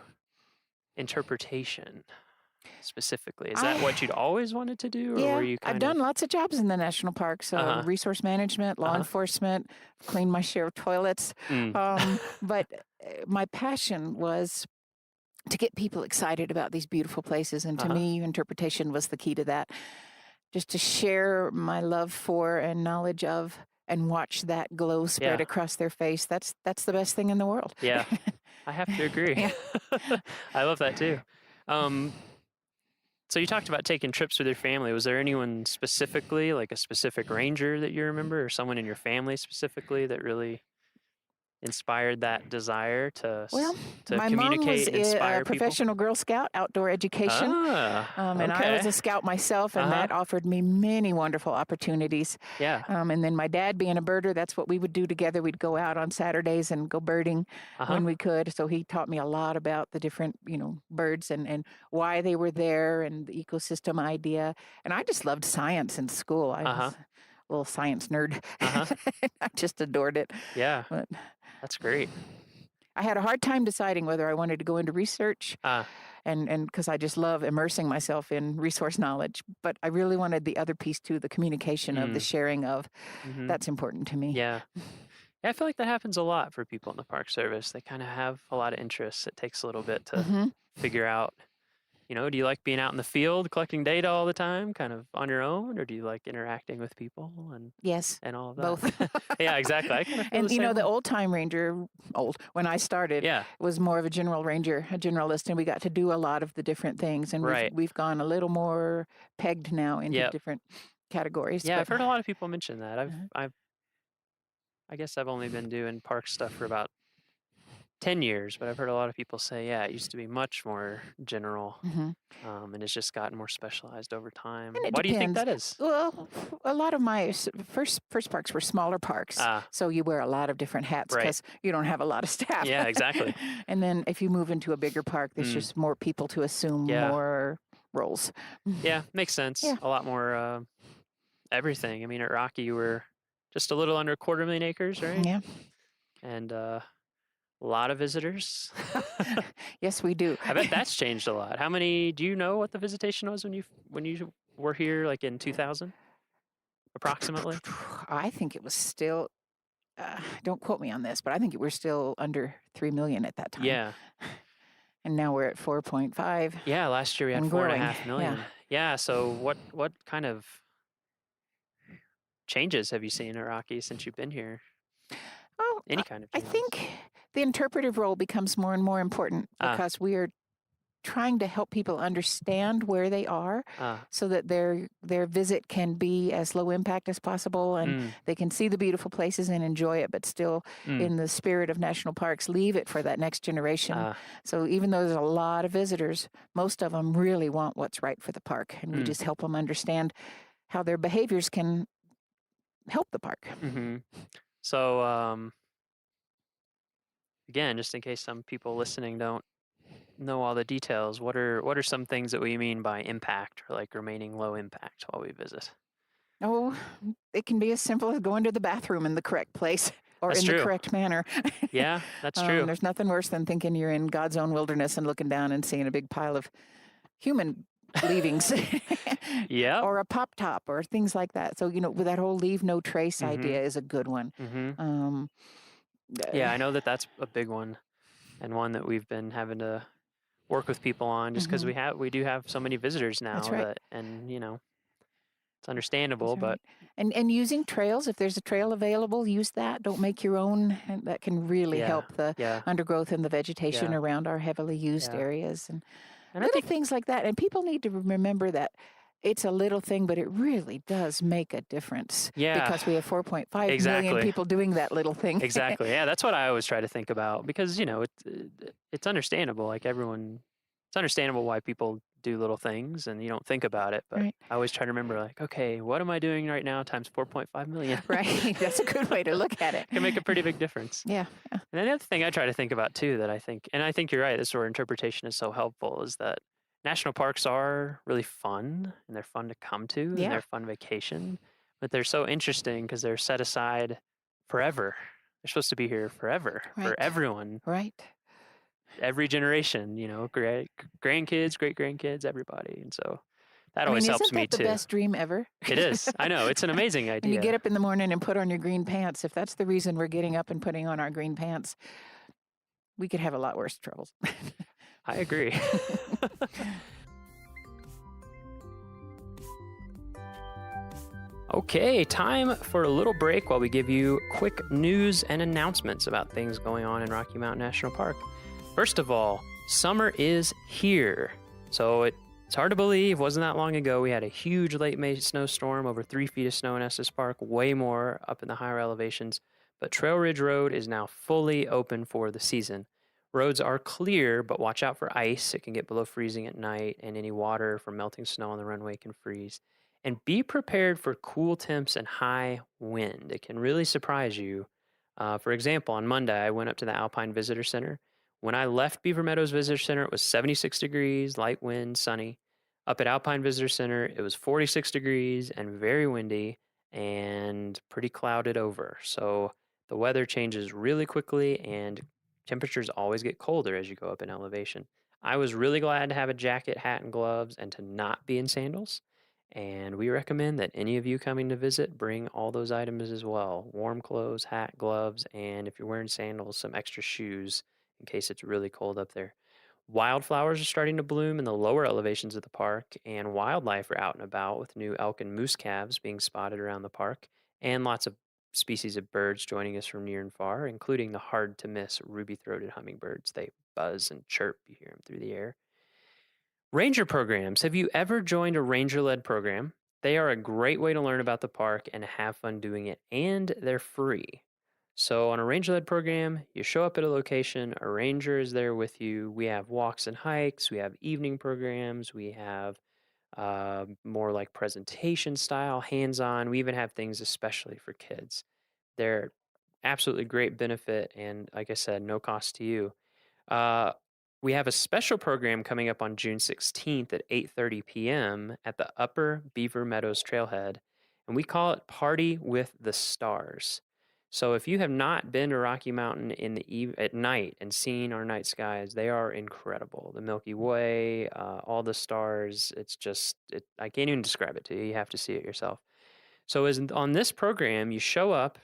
interpretation specifically? Is that what you'd always wanted to do, or
Yeah,
were you
I've done lots of jobs in the national parks, resource management, law enforcement, cleaned my share of toilets. But my passion was to get people excited about these beautiful places. And to me, interpretation was the key to that. Just to share my love for and knowledge of and watch that glow spread
Yeah.
across their face. That's the best thing in the world.
Yeah, I have to agree. I love that too. So you talked about taking trips with your family. Was there anyone specifically, like a specific ranger that you remember, or someone in your family specifically that really inspired that desire to
My mom
communicate
was
and inspire
a professional Girl Scout, outdoor education. And I was a scout myself, and that offered me many wonderful opportunities.
Yeah.
And then my dad being a birder, that's what we would do together. We'd go out on Saturdays and go birding when we could. So he taught me a lot about the different, birds and why they were there and the ecosystem idea. And I just loved science in school. I was little science nerd. I just adored it.
Yeah,
But
that's great.
I had a hard time deciding whether I wanted to go into research, and because I just love immersing myself in resource knowledge. But I really wanted the other piece too, the communication of the sharing of. That's important to me.
Yeah. Yeah, I feel like that happens a lot for people in the Park Service. They kind of have a lot of interests. It takes a little bit to figure out, do you like being out in the field collecting data all the time, kind of on your own, or do you like interacting with people and
Yes,
and all of that?
both.
Yeah, exactly. I kind of feel
And
the same
the
way.
old time ranger, when I started, was more of a general ranger, a generalist, and we got to do a lot of the different things. And
Right.
we've gone a little more pegged now into
Yep.
different categories.
Yeah,
but-
I've heard a lot of people mention that. I guess I've only been doing park stuff for about 10 years, but I've heard a lot of people say, yeah, it used to be much more general, and it's just gotten more specialized over time.
And it
Why do you think
depends.
that is?
Well, a lot of my first parks were smaller parks, so you wear a lot of different hats
Right.
because you don't have a lot of staff.
Yeah, exactly.
And then if you move into a bigger park, there's just more people to assume
Yeah.
more roles.
Yeah, makes sense.
Yeah.
A lot more everything. I mean, at Rocky, you were just a little under 250,000 acres, right?
Yeah.
And a lot of visitors.
Yes, we do.
I bet that's changed a lot. How many? Do you know what the visitation was when you were here, like in 2000, approximately?
I think it was still. Don't quote me on this, but I think we're still under 3 million at that time.
Yeah.
And now we're at 4.5.
Yeah, last year we had
and
4.5
growing.
million. Yeah. So what kind of changes have you seen at Rocky since you've been here?
Oh,
Any kind of
I think the interpretive role becomes more and more important because we are trying to help people understand where they are so that their visit can be as low impact as possible and they can see the beautiful places and enjoy it, but still in the spirit of national parks, leave it for that next generation. So even though there's a lot of visitors, most of them really want what's right for the park. And we just help them understand how their behaviors can help the park.
So, again, just in case some people listening don't know all the details, what are some things that we mean by impact or like remaining low impact while we visit?
Oh, it can be as simple as going to the bathroom in the correct place or
That's
in
true.
the correct manner.
Yeah, that's true.
There's nothing worse than thinking you're in God's own wilderness and looking down and seeing a big pile of human leavings.
Yeah.
Or a pop top or things like that. So, with that whole leave no trace idea is a good one.
Yeah, I know that's a big one and one that we've been having to work with people on just because we do have so many visitors now.
That's right.
It's understandable,
That's
but
right. And using trails, if there's a trail available, use that. Don't make your own. And that can really help the undergrowth and the vegetation around our heavily used areas and little things like that. And people need to remember that it's a little thing, but it really does make a difference.
Yeah.
Because we have 4.5 million people doing that little thing.
Exactly. Yeah, that's what I always try to think about because, it's understandable. Like it's understandable why people do little things and you don't think about it. But
Right.
I always try to remember like, okay, what am I doing right now times 4.5 million?
Right. That's a good way to look at it.
Can make a pretty big difference.
Yeah.
And then the other thing I try to think about too that I think you're right, this sort of interpretation is so helpful is that national parks are really fun and they're fun to come to and they're fun vacation, but they're so interesting because they're set aside forever. They're supposed to be here forever for everyone.
Right.
Every generation, grandkids, great grandkids, everybody. And so that always helps
isn't
me
that the
too.
best dream ever?
It is. I know. It's an amazing idea.
And you get up in the morning and put on your green pants. If that's the reason we're getting up and putting on our green pants, we could have a lot worse troubles.
I agree. Okay, time for a little break while we give you quick news and announcements about things going on in Rocky Mountain National Park. First of all, summer is here. So it's hard to believe, wasn't that long ago, we had a huge late May snowstorm, over 3 feet of snow in Estes Park, way more up in the higher elevations. But Trail Ridge Road is now fully open for the season. Roads are clear, but watch out for ice. It can get below freezing at night, and any water from melting snow on the runway can freeze. And be prepared for cool temps and high wind. It can really surprise you. For example, on Monday, I went up to the Alpine Visitor Center. When I left Beaver Meadows Visitor Center, it was 76 degrees, light wind, sunny. Up at Alpine Visitor Center, it was 46 degrees and very windy. and pretty clouded over. So the weather changes really quickly and temperatures always get colder as you go up in elevation. I was really glad to have a jacket, hat, and gloves and to not be in sandals. And we recommend that any of you coming to visit bring all those items as well. Warm clothes, hat, gloves, and if you're wearing sandals, some extra shoes in case it's really cold up there. Wildflowers are starting to bloom in the lower elevations of the park, and wildlife are out and about with new elk and moose calves being spotted around the park, and lots of species of birds joining us from near and far, including the hard-to-miss ruby-throated hummingbirds. They buzz and chirp. You hear them through the air. Ranger programs. Have you ever joined a ranger-led program? They are a great way to learn about the park and have fun doing it, and they're free. So on a ranger-led program, you show up at a location, a ranger is there with you. We have walks and hikes, we have evening programs, we have more like presentation style, hands-on. We even have things especially for kids. They're absolutely great benefit, and like I said, no cost to you. We have a special program coming up on June 16th at 8:30 p.m. at the Upper Beaver Meadows Trailhead, and we call it Party with the Stars. So if you have not been to Rocky Mountain at night and seen our night skies, they are incredible. The Milky Way, all the stars, I can't even describe it to you. You have to see it yourself. So on this program, you show up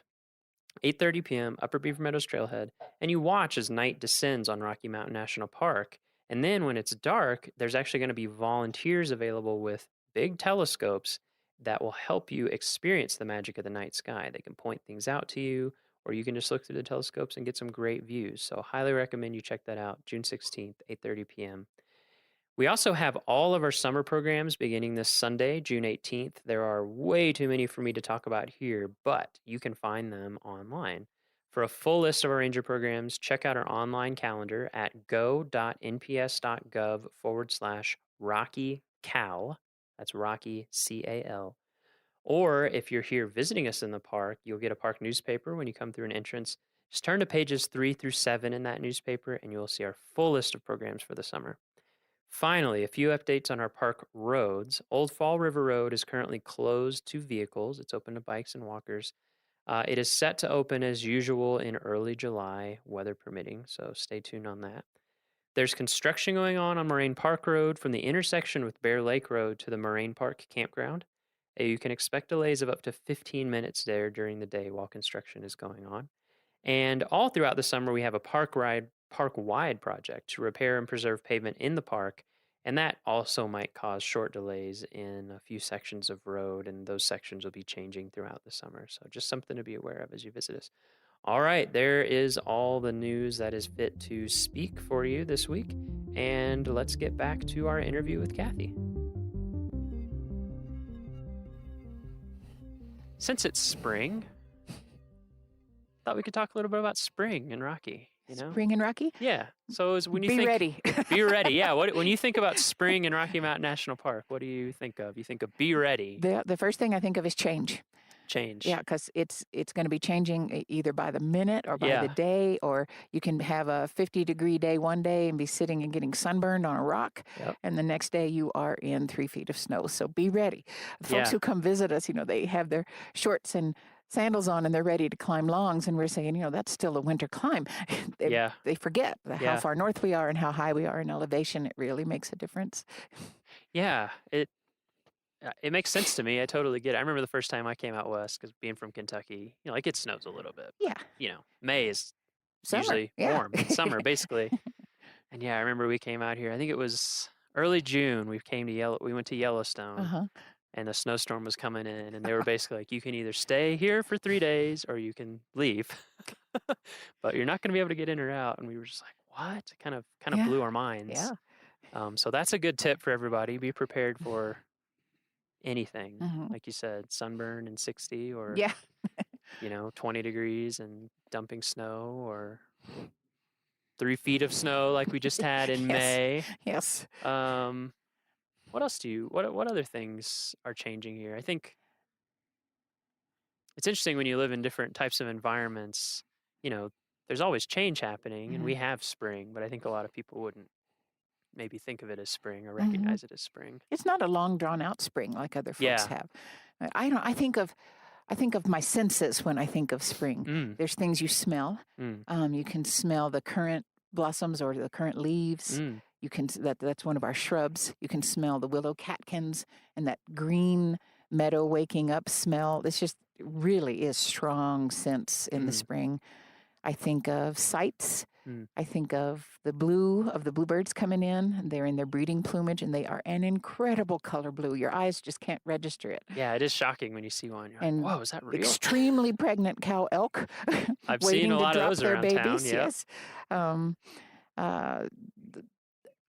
8:30 p.m., Upper Beaver Meadows Trailhead, and you watch as night descends on Rocky Mountain National Park. And then when it's dark, there's actually going to be volunteers available with big telescopes that will help you experience the magic of the night sky. They can point things out to you, or you can just look through the telescopes and get some great views. So highly recommend you check that out, June 16th, 8:30 p.m. We also have all of our summer programs beginning this Sunday, June 18th. There are way too many for me to talk about here, but you can find them online. For a full list of our ranger programs, check out our online calendar at go.nps.gov/RockyCal. That's Rocky, C-A-L. Or if you're here visiting us in the park, you'll get a park newspaper when you come through an entrance. Just turn to pages 3 through 7 in that newspaper, and you'll see our full list of programs for the summer. Finally, a few updates on our park roads. Old Fall River Road is currently closed to vehicles. It's open to bikes and walkers. It is set to open as usual in early July, weather permitting, so stay tuned on that. There's construction going on Moraine Park Road from the intersection with Bear Lake Road to the Moraine Park Campground. You can expect delays of up to 15 minutes there during the day while construction is going on. And all throughout the summer, we have a park-wide project to repair and preserve pavement in the park, and that also might cause short delays in a few sections of road, and those sections will be changing throughout the summer. So just something to be aware of as you visit us. All right, there is all the news that is fit to speak for you this week, and let's get back to our interview with Kathy. Since it's spring, thought we could talk a little bit about spring in Rocky. You know?
Spring in Rocky?
Yeah. So when you
be ready.
Be ready. Yeah. When you think about spring in Rocky Mountain National Park, what do you think of? You think of be ready.
The first thing I think of is change.
Change.
Yeah, because it's going to be changing either by the minute or by the day, or you can have a 50-degree day one day and be sitting and getting sunburned on a rock, and the next day you are in 3 feet of snow. So be ready. Folks who come visit us, they have their shorts and sandals on and they're ready to climb longs, and we're saying, that's still a winter climb. They forget how far north we are and how high we are in elevation. It really makes a difference.
Yeah, it makes sense to me. I totally get it. I remember the first time I came out west, because being from Kentucky, it snows a little bit.
Yeah.
May is
summer.
Usually warm. It's summer, basically. And I remember we came out here. I think it was early June. We went to Yellowstone. And the snowstorm was coming in, and they were basically like, you can either stay here for 3 days or you can leave, but you're not going to be able to get in or out. And we were just like, what? It kind of blew our minds.
Yeah.
So that's a good tip for everybody. Be prepared for anything. Like you said, sunburn and 60 or, 20 degrees and dumping snow, or 3 feet of snow like we just had in May.
Yes.
What else what other things are changing here? I think it's interesting when you live in different types of environments, there's always change happening, and we have spring, but I think a lot of people wouldn't maybe think of it as spring or recognize it as spring.
It's not a long drawn out spring like other folks have. I think of I think of my senses when I think of spring. There's things you smell. You can smell the current blossoms or the current leaves. You can that's one of our shrubs. You can smell the willow catkins and that green meadow waking up smell. It's just really is strong sense in the spring. I think of sights. I think of the blue of the bluebirds coming in. They're in their breeding plumage, and they are an incredible color blue. Your eyes just can't register it.
Yeah, it is shocking when you see one. You're
And
like, whoa, is that real?
Extremely pregnant cow elk
I've
waiting
seen a
to
lot of
drop
those
their
around
babies.
town. Yep.
Yes.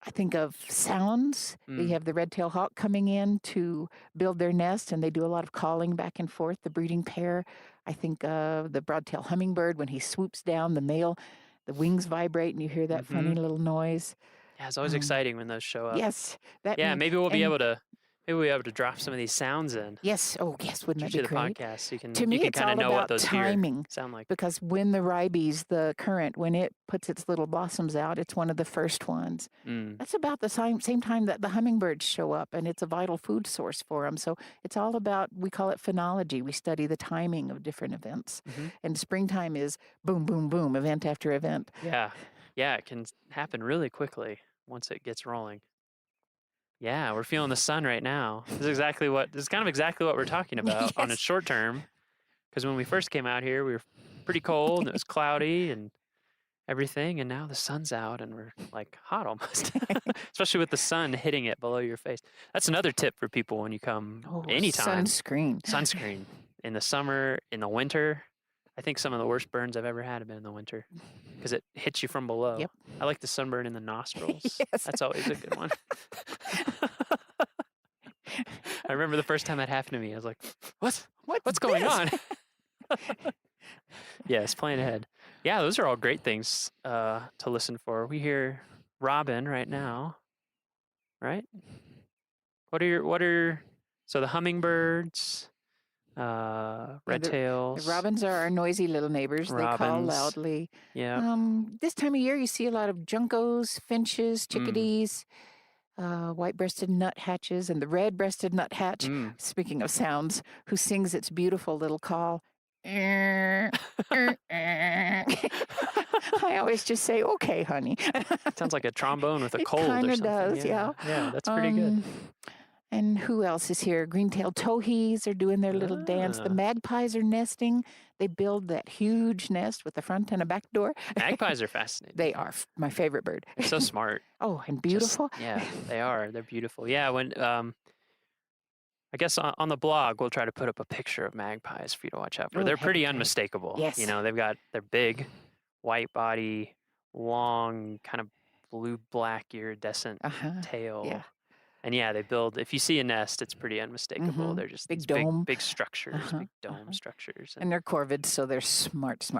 I think of sounds. We have the red-tailed hawk coming in to build their nest, and they do a lot of calling back and forth, the breeding pair. I think of the broad-tailed hummingbird when he swoops down, the male, the wings vibrate, and you hear that funny little noise.
Yeah, it's always exciting when those show up.
Yes.
Maybe we'll be able to drop some of these sounds in.
Yes. Oh, yes. Wouldn't that
to
be
the
great?
podcast, so
To me,
you can
it's
kind of
all
know what
about
those
timing.
deer sound like.
Because when the ribes, the current, when it puts its little blossoms out, it's one of the first ones. That's about the same time that the hummingbirds show up, and it's a vital food source for them. So it's all about, we call it phenology. We study the timing of different events. And springtime is boom, boom, boom, event after event.
Yeah. Yeah, it can happen really quickly once it gets rolling. Yeah, we're feeling the sun right now. This is kind of exactly what we're talking about on a short term. Because when we first came out here, we were pretty cold and it was cloudy and everything. And now the sun's out and we're like hot almost, especially with the sun hitting it below your face. That's another tip for people when you come anytime. Sunscreen in the summer, in the winter. I think some of the worst burns I've ever had have been in the winter because it hits you from below.
Yep.
I like the sunburn in the nostrils.
Yes.
That's always a good one. I remember the first time that happened to me. I was like, what's going on? Yes, plan ahead. Yeah, those are all great things to listen for. We hear robin right now, right? So the hummingbirds, red tails.
The robins are our noisy little neighbors. They call loudly.
Yeah.
This time of year, you see a lot of juncos, finches, chickadees, white-breasted nuthatches, and the red-breasted nuthatch, speaking of sounds, who sings its beautiful little call. I always just say, okay, honey.
Sounds like a trombone with a cold or
something. It
something.
kind of does, yeah.
Yeah, that's pretty good.
And who else is here? Green-tailed towhees are doing their little dance. The magpies are nesting. They build that huge nest with a front and a back door.
Magpies are fascinating.
They are my favorite bird.
They're so smart.
Oh, and beautiful.
They are. They're beautiful. Yeah, when I guess on the blog we'll try to put up a picture of magpies for you to watch out for. They're pretty unmistakable.
Yes.
You know, they're big, white body, long, kind of blue-black iridescent tail.
Yeah.
And yeah, they build, if you see a nest, it's pretty unmistakable. They're just
big
these
dome.
big structures, big dome structures.
And they're corvids, so they're smart.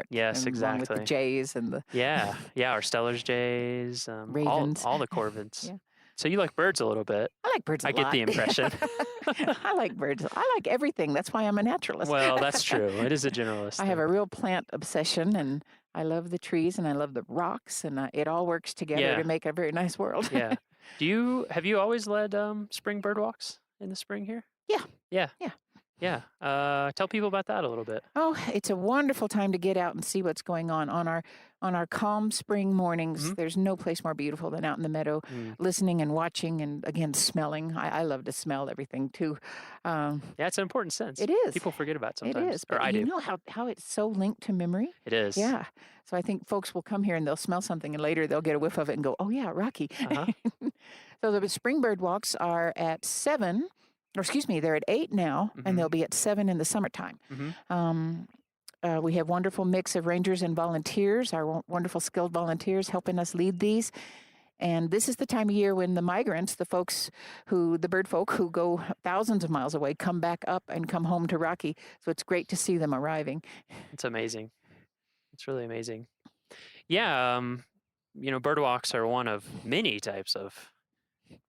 Yes,
and
exactly.
Along with the jays and the...
Yeah, our Stellar's jays,
ravens.
All the corvids.
Yeah.
So you like birds a little bit.
I like birds a lot.
I get the impression.
I like birds. I like everything. That's why I'm a naturalist.
Well, that's true. It is a generalist.
I have a real plant obsession, and I love the trees, and I love the rocks, and it all works together to make a very nice world.
Yeah. Have you always led spring bird walks in the spring here?
Yeah.
Tell people about that a little bit.
Oh, it's a wonderful time to get out and see what's going on our calm spring mornings. There's no place more beautiful than out in the meadow, listening and watching, and again smelling. I love to smell everything too.
Yeah, it's an important sense.
It is.
People forget about it sometimes.
It is.
Or
But
I do.
you know how it's so linked to memory?
It is.
Yeah. So I think folks will come here and they'll smell something, and later they'll get a whiff of it and go, "Oh yeah, Rocky." So the spring bird walks are at 7. Or excuse me, they're at 8 now, and they'll be at 7 in the summertime. We have wonderful mix of rangers and volunteers, our wonderful skilled volunteers helping us lead these. And this is the time of year when the migrants, the bird folk who go thousands of miles away, come back up and come home to Rocky. So it's great to see them arriving.
It's amazing. It's really amazing. Yeah, bird walks are one of many types of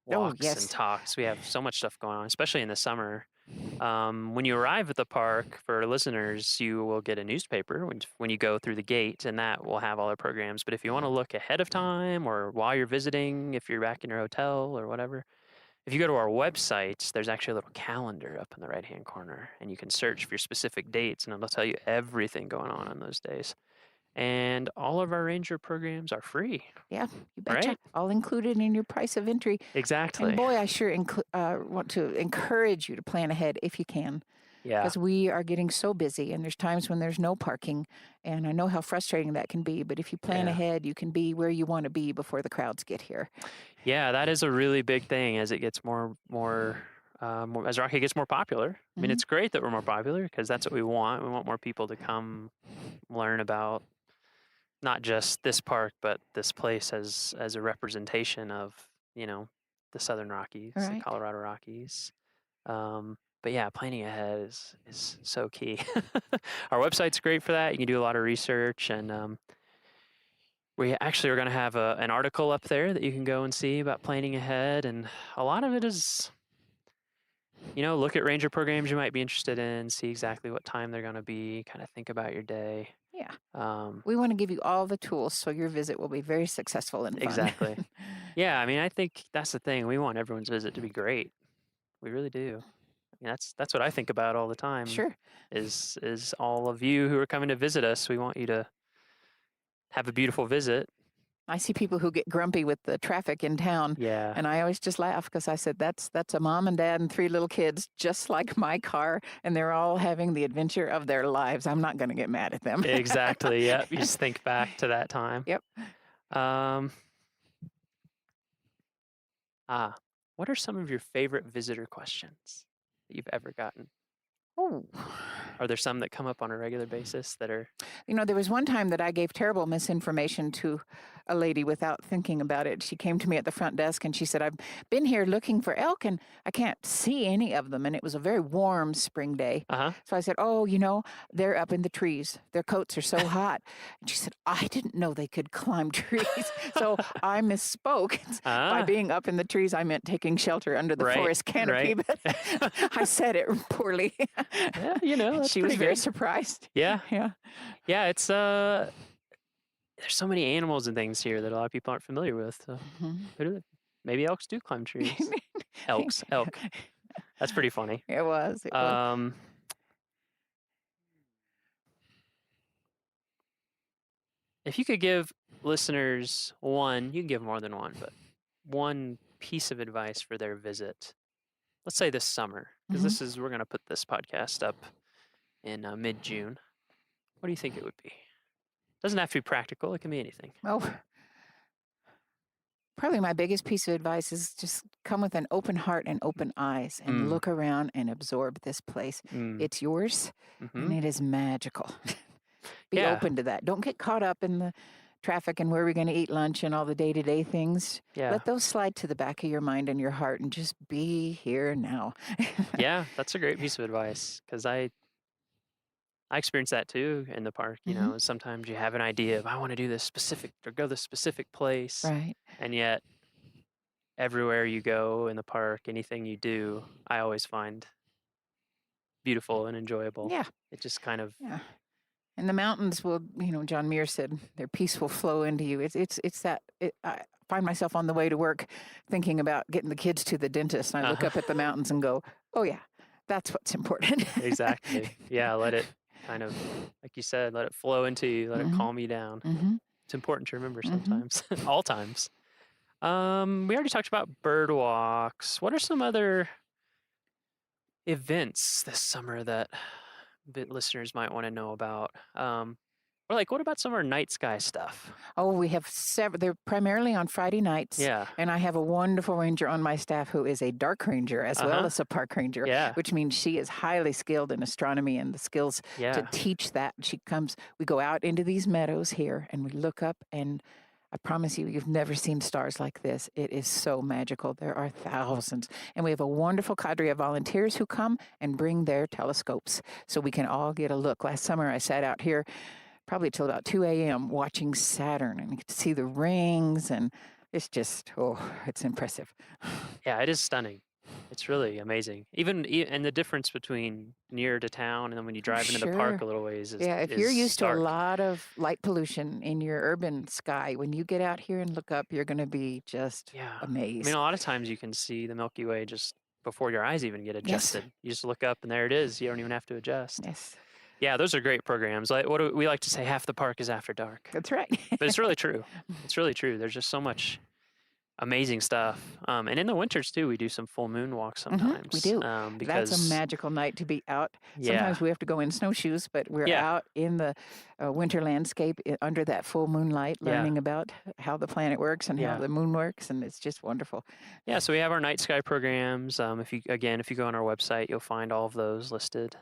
walks and talks. We have so much stuff going on, especially in the summer. When you arrive at the park, for listeners, you will get a newspaper when you go through the gate, and that will have all our programs. But if you want to look ahead of time or while you're visiting, if you're back in your hotel or whatever, if you go to our website, there's actually a little calendar up in the right-hand corner, and you can search for your specific dates, and it'll tell you everything going on those days. And all of our ranger programs are free.
Yeah, you betcha.
Right?
All included in your price of entry.
Exactly.
And boy, I sure want to encourage you to plan ahead if you can.
Yeah.
Because we are getting so busy, and there's times when there's no parking, and I know how frustrating that can be. But if you plan ahead, you can be where you want to be before the crowds get here.
Yeah, that is a really big thing as it gets as Rocky gets more popular. I mean, it's great that we're more popular because that's what we want. We want more people to come learn about not just this park, but this place as a representation of, the Southern Rockies, the Colorado Rockies. But yeah, planning ahead is so key. Our website's great for that. You can do a lot of research, and we actually are going to have an article up there that you can go and see about planning ahead. And a lot of it is, look at ranger programs you might be interested in, see exactly what time they're going to be, kind of think about your day.
Yeah. We want to give you all the tools so your visit will be very successful and fun.
Exactly. Yeah, I mean, I think that's the thing. We want everyone's visit to be great. We really do. I mean, that's what I think about all the time.
Sure.
Is all of you who are coming to visit us, we want you to have a beautiful visit.
I see people who get grumpy with the traffic in town.
Yeah.
And I always just laugh because I said, that's a mom and dad and 3 little kids, just like my car. And they're all having the adventure of their lives. I'm not going to get mad at them.
Exactly. Yep. You just think back to that time.
Yep.
What are some of your favorite visitor questions that you've ever gotten?
Oh.
Are there some that come up on a regular basis that are...
There was one time that I gave terrible misinformation to a lady without thinking about it. She came to me at the front desk and she said, I've been here looking for elk and I can't see any of them. And it was a very warm spring day. So I said, they're up in the trees. Their coats are so hot. And she said, I didn't know they could climb trees. So I misspoke. By being up in the trees, I meant taking shelter under the forest canopy. But I said it poorly.
Yeah,
she was very surprised.
Yeah.
Yeah.
It's there's so many animals and things here that a lot of people aren't familiar with. So maybe elks do climb trees. Elk. That's pretty funny.
It was.
If you could give listeners you can give more than one, but one piece of advice for their visit, let's say this summer, because we're going to put this podcast up in mid-June. What do you think it would be? Doesn't have to be practical. It can be anything.
Well, probably my biggest piece of advice is just come with an open heart and open eyes and look around and absorb this place. It's yours and it is magical. Be open to that. Don't get caught up in the traffic and where we're going to eat lunch and all the day-to-day things.
Yeah.
Let those slide to the back of your mind and your heart and just be here now.
Yeah, that's a great piece of advice because I experience that too in the park. Sometimes you have an idea of I want to do this specific or go this specific place.
Right.
And yet everywhere you go in the park, anything you do, I always find beautiful and enjoyable.
Yeah.
It just kind of...
Yeah. And the mountains will, John Muir said, their peace will flow into you. I find myself on the way to work thinking about getting the kids to the dentist. And I look up at the mountains and go, oh yeah, that's what's important.
Exactly. Yeah. Let it kind of, like you said, let it flow into you. Let it calm you down. It's important to remember sometimes, all times. We already talked about bird walks. What are some other events this summer that listeners might want to know about? Or what about some of our night sky stuff?
Oh, we have several. They're primarily on Friday nights.
Yeah.
And I have a wonderful ranger on my staff who is a dark ranger as well as a park ranger.
Yeah.
Which means she is highly skilled in astronomy and the skills to teach that. We go out into these meadows here and we look up and I promise you've never seen stars like this. It is so magical. There are thousands. And we have a wonderful cadre of volunteers who come and bring their telescopes so we can all get a look. Last summer, I sat out here probably till about 2 a.m. watching Saturn and you could see the rings and it's just, it's impressive.
Yeah, it is stunning. It's really amazing. And the difference between near to town and then when you drive into the park a little ways is
Yeah, if you're used
stark.
to a lot of light pollution in your urban sky, when you get out here and look up, you're going to be just
I
amazed.
mean, a lot of times you can see the Milky Way just before your eyes even get adjusted. You just look up and there it is. You don't even have to adjust.
Yes.
Yeah, those are great programs. Like what do we like to say, half the park is after dark.
That's right.
But it's really true. It's really true. There's just so much amazing stuff. And in the winters too, we do some full moon walks sometimes.
We do.
Because
That's a magical night to be out.
Yeah.
Sometimes we have to go in snowshoes, but we're out in the winter landscape under that full moonlight, learning about how the planet works and how the moon works, and it's just wonderful.
Yeah, so we have our night sky programs. If you go on our website, you'll find all of those listed.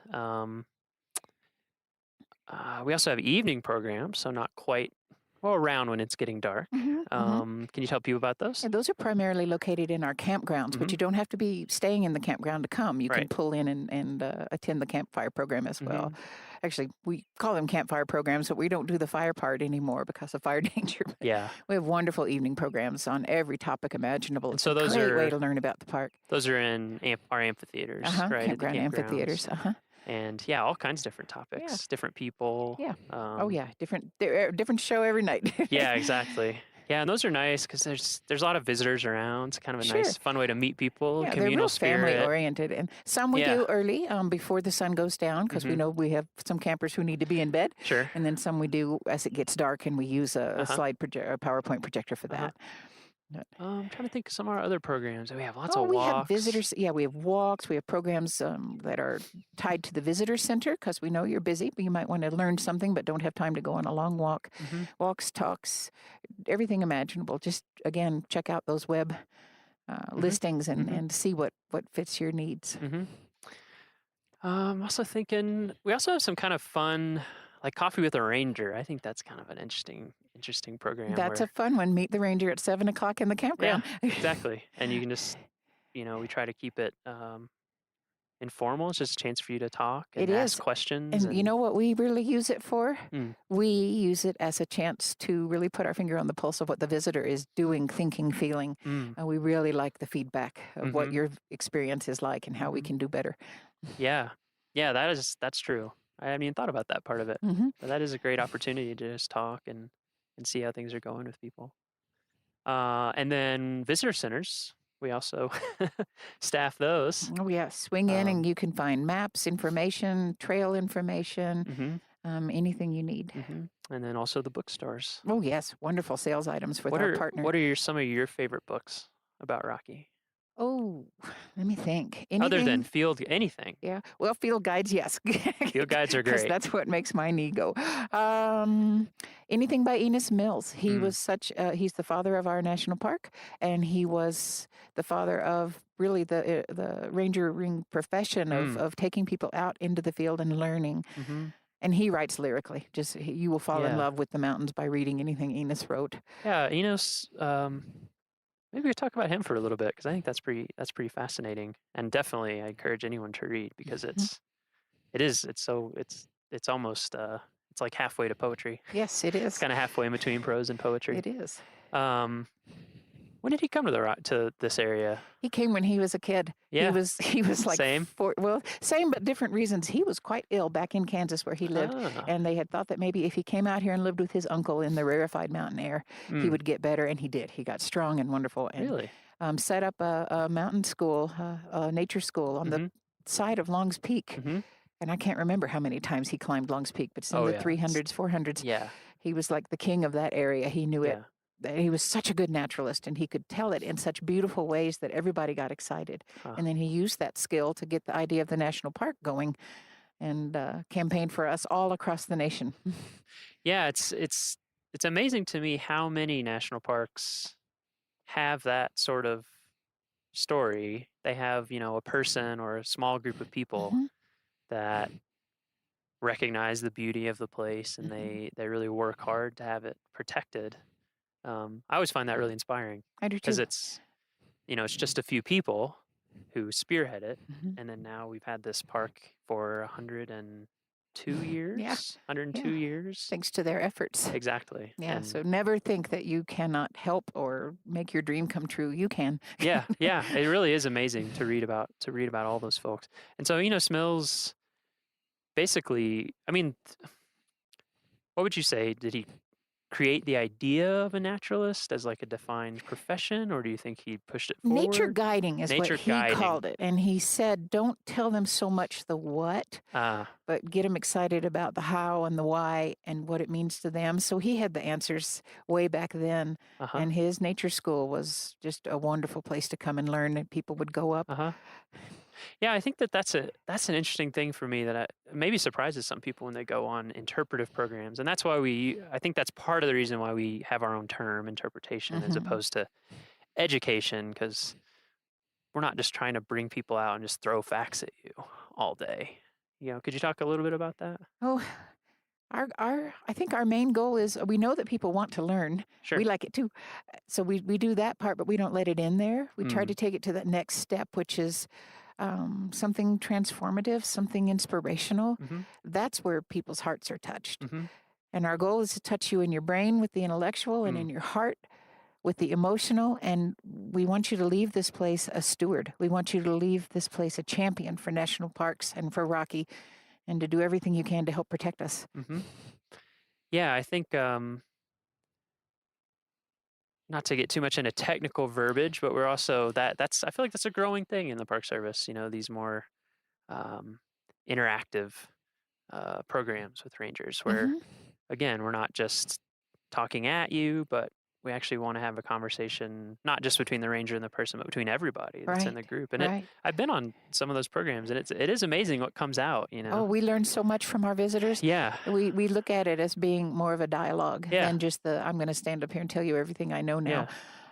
We also have evening programs, so not quite around when it's getting dark. Can you tell people about those?
Yeah, those are primarily located in our campgrounds, but you don't have to be staying in the campground to come. You can pull in and attend the campfire program as well. Actually, we call them campfire programs, but we don't do the fire part anymore because of fire danger.
Yeah.
We have wonderful evening programs on every topic imaginable. It's
so
a
those
great
are,
way to learn about the park.
Those are in our amphitheaters, right?
Campground amphitheaters.
And all kinds of different topics, different people.
Yeah. Different show every night.
Yeah, exactly. Yeah, and those are nice because there's a lot of visitors around. It's kind of a nice, fun way to meet people.
Yeah,
communal
they're real
spirit.
family oriented, and some we do early before the sun goes down because we know we have some campers who need to be in bed.
Sure.
And then some we do as it gets dark, and we use a PowerPoint projector for that.
I'm trying to think of some of our other programs. We have lots of
We
walks.
have visitors. Yeah, we have walks. We have programs that are tied to the visitor center because we know you're busy, but you might want to learn something but don't have time to go on a long walk. Walks, talks, everything imaginable. Just, again, check out those web listings and see what fits your needs.
I'm also thinking we also have some kind of fun, like Coffee with a Ranger. I think that's kind of an interesting program.
That's a fun one. Meet the ranger at 7:00 in the campground.
Yeah, exactly. And you can just, we try to keep it informal. It's just a chance for you to talk and ask questions.
And you know what we really use it for? We use it as a chance to really put our finger on the pulse of what the visitor is doing, thinking, feeling. And we really like the feedback of what your experience is like and how we can do better.
Yeah, that's true. I haven't even thought about that part of it. But that is a great opportunity to just talk and see how things are going with people. And then visitor centers, we also staff those.
Oh, yeah. Swing in and you can find maps, information, trail information, anything you need.
And then also the bookstores.
Oh, yes. Wonderful sales items with our partner.
What are some of your favorite books about Rocky?
Oh, let me think.
Other than anything.
Yeah. Well, field guides, yes.
Field guides are great.
That's what makes my knee go. Anything by Enos Mills. He was he's the father of our national park, and he was the father of really the rangering profession of taking people out into the field and learning. And he writes lyrically. You will fall in love with the mountains by reading anything Enos wrote.
Yeah, Enos. Maybe we talk about him for a little bit because I think that's pretty fascinating, and definitely I encourage anyone to read because it's almost it's like halfway to poetry.
Yes, it is.
It's kind of halfway in between prose and poetry.
It is.
When did he come to this area?
He came when he was a kid.
Yeah.
He was like
same.
Same but different reasons. He was quite ill back in Kansas where he lived, and they had thought that maybe if he came out here and lived with his uncle in the rarefied mountain air, he would get better, and he did. He got strong and wonderful, and
really
set up a mountain school, a nature school on the side of Long's Peak. And I can't remember how many times he climbed Long's Peak, but it's in the 300s, 400s.
Yeah.
He was like the king of that area. He knew it. He was such a good naturalist, and he could tell it in such beautiful ways that everybody got excited. And then he used that skill to get the idea of the national park going and campaigned for us all across the nation.
Yeah, it's amazing to me how many national parks have that sort of story. They have, a person or a small group of people that recognize the beauty of the place, and they really work hard to have it protected. I always find that really inspiring.
I do too.
Because it's just a few people who spearhead it, and then now we've had this park for 100 and years.
Yeah.
102 years.
Thanks to their efforts.
Exactly.
Yeah.
And
So never think that you cannot help or make your dream come true. You can.
yeah, it really is amazing to read about all those folks. And so, Smills basically, I mean, what would you say? Did he create the idea of a naturalist as like a defined profession, or do you think he pushed it forward?
Nature guiding is what he called it. And he said, don't tell them so much the what, but get them excited about the how and the why and what it means to them. So he had the answers way back then. And his nature school was just a wonderful place to come and learn, and people would go up.
Yeah, I think that's an interesting thing for me that maybe surprises some people when they go on interpretive programs. And that's why I think that's part of the reason why we have our own term, interpretation, as opposed to education, because we're not just trying to bring people out and just throw facts at you all day. Could you talk a little bit about that?
Oh, I think our main goal is, we know that people want to learn.
Sure.
We like it too. So we do that part, but we don't let it in there. We try to take it to that next step, which is something transformative, something inspirational. That's where people's hearts are touched. And our goal is to touch you in your brain with the intellectual and in your heart with the emotional. And we want you to leave this place a steward. We want you to leave this place a champion for national parks and for Rocky, and to do everything you can to help protect us.
Yeah, I think, not to get too much into technical verbiage, but we're also I feel like that's a growing thing in the Park Service, these more interactive programs with rangers where, again, we're not just talking at you, but we actually want to have a conversation, not just between the ranger and the person, but between everybody that's in the group. And I've been on some of those programs, and it is amazing what comes out,
Oh, we learn so much from our visitors.
Yeah.
We look at it as being more of a dialogue than just I'm going to stand up here and tell you everything I know now.
Yeah.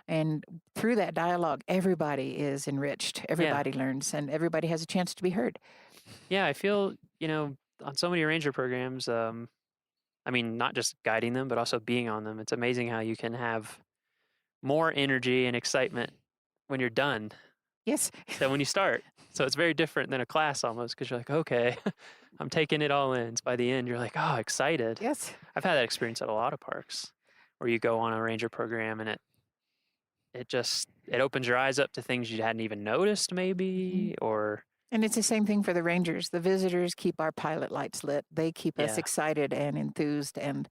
And through that dialogue, everybody is enriched. Everybody learns, and everybody has a chance to be heard.
Yeah, I feel, on so many ranger programs, not just guiding them, but also being on them. It's amazing how you can have more energy and excitement when you're done.
Yes.
Than when you start. So it's very different than a class almost, because you're like, okay, I'm taking it all in. So by the end, you're like, oh, excited.
Yes.
I've had that experience at a lot of parks where you go on a ranger program and it opens your eyes up to things you hadn't even noticed maybe, or...
And it's the same thing for the rangers. The visitors keep our pilot lights lit. They keep us excited and enthused and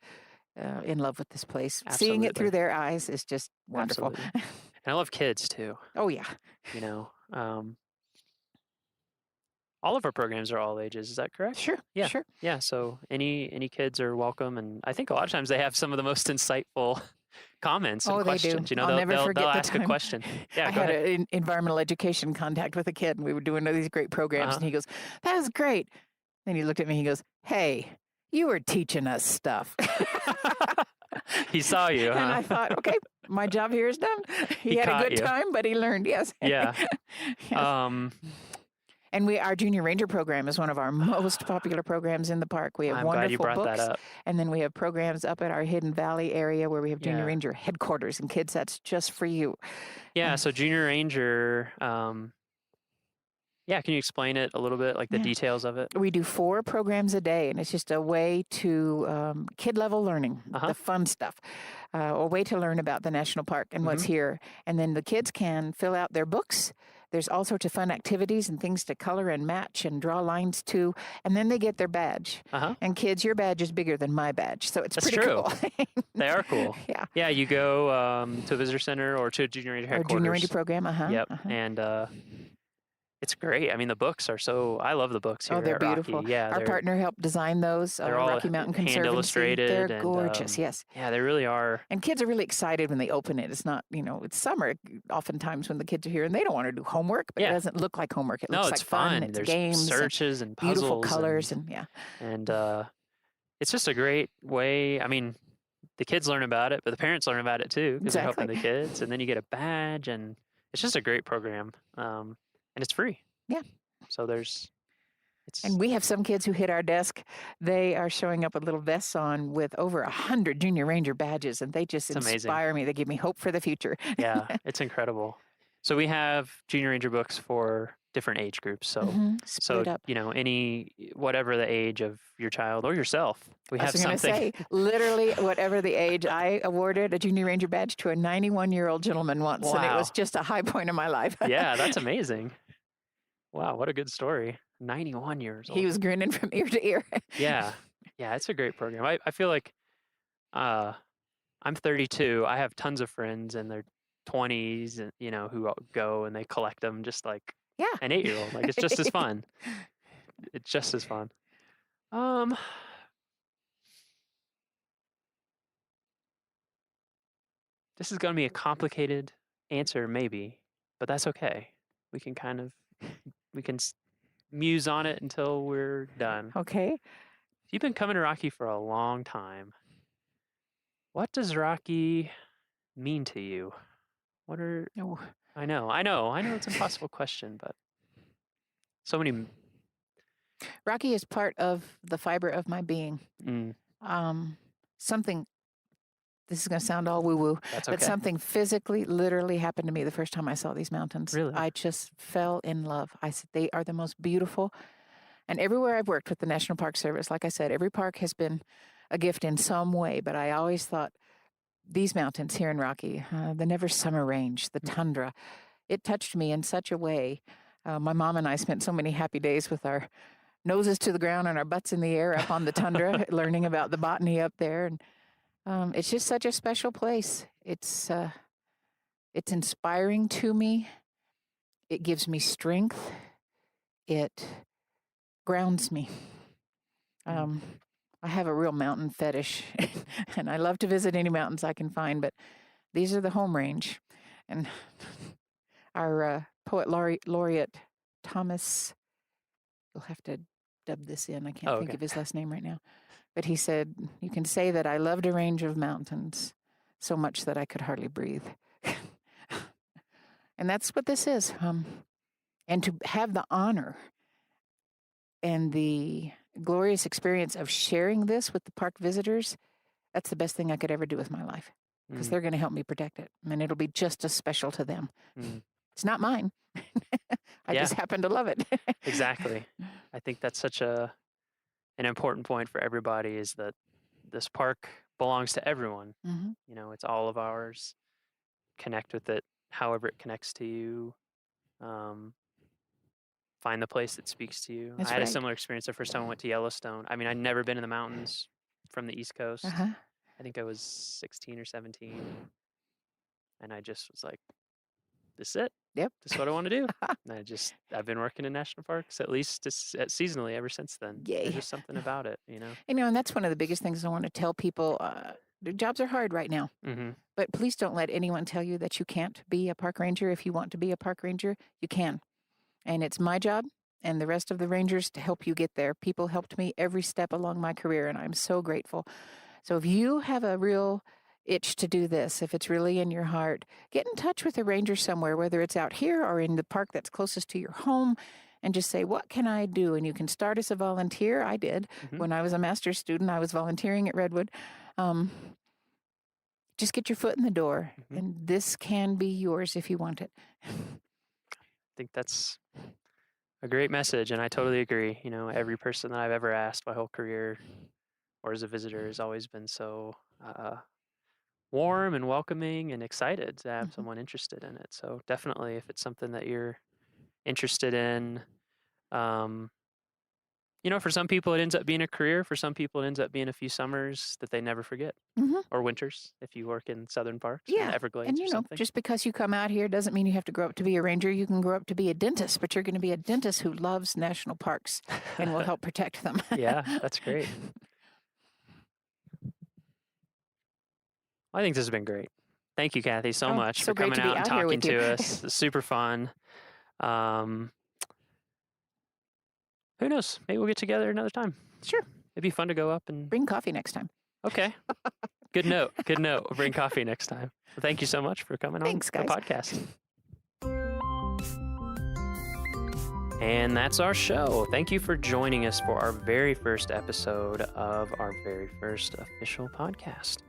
in love with this place. Seeing it through their eyes is just wonderful.
And I love kids too.
Oh, yeah.
All of our programs are all ages. Is that correct?
Sure.
Yeah.
Sure.
Yeah. So any kids are welcome. And I think a lot of times they have some of the most insightful comments and questions.
They do. I'll never forget
they'll
the
ask
time
a question. Yeah,
I had an environmental education contact with a kid, and we were doing these great programs, and he goes, "That was great." Then he looked at me, he goes, "Hey, you were teaching us stuff."
He saw you, huh?
And I thought, okay, my job here is done. He had a good time, but he learned, yes.
Yeah.
Yes. And our Junior Ranger program is one of our most popular programs in the park. We have wonderful
glad you brought
books.
that up.
And then we have programs up at our Hidden Valley area where we have Junior Ranger headquarters. And kids, that's just for you.
Yeah, so Junior Ranger, can you explain it a little bit, like the details of it?
We do 4 programs a day, and it's just a way to kid-level learning, the fun stuff, a way to learn about the national park and what's here. And then the kids can fill out their books. There's all sorts of fun activities and things to color and match and draw lines to, and then they get their badge. And kids, your badge is bigger than my badge, so it's pretty cool.
They are cool.
Yeah.
Yeah, you go to a visitor center or to a Junior Ranger headquarters.
Or Junior Ranger program,
Yep, and it's great. I mean, the books are I love the books here.
Oh, they're
at
beautiful.
Rocky. Yeah,
our partner helped design those.
They're all
Rocky Mountain Conservancy.
hand illustrated.
They're gorgeous. Yes.
Yeah, they really are.
And kids are really excited when they open it. It's not, it's summer oftentimes when the kids are here and they don't want to do homework, but it doesn't look like homework. It looks like fun. It's
There's
games,
searches and puzzles,
beautiful colors, and
it's just a great way. I mean, the kids learn about it, but the parents learn about it too because they're helping the kids, and then you get a badge, and it's just a great program, and it's free.
Yeah.
So
and we have some kids who hit our desk. They are showing up with little vests on with over 100 Junior Ranger badges, and they just inspire me. They give me hope for the future.
Yeah, it's incredible. So we have junior ranger books for different age groups. So,
Split up.
whatever the age of your child or yourself, we have
I was going to
something.
say, literally, whatever the age, I awarded a junior ranger badge to a 91-year-old gentleman once, and it was just a high point of my life.
Yeah, that's amazing. Wow, what a good story. 91 years old.
He was grinning from ear to ear.
Yeah, it's a great program. I feel like I'm 32. I have tons of friends in their 20s, and who go and they collect them just like an 8-year-old. Like, it's just as fun. It's just as fun. This is going to be a complicated answer, maybe, but that's okay. We can muse on it until we're done.
Okay.
You've been coming to Rocky for a long time. What does Rocky mean to you? I know it's an impossible question, but so many.
Rocky is part of the fiber of my being. Something, this is going to sound all woo-woo, but something physically, literally happened to me the first time I saw these mountains.
Really?
I just fell in love. I said, they are the most beautiful. And everywhere I've worked with the National Park Service, like I said, every park has been a gift in some way, but I always thought these mountains here in Rocky, the Never Summer Range, the tundra, it touched me in such a way. My mom and I spent so many happy days with our noses to the ground and our butts in the air up on the tundra, learning about the botany up there. And it's just such a special place. It's inspiring to me. It gives me strength. It grounds me. I have a real mountain fetish, and I love to visit any mountains I can find, but these are the home range. And our poet laureate, Thomas, you'll have to dub this in. I can't think of his last name right now. But he said, you can say that I loved a range of mountains so much that I could hardly breathe. And that's what this is. And to have the honor and the glorious experience of sharing this with the park visitors, that's the best thing I could ever do with my life, because they're going to help me protect it. And it'll be just as special to them. It's not mine. I just happen to love it.
Exactly. I think that's such an important point for everybody, is that this park belongs to everyone. It's all of ours. Connect with it however it connects to you. Find the place that speaks to you. I had a similar experience the first time I went to Yellowstone. I mean, I'd never been in the mountains from the East Coast. I think I was 16 or 17. And I just was like, this is it.
Yep.
This is what I want to do. And I've been working in national parks at least seasonally ever since then.
Yay.
There's just something about it,
And that's one of the biggest things I want to tell people. Their jobs are hard right now. But please don't let anyone tell you that you can't be a park ranger. If you want to be a park ranger, you can. And it's my job and the rest of the rangers to help you get there. People helped me every step along my career, and I'm so grateful. So if you have a real itch to do this, if it's really in your heart, get in touch with a ranger somewhere, whether it's out here or in the park that's closest to your home, and just say, what can I do? And you can start as a volunteer. I did. When I was a master's student, I was volunteering at Redwood. Just get your foot in the door, and this can be yours if you want it.
I think that's a great message, and I totally agree. Every person that I've ever asked my whole career or as a visitor has always been so warm and welcoming and excited to have someone interested in it. So definitely, if it's something that you're interested in, for some people it ends up being a career. For some people it ends up being a few summers that they never forget, or winters if you work in southern parks, or Everglades,
and
or something.
Just because you come out here doesn't mean you have to grow up to be a ranger. You can grow up to be a dentist, but you're going to be a dentist who loves national parks and will help protect them.
Yeah, that's great. I think this has been great. Thank you, Kathy, so much for coming out and talking to us. It's super fun. Who knows? Maybe we'll get together another time.
Sure.
It'd be fun to go up and
bring coffee next time.
Okay. Good note. Good note. We'll bring coffee next time. Well, thank you so much for coming on the podcast. And that's our show. Thank you for joining us for our very first episode of our very first official podcast.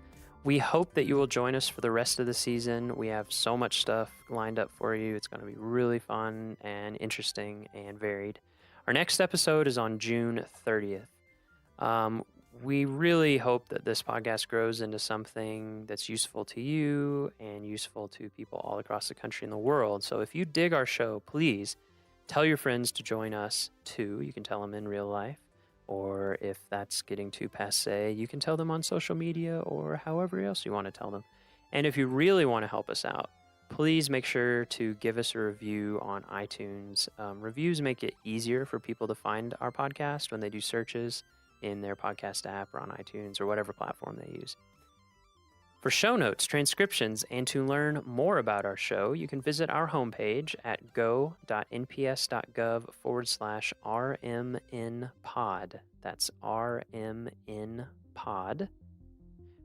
We hope that you will join us for the rest of the season. We have so much stuff lined up for you. It's going to be really fun and interesting and varied. Our next episode is on June 30th. We really hope that this podcast grows into something that's useful to you and useful to people all across the country and the world. So if you dig our show, please tell your friends to join us too. You can tell them in real life. Or if that's getting too passé, you can tell them on social media or however else you want to tell them. And if you really want to help us out, please make sure to give us a review on iTunes. Reviews make it easier for people to find our podcast when they do searches in their podcast app or on iTunes or whatever platform they use. For show notes, transcriptions, and to learn more about our show, you can visit our homepage at go.nps.gov/RMNpod. That's RMNpod.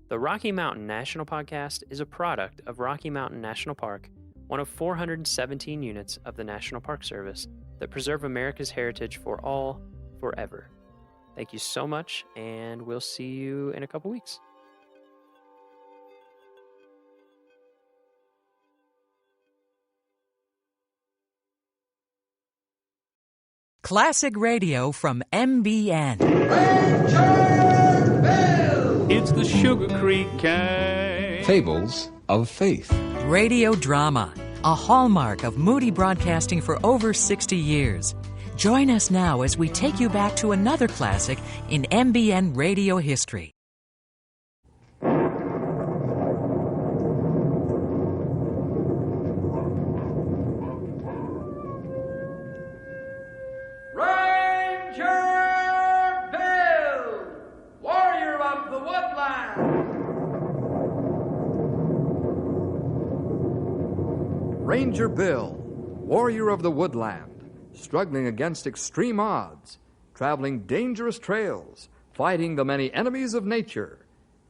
The Rocky Mountain National Podcast is a product of Rocky Mountain National Park, one of 417 units of the National Park Service that preserve America's heritage for all, forever. Thank you so much, and we'll see you in a couple weeks.
Classic radio from MBN.
It's the Sugar Creek Gang.
Fables of Faith. Radio drama, a hallmark of Moody Broadcasting for over 60 years. Join us now as we take you back to another classic in MBN radio history.
Ranger Bill, warrior of the woodland, struggling against extreme odds, traveling dangerous trails, fighting the many enemies of nature.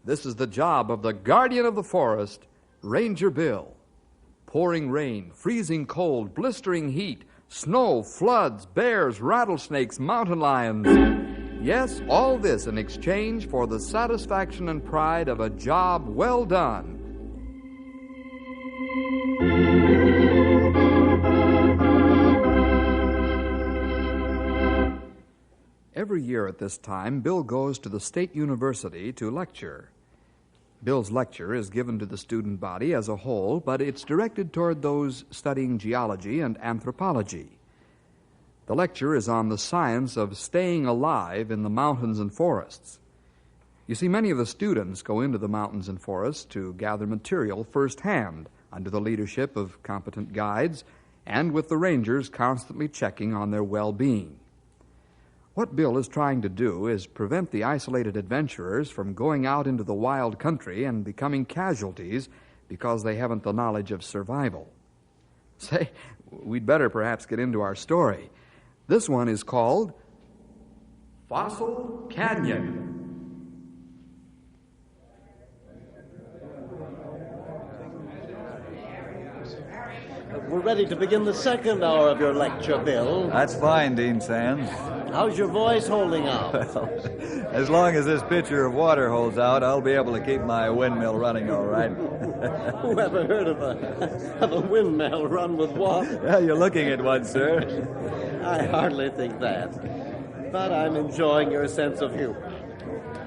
This is the job of the guardian of the forest, Ranger Bill. Pouring rain, freezing cold, blistering heat, snow, floods, bears, rattlesnakes, mountain lions. Yes, all this in exchange for the satisfaction and pride of a job well done. Every year at this time, Bill goes to the State University to lecture. Bill's lecture is given to the student body as a whole, but it's directed toward those studying geology and anthropology. The lecture is on the science of staying alive in the mountains and forests. You see, many of the students go into the mountains and forests to gather material firsthand under the leadership of competent guides and with the rangers constantly checking on their well-being. What Bill is trying to do is prevent the isolated adventurers from going out into the wild country and becoming casualties because they haven't the knowledge of survival. Say, we'd better perhaps get into our story. This one is called Fossil Canyon.
We're ready to begin the second hour of your lecture, Bill.
That's fine, Dean Sands.
How's your voice holding out?
Well, as long as this pitcher of water holds out, I'll be able to keep my windmill running all right.
Who ever heard of a windmill run with water?
Yeah, you're looking at one, sir.
I hardly think that. But I'm enjoying your sense of humor.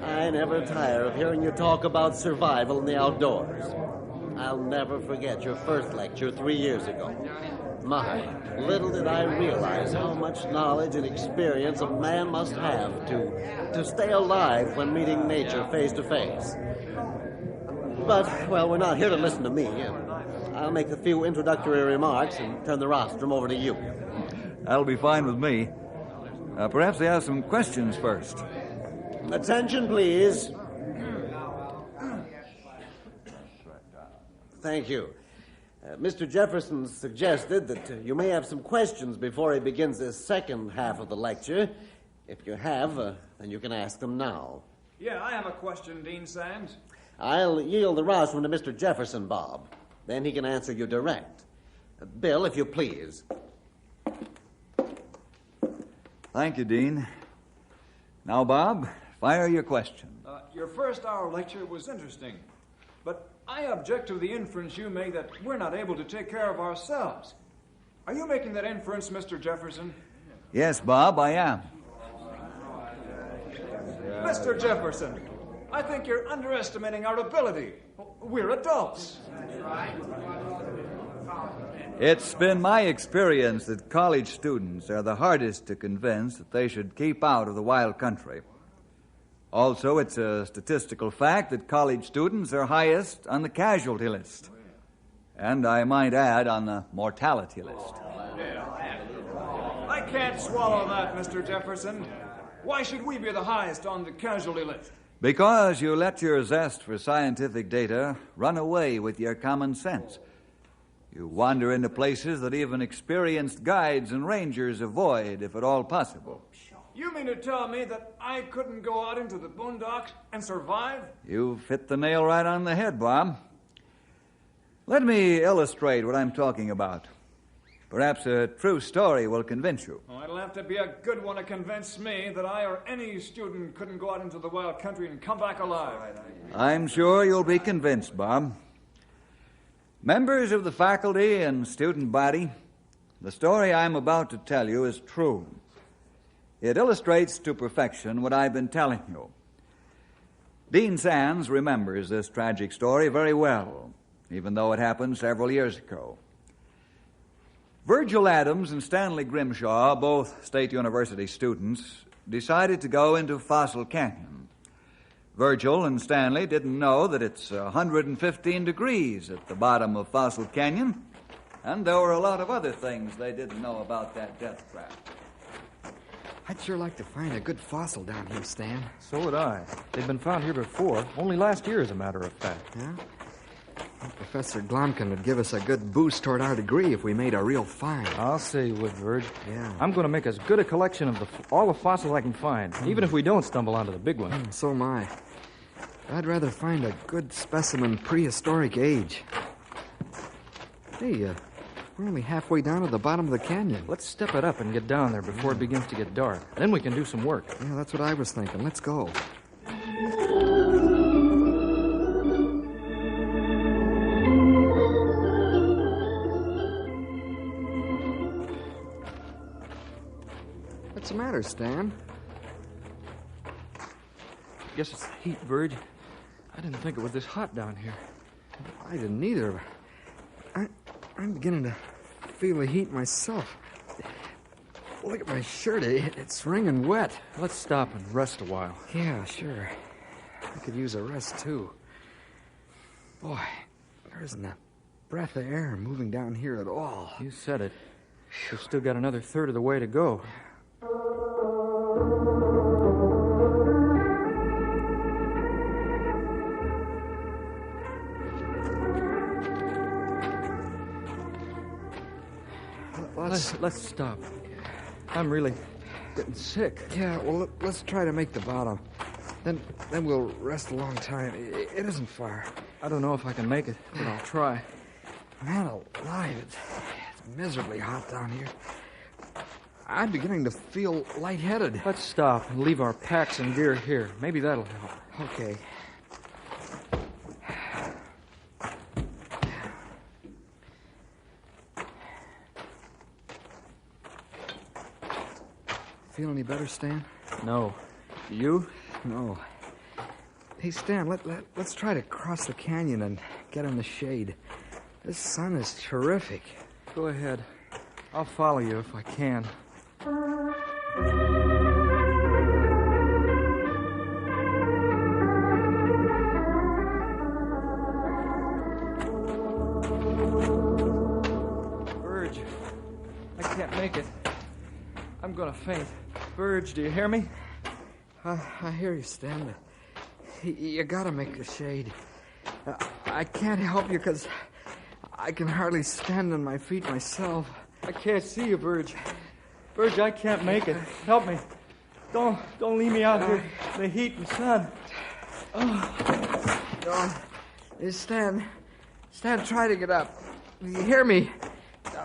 I never tire of hearing you talk about survival in the outdoors. I'll never forget your first lecture 3 years ago. My, little did I realize how much knowledge and experience a man must have to stay alive when meeting nature face to face. But, well, we're not here to listen to me. I'll make a few introductory remarks and turn the rostrum over to you.
That'll be fine with me. Perhaps they have some questions first.
Attention, please. Thank you. Mr. Jefferson suggested that you may have some questions before he begins this second half of the lecture. If you have, then you can ask them now.
Yeah, I have a question, Dean Sands.
I'll yield the rostrum to Mr. Jefferson, Bob. Then he can answer you direct. Bill, if you please.
Thank you, Dean. Now, Bob, fire your question.
Your first hour lecture was interesting. But I object to the inference you made that we're not able to take care of ourselves. Are you making that inference, Mr. Jefferson?
Yes, Bob, I am.
Mr. Jefferson, I think you're underestimating our ability. We're adults.
It's been my experience that college students are the hardest to convince that they should keep out of the wild country. Also, it's a statistical fact that college students are highest on the casualty list. And I might add, on the mortality list.
I can't swallow that, Mr. Jefferson. Why should we be the highest on the casualty list?
Because you let your zest for scientific data run away with your common sense. You wander into places that even experienced guides and rangers avoid, if at all possible.
You mean to tell me that I couldn't go out into the boondocks and survive?
You've hit the nail right on the head, Bob. Let me illustrate what I'm talking about. Perhaps a true story will convince you.
Oh, it'll have to be a good one to convince me that I or any student couldn't go out into the wild country and come back alive.
I'm sure you'll be convinced, Bob. Members of the faculty and student body, the story I'm about to tell you is true. It illustrates to perfection what I've been telling you. Dean Sands remembers this tragic story very well, even though it happened several years ago. Virgil Adams and Stanley Grimshaw, both State University students, decided to go into Fossil Canyon. Virgil and Stanley didn't know that it's 115 degrees at the bottom of Fossil Canyon, and there were a lot of other things they didn't know about that death trap.
I'd sure like to find a good fossil down here, Stan.
So would I. They've been found here before, only last year, as a matter of fact.
Yeah? Well, Professor Glomkin would give us a good boost toward our degree if we made a real find.
I'll say you would, Verge.
Yeah.
I'm going to make as good a collection of all the fossils I can find, even if we don't stumble onto the big one.
So am I. I'd rather find a good specimen prehistoric age. Hey, we're only halfway down to the bottom of the canyon.
Let's step it up and get down there before it begins to get dark. Then we can do some work.
Yeah, that's what I was thinking. Let's go. What's the matter, Stan?
Guess it's the heat, Verge. I didn't think it was this hot down here.
I didn't either. I'm beginning to feel the heat myself. Look at my shirt. It's wringing wet.
Let's stop and rest a while.
Yeah, sure. I could use a rest, too. Boy, there isn't a breath of air moving down here at all.
You said it. We've still got another third of the way to go. Let's stop. I'm really getting sick.
Yeah, well, let's try to make the bottom. Then we'll rest a long time. It isn't far.
I don't know if I can make it, but I'll try.
Man alive, it's miserably hot down here. I'm beginning to feel lightheaded.
Let's stop and leave our packs and gear here. Maybe that'll help.
Okay. Feel any better, Stan?
No. You?
No. Hey, Stan, let's try to cross the canyon and get in the shade. This sun is terrific.
Go ahead. I'll follow you if I can. Verge, I can't make it. I'm gonna faint. Verge, do you hear me?
I hear you, Stan. You gotta make the shade. I can't help you because I can hardly stand on my feet myself.
I can't see you, Verge. Verge, I can't make it. Help me. Don't leave me out here in the heat and sun.
Oh. Stan, try to get up. You hear me?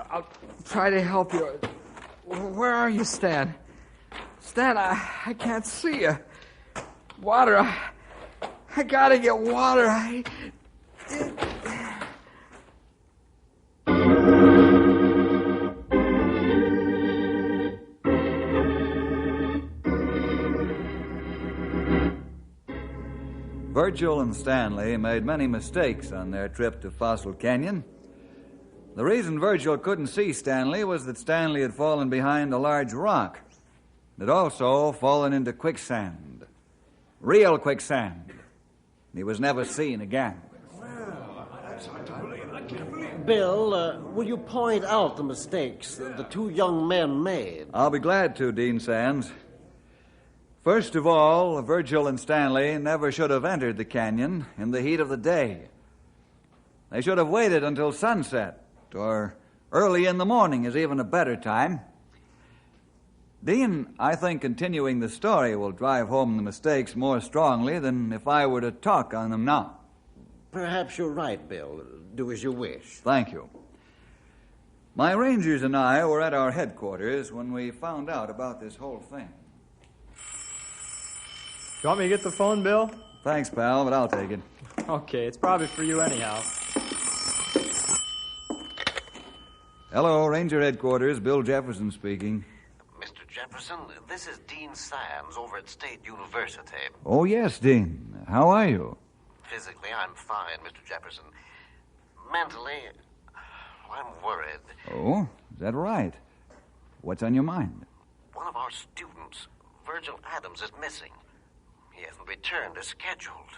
I'll try to help you. Where are you, Stan? Stan, I can't see you. Water. I gotta get water.
Virgil and Stanley made many mistakes on their trip to Fossil Canyon. The reason Virgil couldn't see Stanley was that Stanley had fallen behind a large rock. It had also fallen into quicksand. Real quicksand. He was never seen again.
Bill, will you point out the mistakes the two young men made?
I'll be glad to, Dean Sands. First of all, Virgil and Stanley never should have entered the canyon in the heat of the day. They should have waited until sunset, or early in the morning is even a better time. Dean, I think continuing the story will drive home the mistakes more strongly than if I were to talk on them now.
Perhaps you're right, Bill. Do as you wish.
Thank you. My rangers and I were at our headquarters when we found out about this whole thing.
You want me to get the phone, Bill?
Thanks, pal, but I'll take it.
Okay, it's probably for you anyhow.
Hello, Ranger Headquarters. Bill Jefferson speaking.
Mr. Jefferson, this is Dean Sands over at State University.
Oh, yes, Dean. How are you?
Physically, I'm fine, Mr. Jefferson. Mentally, I'm worried.
Oh, is that right? What's on your mind?
One of our students, Virgil Adams, is missing. He hasn't returned as scheduled.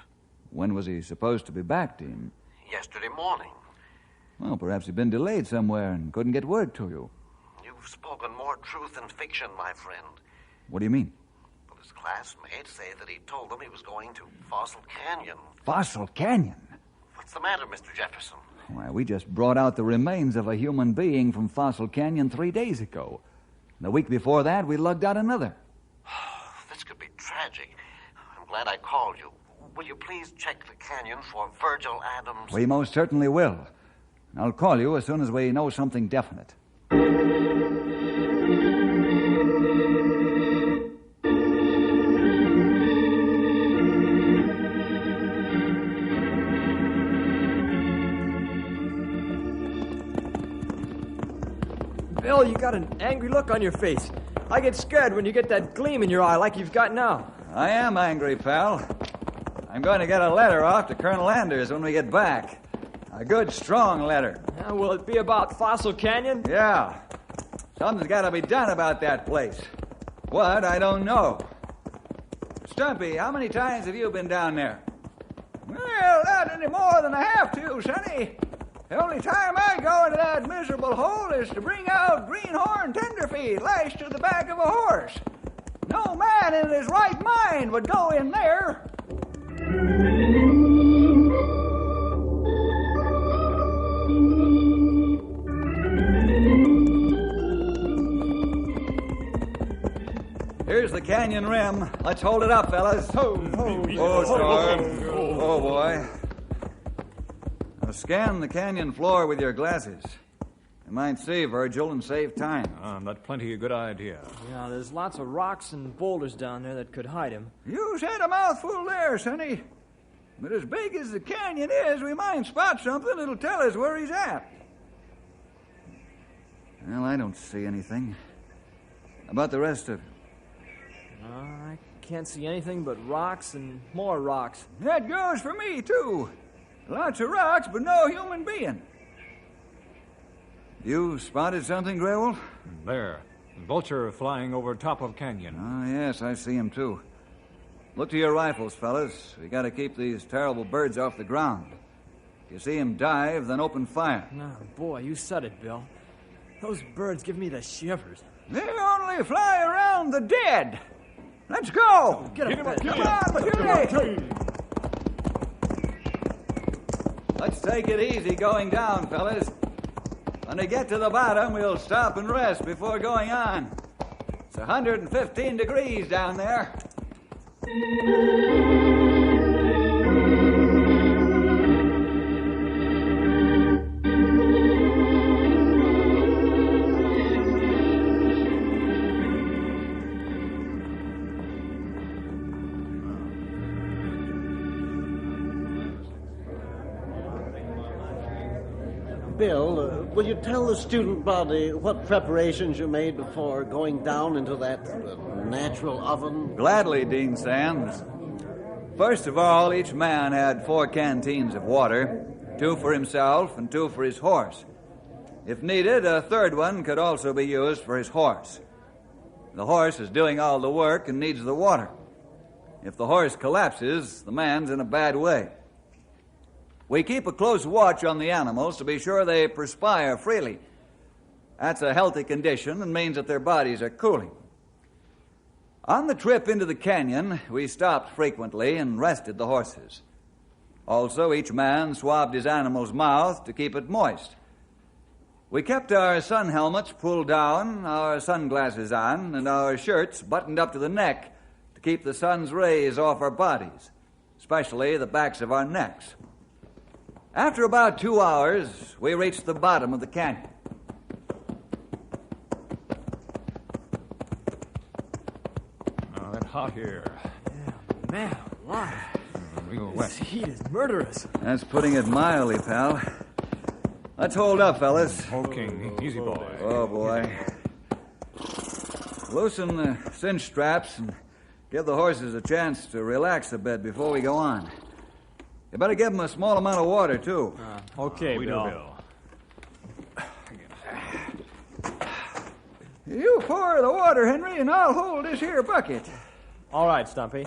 When was he supposed to be back, Dean?
Yesterday morning.
Well, perhaps he'd been delayed somewhere and couldn't get word to you.
You've spoken more truth than fiction, my friend.
What do you mean?
Well, his classmates say that he told them he was going to Fossil Canyon.
Fossil Canyon?
What's the matter, Mr. Jefferson?
Why, we just brought out the remains of a human being from Fossil Canyon 3 days ago. The week before that, we lugged out another.
This could be tragic. I'm glad I called you. Will you please check the canyon for Virgil Adams?
We most certainly will. I'll call you as soon as we know something definite.
Bill, you got an angry look on your face. I get scared when you get that gleam in your eye like you've got now.
I am angry, pal. I'm going to get a letter off to Colonel Anders when we get back. A good, strong letter.
Will it be about Fossil Canyon?
Yeah. Something's got to be done about that place. What, I don't know. Stumpy, how many times have you been down there? Well, not any more than I have to, Sonny. The only time I go into that miserable hole is to bring out greenhorn tenderfeet lashed to the back of a horse. No man in his right mind would go in there. Here's the canyon rim. Let's hold it up, fellas. Oh, Storm. Oh, boy. Now scan the canyon floor with your glasses. You might see, Virgil, and save time.
That's plenty a good idea.
Yeah, there's lots of rocks and boulders down there that could hide him.
You said a mouthful there, Sonny. But as big as the canyon is, we might spot something that'll tell us where he's at. Well, I don't see anything. How about the rest of it?
I can't see anything but rocks and more rocks.
That goes for me, too. Lots of rocks, but no human being. You spotted something, Grewel?
There. Vulture flying over top of canyon.
Oh, yes, I see him, too. Look to your rifles, fellas. We got to keep these terrible birds off the ground. If you see him dive, then open fire.
Oh, boy, you said it, Bill. Those birds give me the shivers.
They only fly around the dead. Let's go!
Get him up!
Come on, McGinley! Let's take it easy going down, fellas. When we get to the bottom, we'll stop and rest before going on. It's 115 degrees down there.
Bill, will you tell the student body what preparations you made before going down into that natural oven?
Gladly, Dean Sands. First of all, each man had 4 canteens of water, 2 for himself and 2 for his horse. If needed, a third one could also be used for his horse. The horse is doing all the work and needs the water. If the horse collapses, the man's in a bad way. We keep a close watch on the animals to be sure they perspire freely. That's a healthy condition and means that their bodies are cooling. On the trip into the canyon, we stopped frequently and rested the horses. Also, each man swabbed his animal's mouth to keep it moist. We kept our sun helmets pulled down, our sunglasses on, and our shirts buttoned up to the neck to keep the sun's rays off our bodies, especially the backs of our necks. After about 2 hours, we reached the bottom of the canyon.
Oh, it's hot here.
Yeah, man, alive.
We go
This
west.
heat is murderous.
That's putting it mildly, pal. Let's hold up, fellas.
Okay, easy, boy.
Oh, boy. Loosen the cinch straps and give the horses a chance to relax a bit before we go on. You better give them a small amount of water, too.
Okay,
We do,
Bill.
Bill.
You pour the water, Henry, and I'll hold this here bucket.
All right, Stumpy.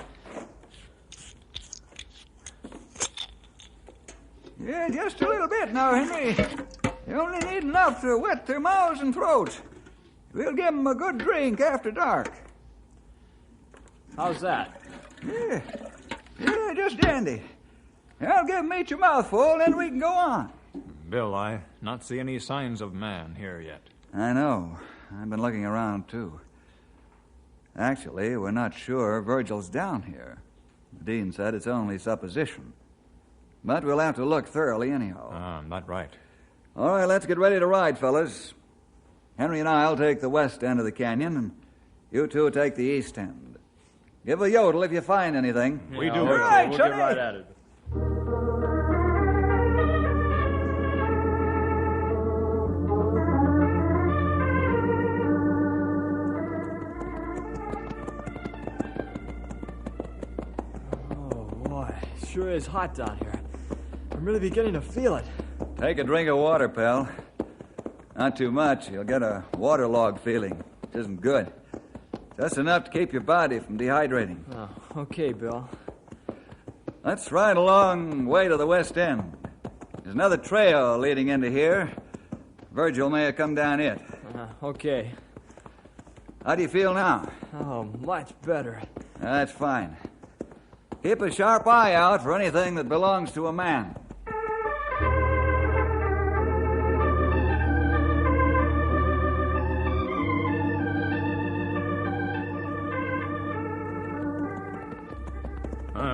Yeah, just a little bit now, Henry. You only need enough to wet their mouths and throats. We'll give them a good drink after dark.
How's that?
Yeah, just dandy. I'll give them each a mouthful, then we can go on.
Bill, I not see any signs of man here yet.
I know. I've been looking around, too. Actually, we're not sure Virgil's down here. The dean said it's only supposition. But we'll have to look thoroughly anyhow.
Not right.
All right, let's get ready to ride, fellas. Henry and I'll take the west end of the canyon, and you two take the east end. Give a yodel if you find anything.
We do.
All right,
We'll
Sonny.
get right at it. Oh, boy. It sure is hot down here. I'm really beginning to feel it.
Take a drink of water, pal. Not too much. You'll get a waterlogged feeling, which isn't good. Just enough to keep your body from dehydrating.
Oh, okay, Bill.
Let's ride a long way to the west end. There's another trail leading into here. Virgil may have come down it.
Okay.
How do you feel now?
Oh, much better.
That's fine. Keep a sharp eye out for anything that belongs to a man.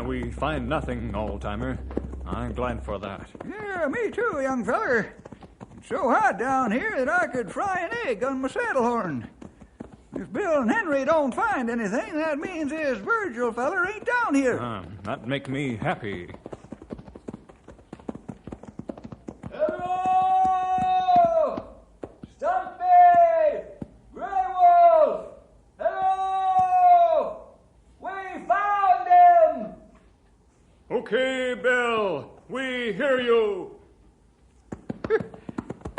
We find nothing, old-timer. I'm glad for that.
Yeah, me too, young feller. It's so hot down here that I could fry an egg on my saddle horn. If Bill and Henry don't find anything, that means this Virgil feller ain't down here.
That make me happy.
Hello! Stumpy! Grey Wolf! Hello! We found him!
Okay, Bill. We hear you.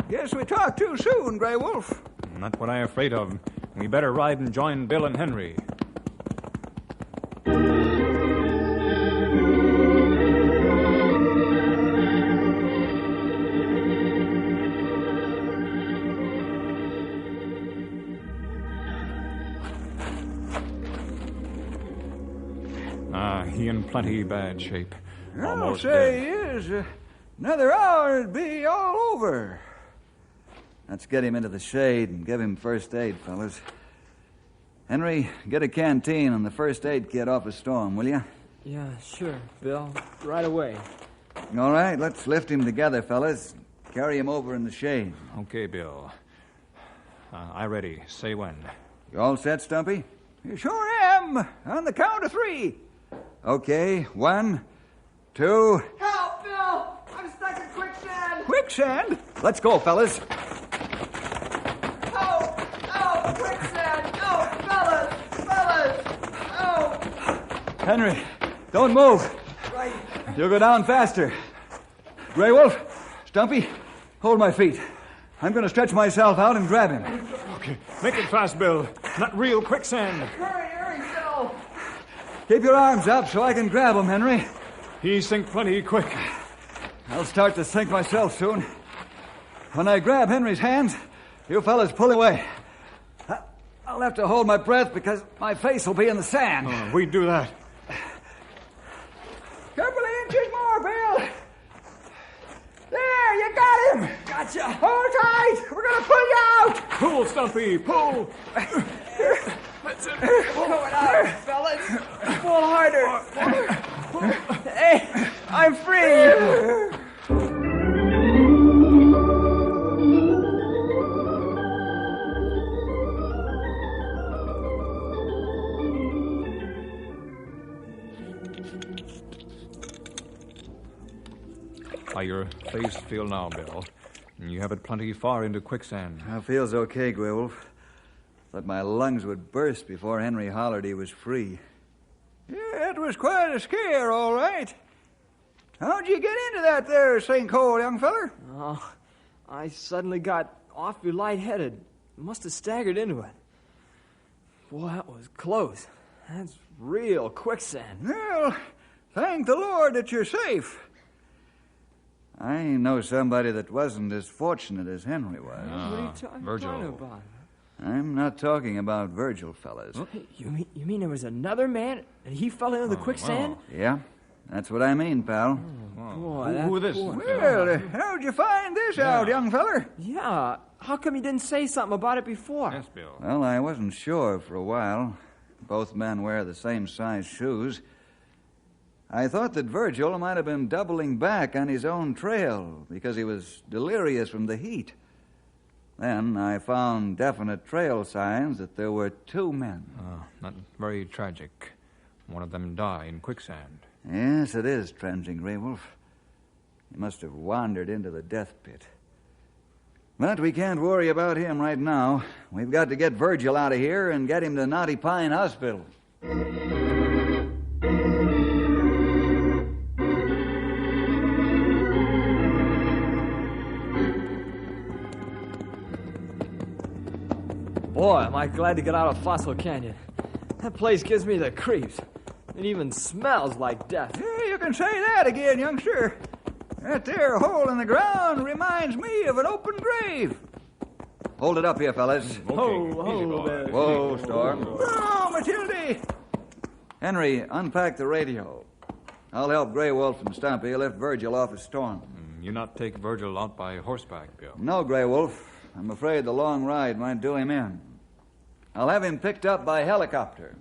Guess we talked too soon, Grey Wolf.
Not what I'm afraid of. We better ride and join Bill and Henry. He in plenty bad shape.
I'll say he is. Another hour it'd be all over. Let's get him into the shade and give him first aid, fellas. Henry, get a canteen and the first aid kit off a storm, will you?
Yeah, sure, Bill. Right away.
All right, let's lift him together, fellas. Carry him over in the shade.
Okay, Bill. I ready. Say when.
You all set, Stumpy? You sure am. On the count of 3. Okay, 1, 2...
Help, Bill! I'm stuck in quicksand!
Quicksand? Let's go, fellas.
Oh, quicksand! Oh, fellas! Oh!
Henry, Don't move.
Right.
You'll go down faster. Grey Wolf, Stumpy, hold my feet. I'm going to stretch myself out and grab him.
Okay, make it fast, Bill. Not real quicksand.
Hurry, Bill.
Keep your arms up so I can grab him, Henry.
He sink plenty quick.
I'll start to sink myself soon. When I grab Henry's hands, you fellas pull away. I'll have to hold my breath because my face will be in the sand.
Oh, we do that.
Couple of inches more, Bill. There, you got him. Gotcha. Hold tight. We're going to pull you out.
Pull, Stumpy, pull.
That's it. Pull it out, fellas. Pull harder. Hey, I'm free.
How your face feel now, Bill? You have it plenty far into quicksand.
I feels okay, Grey Wolf. Thought my lungs would burst before Henry hollered he was free.
Yeah, it was quite a scare, all right. How'd you get into that there sinkhole, young feller?
Oh, I suddenly got awfully lightheaded. Must have staggered into it. Boy, that was close. That's real quicksand.
Well, thank the Lord that you're safe.
I know somebody that wasn't as fortunate as Henry was.
What are you talking about?
I'm not talking about Virgil, fellas.
You mean there was another man and he fell into the quicksand?
Yeah, that's what I mean, pal.
Boy,
Who this?
Well, how'd you find this out, young feller?
Yeah, how come you didn't say something about it before?
Yes, Bill.
Well, I wasn't sure for a while. Both men wear the same size shoes. I thought that Virgil might have been doubling back on his own trail because he was delirious from the heat. Then I found definite trail signs that there were two men.
Not very tragic. One of them died in quicksand.
Yes, it is tragic, Grey Wolf. He must have wandered into the death pit. But we can't worry about him right now. We've got to get Virgil out of here and get him to Knotty Pine Hospital.
Boy, am I glad to get out of Fossil Canyon. That place gives me the creeps. It even smells like death.
Yeah, you can say that again, youngster. That there hole in the ground reminds me of an open grave.
Hold it up here, fellas.
Okay.
Whoa, Storm.
Oh, Matilda!
Henry, unpack the radio. I'll help Grey Wolf and Stumpy lift Virgil off his storm.
You not take Virgil out by horseback, Bill?
No, Grey Wolf. I'm afraid the long ride might do him in. I'll have him picked up by helicopter.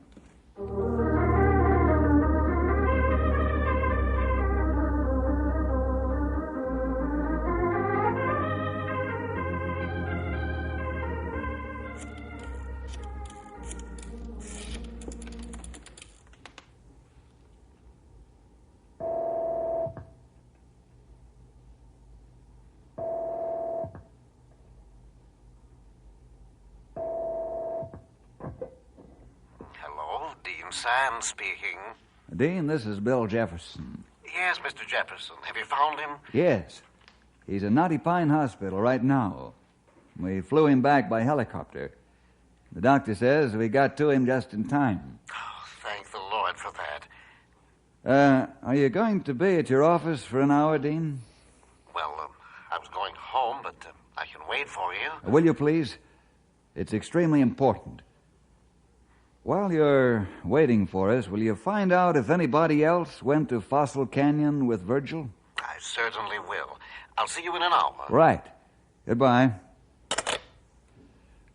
Sam speaking.
Dean, this is Bill Jefferson.
Yes, Mr. Jefferson. Have you found him?
Yes. He's in Knotty Pine Hospital right now. We flew him back by helicopter. The doctor says we got to him just in time.
Oh, thank the Lord for that.
Are you going to be at your office for an hour, Dean?
Well, I was going home, but I can wait for you.
Will you please? It's extremely important. While you're waiting for us, will you find out if anybody else went to Fossil Canyon with Virgil?
I certainly will. I'll see you in an hour.
Right. Goodbye.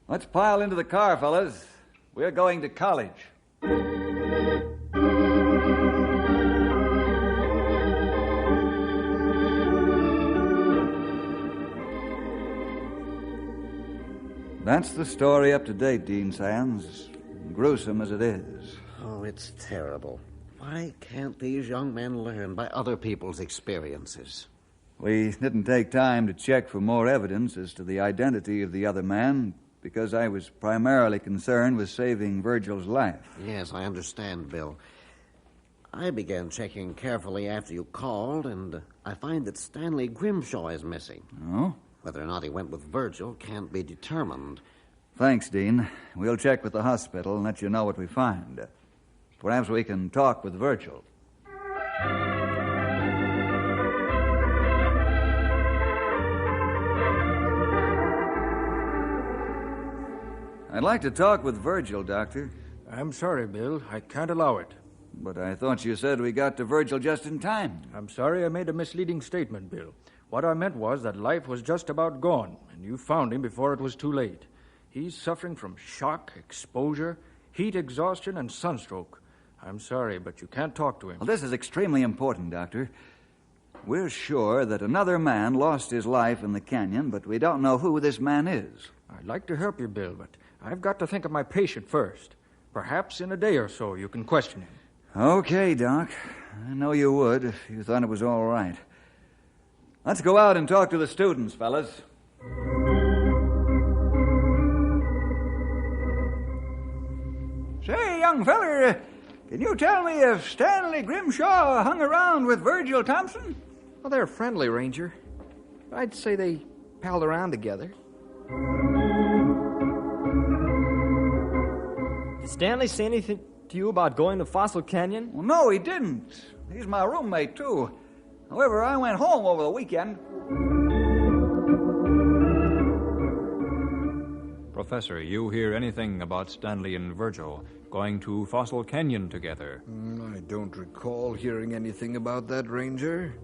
Let's pile into the car, fellas. We're going to college. That's the story up to date, Dean Sands. Gruesome as it is.
Oh, it's terrible. Why can't these young men learn by other people's experiences?
We didn't take time to check for more evidence as to the identity of the other man because I was primarily concerned with saving Virgil's life.
Yes, I understand, Bill. I began checking carefully after you called, and I find that Stanley Grimshaw is missing.
Oh?
Whether or not he went with Virgil can't be determined.
Thanks, Dean. We'll check with the hospital and let you know what we find. Perhaps we can talk with Virgil. I'd like to talk with Virgil, Doctor.
I'm sorry, Bill. I can't allow it.
But I thought you said we got to Virgil just in time.
I'm sorry I made a misleading statement, Bill. What I meant was that life was just about gone, and you found him before it was too late. He's suffering from shock, exposure, heat exhaustion, and sunstroke. I'm sorry, but you can't talk to him.
Well, this is extremely important, Doctor. We're sure that another man lost his life in the canyon, but we don't know who this man is.
I'd like to help you, Bill, but I've got to think of my patient first. Perhaps in a day or so you can question him.
Okay, Doc. I know you would if you thought it was all right. Let's go out and talk to the students, fellas.
Say, young feller, can you tell me if Stanley Grimshaw hung around with Virgil Thompson?
Well, they're friendly, Ranger. I'd say they palled around together.
Did Stanley say anything to you about going to Fossil Canyon?
Well, no, he didn't. He's my roommate, too. However, I went home over the weekend.
Professor, you hear anything about Stanley and Virgil going to Fossil Canyon together?
I don't recall hearing anything about that, Ranger.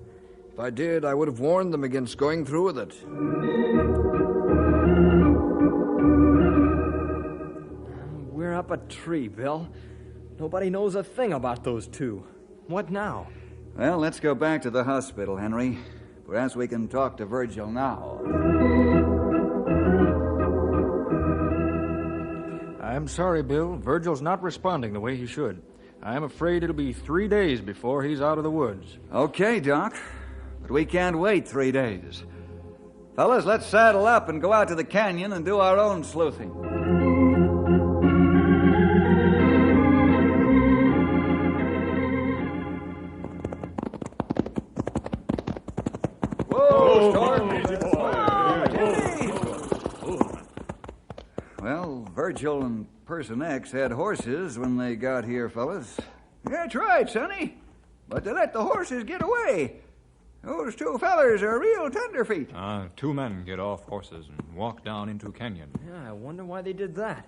If I did, I would have warned them against going through with it.
We're up a tree, Bill. Nobody knows a thing about those two. What now?
Well, let's go back to the hospital, Henry. Perhaps we can talk to Virgil now.
I'm sorry, Bill. Virgil's not responding the way he should. I'm afraid it'll be 3 days before he's out of the woods.
Okay, Doc. But we can't wait 3 days. Fellas, let's saddle up and go out to the canyon and do our own sleuthing. Well, Virgil and Person X had horses when they got here, fellas.
That's right, Sonny. But they let the horses get away. Those two fellers are real tenderfeet.
2 men get off horses and walk down into canyon.
Yeah, I wonder why they did that.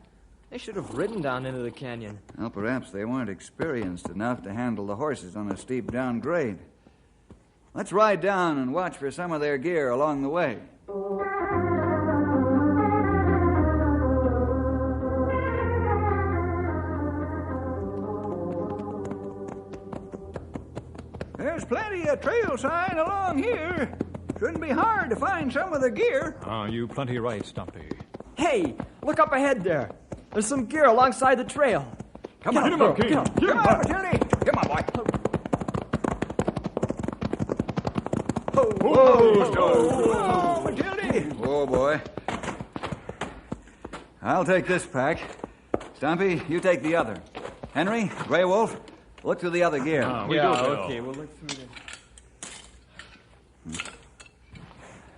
They should have ridden down into the canyon.
Well, perhaps they weren't experienced enough to handle the horses on a steep downgrade. Let's ride down and watch for some of their gear along the way.
There's plenty of trail sign along here. Shouldn't be hard to find some of the gear.
You plenty right, Stumpy.
Hey, look up ahead there. There's some gear alongside the trail.
Come on,
Get him,
Come on, Tilly. Come on, boy.
Whoa,
Tilly.
Whoa, boy. I'll take this pack. Stumpy, you take the other. Henry, Grey Wolf, look through the other gear.
Okay, we'll look through the...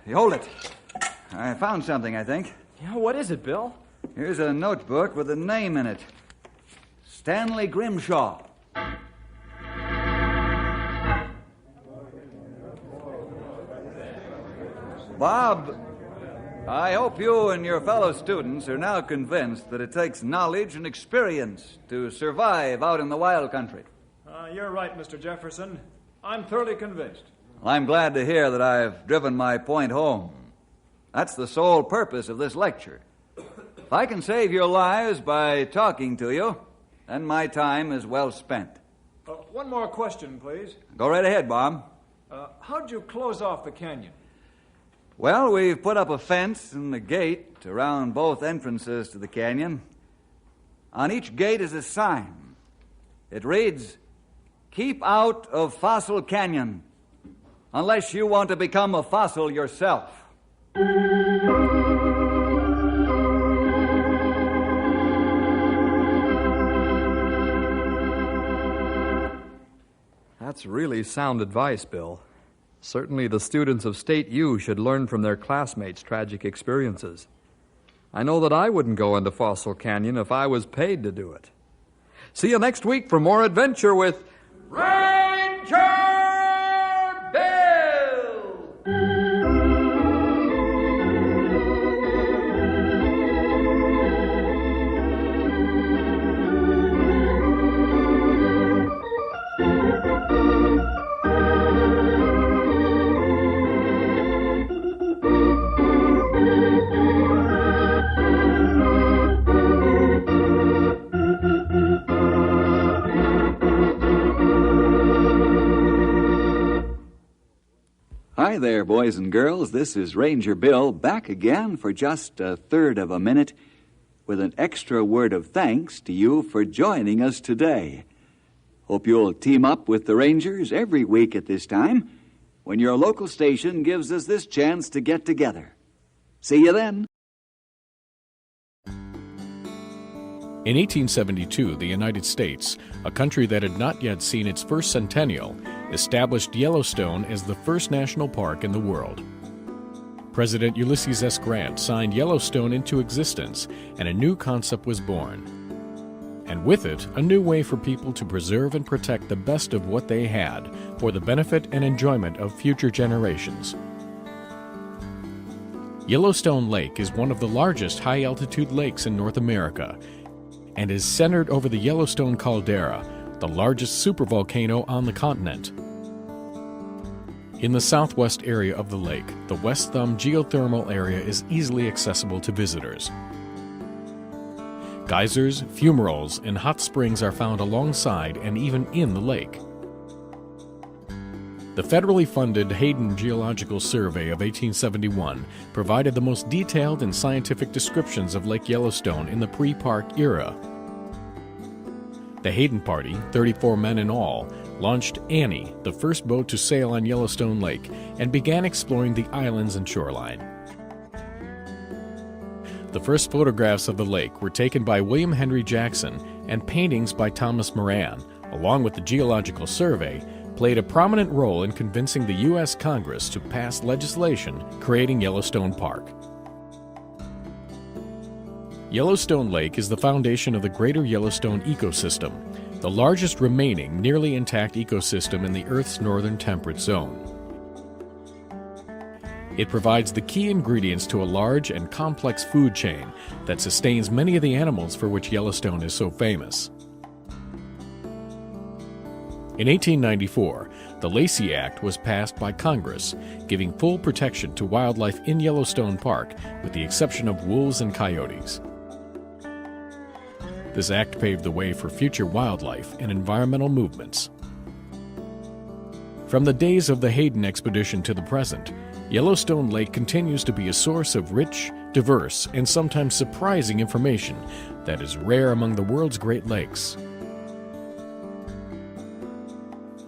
Hey, hold it. I found something, I think.
Yeah, what is it, Bill?
Here's a notebook with a name in it. Stanley Grimshaw. Bob, I hope you and your fellow students are now convinced that it takes knowledge and experience to survive out in the wild country.
You're right, Mr. Jefferson. I'm thoroughly convinced.
Well, I'm glad to hear that I've driven my point home. That's the sole purpose of this lecture. If I can save your lives by talking to you, then my time is well spent.
One more question, please.
Go right ahead, Bob.
How'd you close off the canyon?
Well, we've put up a fence and a gate around both entrances to the canyon. On each gate is a sign. It reads, "Keep out of Fossil Canyon, unless you want to become a fossil yourself."
That's really sound advice, Bill. Certainly the students of State U should learn from their classmates' tragic experiences. I know that I wouldn't go into Fossil Canyon if I was paid to do it. See you next week for more adventure with Ranger Bill!
Hi there, boys and girls. This is Ranger Bill back again for just a third of a minute with an extra word of thanks to you for joining us today. Hope you'll team up with the Rangers every week at this time when your local station gives us this chance to get together. See you then.
In 1872, the United States, a country that had not yet seen its first centennial, established Yellowstone as the first national park in the world. President Ulysses S. Grant signed Yellowstone into existence, and a new concept was born. And with it, a new way for people to preserve and protect the best of what they had for the benefit and enjoyment of future generations. Yellowstone Lake is one of the largest high-altitude lakes in North America and is centered over the Yellowstone caldera, the largest supervolcano on the continent. In the southwest area of the lake, the West Thumb geothermal area is easily accessible to visitors. Geysers, fumaroles, and hot springs are found alongside and even in the lake. The federally funded Hayden Geological Survey of 1871 provided the most detailed and scientific descriptions of Lake Yellowstone in the pre-park era. The Hayden Party, 34 men in all, launched Annie, the first boat to sail on Yellowstone Lake, and began exploring the islands and shoreline. The first photographs of the lake were taken by William Henry Jackson, and paintings by Thomas Moran, along with the Geological Survey, played a prominent role in convincing the U.S. Congress to pass legislation creating Yellowstone Park. Yellowstone Lake is the foundation of the greater Yellowstone ecosystem, the largest remaining nearly intact ecosystem in the Earth's northern temperate zone. It provides the key ingredients to a large and complex food chain that sustains many of the animals for which Yellowstone is so famous. In 1894, the Lacey Act was passed by Congress, giving full protection to wildlife in Yellowstone Park, with the exception of wolves and coyotes. This act paved the way for future wildlife and environmental movements. From the days of the Hayden expedition to the present, Yellowstone Lake continues to be a source of rich, diverse, and sometimes surprising information that is rare among the world's Great Lakes.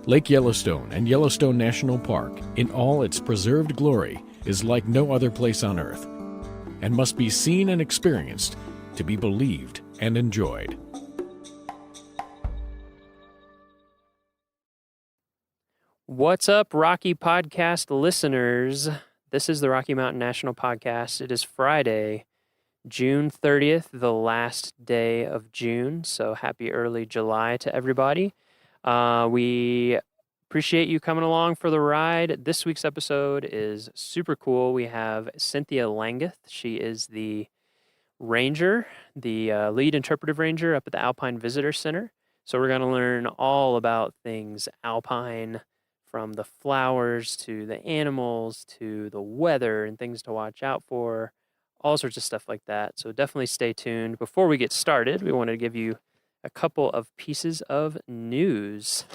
Lake Yellowstone and Yellowstone National Park, in all its preserved glory, is like no other place on Earth, and must be seen and experienced to be believed and enjoyed.
What's up, Rocky Podcast listeners? This is the Rocky Mountain National Podcast. It is Friday, June 30th, the last day of June, so happy early July to everybody. We appreciate you coming along for the ride. This week's episode is super cool. We have Cynthia Langeth. She is the ranger, the lead interpretive ranger up at the Alpine Visitor Center. So we're going to learn all about things alpine, from the flowers to the animals to the weather and things to watch out for, all sorts of stuff like that. So definitely stay tuned. Before we get started, we wanted to give you a couple of pieces of news.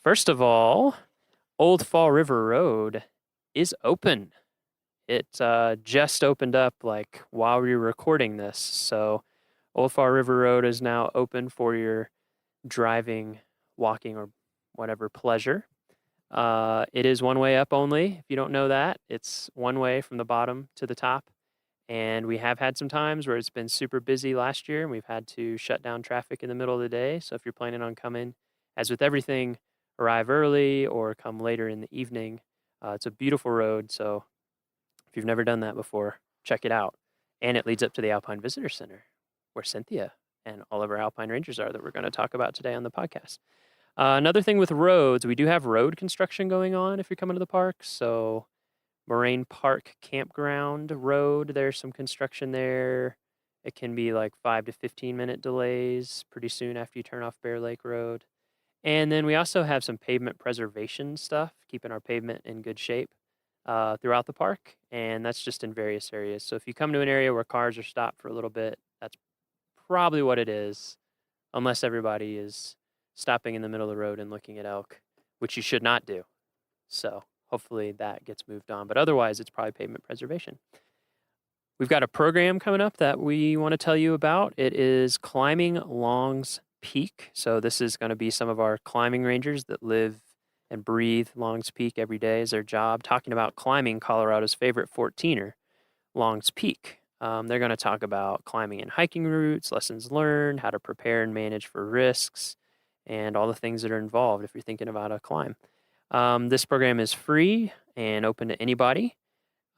First of all, Old Fall River Road is open. It just opened up like while we were recording this. So Old Fall River Road is now open for your driving, walking, or whatever pleasure. It is one way up only. If you don't know that, it's one way from the bottom to the top. And we have had some times where it's been super busy last year, and we've had to shut down traffic in the middle of the day. So if you're planning on coming, as with everything arrive early or come later in the evening. It's a beautiful road, so if you've never done that before, check it out. And it leads up to the Alpine Visitor Center, where Cynthia and all of our Alpine Rangers are that we're going to talk about today on the podcast. Another thing with roads, we do have road construction going on if you're coming to the park. So Moraine Park Campground Road, there's some construction there. It can be like 5 to 15 minute delays pretty soon after you turn off Bear Lake Road. And then we also have some pavement preservation stuff, keeping our pavement in good shape throughout the park. And that's just in various areas. So if you come to an area where cars are stopped for a little bit, that's probably what it is, unless everybody is stopping in the middle of the road and looking at elk, which you should not do. So hopefully that gets moved on. But otherwise, it's probably pavement preservation. We've got a program coming up that we want to tell you about. It is Climbing Long's Peak. So this is going to be some of our climbing rangers that live and breathe Long's Peak every day as their job, talking about climbing Colorado's favorite 14er, Long's Peak. They're going to talk about climbing and hiking routes, lessons learned, how to prepare and manage for risks, and all the things that are involved if you're thinking about a climb. This program is free and open to anybody,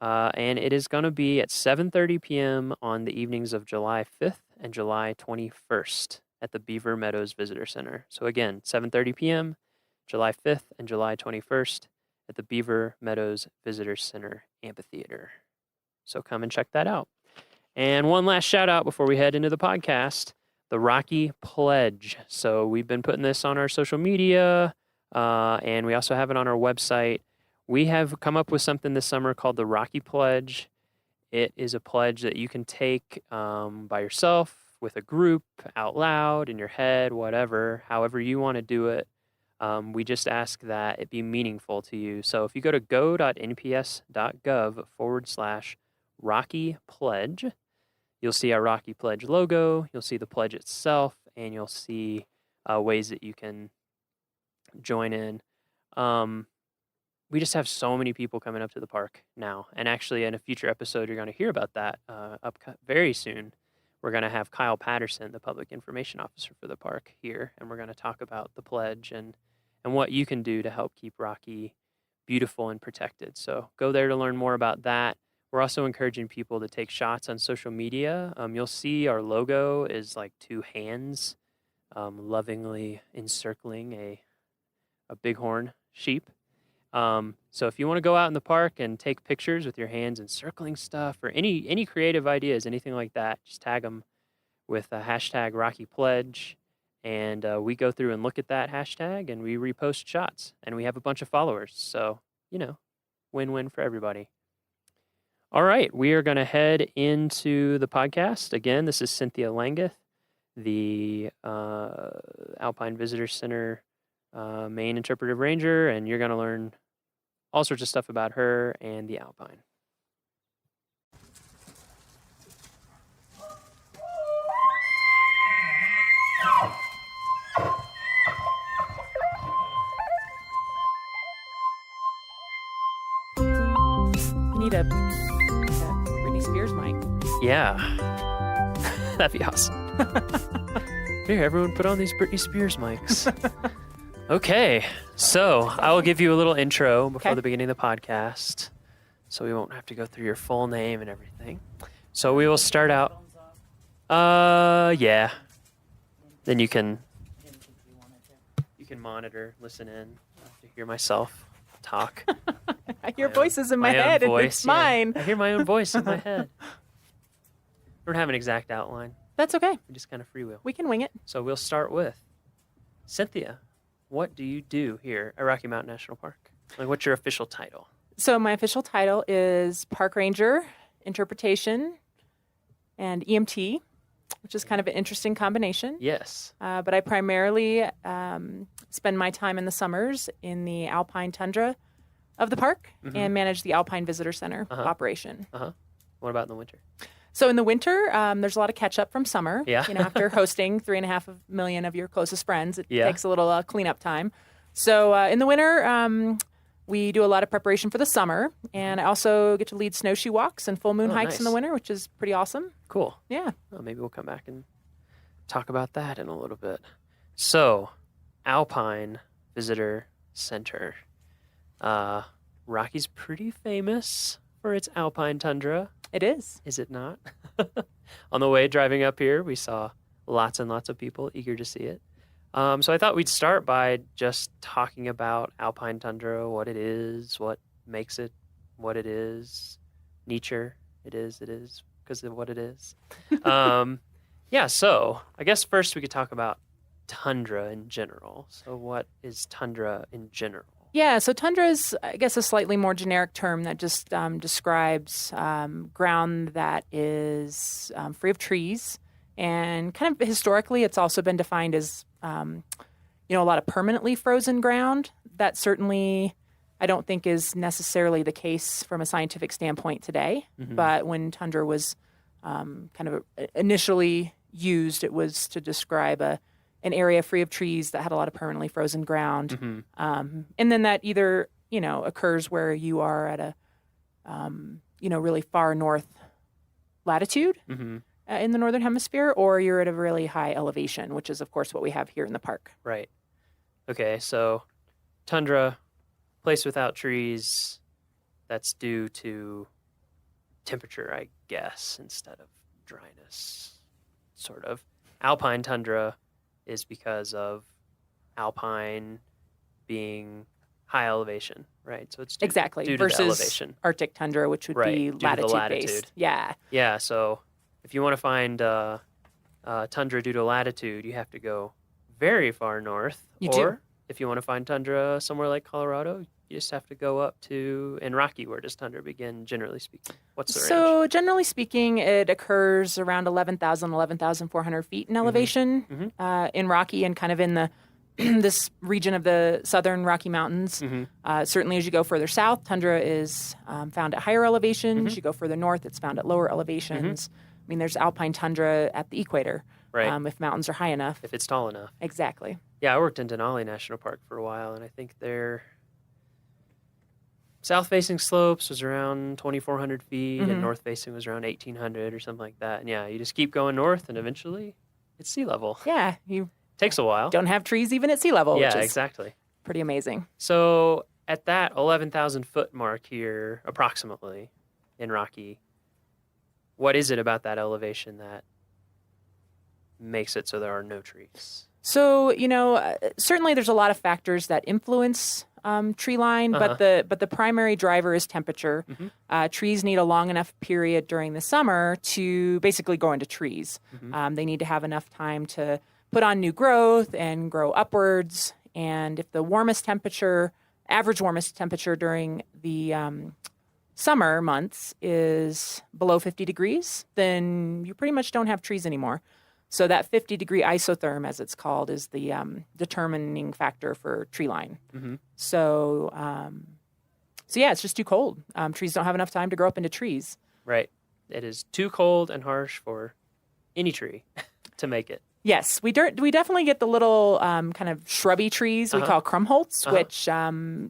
and it is going to be at 7:30 p.m. on the evenings of July 5th and July 21st at the Beaver Meadows Visitor Center. So again, 7:30 p.m., July 5th and July 21st at the Beaver Meadows Visitor Center Amphitheater. So come and check that out. And one last shout out before we head into the podcast, the Rocky Pledge. So we've been putting this on our social media, and we also have it on our website. We have come up with something this summer called the Rocky Pledge. It is a pledge that you can take by yourself, with a group, out loud, in your head, whatever, however you want to do it. We just ask that it be meaningful to you. So if you go to go.nps.gov/Rocky Pledge, you'll see our Rocky Pledge logo, you'll see the pledge itself, and you'll see ways that you can join in. We just have so many people coming up to the park now. And actually, in a future episode, you're going to hear about that very soon. We're going to have Kyle Patterson, the public information officer for the park, here, and we're going to talk about the pledge and what you can do to help keep Rocky beautiful and protected. So go there to learn more about that. We're also encouraging people to take shots on social media. You'll see our logo is like two hands lovingly encircling a bighorn sheep. So if you want to go out in the park and take pictures with your hands encircling stuff or any creative ideas, anything like that, just tag them with a hashtag Rocky Pledge. And we go through and look at that hashtag and we repost shots. And we have a bunch of followers. So, win-win for everybody. All right, we are going to head into the podcast. Again, this is Cynthia Langeth, the Alpine Visitor Center main interpretive ranger, and you're going to learn all sorts of stuff about her and the Alpine.
You need a Britney Spears mic.
Yeah. That'd be awesome. Here, everyone put on these Britney Spears mics. Okay, so I will give you a little intro before the beginning of the podcast, so we won't have to go through your full name and everything. So we will start out. Yeah. Then you can monitor, listen in, to hear myself talk.
I hear voices in my head, and it's mine.
I hear my own voice in my head. We don't have an exact outline.
That's okay.
We just kind of freewheel.
We can wing it.
So we'll start with Cynthia. What do you do here at Rocky Mountain National Park? Like, what's your official title?
So my official title is Park Ranger, Interpretation, and EMT, which is kind of an interesting combination.
Yes.
But I primarily spend my time in the summers in the alpine tundra of the park and manage the Alpine Visitor Center operation.
What about in the winter?
So in the winter, there's a lot of catch up from summer.
Yeah.
After hosting 3.5 million of your closest friends, it takes a little cleanup time. So in the winter, we do a lot of preparation for the summer, and I also get to lead snowshoe walks and full moon hikes in the winter, which is pretty awesome.
Cool.
Yeah.
Well, maybe we'll come back and talk about that in a little bit. So, Alpine visitor center. Rocky's pretty famous for its alpine tundra.
It is.
Is it not? On the way driving up here, we saw lots and lots of people eager to see it. So I thought we'd start by just talking about alpine tundra, what it is, what makes it what it is, nature. It is because of what it is. Yeah, so I guess first we could talk about tundra in general. So what is tundra in general?
Yeah, so tundra is, I guess, a slightly more generic term that just describes ground that is free of trees. And kind of historically, it's also been defined as, a lot of permanently frozen ground. That certainly, I don't think, is necessarily the case from a scientific standpoint today. Mm-hmm. But when tundra was kind of initially used, it was to describe an area free of trees that had a lot of permanently frozen ground. Mm-hmm. And then that either, occurs where you are at a, really far north latitude in the Northern Hemisphere, or you're at a really high elevation, which is, of course, what we have here in the park.
Right. Okay, so tundra, place without trees, that's due to temperature, I guess, instead of dryness, sort of. Alpine tundra is because of alpine being high elevation, right? So it's due to
versus
the elevation.
Arctic tundra, which would be latitude-based. Yeah.
Yeah, so if you want to find tundra due to latitude, you have to go very far north. If you want to find tundra somewhere like Colorado, you just have to go up to, in Rocky, where does tundra begin, generally speaking? What's the range?
So generally speaking, it occurs around 11,400 feet in elevation in Rocky and kind of in the this region of the southern Rocky Mountains. Certainly as you go further south, tundra is found at higher elevations. You go further north, it's found at lower elevations. I mean, there's alpine tundra at the equator, if mountains are high enough.
If it's tall enough.
Exactly.
Yeah, I worked in Denali National Park for a while, and I think their south-facing slopes was around 2,400 feet, and north-facing was around 1,800 or something like that. And yeah, you just keep going north, and eventually it's sea level.
Yeah. You
takes a while.
Don't have trees even at sea level,
yeah,
which is
exactly.
Pretty amazing.
So at that 11,000-foot mark here, approximately, in Rocky, what is it about that elevation that makes it so there are no trees?
So, certainly there's a lot of factors that influence tree line, but the primary driver is temperature. Trees need a long enough period during the summer to basically grow into trees. They need to have enough time to put on new growth and grow upwards. And if the average warmest temperature during the summer months is below 50 degrees, then you pretty much don't have trees anymore. So that 50-degree isotherm, as it's called, is the determining factor for tree line. So yeah, it's just too cold. Trees don't have enough time to grow up into trees.
Right. It is too cold and harsh for any tree to make it.
Yes, we definitely get the little kind of shrubby trees we call krumholtz, which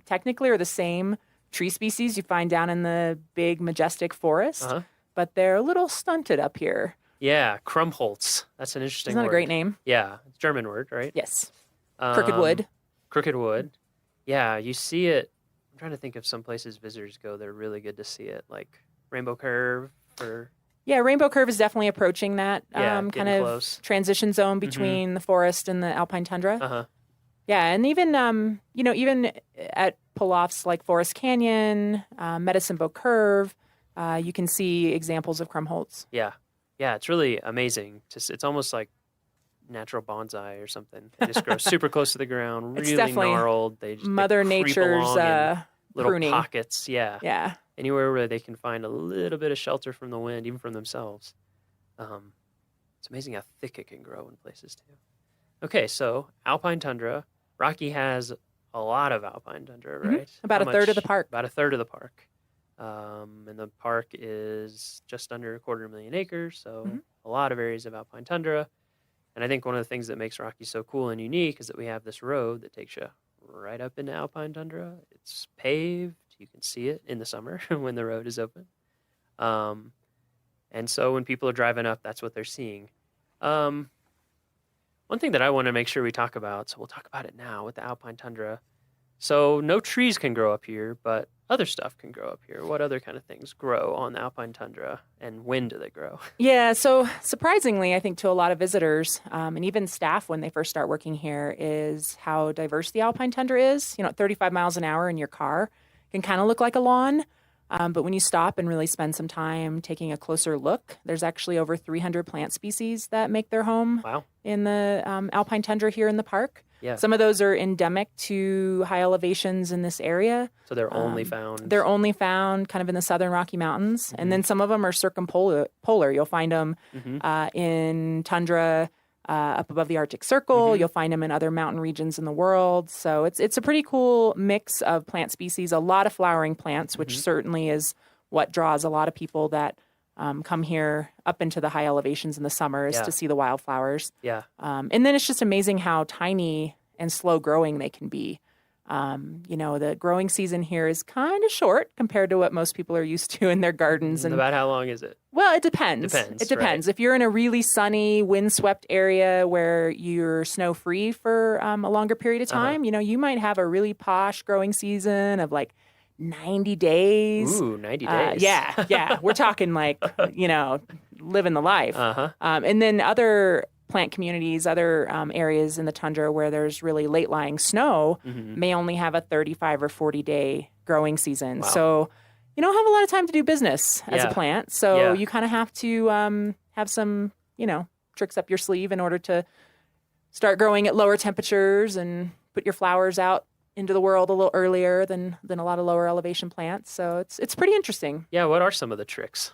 technically are the same tree species you find down in the big, majestic forest, but they're a little stunted up here.
Yeah, Krumholtz. That's an interesting word.
Isn't that a great name?
Yeah, it's a German word, right?
Yes. Crooked wood.
Crooked wood. Yeah, you see it. I'm trying to think of some places visitors go. They're really good to see it, like Rainbow Curve.
Yeah, Rainbow Curve is definitely approaching that kind of
close.
Transition zone between the forest and the alpine tundra. Yeah, and even even at pull-offs like Forest Canyon, Medicine Bow Curve, you can see examples of Krumholtz.
Yeah, it's really amazing. It's almost like natural bonsai or something. They just grow super close to the ground, really gnarled. They just
Mother Nature's
little
pruning.
Pockets. Yeah.
Yeah.
Anywhere where they can find a little bit of shelter from the wind, even from themselves. It's amazing how thick it can grow in places too. Okay, so alpine tundra. Rocky has a lot of alpine tundra, right?
About a third of the park.
About a third of the park. And the park is just under 250,000 acres, so a lot of areas of alpine tundra. And I think one of the things that makes Rocky so cool and unique is that we have this road that takes you right up into alpine tundra. It's paved. You can see it in the summer when the road is open. And so when people are driving up, that's what they're seeing. One thing that I want to make sure we talk about, so we'll talk about it now with the alpine tundra. So no trees can grow up here, but other stuff can grow up here. What other kind of things grow on the alpine tundra, and when do they grow?
Yeah, so surprisingly, I think to a lot of visitors and even staff when they first start working here is how diverse the alpine tundra is. You know, 35 miles an hour in your car can kind of look like a lawn. But when you stop and really spend some time taking a closer look, there's actually over 300 plant species that make their home in the alpine tundra here in the park.
Yeah.
Some of those are endemic to high elevations in this area.
So they're only found?
They're only found kind of in the southern Rocky Mountains. And then some of them are circumpolar. You'll find them in tundra up above the Arctic Circle. You'll find them in other mountain regions in the world. So it's a pretty cool mix of plant species, a lot of flowering plants, which certainly is what draws a lot of people that come here up into the high elevations in the summer is to see the wildflowers.
Yeah.
And then it's just amazing how tiny and slow growing they can be. You know, the growing season here is kind of short compared to what most people are used to in their gardens. And
about how long is it?
Well, it depends. It depends.
Right.
If you're in a really sunny, windswept area where you're snow-free for a longer period of time, you know, you might have a really posh growing season of like 90 days.
Ooh, 90 days.
Yeah. We're talking like, you know, living the life. And then other plant communities, other areas in the tundra where there's really late-lying snow may only have a 35 or 40-day growing season.
Wow.
So you don't have a lot of time to do business as a plant. So you kind of have to have some, you know, tricks up your sleeve in order to start growing at lower temperatures and put your flowers out into the world a little earlier than a lot of lower elevation plants. So it's pretty interesting.
Yeah, what are some of the tricks?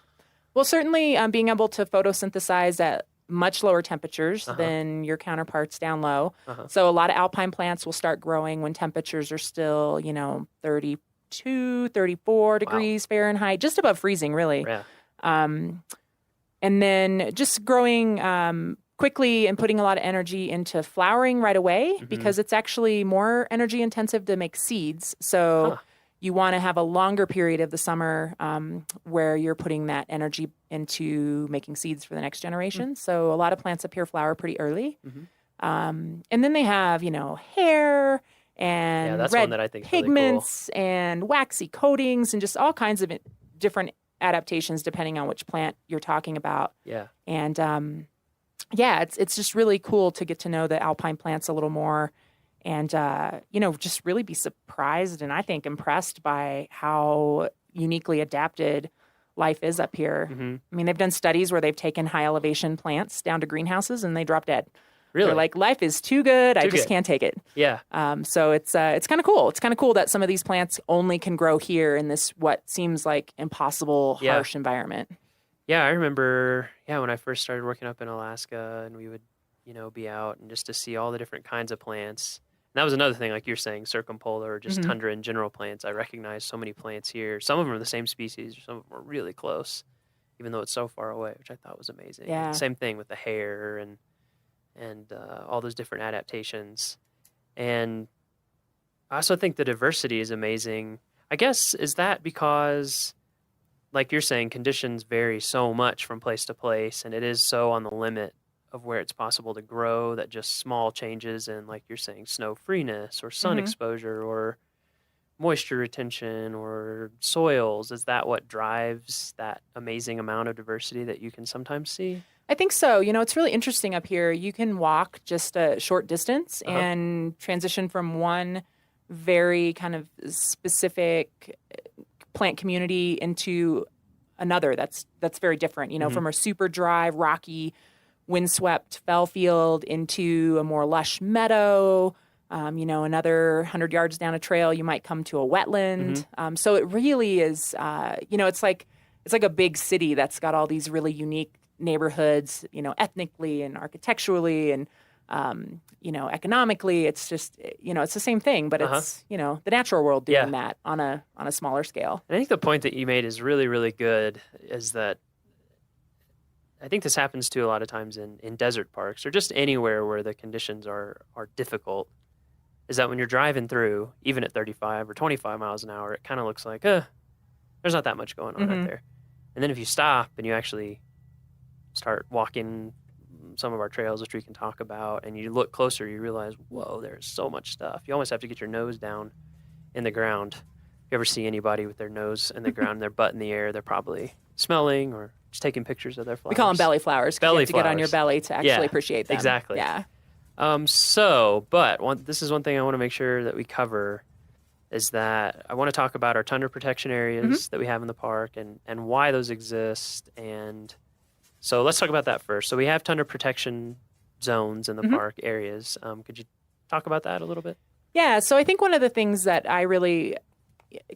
Well, certainly being able to photosynthesize at much lower temperatures than your counterparts down low. So a lot of alpine plants will start growing when temperatures are still, you know, 32, 34 degrees Fahrenheit, just above freezing, really.
Yeah.
And then just growing quickly and putting a lot of energy into flowering right away because it's actually more energy intensive to make seeds. So you want to have a longer period of the summer where you're putting that energy into making seeds for the next generation. So a lot of plants up here flower pretty early. And then they have, you know, hair and
that's
red
one that I think is
pigments
really cool.
and waxy coatings and just all kinds of different adaptations depending on which plant you're talking about.
Yeah.
And it's just really cool to get to know the alpine plants a little more and, you know, just really be surprised and I think impressed by how uniquely adapted life is up here. I mean, they've done studies where they've taken high elevation plants down to greenhouses and they drop dead.
Really?
They're like, life is too good. I just can't take it.
Yeah.
So it's kind of cool. It's kind of cool that some of these plants only can grow here in this what seems like impossible, harsh environment.
Yeah, I remember, when I first started working up in Alaska and we would, you know, be out and just to see all the different kinds of plants. And that was another thing, like you're saying, circumpolar or just tundra in general plants. I recognized so many plants here. Some of them are the same species, some of them are really close, even though it's so far away, which I thought was amazing.
Yeah.
Same thing with the hair and all those different adaptations. And I also think the diversity is amazing. I guess, is that because, like you're saying, conditions vary so much from place to place, and it is so on the limit of where it's possible to grow that just small changes in, like you're saying, snow freeness or sun exposure or moisture retention or soils, is that what drives that amazing amount of diversity that you can sometimes see?
I think so. You know, it's really interesting up here. You can walk just a short distance and transition from one very kind of specific plant community into another that's very different, you know, from a super dry, rocky, windswept fell field into a more lush meadow. You know, another 100 yards down a trail, you might come to a wetland. So it really is, you know, it's like a big city that's got all these really unique neighborhoods, you know, ethnically and architecturally and, you know, economically. It's just, you know, it's the same thing, but it's, you know, the natural world doing that on a smaller scale.
And I think the point that you made is really, really good, is that I think this happens too a lot of times in desert parks or just anywhere where the conditions are difficult, is that when you're driving through, even at 35 or 25 miles an hour, it kind of looks like, there's not that much going on out there. And then if you stop and you actually start walking some of our trails, which we can talk about, and you look closer, you realize, whoa, there's so much stuff. You almost have to get your nose down in the ground. If you ever see anybody with their nose in the ground, their butt in the air, they're probably smelling or just taking pictures of their flowers.
We call them belly flowers. You have to get on your belly to actually appreciate them.
Exactly.
Yeah.
This is one thing I want to make sure that we cover is that I want to talk about our tundra protection areas that we have in the park and why those exist. And so let's talk about that first. So we have tundra protection zones in the park areas. Could you talk about that a little bit?
Yeah. So I think one of the things that I really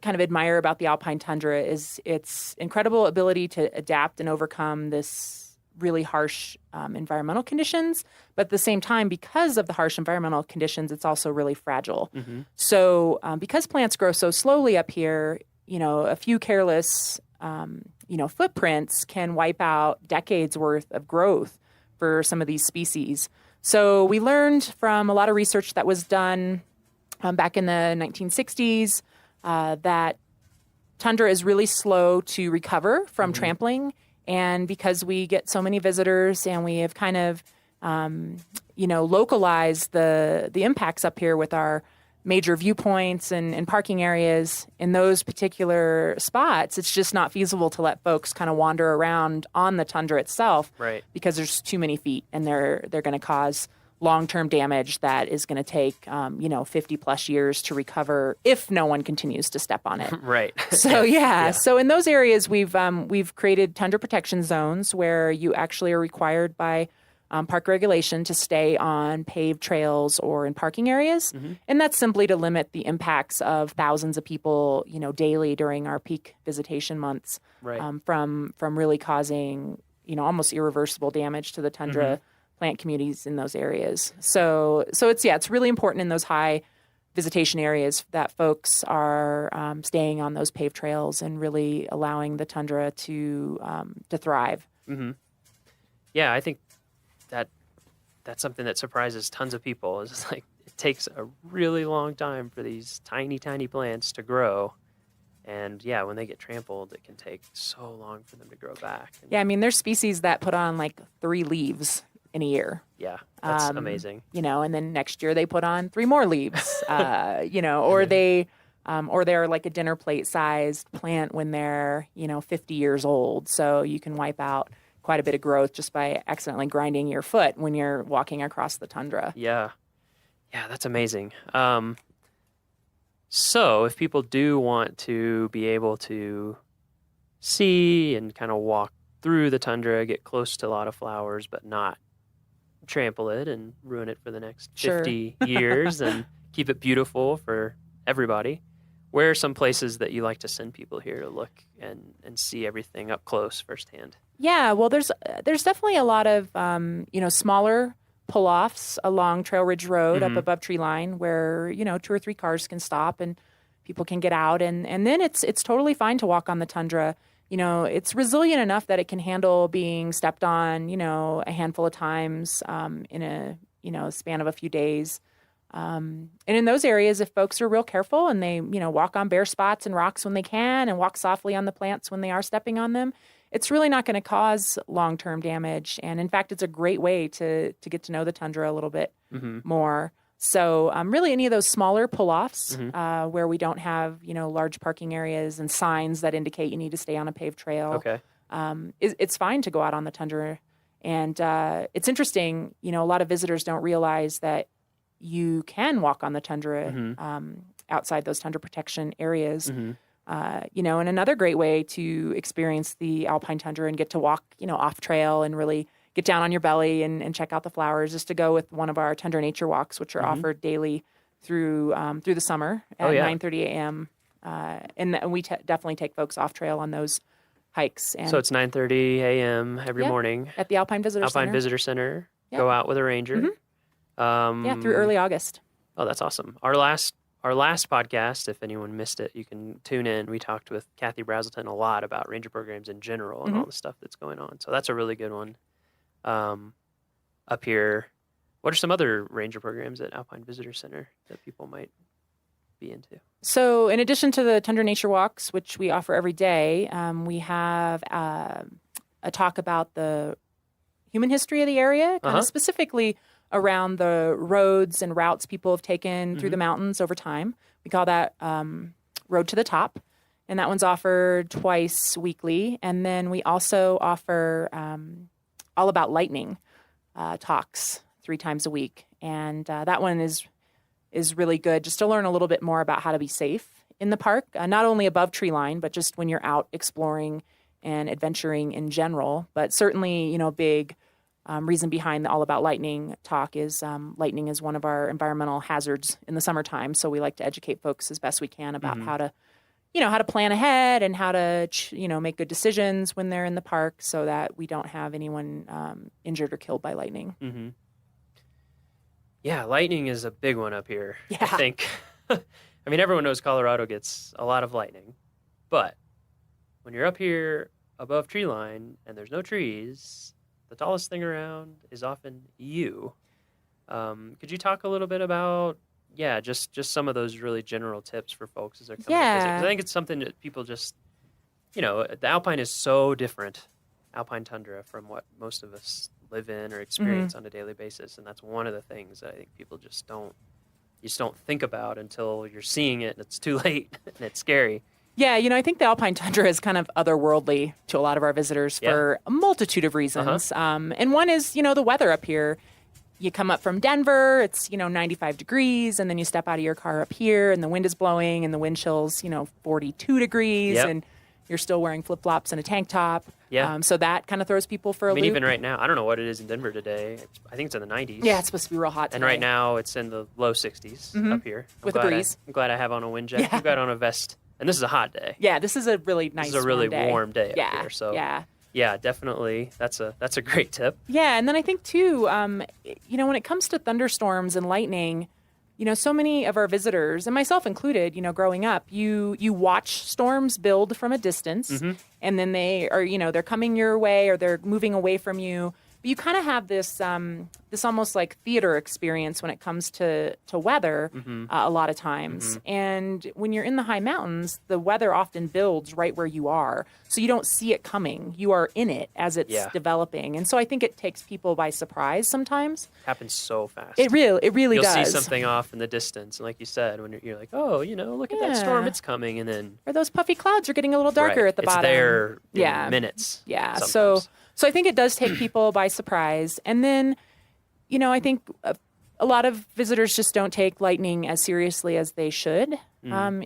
kind of admire about the alpine tundra is its incredible ability to adapt and overcome this really harsh environmental conditions. But at the same time, because of the harsh environmental conditions, it's also really fragile. So because plants grow so slowly up here, a few careless, footprints can wipe out decades worth of growth for some of these species. So we learned from a lot of research that was done back in the 1960s that tundra is really slow to recover from trampling. And because we get so many visitors and we have kind of, localized the impacts up here with our major viewpoints and parking areas in those particular spots, it's just not feasible to let folks kind of wander around on the tundra itself,
right? Because
there's too many feet and they're going to cause long-term damage that is going to take, 50 plus years to recover if no one continues to step on it.
Right.
So so in those areas, we've created tundra protection zones where you actually are required by park regulation to stay on paved trails or in parking areas. And that's simply to limit the impacts of thousands of people, daily during our peak visitation months,
right.
From really causing, almost irreversible damage to the tundra plant communities in those areas. So it's really important in those high visitation areas that folks are staying on those paved trails and really allowing the tundra to thrive.
Yeah, I think that's something that surprises tons of people. It's like it takes a really long time for these tiny, tiny plants to grow. And yeah, when they get trampled, it can take so long for them to grow back.
Yeah, I mean, there's species that put on like 3 leaves in a year.
Yeah, that's amazing.
And then next year they put on 3 more leaves, or they're like a dinner plate sized plant when they're, 50 years old. So you can wipe out quite a bit of growth just by accidentally grinding your foot when you're walking across the tundra.
Yeah. Yeah, that's amazing. So if people do want to be able to see and kind of walk through the tundra, get close to a lot of flowers, but not trample it and ruin it for the next 50 years and keep it beautiful for everybody, where are some places that you like to send people here to look and see everything up close firsthand?
Yeah, well, there's definitely a lot of, smaller pull-offs along Trail Ridge Road up above tree line where, 2 or 3 cars can stop and people can get out. And then it's totally fine to walk on the tundra. It's resilient enough that it can handle being stepped on, a handful of times in a, span of a few days. And in those areas, if folks are real careful and they, walk on bare spots and rocks when they can and walk softly on the plants when they are stepping on them, it's really not going to cause long-term damage. And in fact, it's a great way to get to know the tundra a little bit more. So really any of those smaller pull-offs where we don't have, large parking areas and signs that indicate you need to stay on a paved trail, it's fine to go out on the tundra. And it's interesting, a lot of visitors don't realize that you can walk on the tundra outside those tundra protection areas. And another great way to experience the alpine tundra and get to walk, off trail and really get down on your belly and check out the flowers is to go with one of our tundra nature walks, which are offered daily through the summer at 9:30 a.m. And we definitely take folks off trail on those hikes. And
so it's 9:30 a.m. every morning
at the Alpine Visitor Center.
Go out with a ranger.
Through early August.
Oh, that's awesome. Our last podcast, if anyone missed it, you can tune in. We talked with Kathy Brazelton a lot about ranger programs in general and all the stuff that's going on. So that's a really good one. Up here, what are some other ranger programs at Alpine Visitor Center that people might be into?
So in addition to the Tundra Nature Walks, which we offer every day, we have a talk about the human history of the area, kind of specifically around the roads and routes people have taken through the mountains over time. We call that Road to the Top, and that one's offered twice weekly. And then we also offer All About Lightning talks 3 times a week, and that one is really good just to learn a little bit more about how to be safe in the park, not only above tree line, but just when you're out exploring and adventuring in general. But certainly, big reason behind the All About Lightning talk is lightning is one of our environmental hazards in the summertime. So we like to educate folks as best we can about how to plan ahead and how to, make good decisions when they're in the park so that we don't have anyone injured or killed by lightning.
Mm-hmm. Yeah, lightning is a big one up here, I think. I mean, everyone knows Colorado gets a lot of lightning, but when you're up here above tree line and there's no trees, the tallest thing around is often you. Could you talk a little bit about, just some of those really general tips for folks as they're coming to visit? Because I think it's something that people just, the Alpine is so different, Alpine tundra, from what most of us live in or experience on a daily basis. And that's one of the things that I think people just don't think about until you're seeing it and it's too late and it's scary.
Yeah, I think the Alpine tundra is kind of otherworldly to a lot of our visitors for a multitude of reasons. And one is, the weather up here. You come up from Denver, it's, 95 degrees, and then you step out of your car up here and the wind is blowing and the wind chill's, 42 degrees and you're still wearing flip-flops and a tank top.
Yeah.
So that kind of throws people for a loop.
Even right now, I don't know what it is in Denver today. I think it's in the 90s.
Yeah, it's supposed to be real hot today.
And right now it's in the low 60s up here.
With a breeze.
I'm glad I have on a wind jacket. You've got on a vest. And this is a hot day.
Yeah, this is a really nice,
This is a really warm day
yeah,
up here. So
yeah,
definitely. That's a great tip.
Yeah, and then I think too, when it comes to thunderstorms and lightning, so many of our visitors, and myself included, growing up, you watch storms build from a distance, and then they are, they're coming your way or they're moving away from you. But you kind of have this almost like theater experience when it comes to weather a lot of times. And when you're in the high mountains, the weather often builds right where you are. So you don't see it coming. You are in it as it's developing. And so I think it takes people by surprise sometimes.
Happens so fast.
It really
You'll
does.
You'll see something off in the distance. And like you said, when you're like, oh, look at that storm, it's coming. And then...
Or those puffy clouds are getting a little darker at the bottom.
It's there in minutes.
Yeah.
Sometimes.
So I think it does take people by surprise. And then, I think a lot of visitors just don't take lightning as seriously as they should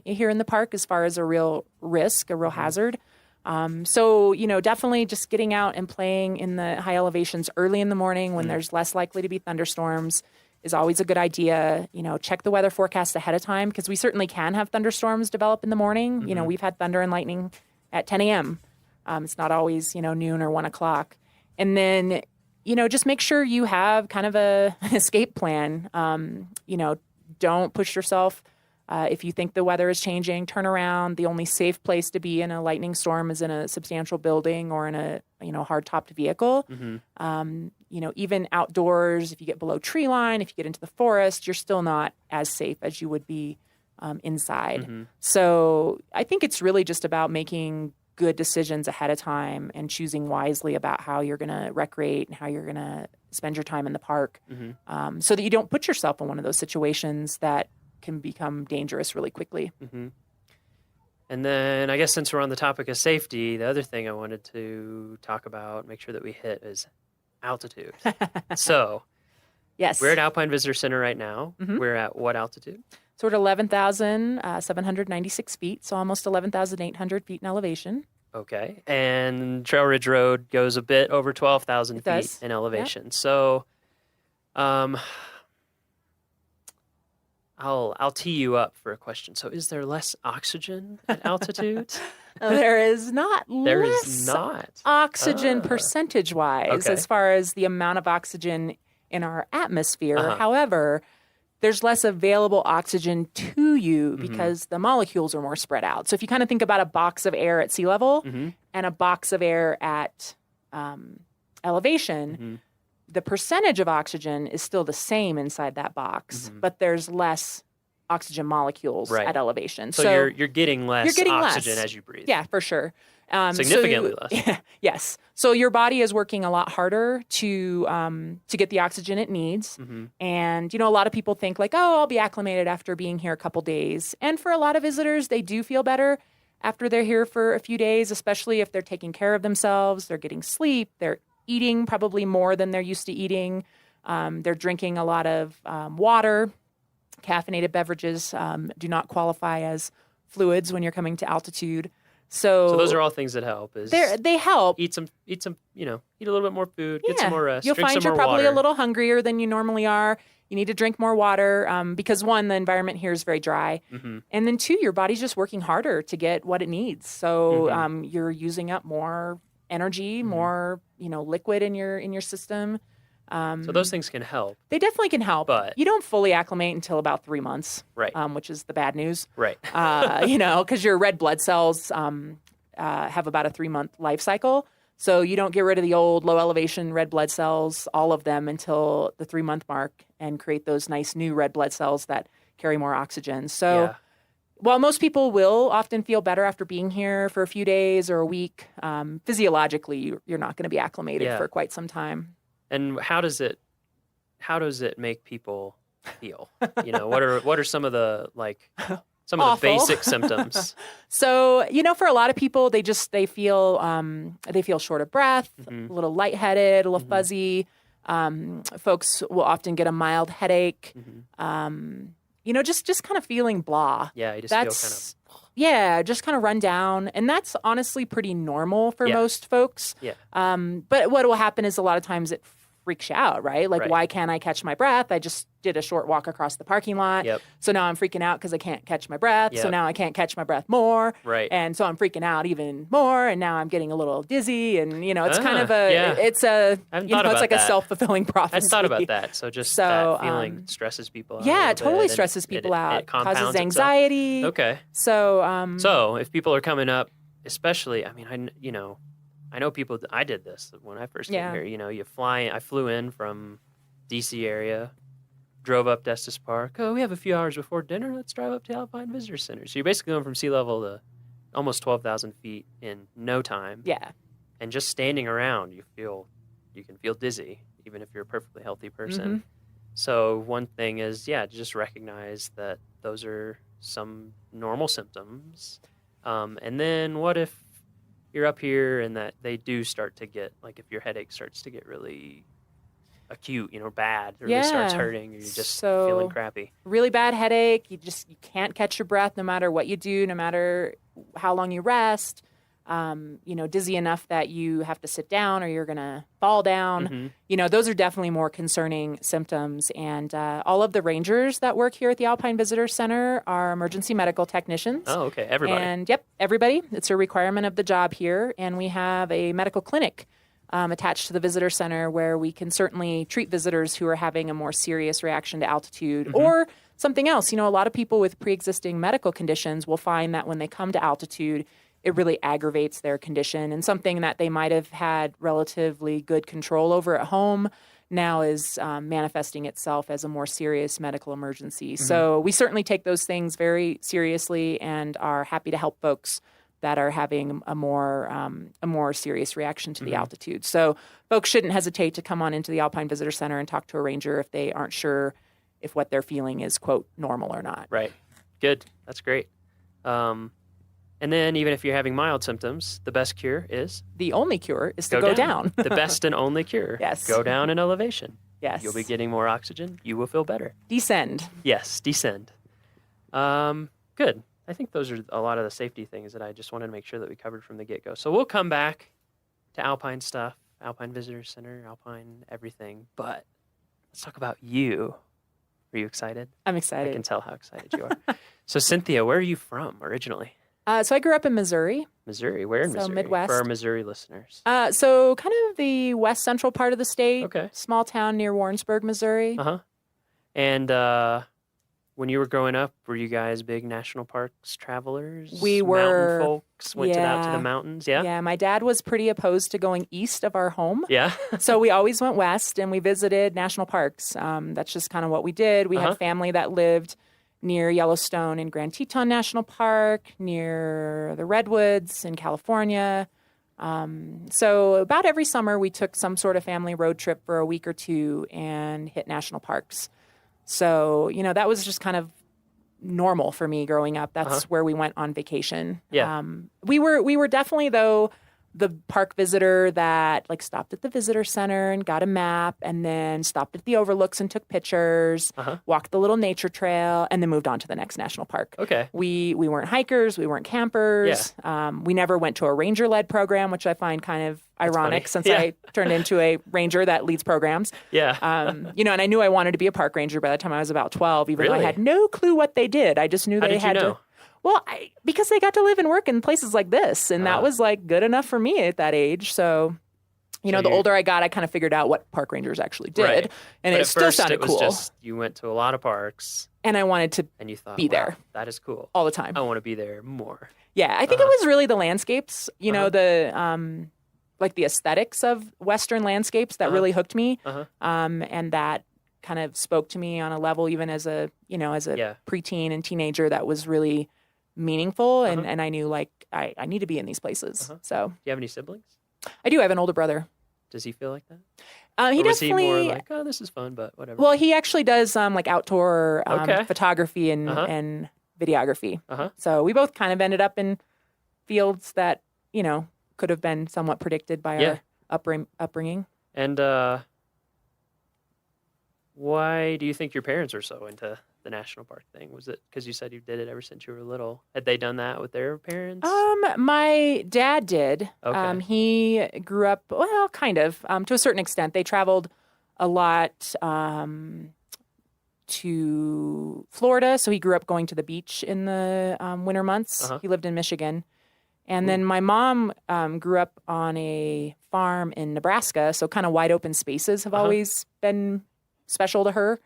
here in the park as far as a real risk, a real hazard. So, definitely just getting out and playing in the high elevations early in the morning when there's less likely to be thunderstorms is always a good idea. Check the weather forecast ahead of time because we certainly can have thunderstorms develop in the morning. We've had thunder and lightning at 10 a.m. It's not always, noon or 1 o'clock. And then, just make sure you have kind of an escape plan. Don't push yourself. If you think the weather is changing, turn around. The only safe place to be in a lightning storm is in a substantial building or in a, hard-topped vehicle. Even outdoors, if you get below tree line, if you get into the forest, you're still not as safe as you would be inside. So I think it's really just about making good decisions ahead of time and choosing wisely about how you're going to recreate and how you're going to spend your time in the park so that you don't put yourself in one of those situations that can become dangerous really quickly.
And then I guess since we're on the topic of safety, the other thing I wanted to talk about, make sure that we hit is altitude. So
yes,
we're at Alpine Visitor Center right now. We're at what altitude?
So we're at 11,796 feet, so almost 11,800 feet in elevation.
Okay. And Trail Ridge Road goes a bit over 12,000 feet in elevation. Yep. So I'll tee you up for a question. So is there less oxygen at altitude?
There is not oxygen
Oh.
percentage-wise
Okay.
as far as the amount of oxygen in our atmosphere. However, there's less available oxygen to you because the molecules are more spread out. So if you kind of think about a box of air at sea level and a box of air at elevation, the percentage of oxygen is still the same inside that box, but there's less oxygen molecules
Right.
at elevation.
So you're getting less oxygen as you breathe.
Yeah, for sure.
Significantly less.
Yes. So your body is working a lot harder to get the oxygen it needs.
Mm-hmm.
And, a lot of people think like, oh, I'll be acclimated after being here a couple days. And for a lot of visitors, they do feel better after they're here for a few days, especially if they're taking care of themselves, they're getting sleep, they're eating probably more than they're used to eating. They're drinking a lot of water. Caffeinated beverages do not qualify as fluids when you're coming to altitude. So
those are all things that help.
They help.
Eat some, eat a little bit more food, get some more rest.
You'll
drink
find
some
you're
more
probably
water.
a little hungrier than you normally are. You need to drink more water because one, the environment here is very dry.
Mm-hmm.
And then two, your body's just working harder to get what it needs. So
Mm-hmm.
you're using up more energy, more, liquid in your system.
So those things can help.
They definitely can help.
But
you don't fully acclimate until about 3 months,
right?
Which is the bad news,
right?
Because your red blood cells have about a 3-month life cycle. So you don't get rid of the old low elevation red blood cells, all of them, until the 3-month mark, and create those nice new red blood cells that carry more oxygen. So while most people will often feel better after being here for a few days or a week, physiologically you're not going to be acclimated for quite some time.
And how does it make people feel? What are some of the some of the basic symptoms?
So, for a lot of people, they feel short of breath,
Mm-hmm.
a little lightheaded, a little fuzzy. Folks will often get a mild headache.
Mm-hmm.
Just kind of feeling blah.
Yeah, you just feel kind of.
Yeah, just kind of run down. And that's honestly pretty normal for most folks.
Yeah.
But what will happen is a lot of times it freaks you out, right? Like, why can't I catch my breath? I just did a short walk across the parking lot.
Yep.
So now I'm freaking out because I can't catch my breath.
Yep.
So now I can't catch my breath more.
Right.
And so I'm freaking out even more. And now I'm getting a little dizzy. And, it's kind of it's a, it's like a self-fulfilling prophecy.
I hadn't thought about that. So just that feeling stresses people out.
Yeah, it totally stresses people out.
It compounds
causes anxiety.
Itself. Okay.
So,
so if people are coming up, especially, I know people. I did this when I first came here. I flew in from D.C. area, drove up to Estes Park. Oh, we have a few hours before dinner. Let's drive up to Alpine Visitor Center. So you're basically going from sea level to almost 12,000 feet in no time.
Yeah.
And just standing around, you can feel dizzy, even if you're a perfectly healthy person.
Mm-hmm.
So one thing is, just recognize that those are some normal symptoms. And then what if you're up here and that they do start to get, like if your headache starts to get really acute, bad, or it starts hurting, or you're just feeling crappy.
Really bad headache. You can't catch your breath no matter what you do, no matter how long you rest. Dizzy enough that you have to sit down or you're going to fall down.
Mm-hmm.
Those are definitely more concerning symptoms. And all of the rangers that work here at the Alpine Visitor Center are emergency medical technicians.
Oh, okay. Everybody.
And everybody. It's a requirement of the job here. And we have a medical clinic attached to the visitor center where we can certainly treat visitors who are having a more serious reaction to altitude or something else. A lot of people with pre-existing medical conditions will find that when they come to altitude, it really aggravates their condition, and something that they might have had relatively good control over at home now is manifesting itself as a more serious medical emergency. So we certainly take those things very seriously and are happy to help folks that are having a more serious reaction to the altitude. So folks shouldn't hesitate to come on into the Alpine Visitor Center and talk to a ranger if they aren't sure if what they're feeling is, quote, normal or not.
Right. Good. That's great. And then even if you're having mild symptoms, the best cure is?
The only cure is to go down.
The best and only cure.
Yes.
Go down in elevation.
Yes.
You'll be getting more oxygen. You will feel better.
Descend.
Yes, descend. Good. I think those are a lot of the safety things that I just wanted to make sure that we covered from the get-go. So we'll come back to Alpine stuff, Alpine Visitor Center, Alpine everything. But let's talk about you. Are you excited?
I'm excited.
I can tell how excited you are. So Cynthia, where are you from originally?
So I grew up in Missouri.
Missouri? Where in Missouri?
Midwest.
For our Missouri listeners.
So kind of the west central part of the state.
Okay.
Small town near Warrensburg, Missouri.
Uh-huh. And when you were growing up, were you guys big national parks travelers?
We were.
Mountain folks? Went out to the mountains? Yeah?
Yeah, my dad was pretty opposed to going east of our home.
Yeah?
So we always went west and we visited national parks. That's just kind of what we did. We had family that lived near Yellowstone in Grand Teton National Park, near the Redwoods in California. So about every summer, we took some sort of family road trip for a week or two and hit national parks. So, that was just kind of normal for me growing up. That's where we went on vacation.
Yeah.
We were definitely, though, the park visitor that stopped at the visitor center and got a map, and then stopped at the overlooks and took pictures, walked the little nature trail, and then moved on to the next national park.
Okay.
We weren't hikers, we weren't campers. We never went to a ranger-led program, which I find kind of ironic since I turned into a ranger that leads programs.
Yeah.
And I knew I wanted to be a park ranger by the time I was about 12, even though I had no clue what they did. I just knew
How
they
did
had
you know?
to. Well, because they got to live and work in places like this, and that was good enough for me at that age. So, the older I got, I kind of figured out what park rangers actually did,
Right.
and
But
it
at
still
first,
sounded
it was
cool.
just you went to a lot of parks,
And I wanted to
and you thought,
be there.
"Wow, that is cool
all the time.
I want to be there more."
Yeah, I think it was really the landscapes, the the aesthetics of Western landscapes that really hooked me, and that kind of spoke to me on a level even as a preteen and teenager that was really meaningful, and I knew I need to be in these places. So,
Do you have any siblings?
I do. I have an older brother.
Does he feel like that?
He
or was he
definitely.
more like, "Oh, this is fun," but whatever?
Well, he actually does outdoor
Okay.
photography and videography. So we both kind of ended up in fields that could have been somewhat predicted by our upbringing.
And why do you think your parents are so into the national park thing? Was it because you said you did it ever since you were little? Had they done that with their parents?
My dad did.
Okay.
He grew up, well, kind of, to a certain extent. They traveled a lot to Florida, so he grew up going to the beach in the winter months. He lived in Michigan. And then my mom grew up on a farm in Nebraska, so kind of wide open spaces have always been special to her.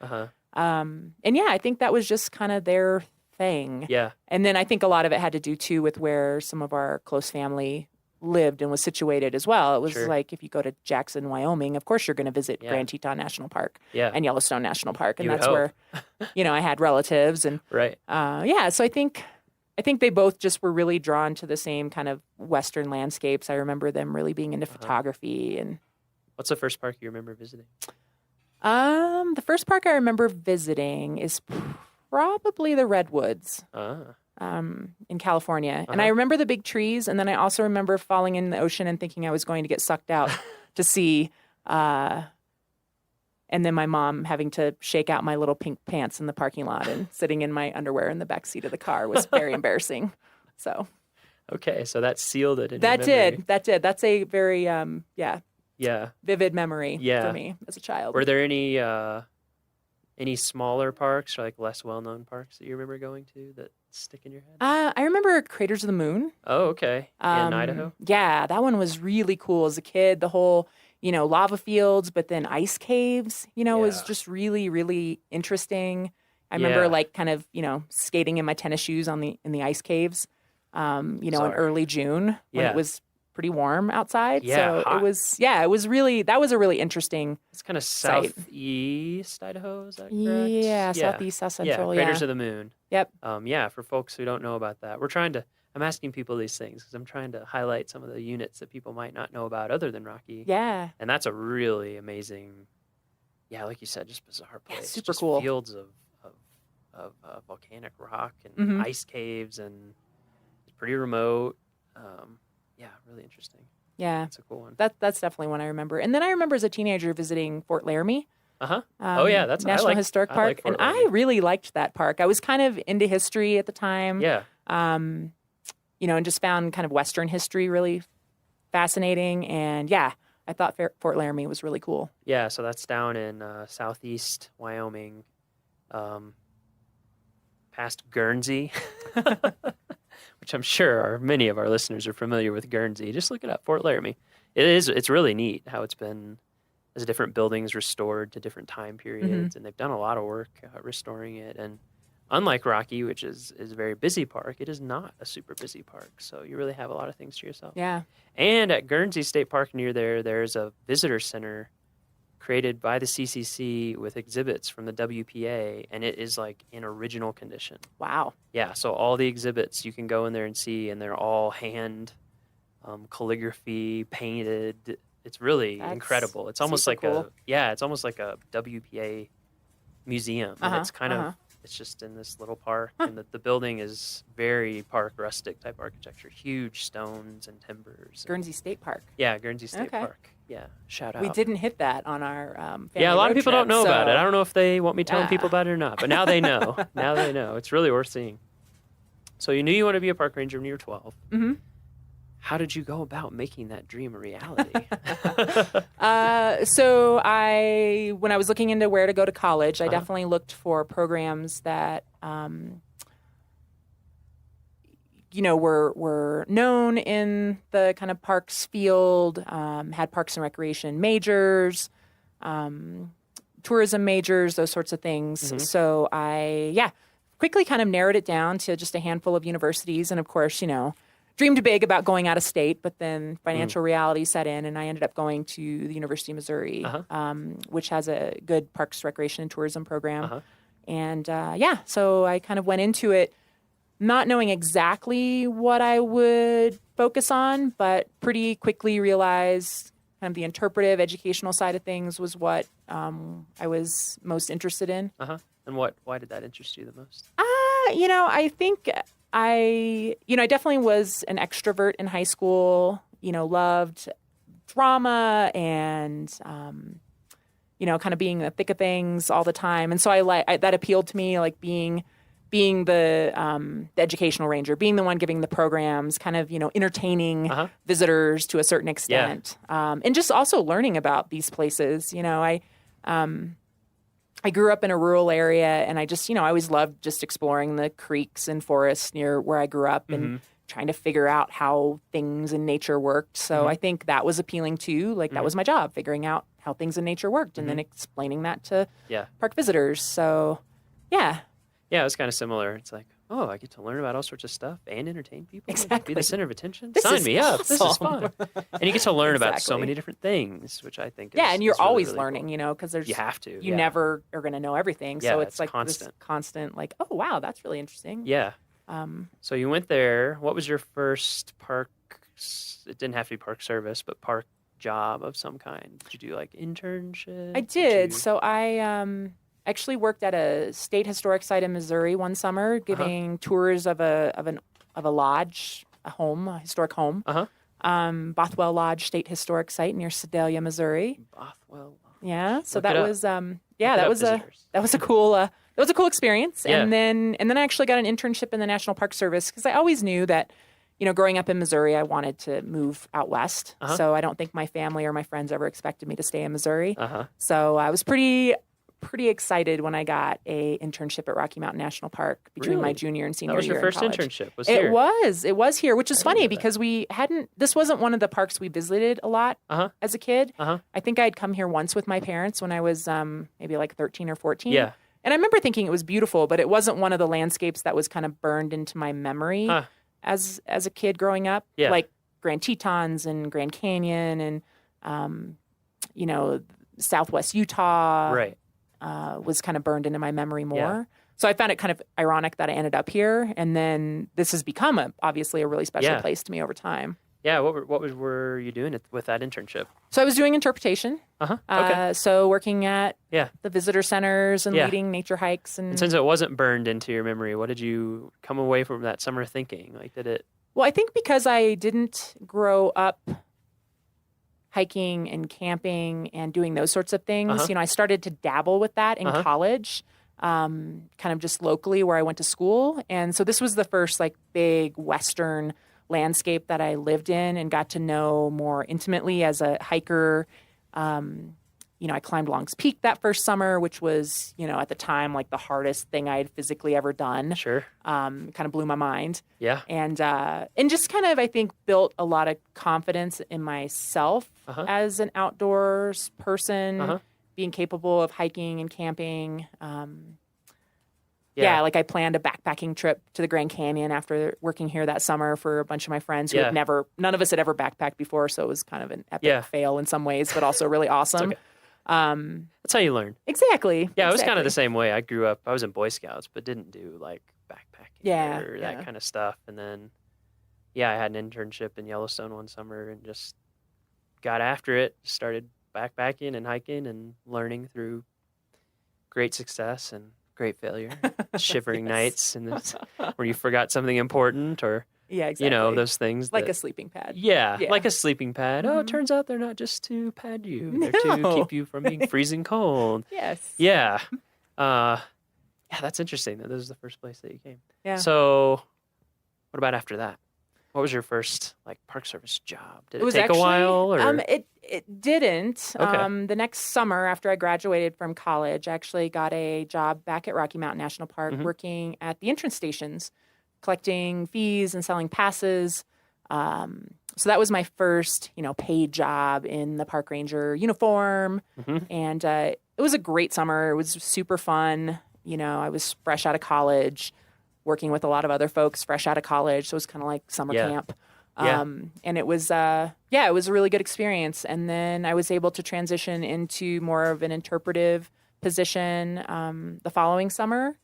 And I think that was just kind of their thing.
Yeah.
And then I think a lot of it had to do too with where some of our close family lived and was situated as well. It was like if you go to Jackson, Wyoming, of course you're going to visit Grand Teton National Park and Yellowstone National Park, and that's where I had relatives and so I think they both just were really drawn to the same kind of Western landscapes. I remember them really being into photography. And
what's the first park you remember visiting?
The first park I remember visiting is probably the Redwoods in California. And I remember the big trees, and then I also remember falling in the ocean and thinking I was going to get sucked out to sea. And then my mom having to shake out my little pink pants in the parking lot and sitting in my underwear in the back seat of the car was very embarrassing. So,
okay, so that sealed it in your
that
memory.
did. That's a very vivid memory
Yeah.
for me as a child.
Were there any smaller parks or like less well-known parks that you remember going to that stick in your head?
I remember Craters of the Moon.
Oh, okay. In Idaho?
Yeah, that one was really cool as a kid. The whole, lava fields, but then ice caves, was just really, really interesting. I remember kind of, skating in my tennis shoes in the ice caves, in early June when it was pretty warm outside.
Yeah,
so
hot.
it was really, that was a really interesting.
It's kind of
site.
southeast Idaho, is that correct?
Yeah, southeast, south central,
Craters of the Moon.
Yep.
For folks who don't know about that, I'm asking people these things because I'm trying to highlight some of the units that people might not know about other than Rocky.
Yeah.
And that's a really amazing, like you said, just bizarre place.
Yeah, super
just
cool.
Fields of volcanic rock and ice caves, and it's pretty remote. Really interesting.
Yeah.
That's a cool one.
That's definitely one I remember. And then I remember as a teenager visiting Fort Laramie.
That's
National Historic Park.
like Fort
and
Laramie.
I really liked that park. I was kind of into history at the time.
Yeah.
And just found kind of Western history really fascinating. And I thought Fort Laramie was really cool.
Yeah, so that's down in southeast Wyoming, past Guernsey, which I'm sure many of our listeners are familiar with Guernsey. Just look it up, Fort Laramie. It's really neat how it's been as different buildings restored to different time periods, and they've done a lot of work restoring it. And unlike Rocky, which is a very busy park, it is not a super busy park, so you really have a lot of things to yourself.
Yeah.
And at Guernsey State Park near there's a visitor center created by the CCC with exhibits from the WPA, and it is like in original condition.
Wow.
Yeah, so all the exhibits you can go in there and see, and they're all hand calligraphy, painted. It's really incredible. It's almost like
cool.
it's almost like a WPA museum. And it's kind of, it's just in this little park, and the building is very park rustic type architecture, huge stones and timbers.
Guernsey State Park.
Yeah, Guernsey State Park. Yeah, shout out.
We didn't hit that on our family
a lot of
road
people
trip,
don't know about it.
so-
I don't know if they want me telling people about it or not, but now they know. Now they know. It's really worth seeing. So you knew you wanted to be a park ranger when you were 12.
Mm-hmm.
How did you go about making that dream a reality?
So when I was looking into where to go to college, I definitely looked for programs that, were known in the kind of parks field, had parks and recreation majors, tourism majors, those sorts of things.
Mm-hmm.
So I quickly kind of narrowed it down to just a handful of universities. And of course, dreamed big about going out of state, but then financial reality set in, and I ended up going to the University of Missouri, which has a good parks, recreation, and tourism program. And so I kind of went into it not knowing exactly what I would focus on, but pretty quickly realized kind of the interpretive educational side of things was what I was most interested in.
And why did that interest you the most?
I think I definitely was an extrovert in high school, loved drama and, kind of being in the thick of things all the time. And so that appealed to me, like being the educational ranger, being the one giving the programs, kind of, entertaining visitors to a certain extent. And just also learning about these places. I grew up in a rural area, and I just, I always loved just exploring the creeks and forests near where I grew up and trying to figure out how things in nature worked. So I think that was appealing too. Like that was my job, figuring out how things in nature worked and then explaining that to park visitors. So, yeah.
Yeah, it was kind of similar. It's like, oh, I get to learn about all sorts of stuff and entertain people.
Exactly.
Be the center of attention.
This
Sign
is
me up. This is
awesome.
fun. And you get to learn about so
Exactly.
many different things, which I think is
and you're
is really,
always
really
learning,
cool.
because there's
You have to.
You never are going to know everything. So
Yeah,
it's like
constant.
this constant, like, oh wow, that's really interesting.
Yeah. So you went there. What was your first park? It didn't have to be park service, but park job of some kind. Did you do like internship?
I did. So I actually worked at a state historic site in Missouri one summer, giving tours of a lodge, a historic home. Bothwell Lodge State Historic Site near Sedalia, Missouri.
Bothwell.
Yeah. So
Look
that
it up.
was
Look
that
it
was
up,
a cool experience.
Yeah.
And then I actually got an internship in the National Park Service because I always knew that, growing up in Missouri, I wanted to move out west. So I don't think my family or my friends ever expected me to stay in Missouri. So I was pretty excited when I got a internship at Rocky Mountain National Park between my junior and senior year.
That was your first
in college.
internship. Was here.
It was here, which is funny because this wasn't one of the parks we visited a lot as a kid. I think I'd come here once with my parents when I was maybe like 13 or 14.
Yeah.
And I remember thinking it was beautiful, but it wasn't one of the landscapes that was kind of burned into my memory as a kid growing up.
Yeah.
Like Grand Tetons and Grand Canyon and Southwest Utah.
Right.
Was kind of burned into my memory more.
Yeah.
So I found it kind of ironic that I ended up here, and then this has become obviously a really special place to me over time.
Yeah. What were you doing with that internship?
So I was doing interpretation.
Okay.
So working at the visitor centers and leading nature hikes.
And since it wasn't burned into your memory, what did you come away from that summer thinking? Like, did it?
Well, I think because I didn't grow up hiking and camping and doing those sorts of things. I started to dabble with that in college, kind of just locally where I went to school. And so this was the first like big Western landscape that I lived in and got to know more intimately as a hiker. I climbed Long's Peak that first summer, which was, at the time, like the hardest thing I had physically ever done.
Sure.
Kind of blew my mind.
Yeah.
And just kind of, I think, built a lot of confidence in myself as an outdoors person, being capable of hiking and camping. Like I planned a backpacking trip to the Grand Canyon after working here that summer for a bunch of my friends who none of us had ever backpacked before. So it was kind of an epic fail in some ways, but also really awesome.
That's how you learn.
Exactly.
Yeah, it was kind
exactly.
of the same way. I was in Boy Scouts, but didn't do like backpacking or that kind of stuff. And then, I had an internship in Yellowstone one summer and just got after it. Started backpacking and hiking and learning through great success and great failure, shivering nights, and where you forgot something important or those things
like a sleeping pad.
Yeah, like a sleeping pad. Oh, it turns out they're not just to pad you; they're to keep you from being freezing cold.
Yes.
Yeah. That's interesting. That this is the first place that you came.
Yeah.
So, what about after that? What was your first Park Service job? Did it take
actually,
a while? Or?
It didn't.
Okay.
The next summer after I graduated from college, I actually got a job back at Rocky Mountain National Park working at the entrance stations, collecting fees and selling passes. So that was my first, paid job in the park ranger uniform. And it was a great summer. It was super fun. I was fresh out of college, working with a lot of other folks fresh out of college. So it was kind of like summer camp. And it was, it was a really good experience. And then I was able to transition into more of an interpretive position the following summer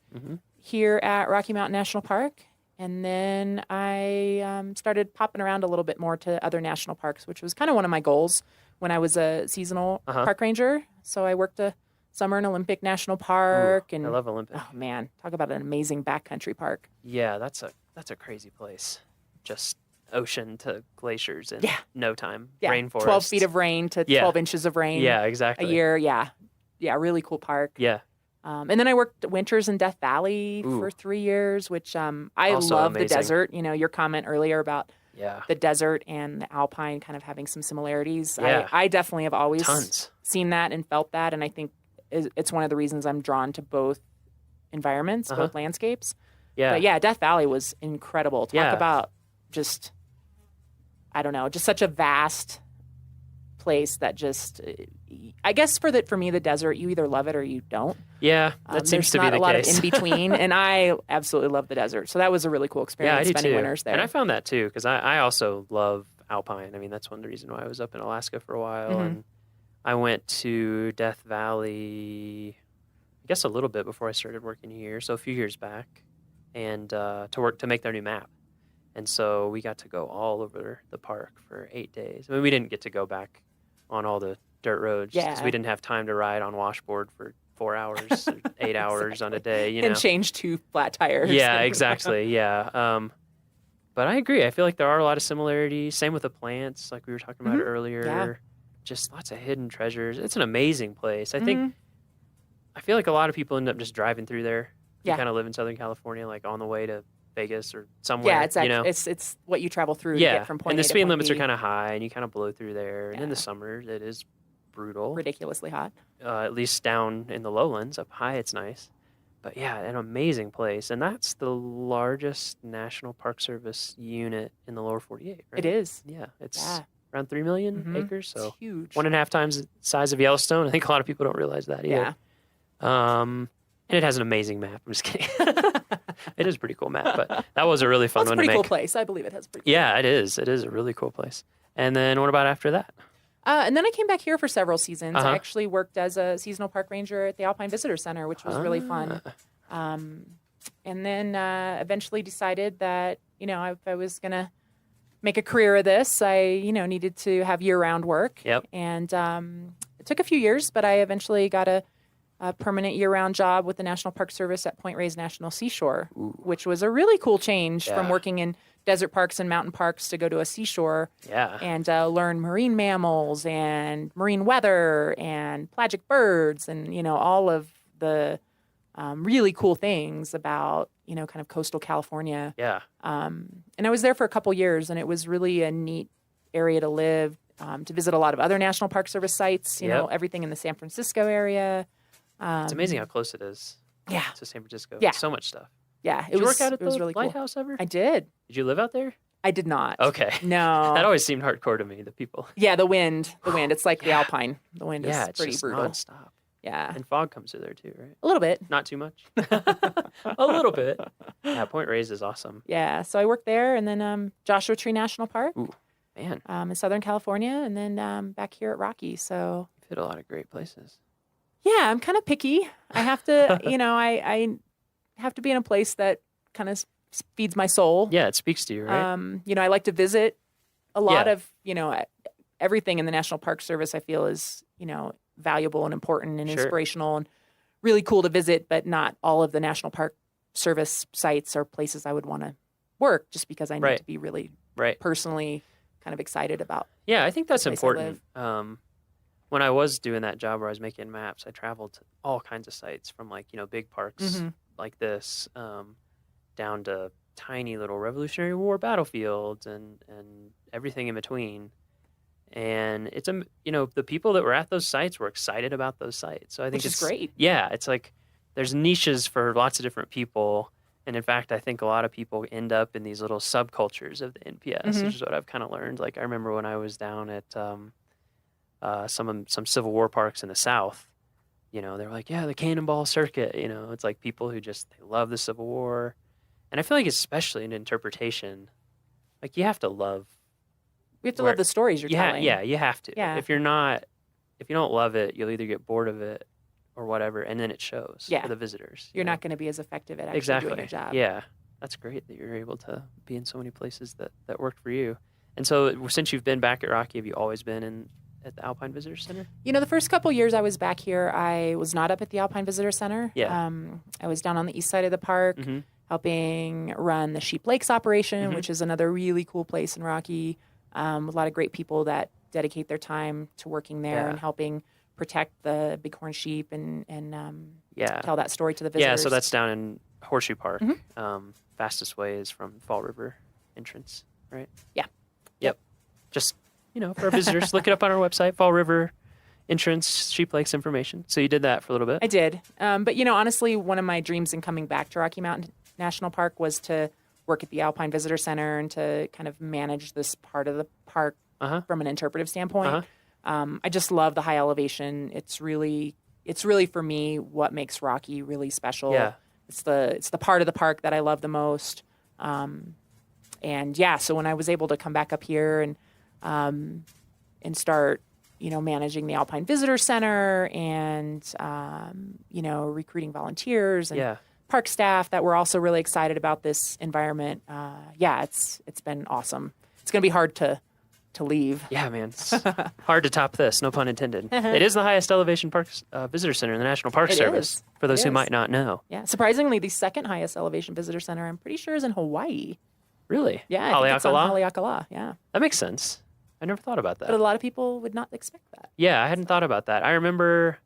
here at Rocky Mountain National Park. And then I started popping around a little bit more to other national parks, which was kind of one of my goals when I was a seasonal park ranger. So I worked a summer in Olympic National Park. And
I love Olympic.
Oh, man. Talk about an amazing backcountry park.
Yeah, that's a crazy place. Just ocean to glaciers in no time.
Yeah,
Rainforest.
12 feet of rain to 12 inches of rain.
Yeah, exactly.
A year. Yeah, really cool park.
Yeah.
And then I worked winters in Death Valley for 3 years, which I
Also
love
amazing.
the desert. Your comment earlier about
Yeah.
the desert and the alpine kind of having some similarities.
Yeah.
I definitely have always
Tons.
seen that and felt that. And I think it's one of the reasons I'm drawn to both environments, both landscapes.
Yeah.
But yeah, Death Valley was incredible. Talk
Yeah.
about just, I don't know, just such a vast place that just, I guess for me, the desert, you either love it or you don't.
Yeah, that seems to be the case.
There's not a lot of in between, and I absolutely love the desert. So that was a really cool experience.
Yeah, I do
spending
too.
winters there.
And I found that too because I also love alpine. I mean, that's one reason why I was up in Alaska for a while, and I went to Death Valley, I guess a little bit before I started working here, so a few years back, and to make their new map. And so we got to go all over the park for 8 days. I mean, we didn't get to go back on all the dirt roads because we didn't have time to ride on washboard for 4 hours, or 8 hours on a day.
And change 2 flat tires.
Yeah, exactly. Yeah. But I agree. I feel like there are a lot of similarities. Same with the plants, like we were talking about earlier.
Yeah.
Just lots of hidden treasures. It's an amazing place. I feel like a lot of people end up just driving through there. You kind of live in Southern California, like on the way to Vegas or somewhere.
Yeah, it's it's what you travel through to get from point
and
A
the
to
speed
point
limits
B.
are kind of high, and you kind of blow through there. And in the summer, it is brutal.
Ridiculously hot.
At least down in the lowlands. Up high, it's nice. But yeah, an amazing place. And that's the largest National Park Service unit in the lower 48, right?
It is.
Yeah, it's around 3 million acres. So
it's huge.
1.5 times the size of Yellowstone. I think a lot of people don't realize that either.
Yeah.
And it has an amazing map. I'm just kidding. It is a pretty cool map, but that was a really fun one to make.
It's a pretty cool place. I believe it has a pretty cool
Yeah, it is. It is a really cool place. And then what about after that?
And then I came back here for several seasons. I actually worked as a seasonal park ranger at the Alpine Visitor Center, which was really fun. And then eventually decided that, if I was going to make a career of this, I, needed to have year-round work.
Yep.
And it took a few years, but I eventually got a permanent year-round job with the National Park Service at Point Reyes National Seashore, which was a really cool change from working in desert parks and mountain parks to go to a seashore and learn marine mammals and marine weather and pelagic birds and, all of the really cool things about, kind of coastal California.
Yeah.
And I was there for a couple years, and it was really a neat area to live, to visit a lot of other National Park Service sites, you know, everything in the San Francisco area.
It's amazing how close it is
to
San Francisco.
Yeah.
So much stuff.
Yeah.
Did you work out at
it was
the
really
lighthouse
cool.
ever?
I did.
Did you live out there?
I did not.
Okay.
No.
That always seemed hardcore to me, the people.
Yeah, the wind. It's like the Alpine. The wind is
It's
pretty
just
brutal.
nonstop.
Yeah.
And fog comes through there too, right?
A little bit.
Not too much. A little bit. Yeah, Point Reyes is awesome.
Yeah. So I worked there, and then Joshua Tree National Park.
Ooh, man.
In Southern California, and then back here at Rocky. So
hit a lot of great places.
Yeah, I'm kind of picky. I have to, I have to be in a place that kind of feeds my soul.
Yeah, it speaks to you, right?
I like to visit a lot of, everything in the National Park Service. I feel is, valuable and important and inspirational and really cool to visit, but not all of the National Park Service sites are places I would want to work just because I need to be really personally kind of excited about.
Yeah, I think that's important. When I was doing that job where I was making maps, I traveled to all kinds of sites from big parks like this down to tiny little Revolutionary War battlefields and everything in between. And it's the people that were at those sites were excited about those sites. So I think it's
great.
Yeah, it's like there's niches for lots of different people. And in fact, I think a lot of people end up in these little subcultures of the NPS, which is what I've kind of learned. Like I remember when I was down at some Civil War parks in the South, they were like, yeah, the Cannonball Circuit, it's like people who they love the Civil War. And I feel like especially in interpretation, like you have to love.
We have to love the stories you're telling.
Yeah, you have to.
Yeah.
If you don't love it, you'll either get bored of it or whatever, and then it shows for the visitors.
You're not going to be as effective at actually doing your job.
Yeah, that's great that you're able to be in so many places that worked for you. And so since you've been back at Rocky, have you always been at the Alpine Visitor Center?
The first couple years I was back here, I was not up at the Alpine Visitor Center.
Yeah.
I was down on the east side of the park helping run the Sheep Lakes operation, which is another really cool place in Rocky. A lot of great people that dedicate their time to working there and helping protect the bighorn sheep and tell that story to the visitors.
Yeah, so that's down in Horseshoe Park. Fastest way is from Fall River entrance, right?
Yeah.
Yep. Just, for our visitors, look it up on our website, Fall River entrance, Sheep Lakes information. So you did that for a little bit?
I did. But, honestly, one of my dreams in coming back to Rocky Mountain National Park was to work at the Alpine Visitor Center and to kind of manage this part of the park from an interpretive standpoint. I just love the high elevation. It's really for me what makes Rocky really special.
Yeah.
It's the part of the park that I love the most. So when I was able to come back up here and start, managing the Alpine Visitor Center and recruiting volunteers and park staff that were also really excited about this environment. It's been awesome. It's going to be hard to leave.
Yeah, man. It's hard to top this, no pun intended. It is the highest elevation parks visitor center in the National Park Service, for those who might not know.
Yeah, surprisingly, the second highest elevation visitor center, I'm pretty sure, is in Hawaii.
Really?
Yeah, I think it's on Haleakala, yeah.
That makes sense. I never thought about that.
But a lot of people would not expect that.
Yeah, I hadn't thought about that. I remember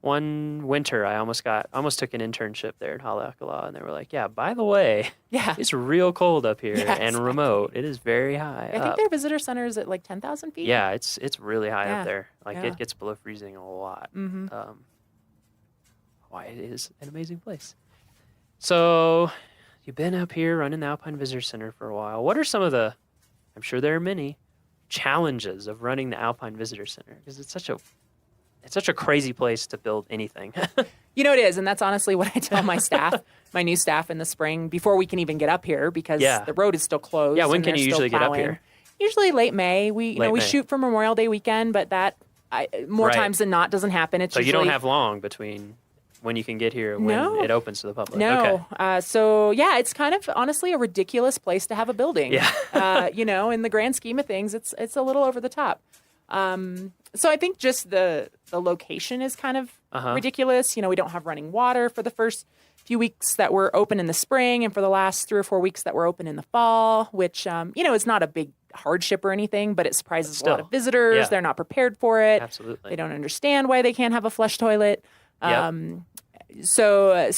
one winter I almost took an internship there at Haleakala, and they were like, yeah, by the way, it's real cold up here and remote. It is very high.
I think their visitor center is at like 10,000 feet.
Yeah, it's really high up there. Like it gets below freezing a lot. Why it is an amazing place. So you've been up here running the Alpine Visitor Center for a while. What are some of the, I'm sure there are many, challenges of running the Alpine Visitor Center? Because it's such a crazy place to build anything.
It is, and that's honestly what I tell my staff, my new staff in the spring, before we can even get up here, because the road is still closed.
Yeah, when can you usually get up here?
Usually late May. We shoot for Memorial Day weekend, but that more times than not doesn't happen. It's
so
usually,
you don't have long between when you can get here and when it opens to the public.
No.
Okay.
It's kind of honestly a ridiculous place to have a building.
Yeah.
In the grand scheme of things, it's a little over the top. So I think just the location is kind of ridiculous. We don't have running water for the first few weeks that we're open in the spring, and for the last 3 or 4 weeks that we're open in the fall, which, is not a big hardship or anything, but it surprises a lot of visitors.
Yeah.
They're not prepared for it.
Absolutely.
They don't understand why they can't have a flush toilet.
Yep.
So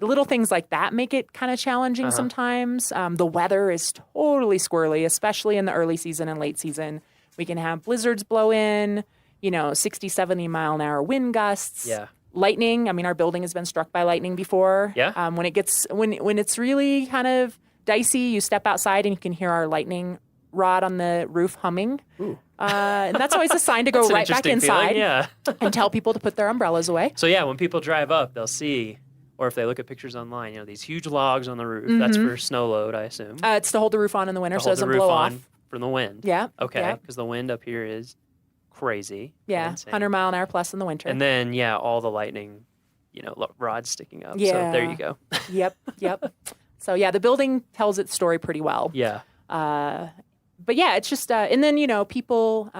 little things like that make it kind of challenging sometimes. The weather is totally squirrely, especially in the early season and late season. We can have blizzards blow in, 60, 70 mile an hour wind gusts.
Yeah.
Lightning. I mean, our building has been struck by lightning before.
Yeah.
When it's really kind of dicey, you step outside and you can hear our lightning rod on the roof humming.
Ooh.
And that's always a sign to go right back inside and tell people to put their umbrellas away.
So yeah, when people drive up, they'll see, or if they look at pictures online, these huge logs on the roof. That's for snow load, I assume.
It's to hold the roof on in the winter so it doesn't blow off.
From the wind.
Yeah.
Okay,
yeah.
because the wind up here is crazy.
Yeah,
insane.
100-mile-an-hour plus in the winter.
And then, all the lightning, rods sticking up.
Yeah.
So there you go.
Yep. So, the building tells its story pretty well.
Yeah.
But yeah, it's just, and then, people,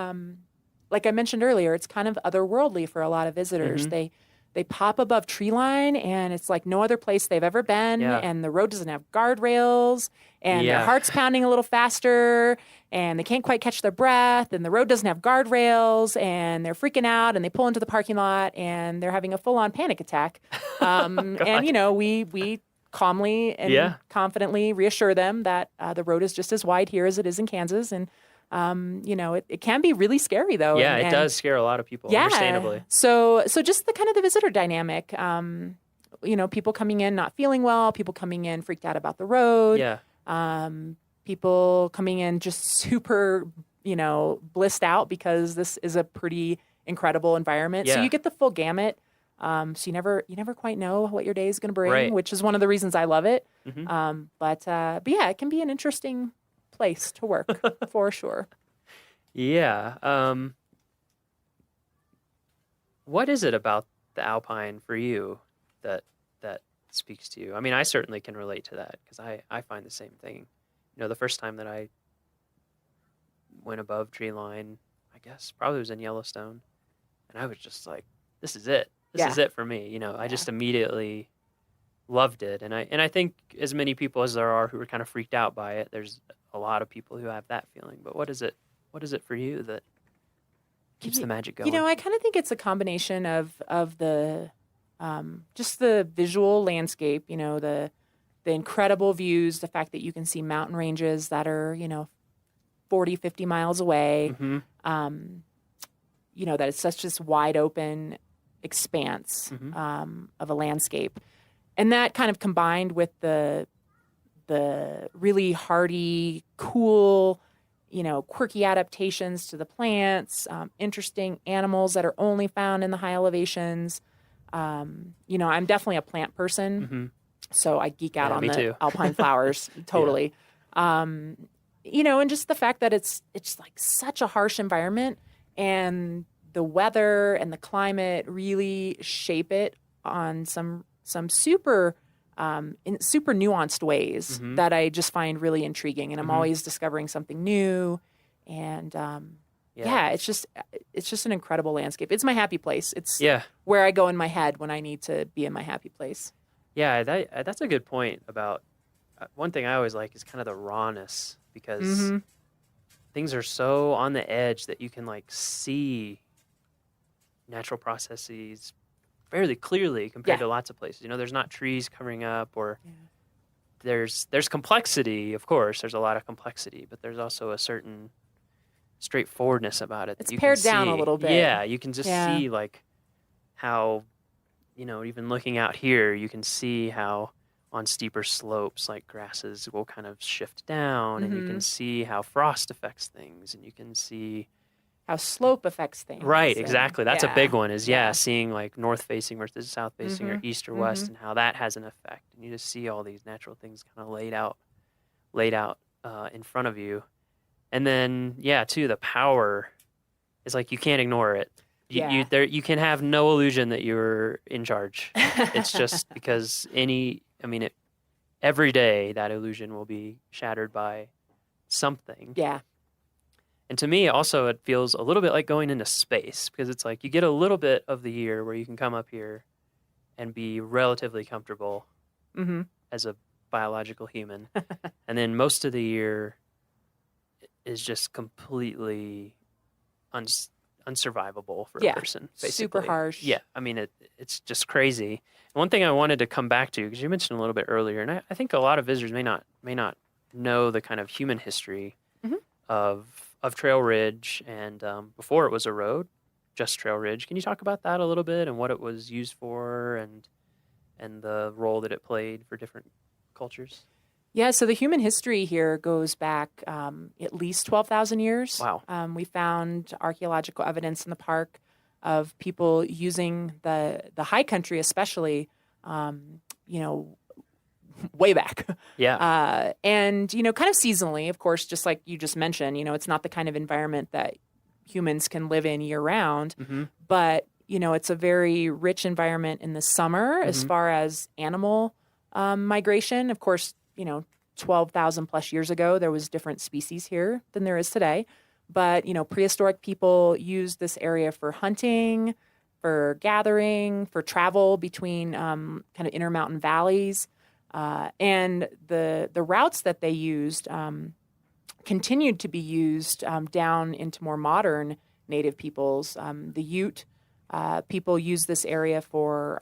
like I mentioned earlier, it's kind of otherworldly for a lot of visitors.
Mm-hmm.
They pop above tree line, and it's like no other place they've ever been, and the road doesn't have guardrails, and their heart's pounding a little faster, and they can't quite catch their breath, and the road doesn't have guardrails, and they're freaking out, and they pull into the parking lot, and they're having a full-on panic attack. And, we calmly and confidently reassure them that the road is just as wide here as it is in Kansas, and it can be really scary though.
Yeah,
and
it does scare a lot of people, understandably.
So just the kind of the visitor dynamic, people coming in not feeling well, people coming in freaked out about the road.
Yeah.
People coming in just super, blissed out because this is a pretty incredible environment.
Yeah.
So you get the full gamut. So you never quite know what your day is going to bring,
right.
which is one of the reasons I love it.
Mm-hmm.
But yeah, it can be an interesting place to work for sure.
Yeah. What is it about the Alpine for you that speaks to you? I mean, I certainly can relate to that because I find the same thing. The first time that I went above tree line, I guess probably was in Yellowstone, and I was just like, this is it. This is it for me. I just immediately loved it. And I think as many people as there are who are kind of freaked out by it, there's a lot of people who have that feeling. But what is it for you that keeps the magic going?
I kind of think it's a combination of the just the visual landscape, the incredible views, the fact that you can see mountain ranges that are, 40, 50 miles away,
mm-hmm.
That it's such this wide open expanse
mm-hmm.
Of a landscape. And that kind of combined with the really hardy, cool, quirky adaptations to the plants, interesting animals that are only found in the high elevations. I'm definitely a plant person,
mm-hmm.
so I geek out on
me
the
too.
alpine flowers, totally. And just the fact that it's like such a harsh environment, and the weather and the climate really shape it on some super in super nuanced ways
mm-hmm.
that I just find really intriguing, and I'm
mm-hmm.
always discovering something new. And it's just an incredible landscape. It's my happy place. It's where I go in my head when I need to be in my happy place.
Yeah, that's a good point about one thing I always like is kind of the rawness, because
mm-hmm.
things are so on the edge that you can like see natural processes fairly clearly compared to lots of places. There's not trees covering up, or there's complexity, of course. There's a lot of complexity, but there's also a certain straightforwardness about it.
It's pared down a little bit.
Yeah, you can just see like how, even looking out here, you can see how on steeper slopes, like grasses will kind of shift down,
mm-hmm.
and you can see how frost affects things, and you can see
how slope affects things.
Right, exactly. That's a big one is, seeing like north facing versus south facing
mm-hmm.
or east or west,
mm-hmm.
and how that has an effect. And you just see all these natural things kind of laid out in front of you. And then, too, the power is like you can't ignore it. You can have no illusion that you're in charge. It's just because every day that illusion will be shattered by something.
Yeah.
And to me, also, it feels a little bit like going into space, because it's like you get a little bit of the year where you can come up here and be relatively comfortable
mm-hmm.
as a biological human. And then most of the year is just completely unsurvivable for a person, basically.
Super harsh.
Yeah, it's just crazy. And one thing I wanted to come back to, because you mentioned a little bit earlier, and I think a lot of visitors may not know the kind of human history
mm-hmm.
of Trail Ridge, and before it was a road, just Trail Ridge. Can you talk about that a little bit and what it was used for, and the role that it played for different cultures?
Yeah, so the human history here goes back at least 12,000 years.
Wow.
We found archaeological evidence in the park of people using the high country, especially, way back.
Yeah.
And, kind of seasonally, of course, just like you just mentioned, it's not the kind of environment that humans can live in year round.
Mm-hmm.
But, it's a very rich environment in the summer as far as animal migration. Of course, 12,000 plus years ago, there was different species here than there is today. But, prehistoric people used this area for hunting, for gathering, for travel between kind of intermountain valleys. And the routes that they used continued to be used down into more modern native peoples. The Ute people used this area for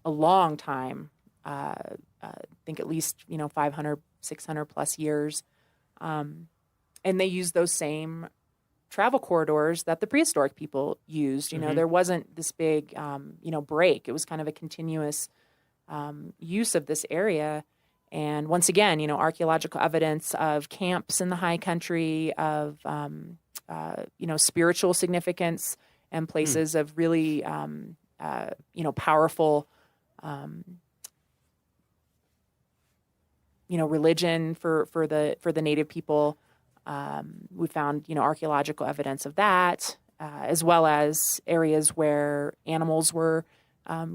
a long time, I think at least 500, 600 plus years. And they used those same travel corridors that the prehistoric people used. There wasn't this big, break. It was kind of a continuous use of this area. And once again, archaeological evidence of camps in the high country, of, spiritual significance and places of really, powerful, religion for the native people. We found, archaeological evidence of that, as well as areas where animals were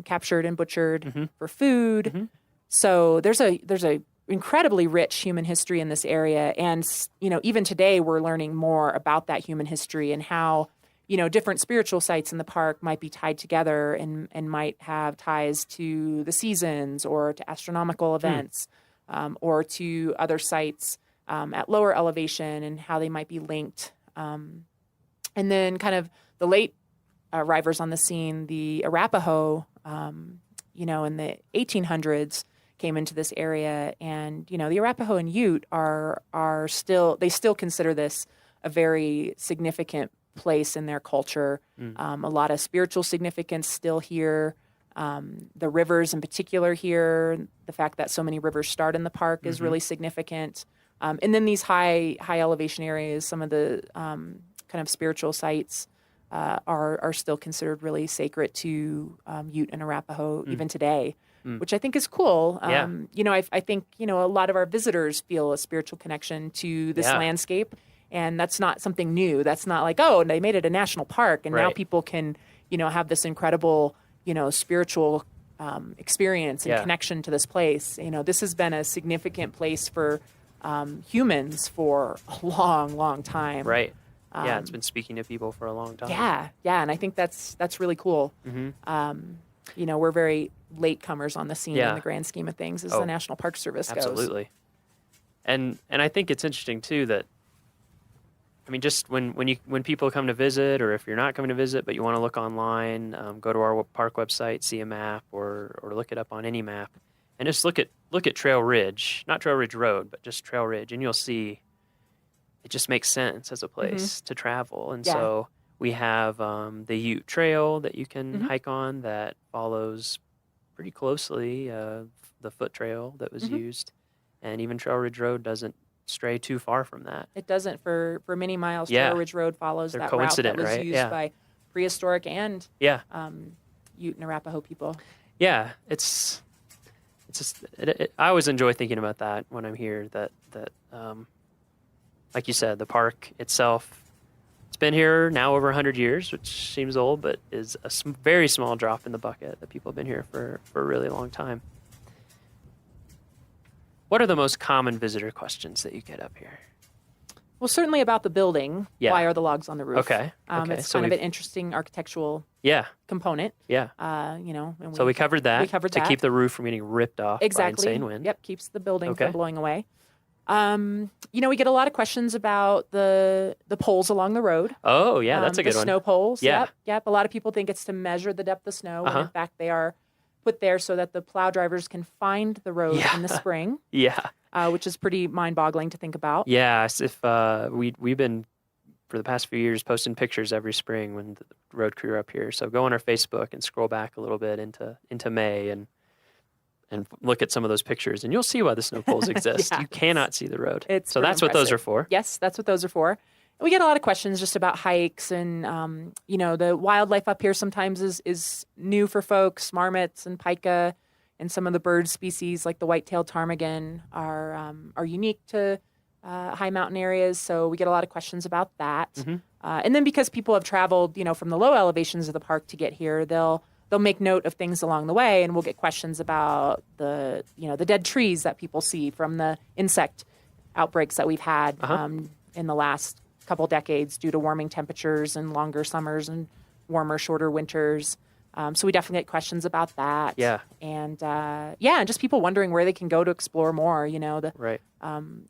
captured and butchered for food. So there's a incredibly rich human history in this area, and even today we're learning more about that human history and how different spiritual sites in the park might be tied together and might have ties to the seasons or to astronomical events or to other sites at lower elevation and how they might be linked. And then kind of the late arrivals on the scene, the Arapaho, in the 1800s came into this area. And, the Arapaho and Ute are still consider this a very significant place in their culture. A lot of spiritual significance still here. The rivers in particular here, the fact that so many rivers start in the park is really significant. And then these high elevation areas, some of the kind of spiritual sites are still considered really sacred to Ute and Arapaho even today, which I think is cool. I think, a lot of our visitors feel a spiritual connection to this landscape, and that's not something new. That's not like, oh, they made it a national park, and now people can, have this incredible, spiritual experience and connection to this place. This has been a significant place for humans for a long, long time.
Right. It's been speaking to people for a long time.
Yeah, and I think that's really cool. We're very latecomers on the scene in the grand scheme of things as the National Park Service goes.
Absolutely. And I think it's interesting too that, just when people come to visit, or if you're not coming to visit but you want to look online, go to our park website, see a map, or look it up on any map, and just look at Trail Ridge, not Trail Ridge Road, but just Trail Ridge, and you'll see it just makes sense as a place to travel. And so we have the Ute Trail that you can hike on that follows pretty closely the foot trail that was used, and even Trail Ridge Road doesn't stray too far from that.
It doesn't for many miles. Trail Ridge Road follows that route that was used by prehistoric and Ute and Arapaho people.
Yeah, it's just I always enjoy thinking about that when I'm here. That like you said, the park itself, it's been here now over 100 years, which seems old, but is a very small drop in the bucket that people have been here for a really long time. What are the most common visitor questions that you get up here?
Well, certainly about the building. Why are the logs on the roof?
Okay.
It's kind of an interesting architectural component.
Yeah.
And
so we covered that.
We covered that
to keep the roof from getting ripped off by insane wind.
Yep, keeps the building from blowing away. We get a lot of questions about the poles along the road.
Oh, yeah, that's a good one.
The snow poles.
Yeah.
Yep. A lot of people think it's to measure the depth of snow. When in fact, they are put there so that the plow drivers can find the road in the spring. Which is pretty mind-boggling to think about.
Yes, if we've been for the past few years posting pictures every spring when the road crew are up here. So go on our Facebook and scroll back a little bit into May and look at some of those pictures, and you'll see why the snow poles exist. You cannot see the road. So that's what those are for.
Yes, that's what those are for. And we get a lot of questions just about hikes and, the wildlife up here sometimes is new for folks. Marmots and pika and some of the bird species like the white-tailed ptarmigan are unique to high mountain areas. So we get a lot of questions about that. And then because people have traveled, from the low elevations of the park to get here, they'll make note of things along the way, and we'll get questions about the dead trees that people see from the insect outbreaks that we've had in the last couple decades due to warming temperatures and longer summers and warmer, shorter winters. So we definitely get questions about that.
Yeah.
And and just people wondering where they can go to explore more.
Right.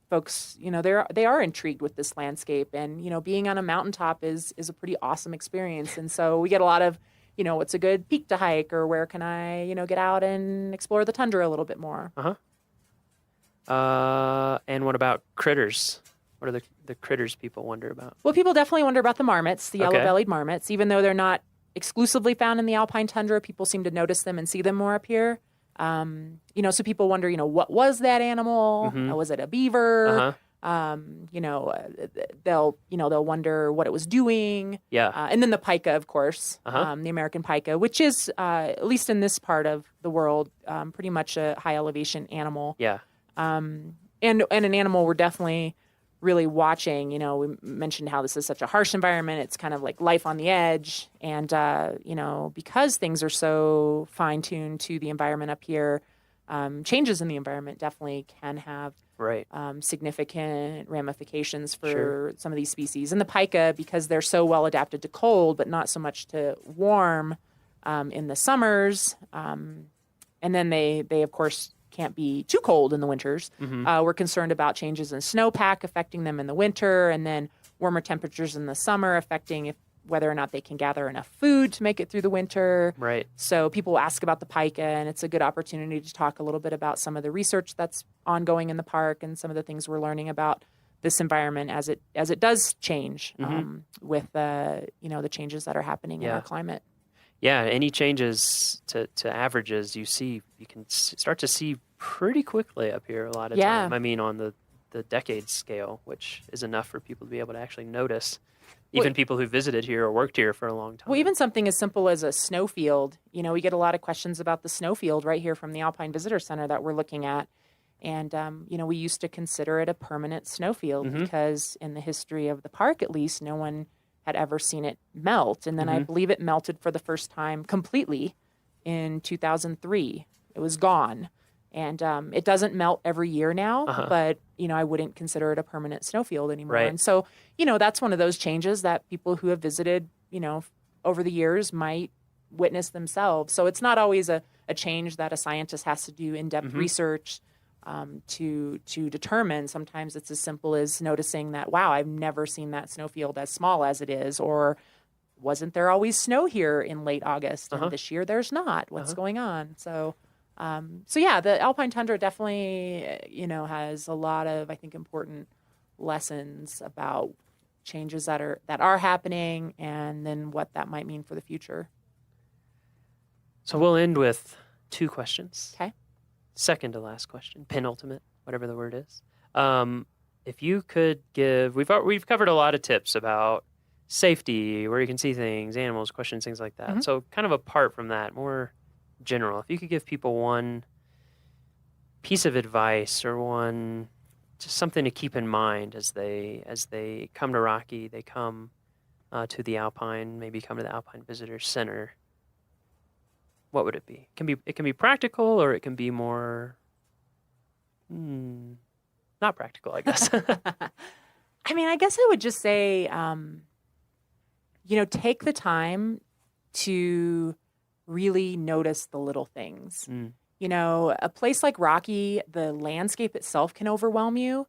Folks, they are intrigued with this landscape, and being on a mountaintop is a pretty awesome experience. And so we get a lot of, what's a good peak to hike, or where can I, get out and explore the tundra a little bit more.
And what about critters? What are the critters people wonder about?
Well, people definitely wonder about the marmots, the yellow-bellied marmots, even though they're not exclusively found in the alpine tundra. People seem to notice them and see them more up here. So people wonder, what was that animal? Was it a beaver? They'll wonder what it was doing.
Yeah.
And then the pika, of course, the American pika, which is, at least in this part of the world, pretty much a high elevation animal.
Yeah.
And an animal we're definitely really watching. We mentioned how this is such a harsh environment. It's kind of like life on the edge. And, because things are so fine-tuned to the environment up here, changes in the environment definitely can have significant ramifications for some of these species. And the pika, because they're so well adapted to cold, but not so much to warm in the summers. And then they of course, can't be too cold in the winters. We're concerned about changes in snowpack affecting them in the winter, and then warmer temperatures in the summer affecting whether or not they can gather enough food to make it through the winter.
Right.
So people ask about the pika, and it's a good opportunity to talk a little bit about some of the research that's ongoing in the park and some of the things we're learning about this environment as it does change with the changes that are happening in our climate.
Yeah, any changes to averages you can start to see pretty quickly up here a lot of time. I mean, on the decade scale, which is enough for people to be able to actually notice, even people who visited here or worked here for a long time.
Well, even something as simple as a snowfield. We get a lot of questions about the snowfield right here from the Alpine Visitor Center that we're looking at. And, we used to consider it a permanent snowfield because in the history of the park, at least, no one had ever seen it melt. And then I believe it melted for the first time completely in 2003. It was gone. And it doesn't melt every year now, but, I wouldn't consider it a permanent snowfield anymore.
Right.
And so, that's one of those changes that people who have visited, over the years might witness themselves. So it's not always a change that a scientist has to do in-depth research to determine. Sometimes it's as simple as noticing that, wow, I've never seen that snowfield as small as it is, or wasn't there always snow here in late August and this year there's not? What's going on? So the alpine tundra definitely, has a lot of, I think, important lessons about changes that are happening, and then what that might mean for the future.
So we'll end with 2 questions.
Okay.
Second to last question, penultimate, whatever the word is. If you could give, we've covered a lot of tips about safety, where you can see things, animals, questions, things like that. So kind of apart from that, more general, if you could give people one piece of advice or just something to keep in mind as they come to Rocky, they come to the Alpine, maybe come to the Alpine Visitor Center, what would it be? It can be practical, or it can be more not practical, I guess.
I mean, I guess I would just say, take the time to really notice the little things. A place like Rocky, the landscape itself can overwhelm you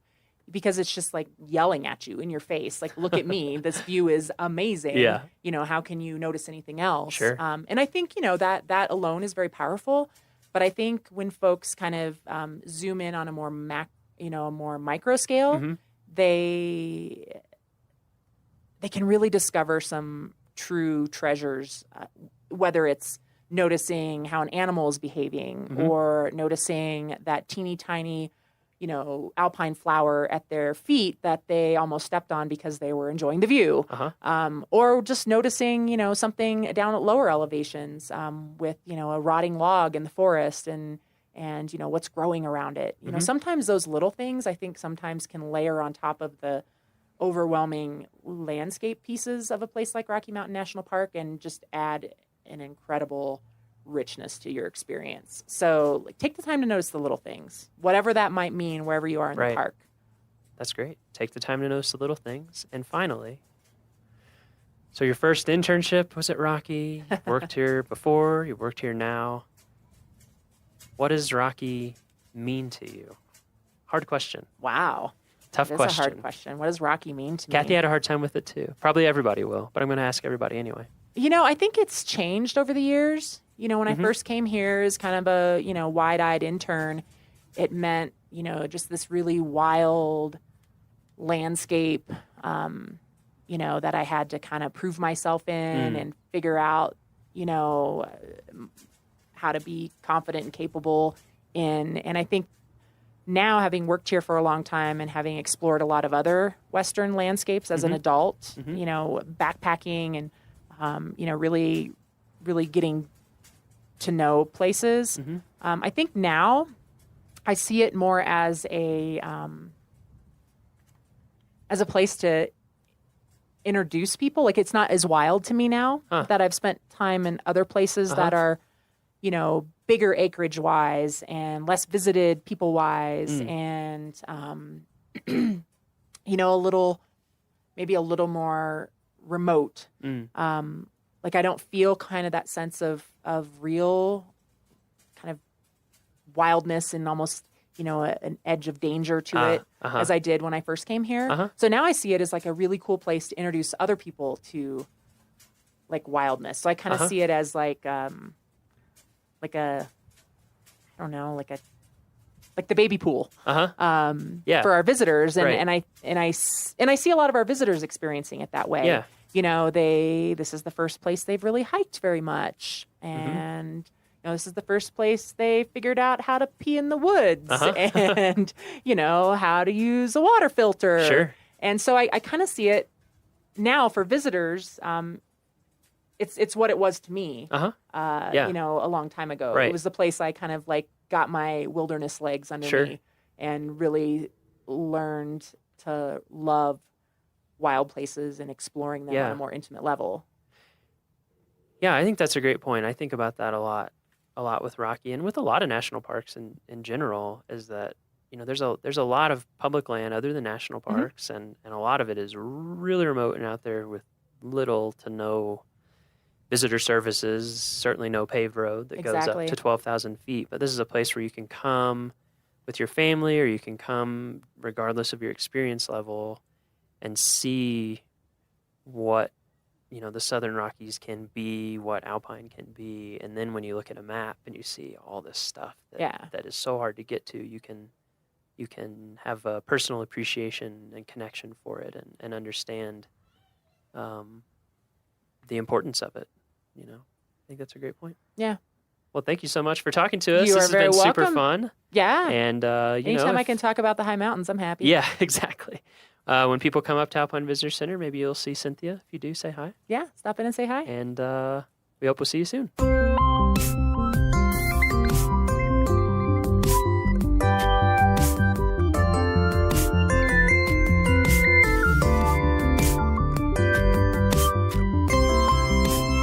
because it's just like yelling at you in your face. Like, look at me. This view is amazing.
Yeah.
How can you notice anything else?
Sure.
And I think, that alone is very powerful. But I think when folks kind of zoom in on a more micro scale, they can really discover some true treasures, whether it's noticing how an animal is behaving or noticing that teeny tiny, alpine flower at their feet that they almost stepped on because they were enjoying the view. Or just noticing, something down at lower elevations with, a rotting log in the forest and, and, what's growing around it. Sometimes those little things, I think, sometimes can layer on top of the overwhelming landscape pieces of a place like Rocky Mountain National Park and just add an incredible richness to your experience. So take the time to notice the little things, whatever that might mean wherever you are in the park.
That's great. Take the time to notice the little things. And finally, so your first internship was at Rocky. You've worked here before. You worked here now. What does Rocky mean to you? Hard question.
Wow.
Tough
That is
question.
a hard question. What does Rocky mean to me?
Kathy had a hard time with it too. Probably everybody will, but I'm going to ask everybody anyway.
I think it's changed over the years. When I first came here as kind of a, wide-eyed intern, it meant, just this really wild landscape, that I had to kind of prove myself in and figure out, how to be confident and capable in. And I think now, having worked here for a long time and having explored a lot of other Western landscapes as an adult, backpacking and, really, really getting to know places. I think now I see it more as a place to introduce people. Like, it's not as wild to me now that I've spent time in other places that are, bigger acreage wise and less visited people wise and, maybe a little more remote. Like, I don't feel kind of that sense of real kind of wildness and almost, an edge of danger to it as I did when I first came here. So now I see it as like a really cool place to introduce other people to like wildness. So I kind of see it as like the baby pool for our visitors. And I see a lot of our visitors experiencing it that way.
Yeah.
This is the first place they've really hiked very much. And, this is the first place they figured out how to pee in the woods and, how to use a water filter.
Sure.
And so I kind of see it now for visitors. It's what it was to me, a long time ago.
Right.
It was the place I kind of like got my wilderness legs under me and really learned to love wild places and exploring them on a more intimate level.
Yeah, I think that's a great point. I think about that a lot with Rocky and with a lot of national parks in general, is that, there's a lot of public land other than national parks, and a lot of it is really remote and out there with little to no visitor services, certainly no paved road that goes up to 12,000 feet. But this is a place where you can come with your family, or you can come regardless of your experience level and see what, the Southern Rockies can be, what Alpine can be. And then when you look at a map and you see all this stuff that is so hard to get to, you can have a personal appreciation and connection for it and understand the importance of it. I think that's a great point.
Yeah.
Well, thank you so much for talking to us.
You
this
are
has
very
been
welcome.
super fun.
Yeah.
And
anytime I can talk about the high mountains, I'm happy.
Yeah, exactly. When people come up to Alpine Visitor Center, maybe you'll see Cynthia. If you do, say hi.
Yeah, stop in and say hi.
And we hope we'll see you soon.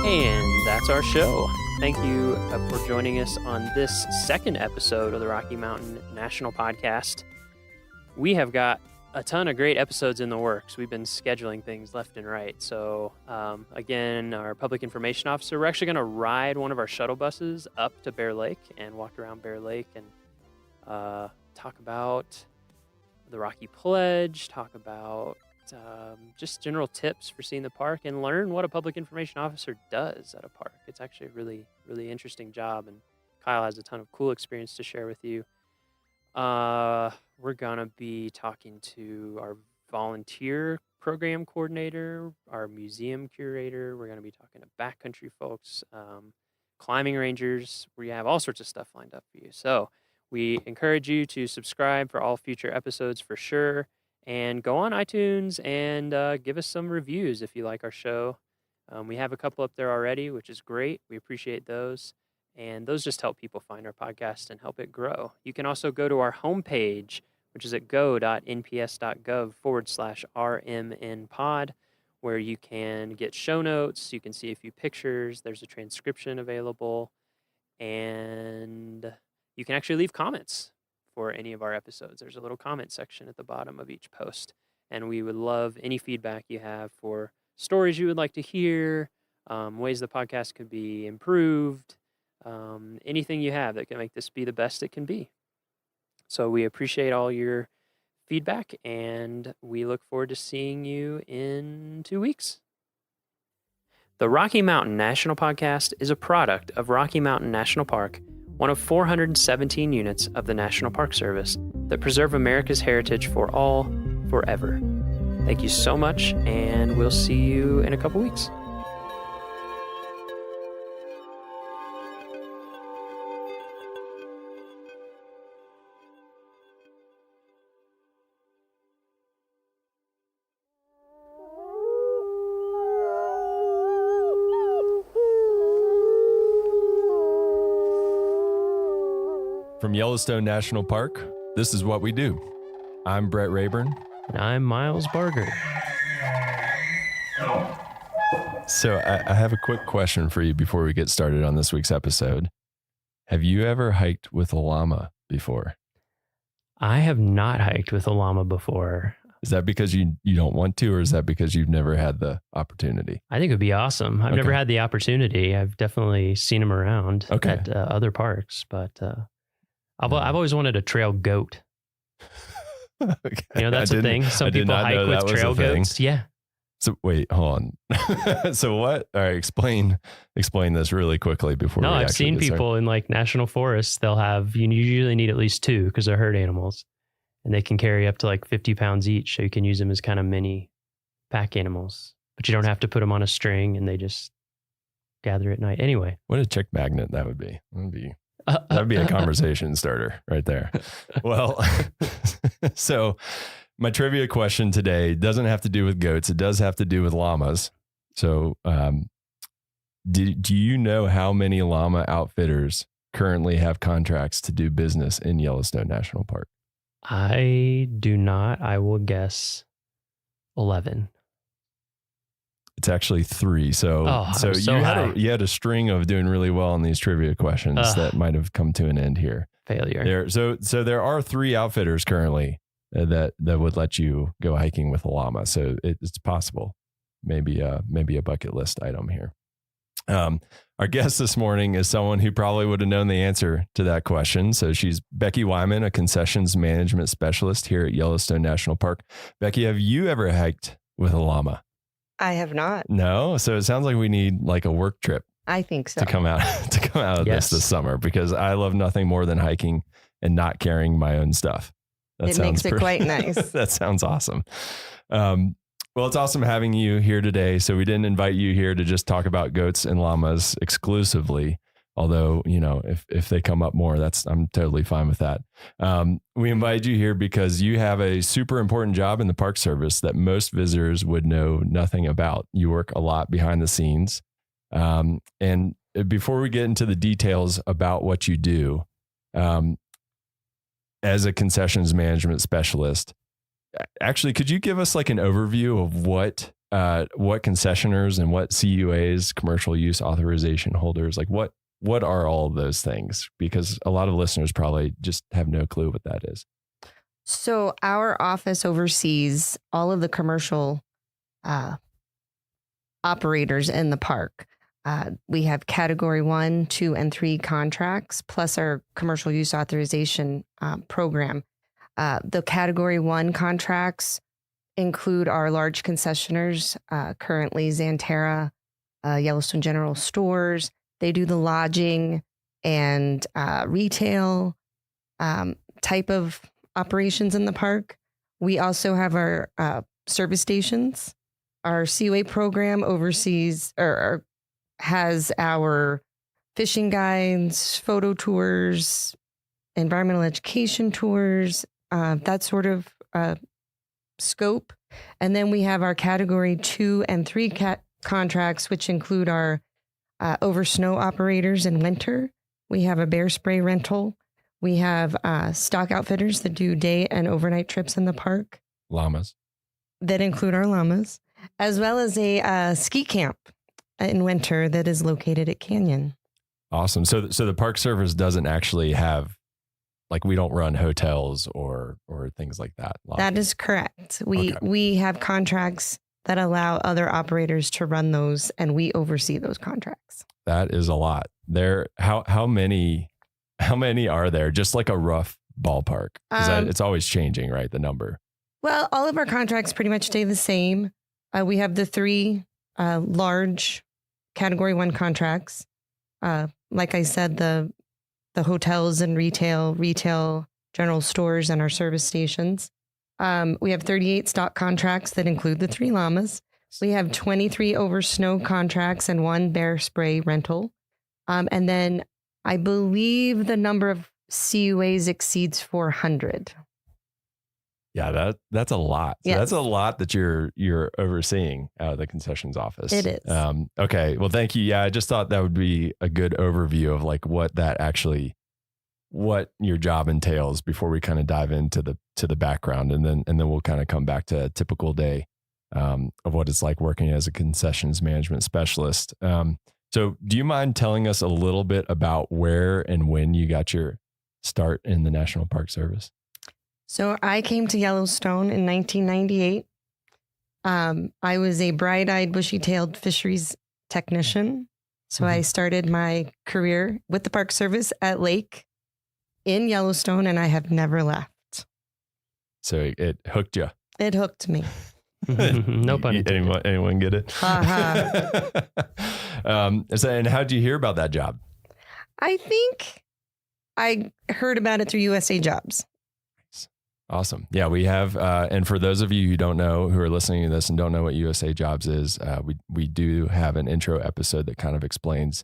And that's our show. Thank you for joining us on this second episode of the Rocky Mountain National Podcast. We have got a ton of great episodes in the works. We've been scheduling things left and right. So, again, our public information officer, we're actually going to ride one of our shuttle buses up to Bear Lake and walk around Bear Lake and talk about the Rocky Pledge, talk about just general tips for seeing the park, and learn what a public information officer does at a park. It's actually a really, really interesting job, and Kyle has a ton of cool experience to share with you. We're going to be talking to our volunteer program coordinator, our museum curator. We're going to be talking to backcountry folks, climbing rangers. We have all sorts of stuff lined up for you. So we encourage you to subscribe for all future episodes for sure. And go on iTunes and give us some reviews if you like our show. We have a couple up there already, which is great. We appreciate those. And those just help people find our podcast and help it grow. You can also go to our homepage, which is at go.nps.gov/RMNpod, where you can get show notes. You can see a few pictures. There's a transcription available. And you can actually leave comments for any of our episodes. There's a little comment section at the bottom of each post. And we would love any feedback you have for stories you would like to hear, ways the podcast could be improved, anything you have that can make this be the best it can be. So we appreciate all your feedback, and we look forward to seeing you in 2 weeks. The Rocky Mountain National Podcast is a product of Rocky Mountain National Park, one of 417 units of the National Park Service that preserve America's heritage for all, forever. Thank you so much, and we'll see you in a couple weeks.
From Yellowstone National Park, this is what we do. I'm Brett Rayburn.
And I'm Miles Barger.
So I have a quick question for you before we get started on this week's episode. Have you ever hiked with a llama before?
I have not hiked with a llama before.
Is that because you don't want to, or is that because you've never had the opportunity?
I think it would be awesome. I've never had the opportunity. I've definitely seen them around at other parks, but I've always wanted a trail goat. You know, that's a thing. Some people hike with trail goats. Yeah.
So wait, hold on. So what? All right, explain this really quickly before.
No, I've seen people in like national forests. They'll have, you usually need at least two because they're herd animals, and they can carry up to like 50 pounds each. So you can use them as kind of mini pack animals, but you don't have to put them on a string, and they just gather at night. Anyway,
what a chick magnet that would be. That'd be a conversation starter right there. Well, so my trivia question today doesn't have to do with goats. It does have to do with llamas. So do you know how many llama outfitters currently have contracts to do business in Yellowstone National Park?
I do not. I will guess 11.
It's actually 3. So you had a string of doing really well on these trivia questions that might have come to an end here.
Failure.
So there are 3 outfitters currently that would let you go hiking with a llama. So it's possible. Maybe a bucket list item here. Our guest this morning is someone who probably would have known the answer to that question. So she's Becky Wyman, a concessions management specialist here at Yellowstone National Park. Becky, have you ever hiked with a llama?
I have not.
No. So it sounds like we need like a work trip.
I think so.
To come out of this summer, because I love nothing more than hiking and not carrying my own stuff.
It makes it quite nice.
That sounds awesome. Well, it's awesome having you here today. So we didn't invite you here to just talk about goats and llamas exclusively. Although, you know, if they come up more, I'm totally fine with that. We invited you here because you have a super important job in the Park Service that most visitors would know nothing about. You work a lot behind the scenes. And before we get into the details about what you do, as a concessions management specialist, actually, could you give us like an overview of what concessioners and what CUAs, commercial use authorization holders, like what are all of those things? Because a lot of listeners probably just have no clue what that is.
So our office oversees all of the commercial operators in the park. We have category 1, 2, and 3 contracts, plus our commercial use authorization program. The category 1 contracts include our large concessioners, currently Xanterra, Yellowstone General Stores. They do the lodging and retail type of operations in the park. We also have our service stations. Our CUA program oversees or has our fishing guides, photo tours, environmental education tours, that sort of scope. And then we have our category 2 and 3 contracts, which include our over snow operators in winter, We have a bear spray rental. We have stock outfitters that do day and overnight trips in the park.
Llamas.
That include our llamas, as well as a ski camp in winter that is located at Canyon.
Awesome. So the Park Service doesn't actually have, like, we don't run hotels or things like that.
That is correct. We have contracts that allow other operators to run those, and we oversee those contracts.
That is a lot. How many are there? Just like a rough ballpark. It's always changing, right? The number.
Well, all of our contracts pretty much stay the same. We have the 3 large Category 1 contracts. Like I said, the hotels and retail general stores, and our service stations. We have 38 stock contracts that include the 3 llamas. We have 23 over snow contracts and 1 bear spray rental. And then I believe the number of CUAs exceeds 400.
Yeah, that's a lot. So
Yes.
That's a lot that you're overseeing out of the concessions office.
It is.
Okay. Well, thank you. Yeah, I just thought that would be a good overview of like what your job entails before we kind of dive into the background, and then we'll kind of come back to a typical day of what it's like working as a concessions management specialist. So do you mind telling us a little bit about where and when you got your start in the National Park Service?
So I came to Yellowstone in 1998. I was a bright-eyed, bushy-tailed fisheries technician. So I started my career with the Park Service at Lake in Yellowstone, and I have never left.
So it hooked you.
It hooked me.
No pun intended.
Anyone get it? And how did you hear about that job?
I think I heard about it through USA Jobs.
Awesome. Yeah, we have, and for those of you who don't know, who are listening to this and don't know what USA Jobs is, we do have an intro episode that kind of explains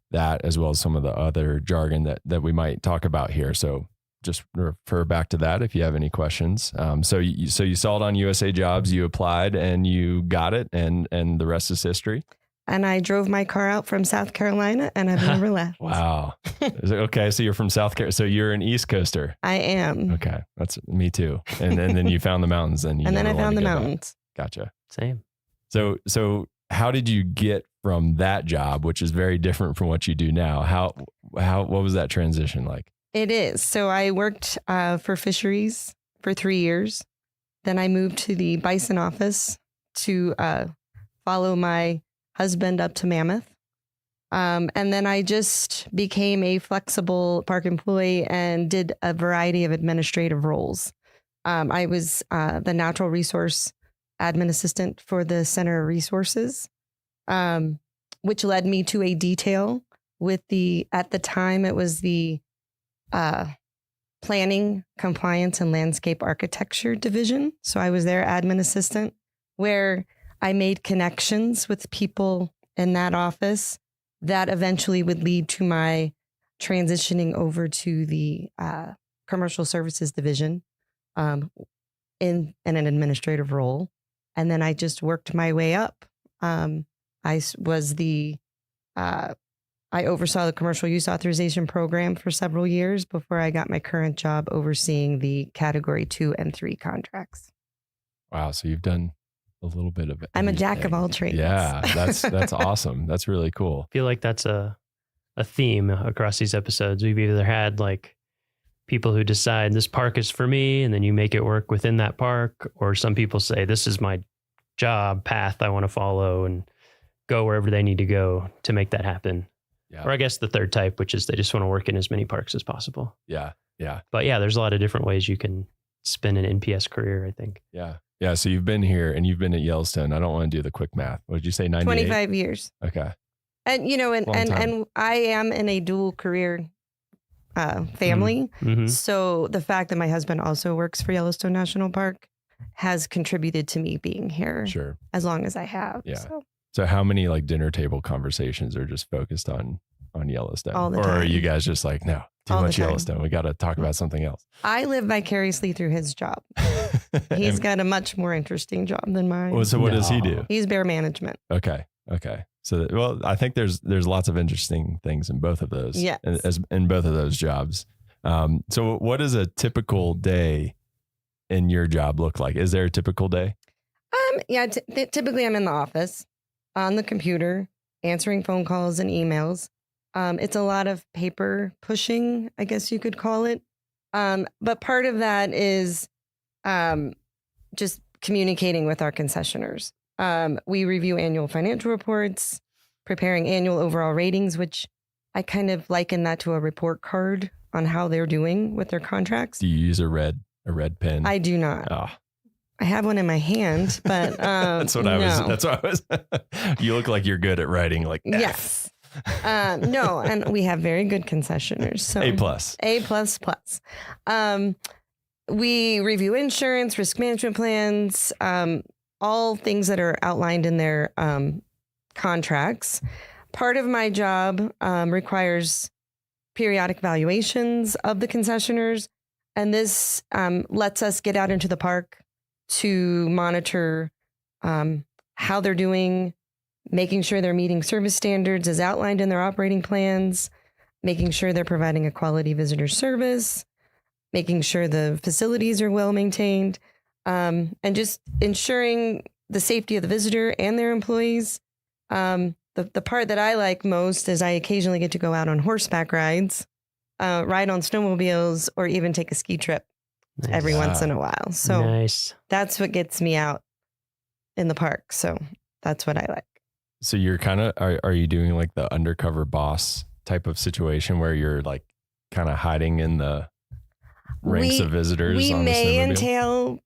that, as well as some of the other jargon that we might talk about here. So just refer back to that if you have any questions. So you saw it on USA Jobs, you applied and you got it, and the rest is history.
And I drove my car out from South Carolina, and I've never left.
Wow. Okay, so you're from South Carolina. So you're an East Coaster.
I am.
Okay, that's me too. And then you found the mountains, and then I
found the mountains.
Gotcha.
Same.
So how did you get from that job, which is very different from what you do now? What was that transition like?
It is. So I worked for fisheries for 3 years. Then I moved to the bison office to follow my husband up to Mammoth. And then I just became a flexible park employee and did a variety of administrative roles. I was the natural resource admin assistant for the Center of Resources, which led me to a detail with at the time, it was the planning, compliance, and landscape architecture division. So I was their admin assistant, where I made connections with people in that office that eventually would lead to my transitioning over to the commercial services division in an administrative role. And then I just worked my way up. I oversaw the commercial use authorization program for several years before I got my current job overseeing the Category 2 and 3 contracts.
Wow. So you've done a little bit of it.
I'm a jack of all trades.
Yeah, that's awesome. That's really cool.
I feel like that's a theme across these episodes. We've either had like people who decide this park is for me, and then you make it work within that park, or some people say this is my job path I want to follow and go wherever they need to go to make that happen.
Yeah.
Or I guess the third type, which is they just want to work in as many parks as possible.
Yeah.
But yeah, there's a lot of different ways you can spin an NPS career, I think.
Yeah. So you've been here and you've been at Yellowstone. I don't want to do the quick math. What did you say? 98?
25 years.
Okay.
And, and I am in a dual career family.
Mm-hmm.
So the fact that my husband also works for Yellowstone National Park has contributed to me being here as long as I have.
Yeah. So how many like dinner table conversations are just focused on Yellowstone?
All the
or
time.
are you guys just like, no, too
All
much
the time.
Yellowstone. We got to talk about something else.
I live vicariously through his job. He's got a much more interesting job than mine.
Well, so what does he do?
He's bear management.
Okay. So, well, I think there's lots of interesting things in both of those.
Yes.
In both of those jobs. So what does a typical day in your job look like? Is there a typical day?
Yeah, typically I'm in the office on the computer, answering phone calls and emails. It's a lot of paper pushing, I guess you could call it. But part of that is just communicating with our concessioners. We review annual financial reports, preparing annual overall ratings, which I kind of liken that to a report card on how they're doing with their contracts.
Do you use a red pen?
I do not.
Oh.
I have one in my hand, but
that's what I was. You look like you're good at writing like F.
Yes. No, and we have very good concessioners. So A++. We review insurance, risk management plans, all things that are outlined in their contracts. Part of my job requires periodic valuations of the concessioners, and this lets us get out into the park to monitor how they're doing, making sure they're meeting service standards as outlined in their operating plans, making sure they're providing a quality visitor service, making sure the facilities are well maintained, and just ensuring the safety of the visitor and their employees. The part that I like most is I occasionally get to go out on horseback rides, ride on snowmobiles, or even take a ski trip every once in a while. So that's what gets me out in the park. So that's what I like.
So you're kind of, are you doing like the undercover boss type of situation where you're like kind of hiding in the ranks of visitors?
We
on
may
the snowmobile?
Entail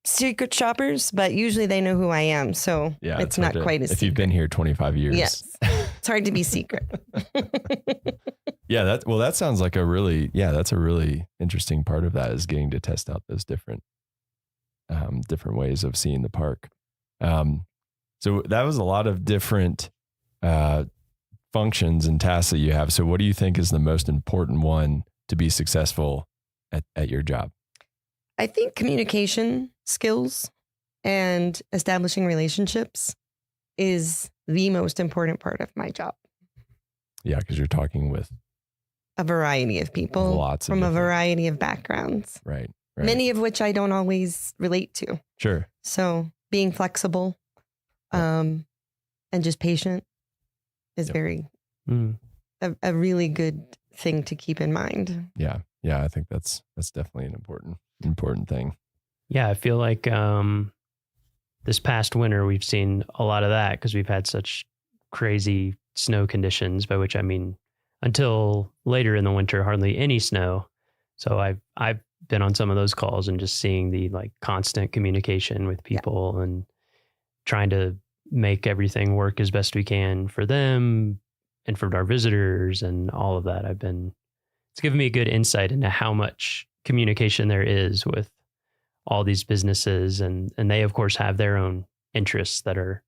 secret shoppers, but usually they know who I am. So
Yeah,
it's not quite as
if
secret.
you've been here 25 years.
Yes. It's hard to be secret.
Yeah, that sounds like that's a really interesting part of that, is getting to test out those different ways of seeing the park. So that was a lot of different functions and tasks that you have. So what do you think is the most important one to be successful at your job?
I think communication skills and establishing relationships is the most important part of my job.
Yeah, because you're talking with
a variety of people from a variety of backgrounds.
Right.
Many of which I don't always relate to.
Sure.
So being flexible and just patient is very a really good thing to keep in mind.
Yeah. I think that's definitely an important thing.
Yeah, I feel like this past winter we've seen a lot of that because we've had such crazy snow conditions, by which I mean until later in the winter hardly any snow. So I've been on some of those calls and just seeing the like constant communication with people and trying to make everything work as best we can for them and for our visitors and all of that. It's given me a good insight into how much communication there is with all these businesses, and they of course have their own interests that are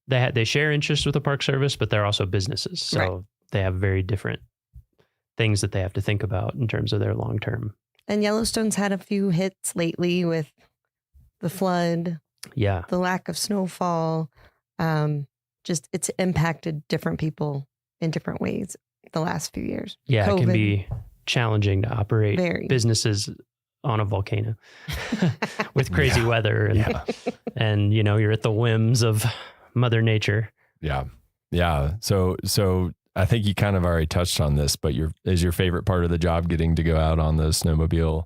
they share interests with the Park Service, but they're also businesses, so they have very different things that they have to think about in terms of their long term.
And Yellowstone's had a few hits lately with the flood, the lack of snowfall. Just it's impacted different people in different ways the last few years.
Yeah,
COVID.
It can be challenging to operate businesses on a volcano with crazy weather and you're at the whims of Mother Nature.
Yeah. So I think you kind of already touched on this, but is your favorite part of the job getting to go out on those snowmobile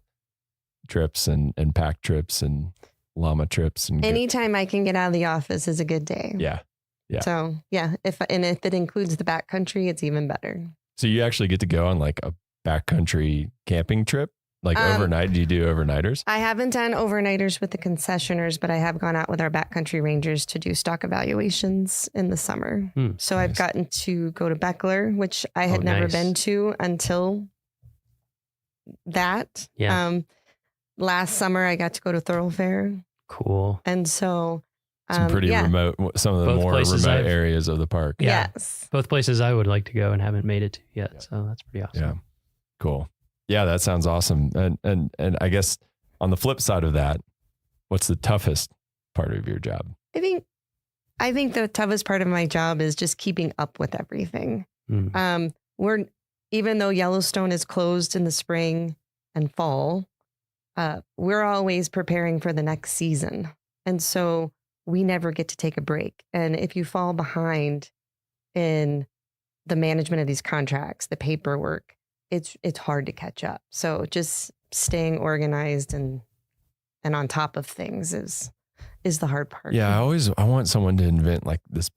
trips and pack trips and llama trips? And
anytime I can get out of the office is a good day.
Yeah.
So if it includes the backcountry, it's even better.
So you actually get to go on like a backcountry camping trip? Like overnight? Do you do overnighters?
I haven't done overnighters with the concessioners, but I have gone out with our backcountry rangers to do stock evaluations in the summer. So I've gotten to go to Beckler, which I had never been to until that. Last summer, I got to go to Thoroughfare.
Cool.
And so
some pretty remote, some of the more remote areas of the park.
Yes.
Both places I would like to go and haven't made it to yet. So that's pretty awesome.
Yeah. Cool. Yeah, that sounds awesome. And I guess on the flip side of that, what's the toughest part of your job?
I think I think the toughest part of my job is just keeping up with everything. Even though Yellowstone is closed in the spring and fall, we're always preparing for the next season. And so we never get to take a break. And if you fall behind in the management of these contracts, the paperwork, it's hard to catch up. So just staying organized and on top of things is the hard part.
Yeah, I want someone to invent like this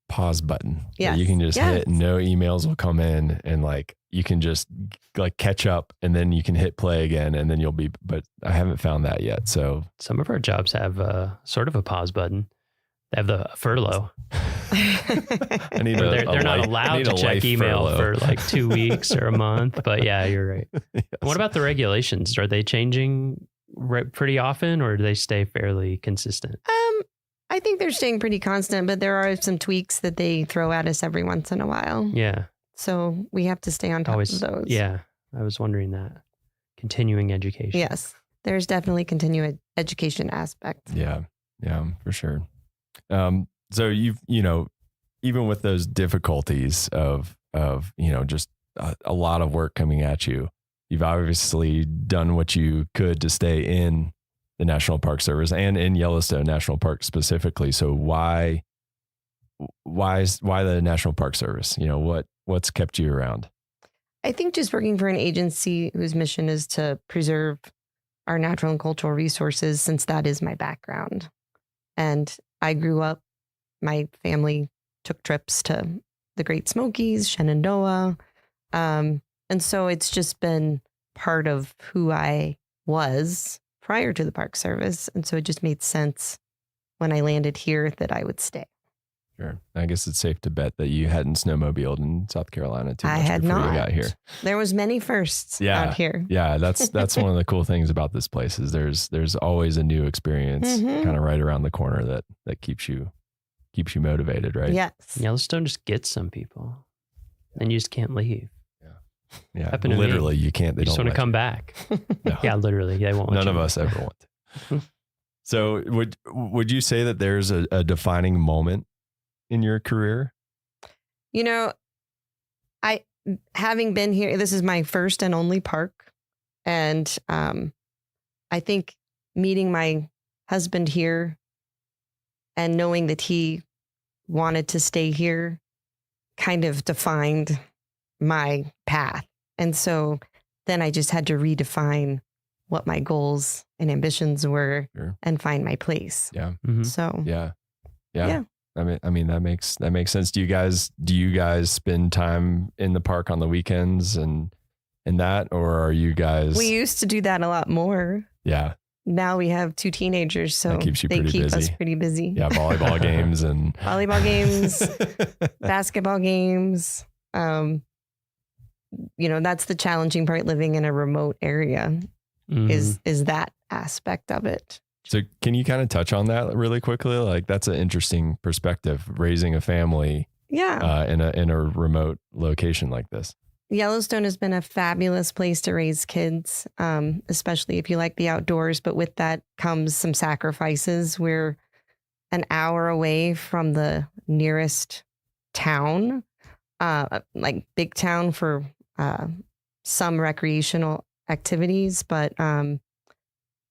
pause button that you can just hit and no emails will come in, and like you can just like catch up and then you can hit play again and then but I haven't found that yet. So
some of our jobs have sort of a pause button. They have the furlough. They're not allowed to check email for like 2 weeks or a month, but yeah, you're right. Yes. What about the regulations? Are they changing pretty often, or do they stay fairly consistent?
I think they're staying pretty constant, but there are some tweaks that they throw at us every once in a while.
Yeah.
So we have to stay on top of those.
Yeah. I was wondering that. Continuing education.
Yes. There's definitely continuing education aspect.
Yeah. Yeah, for sure. So even with those difficulties of just a lot of work coming at you, you've obviously done what you could to stay in the National Park Service and in Yellowstone National Park specifically. So why the National Park Service? What's kept you around?
I think just working for an agency whose mission is to preserve our natural and cultural resources, since that is my background. And I grew up, my family took trips to the Great Smokies, Shenandoah. And so it's just been part of who I was prior to the Park Service. And so it just made sense when I landed here that I would stay.
Sure. I guess it's safe to bet that you hadn't snowmobiled in South Carolina too much
I had
before
not.
you got here.
There was many firsts out here.
Yeah, that's one of the cool things about this place is there's always a new experience kind of right around the corner that keeps you motivated, right?
Yes.
Yellowstone just gets some people, and you just can't leave.
Yeah, literally, you can't. They
just want to come back. No. Yeah, literally, they won't.
None of us ever want to. So, would you say that there's a defining moment in your career?
Having been here, this is my first and only park, and I think meeting my husband here and knowing that he wanted to stay here kind of defined my path. And so then I just had to redefine what my goals and ambitions were and find my place.
Yeah.
So
yeah. I mean that makes sense. Do you guys spend time in the park on the weekends and that, or are you guys?
We used to do that a lot more.
Yeah.
Now we have 2 teenagers, so
they keep
us pretty busy.
Yeah, volleyball games and
basketball games. That's the challenging part living in a remote area is that aspect of it.
So can you kind of touch on that really quickly? Like that's an interesting perspective, raising a family in a remote location like this.
Yellowstone has been a fabulous place to raise kids, especially if you like the outdoors. But with that comes some sacrifices. We're an hour away from the nearest town, like big town for some recreational activities. But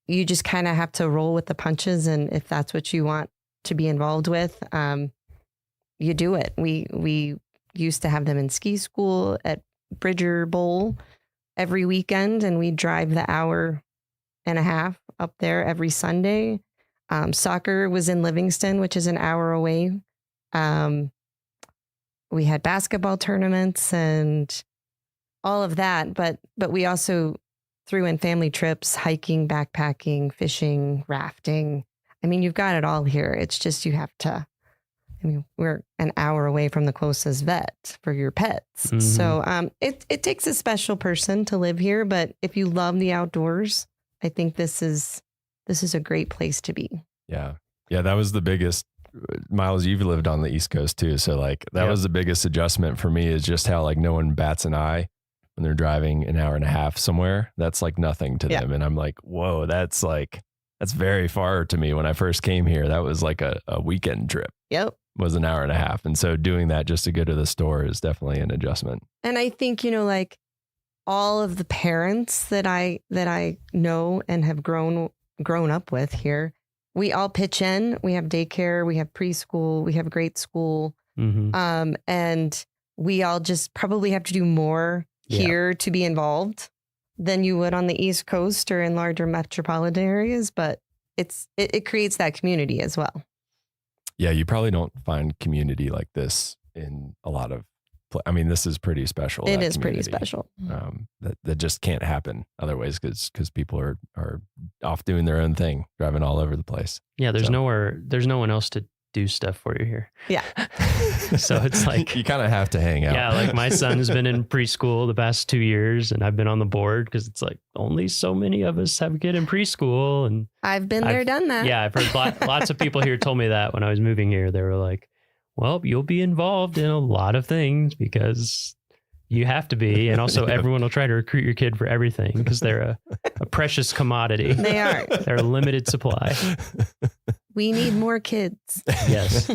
you just kind of have to roll with the punches. And if that's what you want to be involved with, you do it. We used to have them in ski school at Bridger Bowl every weekend, and we drive the hour and a half up there every Sunday. Soccer was in Livingston, which is an hour away. We had basketball tournaments and all of that, but we also threw in family trips, hiking, backpacking, fishing, rafting. I mean, you've got it all here. It's just you have to. We're an hour away from the closest vet for your pets. Mm-hmm. So it takes a special person to live here. But if you love the outdoors, I think this is a great place to be.
Yeah. Yeah. That was the biggest. Miles, you've lived on the East Coast too. So like that was the biggest adjustment for me is just how like no one bats an eye when they're driving an hour and a half somewhere. That's like nothing to them. And I'm like, whoa, that's very far to me. When I first came here, that was like a weekend trip.
Yep.
was an hour and a half. And so doing that just to go to the store is definitely an adjustment.
And I think, like all of the parents that I know and have grown up with here, we all pitch in. We have daycare, we have preschool, we have grade school. And we all just probably have to do more here to be involved than you would on the East Coast or in larger metropolitan areas. But it creates that community as well.
Yeah, you probably don't find community like this in a lot of. I mean, this is pretty special.
It is pretty special.
That just can't happen otherwise because people are off doing their own thing, driving all over the place.
Yeah, there's no one else to do stuff for you here.
Yeah.
So it's like
you kind of have to hang out.
Yeah, like my son has been in preschool the past 2 years, and I've been on the board because it's like only so many of us have a kid in preschool, and
I've been there, done that.
Yeah, I've heard lots of people here told me that when I was moving here. They were like, "Well, you'll be involved in a lot of things because you have to be, and also everyone will try to recruit your kid for everything because they're a precious commodity.
They are.
They're a limited supply."
We need more kids.
Yes.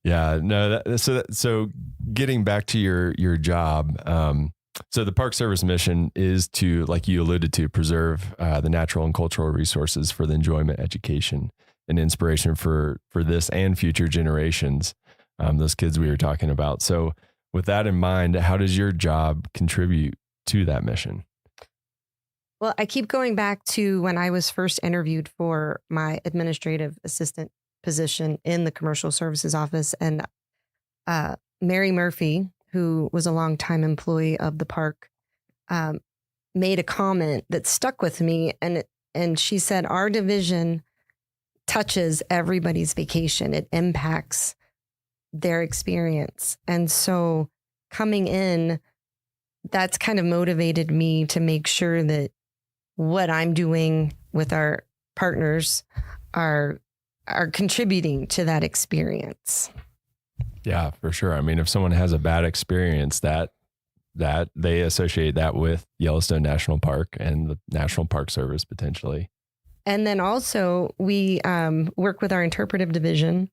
Yeah. No. So getting back to your job. So the Park Service mission is to, like you alluded to, preserve the natural and cultural resources for the enjoyment, education, and inspiration for this and future generations. Those kids we were talking about. So with that in mind, how does your job contribute to that mission?
Well, I keep going back to when I was first interviewed for my administrative assistant position in the commercial services office, and Mary Murphy, who was a longtime employee of the park, made a comment that stuck with me, and she said, "Our division touches everybody's vacation. It impacts their experience." And so coming in, that's kind of motivated me to make sure that what I'm doing with our partners are contributing to that experience.
Yeah, for sure. I mean, if someone has a bad experience, that they associate that with Yellowstone National Park and the National Park Service potentially.
And then also we work with our interpretive division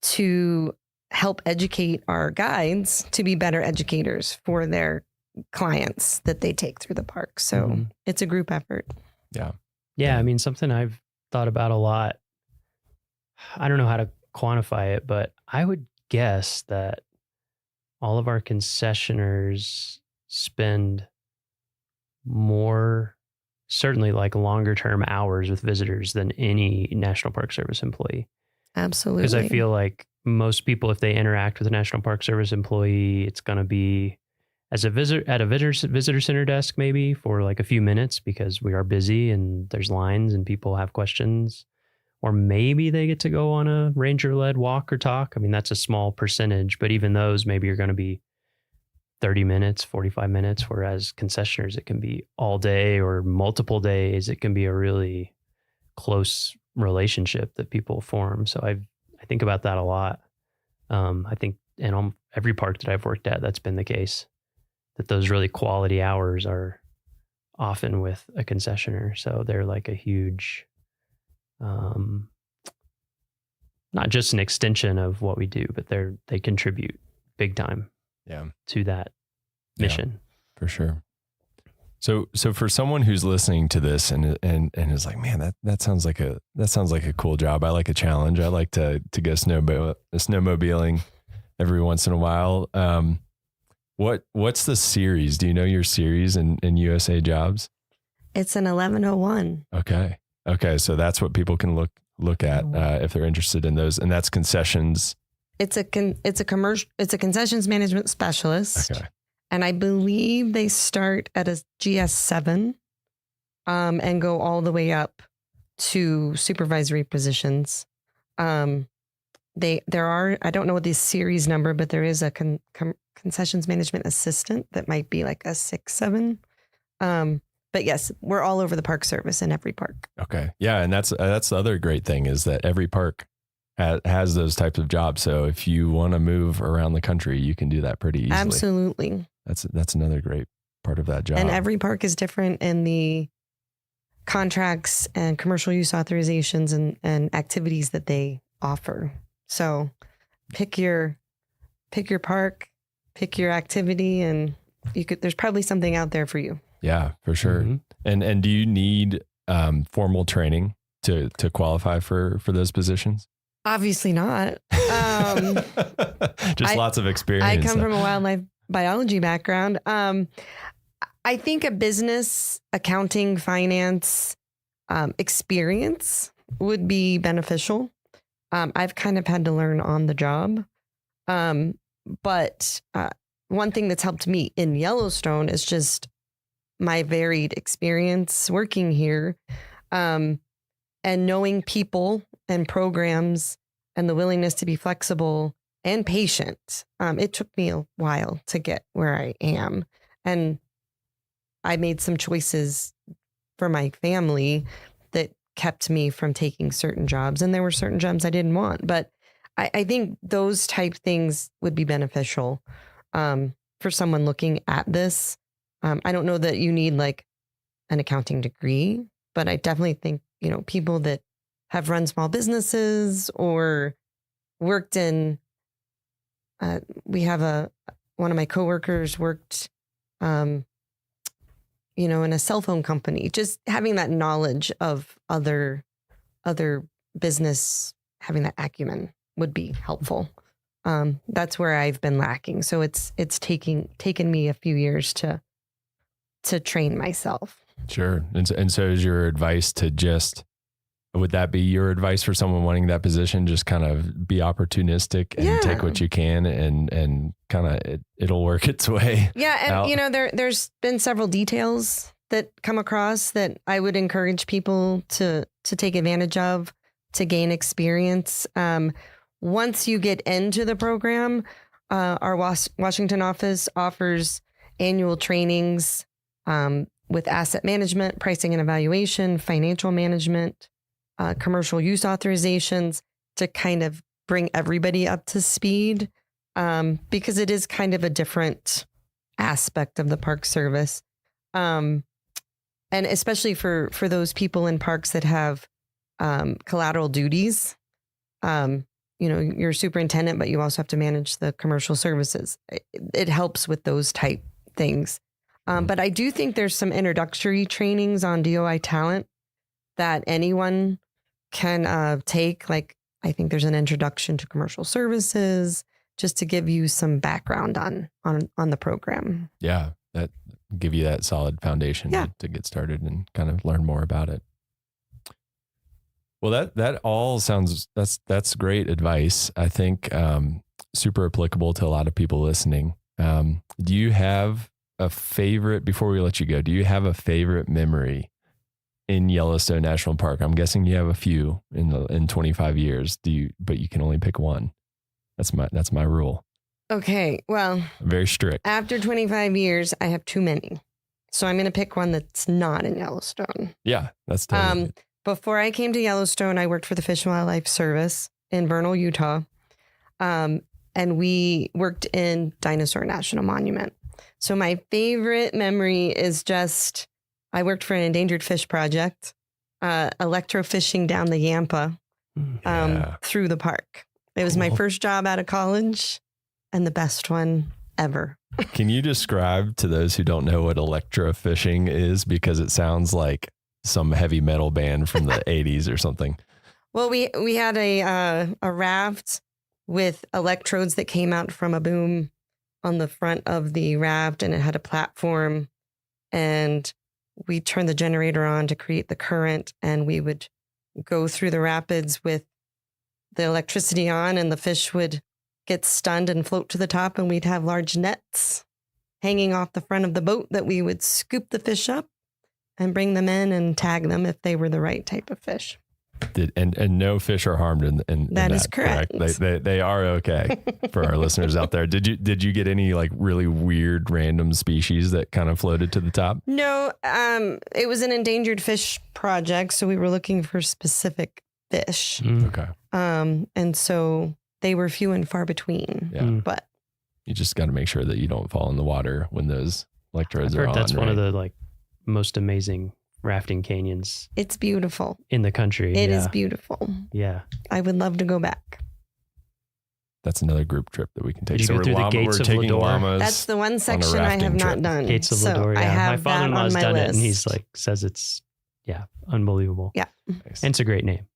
to help educate our guides to be better educators for their clients that they take through the park. So it's a group effort.
Yeah.
Yeah. I mean, something I've thought about a lot. I don't know how to quantify it, but I would guess that all of our concessioners spend more, certainly like longer term hours with visitors than any National Park Service employee.
Absolutely.
Because I feel like most people, if they interact with a National Park Service employee, it's going to be as a visitor at a visitor center desk, maybe for like a few minutes because we are busy and there's lines and people have questions. Or maybe they get to go on a ranger-led walk or talk. I mean, that's a small percentage, but even those maybe are going to be 30 minutes, 45 minutes, whereas concessioners, it can be all day or multiple days. It can be a really close relationship that people form. So I think about that a lot. I think in every park that I've worked at, that's been the case, that those really quality hours are often with a concessioner. So they're like a huge... not just an extension of what we do, but they contribute big time to that mission.
Yeah, for sure. So for someone who's listening to this and is like, man, that sounds like a cool job. I like a challenge. I like to go snowmobiling every once in a while. What's the series? Do you know your series in USA Jobs?
It's an 1101.
Okay. So that's what people can look at if they're interested in those, and that's concessions.
It's a concessions management specialist.
Okay.
And I believe they start at a GS7 and go all the way up to supervisory positions. There are, I don't know what the series number, but there is a concessions management assistant that might be like a 6-7. But yes, we're all over the Park Service in every park.
Okay. Yeah. And that's the other great thing is that every park has those types of jobs. So if you want to move around the country, you can do that pretty easily.
Absolutely.
That's another great part of that job.
And every park is different in the contracts and commercial use authorizations and activities that they offer. So pick your park, pick your activity, and there's probably something out there for you.
Yeah, for sure. Mm-hmm. And do you need formal training to qualify for those positions?
Obviously not.
Just lots of experience.
I come from a wildlife biology background. I think a business, accounting, finance experience would be beneficial. I've kind of had to learn on the job. But one thing that's helped me in Yellowstone is just my varied experience working here, and knowing people and programs and the willingness to be flexible and patient. It took me a while to get where I am. And I made some choices for my family that kept me from taking certain jobs. And there were certain jobs I didn't want. But I think those type things would be beneficial for someone looking at this. I don't know that you need like an accounting degree, but I definitely think, people that have run small businesses or worked in, we have one of my coworkers worked, in a cell phone company, just having that knowledge of other business, having that acumen would be helpful. That's where I've been lacking. So it's taken me a few years to train myself.
Sure. And so is your advice would that be your advice for someone wanting that position? Just kind of be opportunistic and take what you can and kind of it'll work its way.
Yeah. And there's been several details that come across that I would encourage people to take advantage of to gain experience. Once you get into the program, our Washington office offers annual trainings with asset management, pricing and evaluation, financial management, commercial use authorizations to kind of bring everybody up to speed, because it is kind of a different aspect of the Park Service. And especially for those people in parks that have collateral duties, you're a superintendent, but you also have to manage the commercial services. It helps with those type things. But I do think there's some introductory trainings on DOI talent that anyone can take. Like, I think there's an introduction to commercial services just to give you some background on the program.
Yeah, that give you that solid foundation to get started and kind of learn more about it. Well, that all sounds, that's great advice. I think super applicable to a lot of people listening. Do you have a favorite, before we let you go, do you have a favorite memory in Yellowstone National Park? I'm guessing you have a few in 25 years. But you can only pick one. That's my rule.
Okay. Well,
I'm very strict.
After 25 years, I have too many. So I'm going to pick one that's not in Yellowstone.
Yeah, that's totally
Before I came to Yellowstone, I worked for the Fish and Wildlife Service in Vernal, Utah. And we worked in Dinosaur National Monument. So my favorite memory is just, I worked for an endangered fish project, electrofishing down the Yampa through the park. It was my first job out of college and the best one ever.
Can you describe to those who don't know what electrofishing is? Because it sounds like some heavy metal band from the 80s or something.
Well, we had a raft with electrodes that came out from a boom on the front of the raft, and it had a platform, and we turned the generator on to create the current, and we would go through the rapids with the electricity on, and the fish would get stunned and float to the top, and we'd have large nets hanging off the front of the boat that we would scoop the fish up and bring them in and tag them if they were the right type of fish.
And no fish are harmed in
that is correct.
They are okay for our listeners out there. Did you get any like really weird random species that kind of floated to the top?
No, it was an endangered fish project, so we were looking for specific fish.
Okay.
And so they were few and far between.
Yeah.
But
you just got to make sure that you don't fall in the water when those electrodes are on.
That's one of the like most amazing rafting canyons.
It's beautiful
in the country.
It is beautiful.
Yeah.
I would love to go back.
that's another group trip that we can take.
Did you go through the gates of
taking
Lador?
llamas.
That's the one
on a
section I have
rafting
not
trip.
done.
Gates of
So
Lador,
I
yeah.
have
My
that
father-in-law's
on my
done
list.
it, and he's like, says it's, unbelievable.
Yeah.
Nice.
And it's a great name.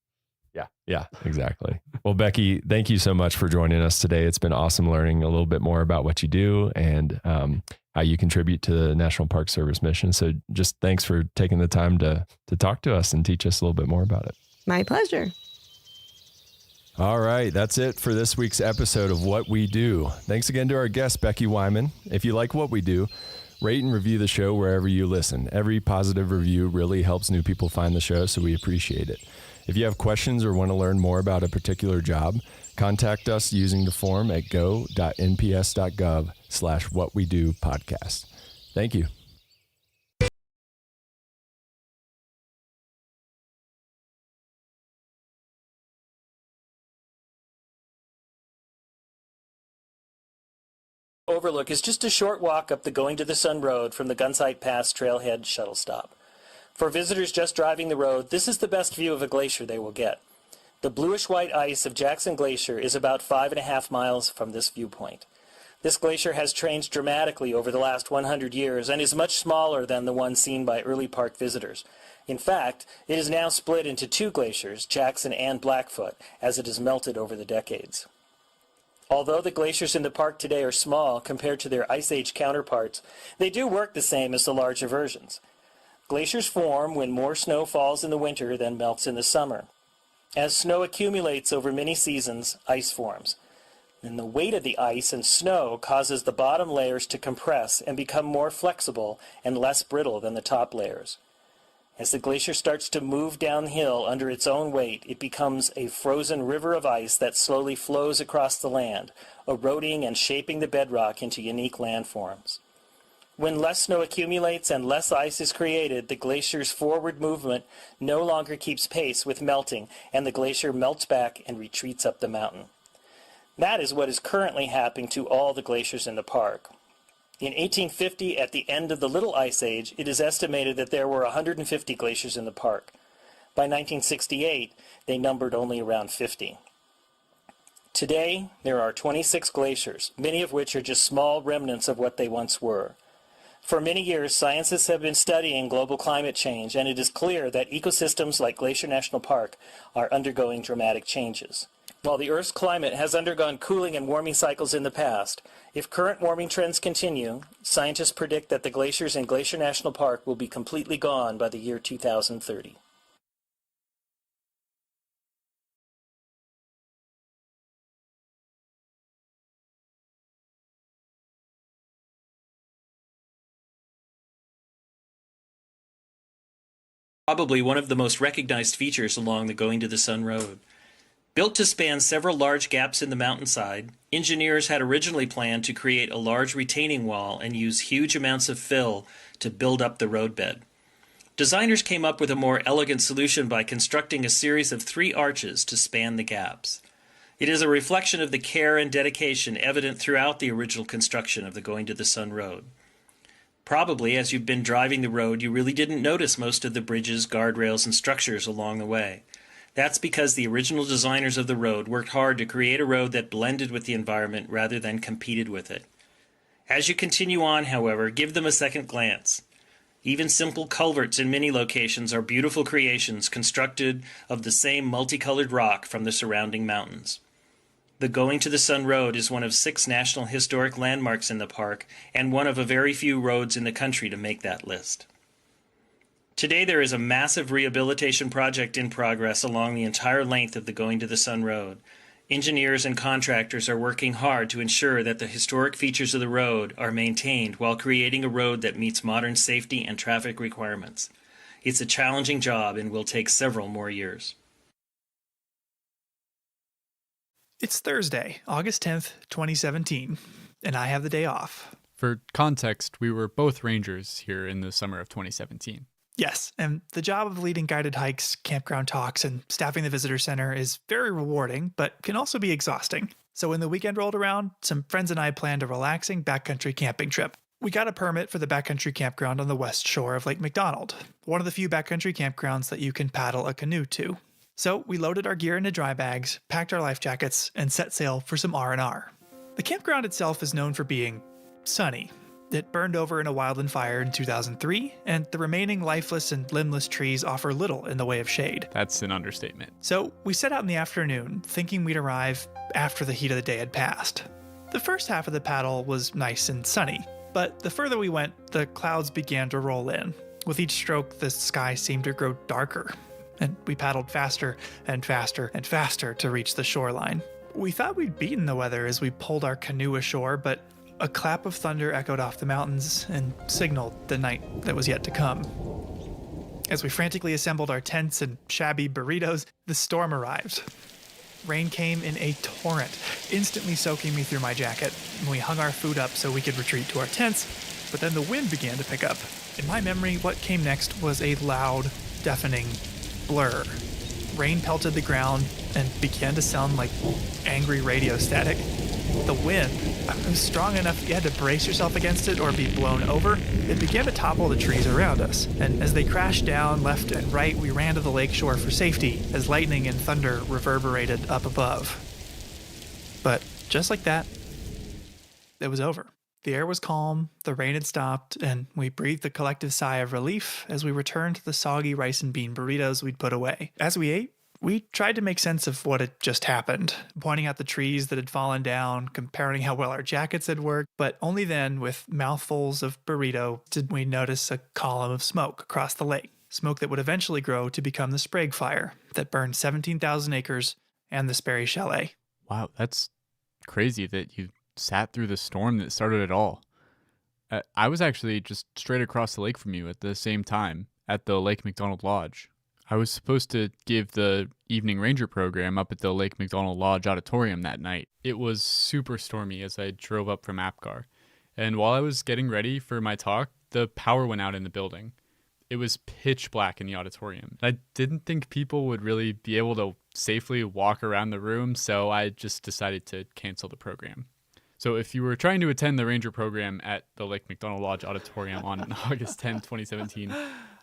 Yeah, exactly. Well, Becky, thank you so much for joining us today. It's been awesome learning a little bit more about what you do and how you contribute to the National Park Service mission. So just thanks for taking the time to talk to us and teach us a little bit more about it.
My pleasure.
All right, that's it for this week's episode of What We Do. Thanks again to our guest, Becky Wyman. If you like what we do, rate and review the show wherever you listen. Every positive review really helps new people find the show, so we appreciate it. If you have questions or want to learn more about a particular job, contact us using the form at go.nps.gov/whatwedopodcast. Thank you.
Overlook is just a short walk up the Going to the Sun Road from the Gunsight Pass Trailhead shuttle stop. For visitors just driving the road, this is the best view of a glacier they will get. The bluish-white ice of Jackson Glacier is about 5.5 miles from this viewpoint. This glacier has changed dramatically over the last 100 years and is much smaller than the one seen by early park visitors. In fact, it is now split into two glaciers, Jackson and Blackfoot, as it has melted over the decades. Although the glaciers in the park today are small compared to their Ice Age counterparts, they do work the same as the larger versions. Glaciers form when more snow falls in the winter than melts in the summer. As snow accumulates over many seasons, ice forms. And the weight of the ice and snow causes the bottom layers to compress and become more flexible and less brittle than the top layers. As the glacier starts to move downhill under its own weight, it becomes a frozen river of ice that slowly flows across the land, eroding and shaping the bedrock into unique landforms. When less snow accumulates and less ice is created, the glacier's forward movement no longer keeps pace with melting, and the glacier melts back and retreats up the mountain. That is what is currently happening to all the glaciers in the park. In 1850, at the end of the Little Ice Age, it is estimated that there were 150 glaciers in the park. By 1968, they numbered only around 50. Today, there are 26 glaciers, many of which are just small remnants of what they once were. For many years, scientists have been studying global climate change, and it is clear that ecosystems like Glacier National Park are undergoing dramatic changes. While the Earth's climate has undergone cooling and warming cycles in the past, if current warming trends continue, scientists predict that the glaciers in Glacier National Park will be completely gone by the year 2030. Probably one of the most recognized features along the Going to the Sun Road. Built to span several large gaps in the mountainside, engineers had originally planned to create a large retaining wall and use huge amounts of fill to build up the roadbed. Designers came up with a more elegant solution by constructing a series of 3 arches to span the gaps. It is a reflection of the care and dedication evident throughout the original construction of the Going to the Sun Road. Probably, as you've been driving the road, you really didn't notice most of the bridges, guardrails, and structures along the way. That's because the original designers of the road worked hard to create a road that blended with the environment rather than competed with it. As you continue on, however, give them a second glance. Even simple culverts in many locations are beautiful creations constructed of the same multicolored rock from the surrounding mountains. The Going to the Sun Road is one of 6 National Historic Landmarks in the park and one of a very few roads in the country to make that list. Today there is a massive rehabilitation project in progress along the entire length of the Going to the Sun Road. Engineers and contractors are working hard to ensure that the historic features of the road are maintained while creating a road that meets modern safety and traffic requirements. It's a challenging job and will take several more years.
It's Thursday, August 10th, 2017, and I have the day off.
For context, we were both rangers here in the summer of 2017.
Yes, and the job of leading guided hikes, campground talks, and staffing the visitor center is very rewarding, but can also be exhausting. So when the weekend rolled around, some friends and I planned a relaxing backcountry camping trip. We got a permit for the backcountry campground on the west shore of Lake McDonald, one of the few backcountry campgrounds that you can paddle a canoe to. So we loaded our gear into dry bags, packed our life jackets, and set sail for some R&R. The campground itself is known for being sunny. It burned over in a wildland fire in 2003, and the remaining lifeless and limbless trees offer little in the way of shade.
That's an understatement.
So we set out in the afternoon, thinking we'd arrive after the heat of the day had passed. The first half of the paddle was nice and sunny, but the further we went, the clouds began to roll in. With each stroke, the sky seemed to grow darker, and we paddled faster and faster and faster to reach the shoreline. We thought we'd beaten the weather as we pulled our canoe ashore, but a clap of thunder echoed off the mountains and signaled the night that was yet to come. As we frantically assembled our tents and shabby burritos, the storm arrived. Rain came in a torrent, instantly soaking me through my jacket, and we hung our food up so we could retreat to our tents, but then the wind began to pick up. In my memory, what came next was a loud, deafening blur. Rain pelted the ground and began to sound like angry radio static. The wind was strong enough you had to brace yourself against it or be blown over. It began to topple the trees around us, and as they crashed down left and right, we ran to the lakeshore for safety as lightning and thunder reverberated up above. But just like that, it was over. The air was calm, the rain had stopped, and we breathed a collective sigh of relief as we returned to the soggy rice and bean burritos we'd put away. As we ate, we tried to make sense of what had just happened, pointing out the trees that had fallen down, comparing how well our jackets had worked, but only then, with mouthfuls of burrito, did we notice a column of smoke across the lake. Smoke that would eventually grow to become the Sprague Fire that burned 17,000 acres and the Sperry Chalet.
Wow, that's crazy that you sat through the storm that started it all. I was actually just straight across the lake from you at the same time at the Lake McDonald Lodge. I was supposed to give the evening ranger program up at the Lake McDonald Lodge auditorium that night. It was super stormy as I drove up from Apgar. And while I was getting ready for my talk, the power went out in the building. It was pitch black in the auditorium. I didn't think people would really be able to safely walk around the room, so I just decided to cancel the program. So if you were trying to attend the ranger program at the Lake McDonald Lodge auditorium on August 10, 2017,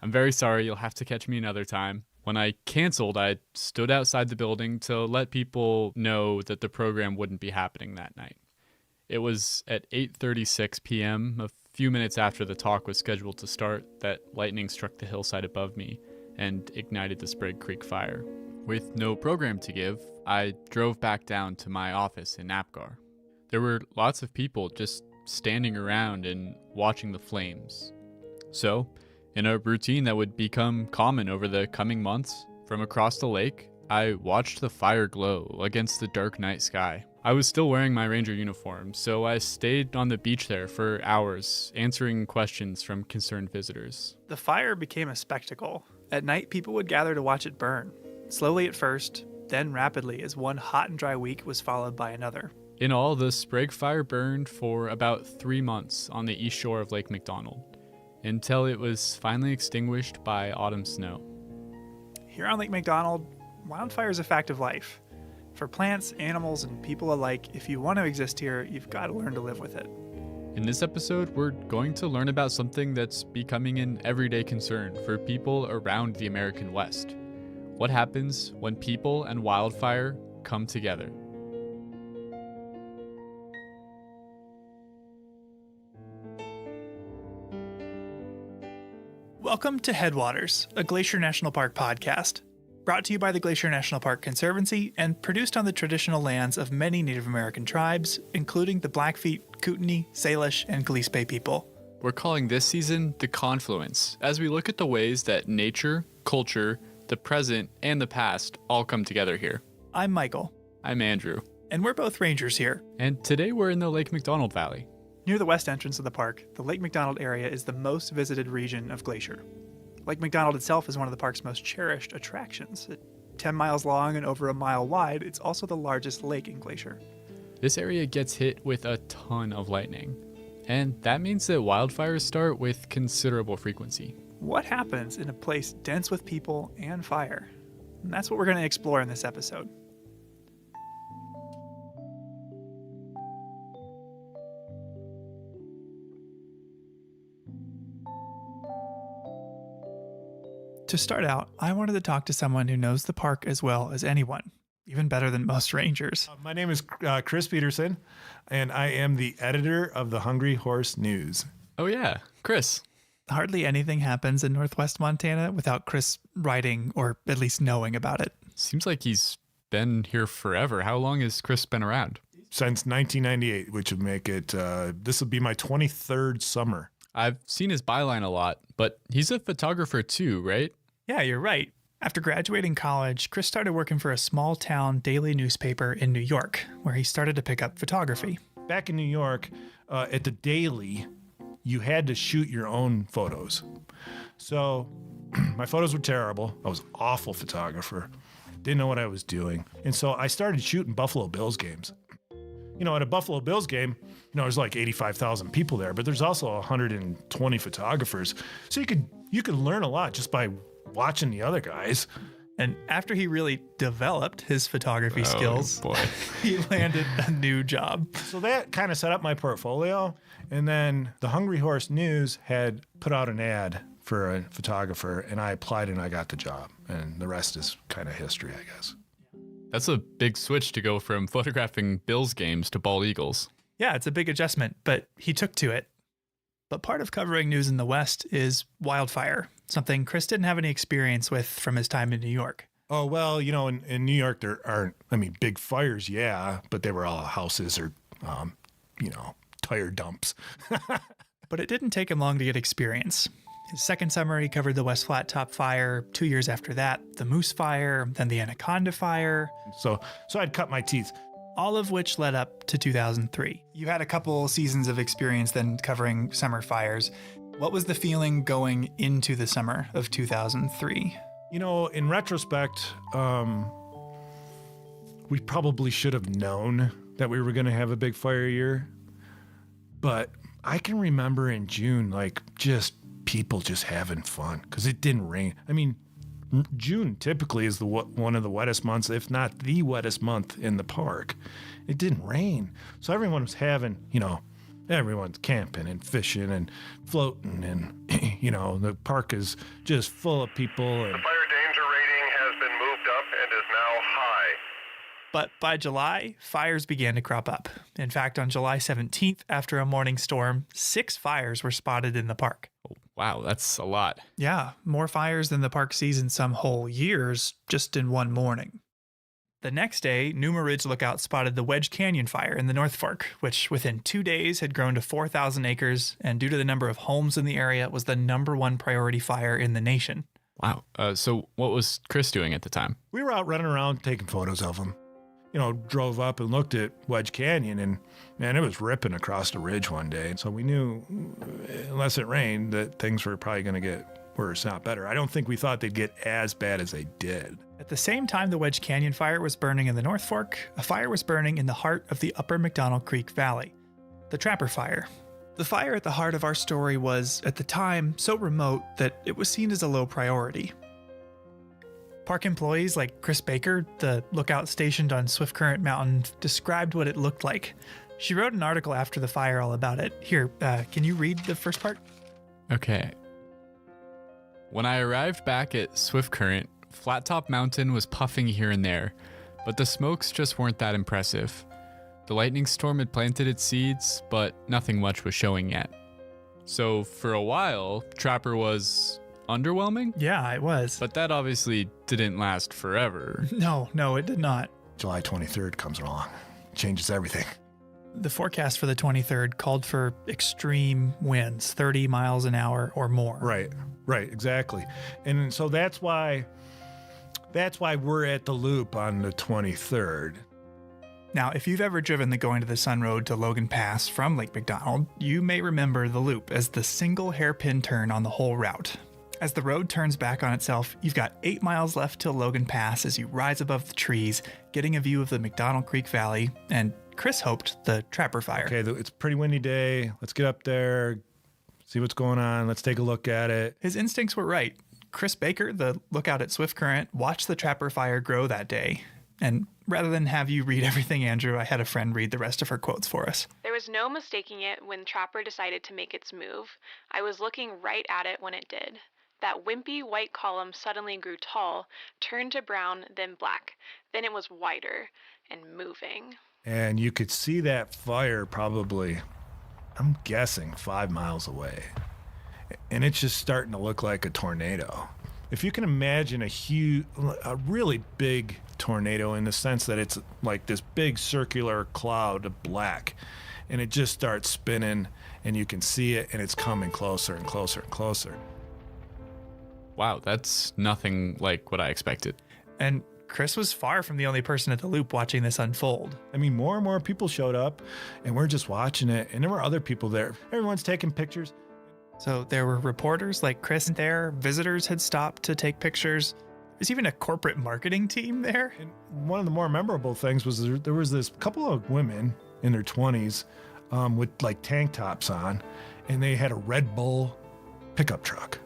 I'm very sorry, you'll have to catch me another time. When I canceled, I stood outside the building to let people know that the program wouldn't be happening that night. It was at 8:36 p.m., a few minutes after the talk was scheduled to start, that lightning struck the hillside above me and ignited the Sprague Creek fire. With no program to give, I drove back down to my office in Apgar. There were lots of people just standing around and watching the flames. So, in a routine that would become common over the coming months, from across the lake, I watched the fire glow against the dark night sky. I was still wearing my ranger uniform, so I stayed on the beach there for hours, answering questions from concerned visitors.
The fire became a spectacle. At night, people would gather to watch it burn. Slowly at first, then rapidly as one hot and dry week was followed by another.
In all, the Sprague Fire burned for about 3 months on the east shore of Lake McDonald, until it was finally extinguished by autumn snow.
Here on Lake McDonald, wildfire is a fact of life. For plants, animals, and people alike, if you want to exist here, you've got to learn to live with it.
In this episode, we're going to learn about something that's becoming an everyday concern for people around the American West. What happens when people and wildfire come together?
Welcome to Headwaters, a Glacier National Park podcast, brought to you by the Glacier National Park Conservancy and produced on the traditional lands of many Native American tribes, including the Blackfeet, Kootenai, Salish, and Gillespie people.
We're calling this season The Confluence, as we look at the ways that nature, culture, the present, and the past all come together here.
I'm Michael.
I'm Andrew.
And we're both rangers here.
And today we're in the Lake McDonald Valley.
Near the west entrance of the park, the Lake McDonald area is the most visited region of Glacier. Lake McDonald itself is one of the park's most cherished attractions. At 10 miles long and over a mile wide, it's also the largest lake in Glacier.
This area gets hit with a ton of lightning, and that means that wildfires start with considerable frequency.
What happens in a place dense with people and fire? And that's what we're going to explore in this episode. To To start out, I wanted to talk to someone who knows the park as well as anyone, even better than most rangers.
My name is Chris Peterson, and I am the editor of the Hungry Horse News.
Oh, yeah, Chris.
Hardly anything happens in Northwest Montana without Chris writing or at least knowing about it.
Seems like he's been here forever. How long has Chris been around?
Since 1998, which would make it, this will be my 23rd summer.
I've seen his byline a lot, but he's a photographer too, right?
Yeah, you're right. After graduating college, Chris started working for a small town daily newspaper in New York, where he started to pick up photography.
Back in New York, at the Daily, you had to shoot your own photos. So my photos were terrible. I was an awful photographer. Didn't know what I was doing. And so I started shooting Buffalo Bills games. You know, at a Buffalo Bills game, there's like 85,000 people there, but there's also 120 photographers. So you could learn a lot just by watching the other guys.
And after he really developed his photography skills, he landed a new job.
So that kind of set up my portfolio. And then the Hungry Horse News had put out an ad for a photographer, and I applied and I got the job. And the rest is kind of history, I guess.
That's a big switch to go from photographing Bills games to bald eagles.
Yeah, it's a big adjustment, but he took to it. But part of covering news in the West is wildfire, something Chris didn't have any experience with from his time in New York.
Oh, well, in New York, there aren't, big fires, yeah, but they were all houses or, tire dumps.
But it didn't take him long to get experience. His second summer, he covered the West Flat Top Fire. 2 years after that, the Moose Fire, then the Anaconda Fire.
So I'd cut my teeth.
All of which led up to 2003. You had a couple seasons of experience then covering summer fires. What was the feeling going into the summer of 2003?
In retrospect, we probably should have known that we were going to have a big fire year. But I can remember in June, people just having fun because it didn't rain. June typically is one of the wettest months, if not the wettest month in the park. It didn't rain. So everyone was having, everyone's camping and fishing and floating and, the park is just full of people. And
the fire danger rating has been moved up and is now high.
But by July, fires began to crop up. In fact, on July 17th, after a morning storm, 6 fires were spotted in the park.
Wow, that's a lot.
Yeah, more fires than the park sees in some whole years, just in one morning. The next day, Numa Ridge Lookout spotted the Wedge Canyon fire in the North Fork, which within 2 days had grown to 4,000 acres, and due to the number of homes in the area, was the #1 priority fire in the nation.
Wow. So what was Chris doing at the time?
We were out running around taking photos of them. Drove up and looked at Wedge Canyon, and man, it was ripping across the ridge one day. So we knew, unless it rained, that things were probably going to get worse, not better. I don't think we thought they'd get as bad as they did.
At the same time the Wedge Canyon fire was burning in the North Fork, a fire was burning in the heart of the Upper McDonald Creek Valley, the Trapper Fire. The fire at the heart of our story was, at the time, so remote that it was seen as a low priority. Park employees like Chris Baker, the lookout stationed on Swift Current Mountain, described what it looked like. She wrote an article after the fire all about it. Here, can you read the first part?
Okay. When I arrived back at Swift Current, Flat Top Mountain was puffing here and there, but the smokes just weren't that impressive. The lightning storm had planted its seeds, but nothing much was showing yet. So for a while, Trapper was underwhelming?
Yeah, it was.
But that obviously didn't last forever.
No, it did not.
July 23rd comes along. Changes everything.
The forecast for the 23rd called for extreme winds, 30 miles an hour or more.
Right, exactly. And so that's why we're at the loop on the 23rd.
Now, if you've ever driven the Going to the Sun Road to Logan Pass from Lake McDonald, you may remember the loop as the single hairpin turn on the whole route. As the road turns back on itself, you've got 8 miles left till Logan Pass as you rise above the trees, getting a view of the McDonald Creek Valley, and Chris hoped the Trapper Fire.
Okay, it's a pretty windy day. Let's get up there, see what's going on. Let's take a look at it.
His instincts were right. Chris Baker, the lookout at Swift Current, watched the Trapper Fire grow that day. And rather than have you read everything, Andrew, I had a friend read the rest of her quotes for us.
There was no mistaking it when Trapper decided to make its move. I was looking right at it when it did.
That wimpy white column suddenly grew tall, turned to brown, then black. Then it was wider and moving.
And you could see that fire probably, I'm guessing, 5 miles away. And it's just starting to look like a tornado. If you can imagine a really big tornado in the sense that it's like this big circular cloud of black, and it just starts spinning, and you can see it, and it's coming closer and closer and closer.
Wow, that's nothing like what I expected.
And Chris was far from the only person at the loop watching this unfold.
I mean, more and more people showed up, and we're just watching it, and there were other people there. Everyone's taking pictures.
So there were reporters like Chris there, visitors had stopped to take pictures. There's even a corporate marketing team there.
And one of the more memorable things was there was this couple of women in their 20s with like tank tops on, and they had a Red Bull pickup truck.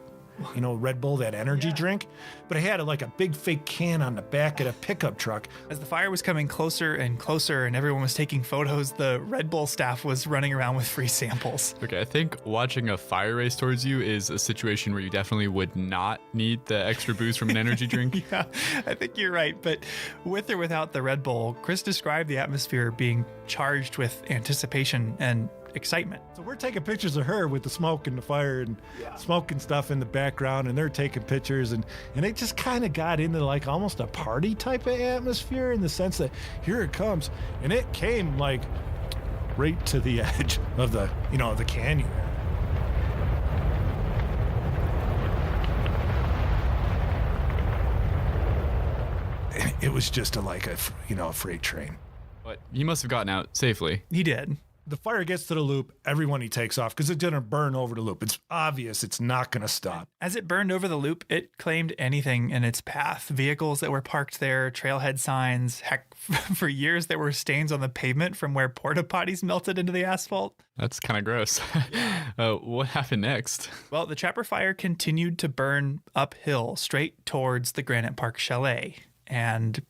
You know, Red Bull, that energy drink, but it had like a big fake can on the back of the pickup truck.
As the fire was coming closer and closer and everyone was taking photos, the Red Bull staff was running around with free samples.
Okay, I think watching a fire race towards you is a situation where you definitely would not need the extra boost from an energy drink.
Yeah, I think you're right. But with or without the Red Bull, Chris described the atmosphere being charged with anticipation and excitement.
So we're taking pictures of her with the smoke and the fire and smoke and stuff in the background, and they're taking pictures, and it just kind of got into like almost a party type of atmosphere in the sense that here it comes, and it came like right to the edge of the canyon. It was just a freight train.
But he must have gotten out safely.
He did.
The fire gets to the loop, everyone he takes off because it's going to burn over the loop. It's obvious it's not going to stop.
As it burned over the loop, it claimed anything in its path. Vehicles that were parked there, trailhead signs. Heck, for years there were stains on the pavement from where porta potties melted into the asphalt.
That's kind of gross. What happened next?
Well, the Trapper Fire continued to burn uphill straight towards the Granite Park Chalet. And,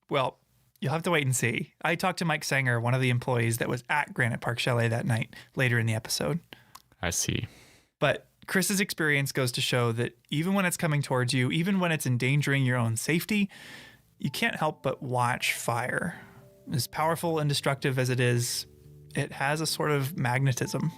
well, you'll have to wait and see. I talked to Mike Sanger, one of the employees that was at Granite Park Chalet that night, later in the episode.
I see.
But Chris's experience goes to show that even when it's coming towards you, even when it's endangering your own safety, you can't help but watch fire. As powerful and destructive as it is, it has a sort of magnetism.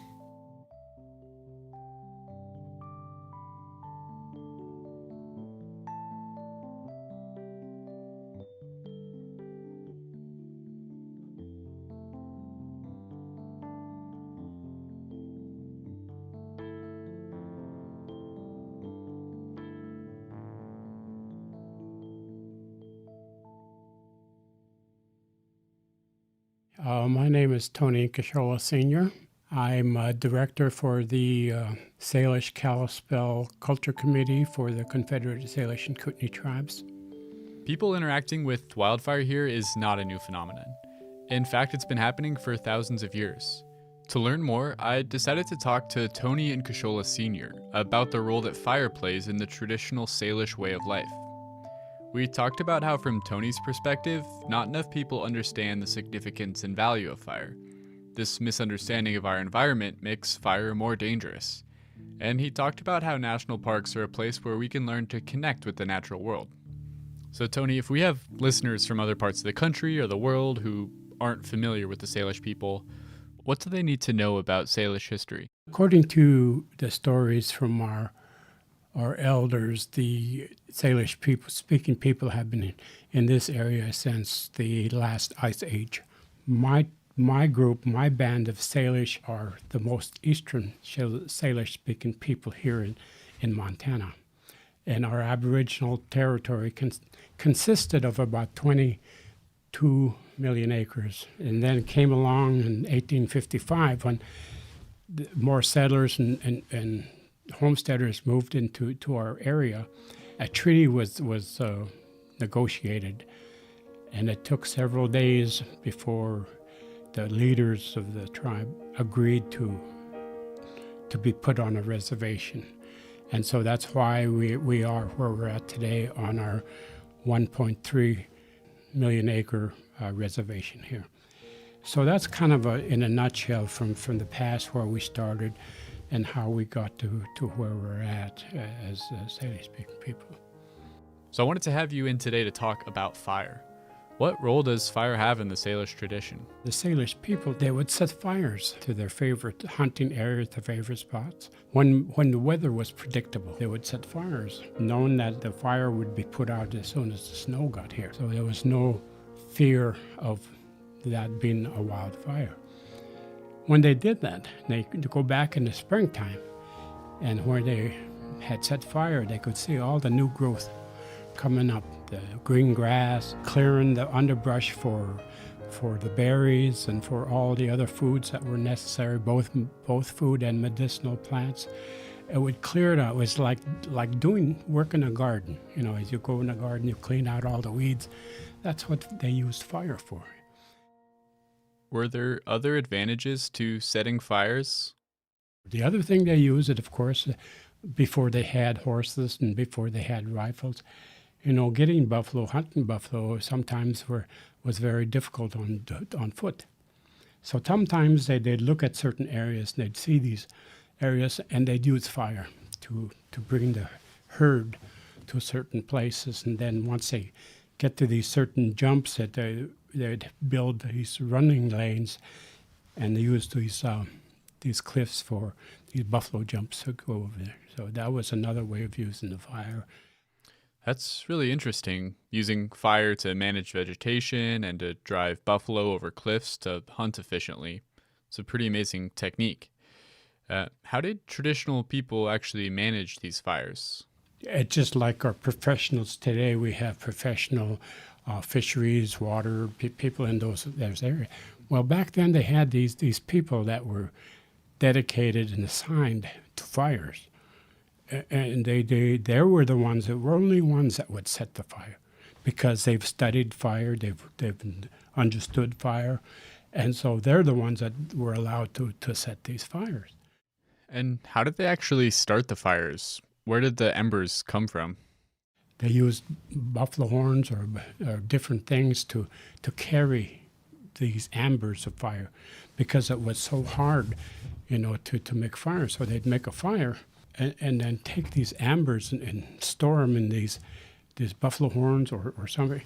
My name is Tony Kashola Sr. I'm a director for the Salish Kalispel Culture Committee for the Confederated Salish and Kootenai Tribes.
People interacting with wildfire here is not a new phenomenon. In fact, it's been happening for thousands of years. To learn more, I decided to talk to Tony and Kashola Sr. about the role that fire plays in the traditional Salish way of life. We talked about how, from Tony's perspective, not enough people understand the significance and value of fire. This misunderstanding of our environment makes fire more dangerous. And he talked about how national parks are a place where we can learn to connect with the natural world. So Tony, if we have listeners from other parts of the country or the world who aren't familiar with the Salish people, what do they need to know about Salish history?
According to the stories from our elders, the Salish speaking people have been in this area since the last ice age. My group, my band of Salish are the most eastern Salish speaking people here in Montana. And our Aboriginal territory consisted of about 22 million acres. And then came along in 1855 when more settlers and homesteaders moved into our area. A treaty was negotiated, and it took several days before the leaders of the tribe agreed to be put on a reservation. And so that's why we are where we're at today on our 1.3 million acre reservation here. So that's kind of in a nutshell from the past where we started. and how we got to where we're at as Salish-speaking people.
So I wanted to have you in today to talk about fire. What role does fire have in the Salish tradition?
The Salish people, they would set fires to their favorite hunting areas, their favorite spots. When the weather was predictable, they would set fires, knowing that the fire would be put out as soon as the snow got here. So there was no fear of that being a wildfire. When they did that, they could go back in the springtime, and where they had set fire, they could see all the new growth coming up, the green grass, clearing the underbrush for the berries and for all the other foods that were necessary, both food and medicinal plants. It would clear it out. It was like doing work in a garden. You know, as you go in a garden, you clean out all the weeds. That's what they used fire for.
Were there other advantages to setting fires?
The other thing they used, it, of course, before they had horses and before they had rifles, you know, getting buffalo, hunting buffalo, sometimes was very difficult on foot. So sometimes they'd look at certain areas, and they'd see these areas, and they'd use fire to bring the herd to certain places. And then once they get to these certain jumps, that they'd build these running lanes, and they used these cliffs for these buffalo jumps to go over there. So that was another way of using the fire.
That's really interesting, using fire to manage vegetation and to drive buffalo over cliffs to hunt efficiently. It's a pretty amazing technique. How did traditional people actually manage these fires?
It's just like our professionals today. We have professional fisheries, water people in those areas. Well, back then they had these people that were dedicated and assigned to fires. And they were the ones that were only ones that would set the fire, because they've studied fire, they've understood fire, and so they're the ones that were allowed to set these fires.
And how did they actually start the fires? Where did the embers come from?
They used buffalo horns or different things to carry these embers of fire, because it was so hard, you know, to make fire. So they'd make a fire, and then take these ambers and store them in these buffalo horns or something.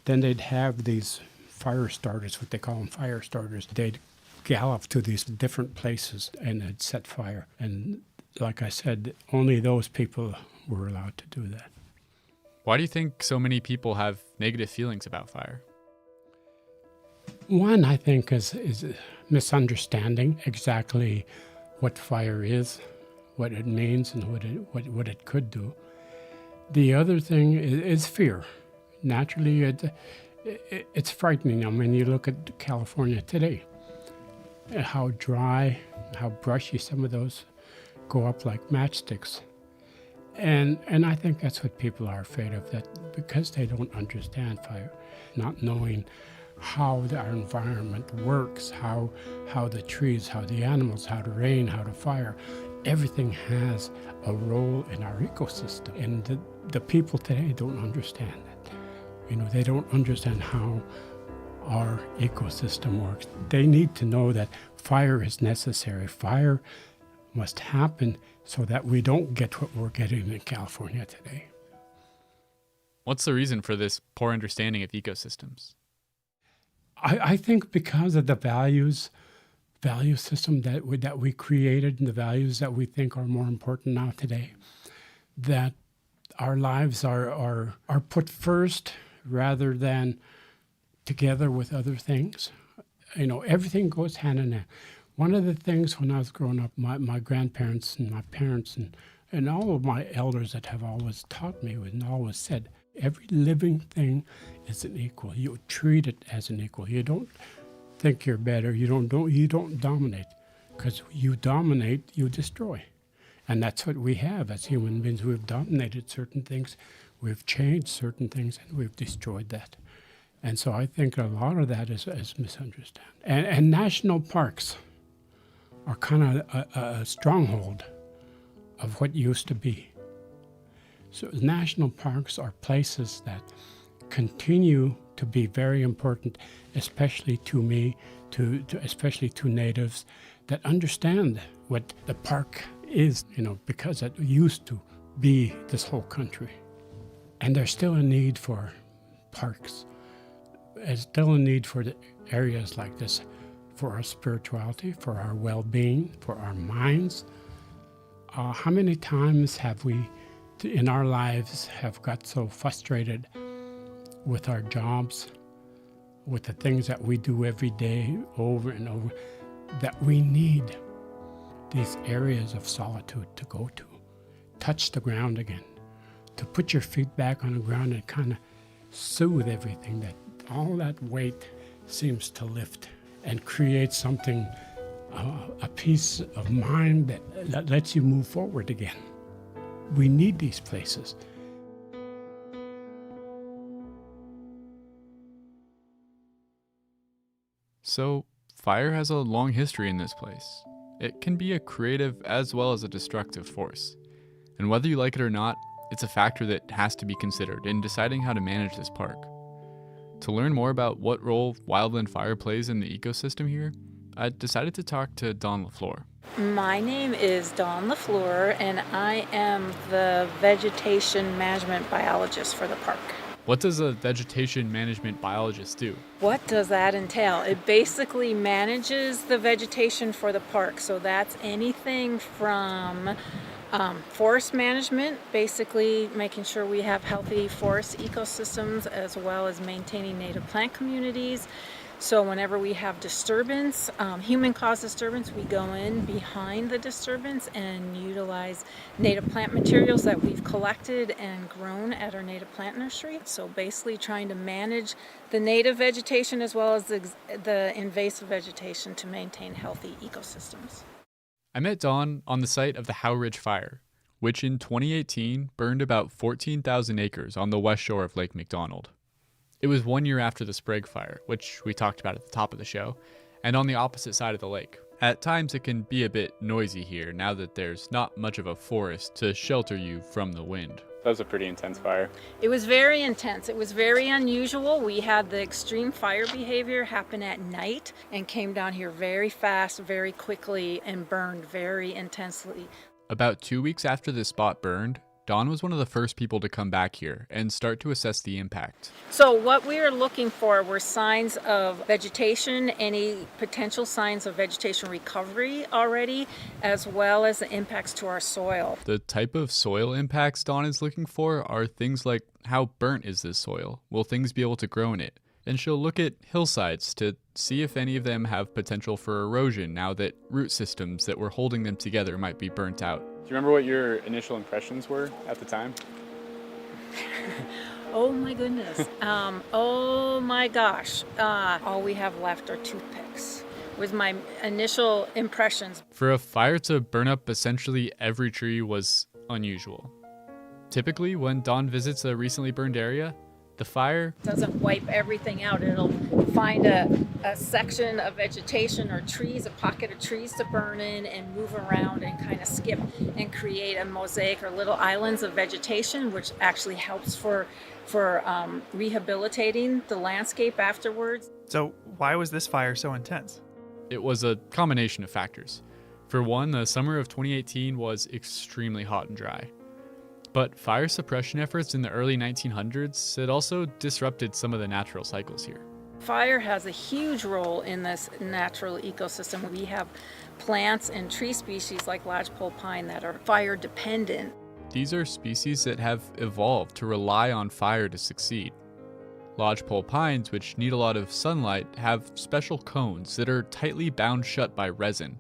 Then they'd have these fire starters, what they call them, fire starters. They'd gallop to these different places and they'd set fire. And like I said, only those people were allowed to do that.
Why do you think so many people have negative feelings about fire?
One, I think, is misunderstanding exactly what fire is, what it means, and what it could do. The other thing is fear. Naturally, it's frightening. I mean, you look at California today, how dry, how brushy some of those go up like matchsticks. And I think that's what people are afraid of, that because they don't understand fire, not knowing how our environment works, how the trees, how the animals, how the rain, how the fire, everything has a role in our ecosystem. And the people today don't understand that. You know, they don't understand how our ecosystem works. They need to know that fire is necessary. Fire must happen so that we don't get what we're getting in California today.
What's the reason for this poor understanding of ecosystems?
I think because of the value system that we created, and the values that we think are more important now today, that our lives are put first rather than together with other things. You know, everything goes hand in hand. One of the things when I was growing up, my grandparents and my parents and all of my elders that have always taught me and always said, every living thing is an equal. You treat it as an equal. You don't think you're better. You don't dominate, because you dominate, you destroy. And that's what we have as human beings. We've dominated certain things, we've changed certain things, and we've destroyed that. And so I think a lot of that is misunderstood. And national parks are kind of a stronghold of what used to be. So national parks are places that continue to be very important, especially to me, especially to natives that understand what the park is, because it used to be this whole country. And there's still a need for parks. There's still a need for the areas like this, for our spirituality, for our well-being, for our minds. How many times have we, in our lives, have got so frustrated with our jobs, with the things that we do every day over and over, that we need these areas of solitude to go to, touch the ground again, to put your feet back on the ground and kind of soothe everything, that all that weight seems to lift and create something, a peace of mind that lets you move forward again. We need these places.
So, fire has a long history in this place. It can be a creative as well as a destructive force. And whether you like it or not, it's a factor that has to be considered in deciding how to manage this park. To learn more about what role wildland fire plays in the ecosystem here, I decided to talk to Dawn LaFleur.
My name is Dawn LaFleur, and I am the vegetation management biologist for the park.
What does a vegetation management biologist do?
What does that entail? It basically manages the vegetation for the park. So that's anything from forest management, basically making sure we have healthy forest ecosystems, as well as maintaining native plant communities. So whenever we have disturbance, human-caused disturbance, we go in behind the disturbance and utilize native plant materials that we've collected and grown at our native plant nursery. So basically trying to manage the native vegetation as well as the invasive vegetation to maintain healthy ecosystems.
I met Dawn on the site of the Howe Ridge Fire, which in 2018 burned about 14,000 acres on the west shore of Lake McDonald. It was 1 year after the Sprague Fire, which we talked about at the top of the show, and on the opposite side of the lake. At times it can be a bit noisy here now that there's not much of a forest to shelter you from the wind.
That was a pretty intense fire.
It was very intense. It was very unusual. We had the extreme fire behavior happen at night and came down here very fast, very quickly, and burned very intensely.
About 2 weeks after this spot burned, Dawn was one of the first people to come back here and start to assess the impact.
So what we were looking for were signs of vegetation, any potential signs of vegetation recovery already, as well as the impacts to our soil.
The type of soil impacts Dawn is looking for are things like how burnt is this soil? Will things be able to grow in it? And she'll look at hillsides to see if any of them have potential for erosion now that root systems that were holding them together might be burnt out.
Do you remember what your initial impressions were at the time?
Oh my goodness. Oh my gosh. All we have left are toothpicks, was my initial impressions.
For a fire to burn up essentially every tree was unusual. Typically, when Dawn visits a recently burned area, the fire
doesn't wipe everything out. It'll find a section of vegetation or trees, a pocket of trees to burn in and move around and kind of skip and create a mosaic or little islands of vegetation, which actually helps for rehabilitating the landscape afterwards.
So why was this fire so intense?
It was a combination of factors. For one, the summer of 2018 was extremely hot and dry. But fire suppression efforts in the early 1900s had also disrupted some of the natural cycles here.
Fire has a huge role in this natural ecosystem. We have plants and tree species like lodgepole pine that are fire dependent.
These are species that have evolved to rely on fire to succeed. Lodgepole pines, which need a lot of sunlight, have special cones that are tightly bound shut by resin.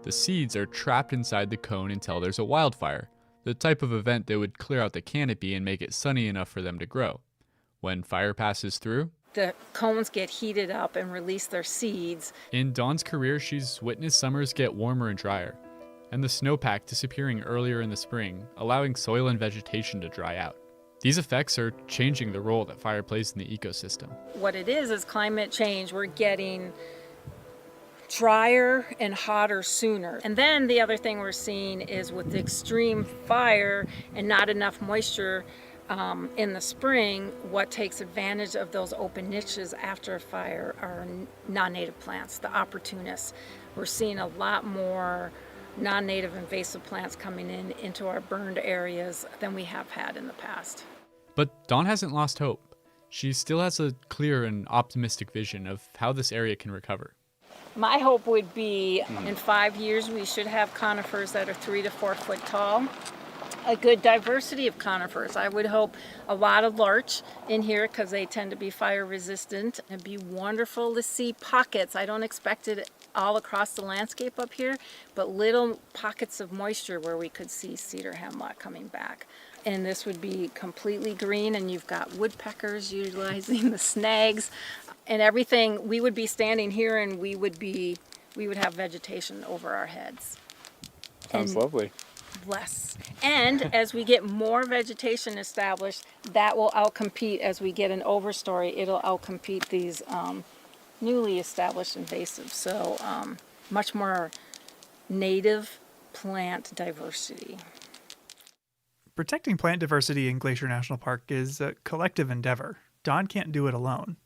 The seeds are trapped inside the cone until there's a wildfire, the type of event that would clear out the canopy and make it sunny enough for them to grow. When fire passes through,
the cones get heated up and release their seeds.
In Dawn's career, she's witnessed summers get warmer and drier, and the snowpack disappearing earlier in the spring, allowing soil and vegetation to dry out. These effects are changing the role that fire plays in the ecosystem.
What it is climate change. We're getting drier and hotter sooner. And then the other thing we're seeing is with the extreme fire and not enough moisture in the spring, what takes advantage of those open niches after a fire are non-native plants, the opportunists. We're seeing a lot more
non-native invasive plants coming into our burned areas than we have had in the past.
But Dawn hasn't lost hope. She still has a clear and optimistic vision of how this area can recover.
My hope would be in 5 years we should have conifers that are 3 to 4 foot tall. A good diversity of conifers. I would hope a lot of larch in here because they tend to be fire resistant. It'd be wonderful to see pockets. I don't expect it all across the landscape up here, but little pockets of moisture where we could see cedar hemlock coming back. And this would be completely green, and you've got woodpeckers utilizing the snags and everything. We would be standing here and we would have vegetation over our heads.
Sounds lovely.
Less. And as we get more vegetation established, that will outcompete, as we get an overstory, it'll outcompete these newly established invasives. So much more native plant diversity.
Protecting plant diversity in Glacier National Park is a collective endeavor. Dawn can't do it alone.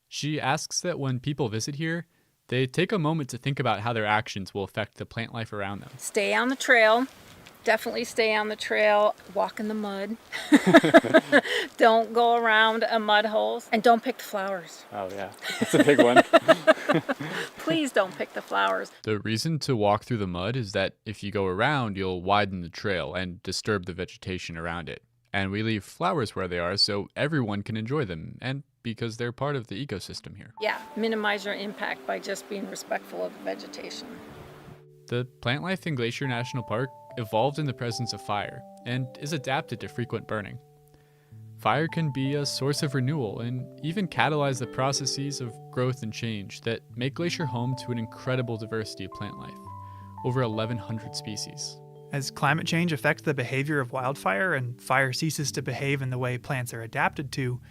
She asks that when people visit here, they take a moment to think about how their actions will affect the plant life around them.
Stay on the trail. Definitely stay on the trail. Walk in the mud. Don't go around a mud hole. And don't pick the flowers.
Oh, yeah. That's a big one.
Please don't pick the flowers.
The reason to walk through the mud is that if you go around, you'll widen the trail and disturb the vegetation around it. And we leave flowers where they are so everyone can enjoy them, and because they're part of the ecosystem here.
Yeah, minimize your impact by just being respectful of the vegetation.
The plant life in Glacier National Park evolved in the presence of fire and is adapted to frequent burning. Fire can be a source of renewal and even catalyze the processes of growth and change that make Glacier home to an incredible diversity of plant life, over 1,100 species.
As climate change affects the behavior of wildfire and fire ceases to behave in the way plants are adapted to,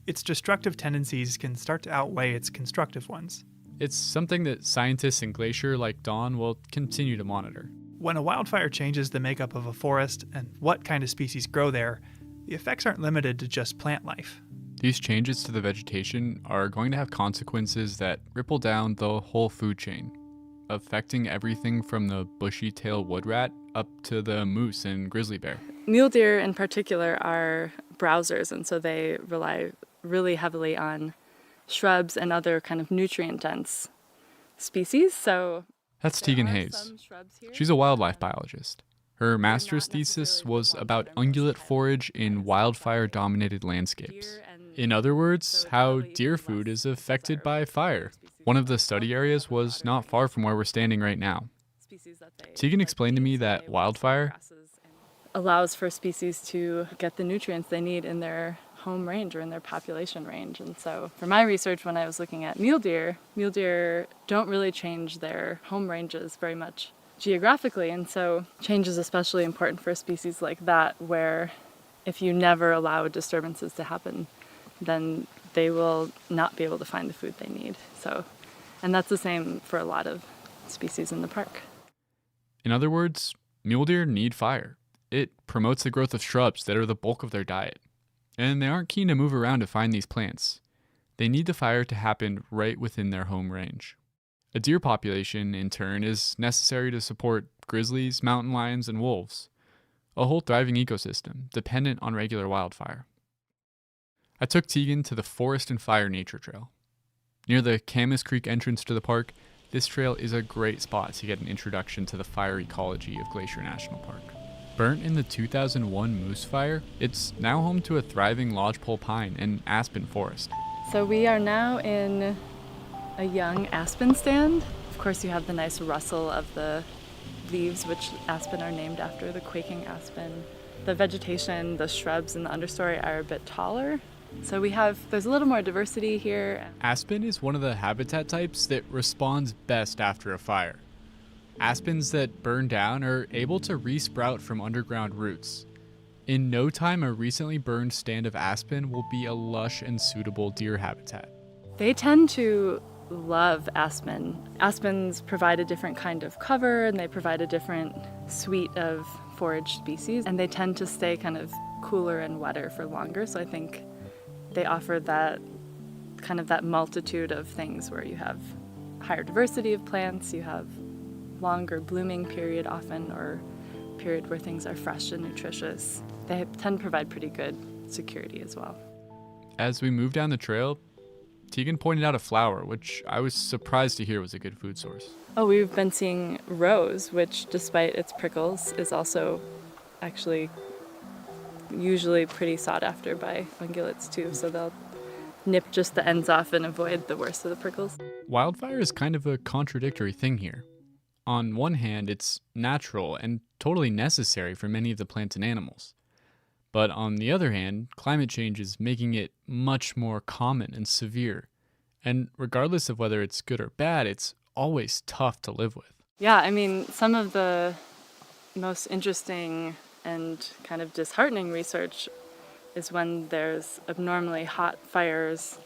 its destructive tendencies can start to outweigh its constructive ones.
It's something that scientists in Glacier like Dawn will continue to monitor.
When a wildfire changes the makeup of a forest and what kind of species grow there, the effects aren't limited to just plant life.
These changes to the vegetation are going to have consequences that ripple down the whole food chain, affecting everything from the bushy-tailed wood rat up to the moose and grizzly bear.
Mule deer in particular are browsers, and so they rely really heavily on shrubs and other kind of nutrient-dense species. So
that's Tegan Hayes. She's a wildlife biologist. Her master's thesis was about ungulate forage in wildfire-dominated landscapes. In other words, how deer food is affected by fire. One of the study areas was not far from where we're standing right now. Tegan explained to me that wildfire
allows for species to get the nutrients they need in their home range or in their population range. And so for my research, when I was looking at mule deer don't really change their home ranges very much geographically. And so change is especially important for a species like that, where if you never allow disturbances to happen, then they will not be able to find the food they need. So, and that's the same for a lot of species in the park.
In other words, mule deer need fire. It promotes the growth of shrubs that are the bulk of their diet. And they aren't keen to move around to find these plants. They need the fire to happen right within their home range. A deer population, in turn, is necessary to support grizzlies, mountain lions, and wolves. A whole thriving ecosystem, dependent on regular wildfire. I took Tegan to the Forest and Fire Nature Trail. Near the Camas Creek entrance to the park, this trail is a great spot to get an introduction to the fire ecology of Glacier National Park. Burnt in the 2001 Moose Fire, it's now home to a thriving lodgepole pine and aspen forest.
So we are now in a young aspen stand. Of course, you have the nice rustle of the leaves, which aspen are named after, the quaking aspen. The vegetation, the shrubs in the understory are a bit taller. So there's a little more diversity here.
Aspen is one of the habitat types that responds best after a fire. Aspens that burn down are able to resprout from underground roots. In no time, a recently burned stand of aspen will be a lush and suitable deer habitat.
They tend to love aspen. Aspens provide a different kind of cover, and they provide a different suite of forage species, and they tend to stay kind of cooler and wetter for longer. So I think they offer that kind of that multitude of things where you have higher diversity of plants, you have longer blooming period often, or period where things are fresh and nutritious, they tend to provide pretty good security as well.
As we moved down the trail, Tegan pointed out a flower, which I was surprised to hear was a good food source.
Oh, we've been seeing rose, which despite its prickles is also actually usually pretty sought after by ungulates too, so they'll nip just the ends off and avoid the worst of the prickles.
Wildfire is kind of a contradictory thing here. On one hand, it's natural and totally necessary for many of the plants and animals. But on the other hand, climate change is making it much more common and severe. And regardless of whether it's good or bad, it's always tough to live with.
Yeah, I mean, some of the most interesting and kind of disheartening research is when there's abnormally hot fires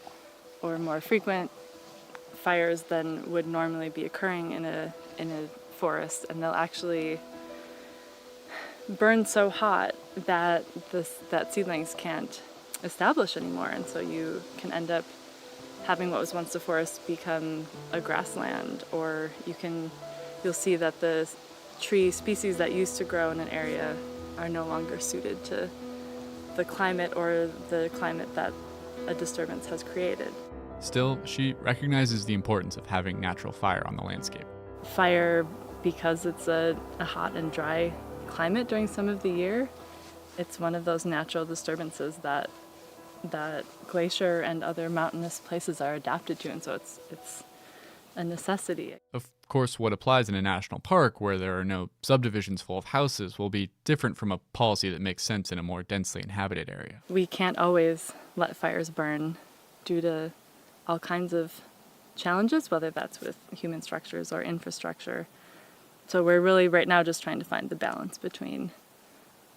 or more frequent fires than would normally be occurring in a forest, and they'll actually burn so hot that seedlings can't establish anymore, and so you can end up having what was once a forest become a grassland, or you'll see that the tree species that used to grow in an area are no longer suited to the climate or the climate that a disturbance has created.
Still, she recognizes the importance of having natural fire on the landscape.
Fire, because it's a hot and dry climate during some of the year, it's one of those natural disturbances that glacier and other mountainous places are adapted to, and so it's a necessity.
Of course, what applies in a national park where there are no subdivisions full of houses will be different from a policy that makes sense in a more densely inhabited area.
We can't always let fires burn due to all kinds of challenges, whether that's with human structures or infrastructure. So we're really right now just trying to find the balance between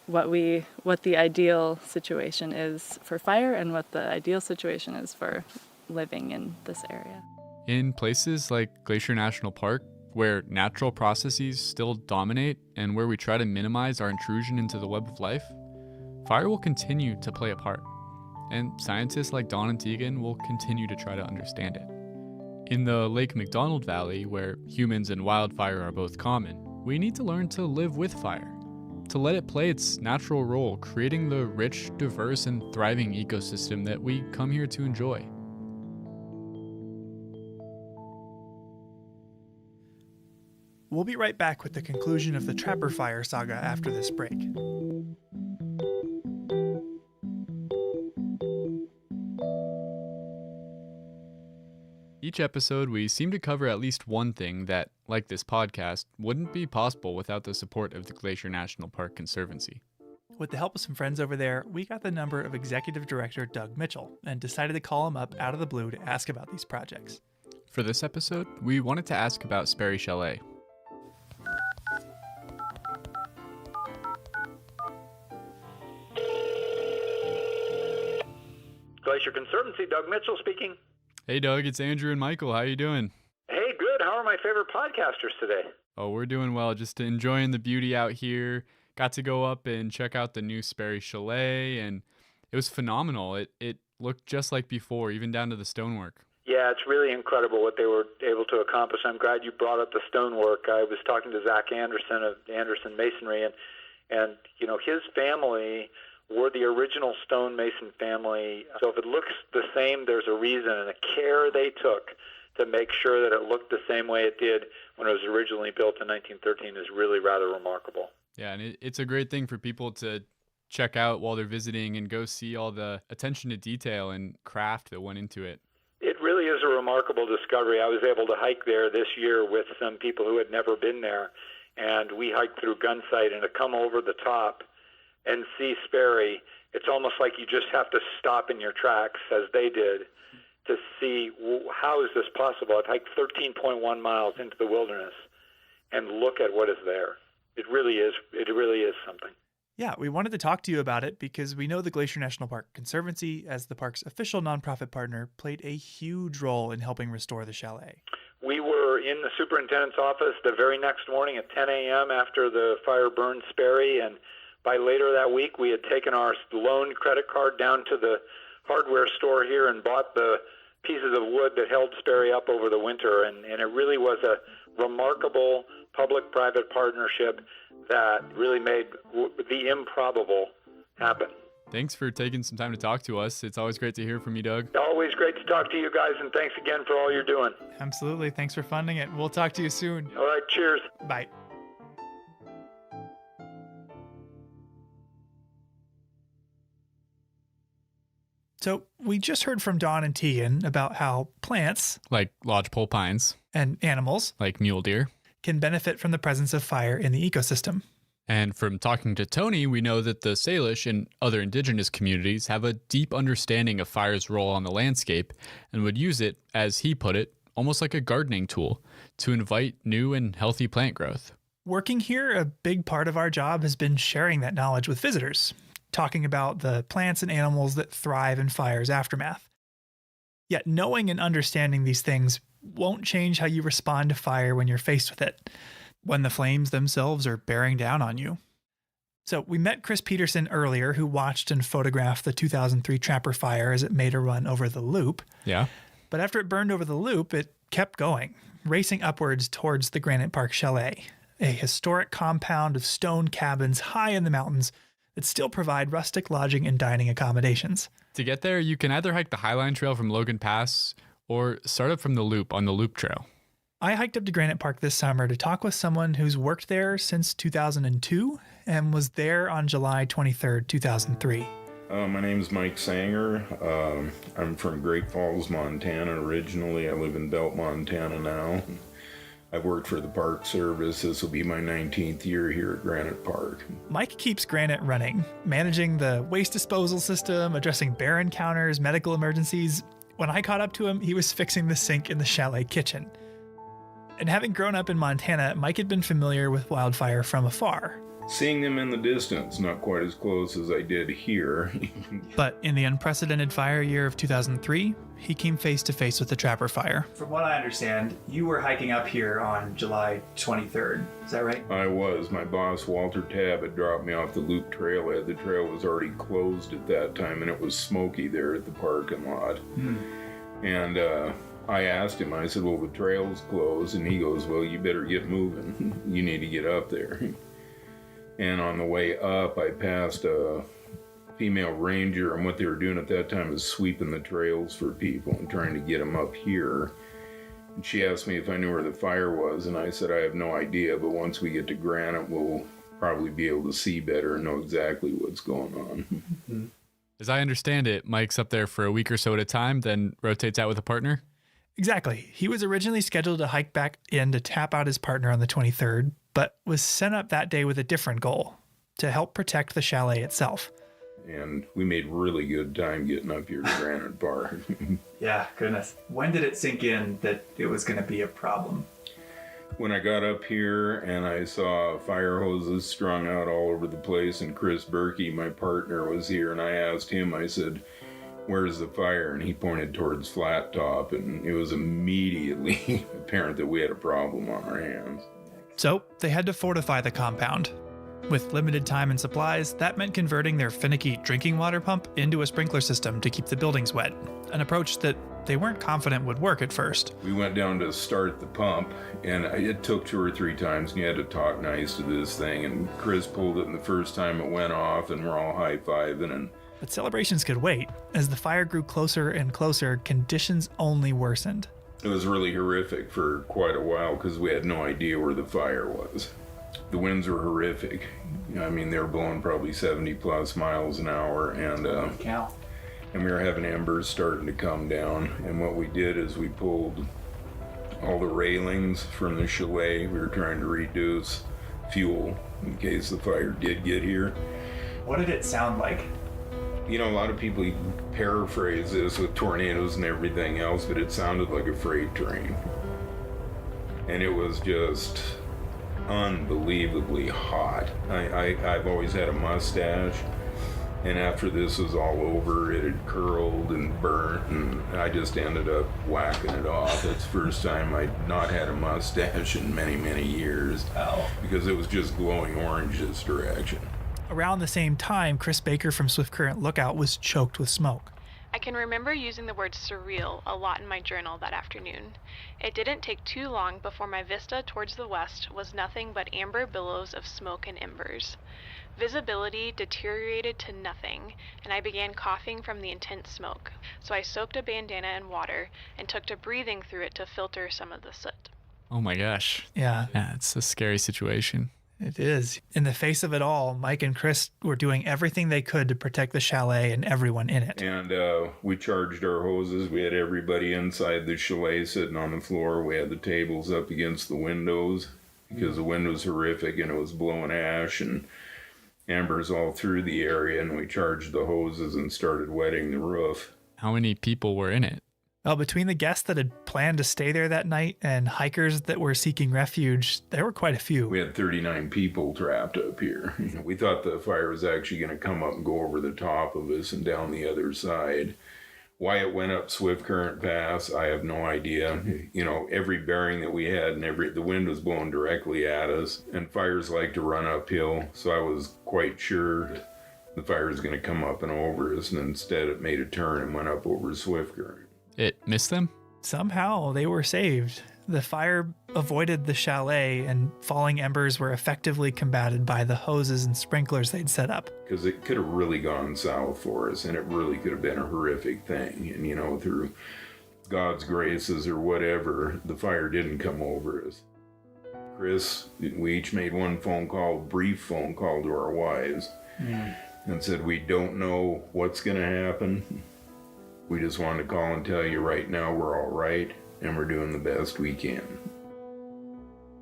what the ideal situation is for fire and what the ideal situation is for living in this area.
In places like Glacier National Park, where natural processes still dominate and where we try to minimize our intrusion into the web of life, fire will continue to play a part, and scientists like Dawn and Tegan will continue to try to understand it. In the Lake McDonald Valley, where humans and wildfire are both common, we need to learn to live with fire, to let it play its natural role, creating the rich, diverse, and thriving ecosystem that we come here to enjoy.
We'll be right back with the conclusion of the Trapper Fire saga after this break.
Each episode, we seem to cover at least one thing that, like this podcast, wouldn't be possible without the support of the Glacier National Park Conservancy.
With the help of some friends over there, we got the number of Executive Director Doug Mitchell and decided to call him up out of the blue to ask about these projects.
For this episode, we wanted to ask about Sperry Chalet.
Glacier Conservancy, Doug Mitchell speaking.
Hey Doug, it's Andrew and Michael. How you doing?
Hey, good. How are my favorite podcasters today?
Oh, we're doing well. Just enjoying the beauty out here. Got to go up and check out the new Sperry Chalet, and it was phenomenal. It looked just like before, even down to the stonework.
Yeah, it's really incredible what they were able to accomplish. I'm glad you brought up the stonework. I was talking to Zach Anderson of Anderson Masonry, and you know, his family were the original stonemason family. So if it looks the same, there's a reason, and the care they took to make sure that it looked the same way it did when it was originally built in 1913 is really rather remarkable.
Yeah, and it's a great thing for people to check out while they're visiting and go see all the attention to detail and craft that went into it.
It really is a remarkable discovery. I was able to hike there this year with some people who had never been there, and we hiked through Gunsight, and to come over the top and see Sperry, it's almost like you just have to stop in your tracks, as they did, to see how is this possible. I've hiked 13.1 miles into the wilderness and look at what is there. It really is something.
Yeah, we wanted to talk to you about it because we know the Glacier National Park Conservancy, as the park's official nonprofit partner, played a huge role in helping restore the chalet.
We were in the superintendent's office the very next morning at 10 a.m. after the fire burned Sperry, and by later that week, we had taken our loan credit card down to the hardware store here and bought the pieces of wood that held Sperry up over the winter. And it really was a remarkable public-private partnership that really made the improbable happen.
Thanks for taking some time to talk to us. It's always great to hear from you, Doug.
Always great to talk to you guys, and thanks again for all you're doing.
Absolutely. Thanks for funding it. We'll talk to you soon.
All right, cheers.
Bye. So we just heard from Dawn and Tegan about how plants,
like lodgepole pines,
and animals,
like mule deer,
can benefit from the presence of fire in the ecosystem.
And from talking to Tony, we know that the Salish and other indigenous communities have a deep understanding of fire's role on the landscape and would use it, as he put it, almost like a gardening tool to invite new and healthy plant growth.
Working here, a big part of our job has been sharing that knowledge with visitors, talking about the plants and animals that thrive in fire's aftermath. Yet knowing and understanding these things won't change how you respond to fire when you're faced with it, when the flames themselves are bearing down on you. So we met Chris Peterson earlier, who watched and photographed the 2003 Trapper Fire as it made a run over the loop.
Yeah.
But after it burned over the loop, it kept going, racing upwards towards the Granite Park Chalet, a historic compound of stone cabins high in the mountains that still provide rustic lodging and dining accommodations.
To get there, you can either hike the Highline Trail from Logan Pass or start up from the loop on the Loop Trail.
I hiked up to Granite Park this summer to talk with someone who's worked there since 2002 and was there on July 23rd, 2003.
My name's Mike Sanger. I'm from Great Falls, Montana originally. I live in Belt, Montana now. I've worked for the Park Service. This will be my 19th year here at Granite Park.
Mike keeps Granite running, managing the waste disposal system, addressing bear encounters, medical emergencies. When I caught up to him, he was fixing the sink in the chalet kitchen. And having grown up in Montana, Mike had been familiar with wildfire from afar.
Seeing them in the distance, not quite as close as I did here.
But in the unprecedented fire year of 2003, he came face to face with the Trapper Fire. From what I understand, you were hiking up here on July 23rd. Is that right?
I was. My boss, Walter Tabb, had dropped me off the Loop Trailhead. The trail was already closed at that time, and it was smoky there at the parking lot. And I asked him, I said, well, the trail's closed. And he goes, well, you better get moving. You need to get up there. And on the way up, I passed a female ranger, and what they were doing at that time is sweeping the trails for people and trying to get them up here. And she asked me if I knew where the fire was, and I said I have no idea, but once we get to Granite, we'll probably be able to see better and know exactly what's going on.
As I understand it, Mike's up there for a week or so at a time, then rotates out with a partner?
Exactly. He was originally scheduled to hike back in to tap out his partner on the 23rd, but was sent up that day with a different goal, to help protect the chalet itself.
And we made really good time getting up here to Granite Park.
Yeah, goodness. When did it sink in that it was going to be a problem?
When I got up here and I saw fire hoses strung out all over the place, and Chris Berkey, my partner, was here, and I asked him, I said, where's the fire? And he pointed towards Flat Top, and it was immediately apparent that we had a problem on our hands.
So they had to fortify the compound. With limited time and supplies, that meant converting their finicky drinking water pump into a sprinkler system to keep the buildings wet, an approach that they weren't confident would work at first.
We went down to start the pump, and it took 2 or 3 times, and you had to talk nice to this thing, and Chris pulled it, and the first time it went off, and we're all high-fiving, and
but celebrations could wait. As the fire grew closer and closer, conditions only worsened.
It was really horrific for quite a while because we had no idea where the fire was. The winds were horrific. I mean, they were blowing probably 70 plus miles an hour, and we were having embers starting to come down. And what we did is we pulled all the railings from the chalet. We were trying to reduce fuel in case the fire did get here.
What did it sound like?
You know, a lot of people paraphrase this with tornadoes and everything else, but it sounded like a freight train. And it was just unbelievably hot. I've always had a mustache, and after this was all over, it had curled and burnt, and I just ended up whacking it off. It's the first time I'd not had a mustache in many, many years, because it was just glowing orange this direction.
Around the same time, Chris Baker from Swift Current Lookout was choked with smoke.
I can remember using the word surreal a lot in my journal that afternoon. It didn't take too long before my vista towards the west was nothing but amber billows of smoke and embers. Visibility deteriorated to nothing, and I began coughing from the intense smoke, so I soaked a bandana in water and took to breathing through it to filter some of the soot.
Oh my gosh.
Yeah.
Yeah, it's a scary situation.
It is. In the face of it all, Mike and Chris were doing everything they could to protect the chalet and everyone in it.
And we charged our hoses. We had everybody inside the chalet sitting on the floor. We had the tables up against the windows because the wind was horrific and it was blowing ash and embers all through the area. And we charged the hoses and started wetting the roof.
How many people were in it?
Well, between the guests that had planned to stay there that night and hikers that were seeking refuge, there were quite a few.
We had 39 people trapped up here. We thought the fire was actually going to come up and go over the top of us and down the other side. Why it went up Swift Current Pass, I have no idea. You know, every bearing that we had and the wind was blowing directly at us, and fires like to run uphill, so I was quite sure the fire was going to come up and over us, and instead it made a turn and went up over Swift Current.
It missed them?
Somehow they were saved. The fire avoided the chalet, and falling embers were effectively combated by the hoses and sprinklers they'd set up.
Because it could have really gone south for us, and it really could have been a horrific thing. And, you know, through God's graces or whatever, the fire didn't come over us. Chris, we each made one brief phone call to our wives, and said, we don't know what's going to happen. We just wanted to call and tell you right now we're all right, and we're doing the best we can.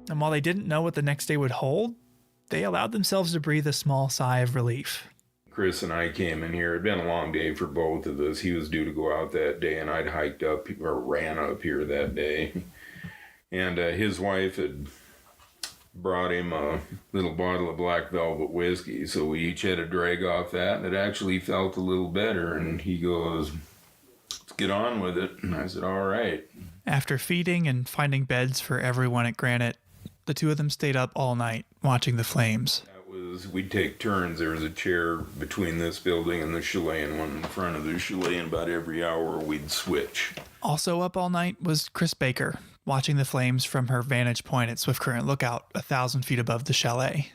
And while they didn't know what the next day would hold, they allowed themselves to breathe a small sigh of relief.
Chris and I came in here. It'd been a long day for both of us. He was due to go out that day, and I'd hiked up or ran up here that day. And his wife had brought him a little bottle of black velvet whiskey, so we each had a drag off that, and it actually felt a little better. And he goes, let's get on with it. And I said, all right.
After feeding and finding beds for everyone at Granite, the two of them stayed up all night watching the flames.
We'd take turns. There was a chair between this building and the chalet and one in front of the chalet, and about every hour we'd switch.
Also up all night was Chris Baker, watching the flames from her vantage point at Swift Current Lookout, 1,000 feet above the chalet.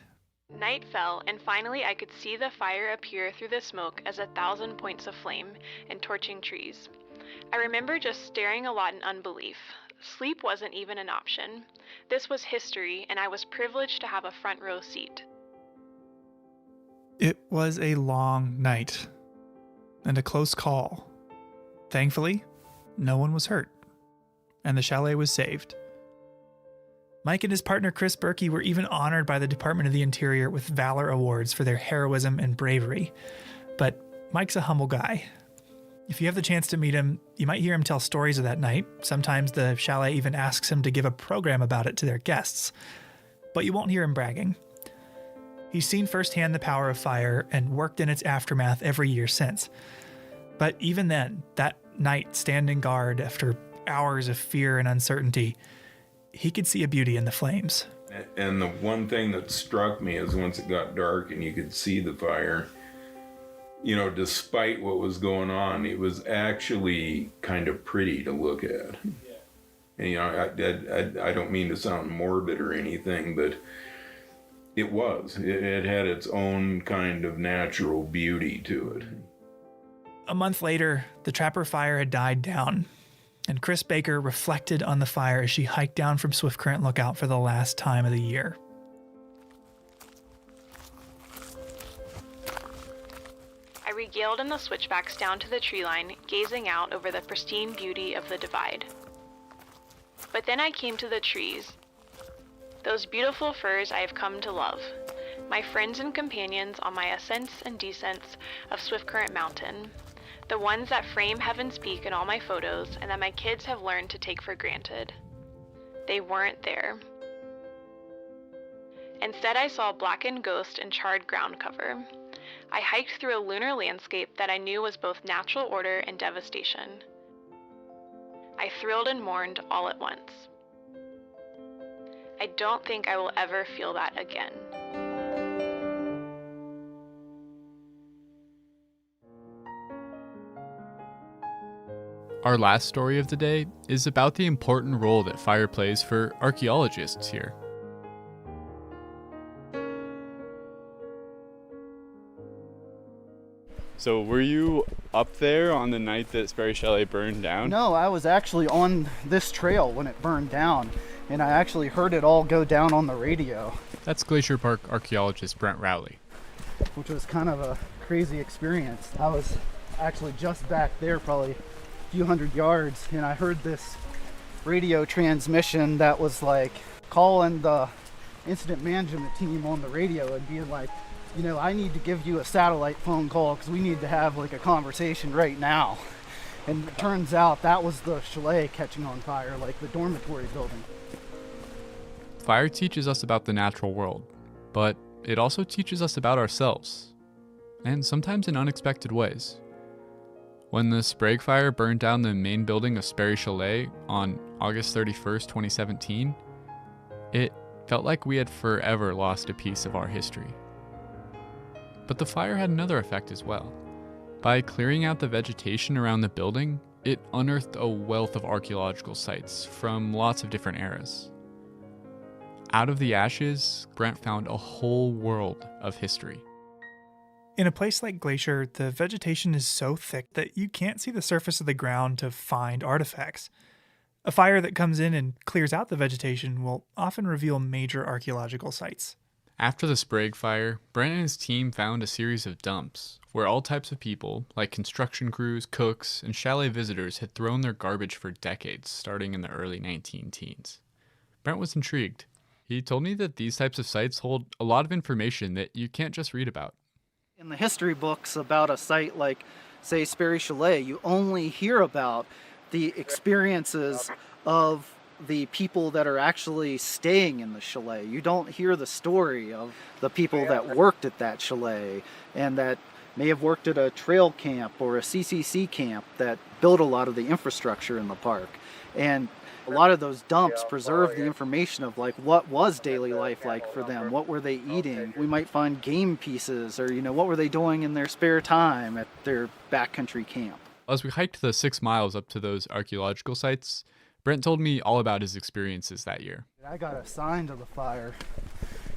Night fell, and finally I could see the fire appear through the smoke as 1,000 points of flame and torching trees. I remember just staring a lot in unbelief. Sleep wasn't even an option. This was history, and I was privileged to have a front row seat.
It was a long night and a close call. Thankfully, no one was hurt, and the chalet was saved. Mike and his partner Chris Berkey were even honored by the Department of the Interior with Valor Awards for their heroism and bravery. But Mike's a humble guy. If you have the chance to meet him, you might hear him tell stories of that night. Sometimes the chalet even asks him to give a program about it to their guests. But you won't hear him bragging. He's seen firsthand the power of fire and worked in its aftermath every year since. But even then, that night standing guard after hours of fear and uncertainty, he could see a beauty in the flames.
And the one thing that struck me is once it got dark and you could see the fire, you know, despite what was going on, it was actually kind of pretty to look at. And, you know, I don't mean to sound morbid or anything, but it was. It had its own kind of natural beauty to it.
A month later, the Trapper fire had died down, and Chris Baker reflected on the fire as she hiked down from Swift Current Lookout for the last time of the year.
I regaled in the switchbacks down to the tree line, gazing out over the pristine beauty of the divide. But then I came to the trees. Those beautiful firs I have come to love. My friends and companions on my ascents and descents of Swift Current Mountain. The ones that frame Heaven's Peak in all my photos and that my kids have learned to take for granted. They weren't there. Instead, I saw blackened ghost and charred ground cover. I hiked through a lunar landscape that I knew was both natural order and devastation. I thrilled and mourned all at once. I don't think I will ever feel that again.
Our last story of the day is about the important role that fire plays for archaeologists here. So were you up there on the night that Sperry Chalet burned down?
No, I was actually on this trail when it burned down, and I actually heard it all go down on the radio.
That's Glacier Park archaeologist Brent Rowley.
Which was kind of a crazy experience. I was actually just back there, probably a few hundred yards, and I heard this radio transmission that was like calling the incident management team on the radio and being like, you know, I need to give you a satellite phone call because we need to have like a conversation right now. And it turns out that was the chalet catching on fire, like the dormitory building.
Fire teaches us about the natural world, but it also teaches us about ourselves, and sometimes in unexpected ways. When the Sprague Fire burned down the main building of Sperry Chalet on August 31st, 2017, it felt like we had forever lost a piece of our history. But the fire had another effect as well. By clearing out the vegetation around the building, it unearthed a wealth of archaeological sites from lots of different eras. Out of the ashes, Brent found a whole world of history.
In a place like Glacier, the vegetation is so thick that you can't see the surface of the ground to find artifacts. A fire that comes in and clears out the vegetation will often reveal major archaeological sites.
After the Sprague Fire, Brent and his team found a series of dumps where all types of people, like construction crews, cooks, and chalet visitors, had thrown their garbage for decades, starting in the early 19-teens. Brent was intrigued. He told me that these types of sites hold a lot of information that you can't just read about.
In the history books about a site like, say, Sperry Chalet, you only hear about the experiences of the people that are actually staying in the chalet. You don't hear the story of the people that worked at that chalet and that may have worked at a trail camp or a CCC camp that built a lot of the infrastructure in the park. And a lot of those dumps preserve the information of like what was daily life like for them, what were they eating. We might find game pieces or, you know, what were they doing in their spare time at their backcountry camp.
As we hiked the 6 miles up to those archaeological sites, Brent told me all about his experiences that year.
I got assigned to the fire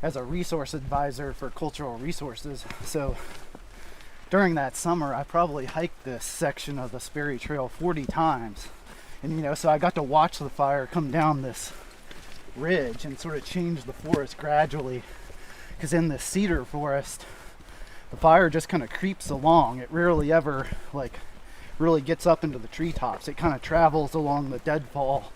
as a resource advisor for cultural resources. So during that summer, I probably hiked this section of the Sperry Trail 40 times. And, you know, so I got to watch the fire come down this ridge and sort of change the forest gradually. Because in the cedar forest, the fire just kind of creeps along. It rarely ever, really gets up into the treetops. It kind of travels along the deadfall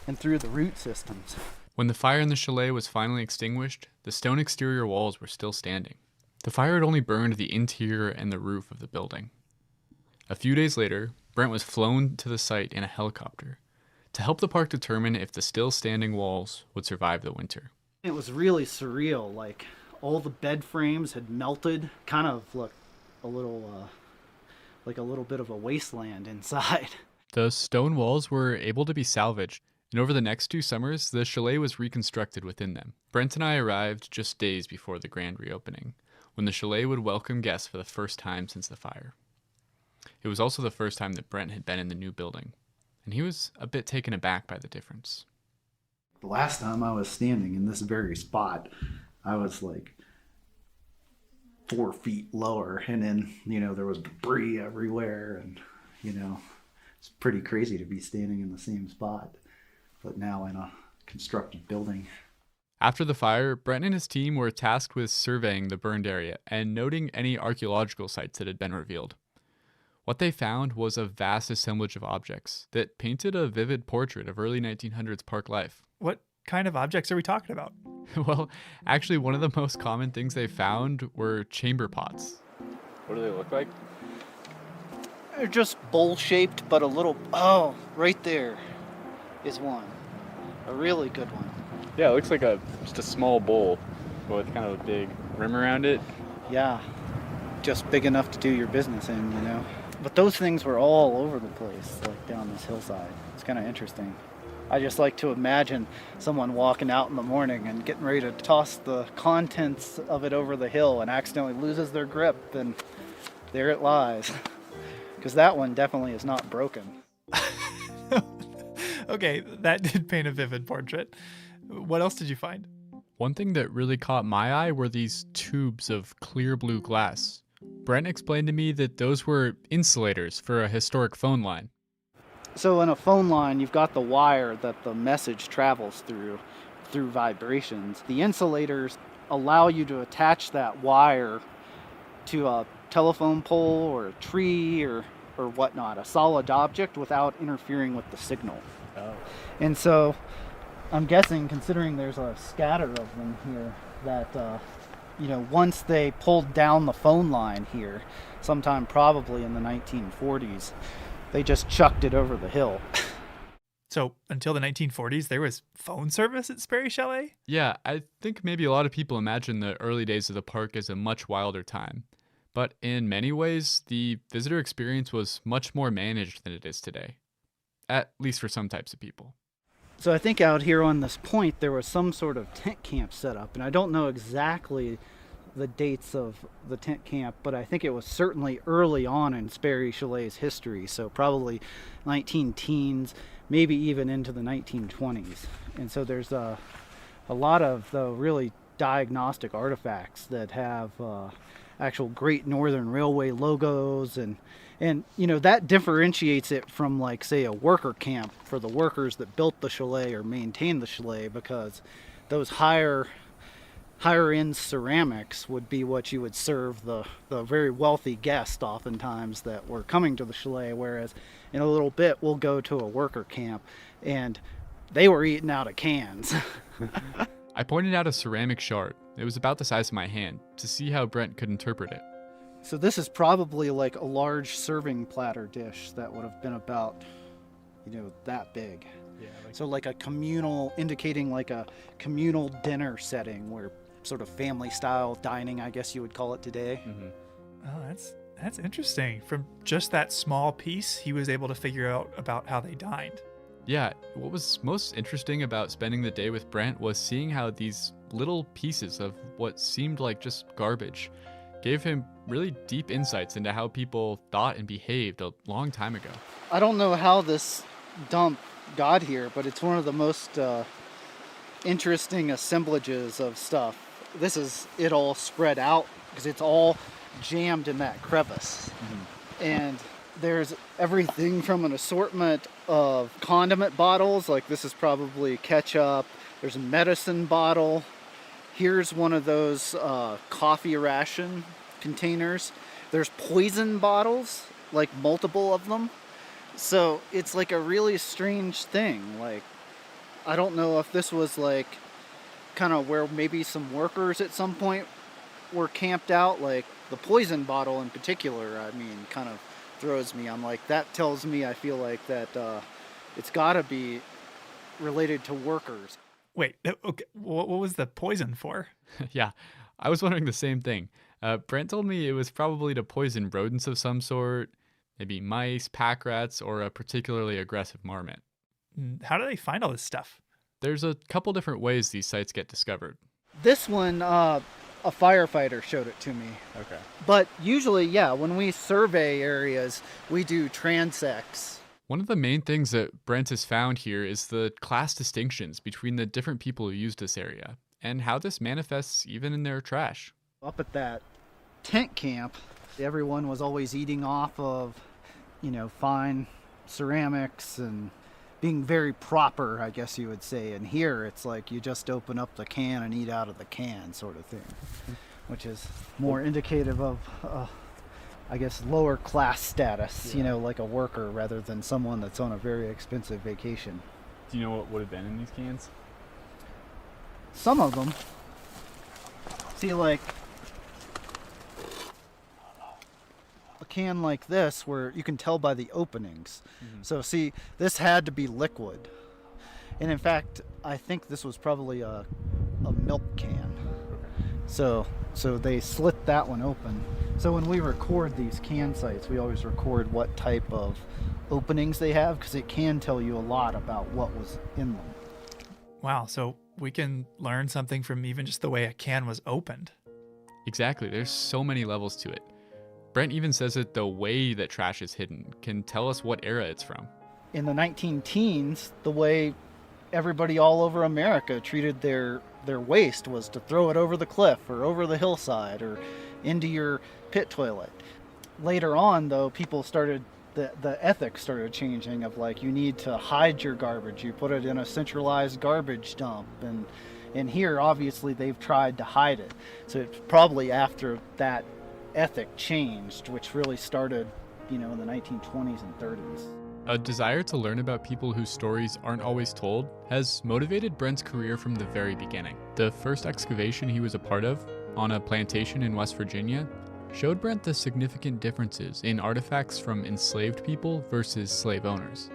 and through the root systems.
When the fire in the chalet was finally extinguished, the stone exterior walls were still standing. The fire had only burned the interior and the roof of the building. A few days later, Brent was flown to the site in a helicopter to help the park determine if the still standing walls would survive the winter.
It was really surreal. Like all the bed frames had melted, kind of looked a little like a little bit of a wasteland inside.
The stone walls were able to be salvaged, and over the next 2 summers, the chalet was reconstructed within them. Brent and I arrived just days before the grand reopening, when the chalet would welcome guests for the first time since the fire. It was also the first time that Brent had been in the new building, and he was a bit taken aback by the difference.
The last time I was standing in this very spot, I was like 4 feet lower, and then, you know, there was debris everywhere, and, you know, it's pretty crazy to be standing in the same spot, but now in a constructed building.
After the fire, Brent and his team were tasked with surveying the burned area and noting any archaeological sites that had been revealed. What they found was a vast assemblage of objects that painted a vivid portrait of early 1900s park life.
What kind of objects are we talking about?
Well, actually, one of the most common things they found were chamber pots. What do they look like?
They're just bowl-shaped, but a little... Oh, right there is one. A really good one.
Yeah, it looks like just a small bowl with kind of a big rim around it.
Yeah, just big enough to do your business in, you know. But those things were all over the place, like down this hillside. It's kind of interesting. I just like to imagine someone walking out in the morning and getting ready to toss the contents of it over the hill and accidentally loses their grip, and there it lies. Because that one definitely is not broken.
Okay, that did paint a vivid portrait. What else did you find?
One thing that really caught my eye were these tubes of clear blue glass. Brent explained to me that those were insulators for a historic phone line.
So in a phone line, you've got the wire that the message travels through vibrations. The insulators allow you to attach that wire to a telephone pole or a tree or whatnot, a solid object, without interfering with the signal.
Oh.
And so I'm guessing, considering there's a scatter of them here, that once they pulled down the phone line here, sometime probably in the 1940s, they just chucked it over the hill.
So until the 1940s, there was phone service at Sperry Chalet?
Yeah, I think maybe a lot of people imagine the early days of the park as a much wilder time. But in many ways, the visitor experience was much more managed than it is today. At least for some types of people.
So I think out here on this point, there was some sort of tent camp set up, and I don't know exactly the dates of the tent camp, but I think it was certainly early on in Sperry Chalet's history, so probably 19-teens, maybe even into the 1920s. And so there's a lot of the really diagnostic artifacts that have actual Great Northern Railway logos, and that differentiates it from, like, say, a worker camp for the workers that built the chalet or maintained the chalet, because those higher end ceramics would be what you would serve the very wealthy guests oftentimes that were coming to the chalet, whereas in a little bit we'll go to a worker camp and they were eating out of cans.
I pointed out a ceramic shard. It was about the size of my hand, to see how Brent could interpret it.
So this is probably like a large serving platter dish that would have been about, that big.
Yeah.
So like a communal, indicating like a communal dinner setting, where sort of family style dining, I guess you would call it today.
Mm-hmm.
Oh, that's interesting. From just that small piece, he was able to figure out about how they dined.
Yeah, what was most interesting about spending the day with Brent was seeing how these little pieces of what seemed like just garbage gave him really deep insights into how people thought and behaved a long time ago.
I don't know how this dump got here, but it's one of the most interesting assemblages of stuff. This is it all spread out because it's all jammed in that crevice. Mm-hmm. And there's everything from an assortment of condiment bottles, like this is probably ketchup. There's a medicine bottle. Here's one of those coffee ration containers. There's poison bottles, like multiple of them. So it's like a really strange thing. Like, I don't know if this was like kind of where maybe some workers at some point were camped out. Like the poison bottle in particular, I mean, kind of throws me. I'm like, that tells me, I feel like that it's got to be related to workers.
Wait, okay, what was the poison for?
Yeah, I was wondering the same thing. Brent told me it was probably to poison rodents of some sort, maybe mice, pack rats, or a particularly aggressive marmot.
How do they find all this stuff?
There's a couple different ways these sites get discovered.
This one, a firefighter showed it to me.
Okay.
But usually, yeah, when we survey areas, we do transects.
One of the main things that Brent has found here is the class distinctions between the different people who use this area, and how this manifests even in their trash.
Up at that tent camp, everyone was always eating off of, fine ceramics and being very proper, I guess you would say. And here it's like you just open up the can and eat out of the can sort of thing, which is more indicative of, I guess, lower class status, like a worker rather than someone that's on a very expensive vacation.
Do you know what would have been in these cans?
Some of them. See, like a can like this where you can tell by the openings. Mm-hmm. So see, this had to be liquid. And in fact, I think this was probably a milk can. So they slit that one open. So when we record these can sites, we always record what type of openings they have, because it can tell you a lot about what was in them.
Wow, so we can learn something from even just the way a can was opened.
Exactly, there's so many levels to it. Brent even says that the way that trash is hidden can tell us what era it's from.
in the 19-teens, the way everybody all over America treated their waste was to throw it over the cliff or over the hillside or into your pit toilet. Later on, though, people started, the ethics started changing of like, you need to hide your garbage. You put it in a centralized garbage dump. And here, obviously, they've tried to hide it. So it's probably after that ethic changed, which really started, in the 1920s and 30s.
A desire to learn about people whose stories aren't always told has motivated Brent's career from the very beginning. The first excavation he was a part of, on a plantation in West Virginia, showed Brent the significant differences in artifacts from enslaved people versus slave owners.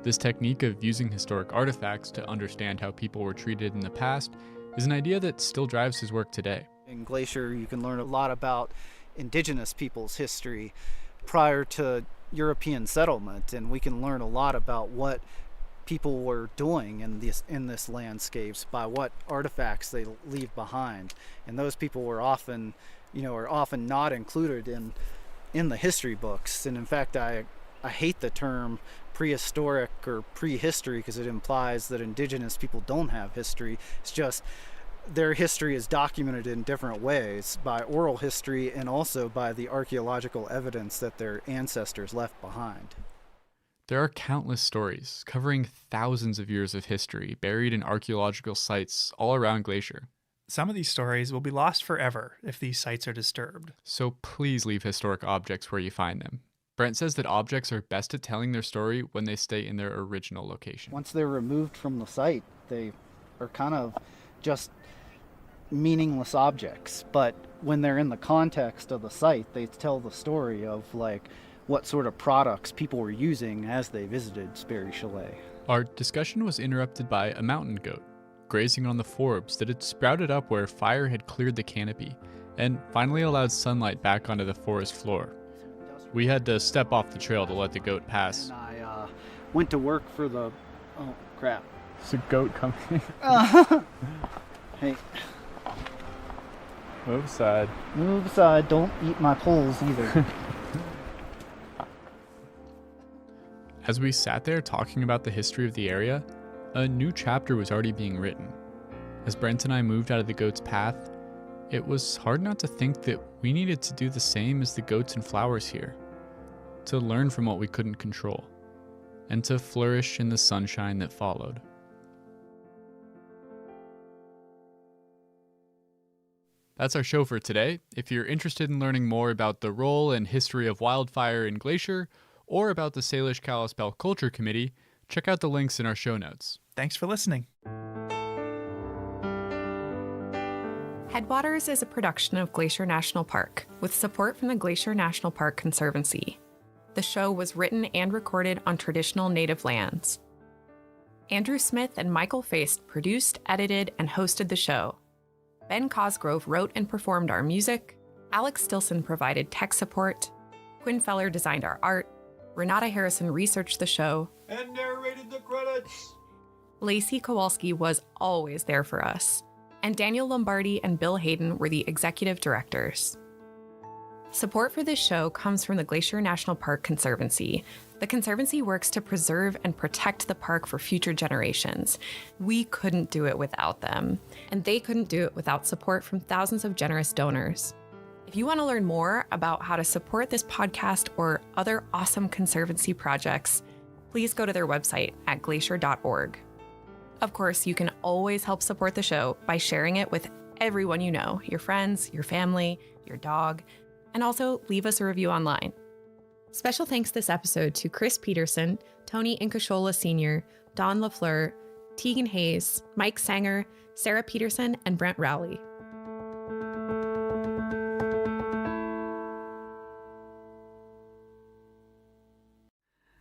This technique of using historic artifacts to understand how people were treated in the past is an idea that still drives his work today.
In Glacier, you can learn a lot about indigenous people's history prior to European settlement, and we can learn a lot about what people were doing in this landscapes by what artifacts they leave behind. And those people were often, are often not included in the history books. And in fact, I hate the term prehistoric or prehistory because it implies that indigenous people don't have history. It's just their history is documented in different ways by oral history and also by the archaeological evidence that their ancestors left behind.
There are countless stories covering thousands of years of history buried in archaeological sites all around Glacier.
Some of these stories will be lost forever if these sites are disturbed.
So please leave historic objects where you find them. Brent says that objects are best at telling their story when they stay in their original location.
Once they're removed from the site, they are kind of just meaningless objects, but when they're in the context of the site, they tell the story of like what sort of products people were using as they visited Sperry Chalet.
Our discussion was interrupted by a mountain goat grazing on the forbs that had sprouted up where fire had cleared the canopy and finally allowed sunlight back onto the forest floor. We had to step off the trail to let the goat pass.
And I went to work for the... Oh, crap.
There's a goat coming.
Hey.
Move aside.
Move aside. Don't eat my poles either.
As we sat there talking about the history of the area, a new chapter was already being written. As Brent and I moved out of the goat's path, it was hard not to think that we needed to do the same as the goats and flowers here, to learn from what we couldn't control, and to flourish in the sunshine that followed. That's our show for today. If you're interested in learning more about the role and history of wildfire in Glacier, or about the Salish Kalispel Culture Committee, check out the links in our show notes.
Thanks for listening.
Headwaters is a production of Glacier National Park, with support from the Glacier National Park Conservancy. The show was written and recorded on traditional native lands. Andrew Smith and Michael Feist produced, edited, and hosted the show. Ben Cosgrove wrote and performed our music. Alex Stilson provided tech support. Quinn Feller designed our art. Renata Harrison researched the show.
And narrated the credits.
Lacey Kowalski was always there for us. And Daniel Lombardi and Bill Hayden were the executive directors. Support for this show comes from the Glacier National Park Conservancy. The Conservancy works to preserve and protect the park for future generations. We couldn't do it without them, and they couldn't do it without support from thousands of generous donors. If you want to learn more about how to support this podcast or other awesome Conservancy projects, please go to their website at glacier.org. Of course, you can always help support the show by sharing it with everyone you know, your friends, your family, your dog, and also leave us a review online. Special thanks this episode to Chris Peterson, Tony Incashola Sr., Don LaFleur, Tegan Hayes, Mike Sanger, Sarah Peterson, and Brent Rowley.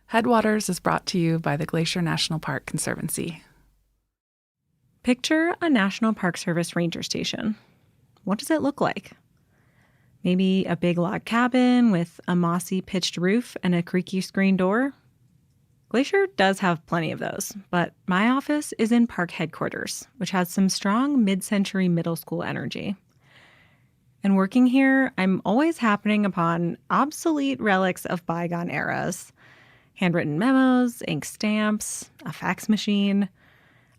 Headwaters is brought to you by the Glacier National Park Conservancy. Picture a National Park Service ranger station. What does it look like? Maybe a big log cabin with a mossy pitched roof and a creaky screen door? Glacier does have plenty of those, but my office is in park headquarters, which has some strong mid-century middle school energy. And working here, I'm always happening upon obsolete relics of bygone eras. Handwritten memos, ink stamps, a fax machine.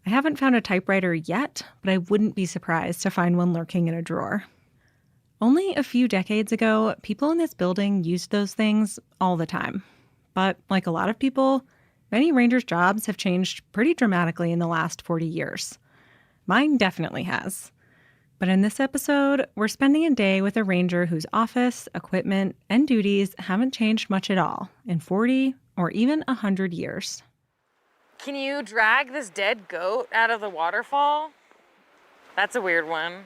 I haven't found a typewriter yet, but I wouldn't be surprised to find one lurking in a drawer. Only a few decades ago, people in this building used those things all the time. But like a lot of people, many rangers' jobs have changed pretty dramatically in the last 40 years. Mine definitely has. But in this episode, we're spending a day with a ranger whose office, equipment, and duties haven't changed much at all in 40 or even 100 years.
Can you drag this dead goat out of the waterfall? That's a weird one.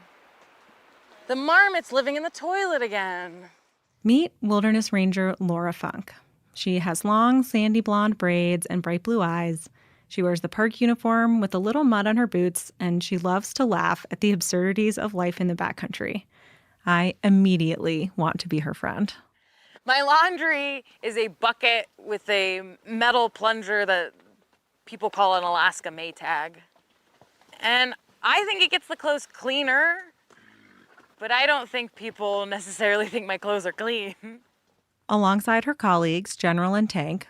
The marmot's living in the toilet again.
Meet wilderness ranger Laura Funk. She has long, sandy blonde braids and bright blue eyes. She wears the park uniform with a little mud on her boots, and she loves to laugh at the absurdities of life in the backcountry. I immediately want to be her friend.
My laundry is a bucket with a metal plunger that people call an Alaska Maytag. And I think it gets the clothes cleaner, but I don't think people necessarily think my clothes are clean.
Alongside her colleagues, General and Tank,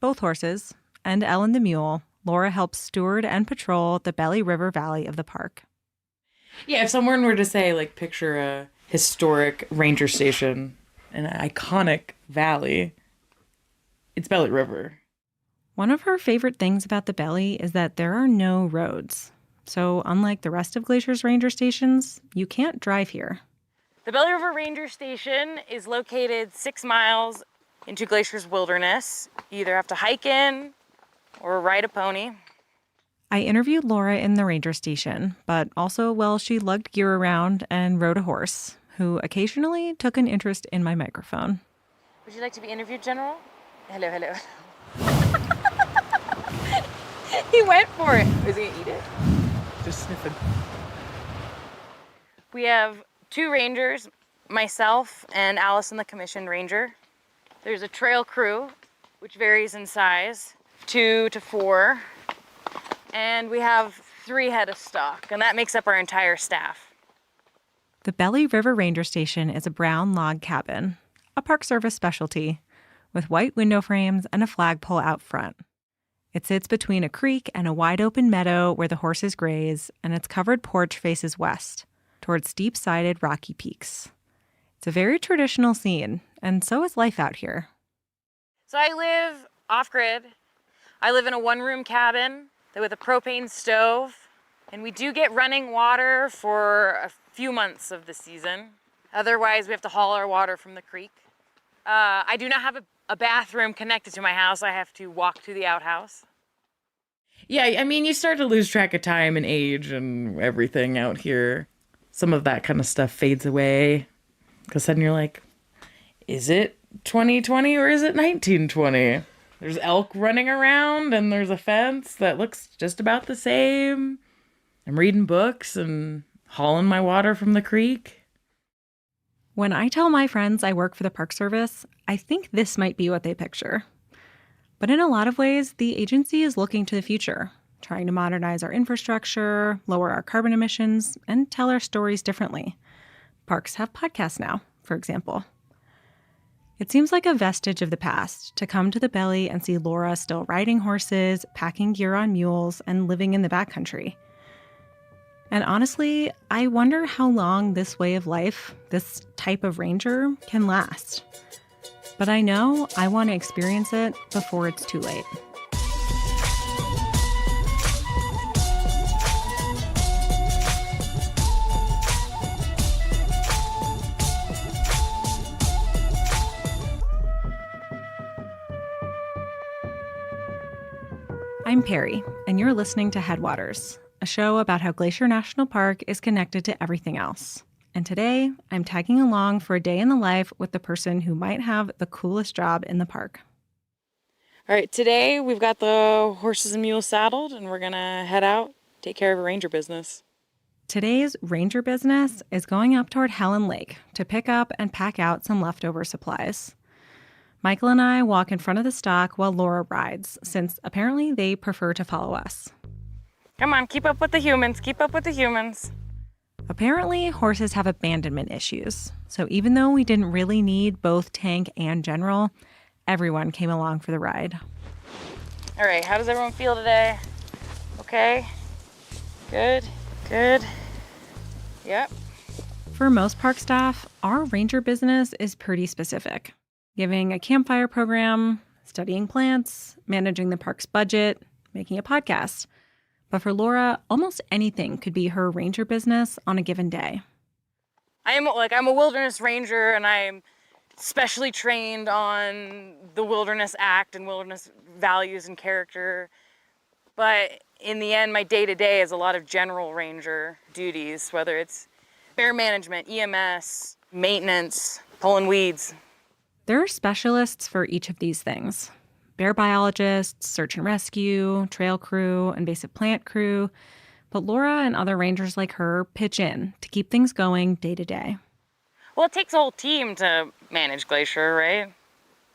both horses, and Ellen the mule, Laura helps steward and patrol the Belly River Valley of the park.
Yeah, if someone were to say, like, picture a historic ranger station, an iconic valley, it's Belly River.
One of her favorite things about the Belly is that there are no roads. So unlike the rest of Glacier's ranger stations, you can't drive here.
The Belly River Ranger Station is located 6 miles into Glacier's wilderness. You either have to hike in or ride a pony.
I interviewed Laura in the ranger station, but also while she lugged gear around and rode a horse, who occasionally took an interest in my microphone.
Would you like to be interviewed, General? Hello, hello. He went for it. Is he gonna eat it?
Just sniffing.
We have 2 rangers, myself and Allison, the commissioned ranger. There's a trail crew, which varies in size, 2 to 4. And we have 3 head of stock, and that makes up our entire staff.
The Belly River Ranger Station is a brown log cabin, a Park Service specialty, with white window frames and a flagpole out front. It sits between a creek and a wide-open meadow where the horses graze, and its covered porch faces west, towards steep-sided rocky peaks. It's a very traditional scene, and so is life out here.
So I live off-grid. I live in a 1-room cabin with a propane stove, and we do get running water for a few months of the season. Otherwise, we have to haul our water from the creek. I do not have a bathroom connected to my house. I have to walk to the outhouse.
Yeah, I mean, you start to lose track of time and age and everything out here. Some of that kind of stuff fades away. Because then you're like, is it 2020 or is it 1920? There's elk running around and there's a fence that looks just about the same. I'm reading books and hauling my water from the creek.
When I tell my friends I work for the Park Service, I think this might be what they picture. But in a lot of ways, the agency is looking to the future, trying to modernize our infrastructure, lower our carbon emissions, and tell our stories differently. Parks have podcasts now, for example. It seems like a vestige of the past to come to the Belly and see Laura still riding horses, packing gear on mules, and living in the backcountry. And honestly, I wonder how long this way of life, this type of ranger, can last. But I know I want to experience it before it's too late. I'm Perry, and you're listening to Headwaters, a show about how Glacier National Park is connected to everything else. And today, I'm tagging along for a day in the life with the person who might have the coolest job in the park.
All right, today we've got the horses and mules saddled, and we're going to head out, take care of a ranger business.
Today's ranger business is going up toward Helen Lake to pick up and pack out some leftover supplies. Michael and I walk in front of the stock while Laura rides, since apparently they prefer to follow us.
Come on, keep up with the humans, keep up with the humans.
Apparently, horses have abandonment issues, so even though we didn't really need both Tank and General, everyone came along for the ride.
All right, how does everyone feel today? Okay? Good? Good? Yep.
For most park staff, our ranger business is pretty specific. Giving a campfire program, studying plants, managing the park's budget, making a podcast. But for Laura, almost anything could be her ranger business on a given day.
I'm a wilderness ranger, and I'm specially trained on the Wilderness Act and wilderness values and character. But in the end, my day-to-day is a lot of general ranger duties, whether it's bear management, EMS, maintenance, pulling weeds.
There are specialists for each of these things. Bear biologists, search and rescue, trail crew, invasive plant crew. But Laura and other rangers like her pitch in to keep things going day to day.
Well, it takes a whole team to manage Glacier, right?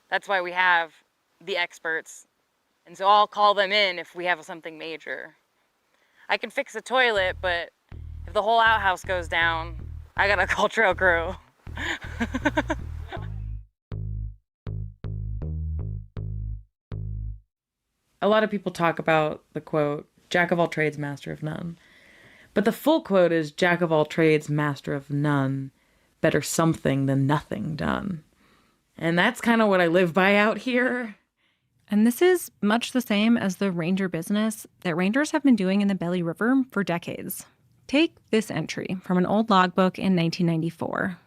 That's why we have the experts. And so I'll call them in if we have something major. I can fix a toilet, but if the whole outhouse goes down, I gotta call trail crew.
A lot of people talk about the quote, "Jack of all trades, master of none." But the full quote is, "Jack of all trades, master of none. Better something than nothing done." And that's kind of what I live by out here.
And this is much the same as the ranger business that rangers have been doing in the Belly River for decades. Take this entry from an old logbook in 1994.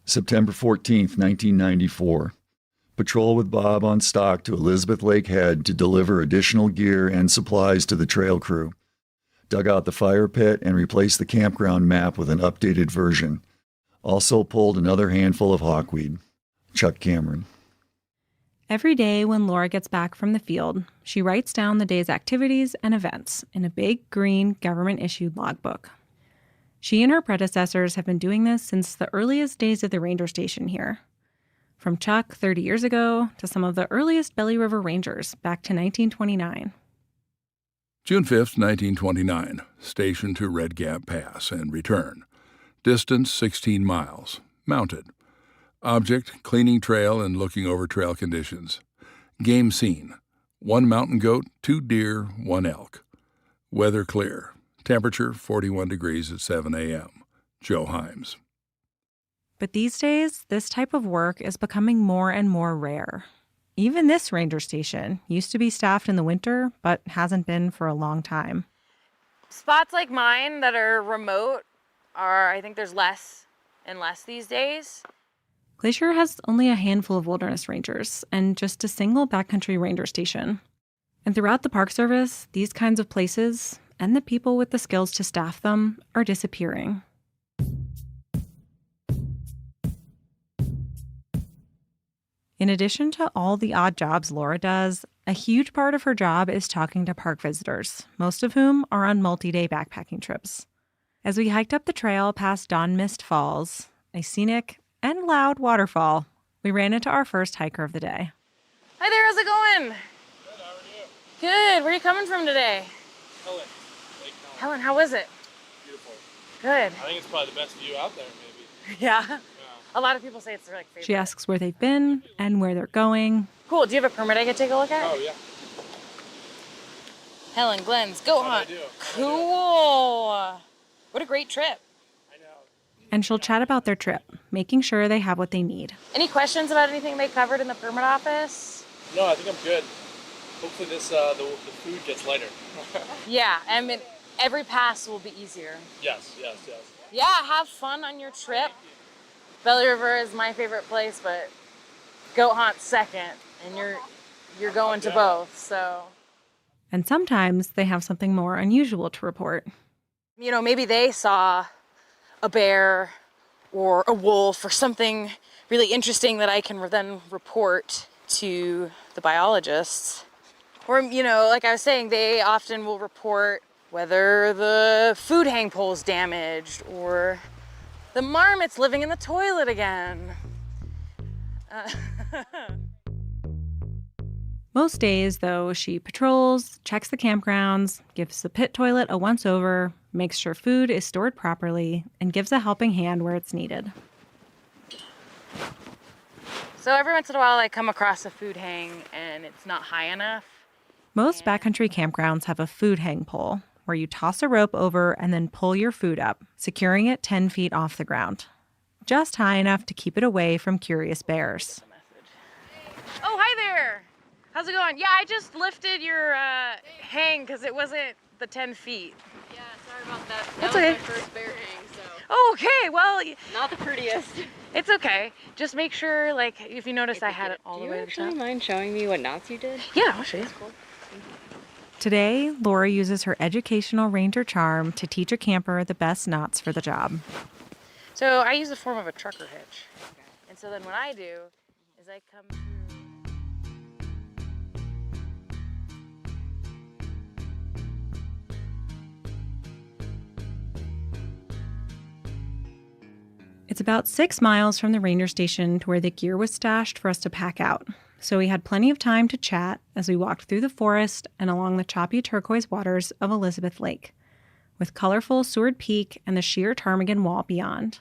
September 14th, 1994. Patrol with Bob on stock to Elizabeth Lake Head to deliver additional gear and supplies to the trail crew. Dug out the fire pit and replaced the campground map with an updated version. Also pulled another handful of hawkweed. Chuck Cameron.
Every day when Laura gets back from the field, she writes down the day's activities and events in a big green government-issued logbook. She and her predecessors have been doing this since the earliest days of the ranger station here. From Chuck 30 years ago to some of the earliest Belly River Rangers back to 1929.
June 5th, 1929. Station to Red Gap Pass and return. Distance 16 miles. Mounted. Object, cleaning trail and looking over trail conditions. Game scene. 1 mountain goat, 2 deer, 1 elk. Weather clear. Temperature 41 degrees at 7 a.m. Joe Himes.
But these days, this type of work is becoming more and more rare. Even this ranger station used to be staffed in the winter, but hasn't been for a long time.
Spots like mine that are remote I think there's less and less these days.
Glacier has only a handful of wilderness rangers and just a single backcountry ranger station. And throughout the Park Service, these kinds of places and the people with the skills to staff them are disappearing. In addition to all the odd jobs Laura does, a huge part of her job is talking to park visitors, most of whom are on multi-day backpacking trips. As we hiked up the trail past Dawn Mist Falls, a scenic and loud waterfall, we ran into our first hiker of the day.
Hi there, how's it going? Good, how are you? Good, where are you coming from today?
Helen.
Helen, how was it?
Beautiful.
Good.
I think it's probably the best view out there, maybe.
Yeah? A lot of people say it's their favorite.
She asks where they've been and where they're going.
Cool, do you have a permit I can take a look at?
Oh, yeah.
Helen, Glenn's Goat Hunt. Cool. What a great trip.
And she'll chat about their trip, making sure they have what they need.
Any questions about anything they covered in the permit office?
No, I think I'm good. Hopefully this the food gets lighter.
Yeah, I mean, every pass will be easier.
Yes.
Yeah, have fun on your trip. Belly River is my favorite place, but Goat Hunt's second, and you're going to both, so.
And sometimes they have something more unusual to report.
You know, maybe they saw a bear or a wolf or something really interesting that I can then report to the biologists. Or, you know, like I was saying, they often will report whether the food hang pole's damaged or the marmot's living in the toilet again.
Most days, though, she patrols, checks the campgrounds, gives the pit toilet a once-over, makes sure food is stored properly, and gives a helping hand where it's needed.
So every once in a while I come across a food hang and it's not high enough,
Most backcountry campgrounds have a food hang pole where you toss a rope over and then pull your food up, securing it 10 feet off the ground, just high enough to keep it away from curious bears.
Oh, hi there. How's it going? Yeah, I just lifted your hang because it wasn't the 10 feet.
Yeah, sorry about that.
That's
That was
okay.
my first bear hang, so.
Oh, okay, well.
Not the prettiest.
It's okay. Just make sure, like, if you notice I had it all the way to the top.
Do you actually mind showing me what knots you did?
Yeah, I'll show you.
Cool.
Today, Laura uses her educational ranger charm to teach a camper the best knots for the job.
So I use the form of a trucker hitch. And so then what I do is I come through.
It's about 6 miles from the ranger station to where the gear was stashed for us to pack out. So we had plenty of time to chat as we walked through the forest and along the choppy turquoise waters of Elizabeth Lake, with colorful Seward Peak and the sheer ptarmigan wall beyond.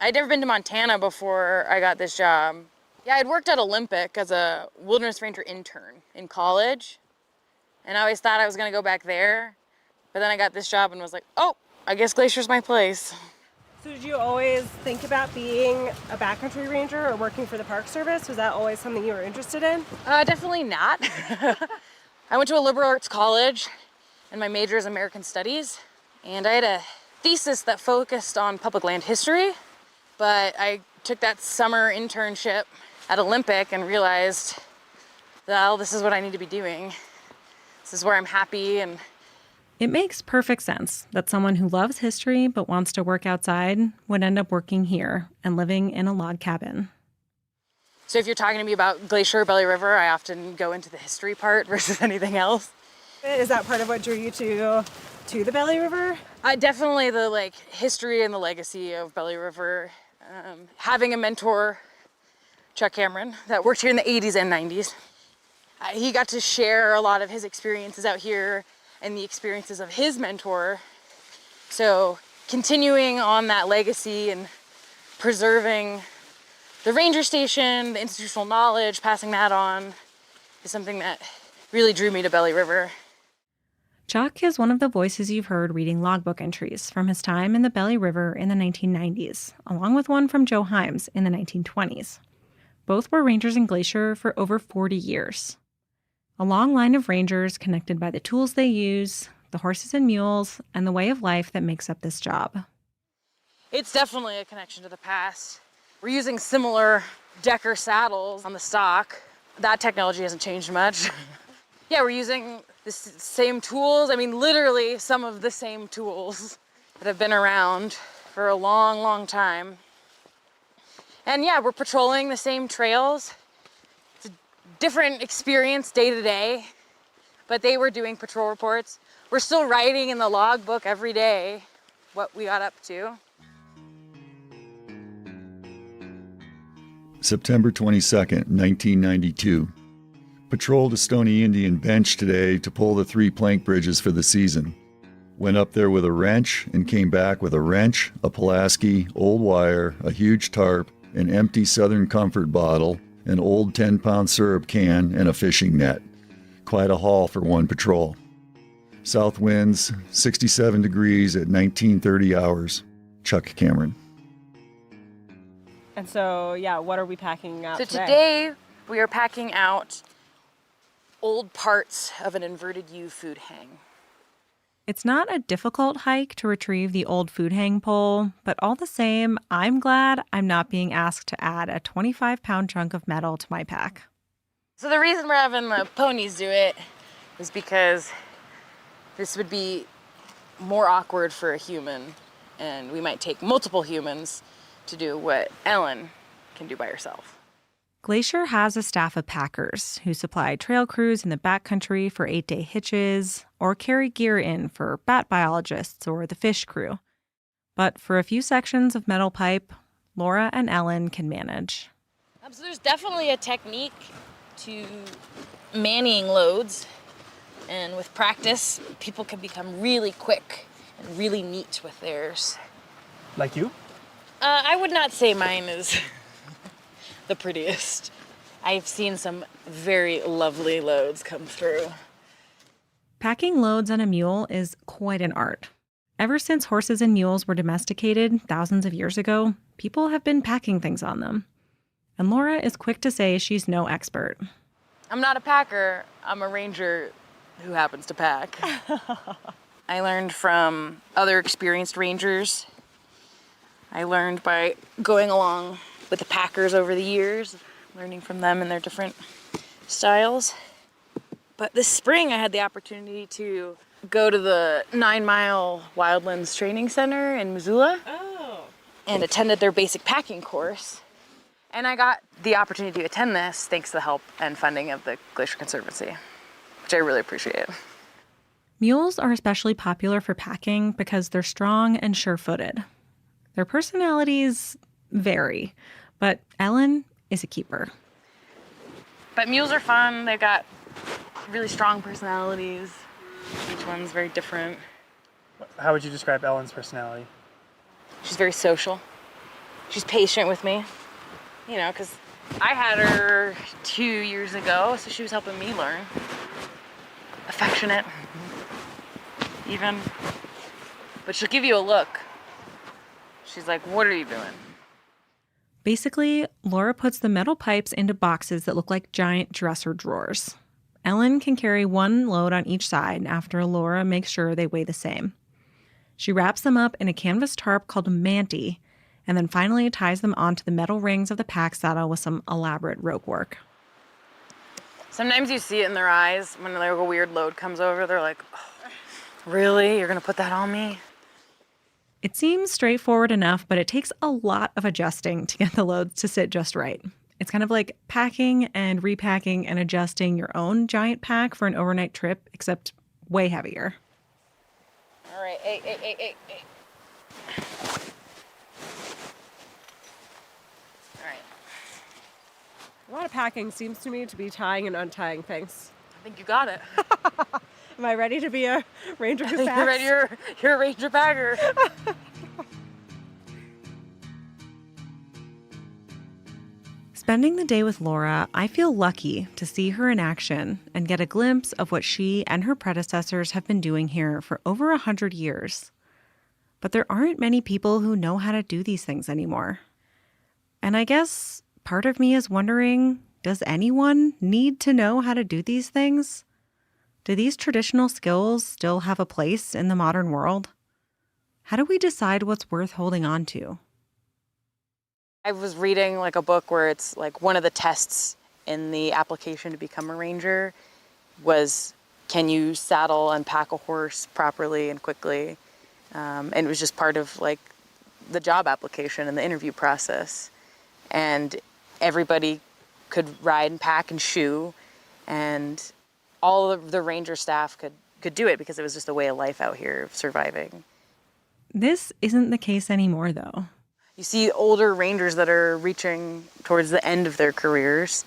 I'd never been to Montana before I got this job. Yeah, I'd worked at Olympic as a wilderness ranger intern in college, and I always thought I was gonna go back there, but then I got this job and was like, oh, I guess Glacier's my place.
So did you always think about being a backcountry ranger or working for the Park Service? Was that always something you were interested in?
Definitely not. I went to a liberal arts college, and my major is American Studies, and I had a thesis that focused on public land history, but I took that summer internship at Olympic and realized, well, this is what I need to be doing. This is where I'm happy. And
it makes perfect sense that someone who loves history but wants to work outside would end up working here and living in a log cabin.
So if you're talking to me about Glacier or Belly River, I often go into the history part versus anything else.
Is that part of what drew you to the Belly River?
Definitely the history and the legacy of Belly River. Having a mentor, Chuck Cameron, that worked here in the 80s and 90s. He got to share a lot of his experiences out here and the experiences of his mentor. So continuing on that legacy and preserving the ranger station, the institutional knowledge, passing that on is something that really drew me to Belly River.
Chuck is one of the voices you've heard reading logbook entries from his time in the Belly River in the 1990s, along with one from Joe Himes in the 1920s. Both were rangers in Glacier for over 40 years. A long line of rangers connected by the tools they use, the horses and mules, and the way of life that makes up this job.
It's definitely a connection to the past. We're using similar Decker saddles on the stock. That technology hasn't changed much. Yeah, we're using the same tools. I mean, literally some of the same tools that have been around for a long, long time. And yeah, we're patrolling the same trails. It's a different experience day to day, but they were doing patrol reports. We're still writing in the logbook every day what we got up to.
September 22nd, 1992. Patrolled a Stoney Indian bench today to pull the 3 plank bridges for the season. Went up there with a wrench and came back with a wrench, a Pulaski, old wire, a huge tarp, an empty Southern Comfort bottle, an old 10-pound syrup can, and a fishing net. Quite a haul for one patrol. South winds, 67 degrees at 1930 hours. Chuck Cameron.
And so, yeah, what are we packing out
So
today?
today we are packing out old parts of an inverted U food hang.
It's not a difficult hike to retrieve the old food hang pole, but all the same, I'm glad I'm not being asked to add a 25-pound chunk of metal to my pack.
So the reason we're having the ponies do it is because this would be more awkward for a human, and we might take multiple humans to do what Ellen can do by herself.
Glacier has a staff of packers who supply trail crews in the backcountry for 8-day hitches or carry gear in for bat biologists or the fish crew. But for a few sections of metal pipe, Laura and Ellen can manage.
So there's definitely a technique to manning loads, and with practice, people can become really quick and really neat with theirs.
Like you?
I would not say mine is the prettiest. I've seen some very lovely loads come through.
Packing loads on a mule is quite an art. Ever since horses and mules were domesticated thousands of years ago, people have been packing things on them. And Laura is quick to say she's no expert.
I'm not a packer. I'm a ranger who happens to pack. I learned from other experienced rangers. I learned by going along with the packers over the years, learning from them and their different styles. But this spring I had the opportunity to go to the 9 Mile Wildlands Training Center in Missoula and attended their basic packing course. And I got the opportunity to attend this thanks to the help and funding of the Glacier Conservancy, which I really appreciate.
Mules are especially popular for packing because they're strong and sure-footed. Their personalities vary, but Ellen is a keeper.
But mules are fun. They've got really strong personalities. Each one's very different.
How would you describe Ellen's personality?
She's very social. She's patient with me, because I had her 2 years ago, so she was helping me learn. Affectionate, even. But she'll give you a look. She's like, "What are you doing?"
Basically, Laura puts the metal pipes into boxes that look like giant dresser drawers. Ellen can carry one load on each side after Laura makes sure they weigh the same. She wraps them up in a canvas tarp called a manty, and then finally ties them onto the metal rings of the pack saddle with some elaborate rope work.
Sometimes you see it in their eyes when like a weird load comes over. They're like, "Oh, really? You're gonna put that on me?"
It seems straightforward enough, but it takes a lot of adjusting to get the loads to sit just right. It's kind of like packing and repacking and adjusting your own giant pack for an overnight trip, except way heavier.
All right, hey. All right.
A lot of packing seems to me to be tying and untying things.
I think you got it.
Am I ready to be a ranger who packs?
You're ready. You're a ranger packer.
Spending the day with Laura, I feel lucky to see her in action and get a glimpse of what she and her predecessors have been doing here for over 100 years. But there aren't many people who know how to do these things anymore. And I guess part of me is wondering, does anyone need to know how to do these things? Do these traditional skills still have a place in the modern world? How do we decide what's worth holding on to?
I was reading a book where it's one of the tests in the application to become a ranger was, can you saddle and pack a horse properly and quickly? And it was just part of the job application and the interview process. And everybody could ride and pack and shoe, and all of the ranger staff could do it because it was just a way of life out here of surviving.
This isn't the case anymore, though.
You see older rangers that are reaching towards the end of their careers,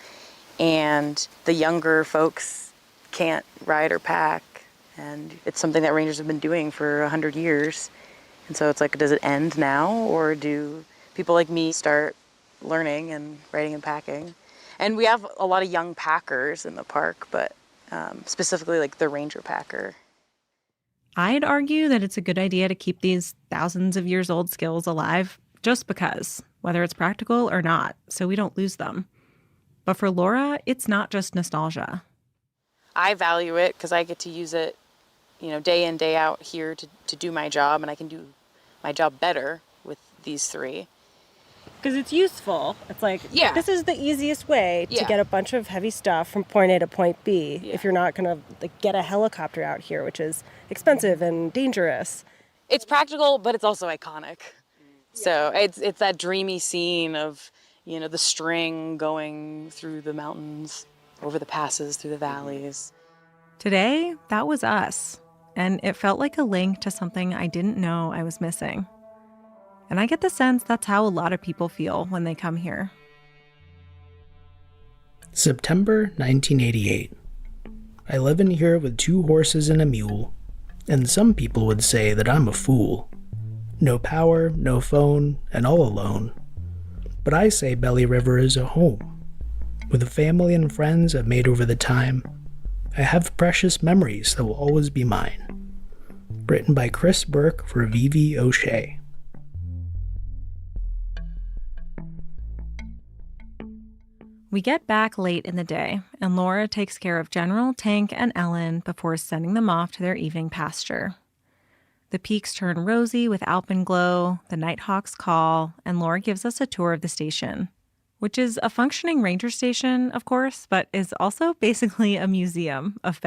and the younger folks can't ride or pack. And it's something that rangers have been doing for 100 years. And so it's does it end now, or do people like me start learning and riding and packing? And we have a lot of young packers in the park, but specifically the ranger packer.
I'd argue that it's a good idea to keep these thousands of years old skills alive just because, whether it's practical or not, so we don't lose them. But for Laura, it's not just nostalgia.
I value it because I get to use it, day in, day out here to do my job, and I can do my job better with these three.
Because it's useful. It's this is the easiest way to get a bunch of heavy stuff from point A to point B if you're not going to get a helicopter out here, which is expensive and dangerous.
It's practical, but it's also iconic. So it's that dreamy scene of, the string going through the mountains, over the passes, through the valleys.
Today, that was us. And it felt like a link to something I didn't know I was missing. And I get the sense that's how a lot of people feel when they come here.
September 1988. I live in here with 2 horses and a mule, and some people would say that I'm a fool. No power, no phone, and all alone. But I say Belly River is a home, with a family and friends I've made over the time, I have precious memories that will always be mine. Written by Chris Burke for Vivi O'Shea.
We get back late in the day, and Laura takes care of General, Tank, and Ellen before sending them off to their evening pasture. The peaks turn rosy with alpenglow, the nighthawks call, and Laura gives us a tour of the station, which is a functioning ranger station, of course, but is also basically a museum of